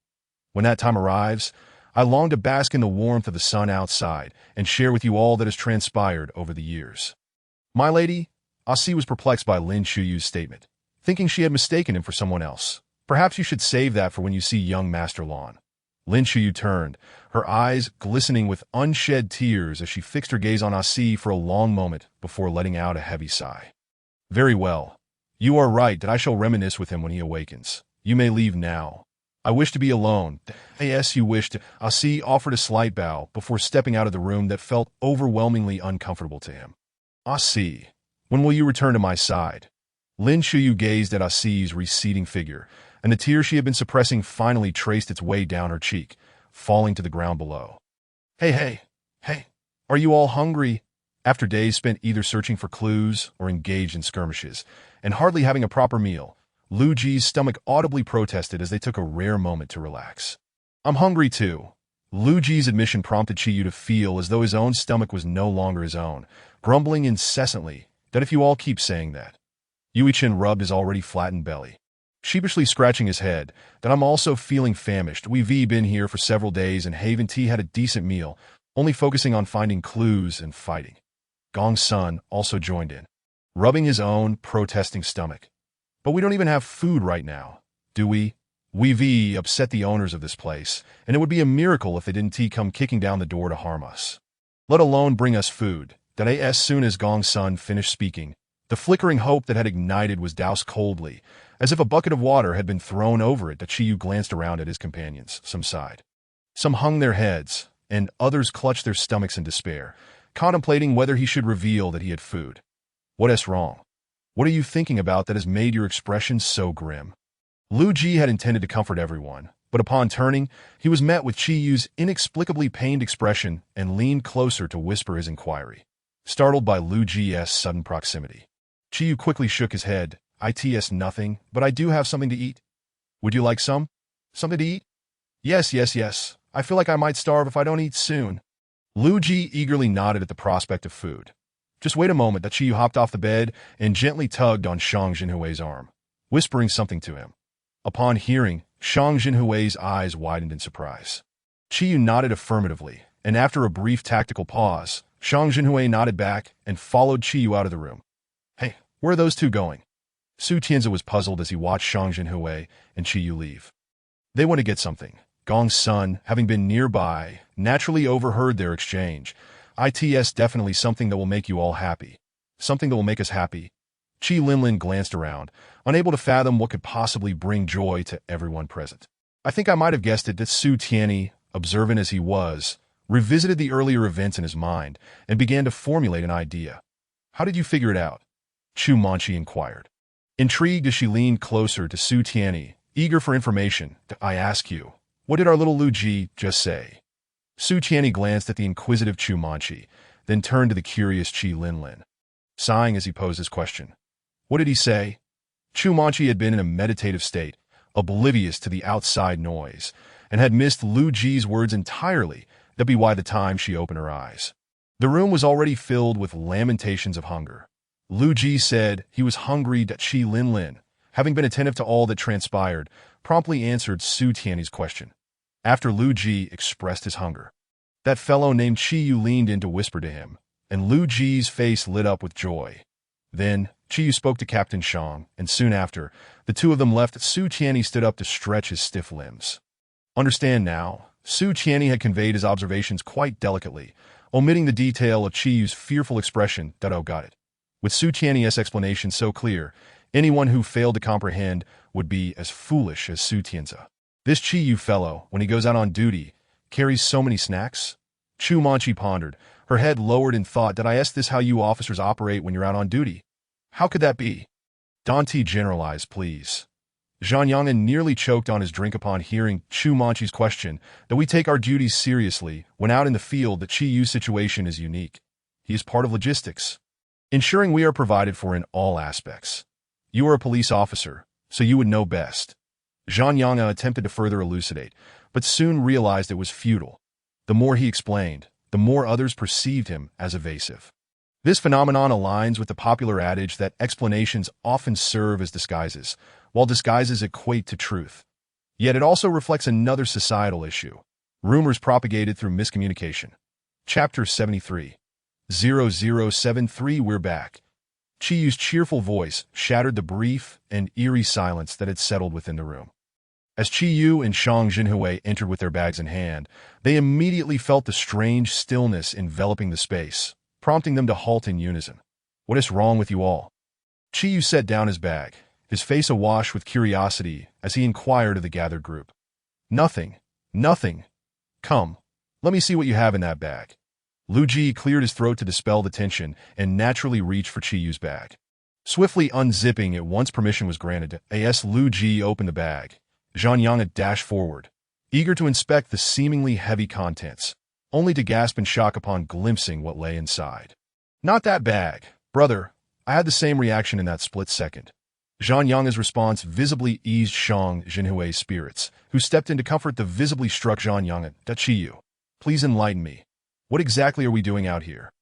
When that time arrives, I long to bask in the warmth of the sun outside and share with you all that has transpired over the years. My lady, Asi was perplexed by Lin Qiyu's statement, thinking she had mistaken him for someone else. Perhaps you should save that for when you see young Master Lan. Lin Qiyu turned, her eyes glistening with unshed tears as she fixed her gaze on Asi for a long moment before letting out a heavy sigh. Very well. You are right that I shall reminisce with him when he awakens. You may leave now. I wish to be alone. Yes, you wish to. Asi offered a slight bow before stepping out of the room that felt overwhelmingly uncomfortable to him. Asi, when will you return to my side? Lin Qiyu gazed at Asi's receding figure, and the tear she had been suppressing finally traced its way down her cheek, falling to the ground below. Hey, are you all hungry? After days spent either searching for clues or engaged in skirmishes, and hardly having a proper meal, Lu Ji's stomach audibly protested as they took a rare moment to relax. I'm hungry too. Lu Ji's admission prompted Qiyu to feel as though his own stomach was no longer his own, grumbling incessantly that if you all keep saying that. Yui Chen rubbed his already flattened belly, sheepishly scratching his head, that I'm also feeling famished. We've been here for several days and Haven Tea had a decent meal, only focusing on finding clues and fighting. Gong Sun also joined in, rubbing his own protesting stomach. But we don't even have food right now, do we? We've upset the owners of this place, and it would be a miracle if they didn't come kicking down the door to harm us. Let alone bring us food. That as soon as Gong Sun finished speaking, the flickering hope that had ignited was doused coldly, as if a bucket of water had been thrown over it. That Qiyu glanced around at his companions. Some sighed. Some hung their heads, and others clutched their stomachs in despair, contemplating whether he should reveal that he had food. What is wrong? What are you thinking about that has made your expression so grim? Lu Ji had intended to comfort everyone, but upon turning, he was met with Qiyu's inexplicably pained expression and leaned closer to whisper his inquiry, startled by Lu Ji's sudden proximity. Qiyu quickly shook his head. It's nothing, but I do have something to eat. Would you like some? Something to eat? Yes. I feel like I might starve if I don't eat soon. Lu Ji eagerly nodded at the prospect of food. Just wait a moment. That Qiyu hopped off the bed and gently tugged on Shang Jinhui's arm, whispering something to him. Upon hearing, Shang Jinhui's eyes widened in surprise. Qiyu nodded affirmatively, and after a brief tactical pause, Shang Jinhui nodded back and followed Qiyu out of the room. Hey, where are those two going? Su Tianzi was puzzled as he watched Shang Jinhui and Qiyu leave. They want to get something. Gong Sun, having been nearby, naturally overheard their exchange. It's definitely something that will make you all happy. Something that will make us happy. Qi Linlin glanced around, unable to fathom what could possibly bring joy to everyone present. I think I might have guessed it that Su Tianzi, observant as he was, revisited the earlier events in his mind and began to formulate an idea. How did you figure it out? Chu Manchi inquired. Intrigued as she leaned closer to Su Tianzi, eager for information, I ask you, what did our little Lu Ji just say? Su Tianzi glanced at the inquisitive Chu Manchi, then turned to the curious Qi Linlin, sighing as he posed his question. What did he say? Chu Manchi had been in a meditative state, oblivious to the outside noise, and had missed Lu Ji's words entirely. That'd be why the time she opened her eyes. The room was already filled with lamentations of hunger. Lu Ji said he was hungry. Qi Linlin, having been attentive to all that transpired, promptly answered Su Tianzi's question. After Lu Ji expressed his hunger, That fellow named Chi Yu leaned in to whisper to him, and Lu Ji's face lit up with joy. Then, Chi Yu spoke to Captain Shang, and soon after, the two of them left. Su Qianni stood up to stretch his stiff limbs. Understand now, Su Qianni had conveyed his observations quite delicately, omitting the detail of Chi Yu's fearful expression that "oh, got it." With Su Qianni's explanation so clear, anyone who failed to comprehend would be as foolish as Su Tianzi. This Chi Yu fellow, when he goes out on duty, carries so many snacks? Chu Manchi pondered, her head lowered in thought. Did I ask this how you officers operate when you're out on duty? How could that be? Dante generalize, please. Zhang Yang'an nearly choked on his drink upon hearing Chu Manchi's question that we take our duties seriously when out in the field. The Chi Yu situation is unique. He is part of logistics, ensuring we are provided for in all aspects. You are a police officer, so you would know best. Zhang Yang'an attempted to further elucidate, but soon realized it was futile. The more he explained, the more others perceived him as evasive. This phenomenon aligns with the popular adage that explanations often serve as disguises, while disguises equate to truth. Yet it also reflects another societal issue: rumors propagated through miscommunication. Chapter 73. 0073. We're back. Chi Yu's cheerful voice shattered the brief and eerie silence that had settled within the room. As Chi Yu and Shang Jinhui entered with their bags in hand, they immediately felt the strange stillness enveloping the space, prompting them to halt in unison. What is wrong with you all? Chi Yu set down his bag, his face awash with curiosity as he inquired of the gathered group. Nothing. Nothing. Come, let me see what you have in that bag. Lu Ji cleared his throat to dispel the tension and naturally reached for Chi Yu's bag. Swiftly unzipping it once permission was granted, as Lu Ji opened the bag, Zhang Yang'an dashed forward, eager to inspect the seemingly heavy contents, only to gasp in shock upon glimpsing what lay inside. Not that bag, brother. I had the same reaction in that split second. Zhang Yang'an's response visibly eased Shang Jinhui's spirits, who stepped in to comfort the visibly struck Zhang Yang'an. Chi Yu, please enlighten me. What exactly are we doing out here?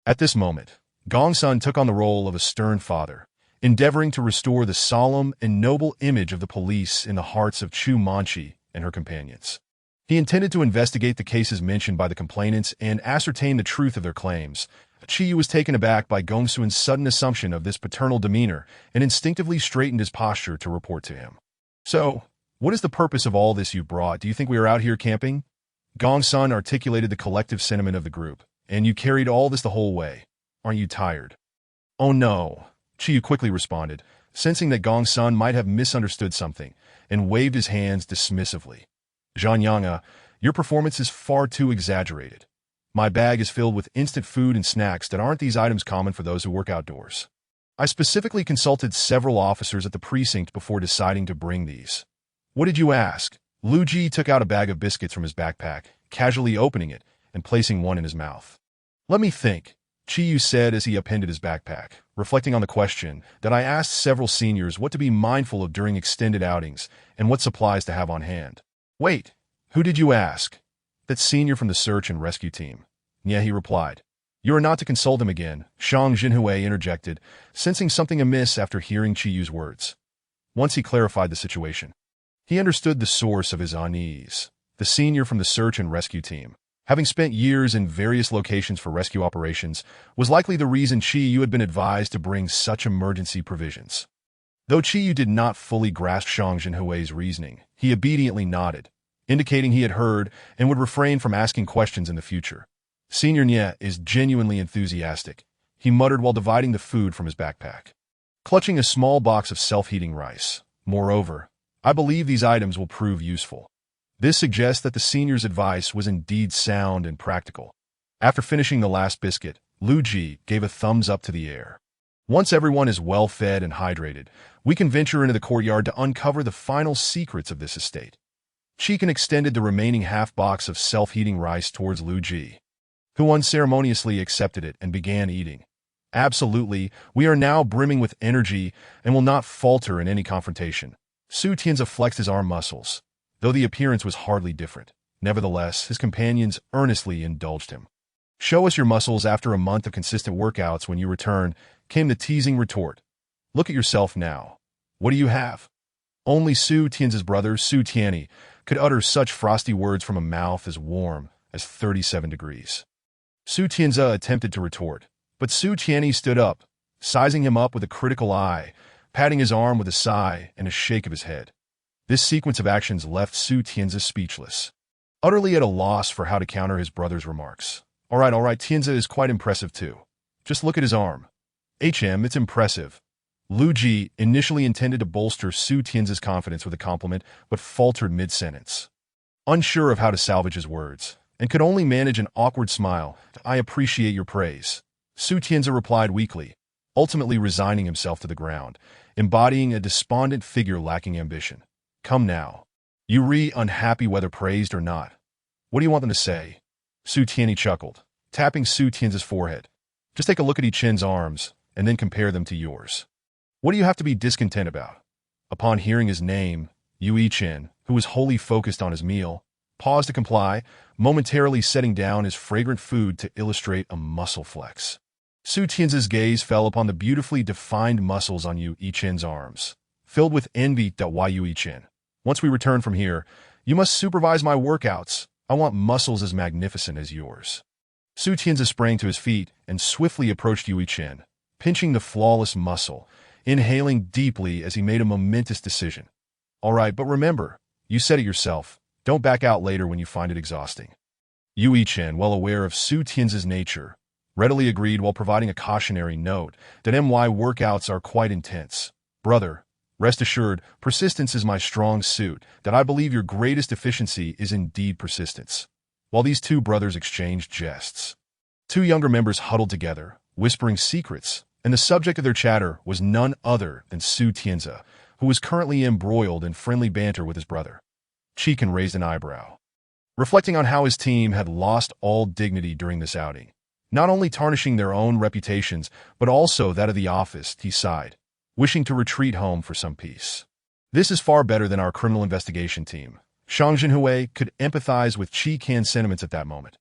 At this moment, Gong Sun took on the role of a stern father, endeavoring to restore the solemn and noble image of the police in the hearts of Chu Manchi and her companions. He intended to investigate the cases mentioned by the complainants and ascertain the truth of their claims. Chi Yu was taken aback by Gong Sun's sudden assumption of this paternal demeanor and instinctively straightened his posture to report to him. So, what is the purpose of all this you brought? Do you think we are out here camping? Gong Sun articulated the collective sentiment of the group. And you carried all this the whole way. Aren't you tired? Oh no, Chi Yu quickly responded, sensing that Gong Sun might have misunderstood something, and waved his hands dismissively. Zhang Yang'an, your performance is far too exaggerated. My bag is filled with instant food and snacks that aren't these items common for those who work outdoors. I specifically consulted several officers at the precinct before deciding to bring these. What did you ask? Lu Ji took out a bag of biscuits from his backpack, casually opening it and placing one in his mouth. Let me think, Chi Yu said as he appended his backpack, reflecting on the question that I asked several seniors what to be mindful of during extended outings and what supplies to have on hand. Wait, who did you ask? That senior from the search and rescue team. Yeah, he replied. You are not to consult him again, Shang Jinhui interjected, sensing something amiss after hearing Chi Yu's words. Once he clarified the situation, he understood the source of his unease. The senior from the search and rescue team, having spent years in various locations for rescue operations, was likely the reason Chi Yu had been advised to bring such emergency provisions. Though Chi Yu did not fully grasp Shang Jinhui's reasoning, he obediently nodded, indicating he had heard and would refrain from asking questions in the future. Senior Nye is genuinely enthusiastic, he muttered while dividing the food from his backpack. Clutching a small box of self-heating rice. Moreover, I believe these items will prove useful. This suggests that the senior's advice was indeed sound and practical. After finishing the last biscuit, Lu Ji gave a thumbs up to the air. Once everyone is well fed and hydrated, we can venture into the courtyard to uncover the final secrets of this estate. Chikan extended the remaining half box of self-heating rice towards Lu Ji, who unceremoniously accepted it and began eating. Absolutely, we are now brimming with energy and will not falter in any confrontation. Su Tianzi flexed his arm muscles, though the appearance was hardly different. Nevertheless, his companions earnestly indulged him. Show us your muscles after a month of consistent workouts when you return, came the teasing retort. Look at yourself now. What do you have? Only Su Tianzi's brother, Su Tianni, could utter such frosty words from a mouth as warm as 37 degrees. Su Tianze attempted to retort, but Su Qianyi stood up, sizing him up with a critical eye, patting his arm with a sigh and a shake of his head. This sequence of actions left Su Tianze speechless, utterly at a loss for how to counter his brother's remarks. All right, Tianze is quite impressive too. Just look at his arm. It's impressive. Lu Ji initially intended to bolster Su Tianze's confidence with a compliment, but faltered mid-sentence, unsure of how to salvage his words, and could only manage an awkward smile. I appreciate your praise. Su Tianze replied weakly, ultimately resigning himself to the ground, embodying a despondent figure lacking ambition. Come now. You unhappy whether praised or not. What do you want them to say? Su Tianyi chuckled, tapping Su Tianze's forehead. Just take a look at Yi Chen's arms, and then compare them to yours. What do you have to be discontent about? Upon hearing his name, Yi Chen, who was wholly focused on his meal, paused to comply, momentarily setting down his fragrant food to illustrate a muscle flex. Su Tianze's gaze fell upon the beautifully defined muscles on Yi Chen's arms, filled with envy. Yi Chen, once we return from here, you must supervise my workouts. I want muscles as magnificent as yours. Su Tianze sprang to his feet and swiftly approached Yi Chen, pinching the flawless muscle, inhaling deeply as he made a momentous decision. All right, but remember, you said it yourself. Don't back out later when you find it exhausting. Yi Chen, well aware of Su Tianze's nature, readily agreed while providing a cautionary note that workouts are quite intense. Brother, rest assured, persistence is my strong suit, that I believe your greatest efficiency is indeed persistence. While these two brothers exchanged jests, two younger members huddled together, whispering secrets, and the subject of their chatter was none other than Su Tianze, who was currently embroiled in friendly banter with his brother. Chikan raised an eyebrow, reflecting on how his team had lost all dignity during this outing, not only tarnishing their own reputations, but also that of the office. He sighed, wishing to retreat home for some peace. This is far better than our criminal investigation team. Shang Jinhui could empathize with Qi Can's sentiments at that moment.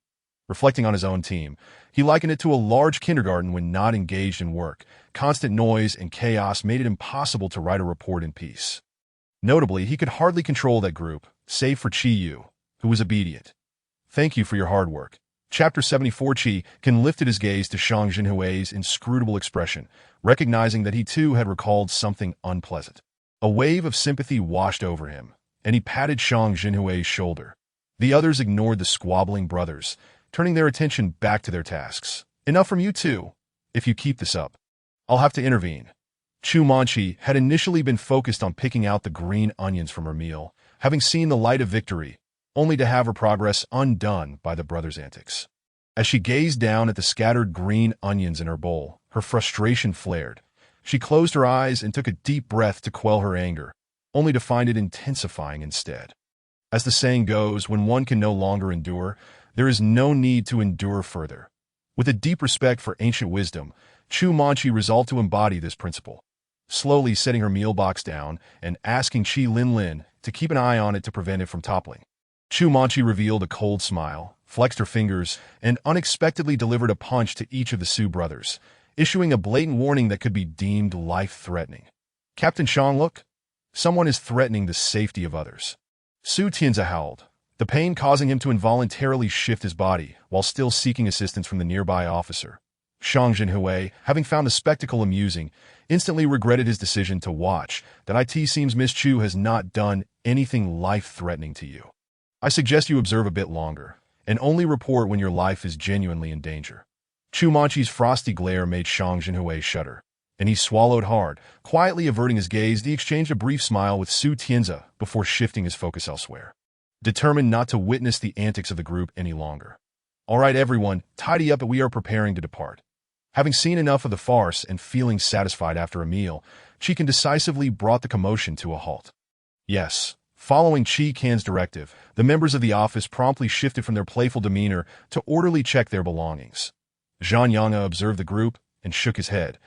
Reflecting on his own team, he likened it to a large kindergarten when not engaged in work. Constant noise and chaos made it impossible to write a report in peace. Notably, he could hardly control that group, save for Qi Yu, who was obedient. Thank you for your hard work. Chapter 74. Qi Can lifted his gaze to Shang Jinhui's inscrutable expression, recognizing that he too had recalled something unpleasant. A wave of sympathy washed over him, and he patted Shang Jinhui's shoulder. The others ignored the squabbling brothers, turning their attention back to their tasks. Enough from you two. If you keep this up, I'll have to intervene. Chu Manchi had initially been focused on picking out the green onions from her meal, having seen the light of victory, only to have her progress undone by the brothers' antics. As she gazed down at the scattered green onions in her bowl, her frustration flared. She closed her eyes and took a deep breath to quell her anger, only to find it intensifying instead. As the saying goes, when one can no longer endure, there is no need to endure further. With a deep respect for ancient wisdom, Chu Manchi resolved to embody this principle, slowly setting her meal box down and asking Qi Linlin to keep an eye on it to prevent it from toppling. Chu Manchi revealed a cold smile, flexed her fingers, and unexpectedly delivered a punch to each of the Su brothers, issuing a blatant warning that could be deemed life-threatening. Captain Shang, look. Someone is threatening the safety of others. Su Tianze howled, the pain causing him to involuntarily shift his body while still seeking assistance from the nearby officer. Shang Jinhui, having found the spectacle amusing, instantly regretted his decision to watch. That it seems Miss Chu has not done anything life-threatening to you. I suggest you observe a bit longer, and only report when your life is genuinely in danger. Chu Manchi's frosty glare made Shang Jinhui shudder, and he swallowed hard, quietly averting his gaze. He exchanged a brief smile with Su Tianze before shifting his focus elsewhere, determined not to witness the antics of the group any longer. All right, everyone, tidy up, and we are preparing to depart. Having seen enough of the farce and feeling satisfied after a meal, Qi Can decisively brought the commotion to a halt. Yes, following Qi Can's directive, the members of the office promptly shifted from their playful demeanor to orderly check their belongings. Zhang Yanghe observed the group and shook his head,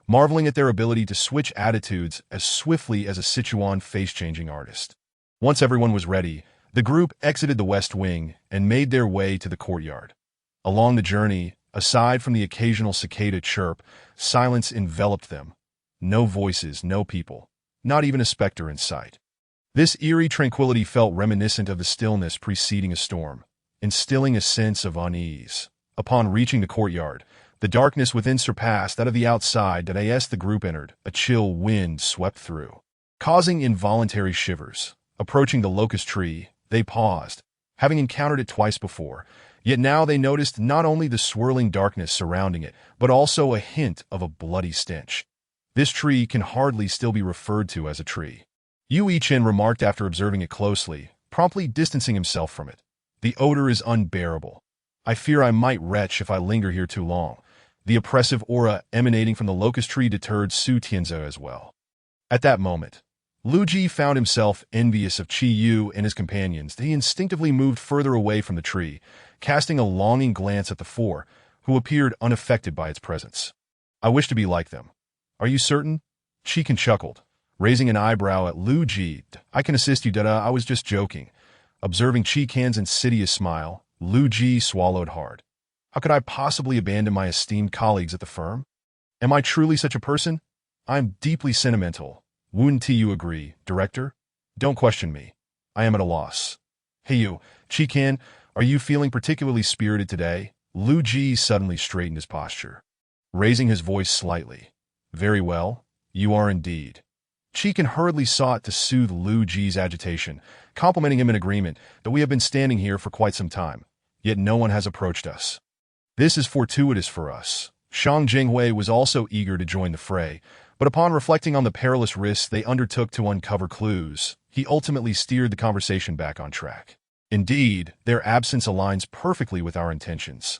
marveling at their ability to switch attitudes as swiftly as a Sichuan face-changing artist. Once everyone was ready, the group exited the West Wing and made their way to the courtyard. Along the journey, aside from the occasional cicada chirp, silence enveloped them. No voices, no people, not even a specter in sight. This eerie tranquility felt reminiscent of the stillness preceding a storm, instilling a sense of unease. Upon reaching the courtyard, the darkness within surpassed that of the outside. As the group entered, a chill wind swept through, causing involuntary shivers. Approaching the locust tree, they paused, having encountered it twice before, yet now they noticed not only the swirling darkness surrounding it, but also a hint of a bloody stench. This tree can hardly still be referred to as a tree, Yu Chen remarked after observing it closely, promptly distancing himself from it. The odor is unbearable. I fear I might retch if I linger here too long. The oppressive aura emanating from the locust tree deterred Su Tianze as well. At that moment, Lu Ji found himself envious of Qi Yu and his companions. He instinctively moved further away from the tree, casting a longing glance at the four, who appeared unaffected by its presence. I wish to be like them. Are you certain? Qi Kan chuckled, raising an eyebrow at Lu Ji. I can assist you, Dada. I was just joking. Observing Qi Kan's insidious smile, Lu Ji swallowed hard. How could I possibly abandon my esteemed colleagues at the firm? Am I truly such a person? I am deeply sentimental. Wouldn't you agree, Director? Don't question me. I am at a loss. Hey you, Qi Kan, are you feeling particularly spirited today? Lu Ji suddenly straightened his posture, raising his voice slightly. Very well, you are indeed. Qi Kan hurriedly sought to soothe Lu Ji's agitation, complimenting him in agreement that we have been standing here for quite some time, yet no one has approached us. This is fortuitous for us. Shang Jinghui was also eager to join the fray, but upon reflecting on the perilous risks they undertook to uncover clues, he ultimately steered the conversation back on track. Indeed, their absence aligns perfectly with our intentions.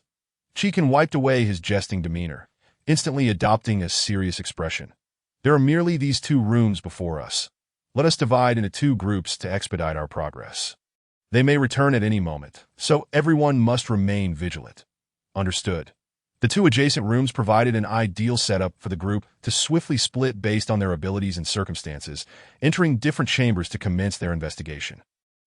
Qi Kan wiped away his jesting demeanor, instantly adopting a serious expression. There are merely these 2 rooms before us. Let us divide into 2 groups to expedite our progress. They may return at any moment, so everyone must remain vigilant. Understood. The 2 adjacent rooms provided an ideal setup for the group to swiftly split based on their abilities and circumstances, entering different chambers to commence their investigation.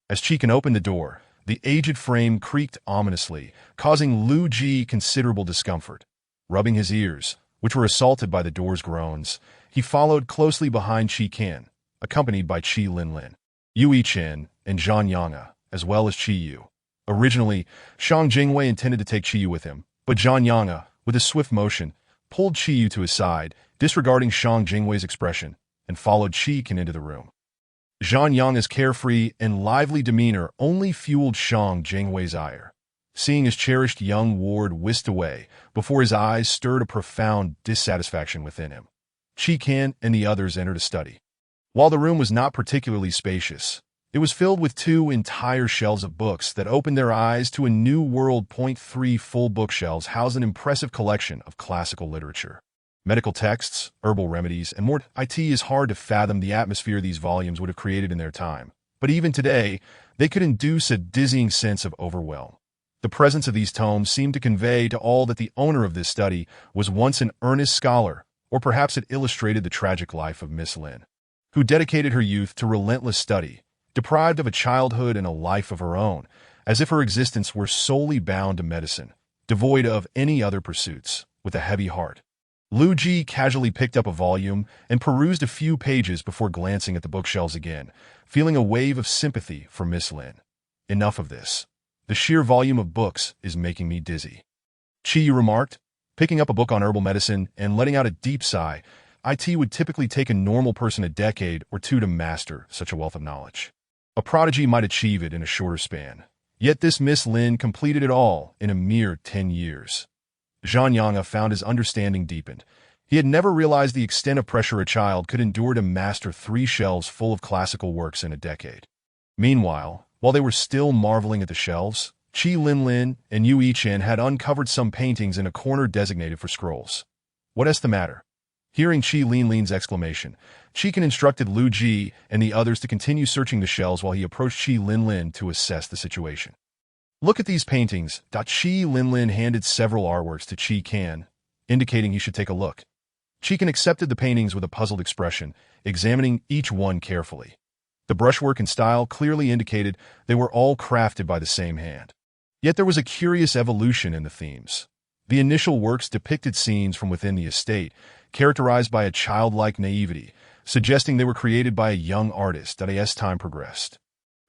As Qi Kan opened the door, the aged frame creaked ominously, causing Lu Ji considerable discomfort. Rubbing his ears, which were assaulted by the door's groans, he followed closely behind Qi Kan, accompanied by Qi Linlin, Yu Chen, and Zhang Yanga, as well as Qi Yu. Originally, Shang Jinghui intended to take Qi Yu with him, but Zhang Yanga, with a swift motion, pulled Qi Yu to his side, disregarding Shang Jinghui's expression, and followed Qi Kan into the room. Zhang Yanga's carefree and lively demeanor only fueled Shang Jinghui's ire. Seeing his cherished young ward whisked away before his eyes stirred a profound dissatisfaction within him, Qi Kan and the others entered a study. While the room was not particularly spacious, it was filled with 2 entire shelves of books that opened their eyes to a new world. 3 full bookshelves housed an impressive collection of classical literature, medical texts, herbal remedies, and more. It is hard to fathom the atmosphere these volumes would have created in their time, but even today, they could induce a dizzying sense of overwhelm. The presence of these tomes seemed to convey to all that the owner of this study was once an earnest scholar, or perhaps it illustrated the tragic life of Miss Lin, who dedicated her youth to relentless study, deprived of a childhood and a life of her own, as if her existence were solely bound to medicine, devoid of any other pursuits, with a heavy heart. Lu Ji casually picked up a volume and perused a few pages before glancing at the bookshelves again, feeling a wave of sympathy for Miss Lin. Enough of this. The sheer volume of books is making me dizzy, Qi Yu remarked, picking up a book on herbal medicine and letting out a deep sigh. It would typically take a normal person a decade or 2 to master such a wealth of knowledge. A prodigy might achieve it in a shorter span. Yet this Miss Lin completed it all in a mere 10 years. Zhang Yanga found his understanding deepened. He had never realized the extent of pressure a child could endure to master 3 shelves full of classical works in a decade. Meanwhile, while they were still marveling at the shelves, Qi Linlin and Yu Chen had uncovered some paintings in a corner designated for scrolls. What's the matter? Hearing Qi Linlin's exclamation, Qi Kan instructed Lu Ji and the others to continue searching the shelves while he approached Qi Linlin to assess the situation. Look at these paintings. Qi Linlin handed several artworks to Qi Kan, indicating he should take a look. Qi Kan accepted the paintings with a puzzled expression, examining each one carefully. The brushwork and style clearly indicated they were all crafted by the same hand. Yet there was a curious evolution in the themes. The initial works depicted scenes from within the estate, characterized by a childlike naivety, suggesting they were created by a young artist as time progressed.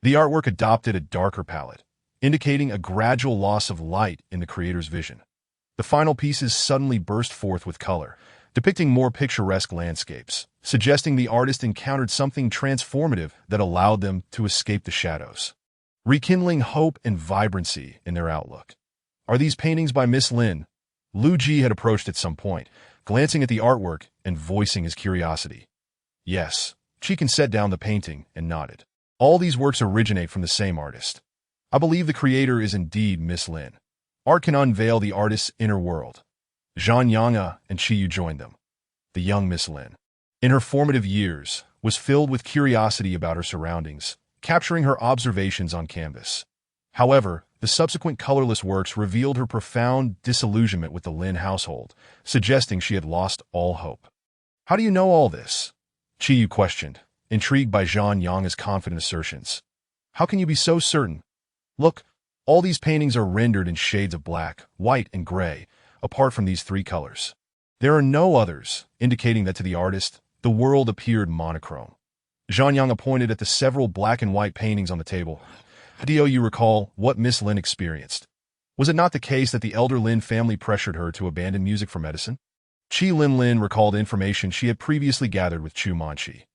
The artwork adopted a darker palette, indicating a gradual loss of light in the creator's vision. The final pieces suddenly burst forth with color, depicting more picturesque landscapes, suggesting the artist encountered something transformative that allowed them to escape the shadows, rekindling hope and vibrancy in their outlook. Are these paintings by Miss Lin? Lu Ji had approached at some point, glancing at the artwork and voicing his curiosity. Yes, Chikan set down the painting and nodded. All these works originate from the same artist. I believe the creator is indeed Miss Lin. Art can unveil the artist's inner world. Zhang Yang'e and Qi Yu joined them. The young Miss Lin, in her formative years, was filled with curiosity about her surroundings, capturing her observations on canvas. However, the subsequent colorless works revealed her profound disillusionment with the Lin household, suggesting she had lost all hope. How do you know all this? Qi Yu questioned, intrigued by Zhang Yang'e's confident assertions. How can you be so certain? Look, all these paintings are rendered in shades of black, white, and gray, apart from these three colors. There are no others, indicating that to the artist, the world appeared monochrome. Zhang Yang'e pointed at the several black and white paintings on the table. Do you recall what Miss Lin experienced? Was it not the case that the elder Lin family pressured her to abandon music for medicine? Qi Lin recalled information she had previously gathered with Chu Manqi.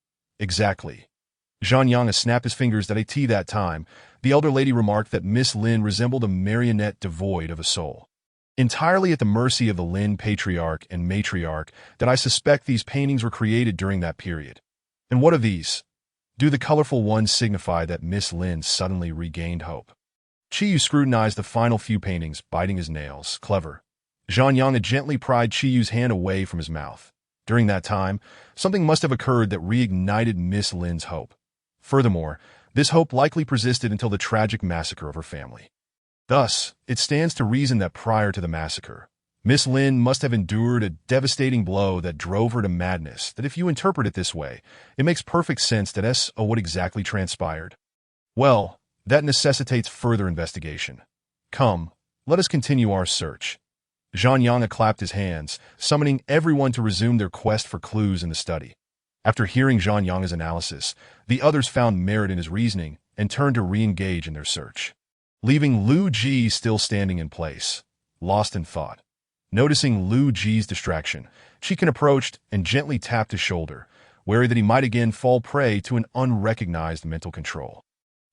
Exactly. Zhang Yang'e snapped his fingers at that time. The elder lady remarked that Miss Lin resembled a marionette devoid of a soul. Entirely at the mercy of the Lin patriarch and matriarch, that I suspect these paintings were created during that period. And what of these? Do the colorful ones signify that Miss Lin suddenly regained hope? Qi Yu scrutinized the final few paintings, biting his nails. Clever. Zhang Yang'e gently pried Qi Yu's hand away from his mouth. During that time, something must have occurred that reignited Miss Lin's hope. Furthermore, this hope likely persisted until the tragic massacre of her family. Thus, it stands to reason that prior to the massacre, Miss Lin must have endured a devastating blow that drove her to madness. That if you interpret it this way, it makes perfect sense that what exactly transpired. Well, that necessitates further investigation. Come, let us continue our search. Zhang Yang'e clapped his hands, summoning everyone to resume their quest for clues in the study. After hearing Zhang Yang'e's analysis, the others found merit in his reasoning and turned to re-engage in their search, leaving Lu Ji still standing in place, lost in thought. Noticing Lu Ji's distraction, Chikan approached and gently tapped his shoulder, wary that he might again fall prey to an unrecognized mental control.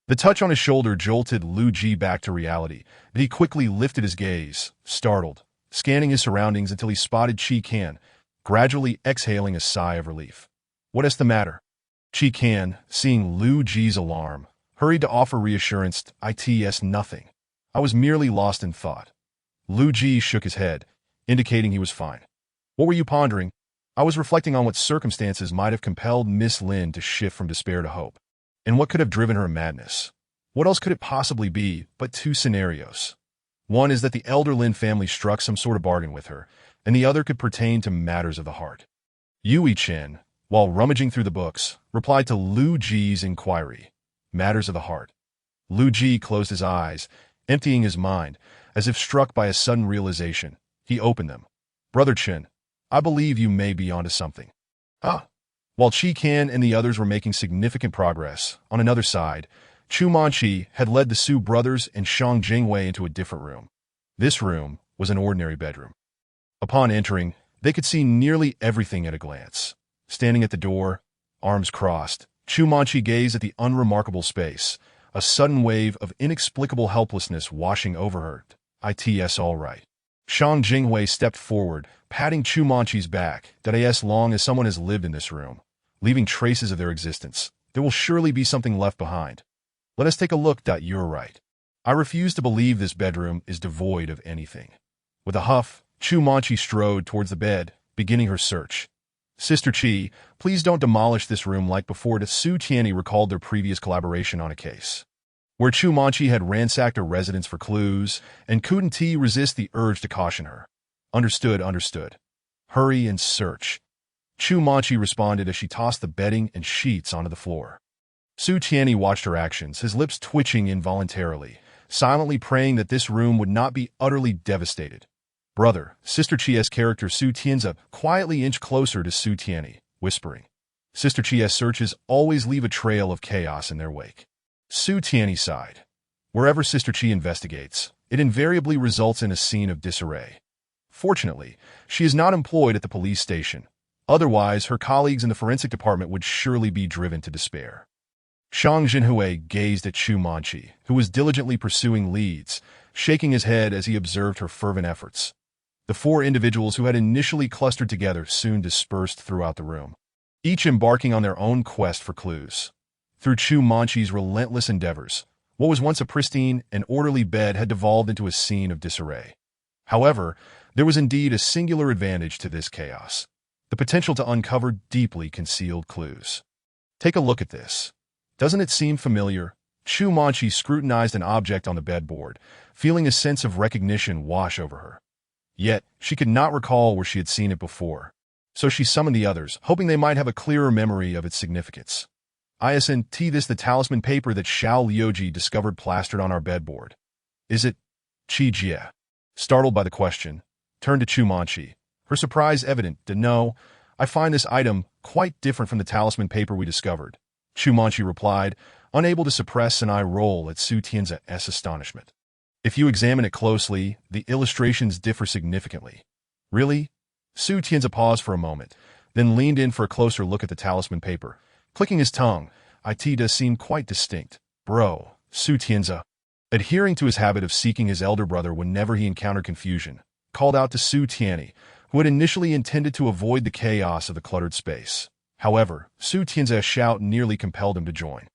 The touch on his shoulder jolted Lu Ji back to reality, but he quickly lifted his gaze, startled, scanning his surroundings until he spotted Qi Kan, gradually exhaling a sigh of relief. What is the matter? Qi Kan, seeing Lu Ji's alarm, hurried to offer reassurance. It's nothing. I was merely lost in thought. Lu Ji shook his head, indicating he was fine. What were you pondering? I was reflecting on what circumstances might have compelled Miss Lin to shift from despair to hope, and what could have driven her madness. What else could it possibly be but two scenarios? One is that the elder Lin family struck some sort of bargain with her, and the other could pertain to matters of the heart. Yui Chen, while rummaging through the books, replied to Lu Ji's inquiry. Matters of the heart. Lu Ji closed his eyes, emptying his mind, as if struck by a sudden realization. He opened them. Brother Chen, I believe you may be onto something. Ah. While Qi Kan and the others were making significant progress, on another side, Chu Manqi had led the Su brothers and Shang Jingwei into a different room. This room was an ordinary bedroom. Upon entering, they could see nearly everything at a glance. Standing at the door, arms crossed, Chu Manqi gazed at the unremarkable space, a sudden wave of inexplicable helplessness washing over her. It's all right. Shang Jingwei stepped forward, patting Chu Manqi's back. As long as someone has lived in this room, leaving traces of their existence, there will surely be something left behind. Let us take a look. You're right. I refuse to believe this bedroom is devoid of anything. With a huff, Chu Manqi strode towards the bed, beginning her search. Sister Qi, please don't demolish this room like before. Su Tianyi recalled their previous collaboration on a case where Chu Manqi had ransacked a residence for clues, and couldn't resist the urge to caution her. Understood. Hurry and search. Chu Manqi responded as she tossed the bedding and sheets onto the floor. Su Tianyi watched her actions, his lips twitching involuntarily, silently praying that this room would not be utterly devastated. Brother, Sister Qi's character Su Tianzi quietly inched closer to Su Tianyi, whispering. Sister Qi's searches always leave a trail of chaos in their wake. Su Tianyi sighed. Wherever Sister Chi investigates, it invariably results in a scene of disarray. Fortunately, she is not employed at the police station. Otherwise, her colleagues in the forensic department would surely be driven to despair. Shang Jinhui gazed at Chu Manchi, who was diligently pursuing leads, shaking his head as he observed her fervent efforts. The four individuals who had initially clustered together soon dispersed throughout the room, each embarking on their own quest for clues. Through Chu Manchi's relentless endeavors, what was once a pristine and orderly bed had devolved into a scene of disarray. However, there was indeed a singular advantage to this chaos: the potential to uncover deeply concealed clues. Take a look at this. Doesn't it seem familiar? Chu Manchi scrutinized an object on the bedboard, feeling a sense of recognition wash over her. Yet, she could not recall where she had seen it before. So she summoned the others, hoping they might have a clearer memory of its significance. Isn't this the talisman paper that Xiao Liuji discovered plastered on our bedboard? Is it? Qi Jie, startled by the question, turned to Chu Manchi, her surprise evident. No, I find this item quite different from the talisman paper we discovered. Chu Manchi replied, unable to suppress an eye roll at Su Tianzi's astonishment. If you examine it closely, the illustrations differ significantly. Really? Su Tianzi paused for a moment, then leaned in for a closer look at the talisman paper. Clicking his tongue, it does seem quite distinct. Bro, Su Tianzi, adhering to his habit of seeking his elder brother whenever he encountered confusion, called out to Su Tianyi, who had initially intended to avoid the chaos of the cluttered space. However, Su Tianzi's shout nearly compelled him to join.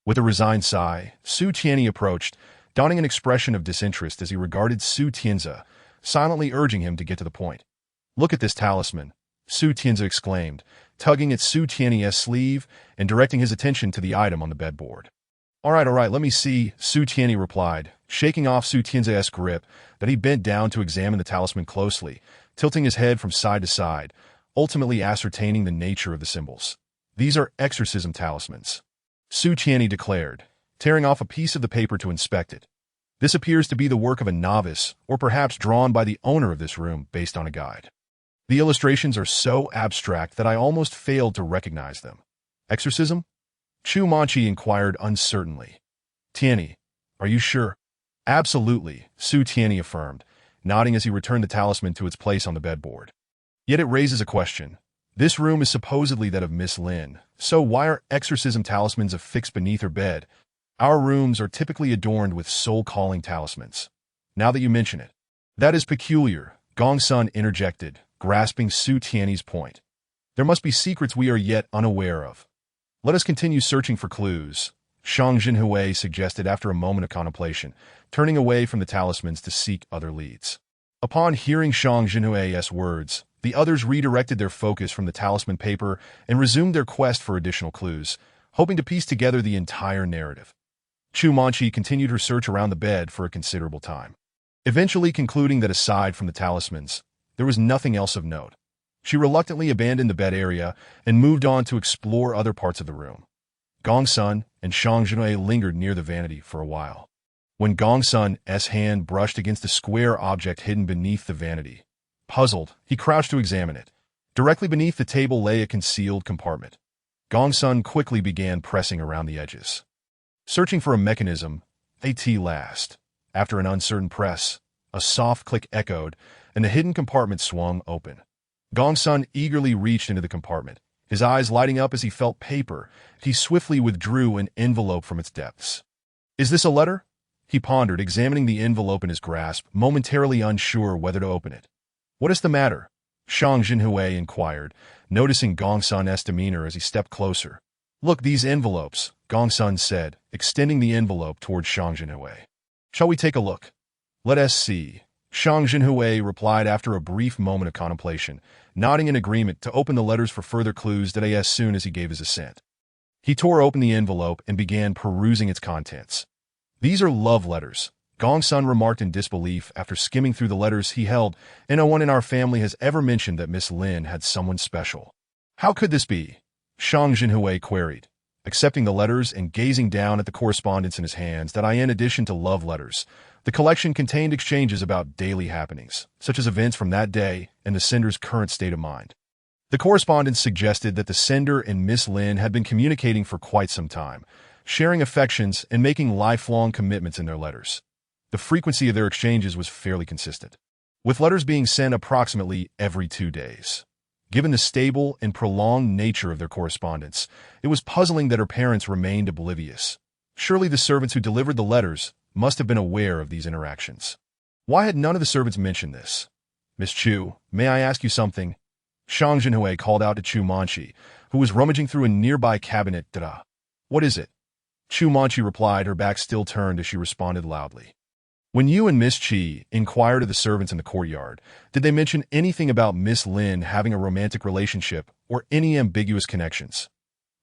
With a resigned sigh, Su Tianyi approached, donning an expression of disinterest as he regarded Su Tianzi, silently urging him to get to the point. Look at this talisman, Su Tianzi exclaimed, tugging at Su Tianyi's sleeve and directing his attention to the item on the bedboard. All right, let me see, Su Tianyi replied, shaking off Su Tianzi's grip that he bent down to examine the talisman closely, tilting his head from side to side, ultimately ascertaining the nature of the symbols. These are exorcism talismans, Su Tianyi declared, tearing off a piece of the paper to inspect it. This appears to be the work of a novice, or perhaps drawn by the owner of this room based on a guide. The illustrations are so abstract that I almost failed to recognize them. Exorcism? Chu Manchi inquired uncertainly. Tianyi, are you sure? Absolutely, Su Tianyi affirmed, nodding as he returned the talisman to its place on the bedboard. Yet it raises a question. This room is supposedly that of Miss Lin, so why are exorcism talismans affixed beneath her bed? Our rooms are typically adorned with soul-calling talismans. Now that you mention it. That is peculiar, Gong Sun interjected, grasping Su Tianyi's point. There must be secrets we are yet unaware of. Let us continue searching for clues, Shang Jinhui suggested after a moment of contemplation, turning away from the talismans to seek other leads. Upon hearing Shang Jinhui's words, the others redirected their focus from the talisman paper and resumed their quest for additional clues, hoping to piece together the entire narrative. Chu Manchi continued her search around the bed for a considerable time, eventually concluding that aside from the talismans, there was nothing else of note. She reluctantly abandoned the bed area and moved on to explore other parts of the room. Gong Sun and Shang Jinhui lingered near the vanity for a while. When Gong Sun's hand brushed against the square object hidden beneath the vanity, puzzled, he crouched to examine it. Directly beneath the table lay a concealed compartment. Gong Sun quickly began pressing around the edges, searching for a mechanism. At last, after an uncertain press, a soft click echoed, and the hidden compartment swung open. Gong Sun eagerly reached into the compartment, his eyes lighting up as he felt paper. He swiftly withdrew an envelope from its depths. Is this a letter? He pondered, examining the envelope in his grasp, momentarily unsure whether to open it. What is the matter? Shang Jinhui inquired, noticing Gong Sun's demeanor as he stepped closer. Look, these envelopes, Gong Sun said, extending the envelope towards Shang Jinhui. Shall we take a look? Let us see, Shang Jinhui replied after a brief moment of contemplation, nodding in agreement to open the letters for further clues that as soon as he gave his assent. He tore open the envelope and began perusing its contents. These are love letters, Gong Sun remarked in disbelief after skimming through the letters he held. No one in our family has ever mentioned that Miss Lin had someone special. How could this be? Shang Jinhui queried, accepting the letters and gazing down at the correspondence in his hands. That in addition to love letters, the collection contained exchanges about daily happenings, such as events from that day and the sender's current state of mind. The correspondence suggested that the sender and Miss Lin had been communicating for quite some time, sharing affections and making lifelong commitments in their letters. The frequency of their exchanges was fairly consistent, with letters being sent approximately every 2 days. Given the stable and prolonged nature of their correspondence, it was puzzling that her parents remained oblivious. Surely the servants who delivered the letters must have been aware of these interactions. Why had none of the servants mentioned this? "Miss Chu, may I ask you something?" Shang Jinhui called out to Chu Manchi, who was rummaging through a nearby cabinet. "Da. What is it?" Chu Manchi replied, her back still turned as she responded loudly. "When you and Miss Qi inquired of the servants in the courtyard, did they mention anything about Miss Lin having a romantic relationship or any ambiguous connections?"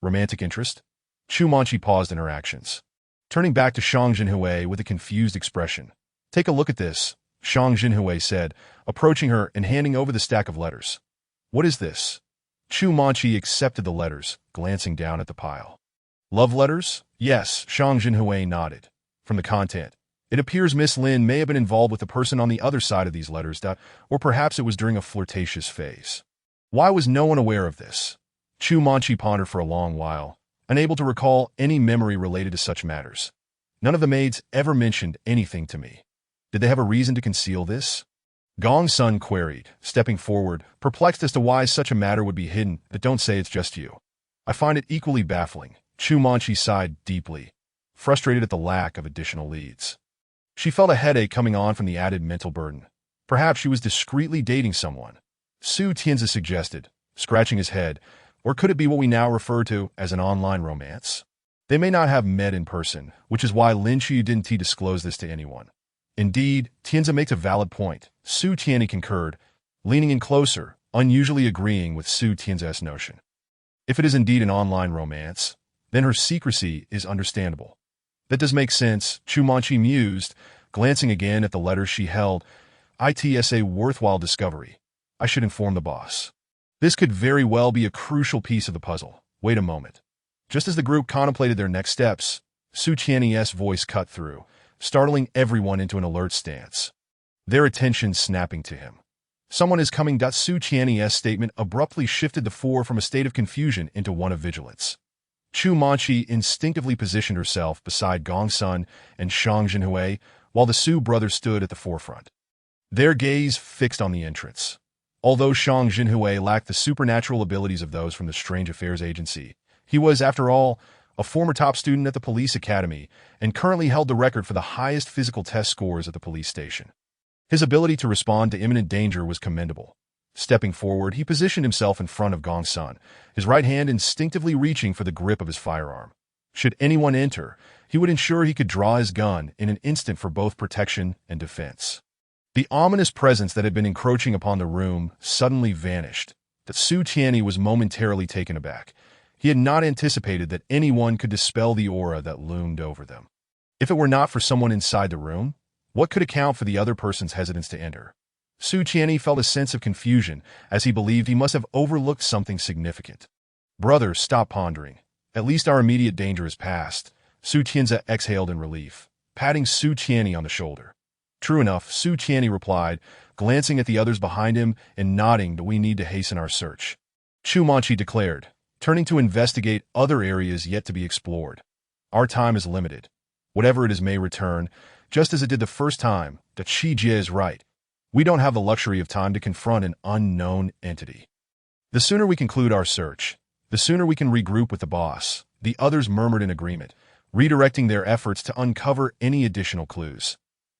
"Romantic interest?" Chu Manchi paused in her actions, turning back to Shang Jinhui with a confused expression. "Take a look at this," Shang Jinhui said, approaching her and handing over the stack of letters. "What is this?" Chu Manchi accepted the letters, glancing down at the pile. "Love letters?" "Yes," Shang Jinhui nodded. "From the content, it appears Miss Lin may have been involved with the person on the other side of these letters, or perhaps it was during a flirtatious phase. Why was no one aware of this?" Chu Manchi pondered for a long while, unable to recall any memory related to such matters. "None of the maids ever mentioned anything to me. Did they have a reason to conceal this?" Gong Sun queried, stepping forward, perplexed as to why such a matter would be hidden. "But don't say it's just you. I find it equally baffling." Chu Manchi sighed deeply, frustrated at the lack of additional leads. She felt a headache coming on from the added mental burden. Perhaps she was discreetly dating someone. Su Tianzi suggested, scratching his head, or could it be what we now refer to as an online romance? They may not have met in person, which is why Lin Qiu didn't disclose this to anyone. Indeed, Tianzi makes a valid point. Su Tianyi concurred, leaning in closer, unusually agreeing with Su Tianzi's notion. If it is indeed an online romance, then her secrecy is understandable. "That does make sense," Chu Manchi mused, glancing again at the letters she held. "It's a worthwhile discovery. I should inform the boss. This could very well be a crucial piece of the puzzle." Wait a moment. Just as the group contemplated their next steps, Su Tianyi's voice cut through, startling everyone into an alert stance, their attention snapping to him. "Someone is coming." Su Tianyi's statement abruptly shifted the four from a state of confusion into one of vigilance. Chu Manchi instinctively positioned herself beside Gong Sun and Shang Jinhui, while the Su brothers stood at the forefront, their gaze fixed on the entrance. Although Shang Jinhui lacked the supernatural abilities of those from the Strange Affairs Agency, he was, after all, a former top student at the police academy and currently held the record for the highest physical test scores at the police station. His ability to respond to imminent danger was commendable. Stepping forward, he positioned himself in front of Gong Sun, his right hand instinctively reaching for the grip of his firearm. Should anyone enter, he would ensure he could draw his gun in an instant for both protection and defense. The ominous presence that had been encroaching upon the room suddenly vanished. Su Tianyi was momentarily taken aback. He had not anticipated that anyone could dispel the aura that loomed over them. If it were not for someone inside the room, what could account for the other person's hesitance to enter? Su Tianyi felt a sense of confusion as he believed he must have overlooked something significant. "Brother, stop pondering. At least our immediate danger is past." Su Tianzi exhaled in relief, patting Su Tianyi on the shoulder. "True enough," Su Tianyi replied, glancing at the others behind him and nodding that we need to hasten our search. Chu Manchi declared, turning to investigate other areas yet to be explored. "Our time is limited. Whatever it is may return, just as it did the first time. That Qi Jie is right. We don't have the luxury of time to confront an unknown entity. The sooner we conclude our search, the sooner we can regroup with the boss." The others murmured in agreement, redirecting their efforts to uncover any additional clues.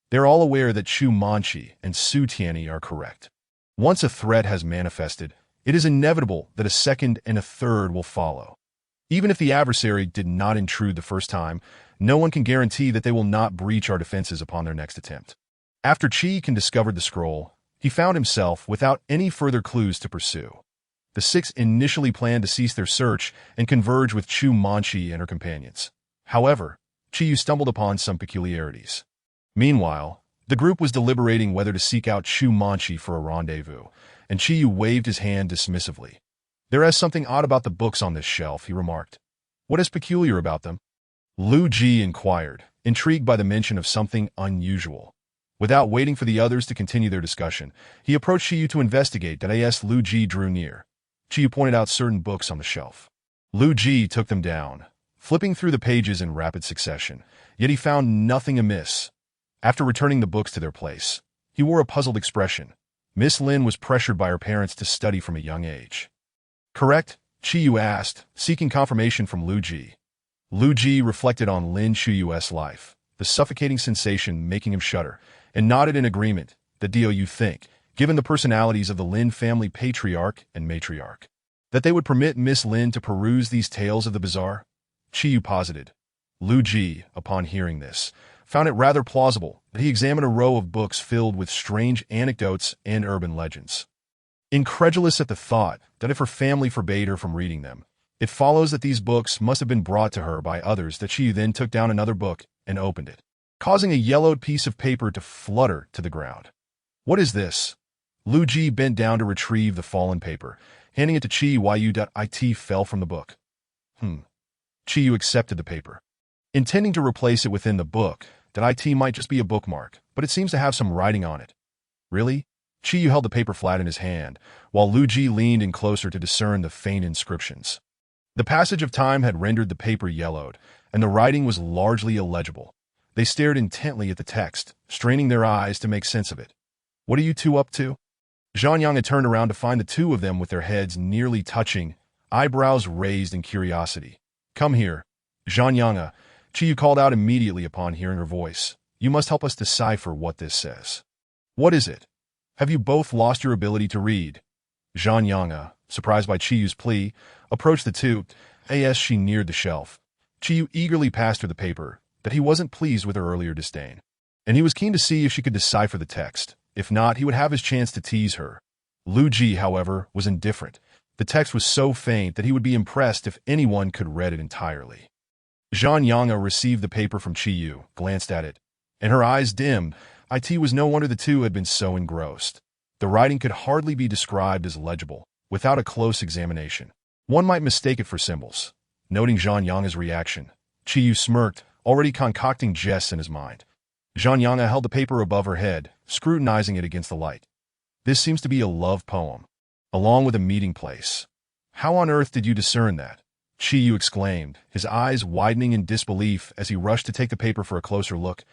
They're all aware that Chu Manchi and Su Tianyi are correct. Once a threat has manifested, it is inevitable that a second and a third will follow. Even if the adversary did not intrude the first time, no one can guarantee that they will not breach our defenses upon their next attempt. After Qi Kan discovered the scroll, he found himself without any further clues to pursue. The six initially planned to cease their search and converge with Chu Manchi and her companions. However, Qiyu stumbled upon some peculiarities. Meanwhile, the group was deliberating whether to seek out Chu Manchi for a rendezvous, and Qiyu waved his hand dismissively. "There is something odd about the books on this shelf," he remarked. "What is peculiar about them?" Lu Ji inquired, intrigued by the mention of something unusual. Without waiting for the others to continue their discussion, he approached Qiyu to investigate. As Lu Ji drew near, Qiyu pointed out certain books on the shelf. Lu Ji took them down, flipping through the pages in rapid succession, yet he found nothing amiss. After returning the books to their place, he wore a puzzled expression. Miss Lin was pressured by her parents to study from a young age. Correct? Qiyu asked, seeking confirmation from Lu Ji. Lu Ji reflected on Lin Chuyu's life, the suffocating sensation making him shudder, and nodded in agreement. That do you think, given the personalities of the Lin family patriarch and matriarch, that they would permit Miss Lin to peruse these tales of the bizarre? Qiyu posited. Lu Ji, upon hearing this, found it rather plausible that he examined a row of books filled with strange anecdotes and urban legends. Incredulous at the thought that if her family forbade her from reading them, it follows that these books must have been brought to her by others, that she then took down another book and opened it, causing a yellowed piece of paper to flutter to the ground. What is this? Lu Ji bent down to retrieve the fallen paper, handing it to Qiyu. It fell from the book. Qiyu accepted the paper, intending to replace it within the book. That it might just be a bookmark, but it seems to have some writing on it. Really? Qiyu held the paper flat in his hand, while Lu Ji leaned in closer to discern the faint inscriptions. The passage of time had rendered the paper yellowed, and the writing was largely illegible. They stared intently at the text, straining their eyes to make sense of it. What are you two up to? Zhang Yang had turned around to find the two of them with their heads nearly touching, eyebrows raised in curiosity. Come here. Zhang Yang, Qiyu called out immediately upon hearing her voice. You must help us decipher what this says. What is it? Have you both lost your ability to read? Zhang Yang, surprised by Qiyu's plea, approached the two. As she neared the shelf, Qiyu eagerly passed her the paper, that he wasn't pleased with her earlier disdain, and he was keen to see if she could decipher the text. If not, he would have his chance to tease her. Lu Ji, however, was indifferent. The text was so faint that he would be impressed if anyone could read it entirely. Zhang Yang received the paper from Qiyu, glanced at it, and her eyes dimmed. It was no wonder the two had been so engrossed. The writing could hardly be described as legible. Without a close examination, one might mistake it for symbols. Noting Zhang Yang's reaction, Qiyu smirked, already concocting jests in his mind. Zhang Yang held the paper above her head, scrutinizing it against the light. This seems to be a love poem, along with a meeting place. How on earth did you discern that? Qiyu exclaimed, his eyes widening in disbelief as he rushed to take the paper for a closer look.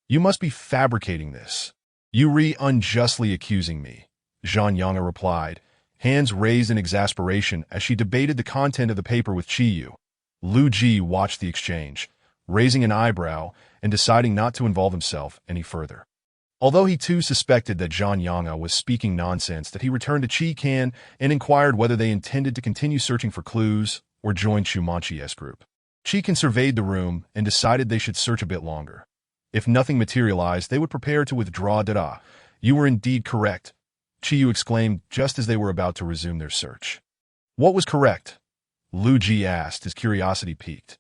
You must be fabricating this. You unjustly accusing me, Zhang Yang replied, hands raised in exasperation as she debated the content of the paper with Qiyu. Lu Ji watched the exchange, raising an eyebrow and deciding not to involve himself any further. Although he too suspected that Zhang Yang was speaking nonsense, that he returned to Qi Kan and inquired whether they intended to continue searching for clues or join Chu Manchi's group. Qi Kan surveyed the room and decided they should search a bit longer. If nothing materialized, they would prepare to withdraw. You were indeed correct, Qiyu exclaimed just as they were about to resume their search. What was correct? Lu Ji asked, his curiosity piqued.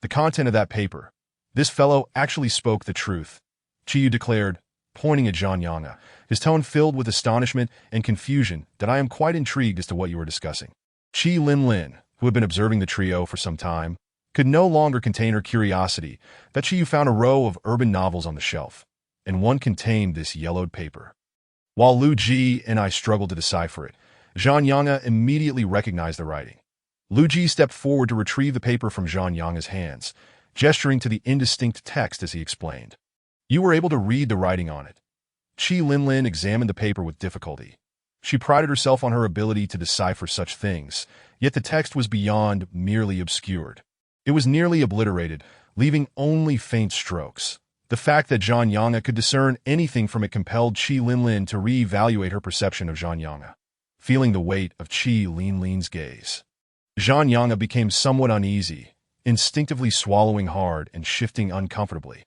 The content of that paper. This fellow actually spoke the truth, Qiyu declared, pointing at Zhang Yang, his tone filled with astonishment and confusion. That I am quite intrigued as to what you were discussing. Qi Lin, who had been observing the trio for some time, could no longer contain her curiosity. That Qiyu found a row of urban novels on the shelf, and one contained this yellowed paper. While Lu Ji and I struggled to decipher it, Zhang Yang immediately recognized the writing. Lu Ji stepped forward to retrieve the paper from Zhang Yang's hands, gesturing to the indistinct text as he explained. You were able to read the writing on it. Qi Lin examined the paper with difficulty. She prided herself on her ability to decipher such things, yet the text was beyond merely obscured. It was nearly obliterated, leaving only faint strokes. The fact that Zhang Yang could discern anything from it compelled Qi Lin to re-evaluate her perception of Zhang Yang, feeling the weight of Qi Lin's gaze. Zhang Yang became somewhat uneasy, instinctively swallowing hard and shifting uncomfortably.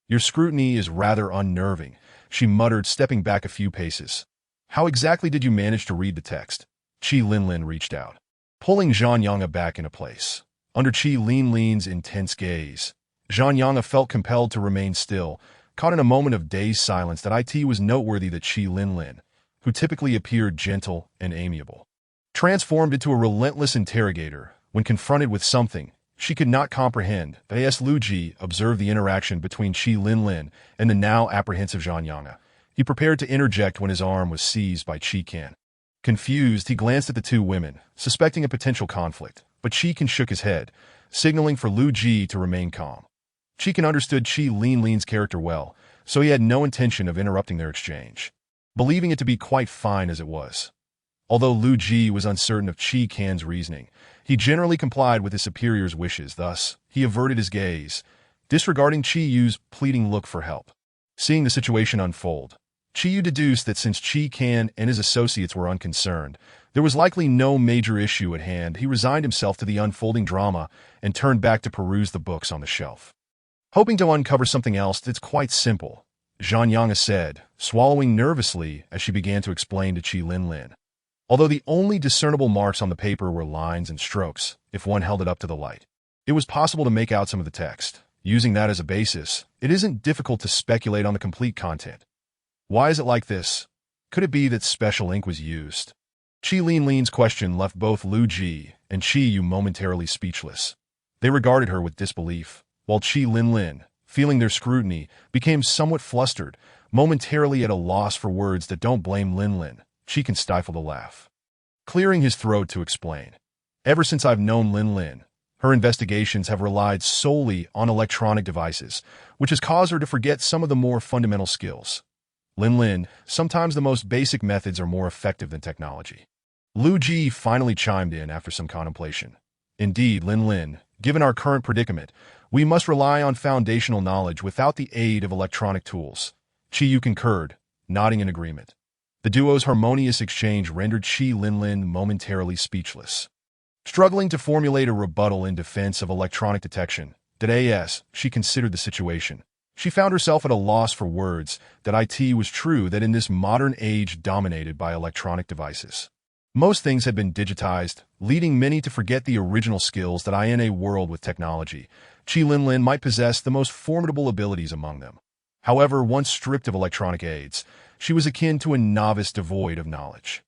Your scrutiny is rather unnerving, she muttered, stepping back a few paces. How exactly did you manage to read the text? Qi Lin reached out, pulling Zhang Yang back into place. Under Qi Lin's intense gaze, Zhang Yang felt compelled to remain still, caught in a moment of dazed silence. That it was noteworthy that Qi Lin, who typically appeared gentle and amiable, transformed into a relentless interrogator when confronted with something she could not comprehend. As Lu Ji observed the interaction between Qi Lin and the now apprehensive Zhang Yang, he prepared to interject when his arm was seized by Qi Kan. Confused, he glanced at the two women, suspecting a potential conflict, but Qi Kan shook his head. signaling for Lu Ji to remain calm. Qi understood Qi Linlin's character well, so he had no intention of interrupting their exchange, believing it to be quite fine as it was. Although Lu Ji was uncertain of Qi Can's reasoning, he generally complied with his superior's wishes, thus, he averted his gaze, disregarding Qi Yu's pleading look for help. Seeing the situation unfold, Qi Yu deduced that since Qi Can and his associates were unconcerned, there was likely no major issue at hand. He resigned himself to the unfolding drama and turned back to peruse the books on the shelf. Hoping to uncover something else that's quite simple, Zhang Yang said, swallowing nervously as she began to explain to Qi Linlin. Although the only discernible marks on the paper were lines and strokes, if one held it up to the light, it was possible to make out some of the text. Using that as a basis, it isn't difficult to speculate on the complete content. Why is it like this? Could it be that special ink was used? Qi Linlin's question left both Lu Ji and Qi Yu momentarily speechless. They regarded her with disbelief, while Qi Linlin, feeling their scrutiny, became somewhat flustered, momentarily at a loss for words that don't blame Linlin. Qi Can stifled a laugh, clearing his throat to explain. Ever since I've known Linlin, her investigations have relied solely on electronic devices, which has caused her to forget some of the more fundamental skills. Linlin, sometimes the most basic methods are more effective than technology. Lu Ji finally chimed in after some contemplation. Indeed, Linlin, given our current predicament, we must rely on foundational knowledge without the aid of electronic tools. Qi Yu concurred, nodding in agreement. The duo's harmonious exchange rendered Qi Linlin momentarily speechless. Struggling to formulate a rebuttal in defense of electronic detection, she considered the situation. She found herself at a loss for words. That it was true that in this modern age dominated by electronic devices, most things had been digitized, leading many to forget the original skills that in a world with technology, Qi Linlin might possess the most formidable abilities among them. However, once stripped of electronic aids, she was akin to a novice devoid of knowledge.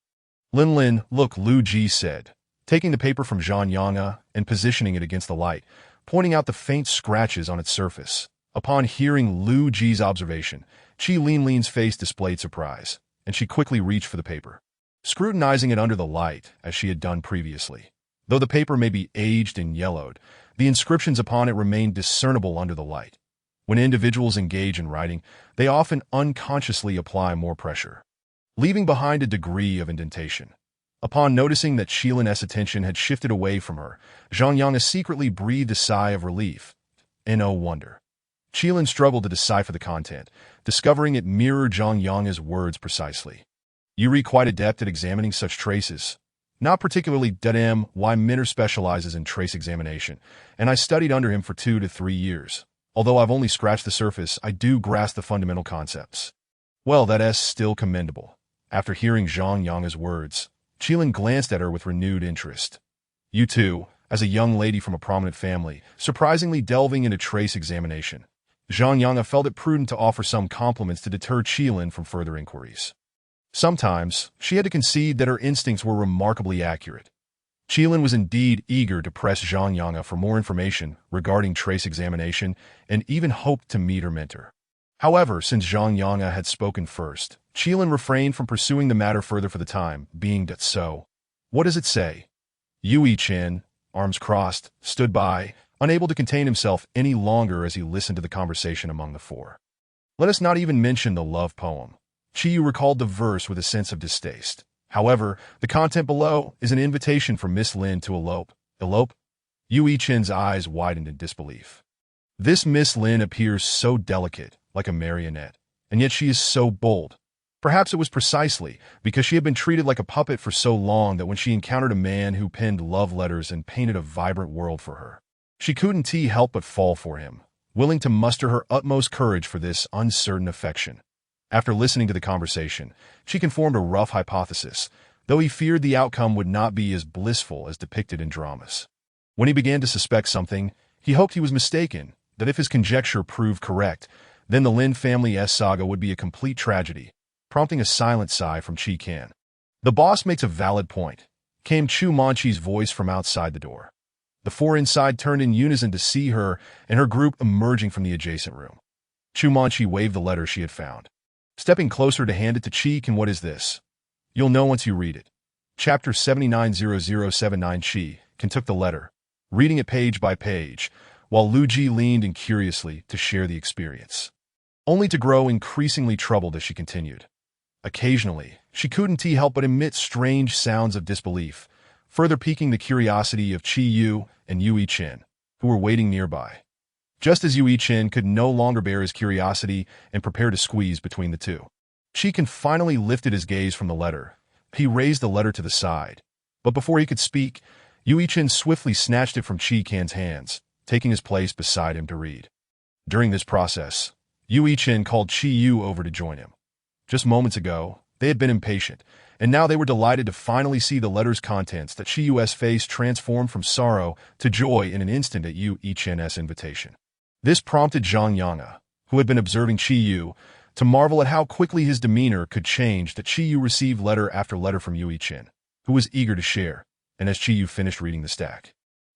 Linlin, look, Lu Ji said, taking the paper from Zhang Yang and positioning it against the light, pointing out the faint scratches on its surface. Upon hearing Lu Ji's observation, Qi Linlin's face displayed surprise, and she quickly reached for the paper, scrutinizing it under the light as she had done previously. Though the paper may be aged and yellowed, the inscriptions upon it remain discernible under the light. When individuals engage in writing, they often unconsciously apply more pressure, leaving behind a degree of indentation. Upon noticing that Qi Lin's attention had shifted away from her, Zhang Yang secretly breathed a sigh of relief. No wonder. Qi Lin struggled to decipher the content, discovering it mirrored Zhang Yang's words precisely. Yuri quite adept at examining such traces. Not particularly. Why Minter specializes in trace examination, and I studied under him for 2 to 3 years. Although I've only scratched the surface, I do grasp the fundamental concepts. Well, that's still commendable. After hearing Zhang Yang's words, Qi Lin glanced at her with renewed interest. You too, as a young lady from a prominent family, surprisingly delving into trace examination. Zhang Yang felt it prudent to offer some compliments to deter Qi Lin from further inquiries. Sometimes, she had to concede that her instincts were remarkably accurate. Qi Lin was indeed eager to press Zhang Yang for more information regarding trace examination and even hoped to meet her mentor. However, since Zhang Yang had spoken first, Qi Lin refrained from pursuing the matter further for the time being. So, what does it say? Yui Chen, arms crossed, stood by, unable to contain himself any longer as he listened to the conversation among the four. Let us not even mention the love poem. Qi Yu recalled the verse with a sense of distaste. However, the content below is an invitation for Miss Lin to elope. Elope? Yui Chen's eyes widened in disbelief. This Miss Lin appears so delicate, like a marionette, and yet she is so bold. Perhaps it was precisely because she had been treated like a puppet for so long that when she encountered a man who penned love letters and painted a vibrant world for her, she couldn't help but fall for him, willing to muster her utmost courage for this uncertain affection. After listening to the conversation, she formed a rough hypothesis, though he feared the outcome would not be as blissful as depicted in dramas. When he began to suspect something, he hoped he was mistaken, that if his conjecture proved correct, then the Lin family's saga would be a complete tragedy, prompting a silent sigh from Qi Can. The boss makes a valid point, came Chu Manchi's voice from outside the door. The four inside turned in unison to see her and her group emerging from the adjacent room. Chu Manchi waved the letter she had found, stepping closer to hand it to Qi Can. What is this? You'll know once you read it. Chapter 790079. Qi Can took the letter, reading it page by page, while Lu Ji leaned in curiously to share the experience, only to grow increasingly troubled as she continued. Occasionally, she couldn't help but emit strange sounds of disbelief, further piquing the curiosity of Chi Yu and Yu Yichen, who were waiting nearby. Just as Yu Yichen could no longer bear his curiosity and prepared to squeeze between the two, Chi Kan finally lifted his gaze from the letter. He raised the letter to the side, but before he could speak, Yu Yichen swiftly snatched it from Chi Kan's hands, taking his place beside him to read. During this process, Yu Yichen called Chi Yu over to join him. Just moments ago, they had been impatient, and now they were delighted to finally see the letter's contents that Chi Yu's face transformed from sorrow to joy in an instant at Yu Yichen's invitation. This prompted Zhang Yanga, who had been observing Chi Yu, to marvel at how quickly his demeanor could change that Chi Yu received letter after letter from Yu Yichen, who was eager to share, and as Chi Yu finished reading the stack,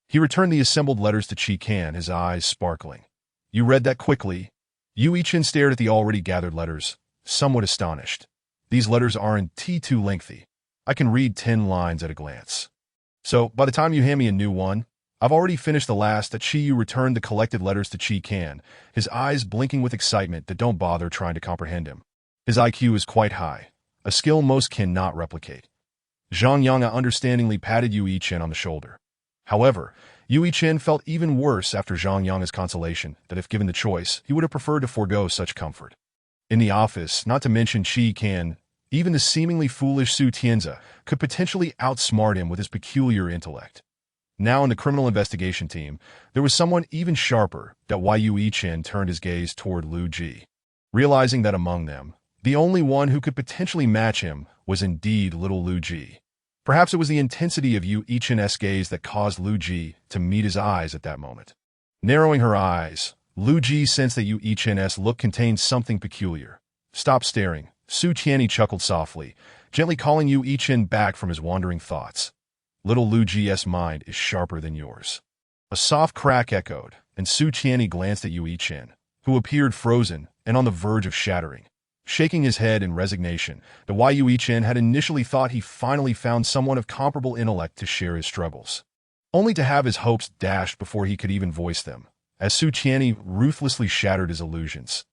he returned the assembled letters to Chi Kan, his eyes sparkling. "You read that quickly?" Yu Yichen stared at the already gathered letters, somewhat astonished. "These letters aren't too lengthy. I can read 10 lines at a glance. So, by the time you hand me a new one, I've already finished the last." That Chi Yu returned the collected letters to Chi Kan, his eyes blinking with excitement that don't bother trying to comprehend him. His IQ is quite high, a skill most cannot replicate. Zhang Yanga understandingly patted Yu Yichen on the shoulder. However, Yu Yichen felt even worse after Zhang Yanga's consolation that if given the choice, he would have preferred to forego such comfort. In the office, not to mention Chi Kan, even the seemingly foolish Su Tianzi could potentially outsmart him with his peculiar intellect. Now in the criminal investigation team, there was someone even sharper. That why Yu Yichen turned his gaze toward Lu Ji, realizing that among them, the only one who could potentially match him was indeed little Lu Ji. Perhaps it was the intensity of Yu Yichen's gaze that caused Lu Ji to meet his eyes at that moment. Narrowing her eyes, Lu Ji sensed that Yu Yichen's look contained something peculiar. "Stop staring," Su Qianni chuckled softly, gently calling Yu Yichen back from his wandering thoughts. "Little Lu Ji's mind is sharper than yours." A soft crack echoed, and Su Qianni glanced at Yu Yichen, who appeared frozen and on the verge of shattering, shaking his head in resignation. The why Yu Yichen had initially thought he finally found someone of comparable intellect to share his struggles, only to have his hopes dashed before he could even voice them, as Su Qianni ruthlessly shattered his illusions.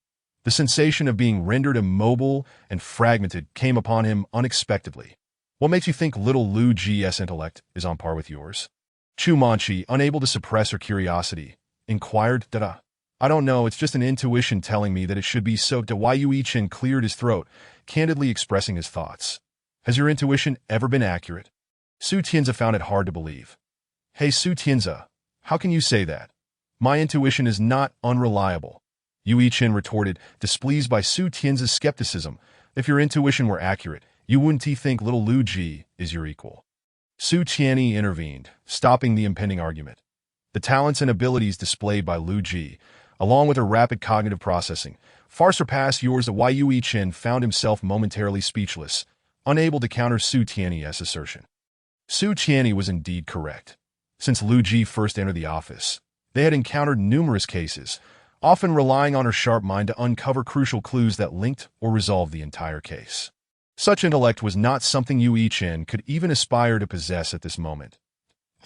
The sensation of being rendered immobile and fragmented came upon him unexpectedly. "What makes you think little Lu Ji's intellect is on par with yours?" Chu Manchi, unable to suppress her curiosity, inquired. "I don't know, it's just an intuition telling me that it should be so." Why Yu Yichen cleared his throat, candidly expressing his thoughts. "Has your intuition ever been accurate?" Su Tianzi found it hard to believe. "Hey Su Tianzi, how can you say that? My intuition is not unreliable." Yu Yichen retorted, displeased by Su Tianzi's skepticism. "If your intuition were accurate, you wouldn't think little Lu Ji is your equal." Su Qianni intervened, stopping the impending argument. The talents and abilities displayed by Lu Ji, along with her rapid cognitive processing, far surpassed yours. Why Yu Yichen found himself momentarily speechless, unable to counter Su Tianni's assertion. Su Qianni was indeed correct. Since Lu Ji first entered the office, they had encountered numerous cases, often relying on her sharp mind to uncover crucial clues that linked or resolved the entire case. Such intellect was not something Yu Yichen could even aspire to possess at this moment.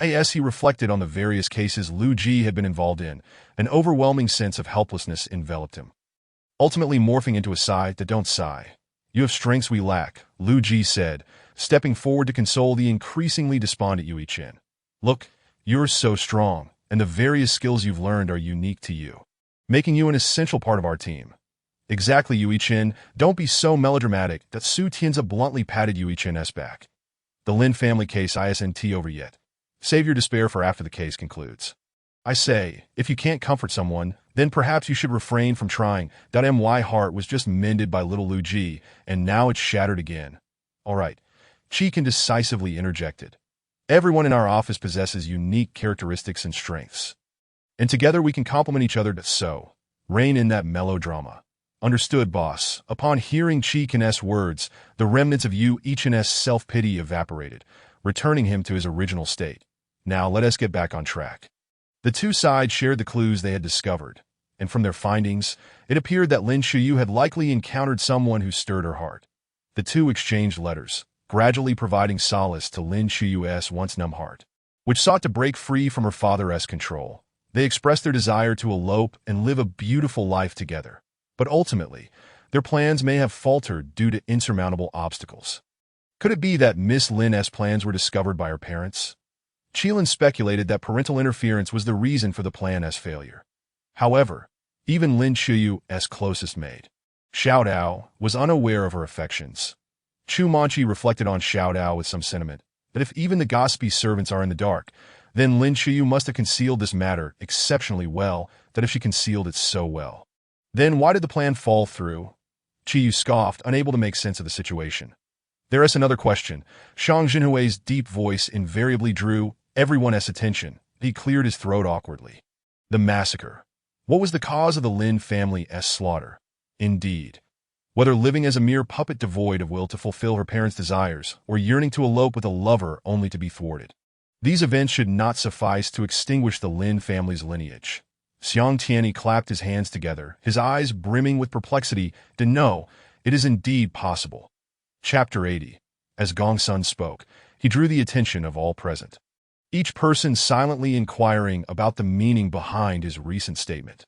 As he reflected on the various cases Lu Ji had been involved in, an overwhelming sense of helplessness enveloped him, ultimately morphing into a sigh. "Don't sigh. You have strengths we lack," Lu Ji said, stepping forward to console the increasingly despondent Yu Yichen. "Look, you're so strong, and the various skills you've learned are unique to you, making you an essential part of our team." "Exactly, Yu Yichen. Don't be so melodramatic." That Su Tianzi bluntly patted Yu Yichen's back. "The Lin family case isn't over yet. Save your despair for after the case concludes. I say, if you can't comfort someone, then perhaps you should refrain from trying." My heart was just mended by little Lu Ji, and now it's shattered again. "All right," Chi Kan decisively interjected. "Everyone in our office possesses unique characteristics and strengths, and together we can complement each other. So, rein in that melodrama." "Understood, boss." Upon hearing Chi Kan's words, the remnants of Yu Yichen's self-pity evaporated, returning him to his original state. "Now let us get back on track." The two sides shared the clues they had discovered, and from their findings, it appeared that Lin Shuyu had likely encountered someone who stirred her heart. The two exchanged letters, gradually providing solace to Lin Shuyu's once numb heart. which sought to break free from her father's control. They expressed their desire to elope and live a beautiful life together. But ultimately, their plans may have faltered due to insurmountable obstacles. Could it be that Miss Lin's plans were discovered by her parents? Qilin speculated that parental interference was the reason for the plan's failure. However, even Lin Chuyu's closest maid, Xiao Dao, was unaware of her affections. Chu Manchi reflected on Xiao Dao with some sentiment, that if even the gossipy servants are in the dark, then Lin Chuyu must have concealed this matter exceptionally well, that if she concealed it so well. Then why did the plan fall through? Chiyu scoffed, unable to make sense of the situation. There is another question. Shang Jinhui's deep voice invariably drew everyone's attention. He cleared his throat awkwardly. The massacre. What was the cause of the Lin family's slaughter? Indeed. Whether living as a mere puppet devoid of will to fulfill her parents' desires, or yearning to elope with a lover only to be thwarted. These events should not suffice to extinguish the Lin family's lineage. Xiang Tianyi clapped his hands together, his eyes brimming with perplexity. No, it is indeed possible. Chapter 80. As Gong Sun spoke, he drew the attention of all present, each person silently inquiring about the meaning behind his recent statement.